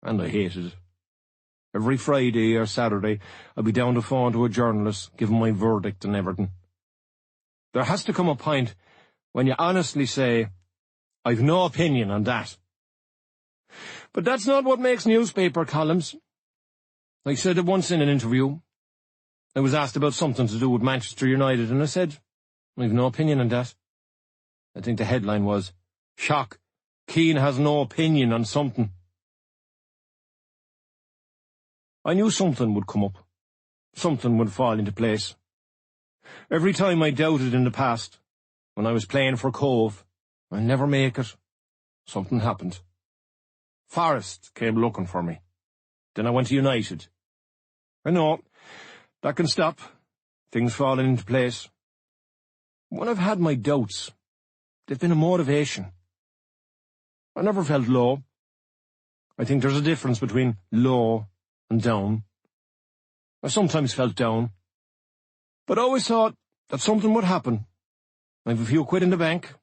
Speaker 2: and I hated it. Every Friday or Saturday, I'd be down the phone to a journalist, giving my verdict and everything. There has to come a point when you honestly say, I've no opinion on that. But that's not what makes newspaper columns. I said it once in an interview. I was asked about something to do with Manchester United, and I said, I've no opinion on that. I think the headline was, Shock, Keane has no opinion on something. I knew something would come up. Something would fall into place. Every time I doubted in the past, when I was playing for Cove, I'll never make it, something happened. Forest came looking for me. Then I went to United. I know, that can stop, things falling into place. When I've had my doubts, they've been a motivation. I never felt low. I think there's a difference between low and down. I sometimes felt down, but I always thought that something would happen. I have a few quid in the bank,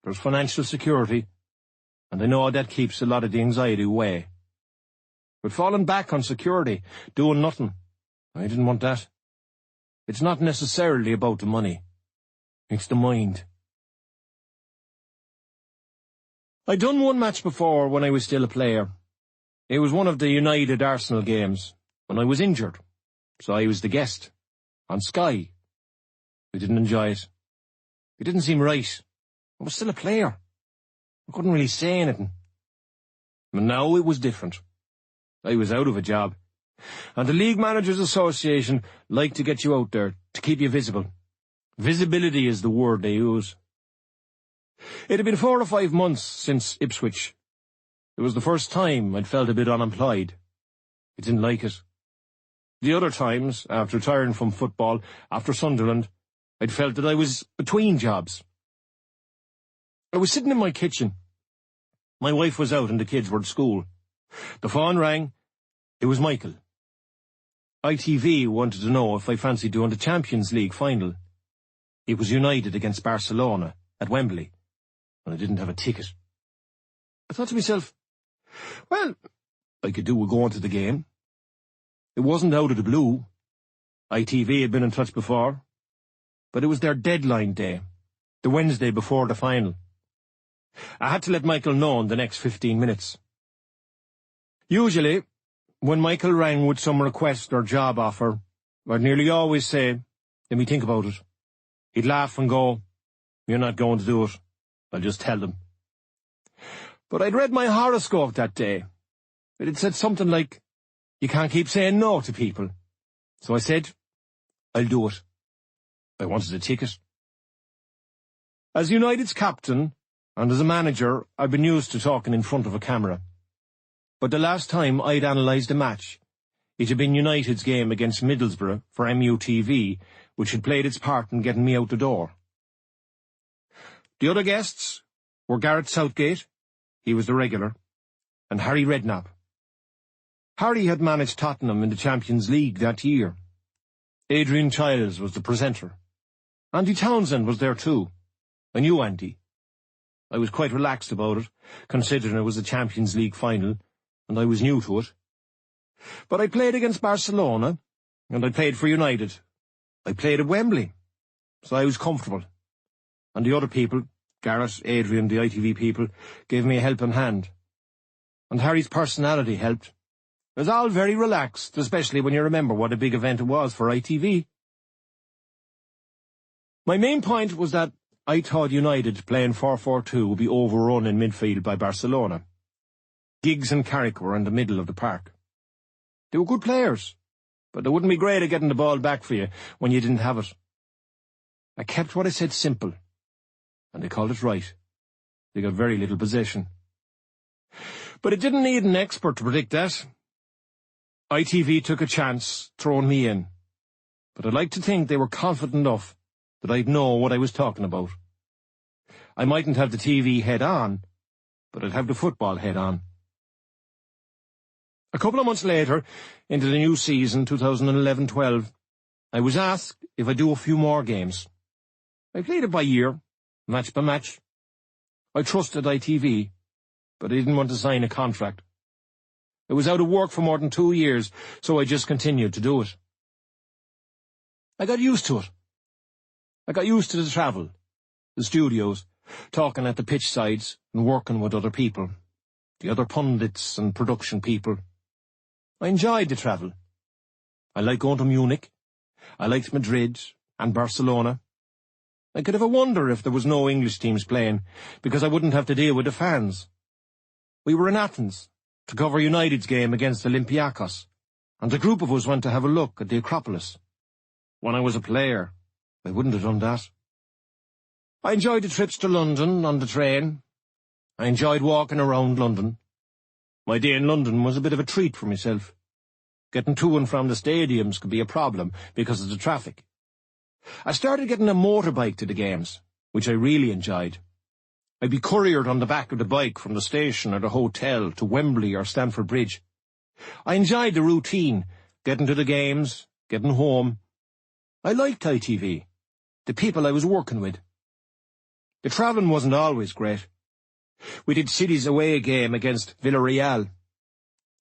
Speaker 2: there's financial security, and I know that keeps a lot of the anxiety away. But falling back on security, doing nothing, I didn't want that. It's not necessarily about the money. It's the mind. I'd done one match before when I was still a player. It was one of the United Arsenal games, when I was injured, so I was the guest, on Sky. I didn't enjoy it. It didn't seem right. I was still a player. I couldn't really say anything. But now it was different. I was out of a job, and the League Managers Association liked to get you out there, to keep you visible. Visibility is the word they use. It had been 4 or 5 months since Ipswich. It was the first time I'd felt a bit unemployed. I didn't like it. The other times, after retiring from football, after Sunderland, I'd felt that I was between jobs. I was sitting in my kitchen. My wife was out and the kids were at school. The phone rang. It was Michael. ITV wanted to know if I fancied doing the Champions League final. It was United against Barcelona at Wembley, and I didn't have a ticket. I thought to myself, well, I could do with going to the game. It wasn't out of the blue. ITV had been in touch before, but it was their deadline day, the Wednesday before the final. I had to let Michael know in the next 15 minutes. Usually, when Michael rang with some request or job offer, I'd nearly always say, let me think about it. He'd laugh and go, you're not going to do it. I'll just tell them. But I'd read my horoscope that day. It had said something like, you can't keep saying no to people. So I said, I'll do it. I wanted a ticket. As United's captain, and as a manager, I've been used to talking in front of a camera. But the last time I'd analysed a match, it had been United's game against Middlesbrough for MUTV, which had played its part in getting me out the door. The other guests were Gareth Southgate, he was the regular, and Harry Redknapp. Harry had managed Tottenham in the Champions League that year. Adrian Chiles was the presenter. Andy Townsend was there too. I knew Andy. I was quite relaxed about it, considering it was a Champions League final, and I was new to it. But I played against Barcelona, and I played for United. I played at Wembley, so I was comfortable. and the other people, Garrett, Adrian, the ITV people, gave me a helping hand. And Harry's personality helped. It was all very relaxed, especially when you remember what a big event it was for ITV. My main point was that I thought United playing 4-4-2 would be overrun in midfield by Barcelona. Giggs and Carrick were in the middle of the park. They were good players, but they wouldn't be great at getting the ball back for you when you didn't have it. I kept what I said simple, and they called it right. They got very little possession. But it didn't need an expert to predict that. ITV took a chance, throwing me in, but I'd like to think they were confident enough that I'd know what I was talking about. I mightn't have the TV head on, but I'd have the football head on. A couple of months later, into the new season, 2011-12, I was asked if I'd do a few more games. I played it by year, match by match. I trusted ITV, but I didn't want to sign a contract. I was out of work for more than 2 years, so I just continued to do it. I got used to it. I got used to the travel, the studios, talking at the pitch sides and working with other people, the other pundits and production people. I enjoyed the travel. I liked going to Munich. I liked Madrid and Barcelona. I could have a wonder if there was no English teams playing, because I wouldn't have to deal with the fans. We were in Athens to cover United's game against Olympiacos, and a group of us went to have a look at the Acropolis. When I was a player, I wouldn't have done that. I enjoyed the trips to London on the train. I enjoyed walking around London. My day in London was a bit of a treat for myself. Getting to and from the stadiums could be a problem because of the traffic. I started getting a motorbike to the games, which I really enjoyed. I'd be couriered on the back of the bike from the station or the hotel to Wembley or Stamford Bridge. I enjoyed the routine, getting to the games, getting home. I liked ITV, the people I was working with. The travelling wasn't always great. We did City's away game against Villarreal.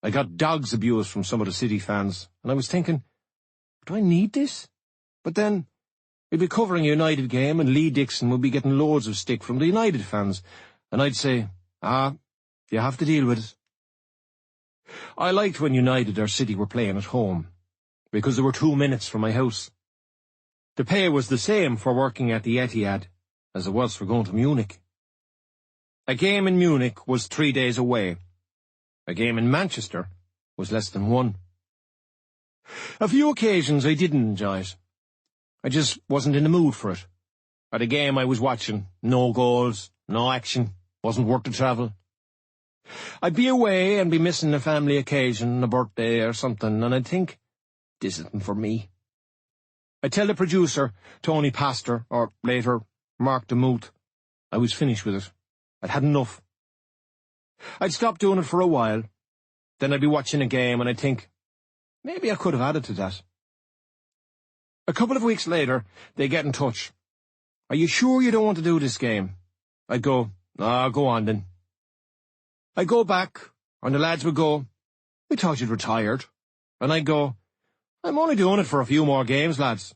Speaker 2: I got dogs abuse from some of the City fans, and I was thinking, do I need this? But then, we'd be covering a United game, and Lee Dixon would be getting loads of stick from the United fans, and I'd say, you have to deal with it. I liked when United or City were playing at home, because they were 2 minutes from my house. The pay was the same for working at the Etihad as it was for going to Munich. A game in Munich was 3 days away. A game in Manchester was less than 1. A few occasions I didn't enjoy it. I just wasn't in the mood for it. At a game I was watching, no goals, no action, wasn't worth the travel. I'd be away and be missing a family occasion, a birthday or something, and I'd think, this isn't for me. I'd tell the producer, Tony Pastor, or later, Mark DeMuth, I was finished with it. I'd had enough. I'd stop doing it for a while. Then I'd be watching a game and I'd think, maybe I could have added to that. A couple of weeks later, they get in touch. Are you sure you don't want to do this game? I'd go, go on then. I'd go back, and the lads would go, we thought you'd retired. And I'd go, I'm only doing it for a few more games, lads.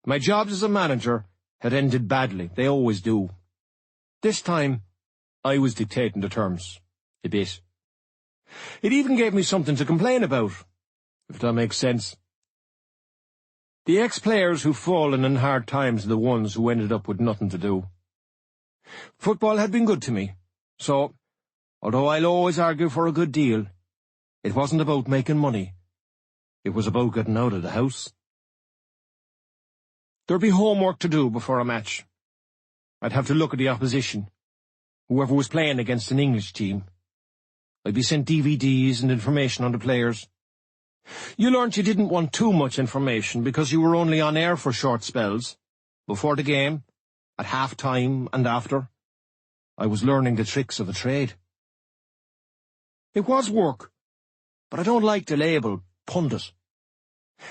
Speaker 2: My jobs as a manager had ended badly. They always do. This time, I was dictating the terms. A bit. It even gave me something to complain about, if that makes sense. The ex-players who've fallen in hard times are the ones who ended up with nothing to do. Football had been good to me, so, although I'll always argue for a good deal, it wasn't about making money. It was about getting out of the house. There'd be homework to do before a match. I'd have to look at the opposition, whoever was playing against an English team. I'd be sent DVDs and information on the players. You learnt you didn't want too much information because you were only on air for short spells. Before the game, at half-time and after, I was learning the tricks of the trade. It was work, but I don't like the label pundit.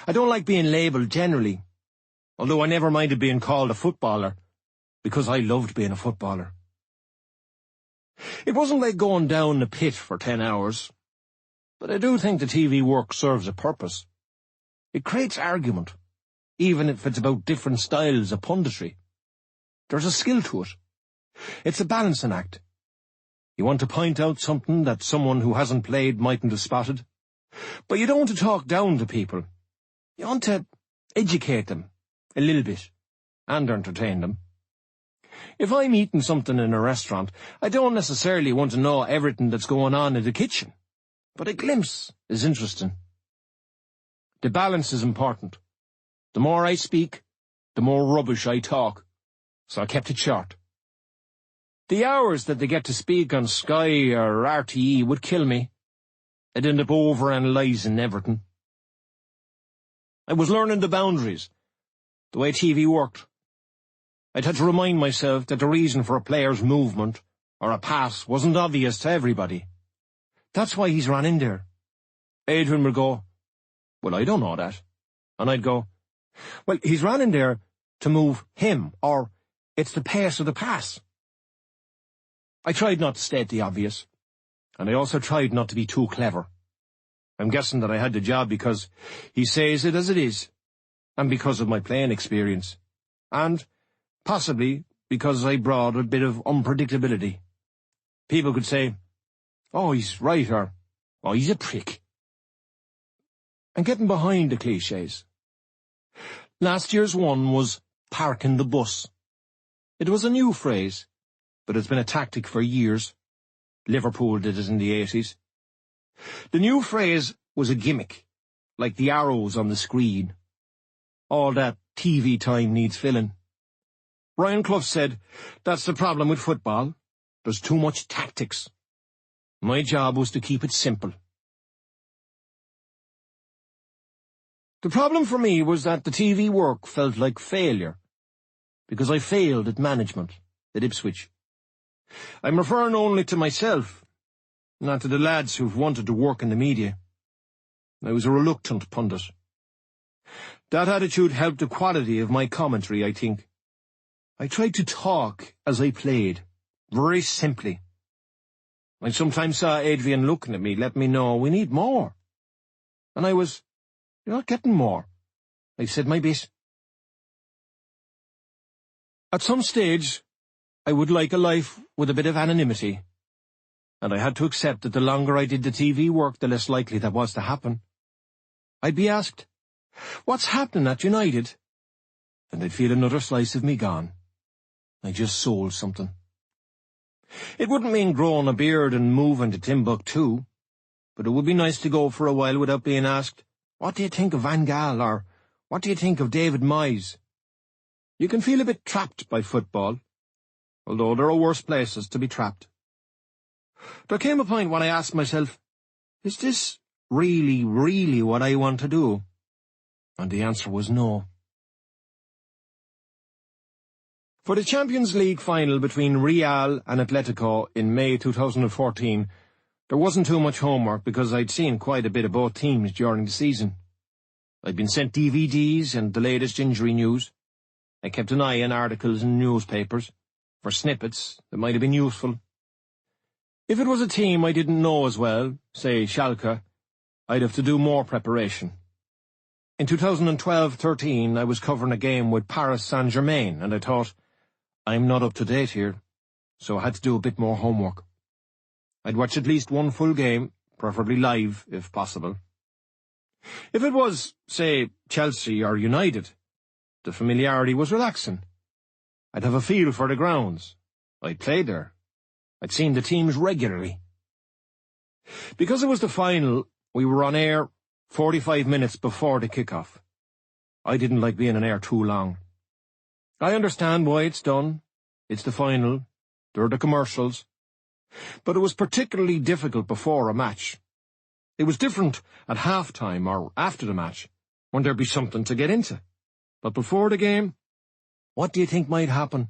Speaker 2: I don't like being labelled generally, although I never minded being called a footballer, because I loved being a footballer. It wasn't like going down the pit for 10 hours, but I do think the TV work serves a purpose. It creates argument, even if it's about different styles of punditry. There's a skill to it. It's a balancing act. You want to point out something that someone who hasn't played mightn't have spotted, but you don't want to talk down to people. You want to educate them a little bit and entertain them. If I'm eating something in a restaurant, I don't necessarily want to know everything that's going on in the kitchen, but a glimpse is interesting. The balance is important. The more I speak, the more rubbish I talk, so I kept it short. The hours that they get to speak on Sky or RTE would kill me. I'd end up overanalysing everything. I was learning the boundaries, the way TV worked. I'd had to remind myself that the reason for a player's movement or a pass wasn't obvious to everybody. That's why he's ran in there. Adrian would go, "Well, I don't know that." And I'd go, "Well, he's ran in there to move him," or "It's the pace of the pass." I tried not to state the obvious, and I also tried not to be too clever. I'm guessing that I had the job because he says it as it is, and because of my playing experience, and possibly because I brought a bit of unpredictability. People could say, "Oh, he's right," or "Oh, he's a prick." I'm getting behind the cliches. Last year's one was parking the bus. It was a new phrase, but it's been a tactic for years. Liverpool did it in the 80s. The new phrase was a gimmick, like the arrows on the screen. All that TV time needs filling. Brian Clough said, "That's the problem with football. There's too much tactics." My job was to keep it simple. The problem for me was that the TV work felt like failure, because I failed at management at Ipswich. I'm referring only to myself, not to the lads who've wanted to work in the media. I was a reluctant pundit. That attitude helped the quality of my commentary, I think. I tried to talk as I played, very simply. I sometimes saw Adrian looking at me, let me know we need more. And I was, "You're not getting more. I said my bit." At some stage, I would like a life with a bit of anonymity, and I had to accept that the longer I did the TV work, the less likely that was to happen. I'd be asked, "What's happening at United?" And I'd feel another slice of me gone. I just sold something. It wouldn't mean growing a beard and moving to Timbuktu, but it would be nice to go for a while without being asked, "What do you think of Van Gaal?" or "What do you think of David Moyes?" You can feel a bit trapped by football, although there are worse places to be trapped. There came a point when I asked myself, is this really what I want to do? And the answer was no. For the Champions League final between Real and Atletico in May 2014, there wasn't too much homework because I'd seen quite a bit of both teams during the season. I'd been sent DVDs and the latest injury news. I kept an eye on articles in newspapers for snippets that might have been useful. If it was a team I didn't know as well, say Schalke, I'd have to do more preparation. In 2012-13, I was covering a game with Paris Saint-Germain, and I thought, I'm not up to date here, so I had to do a bit more homework. I'd watch at least one full game, preferably live, if possible. If it was, say, Chelsea or United, the familiarity was relaxing. I'd have a feel for the grounds. I'd played there. I'd seen the teams regularly. Because it was the final, we were on air 45 minutes before the kickoff. I didn't like being on air too long. I understand why it's done. It's the final. There are the commercials. But it was particularly difficult before a match. It was different at half-time or after the match, when there'd be something to get into. But before the game, what do you think might happen?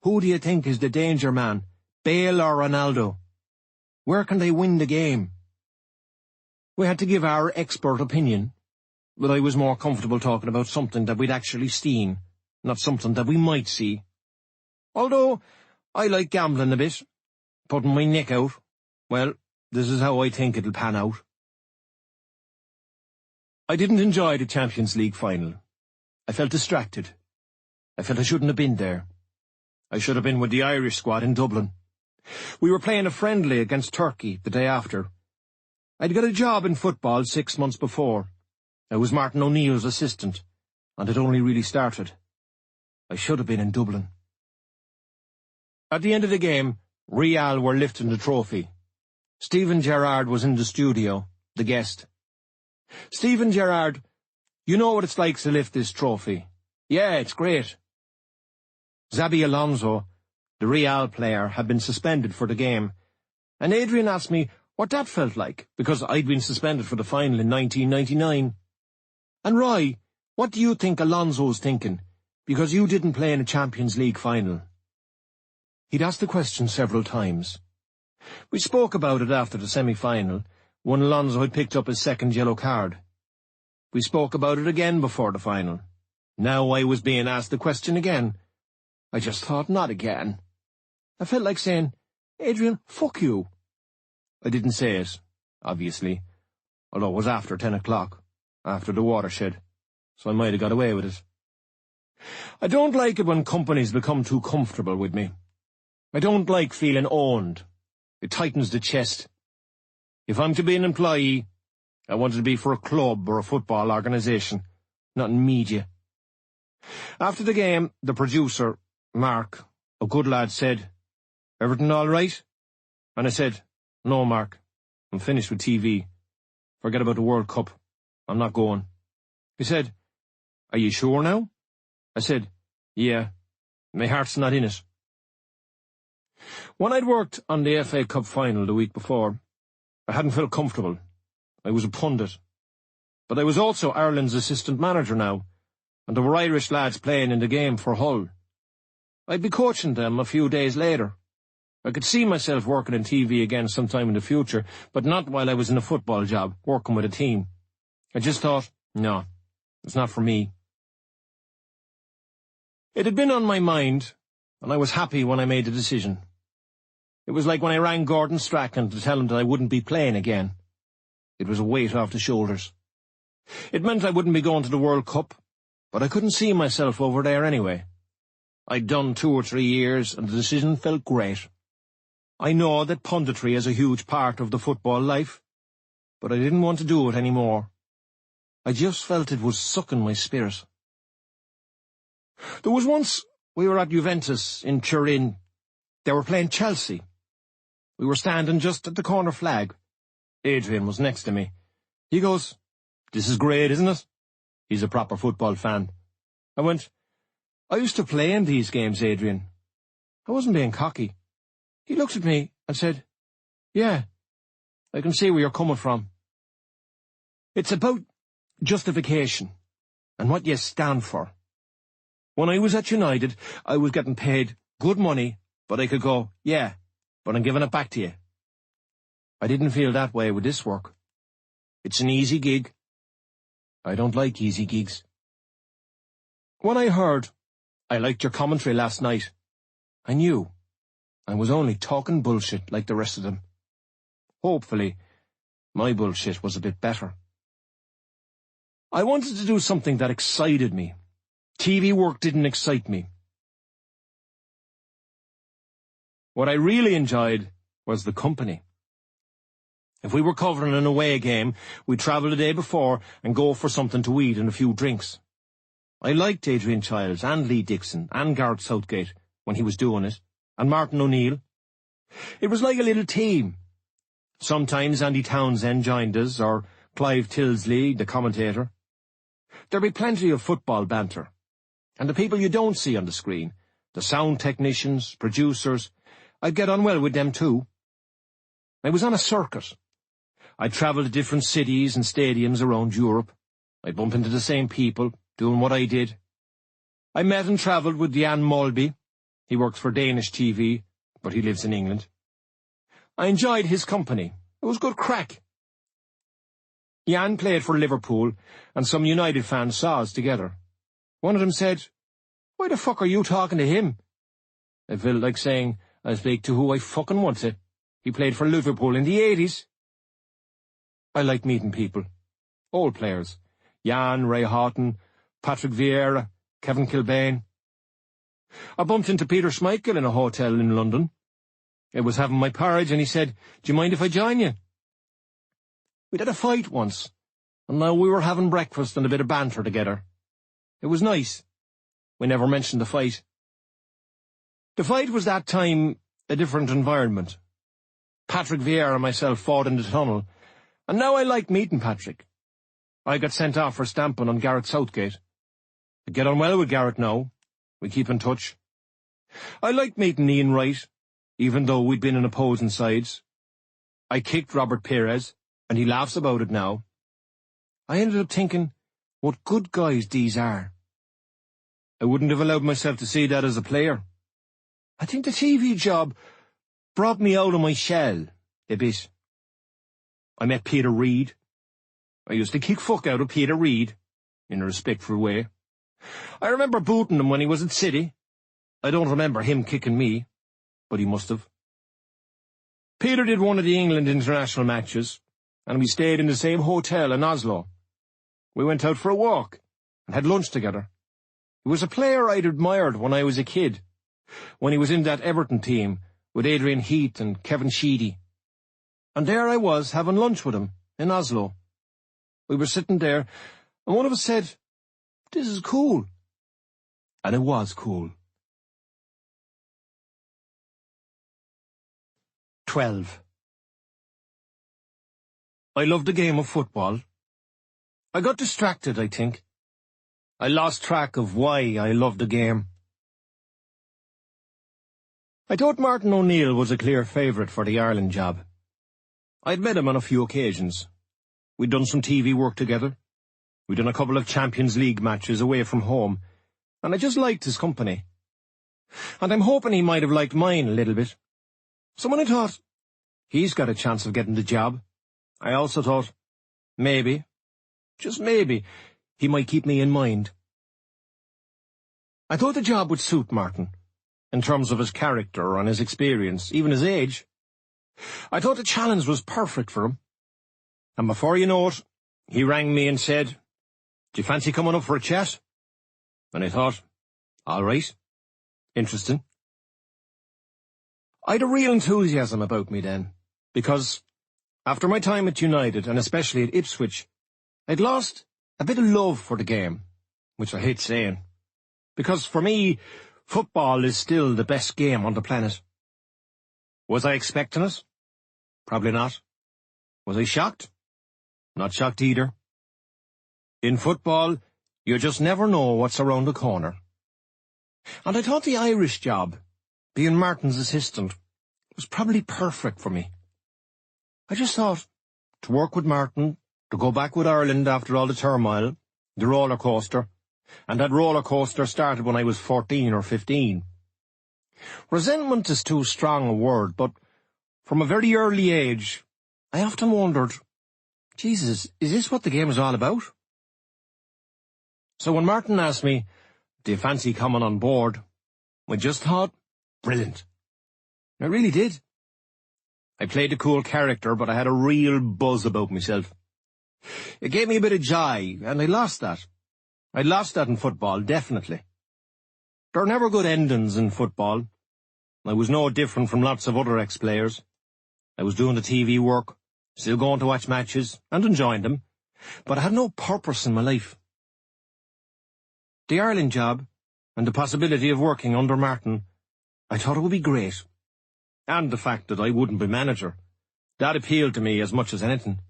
Speaker 2: Who do you think is the danger man, Bale or Ronaldo? Where can they win the game? We had to give our expert opinion, but I was more comfortable talking about something that we'd actually seen, not something that we might see. Although I like gambling a bit, putting my neck out. Well, this is how I think it'll pan out. I didn't enjoy the Champions League final. I felt distracted. I felt I shouldn't have been there. I should have been with the Irish squad in Dublin. We were playing a friendly against Turkey the day after. I'd got a job in football 6 months before. I was Martin O'Neill's assistant, and had only really started. I should have been in Dublin. At the end of the game, Real were lifting the trophy. Stephen Gerrard was in the studio, the guest. "Stephen Gerrard, you know what it's like to lift this trophy." "Yeah, it's great." Xabi Alonso, the Real player, had been suspended for the game, and Adrian asked me what that felt like, because I'd been suspended for the final in 1999. "And Roy, what do you think Alonso's thinking, because you didn't play in a Champions League final?" He'd asked the question several times. We spoke about it after the semi-final, when Alonso had picked up his second yellow card. We spoke about it again before the final. Now I was being asked the question again. I just thought, not again. I felt like saying, "Adrian, fuck you." I didn't say it, obviously, although it was after 10 o'clock, after the watershed, so I might have got away with it. I don't like it when companies become too comfortable with me. I don't like feeling owned. It tightens the chest. If I'm to be an employee, I want it to be for a club or a football organisation, not in media. After the game, the producer, Mark, a good lad, said, "Everything all right?" And I said, "No, Mark, I'm finished with TV. Forget about the World Cup. I'm not going." He said, "Are you sure now?" I said, "Yeah, my heart's not in it." When I'd worked on the FA Cup final the week before, I hadn't felt comfortable. I was a pundit. But I was also Ireland's assistant manager now, and there were Irish lads playing in the game for Hull. I'd be coaching them a few days later. I could see myself working in TV again sometime in the future, but not while I was in a football job, working with a team. I just thought, no, it's not for me. It had been on my mind, and I was happy when I made the decision. It was like when I rang Gordon Strachan to tell him that I wouldn't be playing again. It was a weight off the shoulders. It meant I wouldn't be going to the World Cup, but I couldn't see myself over there anyway. I'd done 2 or 3 years, and the decision felt great. I know that punditry is a huge part of the football life, but I didn't want to do it anymore. I just felt it was sucking my spirit. There was once we were at Juventus in Turin. They were playing Chelsea. We were standing just at the corner flag. Adrian was next to me. He goes, "This is great, isn't it?" He's a proper football fan. I went, "I used to play in these games, Adrian." I wasn't being cocky. He looked at me and said, "Yeah, I can see where you're coming from." It's about justification and what you stand for. When I was at United, I was getting paid good money, but I could go, "Yeah, but I'm giving it back to you." I didn't feel that way with this work. It's an easy gig. I don't like easy gigs. When I heard, "I liked your commentary last night," I knew I was only talking bullshit like the rest of them. Hopefully, my bullshit was a bit better. I wanted to do something that excited me. TV work didn't excite me. What I really enjoyed was the company. If we were covering an away game, we'd travel the day before and go for something to eat and a few drinks. I liked Adrian Childs and Lee Dixon and Gareth Southgate when he was doing it, and Martin O'Neill. It was like a little team. Sometimes Andy Townsend joined us, or Clive Tilsley, the commentator. There'd be plenty of football banter. And the people you don't see on the screen, the sound technicians, producers, I'd get on well with them too. I was on a circuit. I'd travel to different cities and stadiums around Europe. I'd bump into the same people, doing what I did. I met and travelled with Jan Molby. He works for Danish TV, but he lives in England. I enjoyed his company. It was good crack. Jan played for Liverpool, and some United fans saw us together. One of them said, "Why the fuck are you talking to him?" I felt like saying, "I speak to who I fucking want to. He played for Liverpool in the 80s. I like meeting people. Old players. Jan, Ray Houghton, Patrick Vieira, Kevin Kilbane. I bumped into Peter Schmeichel in a hotel in London. I was having my porridge and he said, "Do you mind if I join you?" We'd had a fight once, and now we were having breakfast and a bit of banter together. It was nice. We never mentioned the fight. The fight was that time a different environment. Patrick Vieira and myself fought in the tunnel, and now I like meeting Patrick. I got sent off for stamping on Gareth Southgate. I get on well with Gareth now. We keep in touch. I like meeting Ian Wright, even though we'd been in opposing sides. I kicked Robert Pires, and he laughs about it now. I ended up thinking, what good guys these are. I wouldn't have allowed myself to see that as a player. I think the TV job brought me out of my shell a bit. I met Peter Reid. I used to kick fuck out of Peter Reid, in a respectful way. I remember booting him when he was at City. I don't remember him kicking me, but he must have. Peter did one of the England international matches, and we stayed in the same hotel in Oslo. We went out for a walk and had lunch together. He was a player I'd admired when I was a kid, when he was in that Everton team with Adrian Heath and Kevin Sheedy. And there I was having lunch with him in Oslo. We were sitting there, and one of us said, "This is cool." And it was cool. 12. I loved the game of football. I got distracted, I think. I lost track of why I loved the game. I thought Martin O'Neill was a clear favourite for the Ireland job. I'd met him on a few occasions. We'd done some TV work together. We'd done a couple of Champions League matches away from home, and I just liked his company. And I'm hoping he might have liked mine a little bit. So when I thought, he's got a chance of getting the job, I also thought, maybe, just maybe, he might keep me in mind. I thought the job would suit Martin, in terms of his character and his experience, even his age. I thought the challenge was perfect for him. And before you know it, he rang me and said, "Do you fancy coming up for a chat?" And I thought, all right, interesting. I'd a real enthusiasm about me then, because after my time at United, and especially at Ipswich, I'd lost a bit of love for the game, which I hate saying, because for me, football is still the best game on the planet. Was I expecting it? Probably not. Was I shocked? Not shocked either. In football, you just never know what's around the corner. And I thought the Irish job, being Martin's assistant, was probably perfect for me. I just thought, to work with Martin, to go back with Ireland after all the turmoil, the roller coaster, and that roller coaster started when I was 14 or 15. Resentment is too strong a word, but from a very early age, I often wondered, Jesus, is this what the game is all about? So when Martin asked me, "Do you fancy coming on board?" I just thought, brilliant. I really did. I played a cool character, but I had a real buzz about myself. It gave me a bit of joy, and I lost that. I lost that in football, definitely. There are never good endings in football. I was no different from lots of other ex-players. I was doing the TV work, still going to watch matches, and enjoying them, but I had no purpose in my life. The Ireland job, and the possibility of working under Martin, I thought it would be great. And the fact that I wouldn't be manager. That appealed to me as much as anything.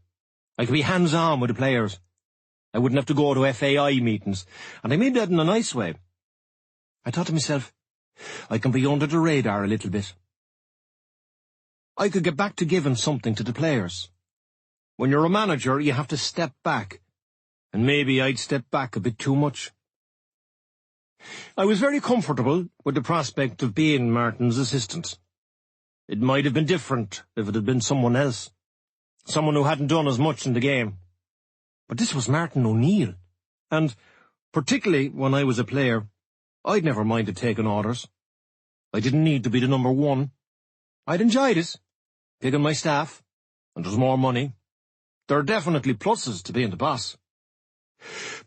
Speaker 2: I could be hands-on with the players. I wouldn't have to go to FAI meetings, and I mean that in a nice way. I thought to myself, I can be under the radar a little bit. I could get back to giving something to the players. When you're a manager, you have to step back, and maybe I'd step back a bit too much. I was very comfortable with the prospect of being Martin's assistant. It might have been different if it had been someone else, someone who hadn't done as much in the game. But this was Martin O'Neill, and, particularly when I was a player, I'd never minded taking orders. I didn't need to be the number one. I'd enjoyed it, picking my staff, and there's more money. There are definitely pluses to being the boss.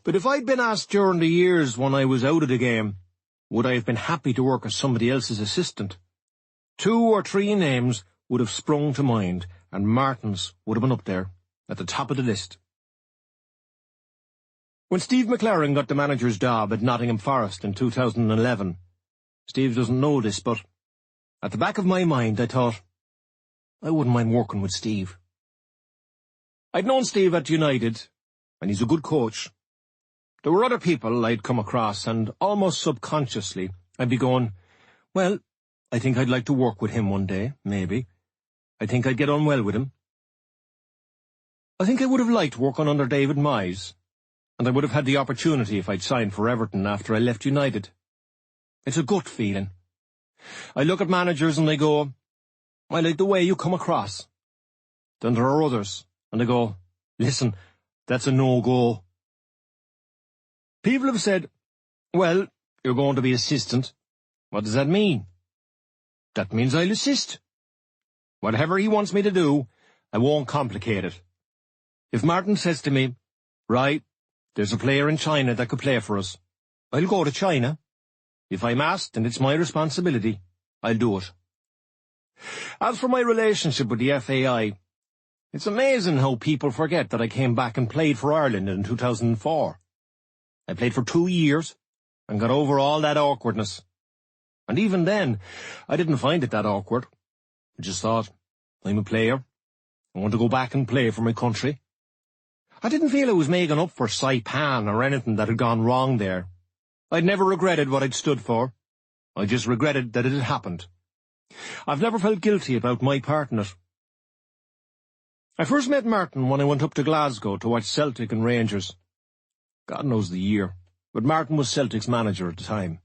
Speaker 2: But if I'd been asked during the years when I was out of the game, would I have been happy to work as somebody else's assistant. 2 or 3 names would have sprung to mind, and Martin's would have been up there, at the top of the list. When Steve McLaren got the manager's job at Nottingham Forest in 2011, Steve doesn't know this, but at the back of my mind I thought, I wouldn't mind working with Steve. I'd known Steve at United, and he's a good coach. There were other people I'd come across, and almost subconsciously I'd be going, well, I think I'd like to work with him one day, maybe. I think I'd get on well with him. I think I would have liked working under David Moyes, and I would have had the opportunity if I'd signed for Everton after I left United. It's a gut feeling. I look at managers and I go, I like the way you come across. Then there are others, and I go, listen, that's a no-go. People have said, well, you're going to be assistant. What does that mean? That means I'll assist. Whatever he wants me to do, I won't complicate it. If Martin says to me, right, there's a player in China that could play for us, I'll go to China. If I'm asked and it's my responsibility, I'll do it. As for my relationship with the FAI, it's amazing how people forget that I came back and played for Ireland in 2004. I played for 2 years and got over all that awkwardness. And even then, I didn't find it that awkward. I just thought, I'm a player. I want to go back and play for my country. I didn't feel I was making up for Saipan or anything that had gone wrong there. I'd never regretted what I'd stood for. I just regretted that it had happened. I've never felt guilty about my part in it. I first met Martin when I went up to Glasgow to watch Celtic and Rangers. God knows the year, but Martin was Celtic's manager at the time.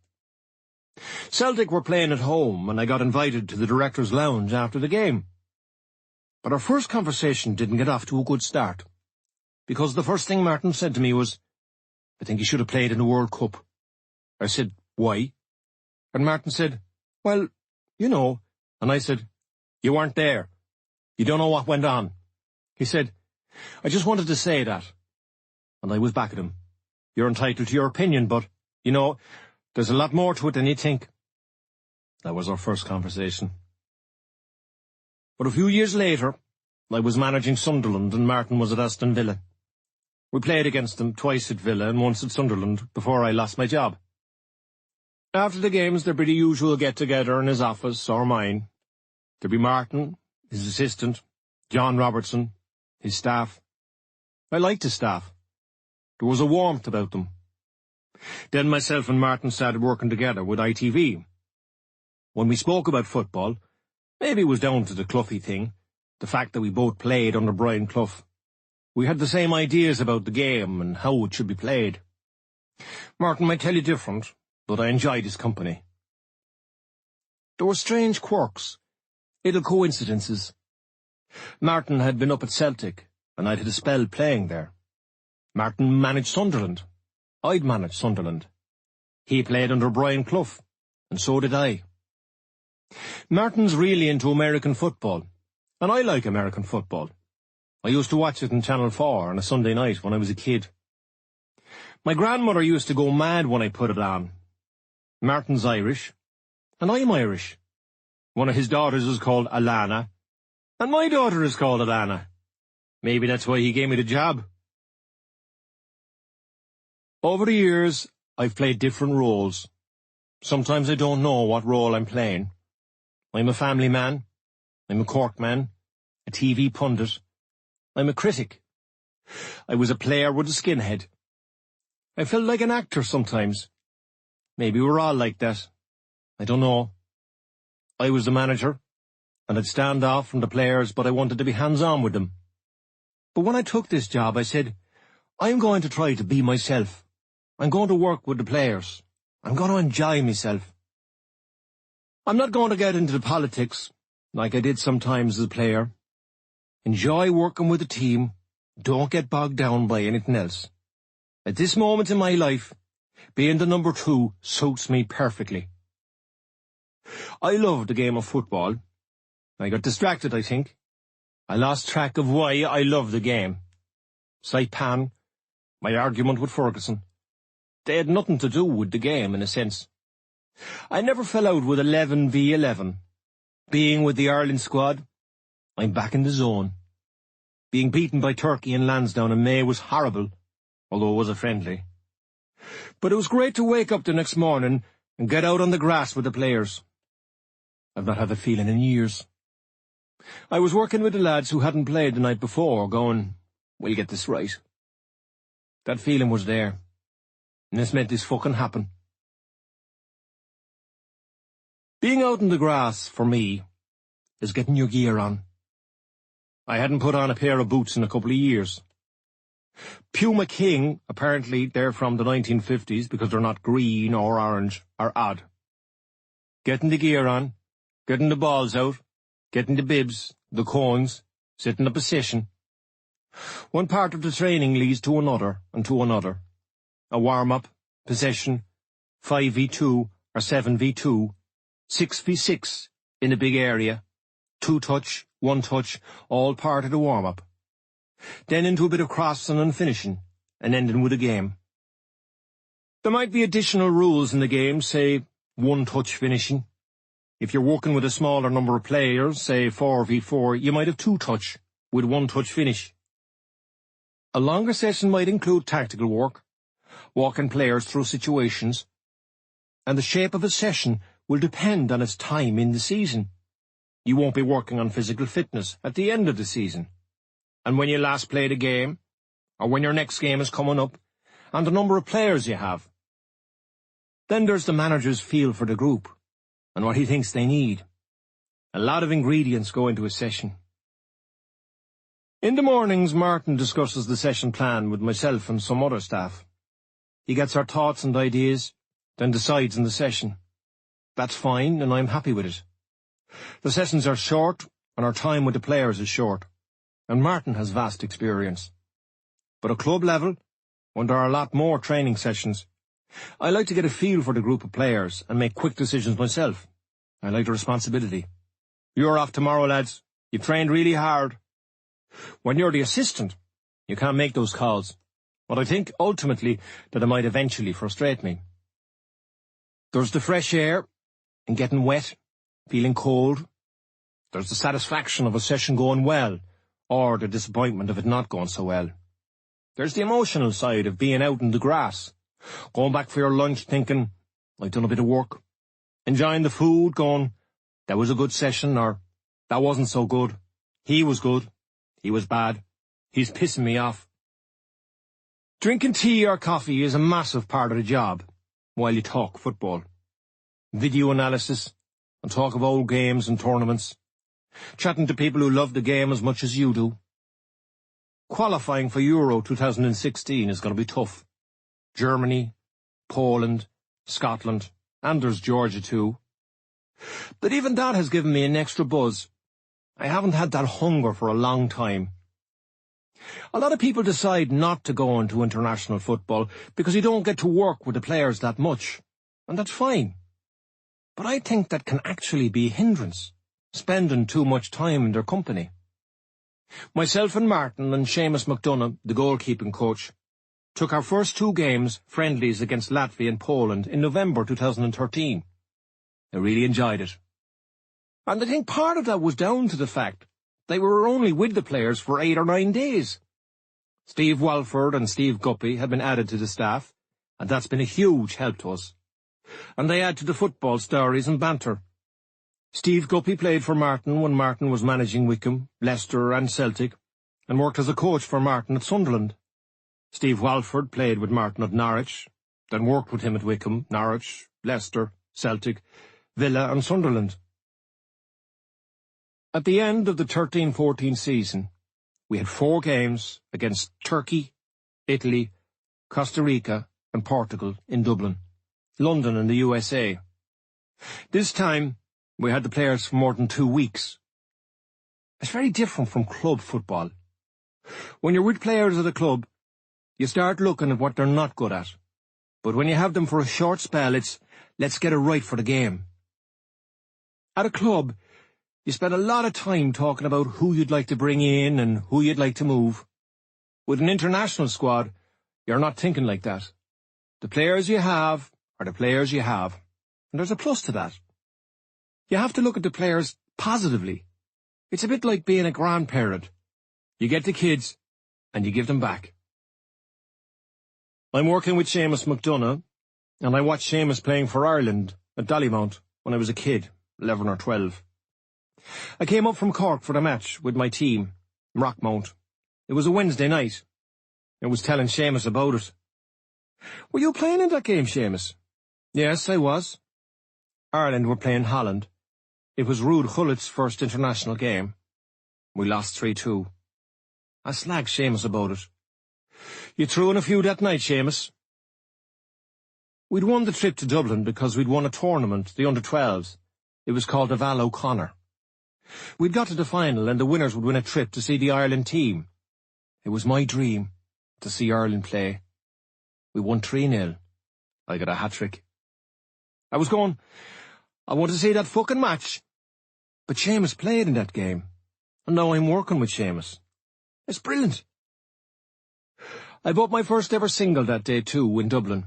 Speaker 2: Celtic were playing at home, and I got invited to the director's lounge after the game. But our first conversation didn't get off to a good start, because the first thing Martin said to me was, I think you should have played in the World Cup. I said, why? And Martin said, well, you know. And I said, you weren't there. You don't know what went on. He said, I just wanted to say that. And I was back at him. You're entitled to your opinion, but, you know, there's a lot more to it than you think. That was our first conversation. But a few years later, I was managing Sunderland and Martin was at Aston Villa. We played against them twice at Villa and once at Sunderland before I lost my job. After the games, there'd be the usual get-together in his office or mine. There'd be Martin, his assistant, John Robertson, his staff. I liked his staff. There was a warmth about them. Then myself and Martin started working together with ITV. When we spoke about football, maybe it was down to the Cloughy thing, the fact that we both played under Brian Clough. We had the same ideas about the game and how it should be played. Martin might tell you different, but I enjoyed his company. There were strange quirks, little coincidences. Martin had been up at Celtic, and I'd had a spell playing there. Martin managed Sunderland. I'd managed Sunderland. He played under Brian Clough, and so did I. Martin's really into American football, and I like American football. I used to watch it on Channel 4 on a Sunday night when I was a kid. My grandmother used to go mad when I put it on. Martin's Irish, and I'm Irish. One of his daughters is called Alana, and my daughter is called Alana. Maybe that's why he gave me the job. Over the years, I've played different roles. Sometimes I don't know what role I'm playing. I'm a family man. I'm a court man. A TV pundit. I'm a critic. I was a player with a skinhead. I felt like an actor sometimes. Maybe we're all like that. I don't know. I was the manager, and I'd stand off from the players, but I wanted to be hands-on with them. But when I took this job, I said, I'm going to try to be myself. I'm going to work with the players. I'm going to enjoy myself. I'm not going to get into the politics, like I did sometimes as a player. Enjoy working with the team. Don't get bogged down by anything else. At this moment in my life, being the number 2 suits me perfectly. I love the game of football. I got distracted, I think. I lost track of why I love the game. Saipan, my argument with Ferguson. They had nothing to do with the game, in a sense. I never fell out with 11v11. Being with the Ireland squad, I'm back in the zone. Being beaten by Turkey in Lansdowne in May was horrible, although it was a friendly. But it was great to wake up the next morning and get out on the grass with the players. I've not had that feeling in years. I was working with the lads who hadn't played the night before, going, we'll get this right. That feeling was there, and this meant this fucking happen. Being out in the grass, for me, is getting your gear on. I hadn't put on a pair of boots in a couple of years. Puma King, apparently they're from the 1950s because they're not green or orange, are odd. Getting the gear on, getting the balls out, getting the bibs, the cones, setting a position. One part of the training leads to another and to another. A warm-up, possession, 5v2 or 7v2, 6v6 in a big area, 2-touch, 1-touch, all part of the warm-up. Then into a bit of crossing and finishing, and ending with a game. There might be additional rules in the game, say 1-touch finishing. If you're working with a smaller number of players, say 4v4, you might have 2-touch with 1-touch finish. A longer session might include tactical work, walking players through situations, and the shape of a session will depend on its time in the season. You won't be working on physical fitness at the end of the season, and when you last played a game, or when your next game is coming up, and the number of players you have. Then there's the manager's feel for the group, and what he thinks they need. A lot of ingredients go into a session. In the mornings, Martin discusses the session plan with myself and some other staff. He gets our thoughts and ideas, then decides on the session. That's fine, and I'm happy with it. The sessions are short, and our time with the players is short, and Martin has vast experience. But at club level, when there are a lot more training sessions, I like to get a feel for the group of players and make quick decisions myself. I like the responsibility. You're off tomorrow, lads. You've trained really hard. When you're the assistant, you can't make those calls, but I think, ultimately, that it might eventually frustrate me. There's the fresh air, and getting wet, feeling cold. There's the satisfaction of a session going well, or the disappointment of it not going so well. There's the emotional side of being out in the grass, going back for your lunch thinking, I've done a bit of work, enjoying the food, going, that was a good session, or that wasn't so good, he was good, he was bad, he's pissing me off. Drinking tea or coffee is a massive part of the job, while you talk football. Video analysis, and talk of old games and tournaments. Chatting to people who love the game as much as you do. Qualifying for Euro 2016 is going to be tough. Germany, Poland, Scotland, and there's Georgia too. But even that has given me an extra buzz. I haven't had that hunger for a long time. A lot of people decide not to go into international football because you don't get to work with the players that much, and that's fine. But I think that can actually be a hindrance, spending too much time in their company. Myself and Martin and Seamus McDonough, the goalkeeping coach, took our first 2 games, friendlies against Latvia and Poland, in November 2013. I really enjoyed it. And I think part of that was down to the fact they were only with the players for 8 or 9 days. Steve Walford and Steve Guppy had been added to the staff, and that's been a huge help to us. And they add to the football stories and banter. Steve Guppy played for Martin when Martin was managing Wycombe, Leicester and Celtic, and worked as a coach for Martin at Sunderland. Steve Walford played with Martin at Norwich, then worked with him at Wycombe, Norwich, Leicester, Celtic, Villa and Sunderland. At the end of the 13-14 season, we had 4 games against Turkey, Italy, Costa Rica and Portugal in Dublin, London and the USA. This time, we had the players for more than 2 weeks. It's very different from club football. When you're with players at a club, you start looking at what they're not good at. But when you have them for a short spell, it's, let's get it right for the game. At a club, you spend a lot of time talking about who you'd like to bring in and who you'd like to move. With an international squad, you're not thinking like that. The players you have are the players you have. And there's a plus to that. You have to look at the players positively. It's a bit like being a grandparent. You get the kids, and you give them back. I'm working with Seamus McDonough, and I watched Seamus playing for Ireland at Dollymount when I was a kid, 11 or 12. I came up from Cork for the match with my team, Rockmount. It was a Wednesday night. I was telling Seamus about it. Were you playing in that game, Seamus? Yes, I was. Ireland were playing Holland. It was Ruud Gullit's first international game. We lost 3-2. I slagged Seamus about it. You threw in a few that night, Seamus. We'd won the trip to Dublin because we'd won a tournament, the under-12s. It was called the Val O'Connor. We'd got to the final and the winners would win a trip to see the Ireland team. It was my dream to see Ireland play. We won 3-0. I got a hat-trick. I was going, I want to see that fucking match. But Seamus played in that game. And now I'm working with Seamus. It's brilliant. I bought my first ever single that day too in Dublin.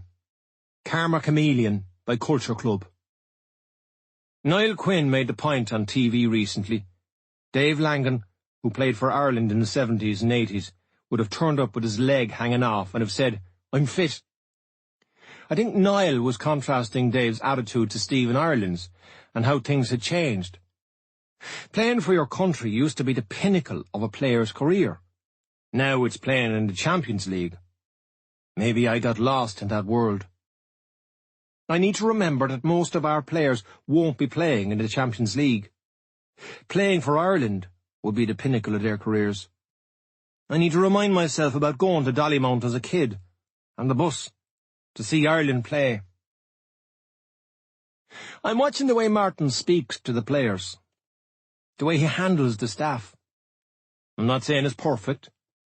Speaker 2: Karma Chameleon by Culture Club. Niall Quinn made the point on TV recently. Dave Langan, who played for Ireland in the 70s and 80s, would have turned up with his leg hanging off and have said, I'm fit. I think Niall was contrasting Dave's attitude to Stephen Ireland's and how things had changed. Playing for your country used to be the pinnacle of a player's career. Now it's playing in the Champions League. Maybe I got lost in that world. I need to remember that most of our players won't be playing in the Champions League. Playing for Ireland would be the pinnacle of their careers. I need to remind myself about going to Dollymount as a kid, on the bus, to see Ireland play. I'm watching the way Martin speaks to the players, the way he handles the staff. I'm not saying it's perfect,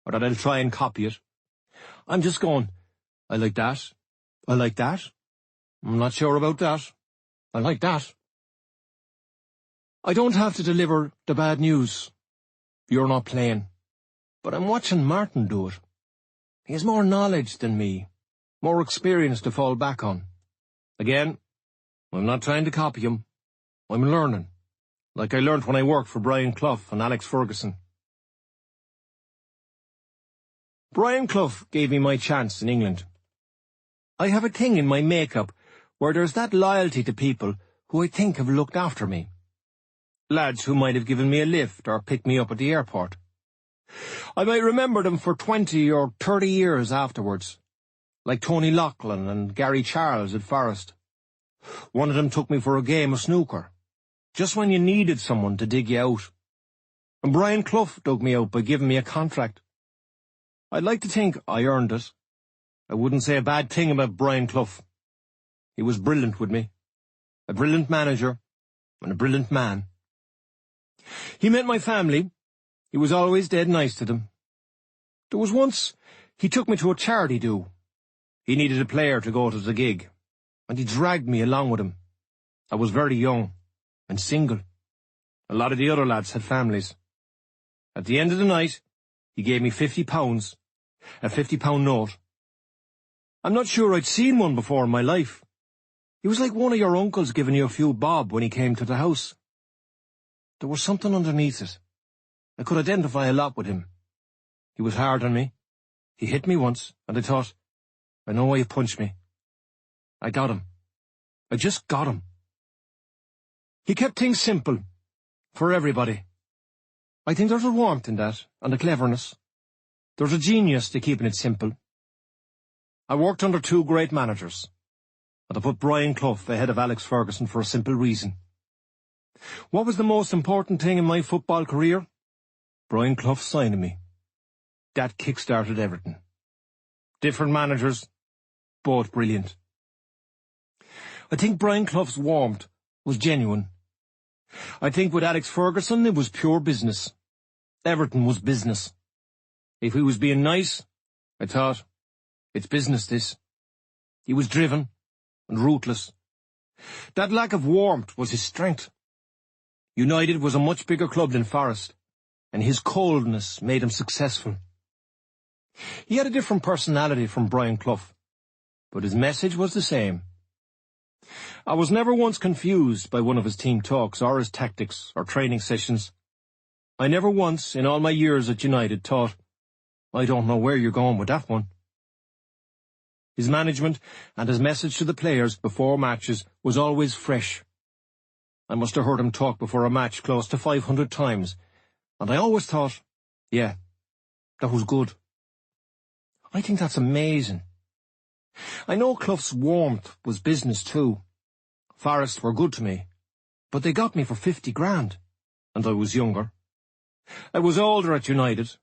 Speaker 2: or that I'll try and copy it. I'm just going, I like that, I like that, I'm not sure about that, I like that. I don't have to deliver the bad news. You're not playing. But I'm watching Martin do it. He has more knowledge than me, more experience to fall back on. Again, I'm not trying to copy him. I'm learning, like I learnt when I worked for Brian Clough and Alex Ferguson. Brian Clough gave me my chance in England. I have a thing in my makeup where there's that loyalty to people who I think have looked after me. Lads who might have given me a lift or picked me up at the airport. I might remember them for 20 or 30 years afterwards, like Tony Loughlin and Gary Charles at Forest. One of them took me for a game of snooker, just when you needed someone to dig you out. And Brian Clough dug me out by giving me a contract. I'd like to think I earned it. I wouldn't say a bad thing about Brian Clough. He was brilliant with me, a brilliant manager and a brilliant man. He met my family. He was always dead nice to them. There was once he took me to a charity do. He needed a player to go to the gig, and he dragged me along with him. I was very young and single. A lot of the other lads had families. At the end of the night, he gave me £50, a £50 note. I'm not sure I'd seen one before in my life. He was like one of your uncles giving you a few bob when he came to the house. There was something underneath it. I could identify a lot with him. He was hard on me. He hit me once, and I thought, I know why you punched me. I got him. I just got him. He kept things simple, for everybody. I think there's a warmth in that, and a cleverness. There's a genius to keeping it simple. I worked under two great managers, and I put Brian Clough ahead of Alex Ferguson for a simple reason. What was the most important thing in my football career? Brian Clough signing me. That kick-started everything. Different managers, both brilliant. I think Brian Clough's warmth was genuine. I think with Alex Ferguson it was pure business. Everything was business. If he was being nice, I thought, it's business this. He was driven and ruthless. That lack of warmth was his strength. United was a much bigger club than Forest, and his coldness made him successful. He had a different personality from Brian Clough, but his message was the same. I was never once confused by one of his team talks or his tactics or training sessions. I never once, in all my years at United, thought, I don't know where you're going with that one. His management and his message to the players before matches was always fresh. I must have heard him talk before a match close to 500 times, and I always thought, yeah, that was good. I think that's amazing. I know Clough's warmth was business too. Forest were good to me, but they got me for 50 grand, and I was younger. I was older at United,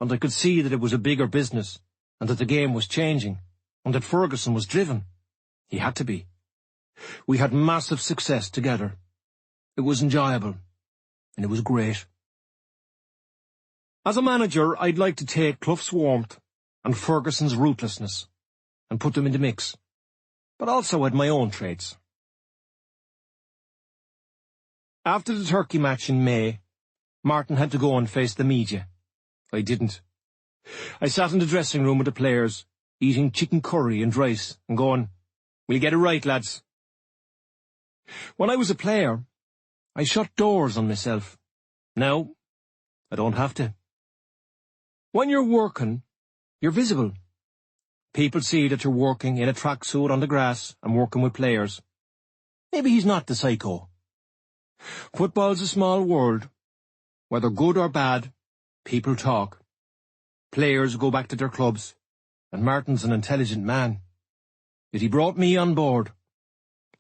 Speaker 2: and I could see that it was a bigger business, and that the game was changing, and that Ferguson was driven. He had to be. We had massive success together. It was enjoyable, and it was great. As a manager, I'd like to take Clough's warmth and Ferguson's ruthlessness and put them in the mix, but also had my own traits. After the Turkey match in May, Martin had to go and face the media. I didn't. I sat in the dressing room with the players, eating chicken curry and rice, and going, "We'll get it right, lads." When I was a player, I shut doors on myself. Now, I don't have to. When you're working, you're visible. People see that you're working in a tracksuit on the grass and working with players. Maybe he's not the psycho. Football's a small world. Whether good or bad, people talk. Players go back to their clubs, and Martin's an intelligent man. Yet he brought me on board.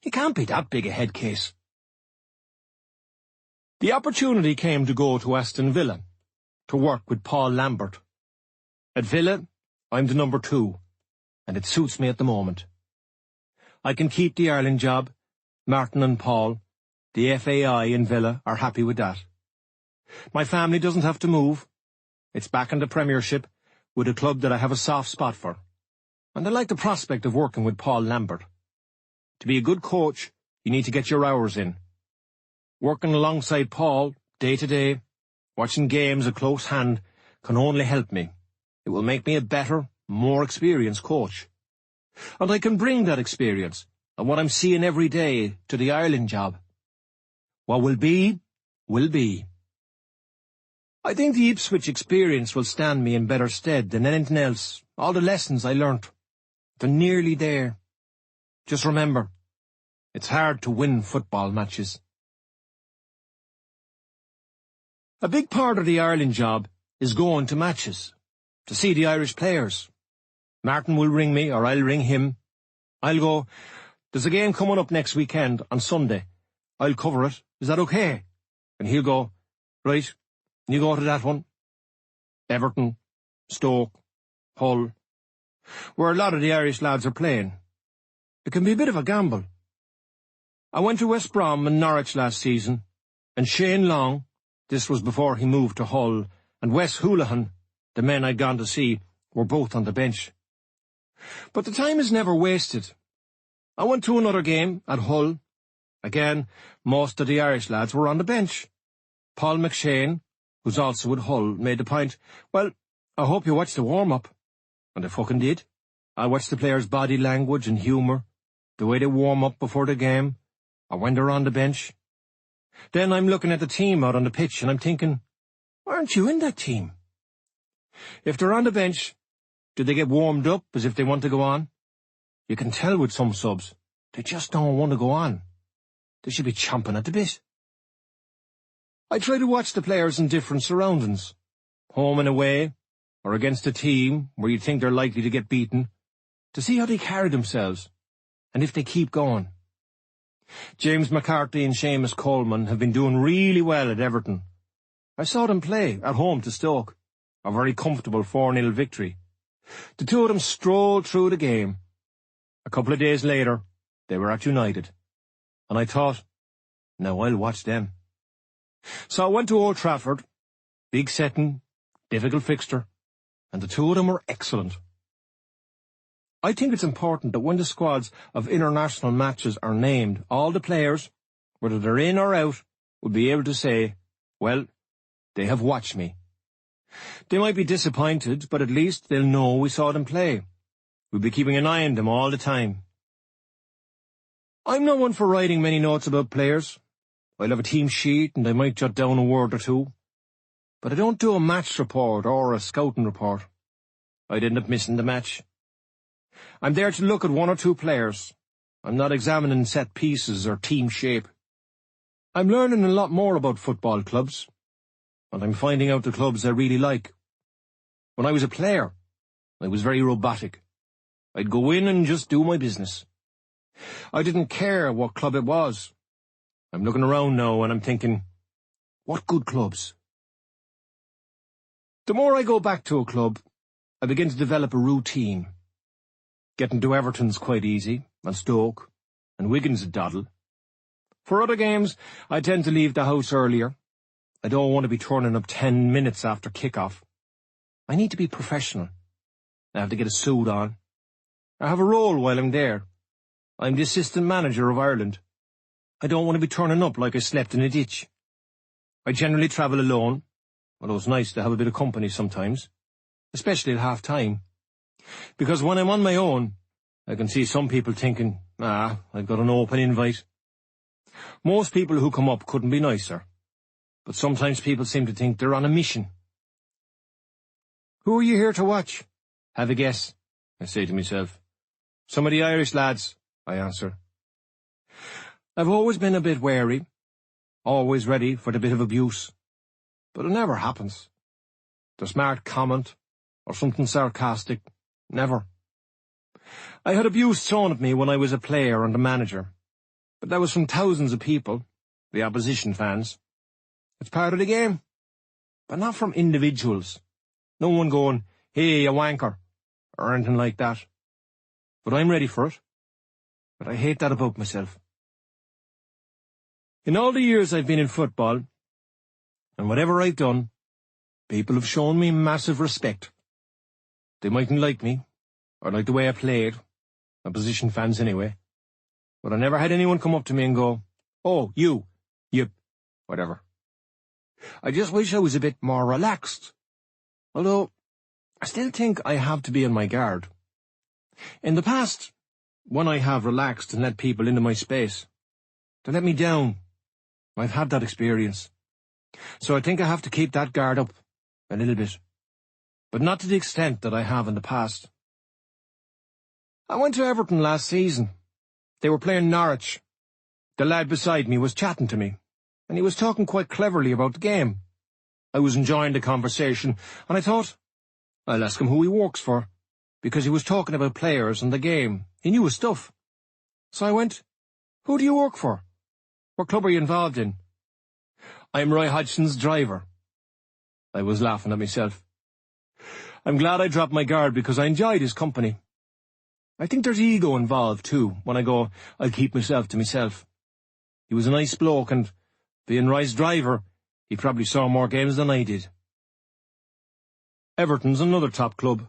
Speaker 2: He can't be that big a head case. The opportunity came to go to Aston Villa, to work with Paul Lambert. At Villa, I'm the number 2, and it suits me at the moment. I can keep the Ireland job. Martin and Paul, the FAI in Villa, are happy with that. My family doesn't have to move. It's back in the Premiership, with a club that I have a soft spot for. And I like the prospect of working with Paul Lambert. To be a good coach, you need to get your hours in. Working alongside Paul, day to day, watching games at close hand, can only help me. It will make me a better, more experienced coach. And I can bring that experience, and what I'm seeing every day, to the Ireland job. What will be, will be. I think the Ipswich experience will stand me in better stead than anything else, all the lessons I learnt. They're nearly there. Just remember, it's hard to win football matches. A big part of the Ireland job is going to matches, to see the Irish players. Martin will ring me, or I'll ring him. I'll go, "There's a game coming up next weekend, on Sunday. I'll cover it. Is that okay?" And he'll go, "Right, you go to that one." Everton, Stoke, Hull, where a lot of the Irish lads are playing. It can be a bit of a gamble. I went to West Brom and Norwich last season, and Shane Long, this was before he moved to Hull, and Wes Hoolahan, the men I'd gone to see, were both on the bench. But the time is never wasted. I went to another game at Hull. Again, most of the Irish lads were on the bench. Paul McShane, who's also at Hull, made the point, "Well, I hope you watched the warm-up." And I fucking did. I watched the players' body language and humour, the way they warm up before the game, or when they're on the bench. Then I'm looking at the team out on the pitch and I'm thinking, why aren't you in that team? If they're on the bench, do they get warmed up as if they want to go on? You can tell with some subs, they just don't want to go on. They should be chomping at the bit. I try to watch the players in different surroundings, home and away, or against a team where you think they're likely to get beaten, to see how they carry themselves, and if they keep going. James McCarthy and Seamus Coleman have been doing really well at Everton. I saw them play at home to Stoke, a very comfortable 4-0 victory. The two of them strolled through the game. A couple of days later, they were at United, and I thought, now I'll watch them. So I went to Old Trafford, big setting, difficult fixture, and the two of them were excellent. I think it's important that when the squads of international matches are named, all the players, whether they're in or out, will be able to say, well, they have watched me. They might be disappointed, but at least they'll know we saw them play. We'll be keeping an eye on them all the time. I'm no one for writing many notes about players. I'll have a team sheet and I might jot down a word or two. But I don't do a match report or a scouting report. I'd end up missing the match. I'm there to look at one or two players. I'm not examining set pieces or team shape. I'm learning a lot more about football clubs, and I'm finding out the clubs I really like. When I was a player, I was very robotic. I'd go in and just do my business. I didn't care what club it was. I'm looking around now and I'm thinking, what good clubs? The more I go back to a club, I begin to develop a routine. Getting to Everton's quite easy, and Stoke, and Wigan's a doddle. For other games, I tend to leave the house earlier. I don't want to be turning up 10 minutes after kick-off. I need to be professional. I have to get a suit on. I have a role while I'm there. I'm the assistant manager of Ireland. I don't want to be turning up like I slept in a ditch. I generally travel alone, although it's nice to have a bit of company sometimes, especially at half-time. Because when I'm on my own, I can see some people thinking, I've got an open invite. Most people who come up couldn't be nicer, but sometimes people seem to think they're on a mission. Who are you here to watch? Have a guess, I say to myself. Some of the Irish lads, I answer. I've always been a bit wary, always ready for the bit of abuse, but it never happens. The smart comment, or something sarcastic, never. I had abuse thrown at me when I was a player and a manager, but that was from thousands of people, the opposition fans. It's part of the game, but not from individuals. No one going, hey, you wanker, or anything like that. But I'm ready for it. But I hate that about myself. In all the years I've been in football, and whatever I've done, people have shown me massive respect. They mightn't like me, or like the way I played, opposition fans anyway, but I never had anyone come up to me and go, oh, you, whatever. I just wish I was a bit more relaxed. Although, I still think I have to be on my guard. In the past, when I have relaxed and let people into my space, they let me down. I've had that experience. So I think I have to keep that guard up a little bit, but not to the extent that I have in the past. I went to Everton last season. They were playing Norwich. The lad beside me was chatting to me, and he was talking quite cleverly about the game. I was enjoying the conversation, and I thought, I'll ask him who he works for, because he was talking about players and the game. He knew his stuff. So I went, who do you work for? What club are you involved in? I'm Roy Hodgson's driver. I was laughing at myself. I'm glad I dropped my guard because I enjoyed his company. I think there's ego involved too, when I go, I'll keep myself to myself. He was a nice bloke and, being Roy's driver, he probably saw more games than I did. Everton's another top club.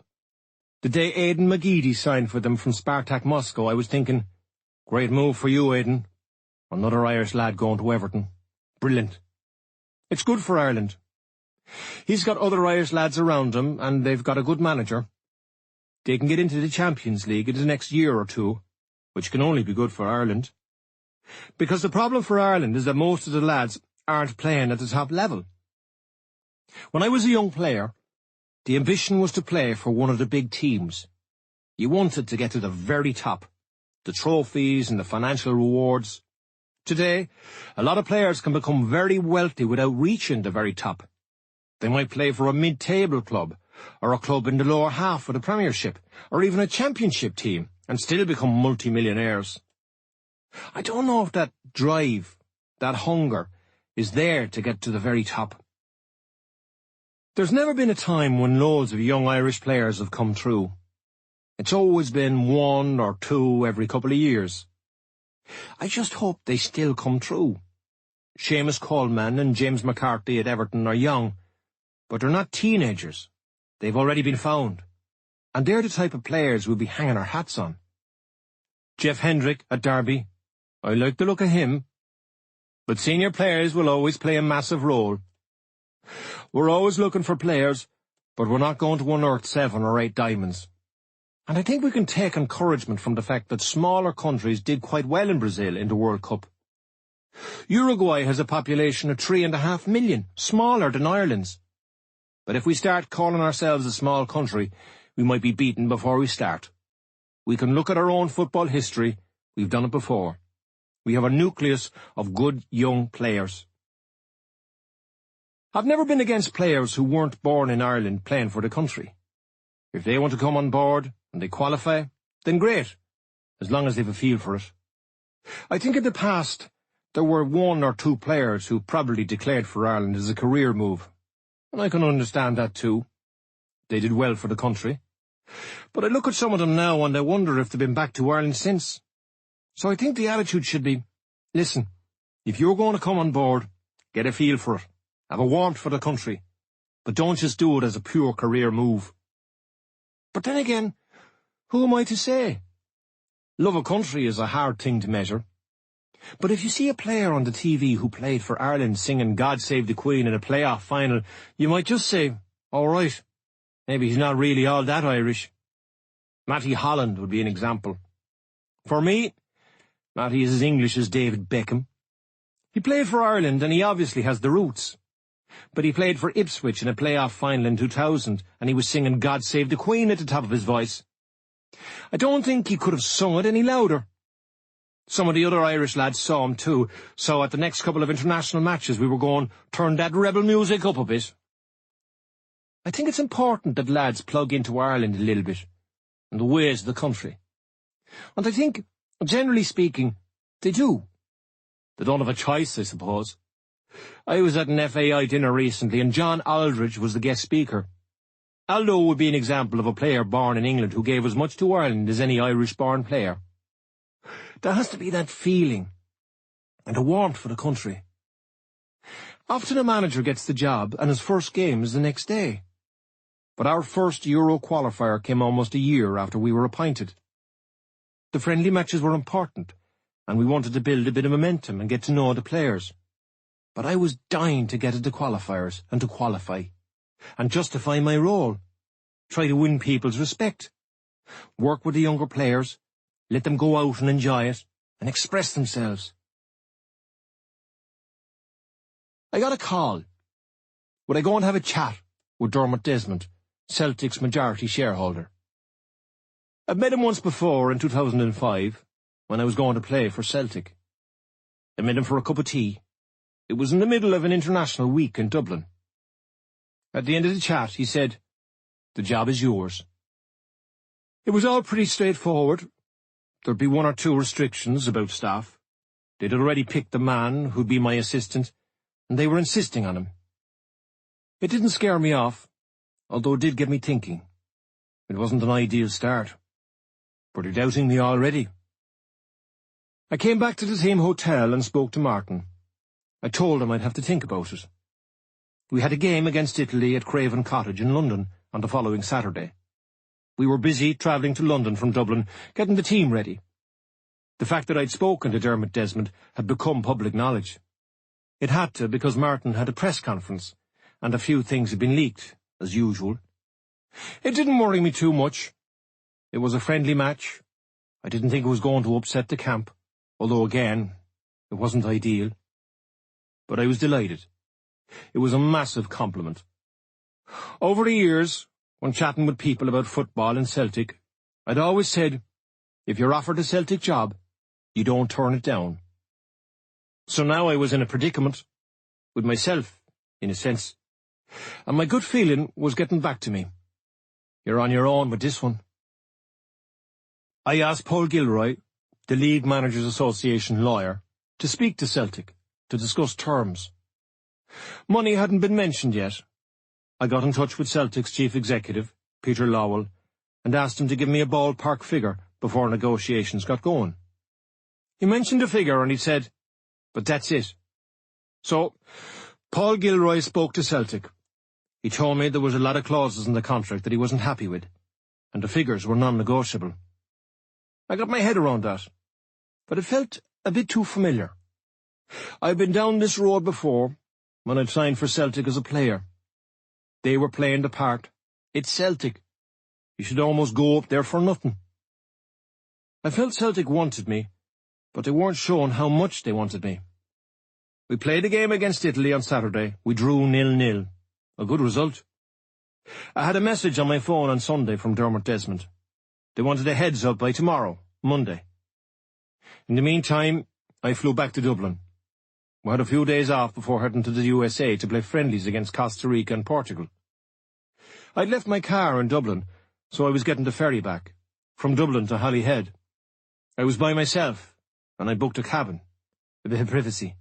Speaker 2: The day Aidan McGeady signed for them from Spartak Moscow, I was thinking, great move for you, Aidan. Another Irish lad going to Everton. Brilliant. It's good for Ireland. He's got other Irish lads around him, and they've got a good manager. They can get into the Champions League in the next year or two, which can only be good for Ireland. Because the problem for Ireland is that most of the lads aren't playing at the top level. When I was a young player, the ambition was to play for one of the big teams. You wanted to get to the very top, the trophies and the financial rewards. Today, a lot of players can become very wealthy without reaching the very top. They might play for a mid-table club, or a club in the lower half of the Premiership, or even a championship team, and still become multi-millionaires. I don't know if that drive, that hunger, is there to get to the very top. There's never been a time when loads of young Irish players have come through. It's always been one or two every couple of years. I just hope they still come through. Seamus Coleman and James McCarthy at Everton are young, but they're not teenagers. They've already been found, and they're the type of players we'll be hanging our hats on. Jeff Hendrick at Derby, I like the look of him, but senior players will always play a massive role. We're always looking for players, but we're not going to unearth 7 or 8 diamonds. And I think we can take encouragement from the fact that smaller countries did quite well in Brazil in the World Cup. Uruguay has a population of 3.5 million, smaller than Ireland's. But if we start calling ourselves a small country, we might be beaten before we start. We can look at our own football history. We've done it before. We have a nucleus of good young players. I've never been against players who weren't born in Ireland playing for the country. If they want to come on board and they qualify, then great, as long as they've a feel for it. I think in the past there were 1 or 2 players who probably declared for Ireland as a career move, and I can understand that too. They did well for the country. But I look at some of them now and I wonder if they've been back to Ireland since. So I think the attitude should be, listen, if you're going to come on board, get a feel for it, have a warmth for the country, but don't just do it as a pure career move. But then again, who am I to say? Love of country is a hard thing to measure. But if you see a player on the TV who played for Ireland singing God Save the Queen in a playoff final, you might just say, all right, maybe he's not really all that Irish. Matty Holland would be an example. For me, Matty is as English as David Beckham. He played for Ireland and he obviously has the roots. But he played for Ipswich in a playoff final in 2000 and he was singing God Save the Queen at the top of his voice. I don't think he could have sung it any louder. Some of the other Irish lads saw him too, so at the next couple of international matches we were going, turn that rebel music up a bit. I think it's important that lads plug into Ireland a little bit, and the ways of the country. And I think, generally speaking, they do. They don't have a choice, I suppose. I was at an FAI dinner recently, and John Aldridge was the guest speaker. Aldo would be an example of a player born in England who gave as much to Ireland as any Irish-born player. There has to be that feeling, and a warmth for the country. Often a manager gets the job, and his first game is the next day. But our first Euro qualifier came almost a year after we were appointed. The friendly matches were important, and we wanted to build a bit of momentum and get to know the players. But I was dying to get to the qualifiers and to qualify, and justify my role, try to win people's respect, work with the younger players, let them go out and enjoy it, and express themselves. I got a call. Would I go and have a chat with Dermot Desmond, Celtic's majority shareholder? I'd met him once before in 2005, when I was going to play for Celtic. I met him for a cup of tea. It was in the middle of an international week in Dublin. At the end of the chat, he said, "The job is yours." It was all pretty straightforward. There'd be 1 or 2 restrictions about staff. They'd already picked the man who'd be my assistant, and they were insisting on him. It didn't scare me off, although it did get me thinking. It wasn't an ideal start. But they're doubting me already. I came back to the team hotel and spoke to Martin. I told him I'd have to think about it. We had a game against Italy at Craven Cottage in London on the following Saturday. We were busy travelling to London from Dublin, getting the team ready. The fact that I'd spoken to Dermot Desmond had become public knowledge. It had to, because Martin had a press conference, and a few things had been leaked, as usual. It didn't worry me too much. It was a friendly match. I didn't think it was going to upset the camp, although again, it wasn't ideal. But I was delighted. It was a massive compliment. Over the years, when chatting with people about football and Celtic, I'd always said, if you're offered a Celtic job, you don't turn it down. So now I was in a predicament, with myself, in a sense, and my gut feeling was getting back to me. You're on your own with this one. I asked Paul Gilroy, the League Managers Association lawyer, to speak to Celtic, to discuss terms. Money hadn't been mentioned yet. I got in touch with Celtic's chief executive, Peter Lowell, and asked him to give me a ballpark figure before negotiations got going. He mentioned a figure and he said, "But that's it." So, Paul Gilroy spoke to Celtic. He told me there was a lot of clauses in the contract that he wasn't happy with, and the figures were non-negotiable. I got my head around that, but it felt a bit too familiar. I've been down this road before, when I'd signed for Celtic as a player. They were playing the part. It's Celtic. You should almost go up there for nothing. I felt Celtic wanted me, but they weren't showing how much they wanted me. We played a game against Italy on Saturday. We drew 0-0. A good result. I had a message on my phone on Sunday from Dermot Desmond. They wanted a heads-up by tomorrow, Monday. In the meantime, I flew back to Dublin. We had a few days off before heading to the USA to play friendlies against Costa Rica and Portugal. I'd left my car in Dublin, so I was getting the ferry back, from Dublin to Holyhead. I was by myself, and I booked a cabin, a bit of privacy.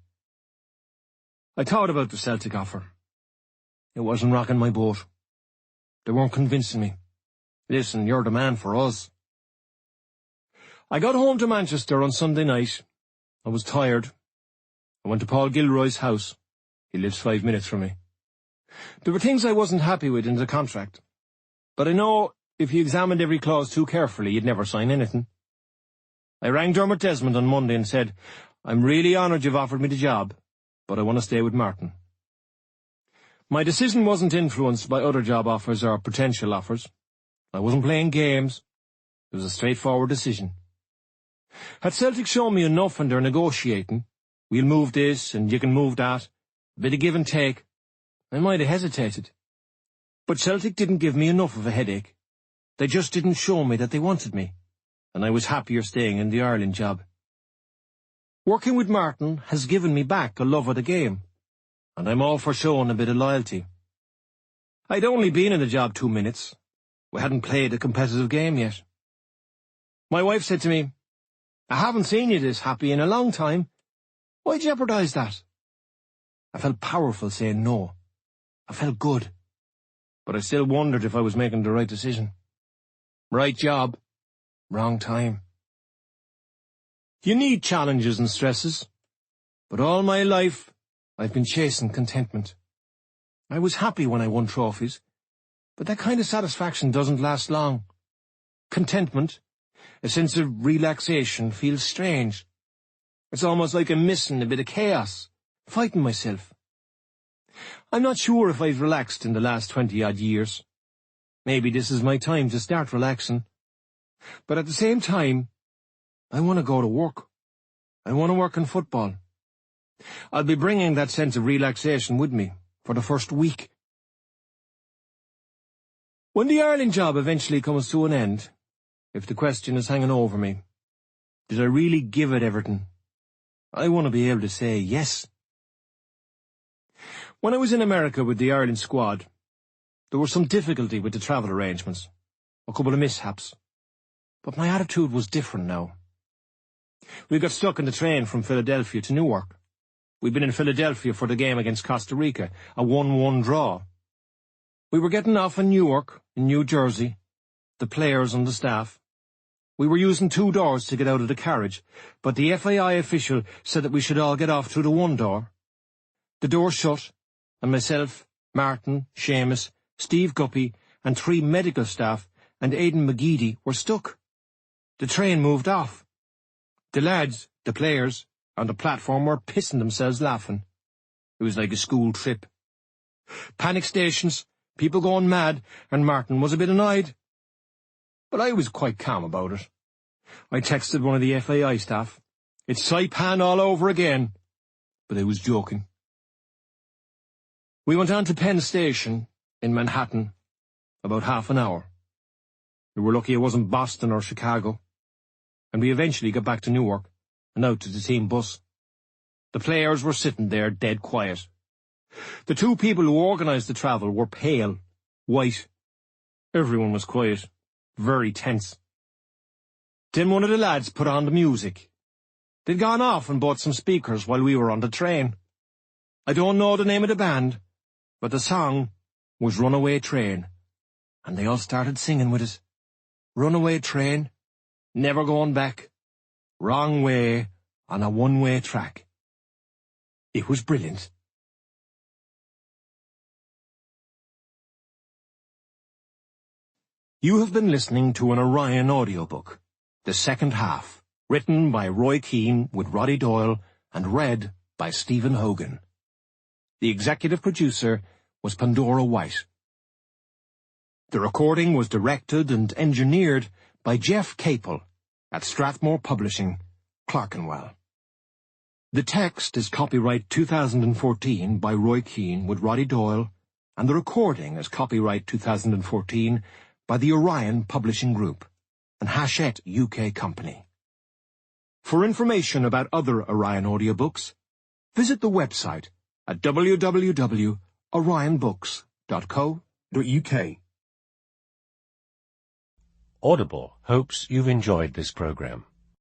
Speaker 2: I thought about the Celtic offer. It wasn't rocking my boat. They weren't convincing me. Listen, you're the man for us. I got home to Manchester on Sunday night. I was tired. I went to Paul Gilroy's house. He lives 5 minutes from me. There were things I wasn't happy with in the contract. But I know if you examined every clause too carefully, you'd never sign anything. I rang Dermot Desmond on Monday and said, I'm really honoured you've offered me the job, but I want to stay with Martin. My decision wasn't influenced by other job offers or potential offers. I wasn't playing games. It was a straightforward decision. Had Celtic shown me enough in their negotiating, we'll move this and you can move that, a bit of give and take, I might have hesitated. But Celtic didn't give me enough of a headache. They just didn't show me that they wanted me, and I was happier staying in the Ireland job. Working with Martin has given me back a love of the game, and I'm all for showing a bit of loyalty. I'd only been in the job 2 minutes. We hadn't played a competitive game yet. My wife said to me, I haven't seen you this happy in a long time. Why jeopardise that? I felt powerful saying no. I felt good. But I still wondered if I was making the right decision. Right job, wrong time. You need challenges and stresses. But all my life, I've been chasing contentment. I was happy when I won trophies, but that kind of satisfaction doesn't last long. Contentment, a sense of relaxation, feels strange. It's almost like I'm missing a bit of chaos, fighting myself. I'm not sure if I've relaxed in the last 20-odd years. Maybe this is my time to start relaxing. But at the same time, I want to go to work. I want to work in football. I'll be bringing that sense of relaxation with me for the first week. When the Ireland job eventually comes to an end, if the question is hanging over me, did I really give it everything? I want to be able to say yes. When I was in America with the Ireland squad, there was some difficulty with the travel arrangements, a couple of mishaps. But my attitude was different now. We got stuck in the train from Philadelphia to Newark. We'd been in Philadelphia for the game against Costa Rica, a 1-1 draw. We were getting off in Newark, in New Jersey, the players and the staff. We were using 2 doors to get out of the carriage, but the FAI official said that we should all get off through the 1 door. The door shut, and myself, Martin, Seamus, Steve Guppy, and 3 medical staff and Aidan McGeady were stuck. The train moved off. The lads, the players, on the platform were pissing themselves laughing. It was like a school trip. Panic stations, people going mad, and Martin was a bit annoyed. But I was quite calm about it. I texted one of the FAI staff. It's Saipan all over again. But I was joking. We went on to Penn Station in Manhattan, about half an hour. We were lucky it wasn't Boston or Chicago. And we eventually got back to Newark and out to the team bus. The players were sitting there dead quiet. The 2 people who organised the travel were pale, white. Everyone was quiet, very tense. Then one of the lads put on the music. They'd gone off and bought some speakers while we were on the train. I don't know the name of the band, but the song was Runaway Train, and they all started singing with it. Runaway train, never going back, wrong way on a 1-way track. It was brilliant. You have been listening to an Orion audiobook, the second half, written by Roy Keane with Roddy Doyle and read by Stephen Hogan. The executive producer was Pandora White. The recording was directed and engineered by Jeff Capel at Strathmore Publishing, Clerkenwell. The text is copyright 2014 by Roy Keane with Roddy Doyle, and the recording is copyright 2014 by the Orion Publishing Group, an Hachette UK company. For information about other Orion audiobooks, visit the website at www.orionbooks.co.uk.
Speaker 1: Audible hopes you've enjoyed this program.